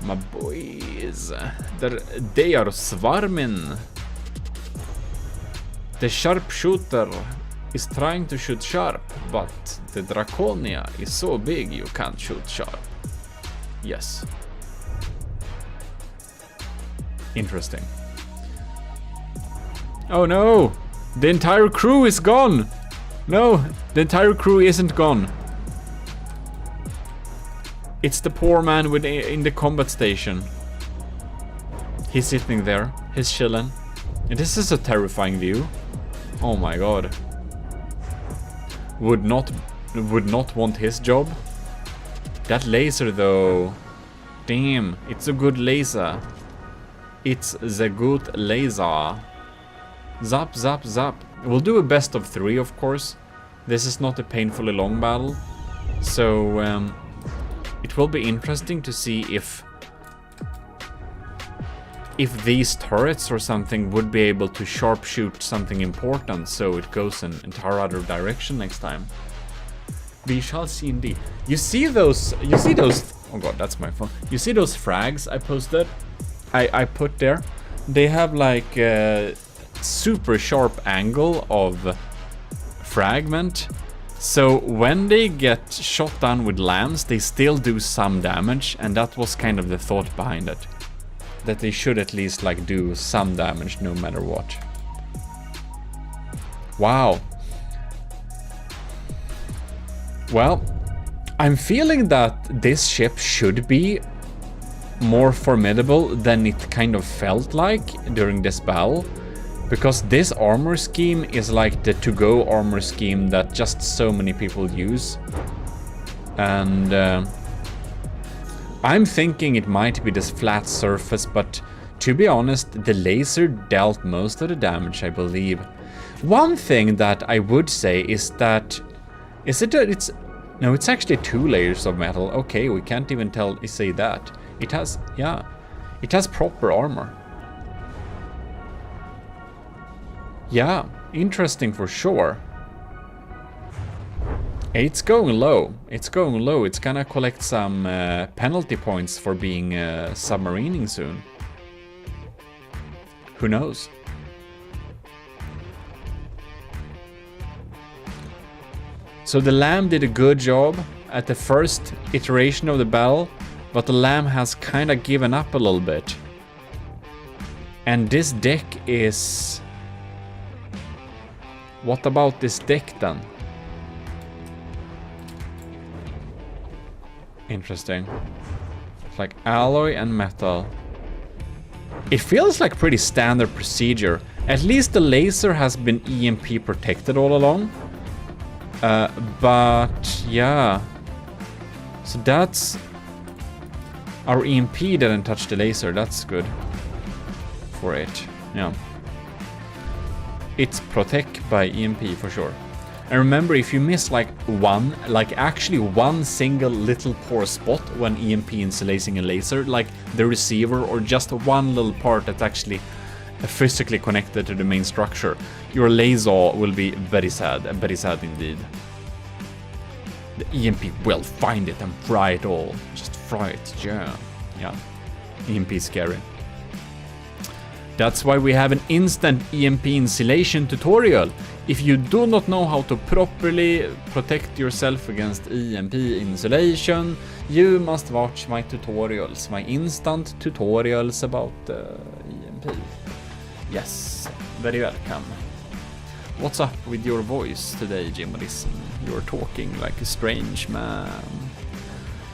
A: My boys, they are swarming. The sharpshooter is trying to shoot sharp, but the Draconia is so big you can't shoot sharp. Yes. Interesting. Oh no! The entire crew is gone! No, the entire crew isn't gone. It's the poor man in the combat station. He's sitting there. He's chilling. And this is a terrifying view. Oh my god. Would not want his job. That laser though. Damn, it's a good laser. It's the good laser. Zap, zap, zap. We'll do a best of 3, of course. This is not a painfully long battle. So, it will be interesting to see if if these turrets or something would be able to sharpshoot something important so it goes in entire other direction next time. We shall see indeed. You see those, oh god, that's my phone. You see those frags I posted? I put there? They have like a super sharp angle of fragment. So when they get shot down with lambs, they still do some damage, and that was kind of the thought behind it. That they should at least like do some damage no matter what. Wow. Well, I'm feeling that this ship should be more formidable than it kind of felt like during this battle. Because this armor scheme is like the to-go armor scheme that just so many people use. And I'm thinking it might be this flat surface, but to be honest, the laser dealt most of the damage, I believe. One thing that I would say is that... No, it's actually 2 layers of metal. Okay, we can't even say that. It has, yeah, it has proper armor. Yeah, interesting for sure. It's going low. It's going low. It's gonna collect some penalty points for being submarining soon. Who knows? So the Lamb did a good job at the first iteration of the battle, but the Lamb has kind of given up a little bit. And this deck is... What about this deck then? Interesting. It's like alloy and metal. It feels like pretty standard procedure. At least the laser has been EMP protected all along. But yeah. So that's... Our EMP didn't touch the laser. That's good. For it. Yeah. It's protect by EMP for sure. And remember, if you miss like actually one single little poor spot when EMP insulating a laser, like the receiver or just one little part that's actually physically connected to the main structure, your laser will be very sad indeed. The EMP will find it and fry it all. Just fry it, yeah. Yeah, EMP is scary. That's why we have an instant EMP insulation tutorial. If you do not know how to properly protect yourself against EMP insulation, you must watch my tutorials, my instant tutorials about EMP. Yes, very welcome. What's up with your voice today, GMODIST? You're talking like a strange man.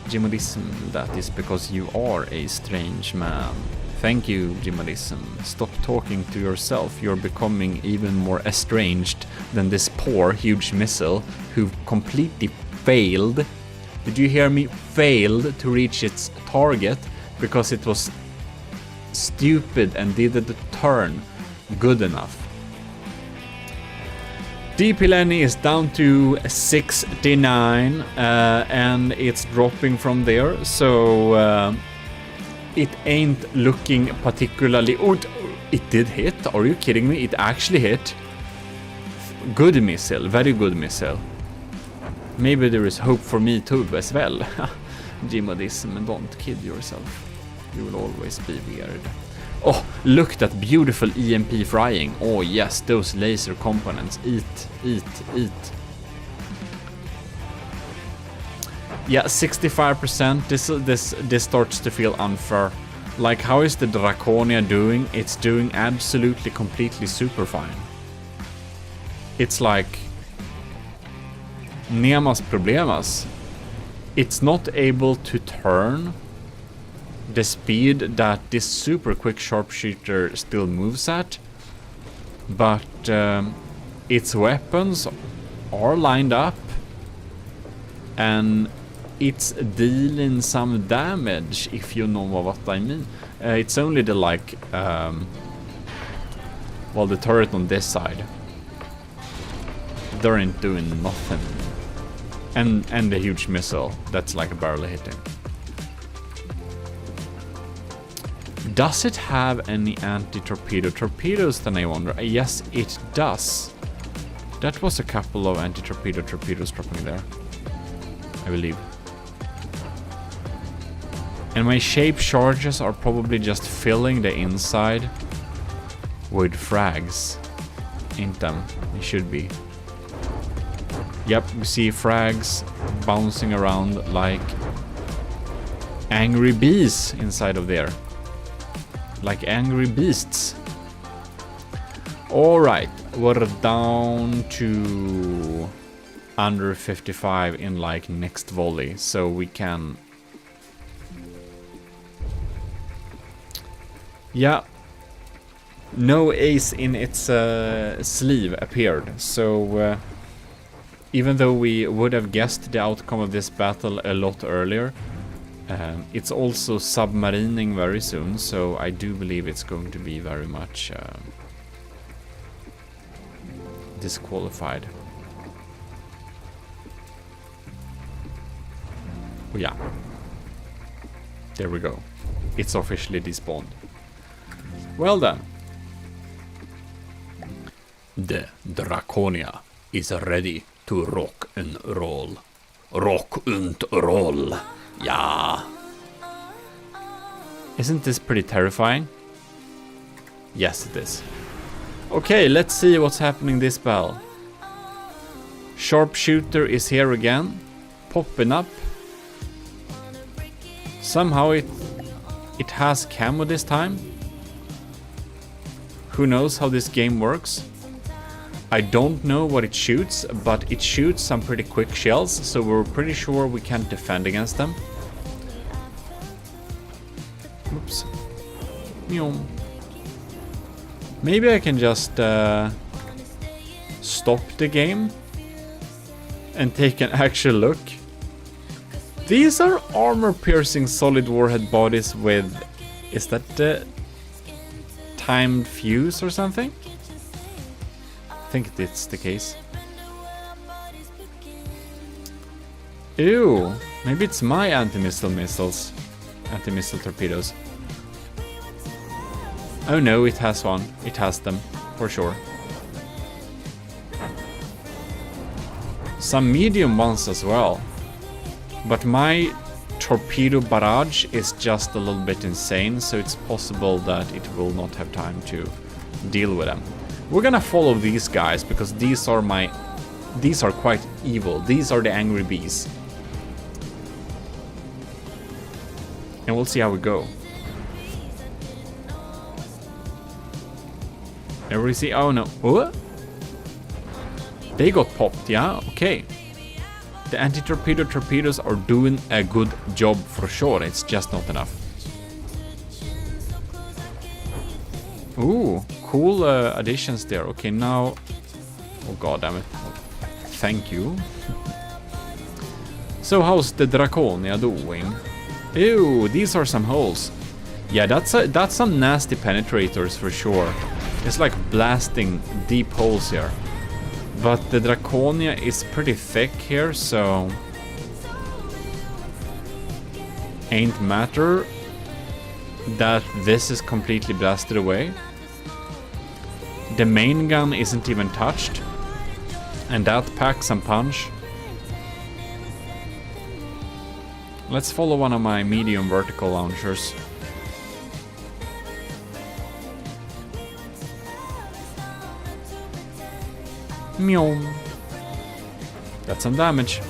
A: GMODIST, that is because you are a strange man. Thank you, GMODIST. Stop talking to yourself. You're becoming even more estranged than this poor, huge missile who completely failed. Did you hear me? Failed to reach its target because it was stupid and didn't turn good enough. DP Lenny is down to 69 and it's dropping from there. So... it ain't looking particularly... Oh, it did hit. Are you kidding me? It actually hit. Good missile. Very good missile. Maybe there is hope for me too as well. GMODIST, don't kid yourself. You will always be weird. Oh, look at that beautiful EMP frying. Oh yes, those laser components. Eat, eat, eat. Yeah, 65%. This starts to feel unfair. Like, how is the Draconia doing? It's doing absolutely, completely super fine. It's like... Nemas problemas. It's not able to turn the speed that this super quick sharpshooter still moves at. But its weapons are lined up. And... it's dealing some damage, if you know what I mean. It's only the like, well, the turret on this side. They ain't doing nothing. And the huge missile that's like barely hitting. Does it have any anti-torpedo torpedoes then, I wonder? Yes, it does. That was a couple of anti-torpedo torpedoes dropping there, I believe. And my shape charges are probably just filling the inside with frags. Ain't them? They should be. Yep, we see frags bouncing around like angry bees inside of there. Like angry beasts. Alright, we're down to under 55 in like next volley, so we can... Yeah, no ace in its sleeve appeared, so even though we would have guessed the outcome of this battle a lot earlier, it's also submarining very soon, so I do believe it's going to be very much disqualified. Oh yeah, there we go. It's officially despawned. Well then. The Draconia is ready to rock and roll. Rock and roll. Yeah. Isn't this pretty terrifying? Yes, it is. Okay, let's see what's happening this battle. Sharpshooter is here again, popping up. Somehow it has camo this time. Who knows how this game works? I don't know what it shoots, but it shoots some pretty quick shells, so we're pretty sure we can't defend against them. Oops. Meow. Maybe I can just stop the game and take an actual look. These are armor-piercing solid warhead bodies with... Is that the timed fuse or something? I think it's the case. Ew, maybe it's my anti-missile torpedoes. Oh no, it has one. It has them, for sure. Some medium ones as well. But my torpedo barrage is just a little bit insane, so it's possible that it will not have time to deal with them. We're gonna follow these guys because these are quite evil. These are the angry bees. And we'll see how we go. And we see, oh no. What? They got popped, yeah? Okay. The anti-torpedo torpedoes are doing a good job for sure. It's just not enough. Ooh, cool additions there. Okay, now... Oh god damn it. Thank you. So how's the Draconia doing? Ew, these are some holes. Yeah, that's some nasty penetrators for sure. It's like blasting deep holes here. But the Draconia is pretty thick here, so... Ain't matter that this is completely blasted away. The main gun isn't even touched. And that packs some punch. Let's follow one of my medium vertical launchers. Meow. That's some damage.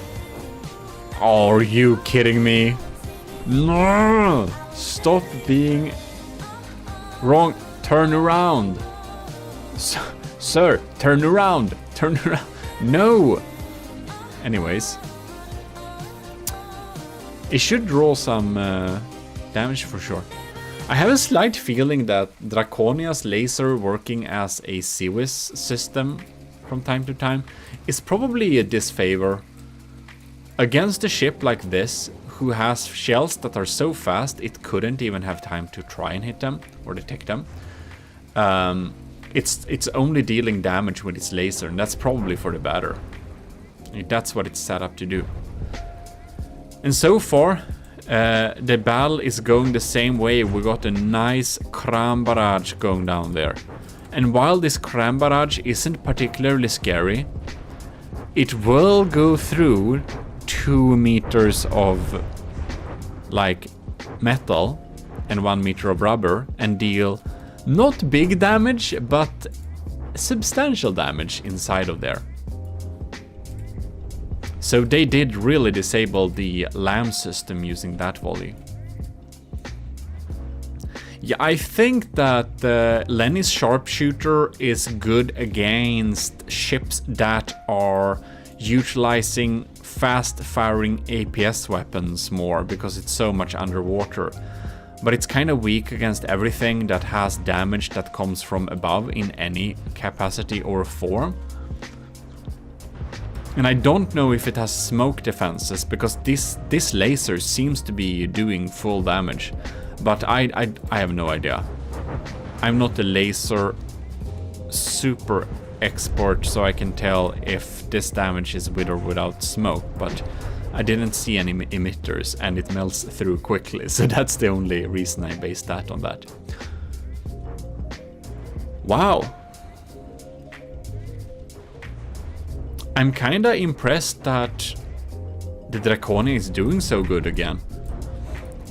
A: Are you kidding me? No! Stop being wrong. Turn around. Sir, turn around. Turn around. No! Anyways. It should draw some damage for sure. I have a slight feeling that Draconia's laser working as a CWIS system from time to time is probably a disfavor. Against a ship like this, who has shells that are so fast it couldn't even have time to try and hit them or detect them. It's only dealing damage with its laser, and that's probably for the better. That's what it's set up to do. And so far, The battle is going the same way. We got a nice cram barrage going down there. And while this cram barrage isn't particularly scary, it will go through 2 meters of like metal and 1 meter of rubber and deal not big damage, but substantial damage inside of there. So they did really disable the LAM system using that volley. Yeah, I think that Lenny's sharpshooter is good against ships that are utilizing fast-firing APS weapons more because it's so much underwater. But it's kind of weak against everything that has damage that comes from above in any capacity or form. And I don't know if it has smoke defenses, because this laser seems to be doing full damage. But I have no idea. I'm not a laser super expert, so I can tell if this damage is with or without smoke, but I didn't see any emitters and it melts through quickly, so that's the only reason I based that on that. Wow. I'm kinda impressed that the Draconia is doing so good again.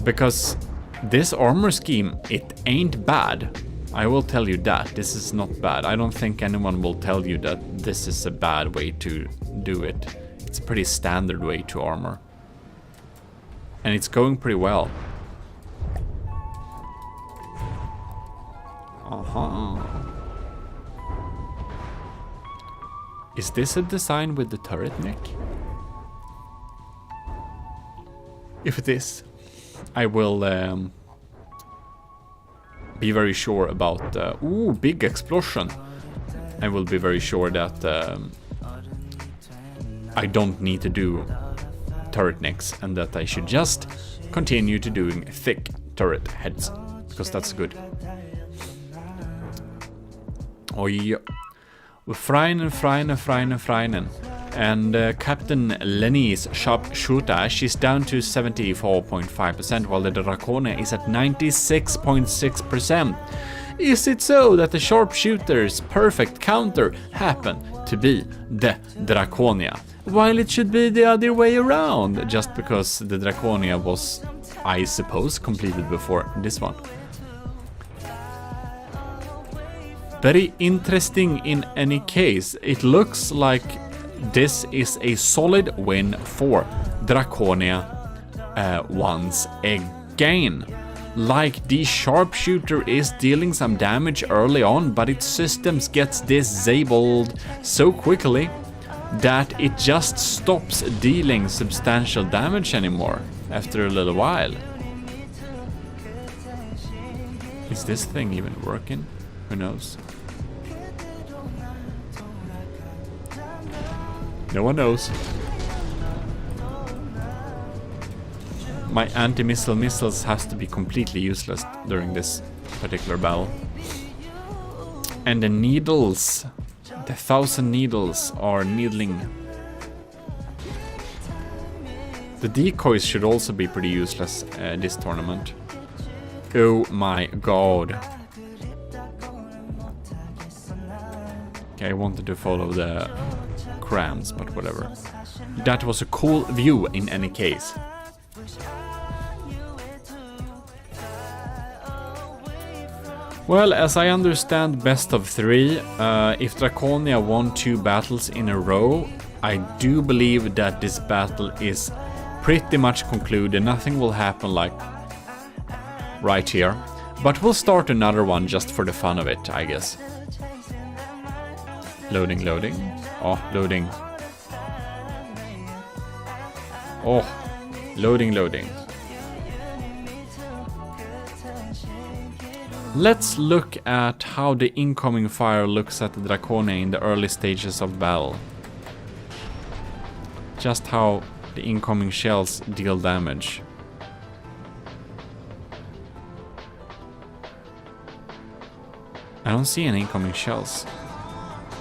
A: Because this armor scheme, it ain't bad. I will tell you that. This is not bad. I don't think anyone will tell you that this is a bad way to do it. It's a pretty standard way to armor. And it's going pretty well. Is this a design with the turret neck? If it is, I will be very sure about... ooh, big explosion! I will be very sure that I don't need to do turret necks and that I should just continue to doing thick turret heads, because that's good. Oh yeah. We're Freinen. And Captain Lenny's sharpshooter, she's down to 74.5%, while the Draconia is at 96.6%. Is it so that the sharpshooter's perfect counter happened to be the Draconia, while it should be the other way around, just because the Draconia was, I suppose, completed before this one? Very interesting in any case. It looks like this is a solid win for Draconia once again. Like, the sharpshooter is dealing some damage early on, but its systems gets disabled so quickly that it just stops dealing substantial damage anymore after a little while. Is this thing even working? Who knows? No one knows. My anti-missile missiles has to be completely useless during this particular battle. And the needles, the 1,000 needles are needling. The decoys should also be pretty useless this tournament. Oh my god. Okay, I wanted to follow the crams, but whatever. That was a cool view in any case. Well, as I understand best of 3, if Draconia won 2 battles in a row, I do believe that this battle is pretty much concluded. Nothing will happen like right here. But we'll start another one just for the fun of it, I guess. Loading. Oh, loading. Oh, loading. Let's look at how the incoming fire looks at the Draconia in the early stages of battle. Just how the incoming shells deal damage. I don't see any incoming shells.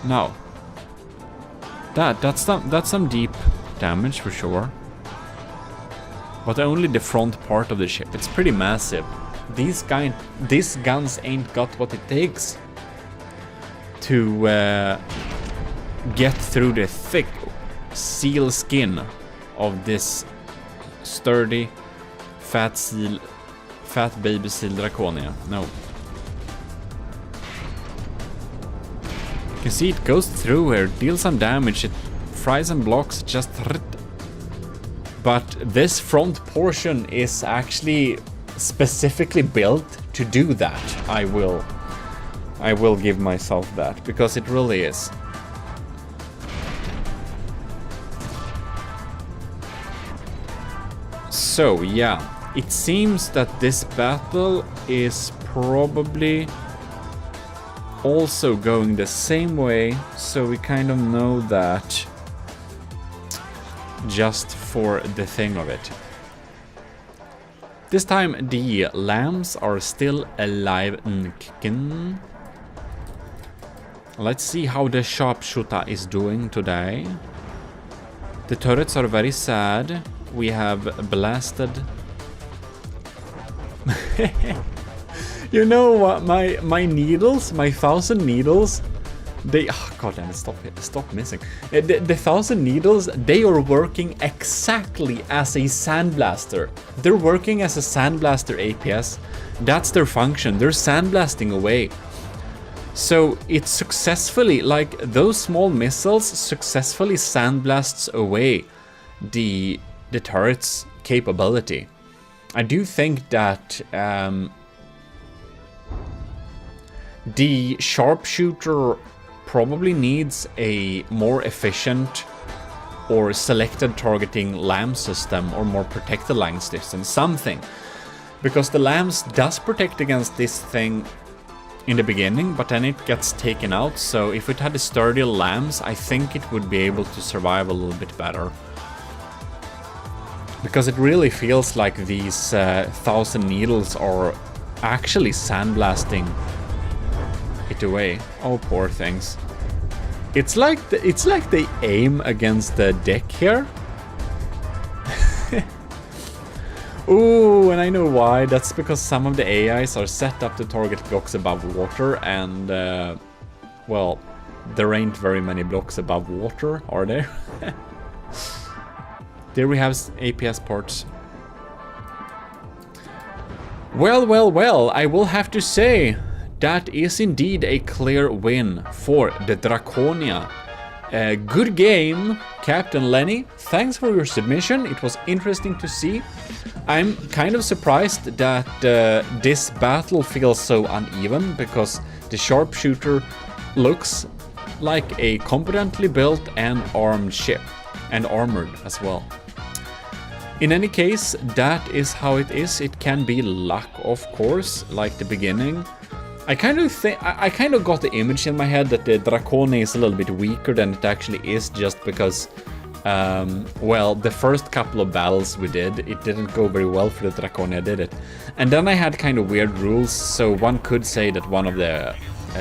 A: No. That's some deep damage for sure. but only the front part of the ship. It's pretty massive. These guns ain't got what it takes to get through the thick seal skin of this sturdy fat baby seal Draconia. No. You can see it goes through here, deals some damage, it fries and blocks, just... But this front portion is actually specifically built to do that. I will give myself that, because it really is. So yeah, it seems that this battle is probably also going the same way, so we kind of know that just for the thing of it. This time the lambs are still alive and kicking. Let's see how the sharpshooter is doing today. The turrets are very sad. We have blasted. You know what? My needles, my 1,000 needles, they... Oh, god damn it, stop missing. The 1,000 needles, they are working exactly as a sandblaster. They're working as a sandblaster APS. That's their function. They're sandblasting away. So it successfully, like those small missiles, successfully sandblasts away the turret's capability. I do think that the sharpshooter probably needs a more efficient or selected targeting LAM system or more protected line system, something. Because the LAMs does protect against this thing in the beginning, but then it gets taken out. So if it had a sturdy LAMs, I think it would be able to survive a little bit better. Because it really feels like these 1,000 needles are actually sandblasting it away. Oh, poor things. It's like they aim against the deck here. Ooh, and I know why. That's because some of the AIs are set up to target blocks above water, and well, there ain't very many blocks above water, are there? There we have APS ports. Well, I will have to say that is indeed a clear win for the Draconia. Good game, Captain Lenny. Thanks for your submission. It was interesting to see. I'm kind of surprised that this battle feels so uneven, because the sharpshooter looks like a competently built and armed ship, and armored as well. In any case, that is how it is. It can be luck, of course, like the beginning. I kind of got the image in my head that the Draconia is a little bit weaker than it actually is, just because, well, the first couple of battles we did, it didn't go very well for the Draconia, did it? And then I had kind of weird rules, so one could say that one of the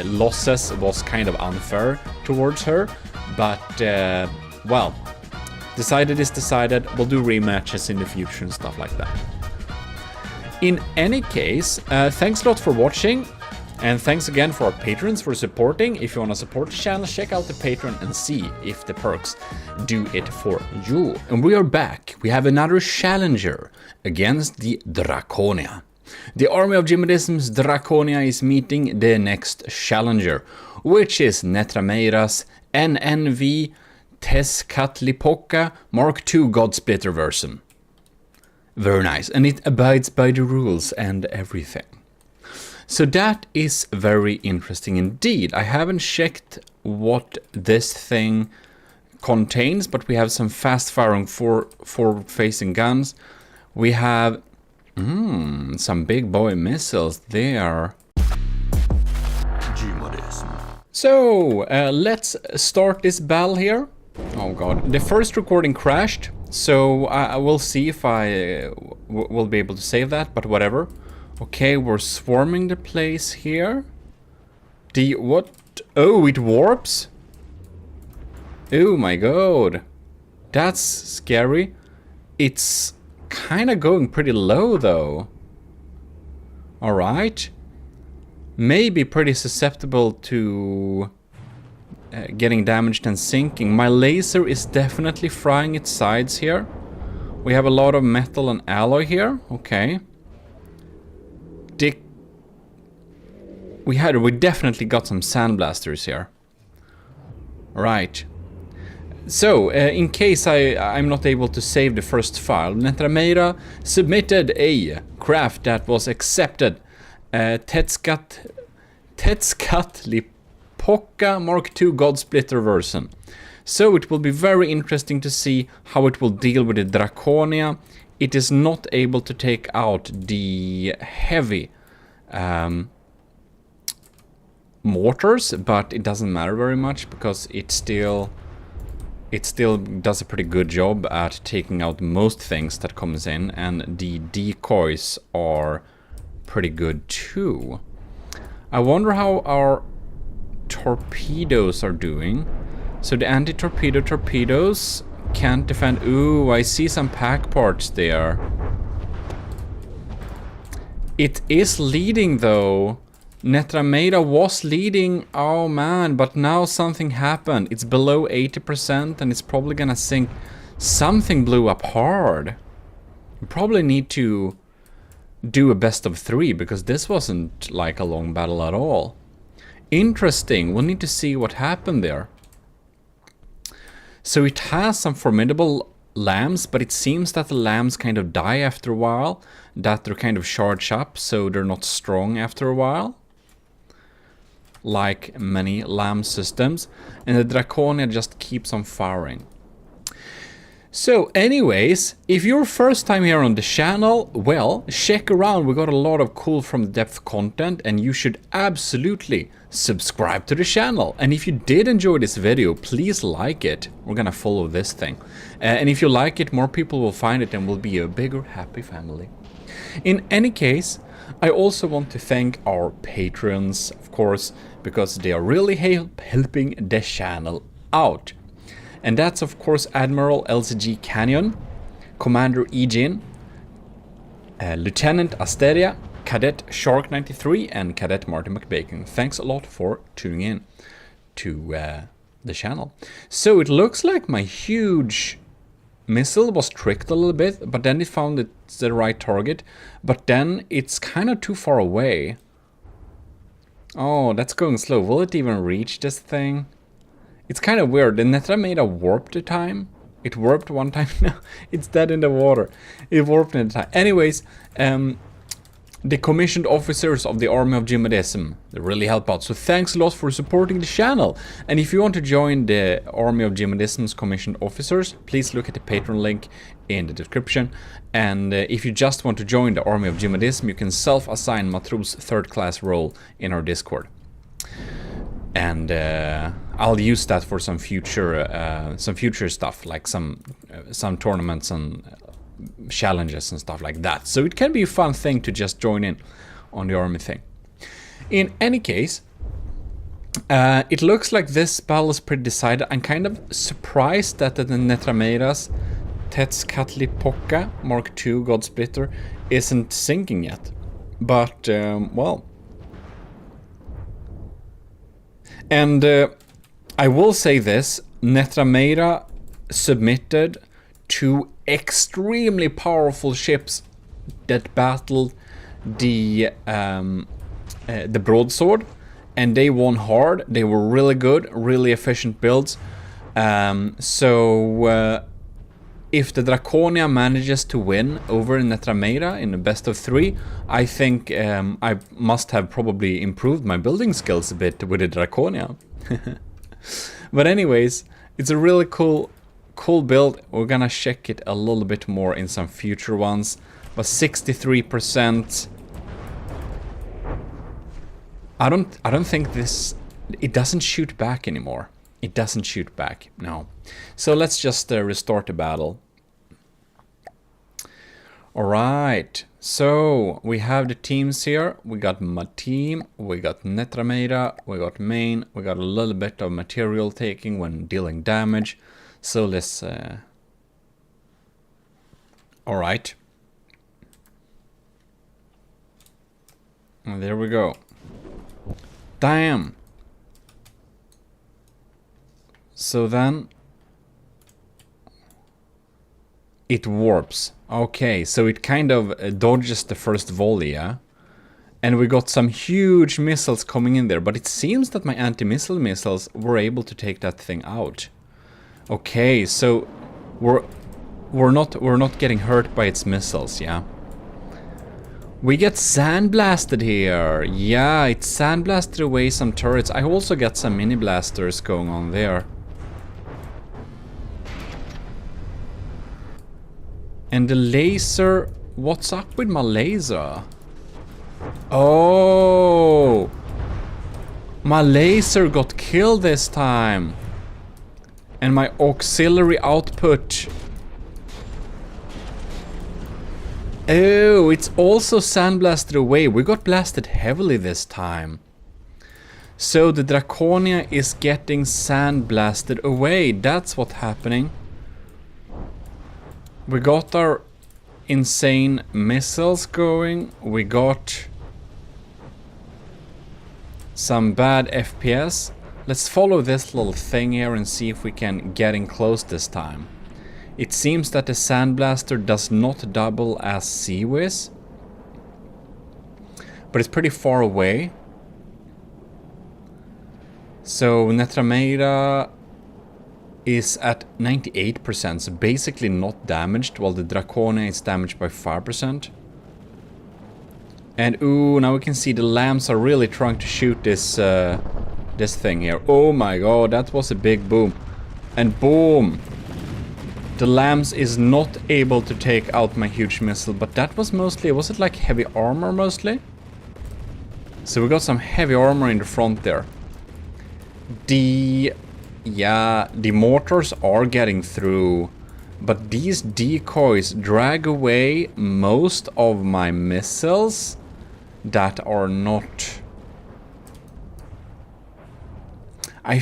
A: losses was kind of unfair towards her, but, well, decided is decided. We'll do rematches in the future and stuff like that. In any case, thanks a lot for watching. And thanks again for our patrons for supporting. If you want to support the channel, check out the Patreon and see if the perks do it for you. And we are back. We have another challenger against the Draconia. The army of GMODISM's Draconia is meeting the next challenger, which is Netrameira's NNV Tezcatlipoca Mark II Godsplitter version. Very nice, and it abides by the rules and everything. So that is very interesting indeed. I haven't checked what this thing contains, but we have some fast-firing forward-facing guns. We have some big boy missiles there.
G: GMODIST.
A: So let's start this battle here. Oh god, the first recording crashed, so I will see if I will be able to save that, but whatever. Okay, we're swarming the place here. What? Oh, it warps? Oh my god. That's scary. It's kind of going pretty low though. Alright. Maybe pretty susceptible to getting damaged and sinking. My laser is definitely frying its sides here. We have a lot of metal and alloy here. Okay. We definitely got some sandblasters here. Right. So, in case I'm not able to save the first file, Netrameira submitted a craft that was accepted. ECCLESIARCHY Mark II God Splitter version. So it will be very interesting to see how it will deal with the Draconia. It is not able to take out the heavy mortars, but it doesn't matter very much because it still does a pretty good job at taking out most things that comes in, and the decoys are pretty good too. I wonder how our torpedoes are doing. So the anti-torpedo torpedoes can't defend. Ooh, I see some pack parts there. It is leading though. Netrameira was leading. Oh man, but now something happened. It's below 80% and it's probably gonna sink. Something blew up hard. You probably need to do a best of 3 because this wasn't like a long battle at all. Interesting. We'll need to see what happened there. So it has some formidable lambs, but it seems that the lambs kind of die after a while, that they're kind of charged up, so they're not strong after a while, like many lamb systems, and the Draconia just keeps on firing. So anyways, if you're first time here on the channel, well, check around. We got a lot of cool from depth content, and you should absolutely subscribe to the channel. And if you did enjoy this video, please like it. We're gonna follow this thing. And if you like it, more people will find it and we'll be a bigger, happy family. In any case, I also want to thank our patrons, of course, because they are really helping the channel out. And that's of course Admiral LCG Canyon, Commander Ejin, Lieutenant Asteria, Cadet Shark 93 and Cadet Martin McBacon. Thanks a lot for tuning in to the channel. So it looks like my huge missile was tricked a little bit, but then it found it's the right target, but then it's kind of too far away. Oh, that's going slow. Will it even reach this thing? It's kind of weird. The Netrameira warped the time. It warped one time now. It's dead in the water. It warped in the time. Anyways, the commissioned officers of the Army of GMODIST, they really help out. So thanks a lot for supporting the channel. And if you want to join the Army of GMODIST's commissioned officers, please look at the Patreon link in the description. And if you just want to join the Army of GMODIST, you can self-assign Matros 3rd class role in our Discord. And I'll use that for some future stuff, like some tournaments and challenges and stuff like that. So it can be a fun thing to just join in on the army thing. In any case, it looks like this battle is pretty decided. I'm kind of surprised that the Netrameira's ECCLESIARCHY Mark II God Splitter isn't sinking yet. But, well. And I will say this, Netrameira submitted 2 extremely powerful ships that battled the broadsword, and they won hard. They were really good, really efficient builds. So if the Draconia manages to win over Netrameira in the best of 3, I think I must have probably improved my building skills a bit with the Draconia. But anyways, it's a really cool build. We're gonna check it a little bit more in some future ones. But 63%. I don't think this. It doesn't shoot back anymore. It doesn't shoot back. No. So let's just restart the battle. All right. So we have the teams here. We got my team. We got Netrameira. We got main. We got a little bit of material taking when dealing damage. So let's... Alright, And there we go. Damn! So then... it warps. Okay, so it kind of dodges the first volley, yeah? And we got some huge missiles coming in there, but it seems that my anti-missile missiles were able to take that thing out. Okay, so we're not getting hurt by its missiles, yeah? We get sandblasted here. Yeah, it sandblasted away some turrets. I also got some mini blasters going on there. And the laser... what's up with my laser? Oh! My laser got killed this time. And my auxiliary output... oh, it's also sandblasted away. We got blasted heavily this time. So the Draconia is getting sandblasted away. That's what's happening. We got our insane missiles going. We got some bad FPS. Let's follow this little thing here and see if we can get in close this time. It seems that the Sandblaster does not double as Sea-Wiz, but it's pretty far away. So Netrameira is at 98%, so basically not damaged, while the Draconia is damaged by 5%. And ooh, now we can see the lambs are really trying to shoot this this thing here. Oh my god, that was a big boom. And boom! The lambs is not able to take out my huge missile, but that was mostly, was it like heavy armor mostly? So we got some heavy armor in the front there. Yeah, the mortars are getting through, but these decoys drag away most of my missiles that are not... I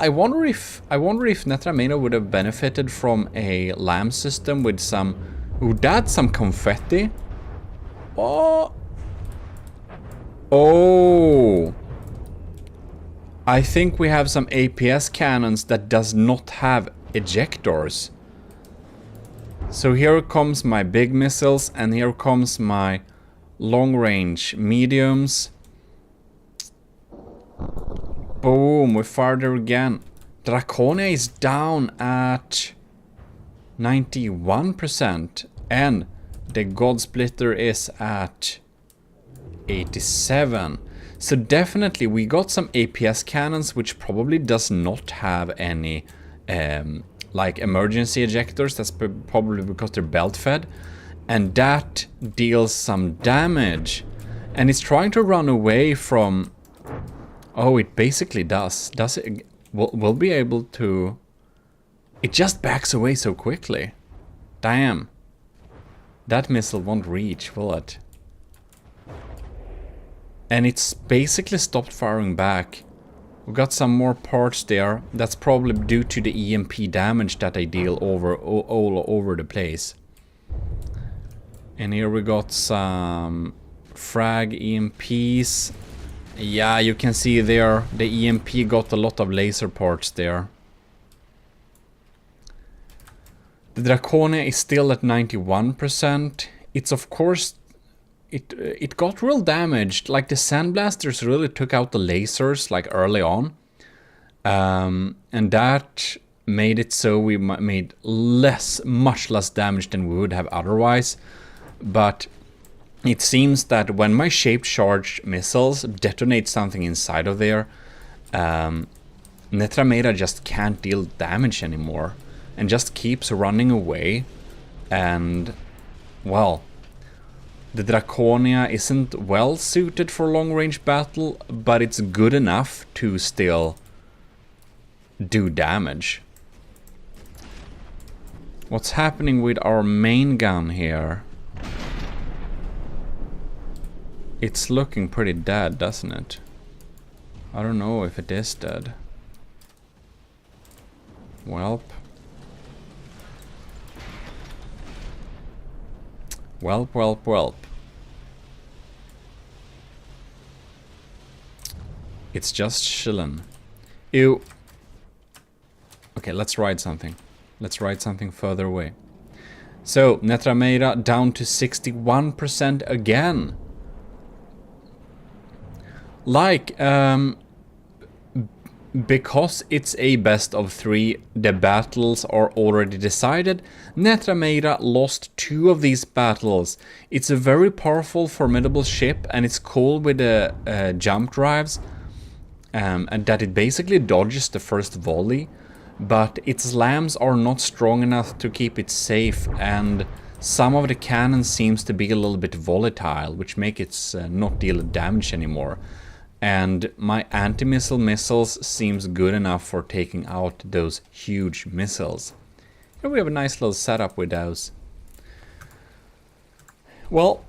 A: wonder if Netrameira would have benefited from a lamb system with some... ooh, that's some confetti. Oh! Oh! I think we have some APS cannons that does not have ejectors. So here comes my big missiles, and here comes my long-range mediums. Boom, we fired her again. Draconia is down at 91%, and the God Splitter is at 87%. So definitely we got some APS cannons, which probably does not have any like emergency ejectors. That's probably because they're belt fed, and that deals some damage. And it's trying to run away from... oh, it basically does. Does it? We'll be able to... it just backs away so quickly. Damn. That missile won't reach, will it? And it's basically stopped firing back. We got some more parts there. That's probably due to the EMP damage that I deal all over the place. And here we got some frag EMPs. Yeah, you can see there the EMP got a lot of laser parts there. The Draconia is still at 91%. It's of course... It got real damaged. Like the Sandblasters really took out the lasers like early on. And that made it so we made much less damage than we would have otherwise. But it seems that when my shaped charge missiles detonate something inside of there, Netrameira just can't deal damage anymore. And just keeps running away. And, well... the Draconia isn't well suited for long-range battle, but it's good enough to still do damage. What's happening with our main gun here? It's looking pretty dead, doesn't it? I don't know if it is dead. Welp. Welp, welp, welp. It's just chillin'. Ew. Okay, let's ride something. Let's ride something further away. So, Netrameira down to 61% again. Like, because it's a best of 3, the battles are already decided. Netrameira lost 2 of these battles. It's a very powerful, formidable ship, and it's cool with the jump drives, and that it basically dodges the first volley. But its lambs are not strong enough to keep it safe, and some of the cannon seems to be a little bit volatile, which make it not deal damage anymore. And my anti-missile missiles seems good enough for taking out those huge missiles. Here we have a nice little setup with those. Well,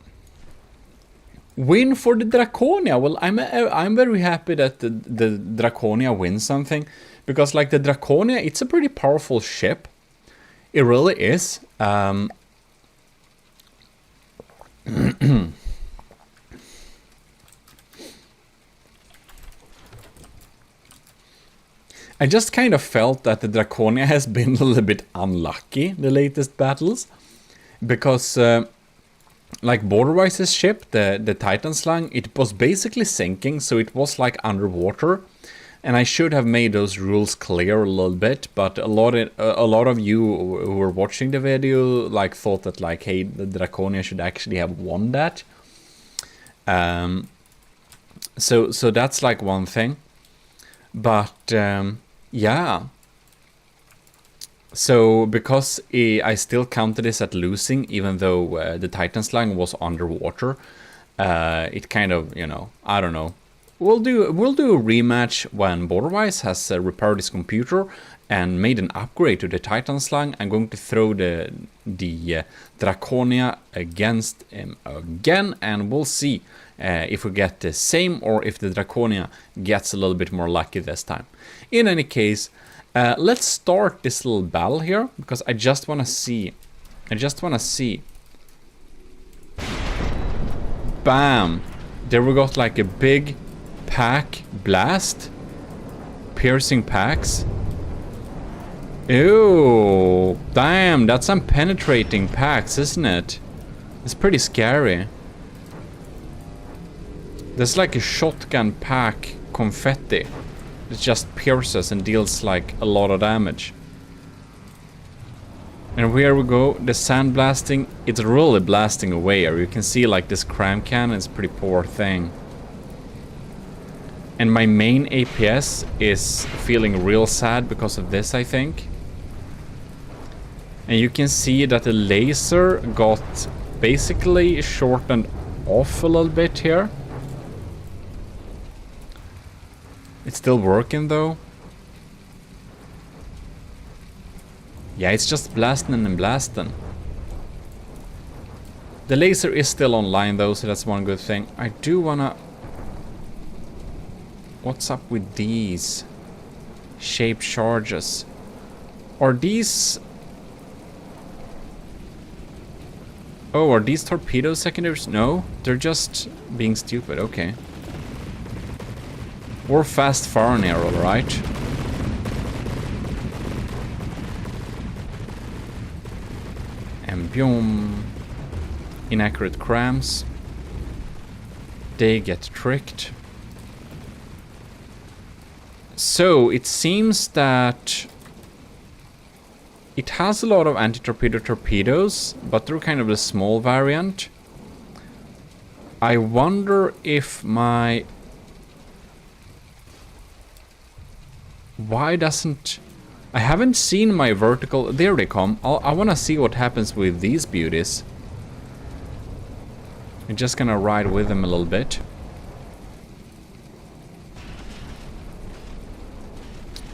A: win for the Draconia. Well, I'm very happy that the Draconia wins something, because like the Draconia, it's a pretty powerful ship. It really is. I just kind of felt that the Draconia has been a little bit unlucky the latest battles, because like Borderwise's ship, the Titan Slung, it was basically sinking, so it was like underwater, and I should have made those rules clear a little bit, but a lot of you who were watching the video like thought that like, hey, the Draconia should actually have won that. So that's like one thing, but yeah. So because I still counted this at losing, even though the Titan Slung was underwater, it kind of, you know, I don't know. We'll do a rematch when Borderwise has repaired his computer and made an upgrade to the Titan Slung. I'm going to throw the Draconia against him again, and we'll see if we get the same or if the Draconia gets a little bit more lucky this time. In any case, let's start this little battle here, because I just want to see. Bam! There we got like a big pack blast. Piercing packs. Ew! Damn, that's some penetrating packs, isn't it? It's pretty scary. There's like a shotgun pack confetti. It just pierces and deals like a lot of damage. And here we go, the sand blasting, it's really blasting away, or you can see like this cram cannon is a pretty poor thing. And my main APS is feeling real sad because of this, I think. And you can see that the laser got basically shortened off a little bit here. It's still working though. Yeah, it's just blasting and blasting. The laser is still online though, so that's one good thing. I do wanna... What's up with these shape charges? Are these... Oh, are these torpedo secondaries? No, they're just being stupid, okay. We're fast far near, alright. And boom. Inaccurate crams. They get tricked. So, it seems that it has a lot of anti-torpedo torpedoes, but they're kind of the small variant. I wonder if my... Why doesn't... I haven't seen my vertical... There they come. I want to see what happens with these beauties. I'm just gonna ride with them a little bit.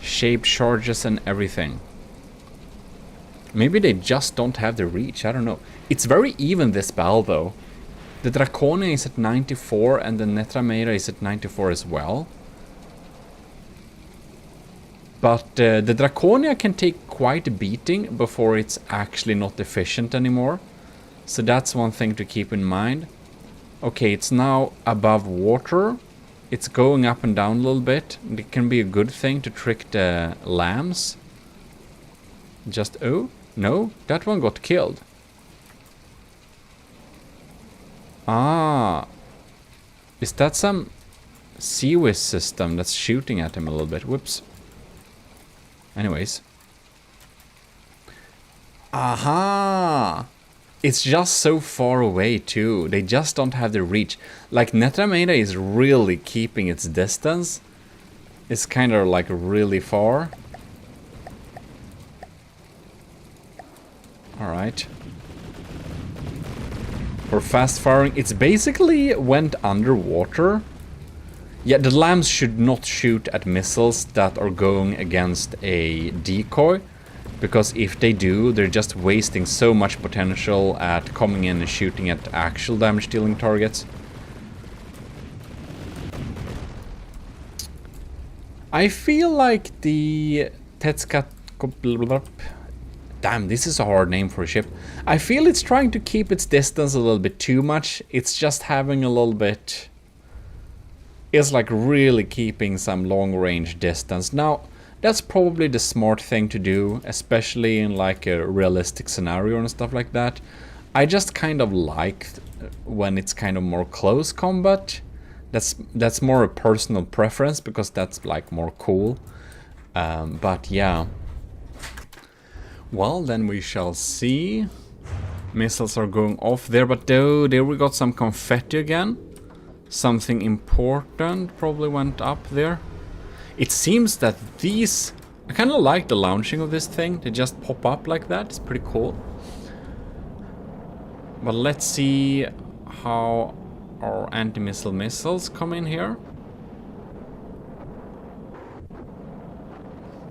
A: Shape charges and everything. Maybe they just don't have the reach, I don't know. It's very even, this battle though. The Draconia is at 94 and the Netrameira is at 94 as well. But the Draconia can take quite a beating before it's actually not efficient anymore. So that's one thing to keep in mind. Okay, it's now above water. it's going up and down a little bit. It can be a good thing to trick the lambs. Just, oh, no, that one got killed. Ah, is that some Seawiz system that's shooting at him a little bit? Whoops. Anyways. Aha! It's just so far away too. They just don't have the reach. Like Netrameda is really keeping its distance. It's kind of like really far. Alright. For fast firing, it's basically went underwater. Yeah, the lambs should not shoot at missiles that are going against a decoy. Because if they do, they're just wasting so much potential at coming in and shooting at actual damage-dealing targets. I feel like the Tetskat... Damn, this is a hard name for a ship. I feel it's trying to keep its distance a little bit too much. It's just having a little bit... It's like really keeping some long-range distance. Now, that's probably the smart thing to do, especially in like a realistic scenario and stuff like that. I just kind of like when it's kind of more close combat. That's more a personal preference, because that's like more cool. But yeah. Well, then we shall see. Missiles are going off there, but though, there we got some confetti again. Something important probably went up there. It seems that these... I kind of like the launching of this thing. They just pop up like that. It's pretty cool. But let's see how our anti-missile missiles come in here.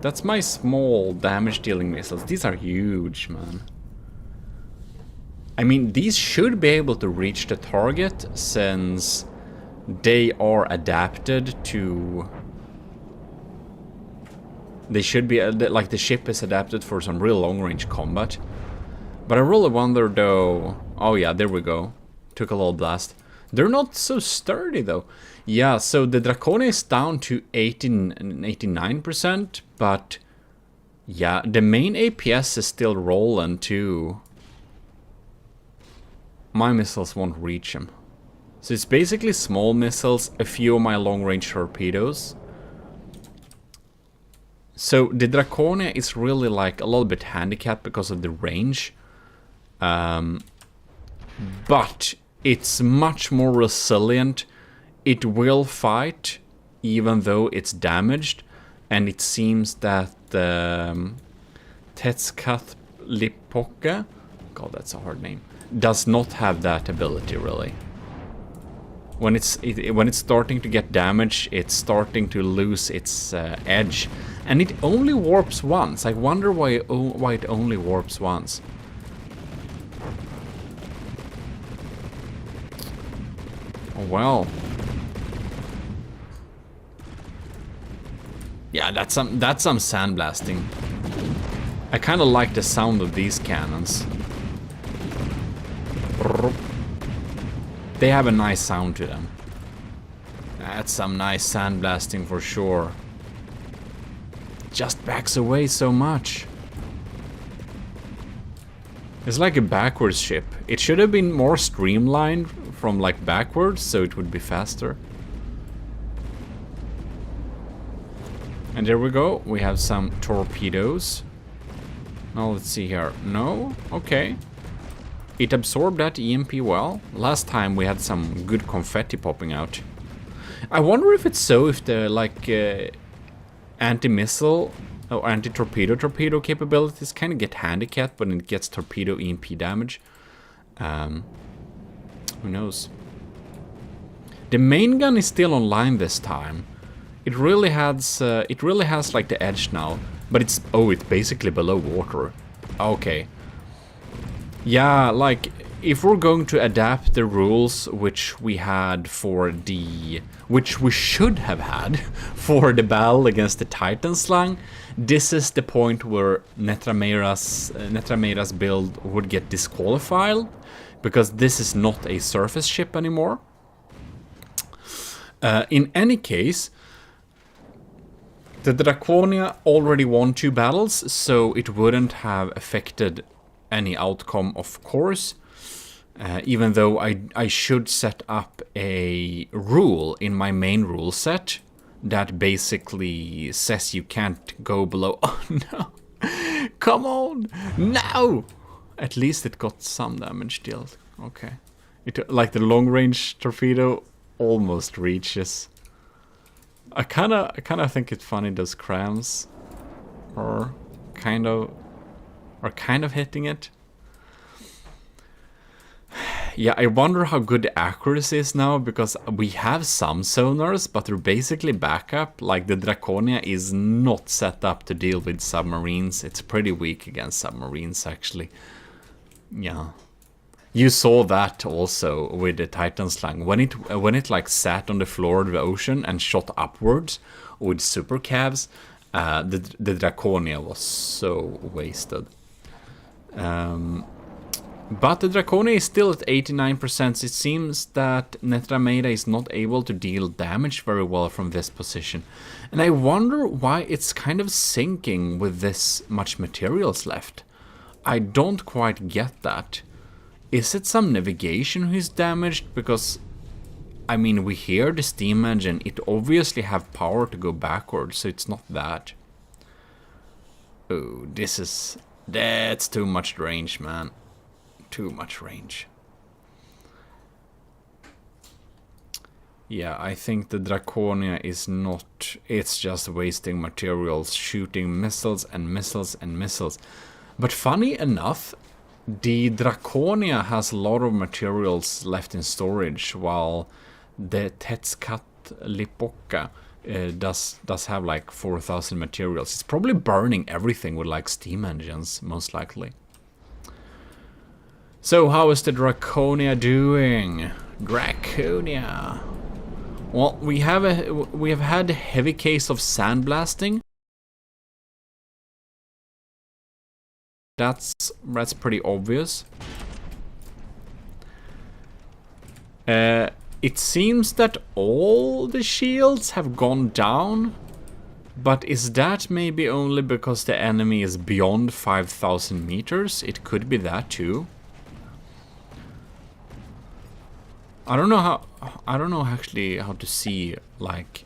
A: That's my small damage-dealing missiles. These are huge, man. I mean, these should be able to reach the target, since they are adapted to... They should be, like, the ship is adapted for some real long-range combat. But I really wonder, though... Oh yeah, there we go. Took a little blast. They're not so sturdy, though. Yeah, so the Draconia is down to 89%, but... Yeah, the main APS is still rolling, too. My missiles won't reach him. So it's basically small missiles, a few of my long-range torpedoes. So the Draconia is really like a little bit handicapped because of the range. But it's much more resilient. It will fight even though it's damaged. And it seems that Tetskat-Lipoka, God, that's a hard name, does not have that ability really. When it's starting to get damaged, it's starting to lose its edge, and it only warps once. I wonder why it only warps once. Oh well. Yeah, that's some sandblasting. I kind of like the sound of these cannons. They have a nice sound to them. That's some nice sandblasting for sure. Just backs away so much. It's like a backwards ship. It should have been more streamlined from like backwards, so it would be faster. And there we go. We have some torpedoes. Now let's see here. No? Okay. It absorbed that EMP well. Last time we had some good confetti popping out. I wonder if it's so if the like anti-missile or anti-torpedo capabilities kind of get handicapped when it gets torpedo EMP damage. Who knows? The main gun is still online this time. It really has like the edge now, but it's basically below water. Okay. Yeah, like if we're going to adapt the rules which we had for which we should have had for the battle against the Titan slang, this is the point where Netramera's build would get disqualified, because this is not a surface ship anymore. In any case, the Draconia already won 2 battles, so it wouldn't have affected any outcome, of course. Even though I should set up a rule in my main rule set that basically says you can't go below... Oh no! Come on! No! At least it got some damage dealt. Okay. It, like the long-range torpedo almost reaches. I kinda think it's funny those crams are kind of hitting it. Yeah, I wonder how good the accuracy is now, because we have some sonars, but they're basically backup. Like the Draconia is not set up to deal with submarines. It's pretty weak against submarines, actually. Yeah. You saw that also with the Titan Slang. When it like sat on the floor of the ocean and shot upwards with super cavs, the Draconia was so wasted. But the Draconia is still at 89%. It seems that Netrameda is not able to deal damage very well from this position. And I wonder why it's kind of sinking with this much materials left. I don't quite get that. Is it some navigation who's damaged? Because, I mean, we hear the steam engine. It obviously have power to go backwards, so it's not that. Oh, that's too much range, man. Too much range. Yeah, I think the Draconia is not... It's just wasting materials, shooting missiles and missiles and missiles. But funny enough, the Draconia has a lot of materials left in storage, while the Tetskat Lipoka does have like 4,000 materials. It's probably burning everything with like steam engines, most likely. So how is the Draconia doing? Draconia. Well, we have had a heavy case of sandblasting. That's pretty obvious. It seems that all the shields have gone down, but is that maybe only because the enemy is beyond 5,000 meters? It could be that too. I don't know actually how to see like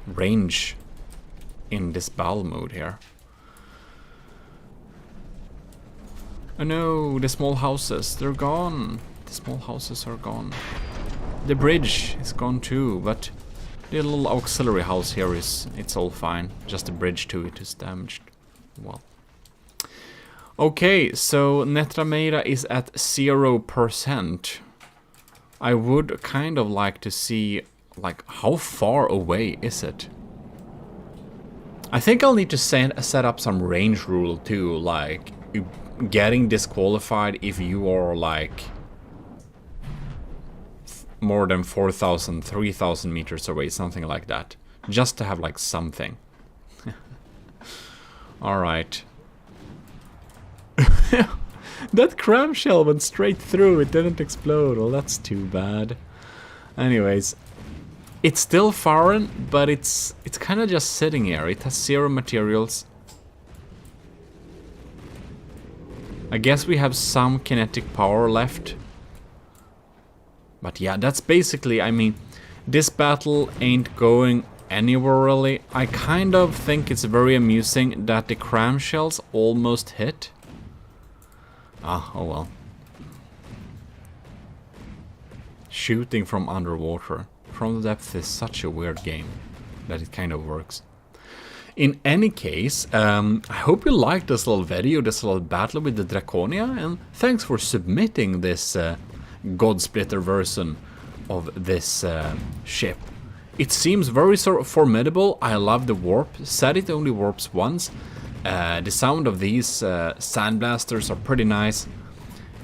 A: range in this battle mode here. Oh no, the small houses, they're gone. The small houses are gone. The bridge is gone too, but the little auxiliary house here it's all fine. Just the bridge to it is damaged. Well. Okay, so Netrameda is at 0%. I would kind of like to see, like, how far away is it? I think I'll need to set up some range rule too, like getting disqualified if you are like more than 4,000, 3,000 meters away, something like that. Just to have like something. Alright. That cram shell went straight through, it didn't explode. Well, that's too bad. Anyways, it's still foreign, but it's kind of just sitting here. It has 0 materials. I guess we have some kinetic power left. But yeah, that's basically, I mean, this battle ain't going anywhere really. I kind of think it's very amusing that the cram shells almost hit. Ah, oh well. Shooting from underwater, from the depth is such a weird game that it kind of works. In any case, I hope you liked this little video, this little battle with the Draconia, and thanks for submitting this God-splitter version of this ship. It seems very sort of formidable. I love the warp. Said it only warps once. The sound of these sandblasters are pretty nice.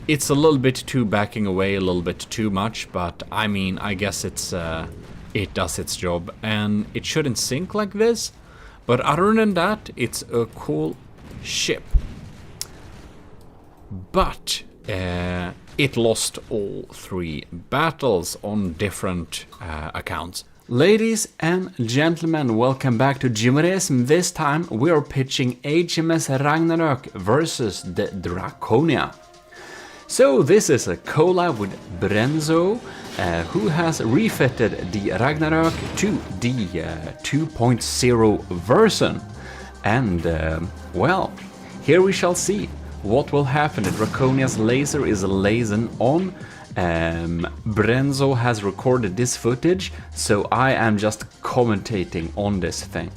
A: It's a little bit too backing away, a little bit too much, but I mean, I guess it does its job, and it shouldn't sink like this. But other than that, it's a cool ship. But it lost all 3 battles on different accounts. Ladies and gentlemen, welcome back to GMODIST. This time we are pitching HMS Ragnarök versus the Draconia. So this is a collab with Brenzo, who has refitted the Ragnarök to the 2.0 version. And, well, here we shall see what will happen. The Draconia's laser is lasing on. Brenzo has recorded this footage, so I am just commentating on this thing.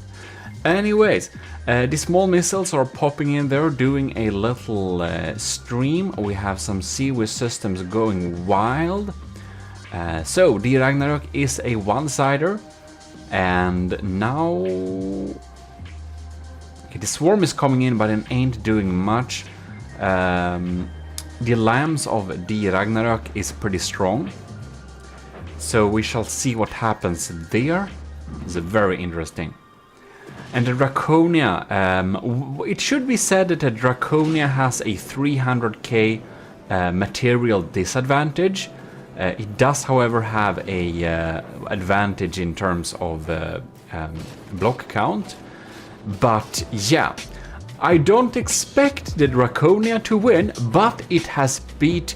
A: Anyways, the small missiles are popping in there, doing a little stream. We have some Seawiz systems going wild. So the Ragnarök is a one-sider, and now okay, the swarm is coming in, but it ain't doing much. The lambs of the Ragnarök is pretty strong, so we shall see what happens there. It's very interesting. And the Draconia, it should be said that the Draconia has a 300k material disadvantage. It does, however, have a advantage in terms of block count. But yeah, I don't expect the Draconia to win, but it has beat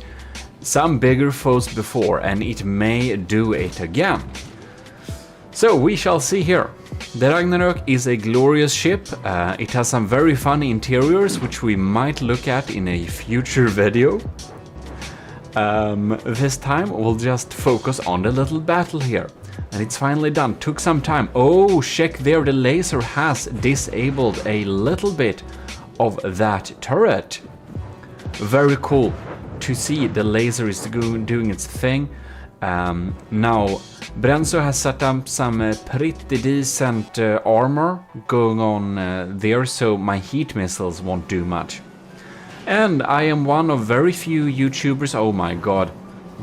A: some bigger foes before, and it may do it again. So we shall see here. The Ragnarök is a glorious ship. It has some very funny interiors, which we might look at in a future video. This time we'll just focus on the little battle here. And it's finally done. Took some time. Oh, check there, the laser has disabled a little bit of that turret. Very cool to see the laser is doing its thing. Now, Brenzo has set up some pretty decent armor going on there, so my heat missiles won't do much. And I am one of very few YouTubers. Oh my god,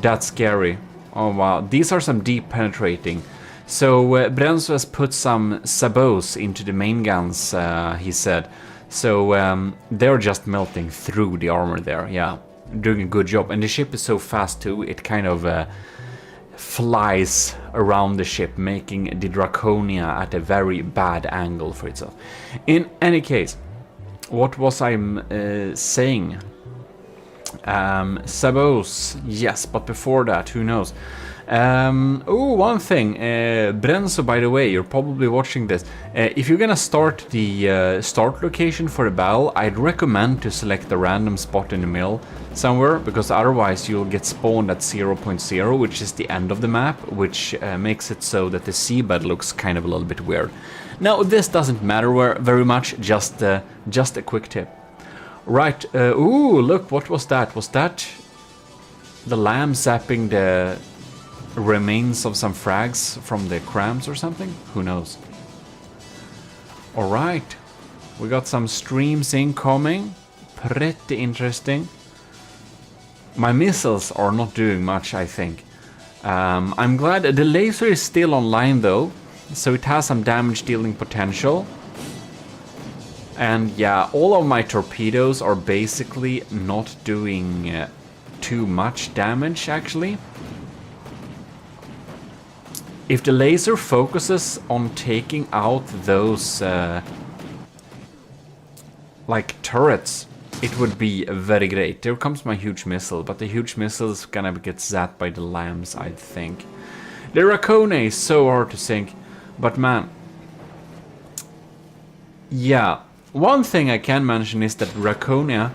A: that's scary. Oh wow, these are some deep penetrating. So Brenzo has put some sabots into the main guns, he said. So they're just melting through the armor there, yeah. Doing a good job. And the ship is so fast too, it kind of flies around the ship, making the Draconia at a very bad angle for itself. In any case, what was I saying? Sabots, yes, but before that, who knows? Oh, one thing, Brenzo, by the way, you're probably watching this. If you're gonna start the start location for the battle, I'd recommend to select a random spot in the middle somewhere, because otherwise you'll get spawned at 0.0, which is the end of the map, which makes it so that the seabed looks kind of a little bit weird. Now, this doesn't matter very much, just a quick tip. Right, ooh, look, what was that? Was that the lamb zapping the remains of some frags from the crams or something? Who knows? Alright, we got some streams incoming. Pretty interesting. My missiles are not doing much, I think. I'm glad the laser is still online though, so it has some damage dealing potential. And yeah, all of my torpedoes are basically not doing too much damage actually. If the laser focuses on taking out those like turrets, it would be very great. There comes my huge missile, but the huge missile is gonna get zapped by the lambs, I think. The Draconia is so hard to sink, but man, yeah. One thing I can mention is that Draconia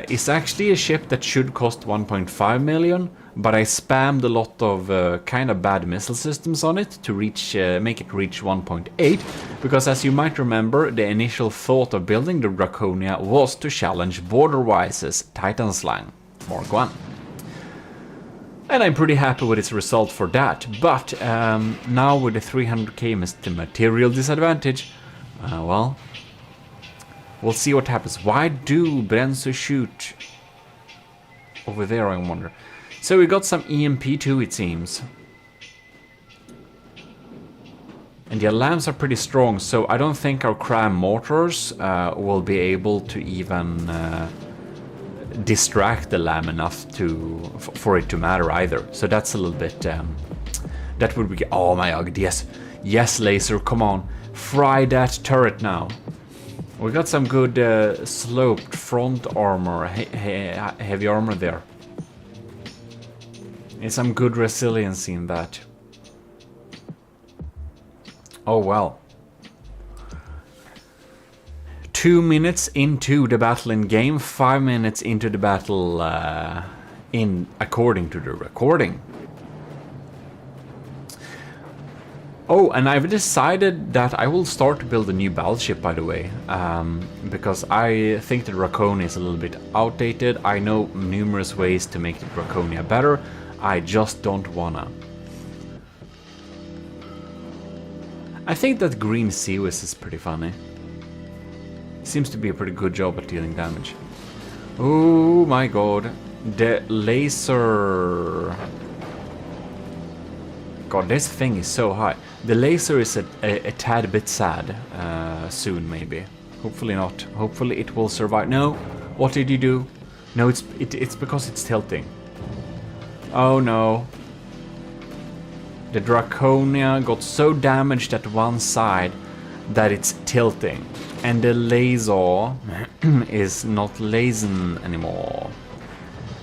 A: is actually a ship that should cost 1.5 million, but I spammed a lot of kind of bad missile systems on it to reach, make it reach 1.8, because as you might remember, the initial thought of building the Draconia was to challenge Borderwise's Titanslang Mark 1. And I'm pretty happy with its result for that, but now with the 300k material disadvantage, well, we'll see what happens. Why do Brenzo shoot over there, I wonder? So we got some EMP too, it seems. And the alarms are pretty strong, so I don't think our cram mortars will be able to even distract the lamb enough for it to matter either. So that's a little bit. That would be. Oh my god! Yes, yes, laser, come on, fry that turret now. We got some good sloped front armor, heavy armor there. And some good resiliency in that. Oh well. 2 minutes into the battle in game, 5 minutes into the battle according to the recording. Oh, and I've decided that I will start to build a new battleship, by the way, because I think the Draconia is a little bit outdated. I know numerous ways to make the Draconia better. I just don't wanna. I think that green Seawis is pretty funny. Seems to be a pretty good job at dealing damage. Oh my god. The laser... God, this thing is so high. The laser is a tad bit sad. Soon, maybe. Hopefully not. Hopefully it will survive. No! What did you do? No, it's because it's tilting. Oh no. The Draconia got so damaged at one side that it's tilting. And the laser is not lasing anymore.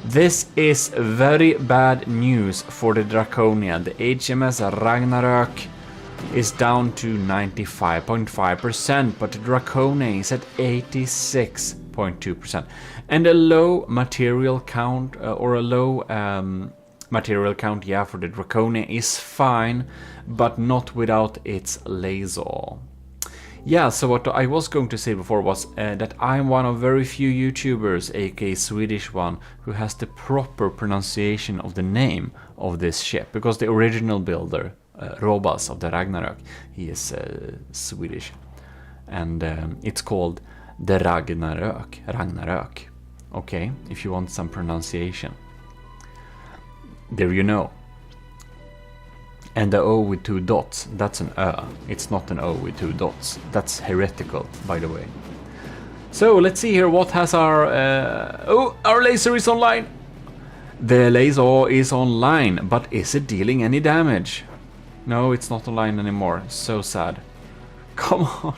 A: This is very bad news for the Draconia. The HMS Ragnarök is down to 95.5%, but the Draconia is at 86.2%. And a low material count, material count, yeah, for the Draconia is fine, but not without its laser. Yeah, so what I was going to say before was that I'm one of very few YouTubers, aka Swedish one, who has the proper pronunciation of the name of this ship, because the original builder, Robas of the Ragnarök, he is Swedish, and it's called the Ragnarök. Okay, if you want some pronunciation. There you know. And the O with 2 dots, that's an Ö. It's not an O with 2 dots. That's heretical, by the way. So, let's see here, what has our... oh, our laser is online! The laser is online, but is it dealing any damage? No, it's not online anymore. So sad. Come on!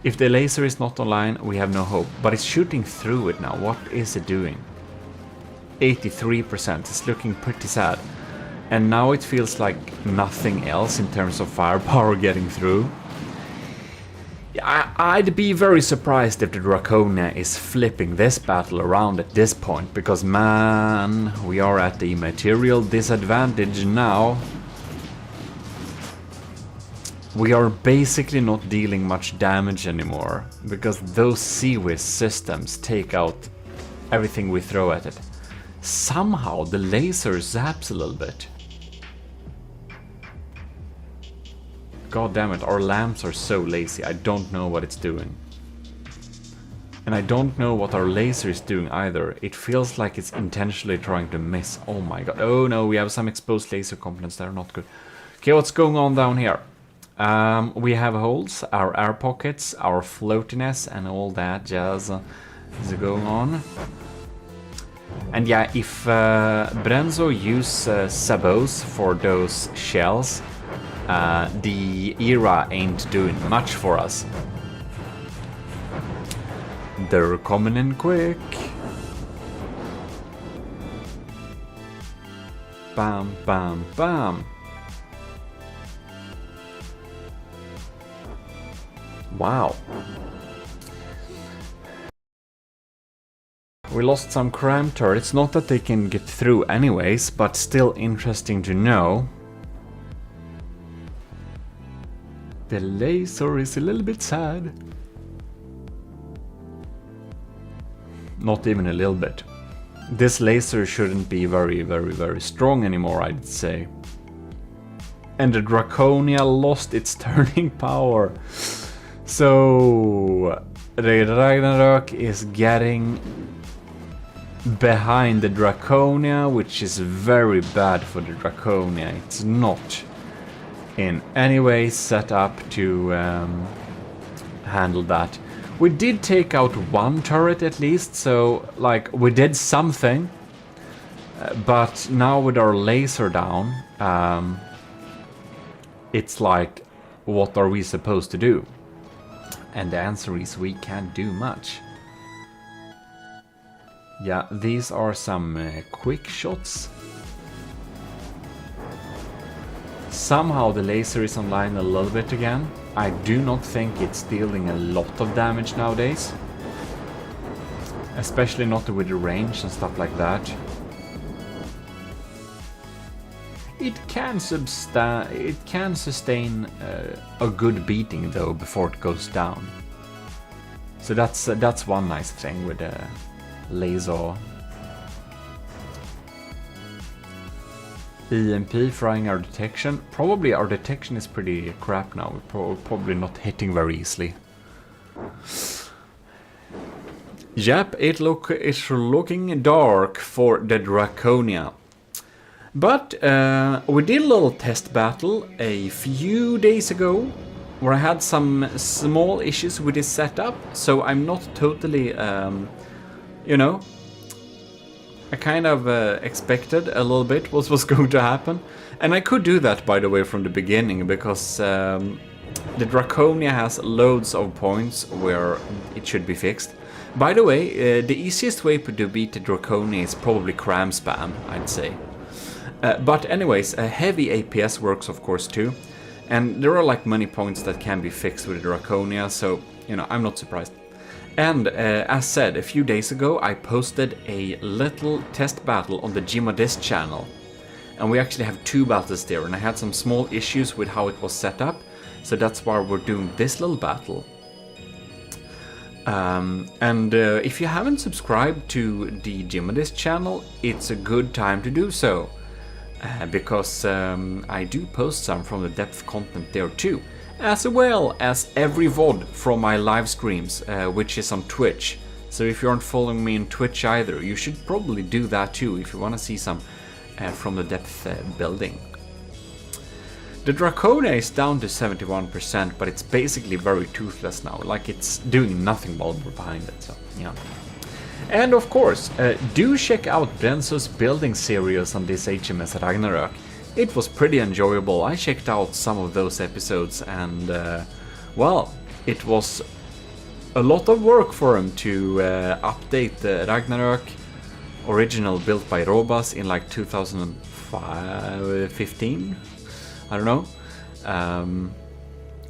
A: If the laser is not online, we have no hope. But it's shooting through it now. What is it doing? 83%. It's looking pretty sad. And now it feels like nothing else in terms of firepower getting through. I'd be very surprised if the Draconia is flipping this battle around at this point, because man, we are at the material disadvantage now. We are basically not dealing much damage anymore, because those Seawis systems take out everything we throw at it. Somehow the laser zaps a little bit. God damn it, our lamps are so lazy. I don't know what it's doing. And I don't know what our laser is doing either. It feels like it's intentionally trying to miss. Oh my god. Oh no, we have some exposed laser components that are not good. Okay, what's going on down here? We have holes, our air pockets, our floatiness, and all that jazz is going on. And yeah, if Brenzo use sabots for those shells, the era ain't doing much for us. They're coming in quick. Bam, bam, bam. Wow. We lost some cram turrets, not that they can get through anyways, but still interesting to know. The laser is a little bit sad. Not even a little bit. This laser shouldn't be very strong anymore, I'd say. And the Draconia lost its turning power. So the Ragnarök is getting behind the Draconia, which is very bad for the Draconia. It's not in any way set up to handle that. We did take out one turret at least, so like we did something. But now with our laser down, it's like, what are we supposed to do? And the answer is we can't do much. Yeah, these are some quick shots. Somehow the laser is online a little bit again. I do not think it's dealing a lot of damage nowadays. Especially not with the range and stuff like that. It can sustain a good beating though before it goes down. So that's one nice thing with the laser. EMP frying our detection. Probably our detection is pretty crap now. We're probably not hitting very easily. Yep, it's looking dark for the Draconia. But we did a little test battle a few days ago where I had some small issues with this setup, so I'm not totally, you know, I kind of expected a little bit what was going to happen. And I could do that, by the way, from the beginning, because the Draconia has loads of points where it should be fixed. By the way, the easiest way to beat the Draconia is probably cram spam, I'd say. But anyways, heavy APS works of course too, and there are like many points that can be fixed with the Draconia, so you know, I'm not surprised. And as said, a few days ago I posted a little test battle on the GMODIST channel, and we actually have 2 battles there, and I had some small issues with how it was set up, so that's why we're doing this little battle. If you haven't subscribed to the GMODIST channel, it's a good time to do so. Because I do post some from the depth content there too, as well as every VOD from my live streams, which is on Twitch. So if you aren't following me on Twitch either, you should probably do that too if you want to see some from the depth building. The Draconia is down to 71%, but it's basically very toothless now, like it's doing nothing while we're behind it, so yeah. And of course, do check out Brenzo's building series on this HMS Ragnarök. It was pretty enjoyable. I checked out some of those episodes and, well, it was a lot of work for him to update the Ragnarök original built by Robas in like 2015, I don't know.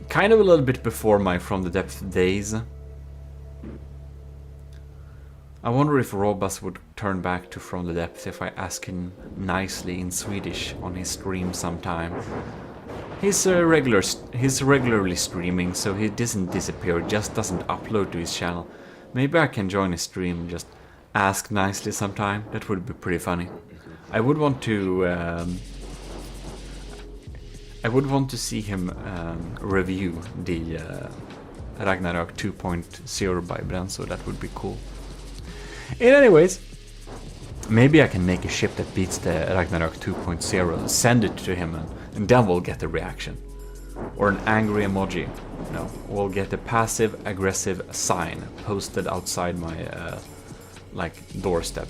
A: Kind of a little bit before my From the Depth days. I wonder if Robas would turn back to From the Depth if I ask him nicely in Swedish on his stream sometime. He's regularly streaming, so he doesn't disappear, just doesn't upload to his channel. Maybe I can join his stream and just ask nicely sometime. That would be pretty funny. I would want to see him review the Ragnarök 2.0 by Brenzo. That would be cool. Anyways, maybe I can make a ship that beats the Ragnarök 2.0, send it to him, and then we'll get a reaction. Or an angry emoji. No, we'll get a passive-aggressive sign posted outside my, like, doorstep.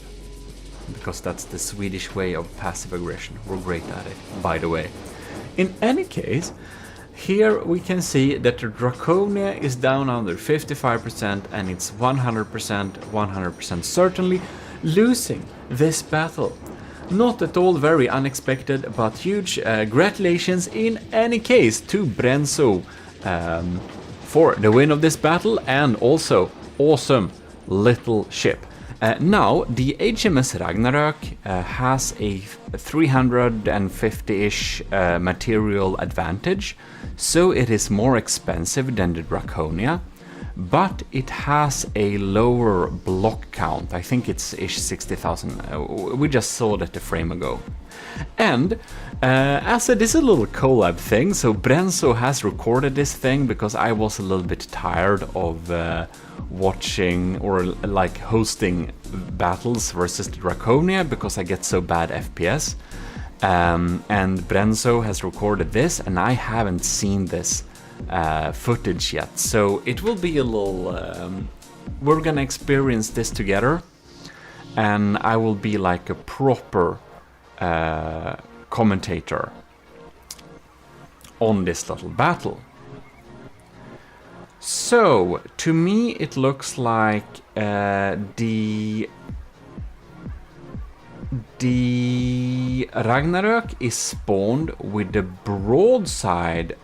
A: Because that's the Swedish way of passive aggression. We're great at it, by the way. In any case, here we can see that the Draconia is down under 55% and it's 100% certainly losing this battle. Not at all very unexpected, but huge congratulations in any case to Brenzo for the win of this battle, and also awesome little ship. Now, the HMS Ragnarök has a 350-ish material advantage, so it is more expensive than the Draconia, but it has a lower block count. I think it's ish 60,000. We just saw that a frame ago. And as it is a little collab thing, so Brenzo has recorded this thing because I was a little bit tired of watching or like hosting battles versus the Draconia because I get so bad FPS. And Brenzo has recorded this, and I haven't seen this footage yet, so it will be a little... we're gonna experience this together, and I will be like a proper commentator on this little battle. So, to me it looks like the Ragnarök is spawned with the broadside...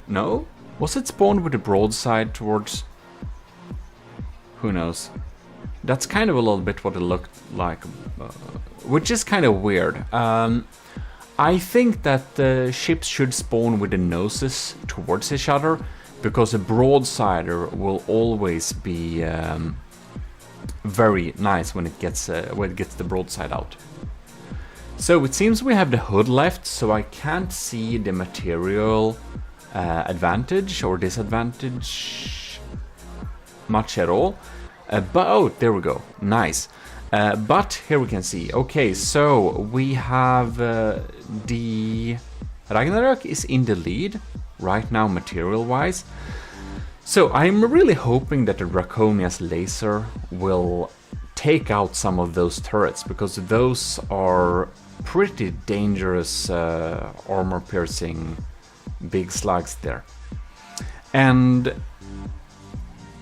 A: no? Was it spawned with the broadside towards... who knows? That's kind of a little bit what it looked like, which is kind of weird. I think that the ships should spawn with the noses towards each other, because a broadsider will always be very nice when it gets the broadside out. So it seems we have the hood left, so I can't see the material advantage or disadvantage much at all. But oh, there we go, nice. But here we can see, okay, so we have the Ragnarök is in the lead right now material-wise. So I'm really hoping that the Draconia's laser will take out some of those turrets, because those are pretty dangerous armor-piercing big slugs there. And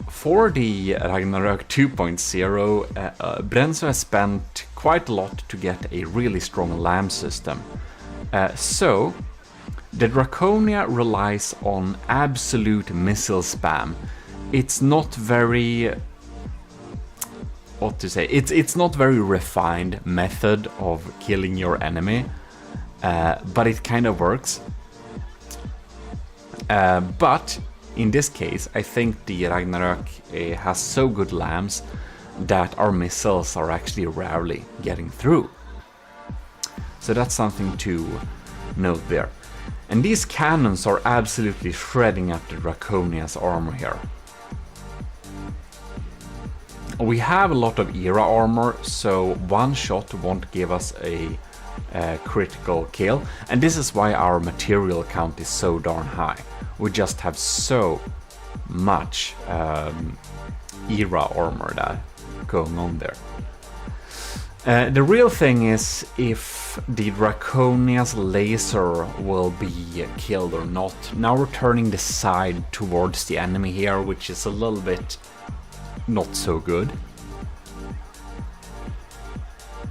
A: for the Ragnarök 2.0, Brenzo has spent quite a lot to get a really strong LAM system. So the Draconia relies on absolute missile spam. It's not very... what to say? It's not very refined method of killing your enemy, but it kind of works. But in this case, I think the Ragnarök has so good LAMs that our missiles are actually rarely getting through. So that's something to note there. And these cannons are absolutely shredding up the Draconia's armor here. We have a lot of era armor, so one shot won't give us a critical kill, and this is why our material count is so darn high. We just have so much era armor that going on there. The real thing is if the Draconia's laser will be killed or not. Now we're turning the side towards the enemy here, which is a little bit not so good.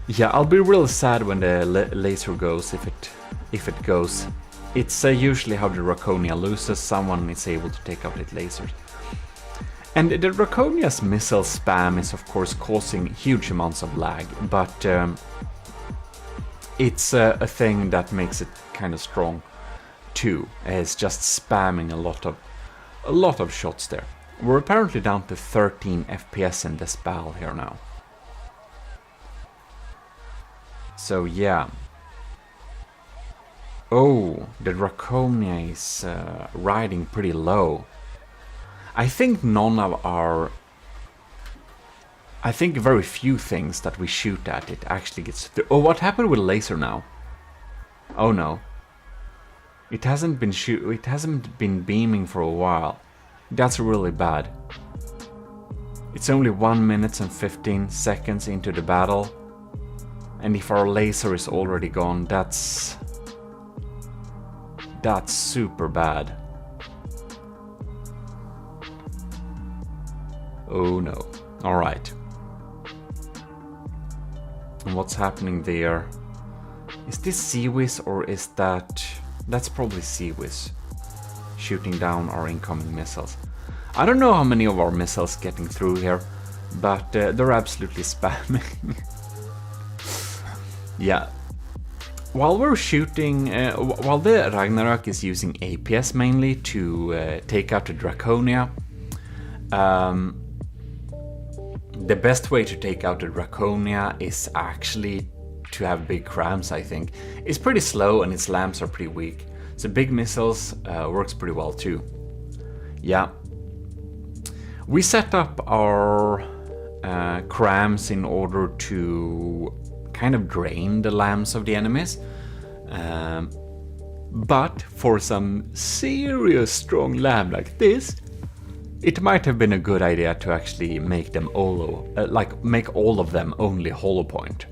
A: Yeah, I'll be real sad when the laser goes, if it goes. It's usually how the Draconia loses, someone is able to take out its lasers. And the Draconia's missile spam is of course causing huge amounts of lag, but it's a thing that makes it kind of strong too. It's just spamming a lot of shots there. We're apparently down to 13 FPS in this battle here now. So yeah. Oh, the Draconia is riding pretty low. I think none of our... I think very few things that we shoot at it actually gets through. Oh, what happened with laser now? Oh no. It hasn't been beaming for a while. That's really bad. It's only 1 minute and 15 seconds into the battle. And if our laser is already gone, that's super bad. Oh no. Alright. And what's happening there? Is this Seawiz or is that... That's probably Seawiz shooting down our incoming missiles. I don't know how many of our missiles getting through here, but they're absolutely spamming. Yeah. While we're shooting, while the Ragnarök is using APS mainly to take out the Draconia, the best way to take out the Draconia is actually to have big crams, I think. It's pretty slow and its lamps are pretty weak, so big missiles works pretty well too. Yeah. We set up our crams in order to kind of drain the lamps of the enemies. But for some serious strong lamb like this, it might have been a good idea to actually make them make all of them only hollow point.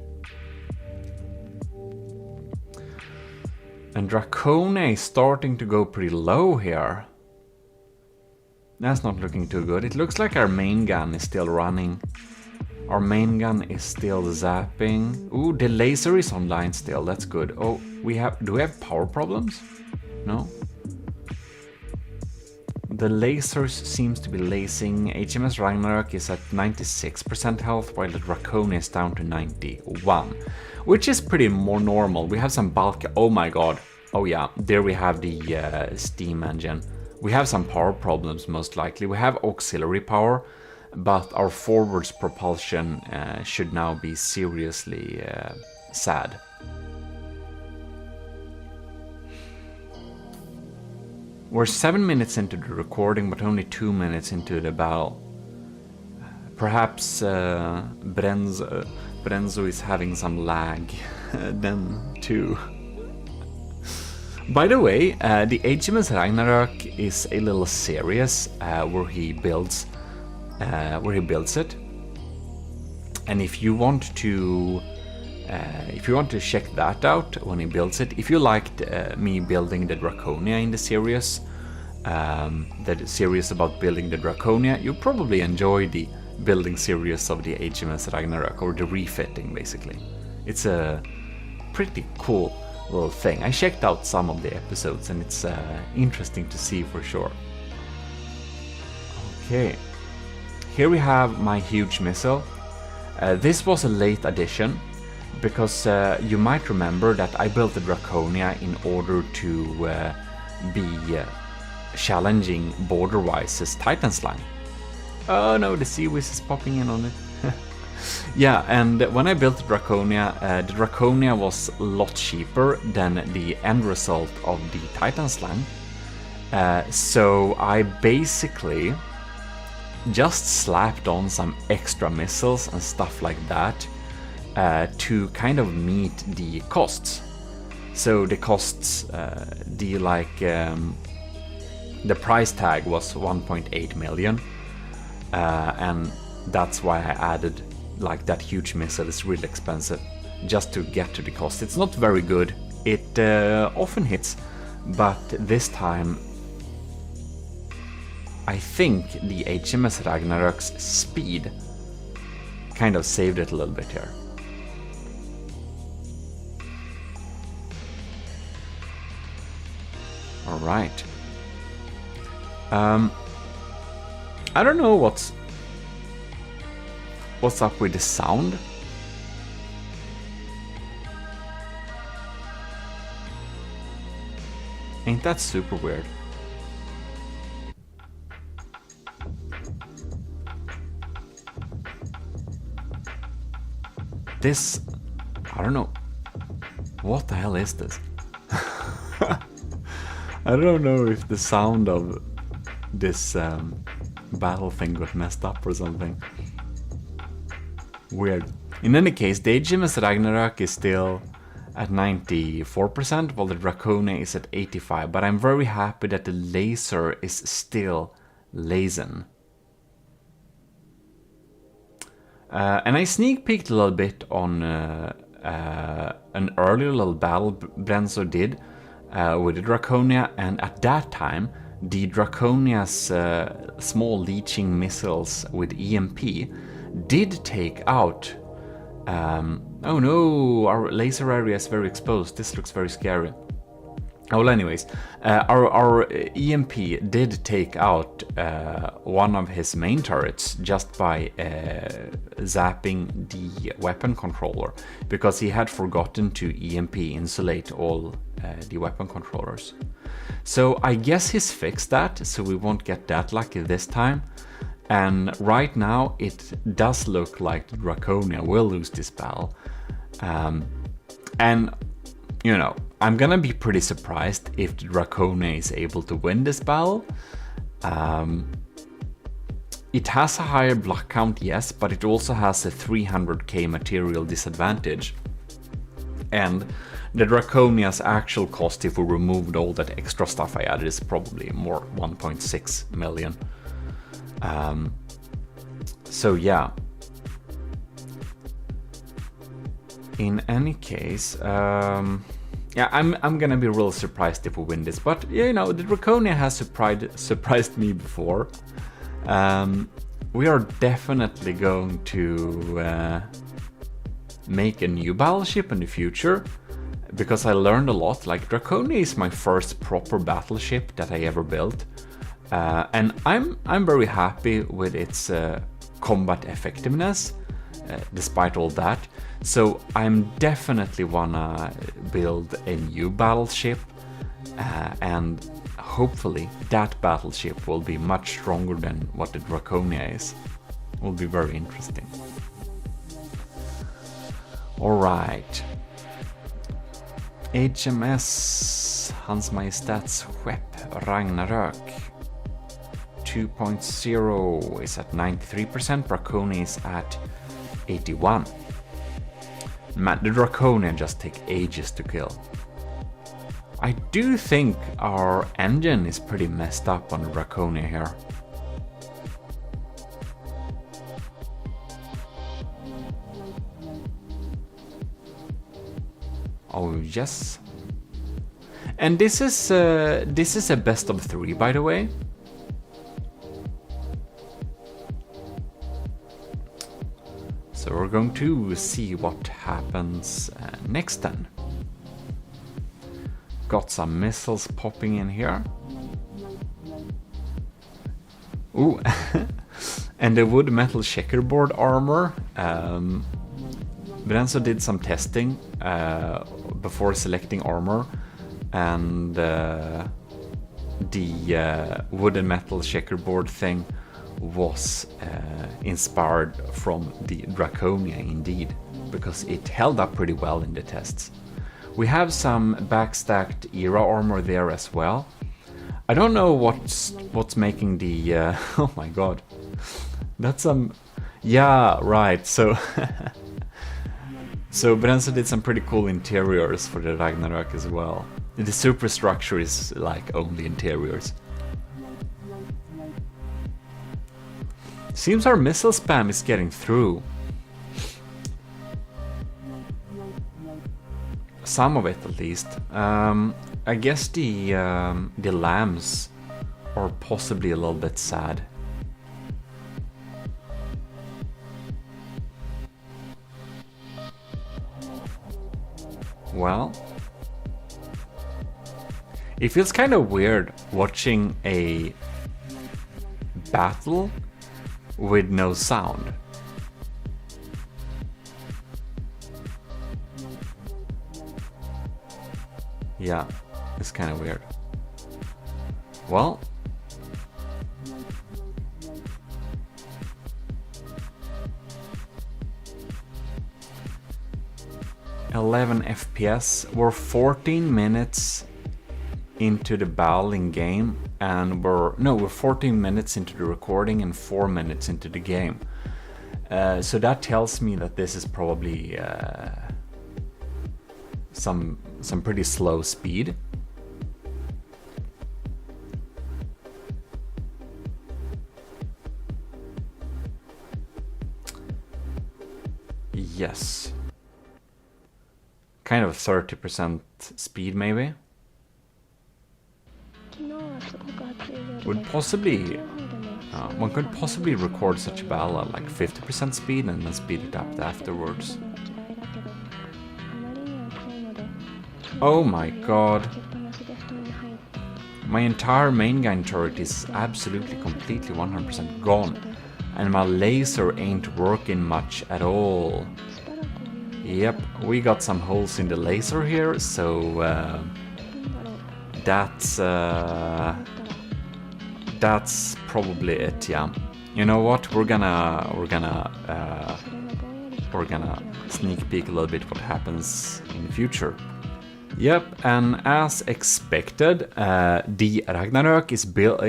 A: And Draconia is starting to go pretty low here. That's not looking too good. It looks like our main gun is still running. Our main gun is still zapping. Ooh, the laser is online still. That's good. Oh, do we have power problems? No. The lasers seems to be lasing. HMS Ragnarok is at 96% health, while the Draconia is down to 91, which is pretty more normal. We have some bulk. Oh my god. Oh yeah, there we have the steam engine. We have some power problems most likely. We have auxiliary power, but our forwards propulsion should now be seriously sad. We're 7 minutes into the recording, but only 2 minutes into the battle. Perhaps Brenzo is having some lag then too. By the way, the HMS Ragnarok is a little series where he builds it, and if you want to check that out when he builds it, if you liked me building the Draconia in the series about building the Draconia, you probably enjoy the building series of the HMS Ragnarok, or the refitting basically. It's a pretty cool little thing. I checked out some of the episodes and it's interesting to see for sure. Okay, here we have my huge missile. This was a late addition because you might remember that I built the Draconia in order to be challenging border-wise Titan Slime. Oh no, the Sea Whiz is popping in on it. Yeah, and when I built the Draconia was a lot cheaper than the end result of the Titan Slime. So I basically just slapped on some extra missiles and stuff like that to kind of meet the costs. So the costs, the price tag was 1.8 million, and that's why I added like that huge missile. Is really expensive just to get to the cost. It's not very good. It often hits, but this time I think the HMS Ragnarok's speed kind of saved it a little bit here. All right. I don't know what's up with the sound. Ain't that super weird? This, I don't know. What the hell is this? I don't know if the sound of this battle thing got messed up or something. Weird. In any case, the HMS Ragnarok is still at 94%, while the Draconia is at 85%, but I'm very happy that the laser is still lasing. And I sneak peeked a little bit on an earlier little battle Brenzo did with the Draconia, and at that time the Draconia's small leeching missiles with EMP did take out... oh no, our laser area is very exposed. This looks very scary. Well, anyways, our EMP did take out one of his main turrets just by zapping the weapon controller, because he had forgotten to EMP insulate all the weapon controllers. So I guess he's fixed that, so we won't get that lucky this time. And right now it does look like the Draconia will lose this battle. And, you know, I'm gonna be pretty surprised if the Draconia is able to win this battle. It has a higher block count, yes, but it also has a 300k material disadvantage. And the Draconia's actual cost, if we removed all that extra stuff I added, is probably more 1.6 million. So yeah. In any case, yeah, I'm gonna be real surprised if we win this. But you know, the Draconia has surprised me before. We are definitely going to make a new battleship in the future, because I learned a lot. Like, Draconia is my first proper battleship that I ever built, and I'm very happy with its combat effectiveness, despite all that. So I'm definitely wanna build a new battleship, and hopefully that battleship will be much stronger than what the Draconia is. Will be very interesting. Alright. HMS Hans Majestäts Skepp Ragnarök 2.0 is at 93%, Draconia is at 81%. Man, the Draconia just take ages to kill. I do think our engine is pretty messed up on the Draconia here. Oh yes. And this is a best of 3, by the way. So we're going to see what happens next then. Got some missiles popping in here. Ooh, and the wood metal checkerboard armor. Brenzo did some testing before selecting armor, and the wood and metal checkerboard thing was inspired from the Draconia indeed, because it held up pretty well in the tests. We have some backstacked era armor there as well. I don't know what's making the oh my god, that's some, yeah, right. So so Brenzo did some pretty cool interiors for the Ragnarök as well. The superstructure is like only interiors. Seems our missile spam is getting through. Some of it at least. I guess the lambs are possibly a little bit sad. Well, it feels kind of weird watching a battle with no sound. Yeah, it's kind of weird. Well, (11 FPS). We're 14 minutes into the battling game, and we're 14 minutes into the recording and 4 minutes into the game. So that tells me that this is probably some pretty slow speed. Yes. Kind of 30% speed maybe. Would possibly one could possibly record such a battle at like 50% speed and then speed it up afterwards. Oh my god. My entire main gun turret is absolutely completely 100% gone, and my laser ain't working much at all. Yep, we got some holes in the laser here, so that's probably it. Yeah, you know what? We're gonna sneak peek a little bit what happens in the future. Yep, and as expected, the Ragnarök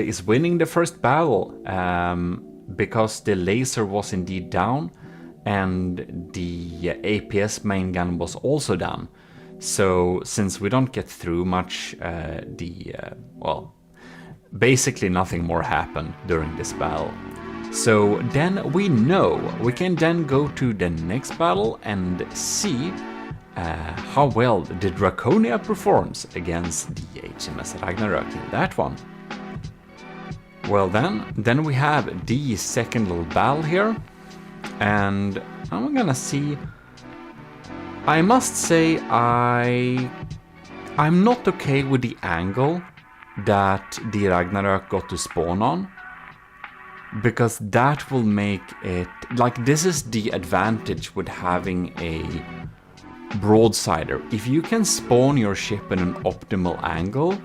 A: is winning the first battle because the laser was indeed down and the APS main gun was also down. So since we don't get through much, well, basically nothing more happened during this battle. So then we know we can then go to the next battle and see how well the Draconia performs against the HMS Ragnarok in that one. Well then we have the second little battle here, and I'm gonna see. I must say I'm not okay with the angle that the Ragnarok got to spawn on, because that will make it, like, this is the advantage with having a broadsider. If you can spawn your ship in an optimal angle,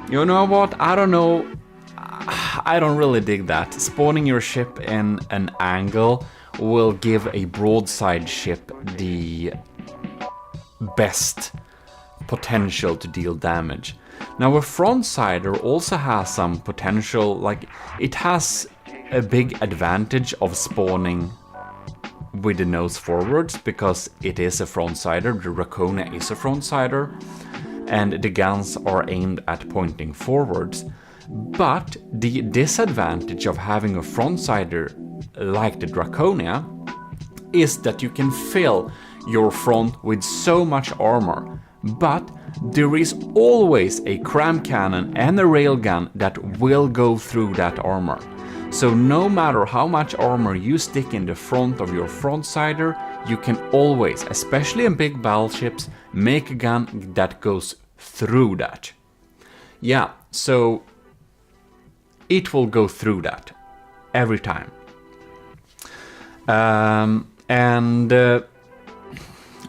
A: you know what, I don't know, I don't really dig that. Spawning your ship in an angle will give a broadside ship the best potential to deal damage. Now a frontsider also has some potential, like it has a big advantage of spawning with the nose forwards because it is a frontsider, the Draconia is a frontsider, and the guns are aimed at pointing forwards. But the disadvantage of having a frontsider like the Draconia is that you can fill your front with so much armor, but there is always a cram cannon and a railgun that will go through that armor. So no matter how much armor you stick in the front of your frontsider, you can always, especially in big battleships, make a gun that goes through that. Yeah, so it will go through that every time.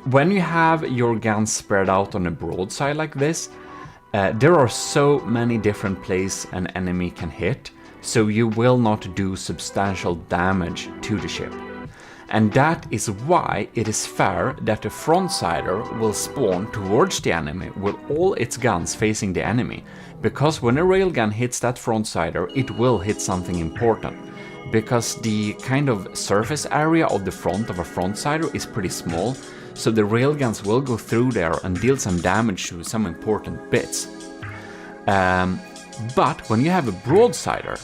A: When you have your guns spread out on a broadside like this, there are so many different places an enemy can hit, so you will not do substantial damage to the ship. And that is why it is fair that a frontsider will spawn towards the enemy with all its guns facing the enemy, because when a railgun hits that frontsider, it will hit something important. Because the kind of surface area of the front of a frontsider is pretty small, so the railguns will go through there and deal some damage to some important bits. But when you have a broadsider,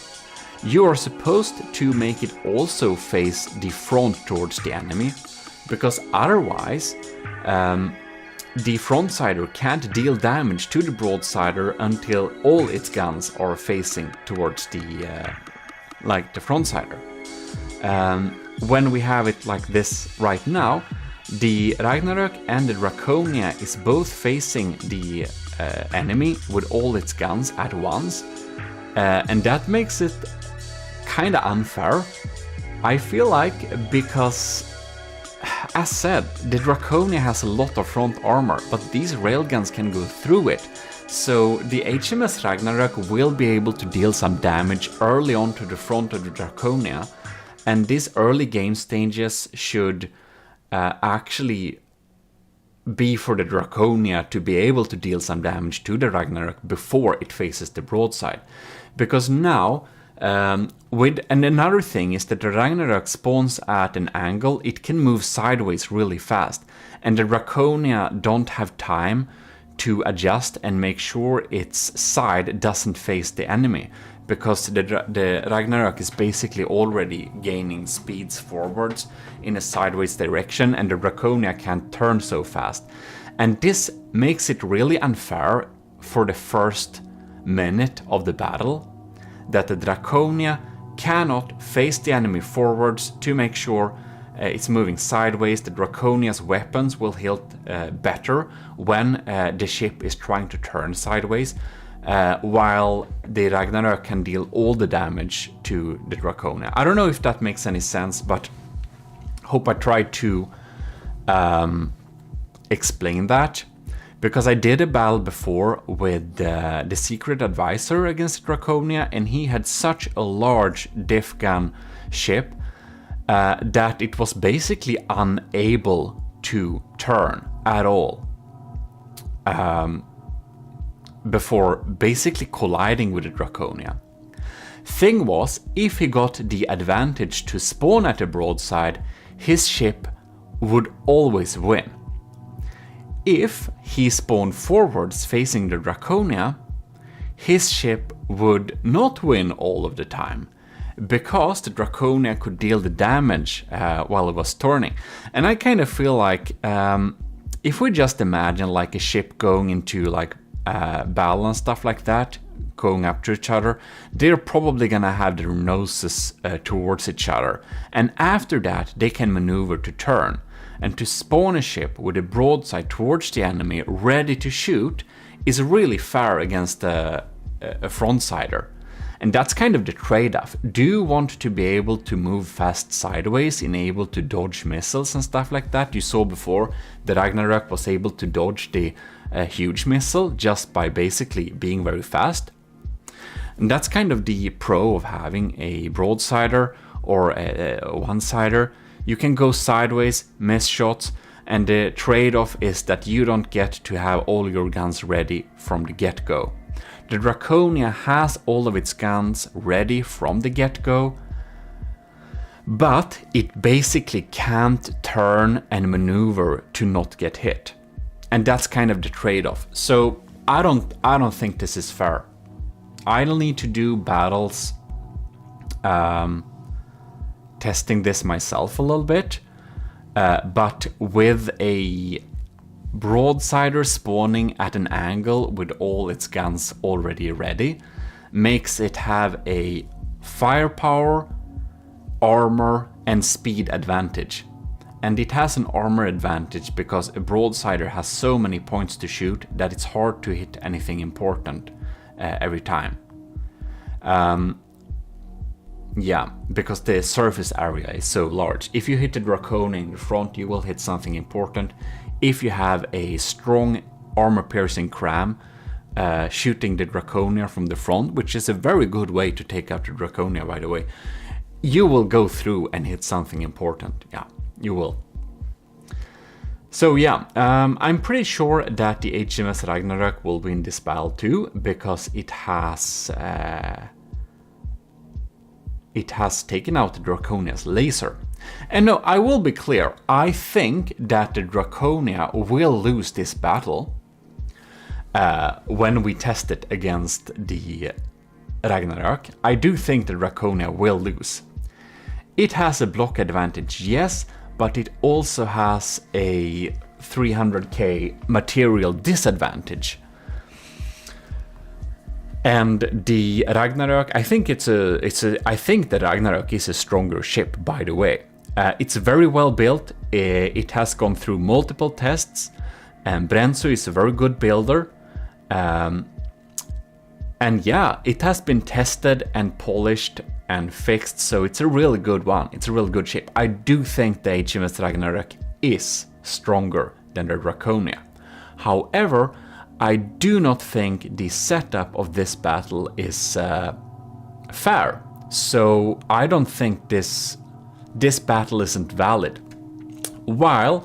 A: you are supposed to make it also face the front towards the enemy, because otherwise the frontsider can't deal damage to the broadsider until all its guns are facing towards the frontsider. When we have it like this right now, the Ragnarok and the Draconia is both facing the enemy with all its guns at once, and that makes it kind of unfair, I feel like, because, as said, the Draconia has a lot of front armor, but these railguns can go through it. So the HMS Ragnarok will be able to deal some damage early on to the front of the Draconia, and these early game stages should actually be for the Draconia to be able to deal some damage to the Ragnarok before it faces the broadside. Because now, and another thing is that the Ragnarok spawns at an angle, it can move sideways really fast, and the Draconia don't have time to adjust and make sure its side doesn't face the enemy, because the Ragnarok is basically already gaining speeds forwards in a sideways direction, and the Draconia can't turn so fast. And this makes it really unfair for the first minute of the battle, that the Draconia cannot face the enemy forwards to make sure it's moving sideways. The Draconia's weapons will hit better when the ship is trying to turn sideways, while the Ragnarok can deal all the damage to the Draconia. I don't know if that makes any sense, but hope I tried to explain that, because I did a battle before with the Secret Advisor against Draconia, and he had such a large diff gun ship that it was basically unable to turn at all before basically colliding with the Draconia. Thing was, if he got the advantage to spawn at the broadside, his ship would always win. if he spawned forwards facing the Draconia, his ship would not win all of the time, because the Draconia could deal the damage while it was turning. And I kind of feel like if we just imagine like a ship going into like battle and stuff like that, going up to each other, they're probably gonna have their noses towards each other. And after that, they can maneuver to turn. And to spawn a ship with a broadside towards the enemy ready to shoot is really fair against a frontsider. And that's kind of the trade-off. Do you want to be able to move fast sideways and able to dodge missiles and stuff like that? You saw before that Ragnarok was able to dodge the huge missile just by basically being very fast. And that's kind of the pro of having a broadsider or a one-sider. You can go sideways, miss shots, and the trade-off is that you don't get to have all your guns ready from the get-go. The Draconia has all of its guns ready from the get-go, but it basically can't turn and maneuver to not get hit. And that's kind of the trade-off. So I don't think this is fair. I'll need to do battles testing this myself a little bit, but with a broadsider spawning at an angle with all its guns already ready makes it have a firepower, armor, and speed advantage. And it has an armor advantage because a broadsider has so many points to shoot that it's hard to hit anything important every time. Yeah, because the surface area is so large. If you hit the Draconia in the front, you will hit something important. If you have a strong armor-piercing cram shooting the Draconia from the front, which is a very good way to take out the Draconia, by the way, you will go through and hit something important. Yeah, you will. So yeah, I'm pretty sure that the HMS Ragnarok will win this battle too, because it has taken out the Draconia's laser. And no, I will be clear, I think that the Draconia will lose this battle when we test it against the Ragnarok. I do think the Draconia will lose. It has a block advantage, yes, but it also has a 300k material disadvantage. And the Ragnarok, I think I think the Ragnarok is a stronger ship, by the way. It's very well built. It has gone through multiple tests, and Brenzo is a very good builder. And yeah, it has been tested and polished and fixed, so it's a really good one. It's a really good ship. I do think the HMS Ragnarok is stronger than the Draconia. However, I do not think the setup of this battle is fair. So I don't think this battle isn't valid. While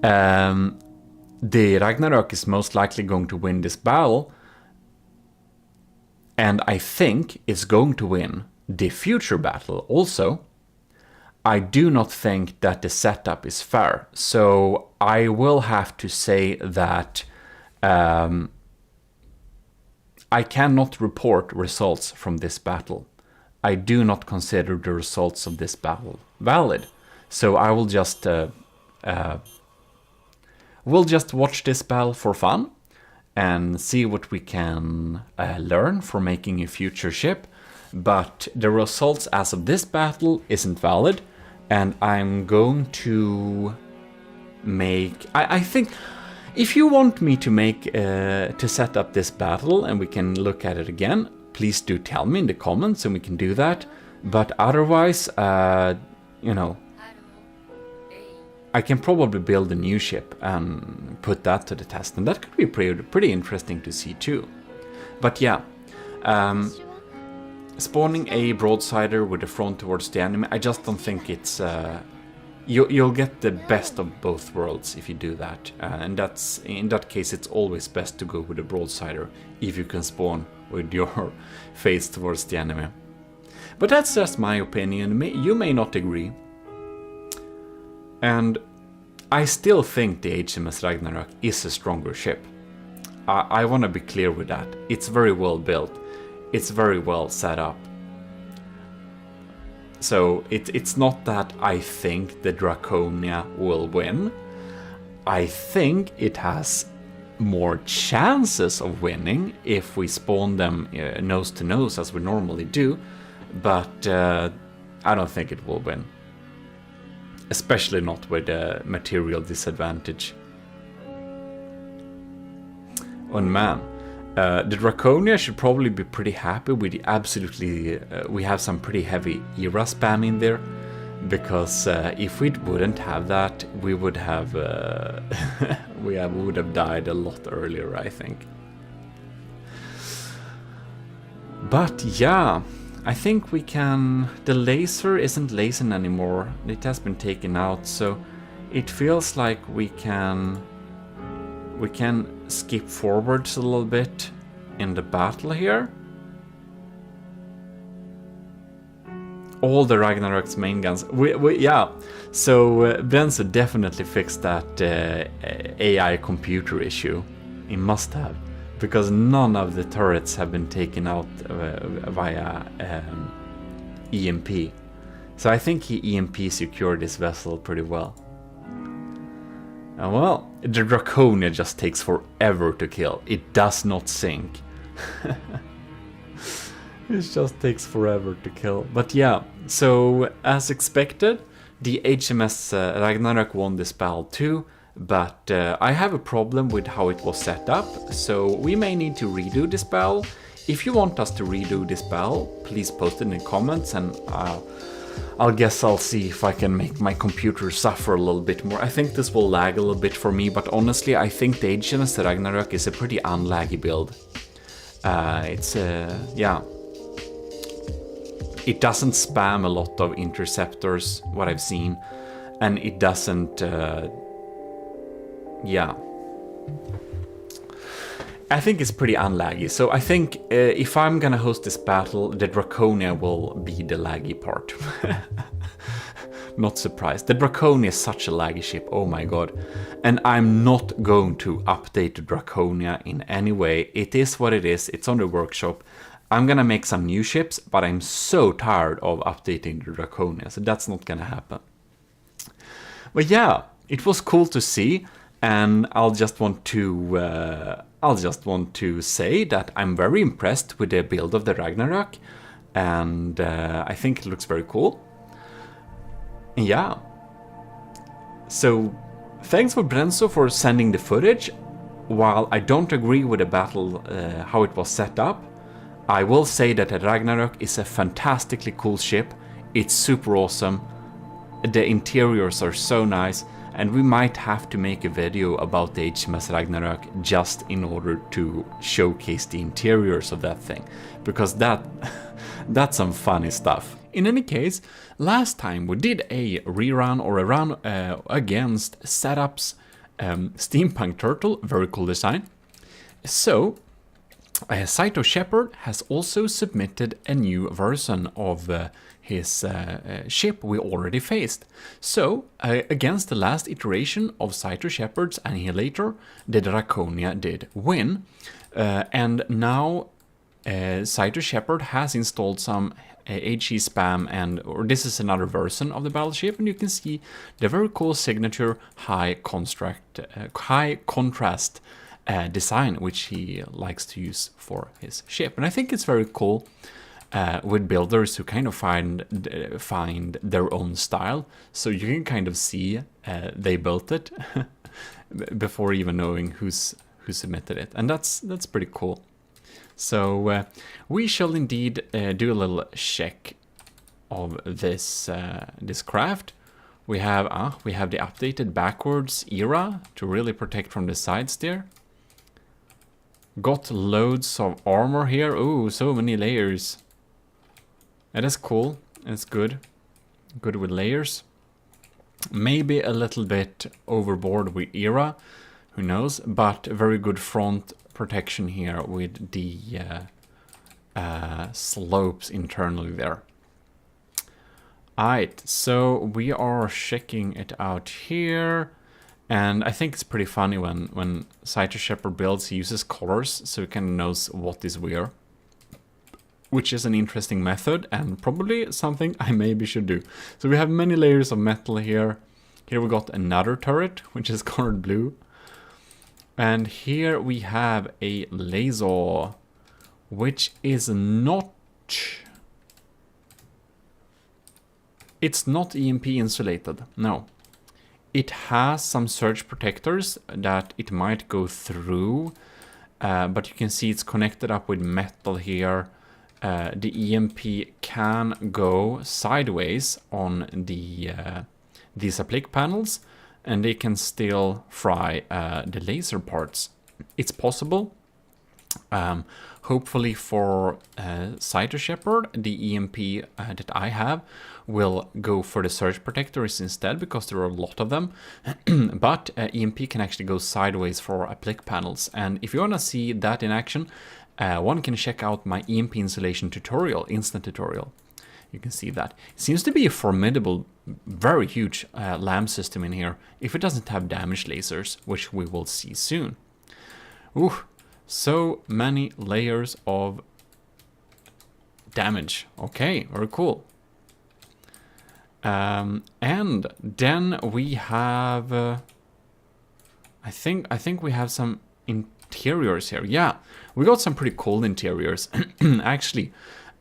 A: the Ragnarok is most likely going to win this battle, and I think is going to win the future battle also, I do not think that the setup is fair. So I will have to say that I cannot report results from this battle. I do not consider the results of this battle valid. So I will just we'll just watch this battle for fun and see what we can learn for making a future ship. But the results as of this battle isn't valid, and I'm going to make... I think if you want me to make to set up this battle and we can look at it again, please do tell me in the comments and we can do that. But otherwise, you know, I can probably build a new ship and put that to the test, and that could be pretty interesting to see too. But yeah, spawning a broadsider with the front towards the enemy, I just don't think it's... You'll get the best of both worlds if you do that, and that's in that case it's always best to go with a broadsider if you can spawn with your face towards the enemy. But that's just my opinion. You may not agree. And I still think the HMS Ragnarok is a stronger ship. I want to be clear with that. It's very well built. It's very well set up. So it's not that I think the Draconia will win. I think it has more chances of winning if we spawn them nose to nose as we normally do. But I don't think it will win. Especially not with a material disadvantage. Oh man, the Draconia should probably be pretty happy with the absolutely... we have some pretty heavy era spam in there. Because if we wouldn't have that, we would have... we would have died a lot earlier, I think. But yeah, I think we can... The laser isn't lasering anymore. It has been taken out, so it feels like we can skip forwards a little bit in the battle here. All the Ragnarok's main guns. Yeah, so Brenzo definitely fixed that AI computer issue. He must have. Because none of the turrets have been taken out via EMP. So I think he EMP secured this vessel pretty well. Well, the Draconia just takes forever to kill. It does not sink. It just takes forever to kill. But yeah, so as expected, the HMS Ragnarok won this battle too. But I have a problem with how it was set up, so we may need to redo this battle. If you want us to redo this battle, please post it in the comments, and I'll see if I can make my computer suffer a little bit more. I think this will lag a little bit for me, but honestly, I think the HMS Ragnarok is a pretty unlaggy build. Yeah. It doesn't spam a lot of interceptors, what I've seen, and it doesn't... yeah. I think it's pretty unlaggy, so I think if I'm gonna host this battle, the Draconia will be the laggy part. Not surprised. The Draconia is such a laggy ship, oh my god. And I'm not going to update the Draconia in any way. It is what it is, it's on the workshop. I'm gonna make some new ships, but I'm so tired of updating the Draconia, so that's not gonna happen. But yeah, it was cool to see, and I'll just want to say that I'm very impressed with the build of the Ragnarok, and I think it looks very cool. Yeah. So thanks for Brenzo for sending the footage. While I don't agree with the battle, how it was set up, I will say that the Ragnarok is a fantastically cool ship. It's super awesome. The interiors are so nice, and we might have to make a video about the HMS Ragnarok just in order to showcase the interiors of that thing, because that's some funny stuff. In any case, last time we did a rerun or a run against Setup's Steampunk Turtle, very cool design. So Saito Shepard has also submitted a new version of his ship we already faced. So, against the last iteration of Saito Shepard's Annihilator, the Draconia did win. And now Saito Shepard has installed some HE spam, or this is another version of the battleship, and you can see the very cool signature high contrast design, which he likes to use for his ship. And I think it's very cool with builders who kind of find their own style, so you can kind of see they built it before even knowing who submitted it, and that's pretty cool. So we shall indeed do a little check of this this craft. We have the updated backwards era to really protect from the sides there. Got loads of armor here. Ooh, so many layers. That is cool. It's good. Good with layers. Maybe a little bit overboard with era. Who knows? But very good front protection here with the slopes internally there. Alright, so we are checking it out here. And I think it's pretty funny when Scyther Shepherd builds, he uses colors, so he kind of knows what is where. Which is an interesting method, and probably something I maybe should do. So we have many layers of metal here. Here we got another turret, which is colored blue. And here we have a laser, which is not... It's not EMP insulated, no. It has some surge protectors that it might go through, but you can see it's connected up with metal here. The EMP can go sideways on the these applique panels, and they can still fry the laser parts. It's possible. Hopefully for Scyther Shepherd, the EMP that I have will go for the surge protectors instead, because there are a lot of them. But EMP can actually go sideways for applique panels. And if you want to see that in action, one can check out my EMP insulation tutorial, instant tutorial. You can see that. It seems to be a formidable, very huge LAM system in here, if it doesn't have damage lasers, which we will see soon. Ooh, so many layers of damage. Okay, very cool. And then we have, I think we have some interiors here. Yeah, we got some pretty cool interiors. Actually,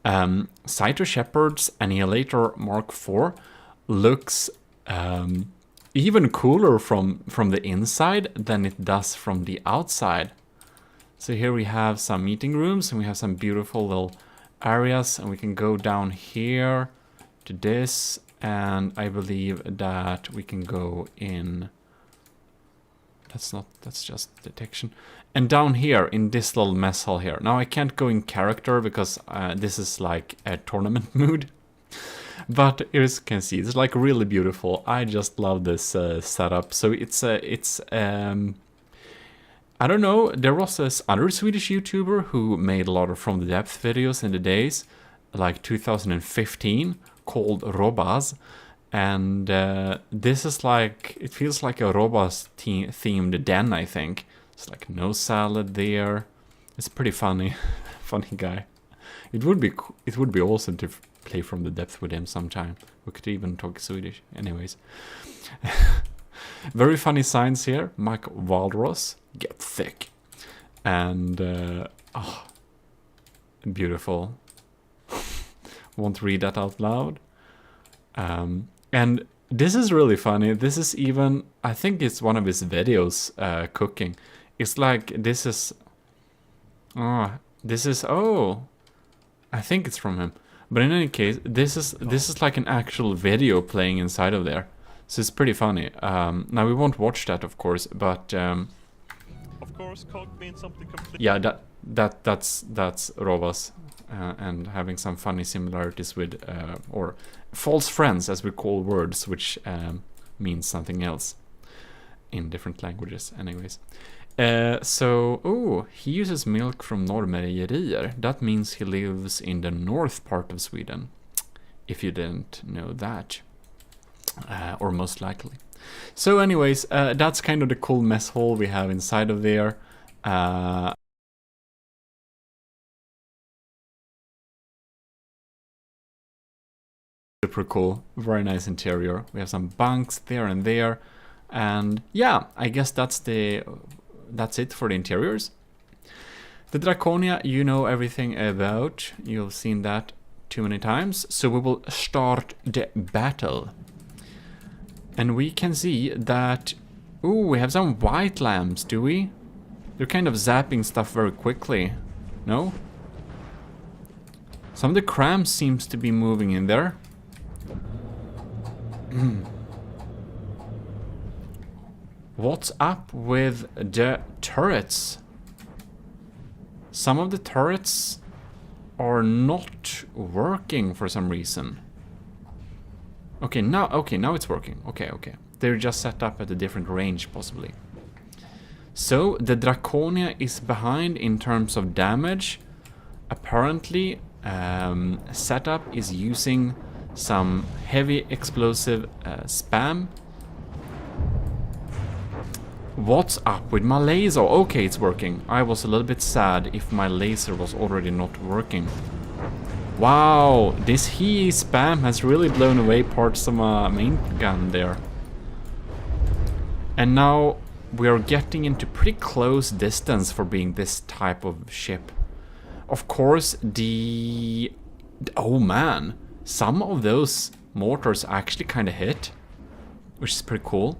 A: Scyther Shepherd's Annihilator Mark IV looks even cooler from the inside than it does from the outside. So here we have some meeting rooms, and we have some beautiful little areas, and we can go down here to this, and I believe that we can go in... That's just detection. And down here in this little mess hall here. Now I can't go in character because this is like a tournament mood. But as you can see, it's like really beautiful. I just love this setup. So it's I don't know, there was this other Swedish YouTuber who made a lot of From the Depth videos in the days, like 2015, called Robaz. And this is like, it feels like a Robaz themed den, I think. It's like no salad there. It's pretty funny, funny guy. It would be awesome to play From the Depth with him sometime. We could even talk Swedish, anyways. Very funny signs here. Mike Waldros, get thick. And, oh, beautiful. Won't read that out loud. And this is really funny. This is even, I think it's one of his videos, cooking. It's like, this is, oh, I think it's from him. But in any case, this is like an actual video playing inside of there. So it's pretty funny. Now we won't watch that, of course, but
G: Of course, cog means something completely.
A: yeah, that's Rovas, and having some funny similarities with or false friends, as we call words, which means something else in different languages. Anyways, so he uses milk from Norrmejerier. That means he lives in the north part of Sweden. If you didn't know that. Or most likely. So anyways, that's kind of the cool mess hall we have inside of there. Super cool, very nice interior. We have some bunks there and there, and yeah, I guess that's it for the interiors. The Draconia, you know everything about. You've seen that too many times. So we will start the battle. And we can see that... Ooh, we have some white lamps, do we? They're kind of zapping stuff very quickly. No? Some of the crams seems to be moving in there. What's up with the turrets? Some of the turrets are not working for some reason. Okay, now it's working. Okay. They're just set up at a different range, possibly. So, the Draconia is behind in terms of damage. Apparently, setup is using some heavy explosive spam. What's up with my laser? Okay, it's working. I was a little bit sad if my laser was already not working. Wow, this HE spam has really blown away parts of my main gun there. And now we are getting into pretty close distance for being this type of ship. Of course, oh man, some of those mortars actually kind of hit, which is pretty cool.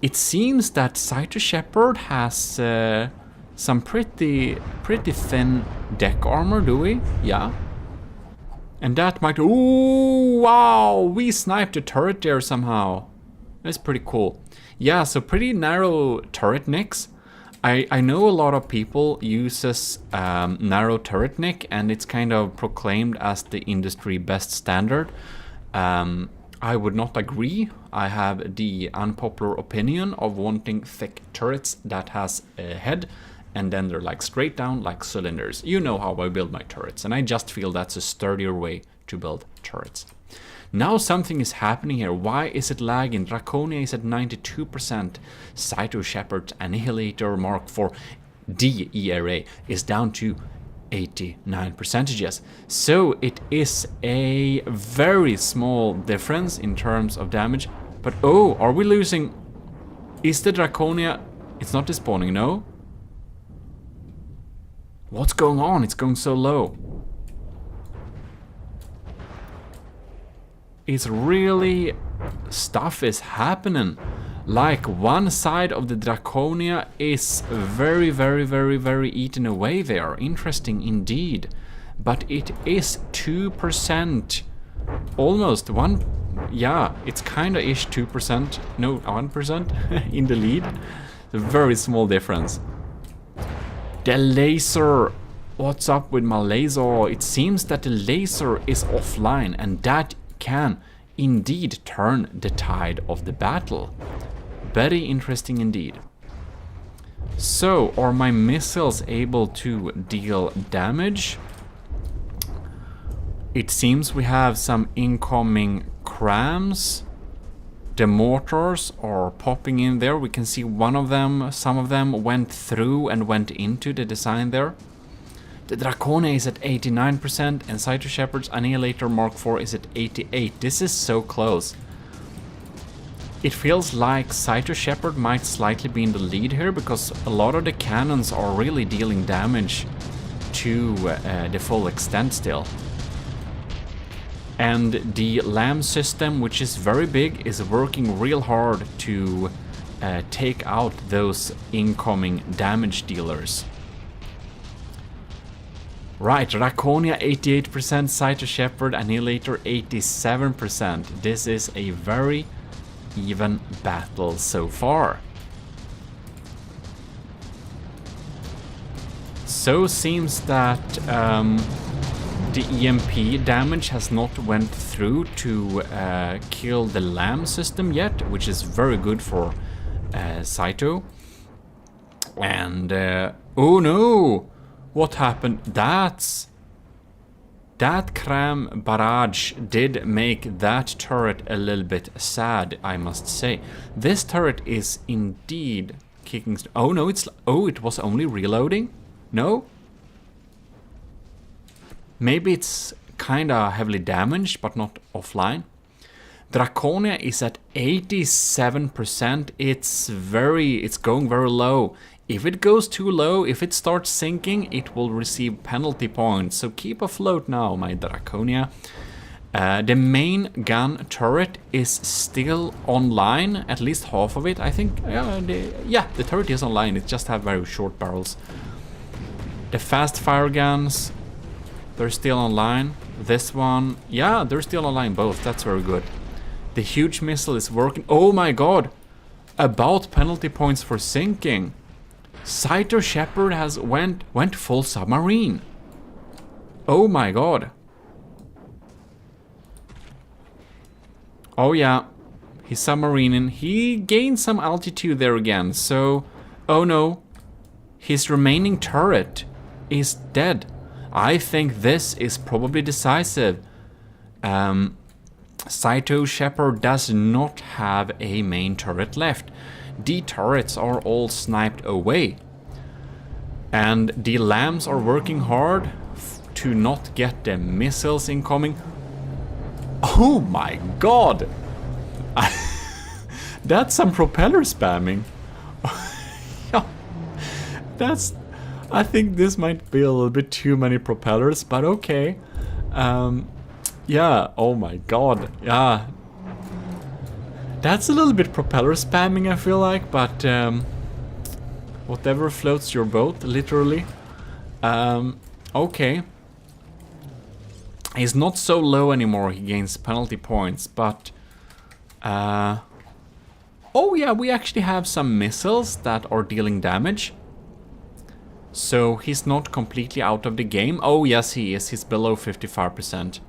A: It seems that Cyto Shepherd has some pretty thin deck armor, do we? Yeah. And that might... Ooh, wow! We sniped a turret there somehow. That's pretty cool. Yeah, so pretty narrow turret nicks. I know a lot of people uses narrow turret nick, and it's kind of proclaimed as the industry best standard. I would not agree. I have the unpopular opinion of wanting thick turrets that has a head, and then they're like straight down like cylinders. You know how I build my turrets, and I just feel that's a sturdier way to build turrets. Now something is happening here. Why is it lagging? Draconia is at 92%. Cyto Shepherd's Annihilator Mark IV DERA is down to 89%. So it is a very small difference in terms of damage. But oh, are we losing? Is the Draconia... It's not despawning, no? What's going on? It's going so low. It's really... Stuff is happening. Like one side of the Draconia is very eaten away there. Interesting indeed. But it is 2%. Almost one... Yeah, it's kinda ish 2%. No, 1% in the lead. A very small difference. The laser. What's up with my laser? It seems that the laser is offline, and that can indeed turn the tide of the battle. Very interesting indeed. So, are my missiles able to deal damage? It seems we have some incoming crams. The mortars are popping in there. We can see one of them, some of them went through and went into the design there. The Draconia is at 89% and Cyto Shepherd's Annihilator Mark IV is at 88%. This is so close. It feels like Cyto Shepherd might slightly be in the lead here because a lot of the cannons are really dealing damage to the full extent still. And the LAM system, which is very big, is working real hard to take out those incoming damage dealers. Right, Draconia 88%, Cyto Shepherd Annihilator 87%. This is a very even battle so far. So seems that the EMP damage has not went through to kill the LAM system yet, which is very good for Cyto. And oh no! What happened? That cram barrage did make that turret a little bit sad, I must say. This turret is indeed kicking... Oh no, it was only reloading? No? Maybe it's kinda heavily damaged, but not offline. Draconia is at 87%. It's going very low. If it goes too low, if it starts sinking, it will receive penalty points. So keep afloat now, my Draconia. The main gun turret is still online, at least half of it, I think. Yeah, the turret is online, it just have very short barrels. The fast fire guns, they're still online. This one, yeah, they're still online both, that's very good. The huge missile is working. Oh my god! About penalty points for sinking. Cyto Shepherd has went full submarine. Oh my god. Oh yeah, he's submarining. He gained some altitude there again, so... Oh no, his remaining turret is dead. I think this is probably decisive. Saito Shepard does not have a main turret left. The turrets are all sniped away. And the lambs are working hard to not get the missiles incoming. Oh my god! That's some propeller spamming. That's... I think this might be a little bit too many propellers, but okay. Yeah, oh my god, yeah. That's a little bit propeller spamming, I feel like, but whatever floats your boat, literally. Okay. He's not so low anymore, he gains penalty points, but... oh yeah, we actually have some missiles that are dealing damage. So he's not completely out of the game. Oh yes, he is. He's below 55%.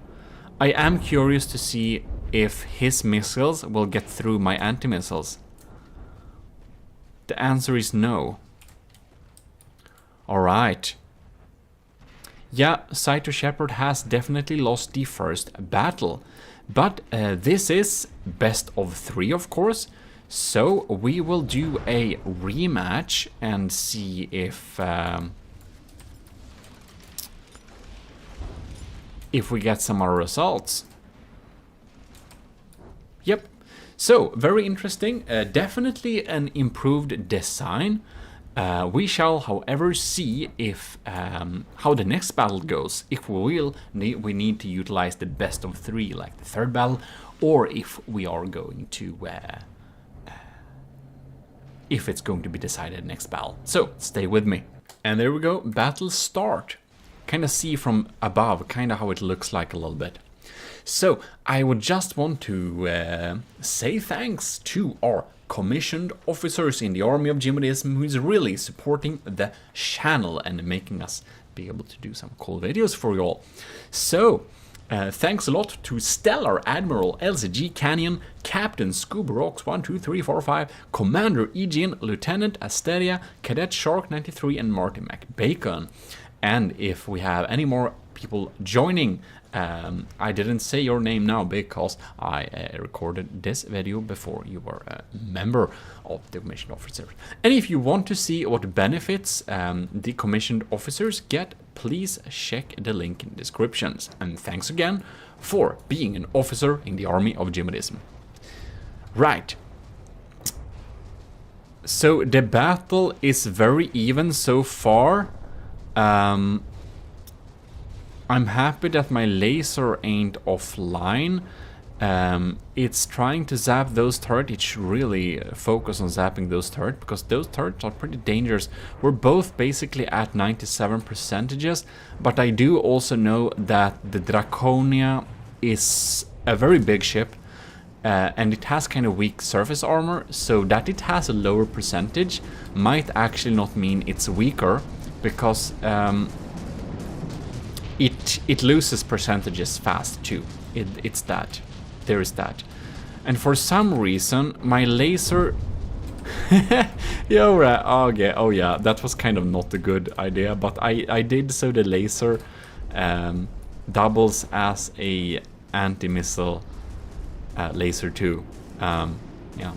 A: I am curious to see if his missiles will get through my anti-missiles. The answer is no. Alright. Yeah, Saito Shepard has definitely lost the first battle. But this is best of 3, of course. So we will do a rematch and see if we get some other results. Yep. So very interesting. Definitely an improved design. We shall, however, see if how the next battle goes. If we need to utilize the best of 3, like the third battle, or if we are going to. If it's going to be decided next battle. So, stay with me. And there we go, battle start. Kind of see from above, kind of how it looks like a little bit. So, I would just want to say thanks to our commissioned officers in the army of GMODIST who is really supporting the channel and making us be able to do some cool videos for you all. So, thanks a lot to Stellar Admiral LCG Canyon, Captain Scooberox 12345, Commander Eugene, Lieutenant Asteria, Cadet Shark 93, and Marty McBacon. And if we have any more people joining, I didn't say your name now because I recorded this video before you were a member of the commissioned officers. And if you want to see what benefits the commissioned officers get, please check the link in the descriptions. And thanks again for being an officer in the army of GMODIST. Right. So the battle is very even so far. I'm happy that my laser ain't offline. It's trying to zap those turrets. It should really focus on zapping those turrets because those turrets are pretty dangerous. We're both basically at 97%, but I do also know that the Draconia is a very big ship and it has kind of weak surface armor, so that it has a lower percentage might actually not mean it's weaker because it loses percentages fast too. It's that. There is that. And for some reason, my laser... okay, oh yeah, that was kind of not a good idea, but I did so the laser doubles as a anti-missile laser too. Yeah.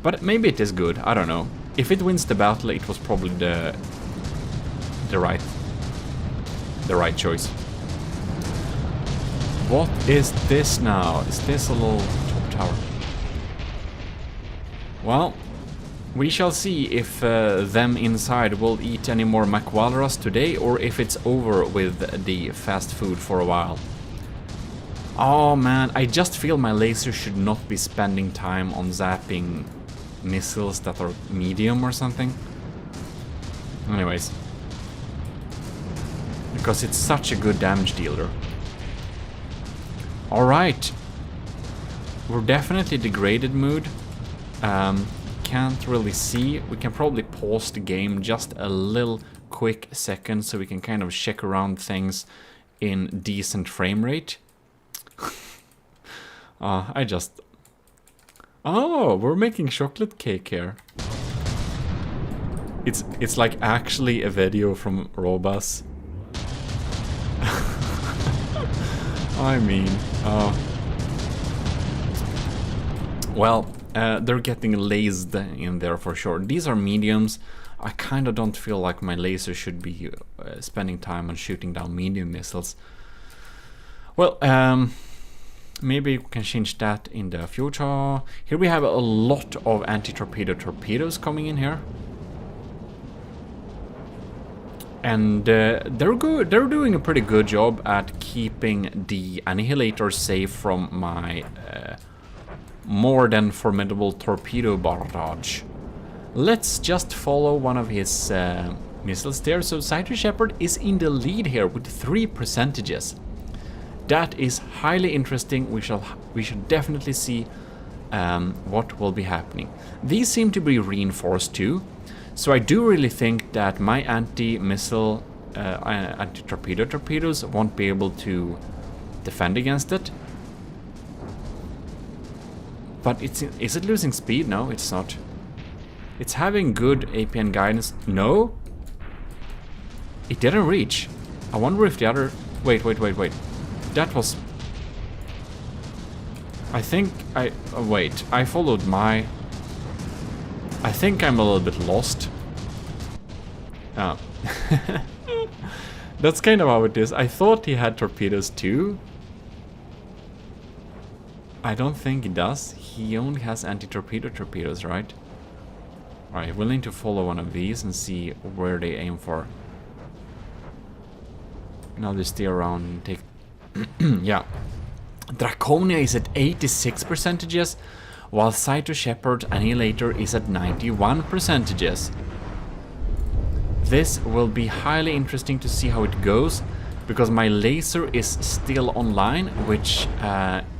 A: But maybe it is good, I don't know. If it wins the battle, it was probably the right choice. What is this now? Is this a little top tower? Well, we shall see if them inside will eat any more McWalrus today or if it's over with the fast food for a while. Oh man, I just feel my laser should not be spending time on zapping missiles that are medium or something. Anyways. Because it's such a good damage dealer. Alright. We're definitely degraded mood. Can't really see. We can probably pause the game just a little quick second so we can kind of check around things in decent frame rate. Oh, we're making chocolate cake here. It's like actually a video from Robus. I mean, Well, they're getting lased in there for sure. These are mediums. I kind of don't feel like my laser should be spending time on shooting down medium missiles. Well, maybe we can change that in the future. Here we have a lot of anti-torpedo torpedoes coming in here. And they're good. They're doing a pretty good job at keeping the annihilators safe from my more than formidable torpedo barrage. Let's just follow one of his missiles there. So Cyto Shepherd is in the lead here with 3%. That is highly interesting. We should definitely see what will be happening. These seem to be reinforced too. So I do really think that my anti-missile, anti-torpedo torpedoes won't be able to defend against it. But is it losing speed? No, it's not. It's having good APN guidance. No? It didn't reach. I wonder if the other... Wait. That was... I think I... wait, I followed my... I think I'm a little bit lost. Oh. That's kind of how it is. I thought he had torpedoes too. I don't think he does. He only has anti-torpedo torpedoes, right? Alright, willing to follow one of these and see where they aim for. Now they stay around and take... yeah. Draconia is at 86%, while Cyto Shepherd Annihilator is at 91%. This will be highly interesting to see how it goes, because my laser is still online, which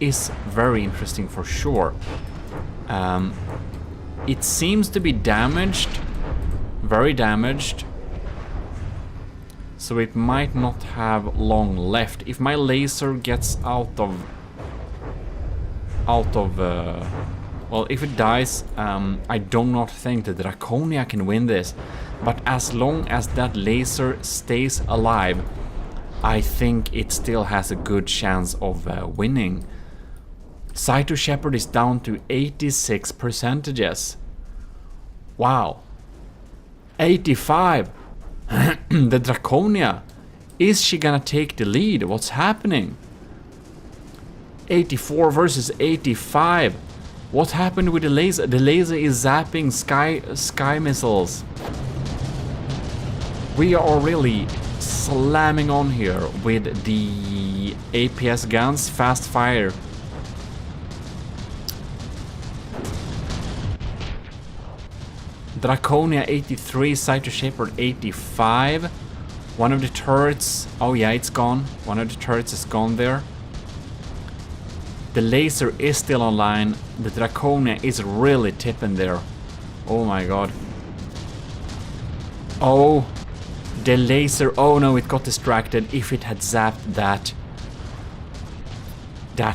A: is very interesting for sure. It seems to be damaged, very damaged, so it might not have long left. If my laser gets out of well, if it dies, I do not think the Draconia can win this, but as long as that laser stays alive, I think it still has a good chance of winning. Cyto Shepherd is down to 86%. Wow. 85. The Draconia. Is she gonna take the lead? What's happening? 84 versus 85. What happened with the laser? The laser is zapping sky missiles. We are really slamming on here with the APS guns, fast fire. Draconia 83, Cyto Shepherd 85. One of the turrets, oh yeah, it's gone. One of the turrets is gone there. The laser is still online. The Draconia is really tipping there. Oh my god. Oh, the laser, oh no, it got distracted. If it had zapped that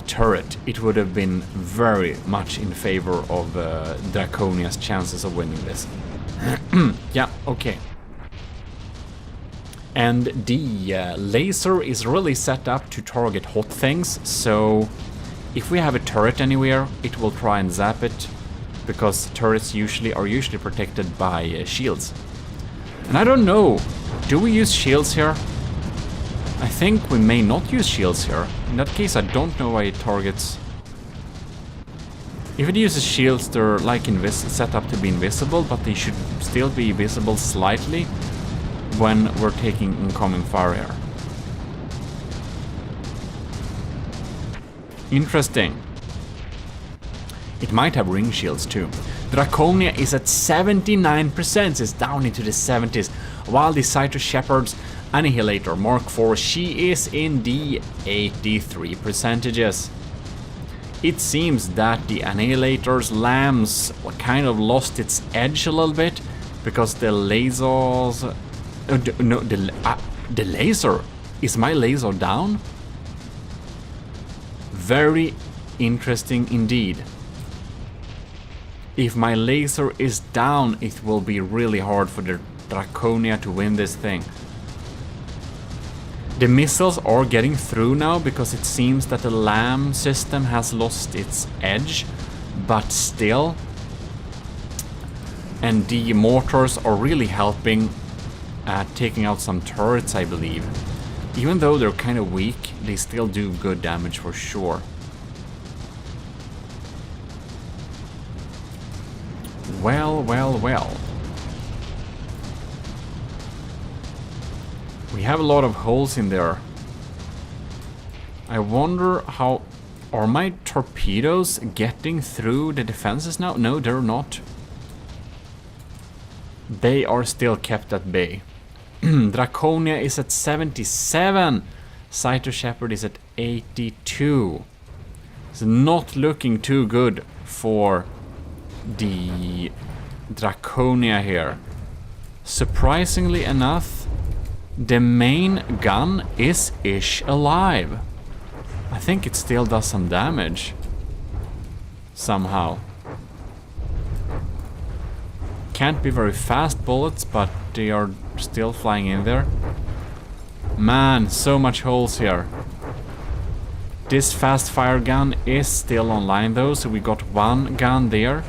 A: turret, it would have been very much in favor of Draconia's chances of winning this. Yeah, okay. And the laser is really set up to target hot things, so if we have a turret anywhere, it will try and zap it, because turrets are usually protected by shields. And I don't know, do we use shields here? I think we may not use shields here. In that case, I don't know why it targets. If it uses shields, they're like set up to be invisible, but they should still be visible slightly when we're taking incoming fire here. Interesting. It might have ring shields too. Draconia is at 79%, it's down into the 70s, while the Cyto Shepherd's Annihilator Mark IV, she is in the 83%. It seems that the Annihilator's lambs kind of lost its edge a little bit, because the lasers... no, the laser... Is my laser down? Very interesting indeed. If my laser is down, it will be really hard for the Draconia to win this thing. The missiles are getting through now, because it seems that the LAM system has lost its edge, but still. And the mortars are really helping at taking out some turrets, I believe. Even though they're kind of weak, they still do good damage for sure. Well, well, well. We have a lot of holes in there. I wonder how... Are my torpedoes getting through the defenses now? No, they're not. They are still kept at bay. Draconia is at 77. Cyto Shepherd is at 82. It's not looking too good for the Draconia here. Surprisingly enough, the main gun is ish alive. I think it still does some damage. Somehow. Can't be very fast bullets, but they are still flying in there. Man, so much holes here. This fast fire gun is still online though, so we got one gun there.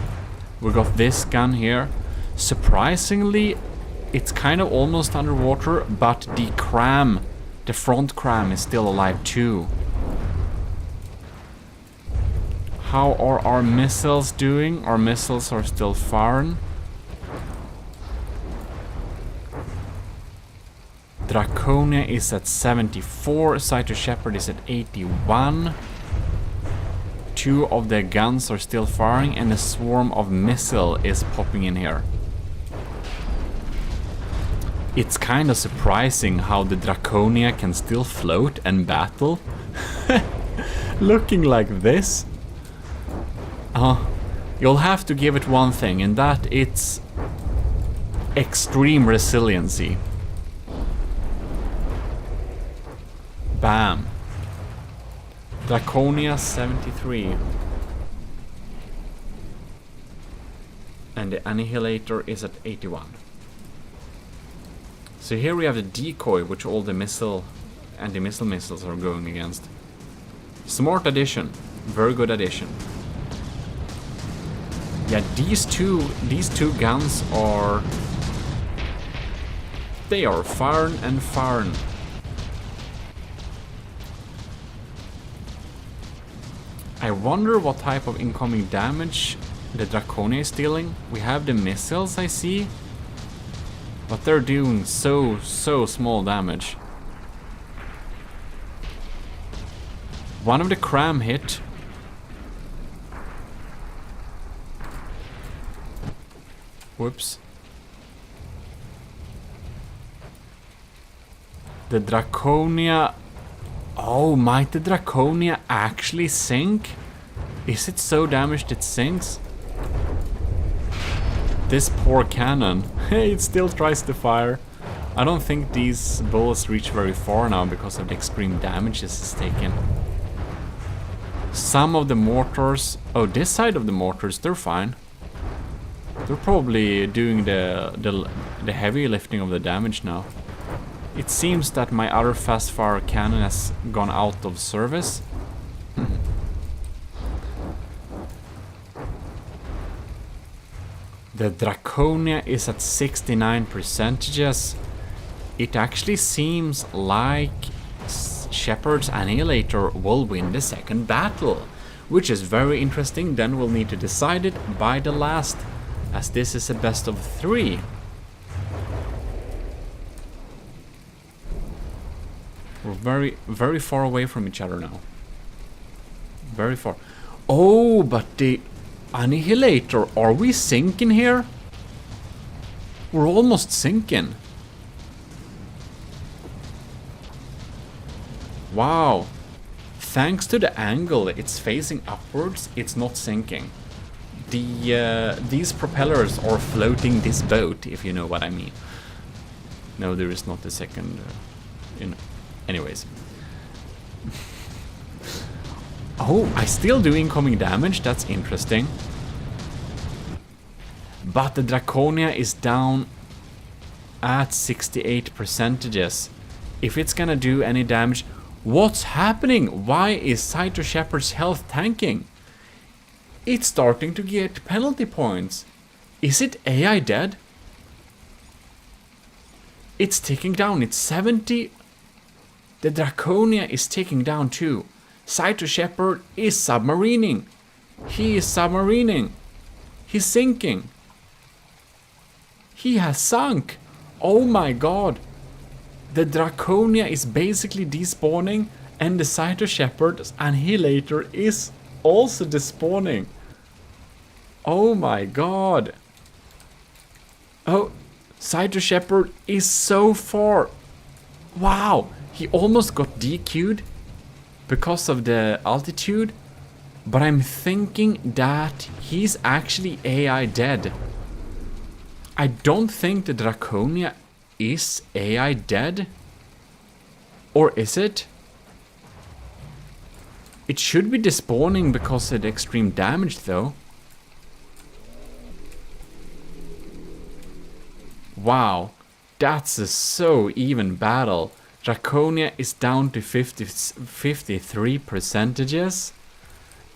A: We got this gun here. Surprisingly, it's kind of almost underwater, but the cram, the front cram, is still alive too. How are our missiles doing? Our missiles are still firing. Draconia is at 74, Cyto Shepherd is at 81. Two of the guns are still firing and a swarm of missile is popping in here. It's kind of surprising how the Draconia can still float and battle. Looking like this. You'll have to give it one thing, and that it's extreme resiliency. Bam. Draconia 73. And the Annihilator is at 81. So here we have the decoy, which all the missile and the missiles are going against. Smart addition. Very good addition. Yeah, these two guns are... They are firing and firing. I wonder what type of incoming damage the Draconia is dealing. We have the missiles, I see. But they're doing so small damage. One of the cram hit. Whoops. The Draconia... Oh, might the Draconia actually sink? Is it so damaged it sinks? This poor cannon. It still tries to fire. I don't think these bullets reach very far now because of the extreme damage this is taken. Some of the mortars... Oh, this side of the mortars, they're fine. They're probably doing the heavy lifting of the damage now. It seems that my other fast fire cannon has gone out of service. The Draconia is at 69%. It actually seems like Shepherd's Annihilator will win the second battle, which is very interesting. Then we'll need to decide it by the last, as this is a best of 3. We're very far away from each other now. Very far. Oh, but the Annihilator, are we sinking here? We're almost sinking. Wow. Thanks to the angle it's facing upwards, it's not sinking. These propellers are floating this boat, if you know what I mean. No, there is not a second... Anyways. Oh, I still do incoming damage. That's interesting. But the Draconia is down at 68%. If it's gonna do any damage... What's happening? Why is Cyto Shepherd's health tanking? it's starting to get penalty points. Is it AI dead? It's ticking down. It's 70. The Draconia is ticking down too. Saito Shepherd is submarining. He is submarining. He's sinking. He has sunk. Oh my god. The Draconia is basically despawning, and the Saito Shepherd's Annihilator is also despawning. Oh my god. Oh, Saito Shepherd is so far. Wow, he almost got DQ'd because of the altitude, but I'm thinking that he's actually AI dead. I don't think the Draconia is AI dead. Or is it? It should be despawning because of the extreme damage though. Wow, that's a so even battle. Draconia is down to 53 percentages,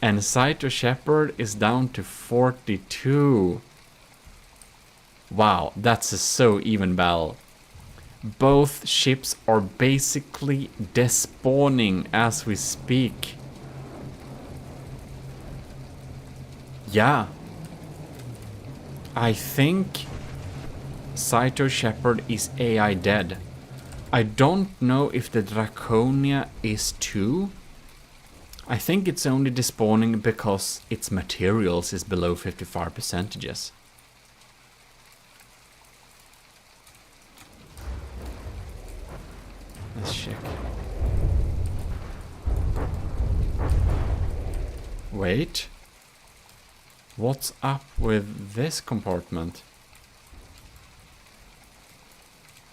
A: and Saito Shepherd is down to 42. Wow, that's a so even battle. Both ships are basically despawning as we speak. Yeah. I think Saito Shepherd is AI dead. I don't know if the Draconia is too. I think it's only despawning because its materials is below 55 percentages. Let's check. Wait. What's up with this compartment?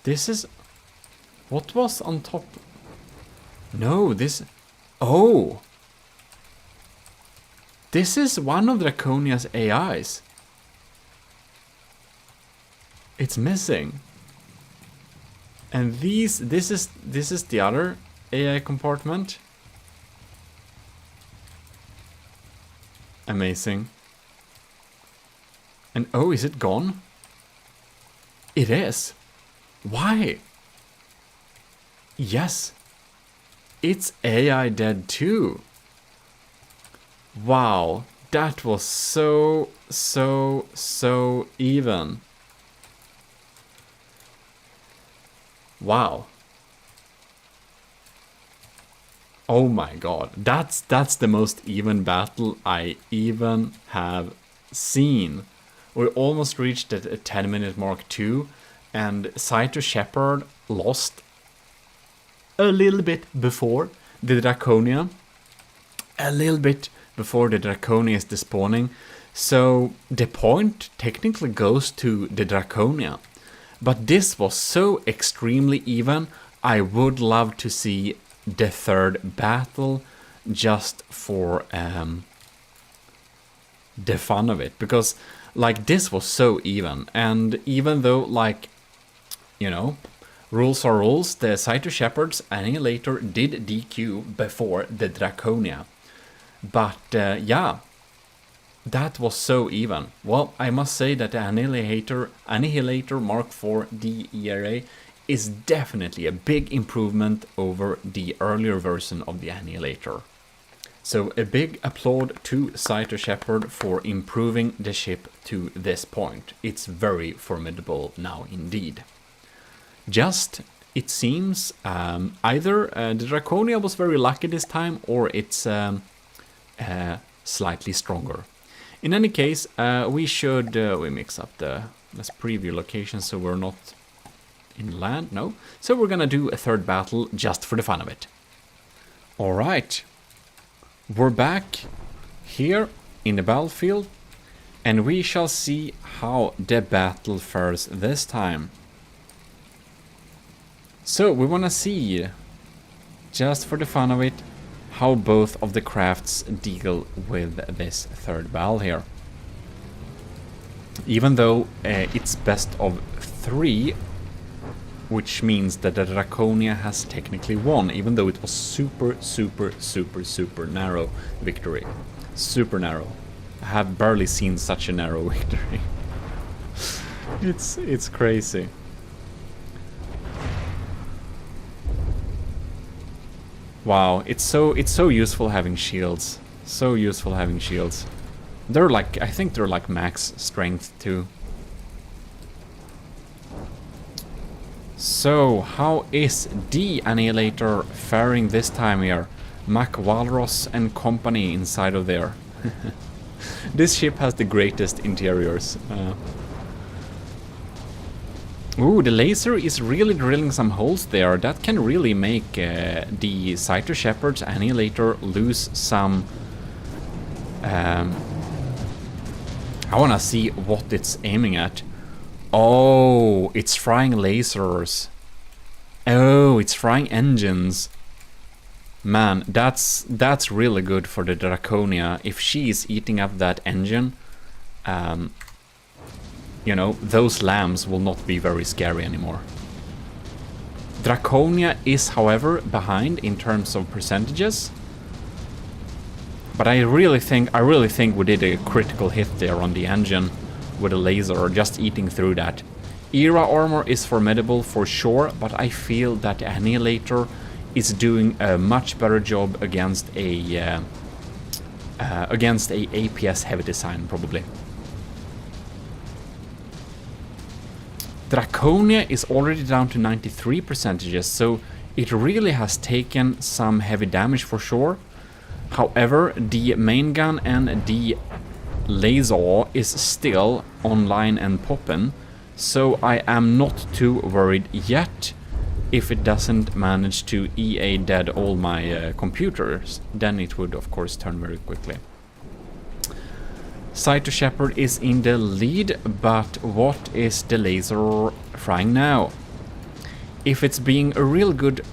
A: This is... What was on top? No, this... Oh! This is one of Draconia's AIs. It's missing. And this is the other AI compartment. Amazing. And oh, is it gone? It is. Why? Yes. It's AI dead too. Wow. That was so even. Wow. Oh my god. That's the most even battle I even have seen. We almost reached the 10-minute mark too, and Saito Shepherd lost a little bit before the Draconia. A little bit before the Draconia is despawning. So the point technically goes to the Draconia. But this was so extremely even. I would love to see the third battle just for the fun of it. Because like this was so even. And even though like, you know, rules are rules, the Saito Shepherd's Annihilator did DQ before the Draconia. But yeah, that was so even. Well, I must say that the Annihilator Mark IV DERA is definitely a big improvement over the earlier version of the Annihilator. So a big applaud to Saito Shepherd for improving the ship to this point. It's very formidable now indeed. Just, it seems, either the Draconia was very lucky this time, or it's slightly stronger. In any case, we should, we mix up the, let's preview location so we're not in land, no. So we're gonna do a third battle just for the fun of it. Alright, we're back here in the battlefield, and we shall see how the battle fares this time. So we wanna see, just for the fun of it, how both of the crafts deal with this third battle here. Even though it's best of 3, which means that the Draconia has technically won, even though it was super narrow victory. Super narrow. have barely seen such a narrow victory. It's crazy. Wow, it's so useful having shields. So useful having shields. They're like, I think they're like max strength too. So, how is the Annihilator faring this time here? Mac Walrus and company inside of there. This ship has the greatest interiors. Ooh, the laser is really drilling some holes there. That can really make the Cyto Shepherd's Annihilator lose some... I wanna see what it's aiming at. Oh, it's frying lasers. Oh, it's frying engines. Man, that's really good for the Draconia. If she is eating up that engine, you know, those lambs will not be very scary anymore. Draconia is, however, behind in terms of percentages. But I really think we did a critical hit there on the engine with a laser, just eating through that. Era armor is formidable for sure, but I feel that the Annihilator is doing a much better job against a APS heavy design, probably. Draconia is already down to 93%, so it really has taken some heavy damage for sure. However, the main gun and the laser is still online and poppin', so I am not too worried yet. If it doesn't manage to EA dead all my computers, then it would of course turn very quickly. Cyto Shepherd is in the lead, but what is the laser frying now? If it's being a real good...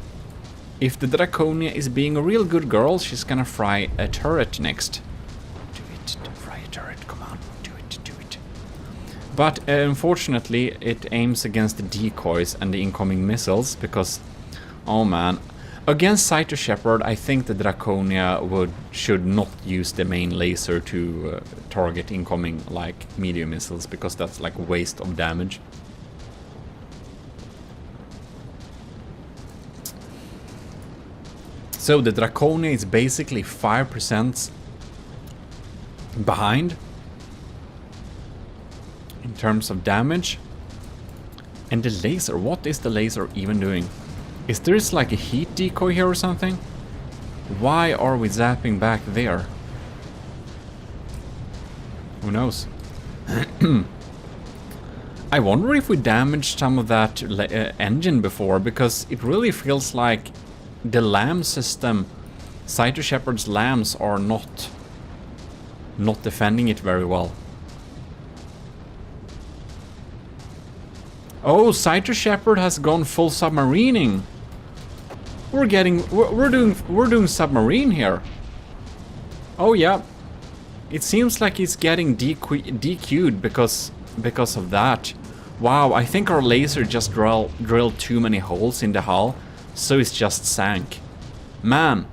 A: If the Draconia is being a real good girl, she's gonna fry a turret next. Do it, fry a turret, come on, do it. But unfortunately, it aims against the decoys and the incoming missiles, because, oh man, against Cyto Shepherd, I think the Draconia should not use the main laser to target incoming, like, medium missiles, because that's like a waste of damage. So the Draconia is basically 5% behind in terms of damage. And the laser, what is the laser even doing? Is there like a heat decoy here or something? Why are we zapping back there? Who knows? I wonder if we damaged some of that engine before, because it really feels like the LAM system, Cyto Shepherd's lambs are not defending it very well. Oh, Cyto Shepherd has gone full submarining. We're doing submarine here. Oh yeah, it seems like he's getting DQ'd because of that. Wow, I think our laser just drilled too many holes in the hull. So it's just sank. Man.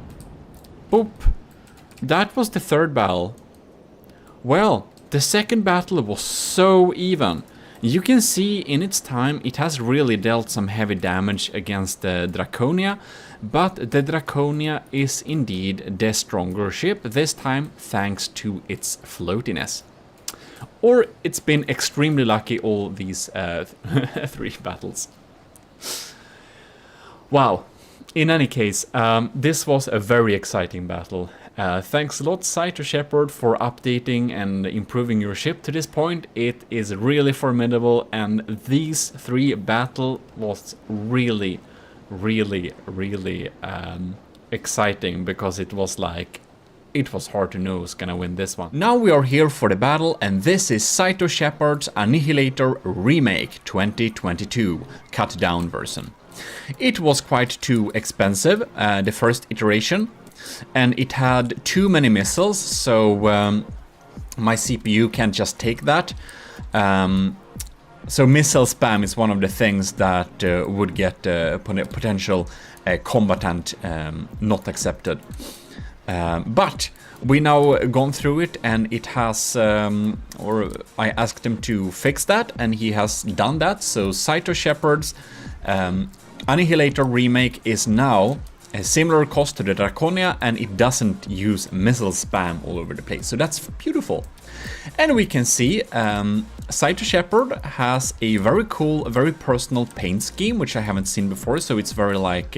A: Boop. That was the third battle. Well, the second battle was so even. You can see in its time it has really dealt some heavy damage against the Draconia, but the Draconia is indeed the stronger ship, this time thanks to its floatiness. Or it's been extremely lucky all these 3 battles. Wow. In any case, this was a very exciting battle. Thanks a lot, Cyto Shepherd, for updating and improving your ship to this point. It is really formidable, and these 3 battles was really exciting, because it was like... It was hard to know who's gonna win this one. Now we are here for the battle, and this is Cyto Shepherd's Annihilator Remake 2022, cut down version. It was quite too expensive, the first iteration, and it had too many missiles, so my CPU can't just take that. So missile spam is one of the things that would get potential combatant not accepted. But we now gone through it, and it has, or I asked him to fix that, and he has done that. So Cyto Shepherd's Annihilator remake is now a similar cost to the Draconia, and it doesn't use missile spam all over the place. So that's beautiful. And we can see Cyto Shepherd has a very cool, very personal paint scheme, which I haven't seen before. So it's very like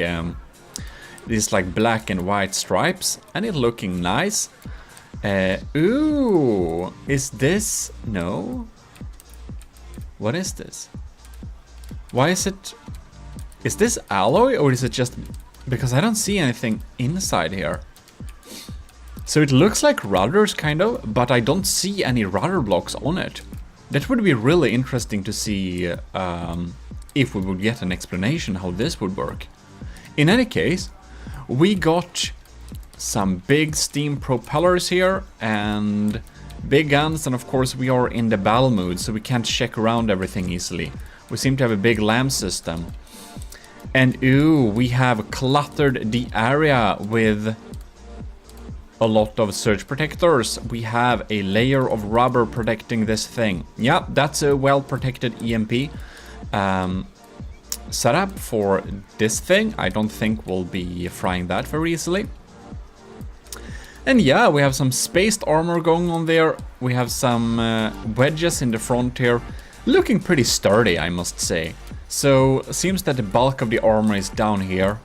A: these like black and white stripes, and it's looking nice. Ooh, is this? No. What is this? Why is it? Is this alloy, or is it just because I don't see anything inside here? So it looks like rudders kind of, but I don't see any rudder blocks on it. That would be really interesting to see if we would get an explanation how this would work. In any case, we got some big steam propellers here and big guns, and of course we are in the battle mood, so we can't check around everything easily. We seem to have a big lamp system. And ooh, we have cluttered the area with a lot of surge protectors. We have a layer of rubber protecting this thing. Yeah, that's a well-protected EMP setup for this thing. I don't think we'll be frying that very easily. And yeah, we have some spaced armor going on there. We have some wedges in the front here. Looking pretty sturdy, I must say. So, seems that the bulk of the armor is down here.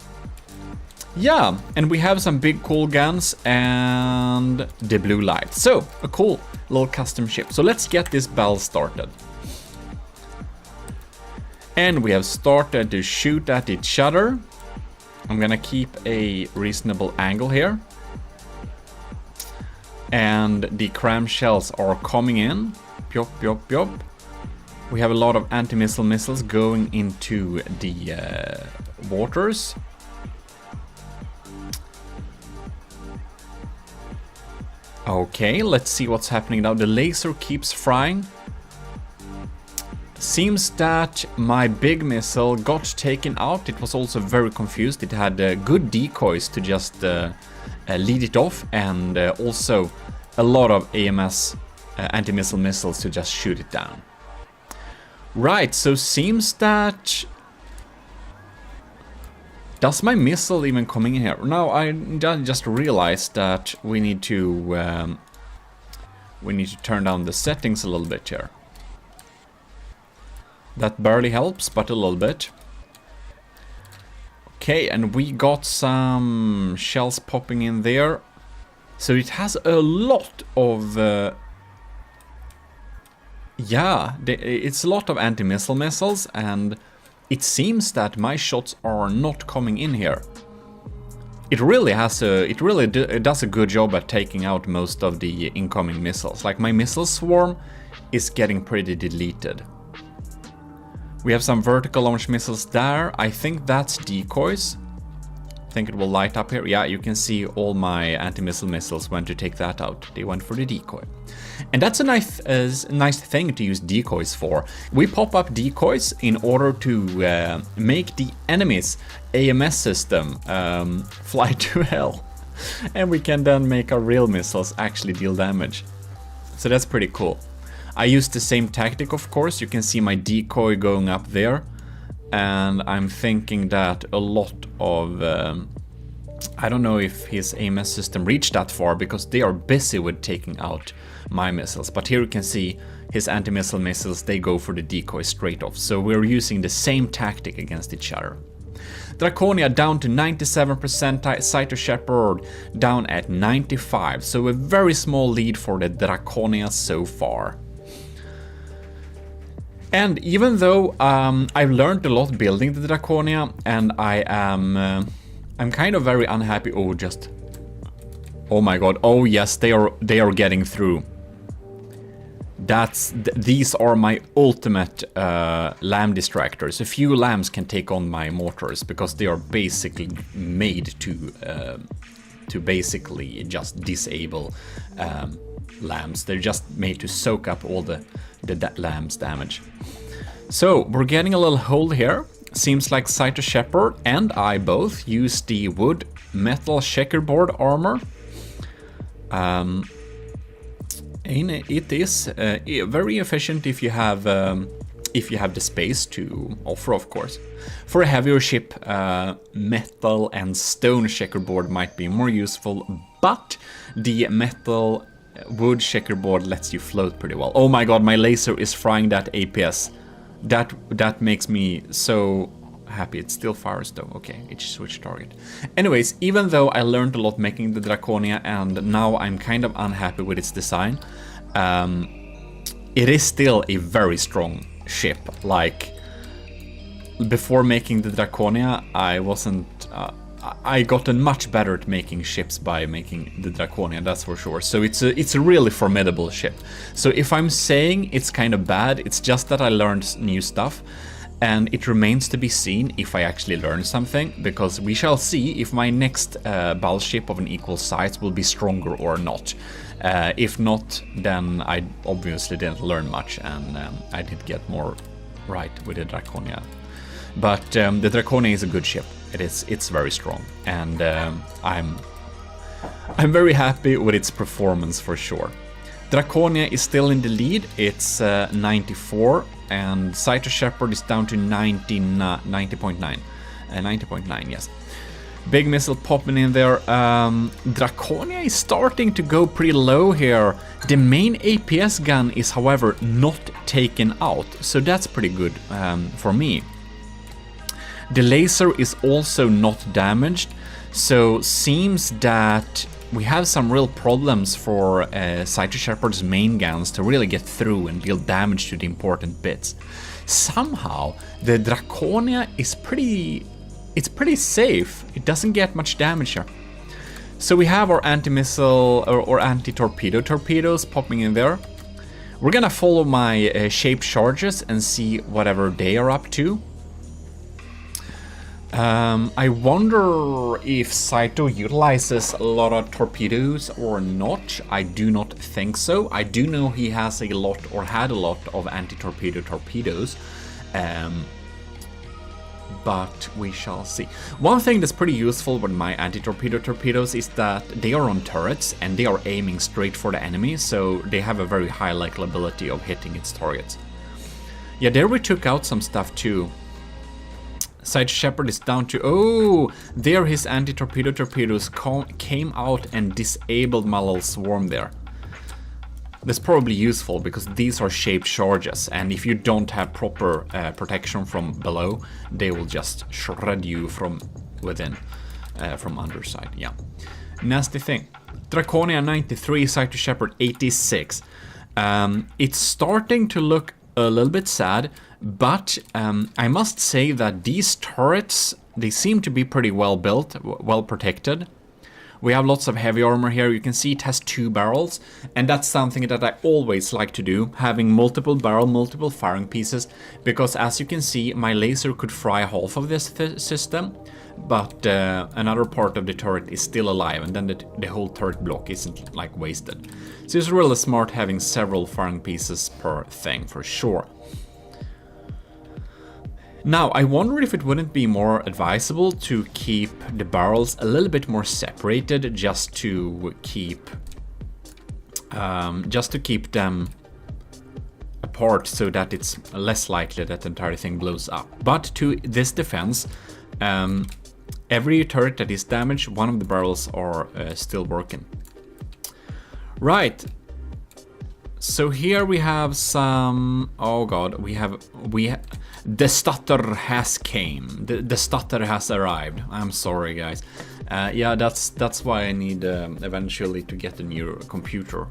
A: Yeah, and we have some big cool guns and the blue light. So, a cool little custom ship. So let's get this battle started. And we have started to shoot at each other. I'm gonna keep a reasonable angle here. And the cram shells are coming in. Pyop, pyop, pyop. We have a lot of anti-missile missiles going into the waters. Okay, let's see what's happening now. The laser keeps frying. Seems that my big missile got taken out. It was also very confused. It had good decoys to just lead it off, and also a lot of AMS anti-missile missiles to just shoot it down. Right, so seems that... Does my missile even coming in here? No, I just realized that we need to turn down the settings a little bit here. That barely helps, but a little bit. Okay, and we got some shells popping in there. So it has a lot of... yeah, it's a lot of anti-missile missiles, and it seems that my shots are not coming in here. It really does a good job at taking out most of the incoming missiles. Like, my missile swarm is getting pretty deleted. We have some vertical launch missiles there. I think that's decoys. I think it will light up here. Yeah, you can see all my anti-missile missiles went to take that out. They went for the decoy. And that's a nice thing to use decoys for. We pop up decoys in order to make the enemy's AMS system fly to hell. And we can then make our real missiles actually deal damage. So that's pretty cool. I use the same tactic, of course. You can see my decoy going up there. And I'm thinking that a lot of... I don't know if his AMS system reached that far, because they are busy with taking out my missiles. But here you can see his anti-missile missiles, they go for the decoy straight off. So we're using the same tactic against each other. Draconia down to 97%, Cyto Shepherd down at 95%. So a very small lead for the Draconia so far. And even though I've learned a lot building the Draconia, and I'm kind of very unhappy. Oh my god! Oh yes, they are getting through. These are my ultimate lamb distractors. A few lambs can take on my mortars because they are basically made to basically just disable lambs. They're just made to soak up all the lamb's damage. So we're getting a little hold here. Seems like Cyto Shepherd and I both use the wood metal checkerboard armor. It is very efficient if you have the space to offer, of course. For a heavier ship, metal and stone checkerboard might be more useful, but the metal wood checkerboard lets you float pretty well. Oh my god, my laser is frying that APS. That makes me so happy. It still fires though. Okay, it switched target. Anyways, even though I learned a lot making the Draconia and now I'm kind of unhappy with its design, it is still a very strong ship. Like, before making the Draconia, I wasn't... I gotten much better at making ships by making the Draconia, that's for sure. So it's a really formidable ship. So if I'm saying it's kind of bad, it's just that I learned new stuff. And it remains to be seen if I actually learn something, because we shall see if my next battleship of an equal size will be stronger or not. If not, then I obviously didn't learn much, and I did get more right with the Draconia. But the Draconia is a good ship. It's very strong, and I'm very happy with its performance for sure. Draconia is still in the lead. It's 94, and Cyto Shepherd is down to 90.9. 90.9, yes. Big missile popping in there. Draconia is starting to go pretty low here. The main APS gun is, however, not taken out, so that's pretty good for me. The laser is also not damaged, so seems that we have some real problems for Cyto Shepherd's main guns to really get through and deal damage to the important bits. Somehow, the Draconia is pretty safe. It doesn't get much damage here. So we have our anti-missile or anti-torpedo torpedoes popping in there. We're gonna follow my shape charges and see whatever they are up to. I wonder if Cyto utilizes a lot of torpedoes or not. I do not think so. I do know he has a lot, or had a lot, of anti-torpedo torpedoes. But we shall see. One thing that's pretty useful with my anti-torpedo torpedoes is that they are on turrets and they are aiming straight for the enemy, so they have a very high likelihood of hitting its targets. Yeah, there we took out some stuff too. Cyto Shepherd is down to... Oh, there his anti-torpedo torpedoes came out and disabled my little swarm there. That's probably useful because these are shaped charges, and if you don't have proper protection from below, they will just shred you from within, from underside. Yeah, nasty thing. Draconia 93, Cyto Shepherd 86. It's starting to look a little bit sad, but I must say that these turrets, they seem to be pretty well built, well protected. We have lots of heavy armor here. You can see it has 2 barrels, and that's something that I always like to do, having multiple barrel, multiple firing pieces, because as you can see, my laser could fry half of this system, but another part of the turret is still alive, and then the whole turret block isn't like wasted. So it's really smart having several firing pieces per thing for sure. Now, I wonder if it wouldn't be more advisable to keep the barrels a little bit more separated, just to keep them apart, so that it's less likely that the entire thing blows up. But to this defense, every turret that is damaged, one of the barrels are still working. Right. So here we have some... Oh god, the stutter has came. The stutter has arrived. I'm sorry, guys. Yeah, that's why I need eventually to get a new computer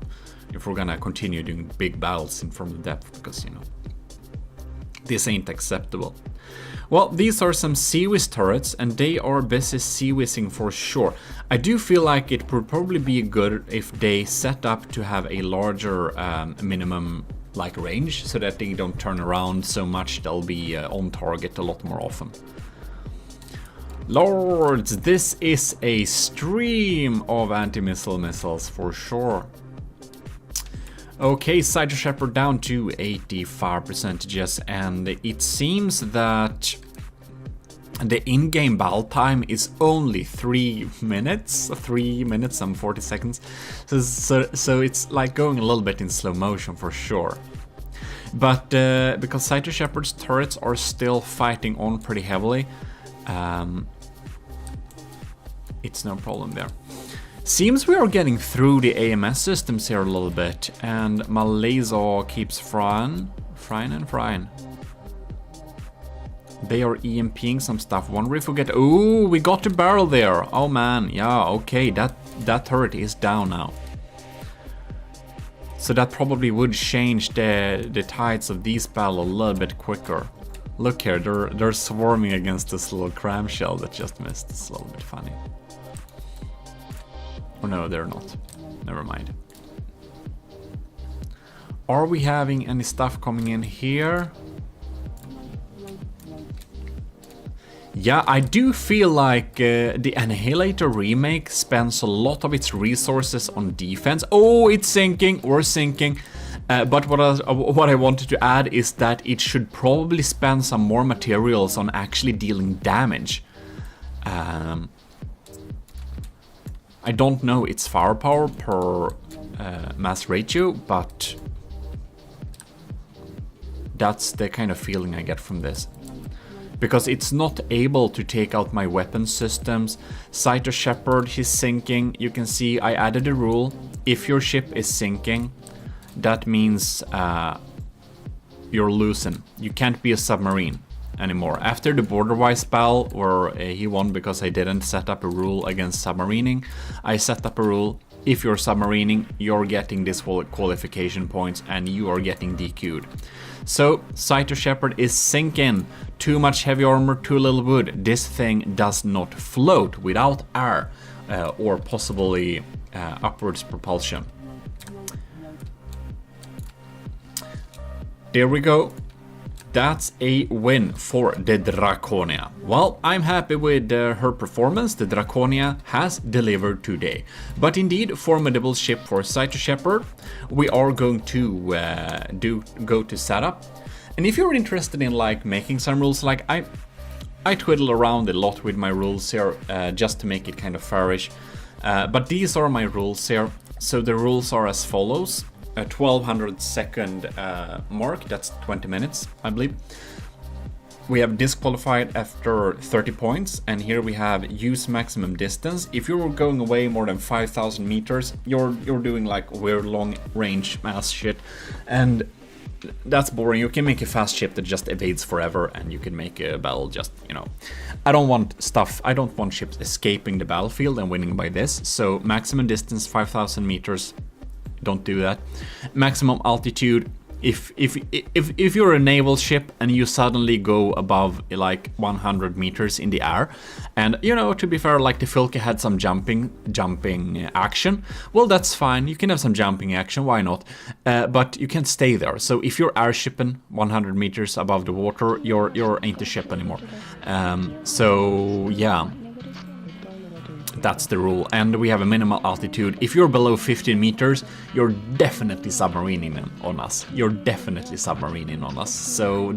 A: if we're gonna continue doing big battles in from the depth, because, you know, this ain't acceptable. Well, these are some Sea-Wiz turrets, and they are busy Sea-Wizzing for sure. I do feel like it would probably be good if they set up to have a larger minimum like range, so that they don't turn around so much. They'll be on target a lot more often. Lords, this is a stream of anti-missile missiles for sure. Okay, Cyto Shepherd down to 85%, and it seems that the in-game battle time is only 3 minutes, 3 minutes and 40 seconds. So it's like going a little bit in slow motion for sure. But because Scyther Shepherd's turrets are still fighting on pretty heavily, it's no problem there. Seems we are getting through the AMS systems here a little bit, and my laser keeps frying. They are EMPing some stuff. Wonder if we get... Ooh, we got the barrel there. Oh man, yeah, okay, that turret is down now. So that probably would change the tides of these battle a little bit quicker. Look here, they're swarming against this little cram shell that just missed. It's a little bit funny. Or no, they're not. Never mind. Are we having any stuff coming in here? Yeah, I do feel like the Annihilator remake spends a lot of its resources on defense. Oh, it's sinking, we're sinking. But what I wanted to add is that it should probably spend some more materials on actually dealing damage. I don't know its firepower per mass ratio, but that's the kind of feeling I get from this. Because it's not able to take out my weapon systems. Scyther Shepherd, he's sinking. You can see I added a rule. If your ship is sinking, that means you're losing. You can't be a submarine anymore. After the Borderwise battle, where he won because I didn't set up a rule against submarining, I set up a rule. If you're submarining, you're getting this qualification points and you are getting DQ'd. So, Scyther Shepherd is sinking. Too much heavy armor, too little wood. This thing does not float without air or possibly upwards propulsion. There we go. That's a win for the Draconia. Well, I'm happy with her performance. The Draconia has delivered today. But indeed, formidable ship for Scyther Shepherd. We are going to go to setup. And if you're interested in like making some rules, like I twiddle around a lot with my rules here just to make it kind of fairish. But these are my rules here. So the rules are as follows. A 1200 second mark, that's 20 minutes, I believe. We have disqualified after 30 points, and here we have use maximum distance. If you're going away more than 5,000 meters, you're doing like weird long range mass shit, and that's boring. You can make a fast ship that just evades forever, and you can make a battle just, you know. I don't want ships escaping the battlefield and winning by this, so maximum distance 5,000 meters. Don't do that. Maximum altitude. If you're a naval ship and you suddenly go above like 100 meters in the air, and you know, to be fair, like the Filke had some jumping action, well, that's fine. You can have some jumping action, why not? But you can't stay there. So if you're airshipping 100 meters above the water, you're ain't a ship anymore. So yeah. That's the rule, and we have a minimal altitude. If you're below 15 meters, you're definitely submarining on us. So